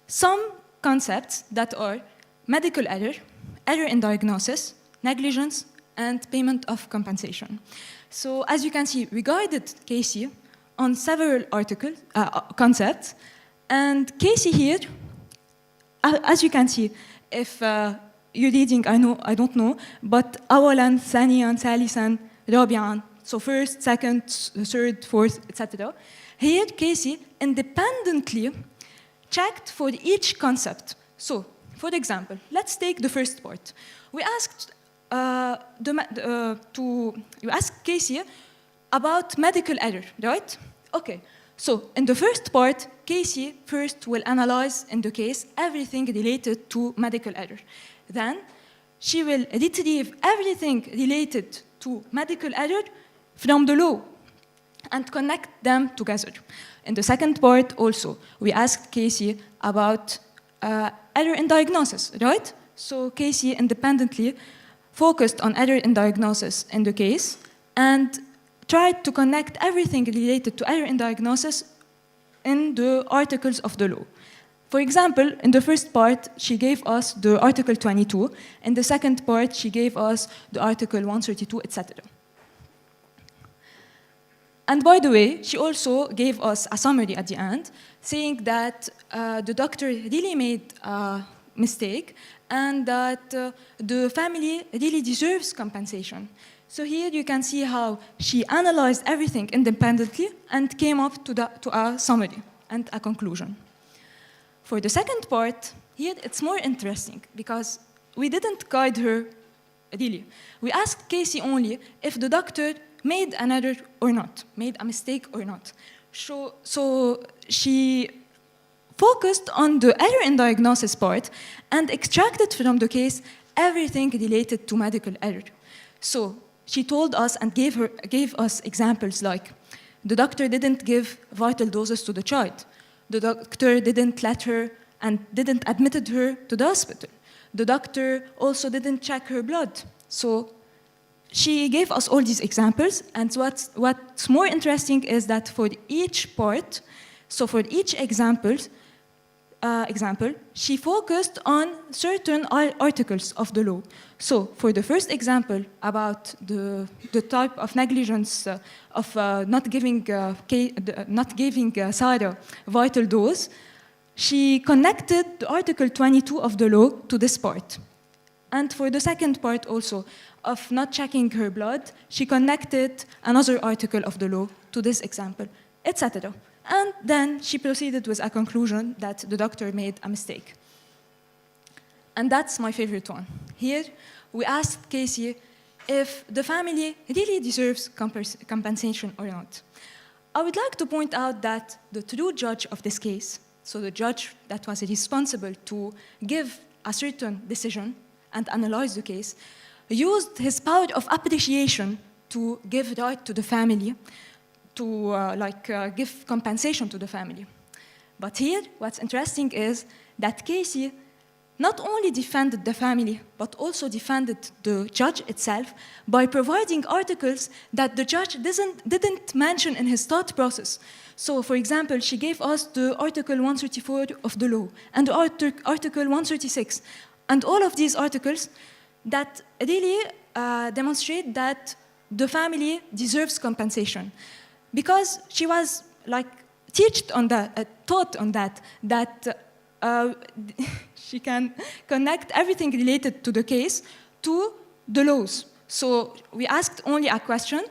some concepts that are medical error, error in diagnosis, negligence, and payment of compensation. So as you can see, we guided Casey on several concepts, and Casey here, as you can see, if you're reading, I don't know, but أولاً, ثانياً, ثالثاً, رابعاً, so first, second, third, fourth, etc. Here, Casey independently checked for each concept. So, for example, let's take the first part. We asked you asked Casey about medical error, right? Okay. So, in the first part, Casey first will analyze in the case everything related to medical error. Then, she will retrieve everything related to medical error from the law and connect them together. In the second part also, we asked Casey about error in diagnosis, right? So Casey independently focused on error in diagnosis in the case and tried to connect everything related to error in diagnosis in the articles of the law. For example, in the first part, she gave us the Article 22. In the second part, she gave us the Article 132, etc. And by the way, she also gave us a summary at the end, saying that the doctor really made a mistake and that the family really deserves compensation. So here you can see how she analyzed everything independently and came up to a summary and a conclusion. For the second part, here it's more interesting because we didn't guide her really. We asked Casey only if the doctor made an error or not, made a mistake or not. So she focused on the error in diagnosis part and extracted from the case everything related to medical error. So she told us and gave us examples like the doctor didn't give vital doses to the child. The doctor didn't let her and didn't admitted her to the hospital. The doctor also didn't check her blood. So she gave us all these examples, and what's more interesting is that for each part, so for each example, she focused on certain articles of the law. So for the first example about the type of negligence of not giving Sarah vital dose, she connected the Article 22 of the law to this part. And for the second part also, of not checking her blood, she connected another article of the law to this example, etc. And then she proceeded with a conclusion that the doctor made a mistake. And that's my favorite one. Here, we asked Casey if the family really deserves compensation or not. I would like to point out that the true judge of this case, so the judge that was responsible to give a certain decision and analyze the case, used his power of appreciation to give right to the family, to give compensation to the family. But here, what's interesting is that Casey not only defended the family, but also defended the judge itself by providing articles that the judge didn't mention in his thought process. So, for example, she gave us the Article 134 of the law and the Article 136, and all of these articles that really demonstrate that the family deserves compensation. Because she was taught on that she can connect everything related to the case to the laws. So we asked only a question,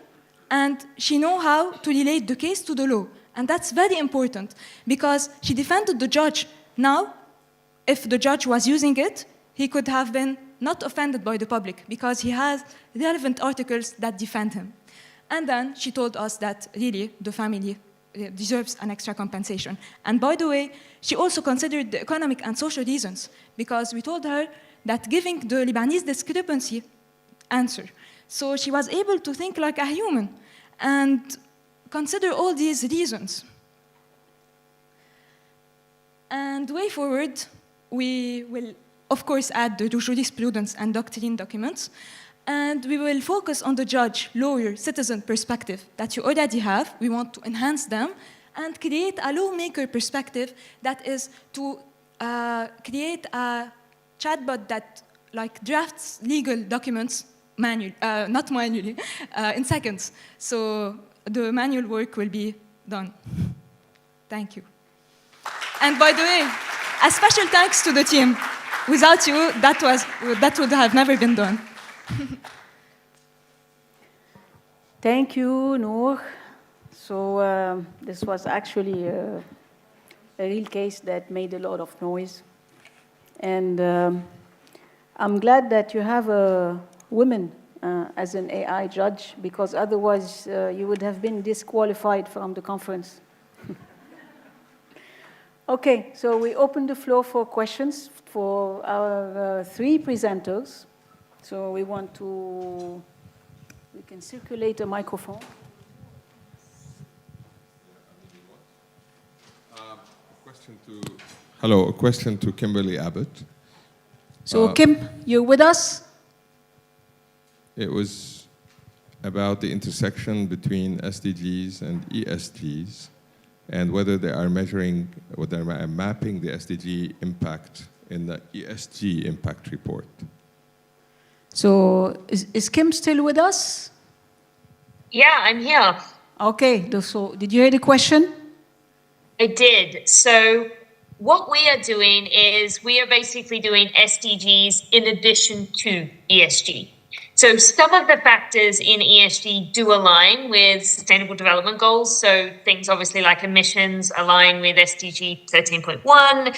and she knew how to relate the case to the law. And that's very important, because she defended the judge. Now, if the judge was using it, he could have been not offended by the public, because he has relevant articles that defend him. And then she told us that really the family deserves an extra compensation. And by the way, she also considered the economic and social reasons, because we told her that giving the Lebanese discrepancy answer. So she was able to think like a human and consider all these reasons. And way forward, we will, of course, add the jurisprudence and doctrine documents. And we will focus on the judge, lawyer, citizen perspective that you already have. We want to enhance them and create a lawmaker perspective that is to create a chatbot that like drafts legal documents not manually, in seconds. So the manual work will be done. Thank you. And by the way, a special thanks to the team. Without you, that would have never been done. Thank you, Noor. So this was actually a real case that made a lot of noise. And I'm glad that you have a woman as an AI judge, because otherwise you would have been disqualified from the conference. Okay, so we open the floor for questions for our three presenters. So we can circulate a microphone. Hello, a question to Kimberly Abbott. So Kim, you're with us? It was about the intersection between SDGs and ESGs, and whether they are measuring, whether they are mapping the SDG impact in the ESG impact report. So is Kim still with us? Yeah, I'm here. Okay, so did you hear the question? I did. So what we are doing is we are basically doing SDGs in addition to ESG. So some of the factors in ESG do align with Sustainable Development Goals. So things obviously like emissions align with SDG 13.1.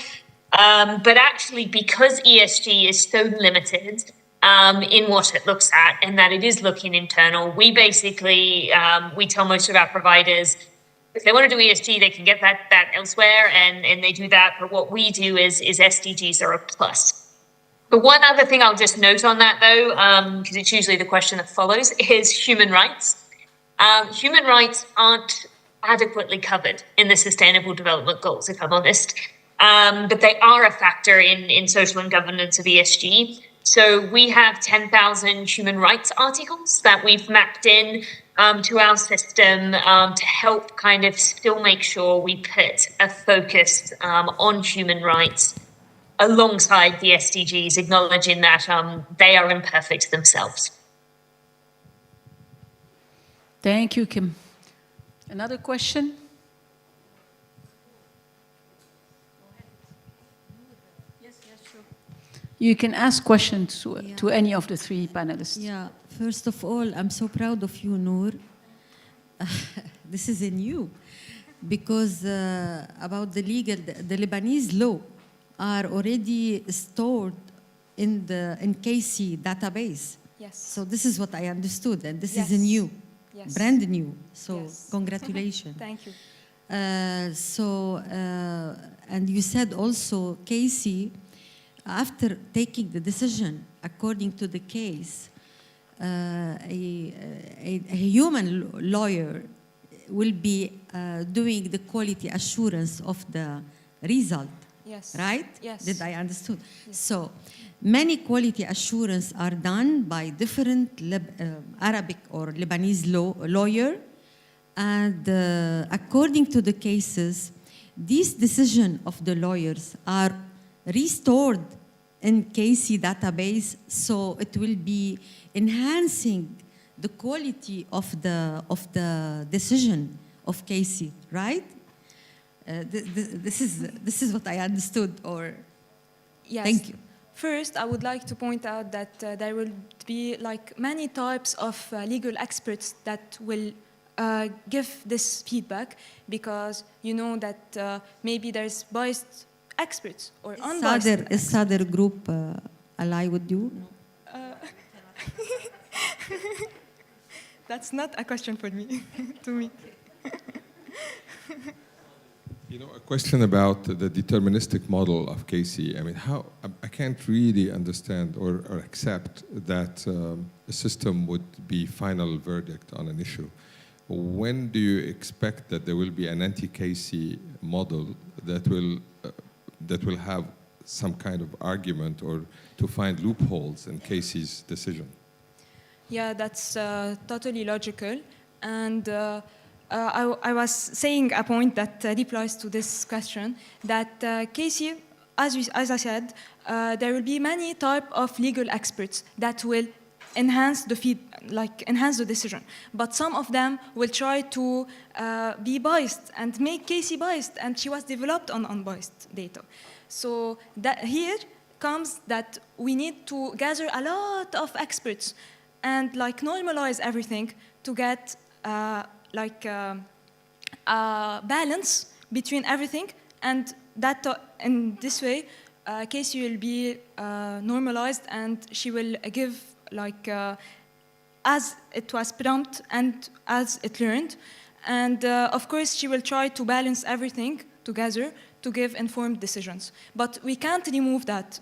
But actually, because ESG is so limited in what it looks at, and that it is looking internal, we basically, we tell most of our providers, if they want to do ESG, they can get that elsewhere, and they do that. But what we do is SDGs are a plus. But one other thing I'll just note on that, though, because it's usually the question that follows, is human rights. Human rights aren't adequately covered in the Sustainable Development Goals, if I'm honest. But they are a factor in social and governance of ESG. So we have 10,000 human rights articles that we've mapped in to our system to help kind of still make sure we put a focus on human rights alongside the SDGs, acknowledging that they are imperfect themselves. Thank you, Kim. Another question? Yes, sure. You can ask questions to any of the three panelists. Yeah, first of all, I'm so proud of you, Noor. This is a new, because about the Lebanese law are already stored in the KC database. Yes. So this is what I understood, and this Yes. is a new, Yes. brand new. So Yes. congratulations. Thank you. And you said also, Casey, after taking the decision according to the case, a human lawyer will be doing the quality assurance of the result. Yes. Right? Yes. Did I understood? Yes. So many quality assurance are done by different Arabic or Lebanese lawyer, and according to the cases, these decisions of the lawyers are restored in KC database, so it will be enhancing the quality of the decision of KC, right? This is what I understood, or yes. Thank you. First, I would like to point out that there will be like many types of legal experts that will give this feedback, because you know that maybe there's biased experts or unbiased experts. Is Sadr group ally with you? No. That's not a question for me, to me. You know, a question about the deterministic model of Casey. I mean, I can't really understand or accept that a system would be final verdict on an issue. When do you expect that there will be an anti-Casey model that will have some kind of argument or to find loopholes in Casey's decision? Yeah, that's totally logical. And I was saying a point that replies to this question, that Casey as I said, there will be many type of legal experts that will enhance the decision. But some of them will try to be biased and make Casey biased, and she was developed on unbiased data. So that here comes that we need to gather a lot of experts and normalize everything to get a balance between everything, and that in this way Casey will be normalized, and she will give as it was prompt and as it learned. And of course, she will try to balance everything together to give informed decisions. But we can't remove that.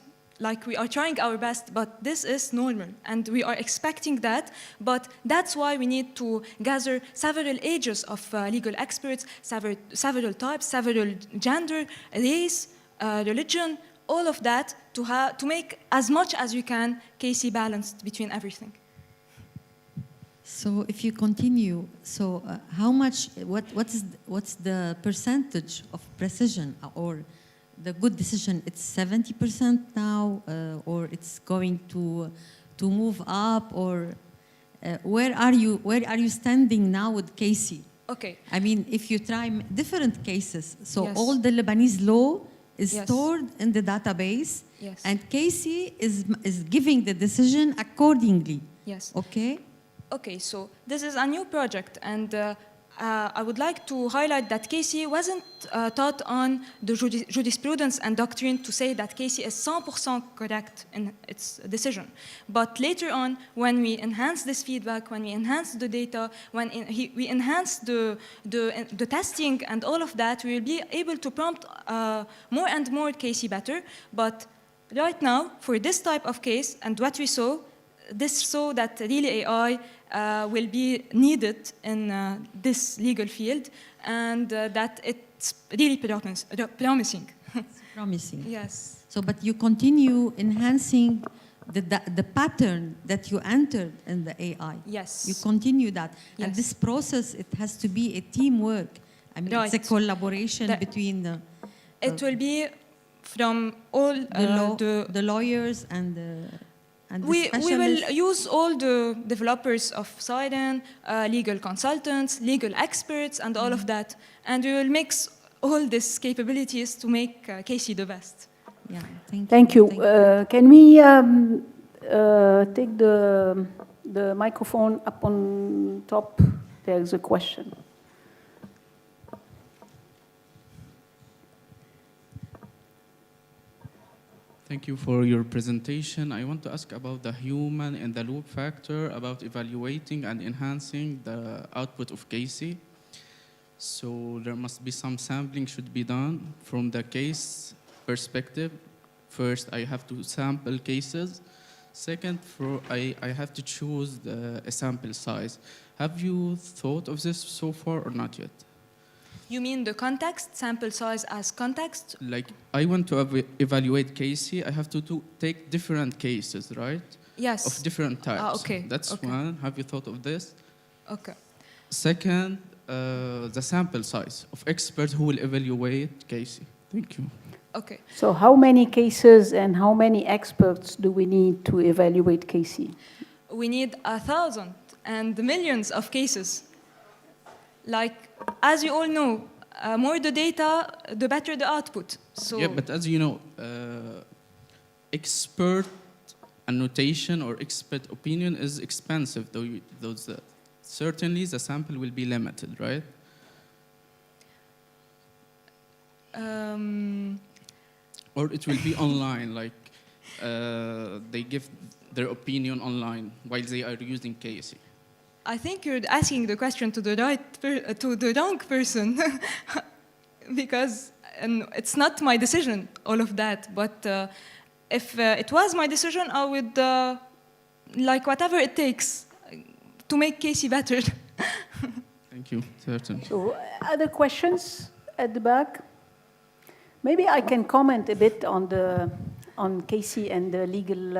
We are trying our best, but this is normal, and we are expecting that. But that's why we need to gather several ages of legal experts, several types, several gender, race, religion, all of that to make as much as we can Casey balanced between everything. So if you continue, so how much, what's the percentage of precision or the good decision? It's 70% now, or it's going to move up, or where are you standing now with Casey? Okay. I mean, if you try different cases, so Yes. all the Lebanese law is Yes. stored in the database, Yes. and Casey is giving the decision accordingly. Yes. Okay. Okay, so this is a new project, and I would like to highlight that Casey wasn't taught on the jurisprudence and doctrine to say that Casey is 100% correct in its decision. But later on, when we enhance this feedback, when we enhance the data, when we enhance the testing and all of that, we will be able to prompt more and more Casey better. But right now, for this type of case and what we saw, this saw that really AI will be needed in this legal field, and that it's really promising. It's promising. Yes. So, but you continue enhancing the pattern that you entered in the AI. Yes. You continue that. And Yes. this process, it has to be a teamwork. I mean, it's a Right. collaboration between It will be from all the lawyers and the we will specialists. use all the developers of Siren, legal consultants, legal experts, and all of that. And we will mix all these capabilities to make Casey the best. Yeah, Thank you. Can we take the microphone up on top? There's a question. Thank you for your presentation. I want to ask about the human in the loop factor, about evaluating and enhancing the output of Casey. So there must be some sampling should be done from the case perspective. First, I have to sample cases. Second, I have to choose a sample size. Have you thought of this so far or not yet? You mean the context, sample size as context? Like, I want to evaluate Casey. I have to take different cases, right? Yes. Of different types. Okay. That's Okay. one. Have you thought of this? Okay. Second, the sample size of experts who will evaluate Casey. Thank you. Okay. So how many cases and how many experts do we need to evaluate Casey? We need 1,000 and millions of cases. Like, as you all know, more the data, the better the output. So Yeah, but as you know, expert annotation or expert opinion is expensive. Certainly, the sample will be limited, right? Or it will be online, like they give their opinion online while they are using Casey. I think you're asking the question to the wrong person, because it's not my decision, all of that. But if it was my decision, I would like whatever it takes to make Casey better. Thank you, certainly. So other questions at the back? Maybe I can comment a bit on Casey and the legal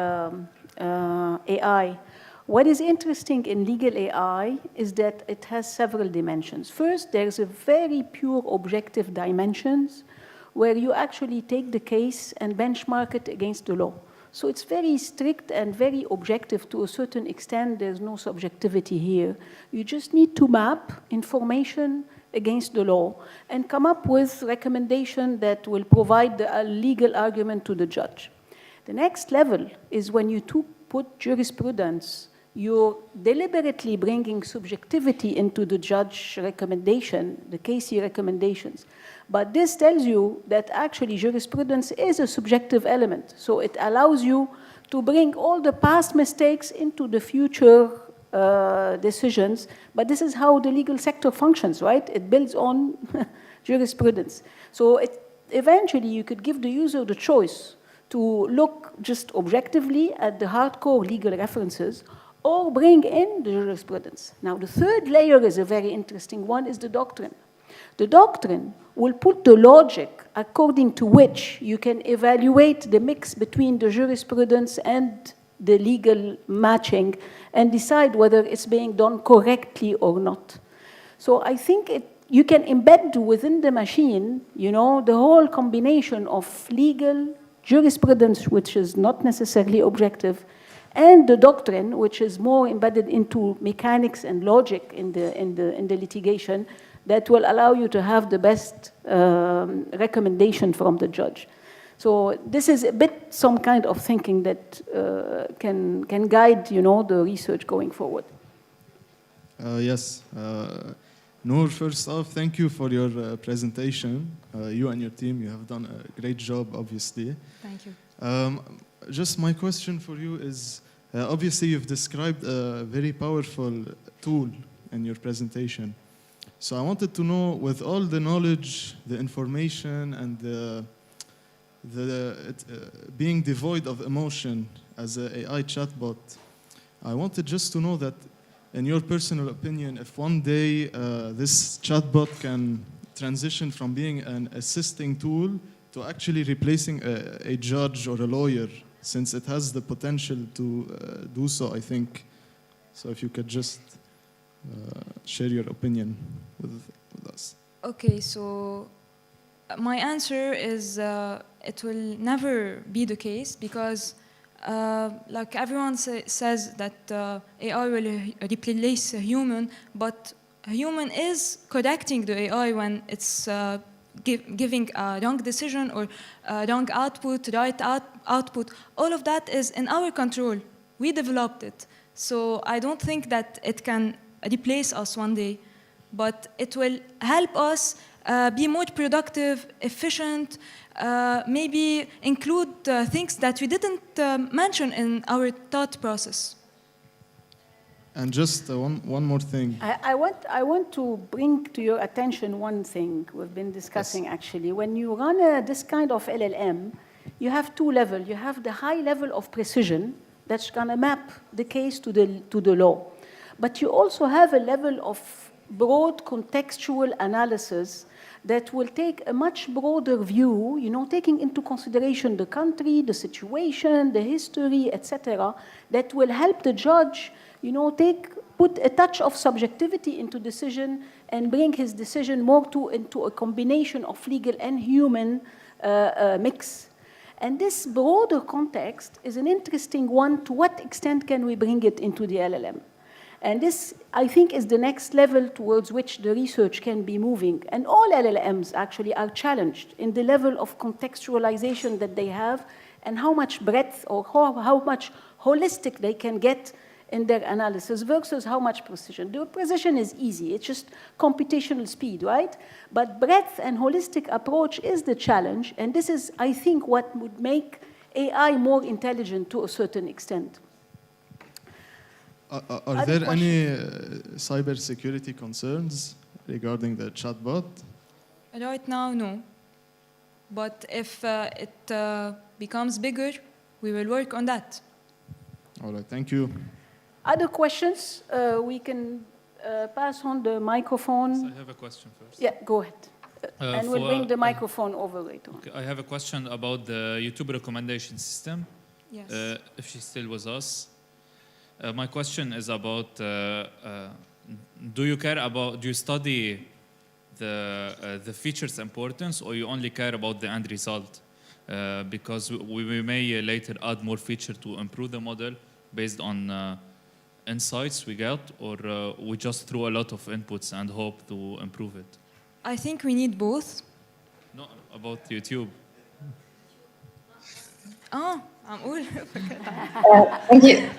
AI. What is interesting in legal AI is that it has several dimensions. First, there's a very pure objective dimensions where you actually take the case and benchmark it against the law. So it's very strict and very objective to a certain extent. There's no subjectivity here. You just need to map information against the law and come up with recommendation that will provide a legal argument to the judge. The next level is when you put jurisprudence, you're deliberately bringing subjectivity into the judge recommendation, the Casey recommendations. But this tells you that actually jurisprudence is a subjective element. So it allows you to bring all the past mistakes into the future decisions. But this is how the legal sector functions, right? It builds on jurisprudence. So eventually you could give the user the choice to look just objectively at the hardcore legal references or bring in the jurisprudence. Now, the third layer is a very interesting one, is the doctrine. The doctrine will put the logic according to which you can evaluate the mix between the jurisprudence and the legal matching and decide whether it's being done correctly or not. So I think you can embed within the machine, the whole combination of legal jurisprudence, which is not necessarily objective, and the doctrine, which is more embedded into mechanics and logic in the litigation, that will allow you to have the best recommendation from the judge. So this is a bit some kind of thinking that can guide, the research going forward. Yes. Noor, first off, thank you for your presentation. You and your team, you have done a great job, obviously. Thank you. Just my question for you is, obviously you've described a very powerful tool in your presentation. So I wanted to know, with all the knowledge, the information, and being devoid of emotion as an AI chatbot, I wanted just to know that, in your personal opinion, if one day this chatbot can transition from being an assisting tool to actually replacing a judge or a lawyer, since it has the potential to do so, I think. So if you could just share your opinion with us. Okay, so my answer is it will never be the case because like everyone says that AI will replace a human, but a human is correcting the AI when it's giving a wrong decision or wrong output, right output. All of that is in our control. We developed it. So I don't think that it can replace us one day, but it will help us be more productive, efficient, maybe include things that we didn't mention in our thought process. And just one more thing. I want to bring to your attention one thing we've been discussing, yes. Actually. When you run this kind of LLM, you have two levels. You have the high level of precision that's going to map the case to the law. But you also have a level of broad contextual analysis that will take a much broader view, taking into consideration the country, the situation, the history, etc., that will help the judge, put a touch of subjectivity into decision and bring his decision more into a combination of legal and human mix. And this broader context is an interesting one. To what extent can we bring it into the LLM? And this, I think, is the next level towards which the research can be moving. And all LLMs actually are challenged in the level of contextualization that they have and how much breadth or how much holistic they can get in their analysis versus how much precision. The precision is easy. It's just computational speed, right? But breadth and holistic approach is the challenge. And this is, I think, what would make AI more intelligent to a certain extent. Are there any cybersecurity concerns regarding the chatbot? Right now, no. But if it becomes bigger, we will work on that. All right, thank you. Other questions? We can pass on the microphone. I have a question first. Yeah, go ahead. And we'll bring the microphone over later. Okay, I have a question about the YouTube recommendation system. Yes. If she's still with us. My question is about, do you study the feature's importance, or you only care about the end result? Because we may later add more feature to improve the model based on insights we get, or we just throw a lot of inputs and hope to improve it? I think we need both. No, about YouTube. Oh, I'm all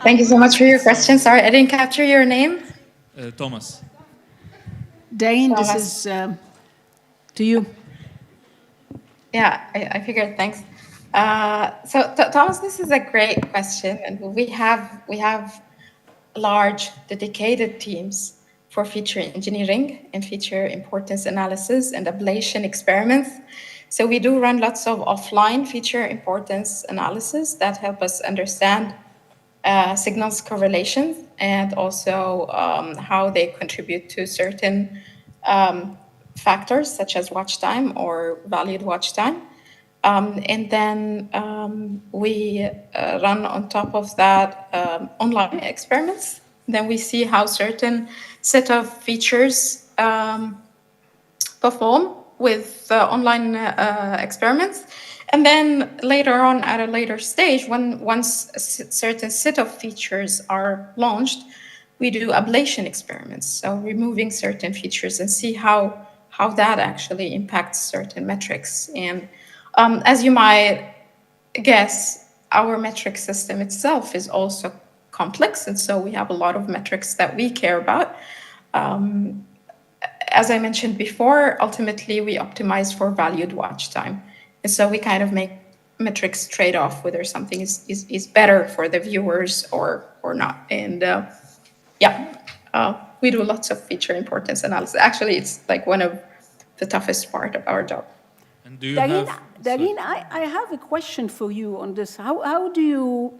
Thank you so much for your question. Sorry, I didn't capture your name. Thomas. Dane, this Thomas. is to you. Yeah, I figured. Thanks. So Thomas, this is a great question, and we have large dedicated teams for feature engineering and feature importance analysis and ablation experiments. So we do run lots of offline feature importance analysis that help us understand signals correlations and also how they contribute to certain factors such as watch time or valued watch time. And then we run on top of that online experiments. Then we see how certain set of features perform with online experiments. And then later on, at a later stage, once a certain set of features are launched, we do ablation experiments. So removing certain features and see how that actually impacts certain metrics. And as you might guess, our metric system itself is also complex. And so we have a lot of metrics that we care about. As I mentioned before, ultimately we optimize for valued watch time. And so we kind of make metrics trade off whether something is better for the viewers or not. And we do lots of feature importance analysis. Actually, it's like one of the toughest part of our job. And do you Darine, I have a question for you on this. How do you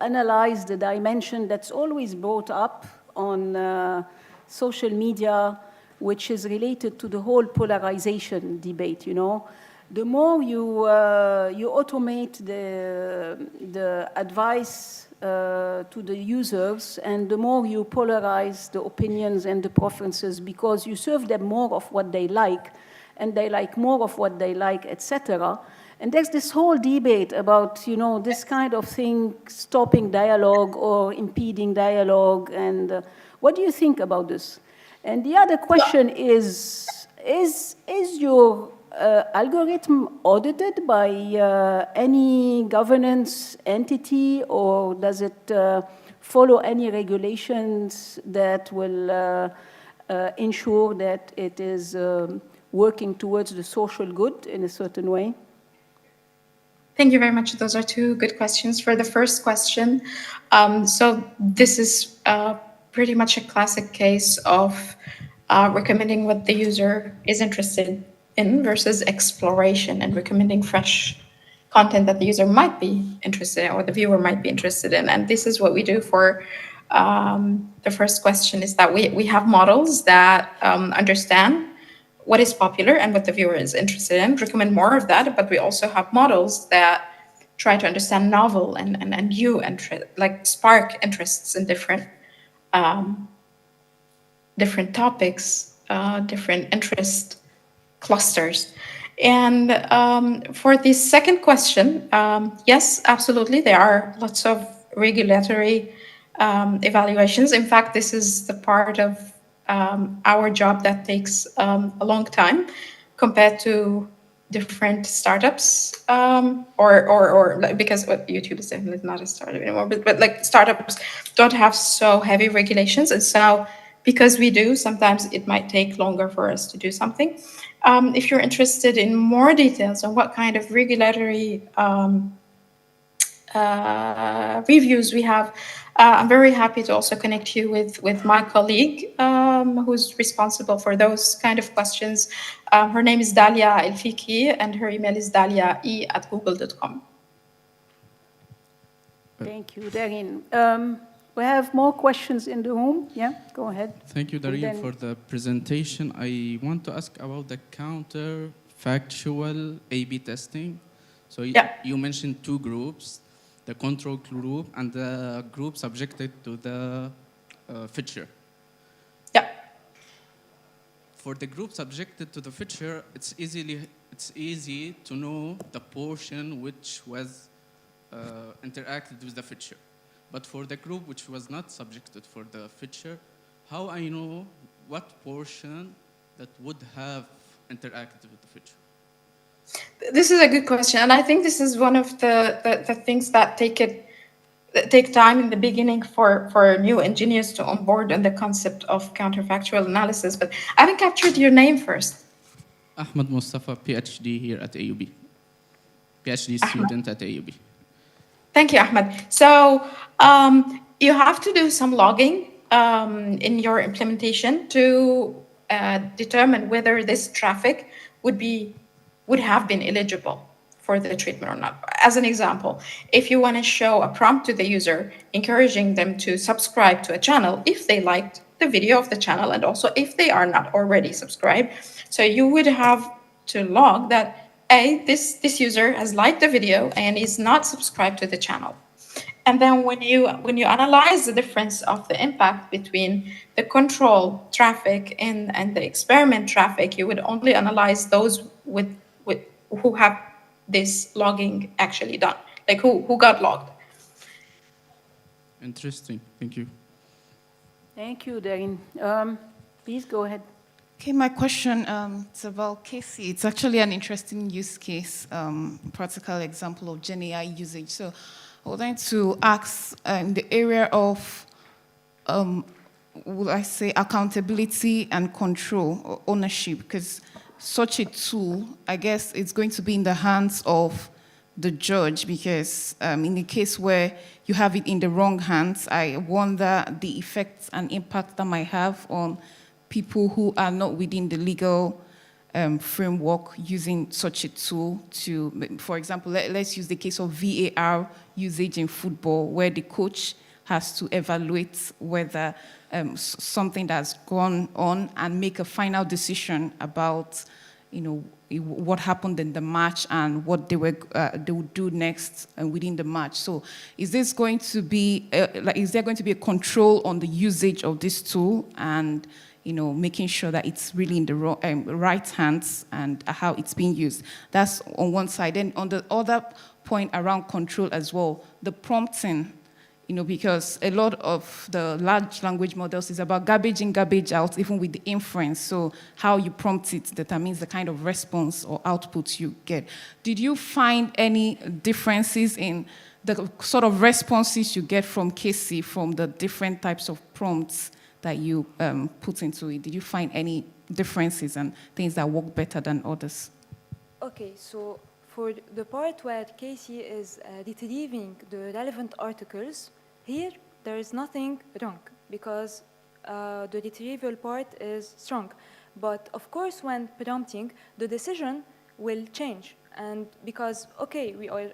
analyze the dimension that's always brought up on social media, which is related to the whole polarization debate? You know, the more you automate the advice to the users, and the more you polarize the opinions and the preferences, because you serve them more of what they like, and they like more of what they like, etc. And there's this whole debate about, you know, this kind of thing stopping dialogue or impeding dialogue. And what do you think about this? And the other question is your algorithm audited by any governance entity, or does it follow any regulations that will ensure that it is working towards the social good in a certain way? Thank you very much. Those are two good questions. For the first question, so this is pretty much a classic case of recommending what the user is interested in versus exploration and recommending fresh content that the user might be interested in or the viewer might be interested in. And this is what we do for the first question, is that we have models that understand what is popular and what the viewer is interested in, recommend more of that, but we also have models that try to understand novel and new interest, like spark interests in different topics, different interest clusters. And for the second question, yes, absolutely, there are lots of regulatory evaluations. In fact, this is the part of our job that takes a long time compared to different startups, or because YouTube is definitely not a startup anymore, but like startups don't have so heavy regulations. And so because we do, sometimes it might take longer for us to do something. If you're interested in more details on what kind of regulatory reviews we have, I'm very happy to also connect you with my colleague who's responsible for those kind of questions. Her name is Dalia Elfiki, and her email is dalia.e@google.com. Thank you, Darine. We have more questions in the room. Yeah, go ahead. Thank you, Darine, for the presentation. I want to ask about the counterfactual A/B testing. So you mentioned two groups, the control group and the group subjected to the feature. Yeah. For the group subjected to the feature, it's easy to know the portion which was interacted with the feature. But for the group which was not subjected for the feature, how I know what portion that would have interacted with the feature? This is a good question, and I think this is one of the things that take time in the beginning for new engineers to onboard on the concept of counterfactual analysis. But I haven't captured your name first. Ahmed Mustafa, PhD here at AUB. PhD student at AUB. Thank you, Ahmed. So you have to do some logging in your implementation to determine whether this traffic would have been eligible for the treatment or not. As an example, if you want to show a prompt to the user, encouraging them to subscribe to a channel if they liked the video of the channel and also if they are not already subscribed. So you would have to log that this user has liked the video and is not subscribed to the channel. And then when you analyze the difference of the impact between the control traffic and the experiment traffic, you would only analyze those with who have this logging actually done, like who got logged. Interesting. Thank you. Thank you, Darren. Please go ahead. Okay, my question is about Casey. It's actually an interesting use case, practical example of Gen AI usage. So I would like to ask in the area of, would I say, accountability and control or ownership, because such a tool, I guess it's going to be in the hands of the judge, because in the case where you have it in the wrong hands, I wonder the effects and impact that might have on people who are not within the legal framework using such a tool to, for example, let's use the case of VAR usage in football, where the coach has to evaluate whether something that's gone on and make a final decision about, what happened in the match and what they would do next within the match. So, is this going to be is there going to be a control on the usage of this tool and making sure that it's really in the right hands and how it's being used? That's on one side. And on the other point around control as well, the prompting, because a lot of the large language models is about garbage in, garbage out, even with the inference. So how you prompt it determines the kind of response or output you get. Did you find any differences in the sort of responses you get from Casey from the different types of prompts that you put into it? Did you find any differences and things that work better than others? Okay, so for the part where Casey is retrieving the relevant articles, here there is nothing wrong because the retrieval part is strong. But of course, when prompting, the decision will change. And because, okay, we are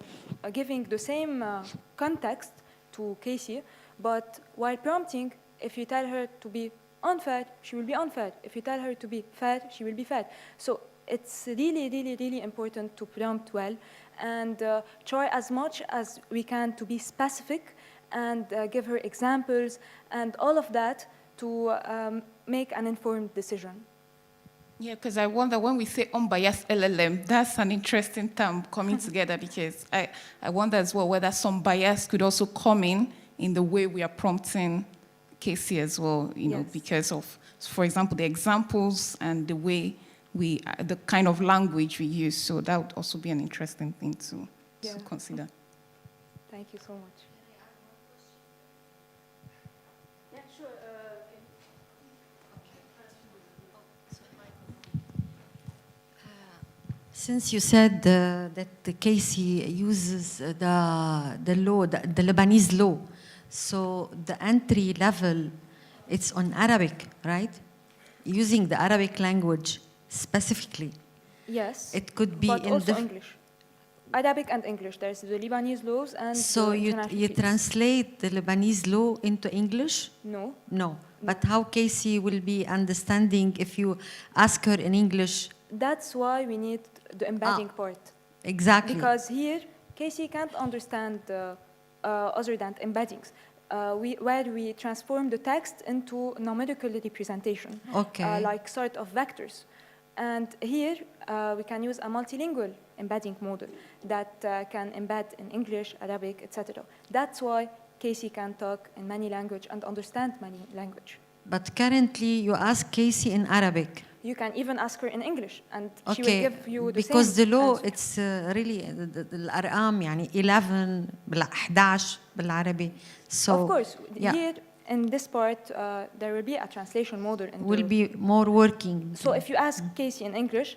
giving the same context to Casey, but while prompting, if you tell her to be unfair, she will be unfair. If you tell her to be fair, she will be fair. So it's really, really, really important to prompt well and try as much as we can to be specific and give her examples and all of that to make an informed decision. Yeah, because I wonder when we say unbiased LLM, that's an interesting term coming together because I wonder as well whether some bias could also come in the way we are prompting Casey as well, Yes. because of, for example, the examples and the way the kind of language we use. So that would also be an interesting thing to consider. Thank you so much. Yeah, sure. Since you said that the Casey uses the law, the Lebanese law, so the entry level, it's on Arabic, right? Using the Arabic language specifically. Yes. It could be but in also English. Arabic and English. There's the Lebanese laws and so the you international treaties. translate the Lebanese law into English? No. No. But how Casey will be understanding if you ask her in English? That's why we need the embedding part. Exactly. Because here, Casey can't understand other than embeddings. where we transform the text into numerical representation, Okay. like sort of vectors. And here we can use a multilingual embedding model that can embed in English, Arabic, etc. That's why Casey can talk in many languages and understand many languages. But currently you ask Casey in Arabic. You can even ask her in English, and she will Okay, give you the because the same law answer. it's really الأرقام يعني 11 11 بالعربي. So of course, yeah, here in this part, there will be a translation model. will be more working. So if you ask Casey in English,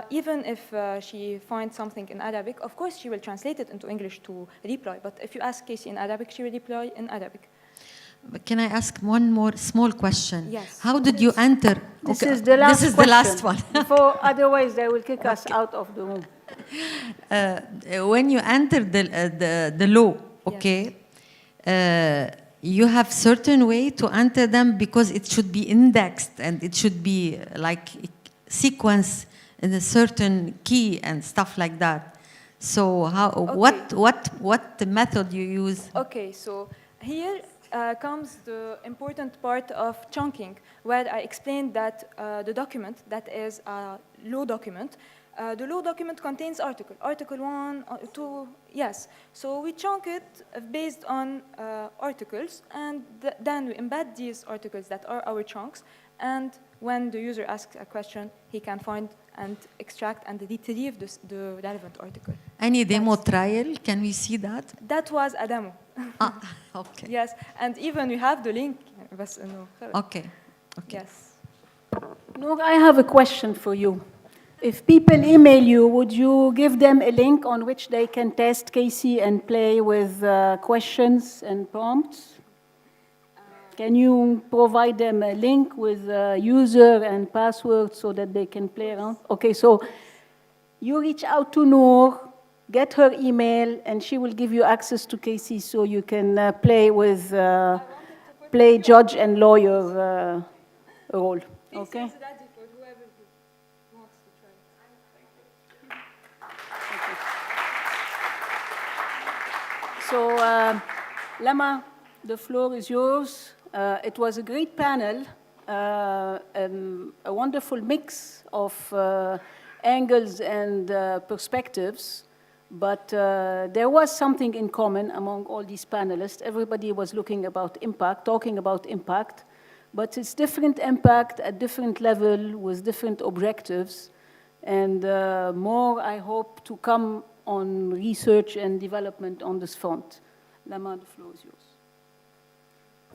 even if she finds something in Arabic, of course she will translate it into English to reply. But if you ask Casey in Arabic, she will reply in Arabic. But can I ask one more small question? Yes. How did you enter? This Okay, is the last This is question. the last one. Before, otherwise, they will kick us out of the room. When you enter the law, okay, you have certain way to enter them because it should be indexed and it should be like sequence in a certain key and stuff like that. So how what method you use? Okay, so here comes the important part of chunking, where I explained that the document, that is a law document, the law document contains article 1, 2, yes. So we chunk it based on articles, and then we embed these articles that are our chunks, and when the user asks a question, he can find and extract and retrieve the relevant article. Any demo trial? Can we see that? That was a demo. Okay. Yes, and even we have the link. بس إنه Okay. Yes. Noor, I have a question for you. If people email you, would you give them a link on which they can test Casey and play with questions and prompts? Can you provide them a link with user and password so that they can play around? Okay, so you reach out to Noor, get her email, and she will give you access to Casey so you can play with, play judge and lawyer role. Okay? So, Lama, the floor is yours. It was a great panel, a wonderful mix of angles and perspectives, but there was something in common among all these panelists. Everybody was talking about impact, but it's different impact at different level with different objectives, and more, I hope, to come on research and development on this front. Lama, the floor is yours.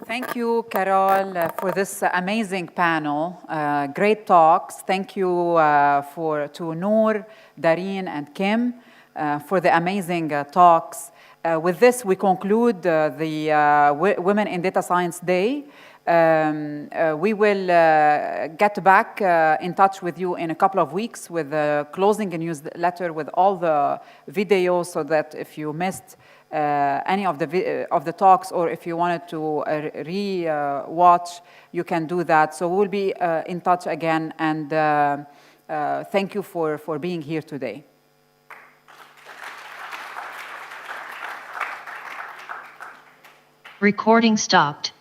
Thank you, Carol, for this amazing panel. Great talks. Thank you to Noor, Dareen, and Kim for the amazing talks. With this, we conclude the Women in Data Science Day. We will get back in touch with you in a couple of weeks with closing a newsletter with all the videos, so that if you missed any of the talks, or if you wanted to re-watch, you can do that. So we'll be in touch again, and thank you for being here today. Recording stopped.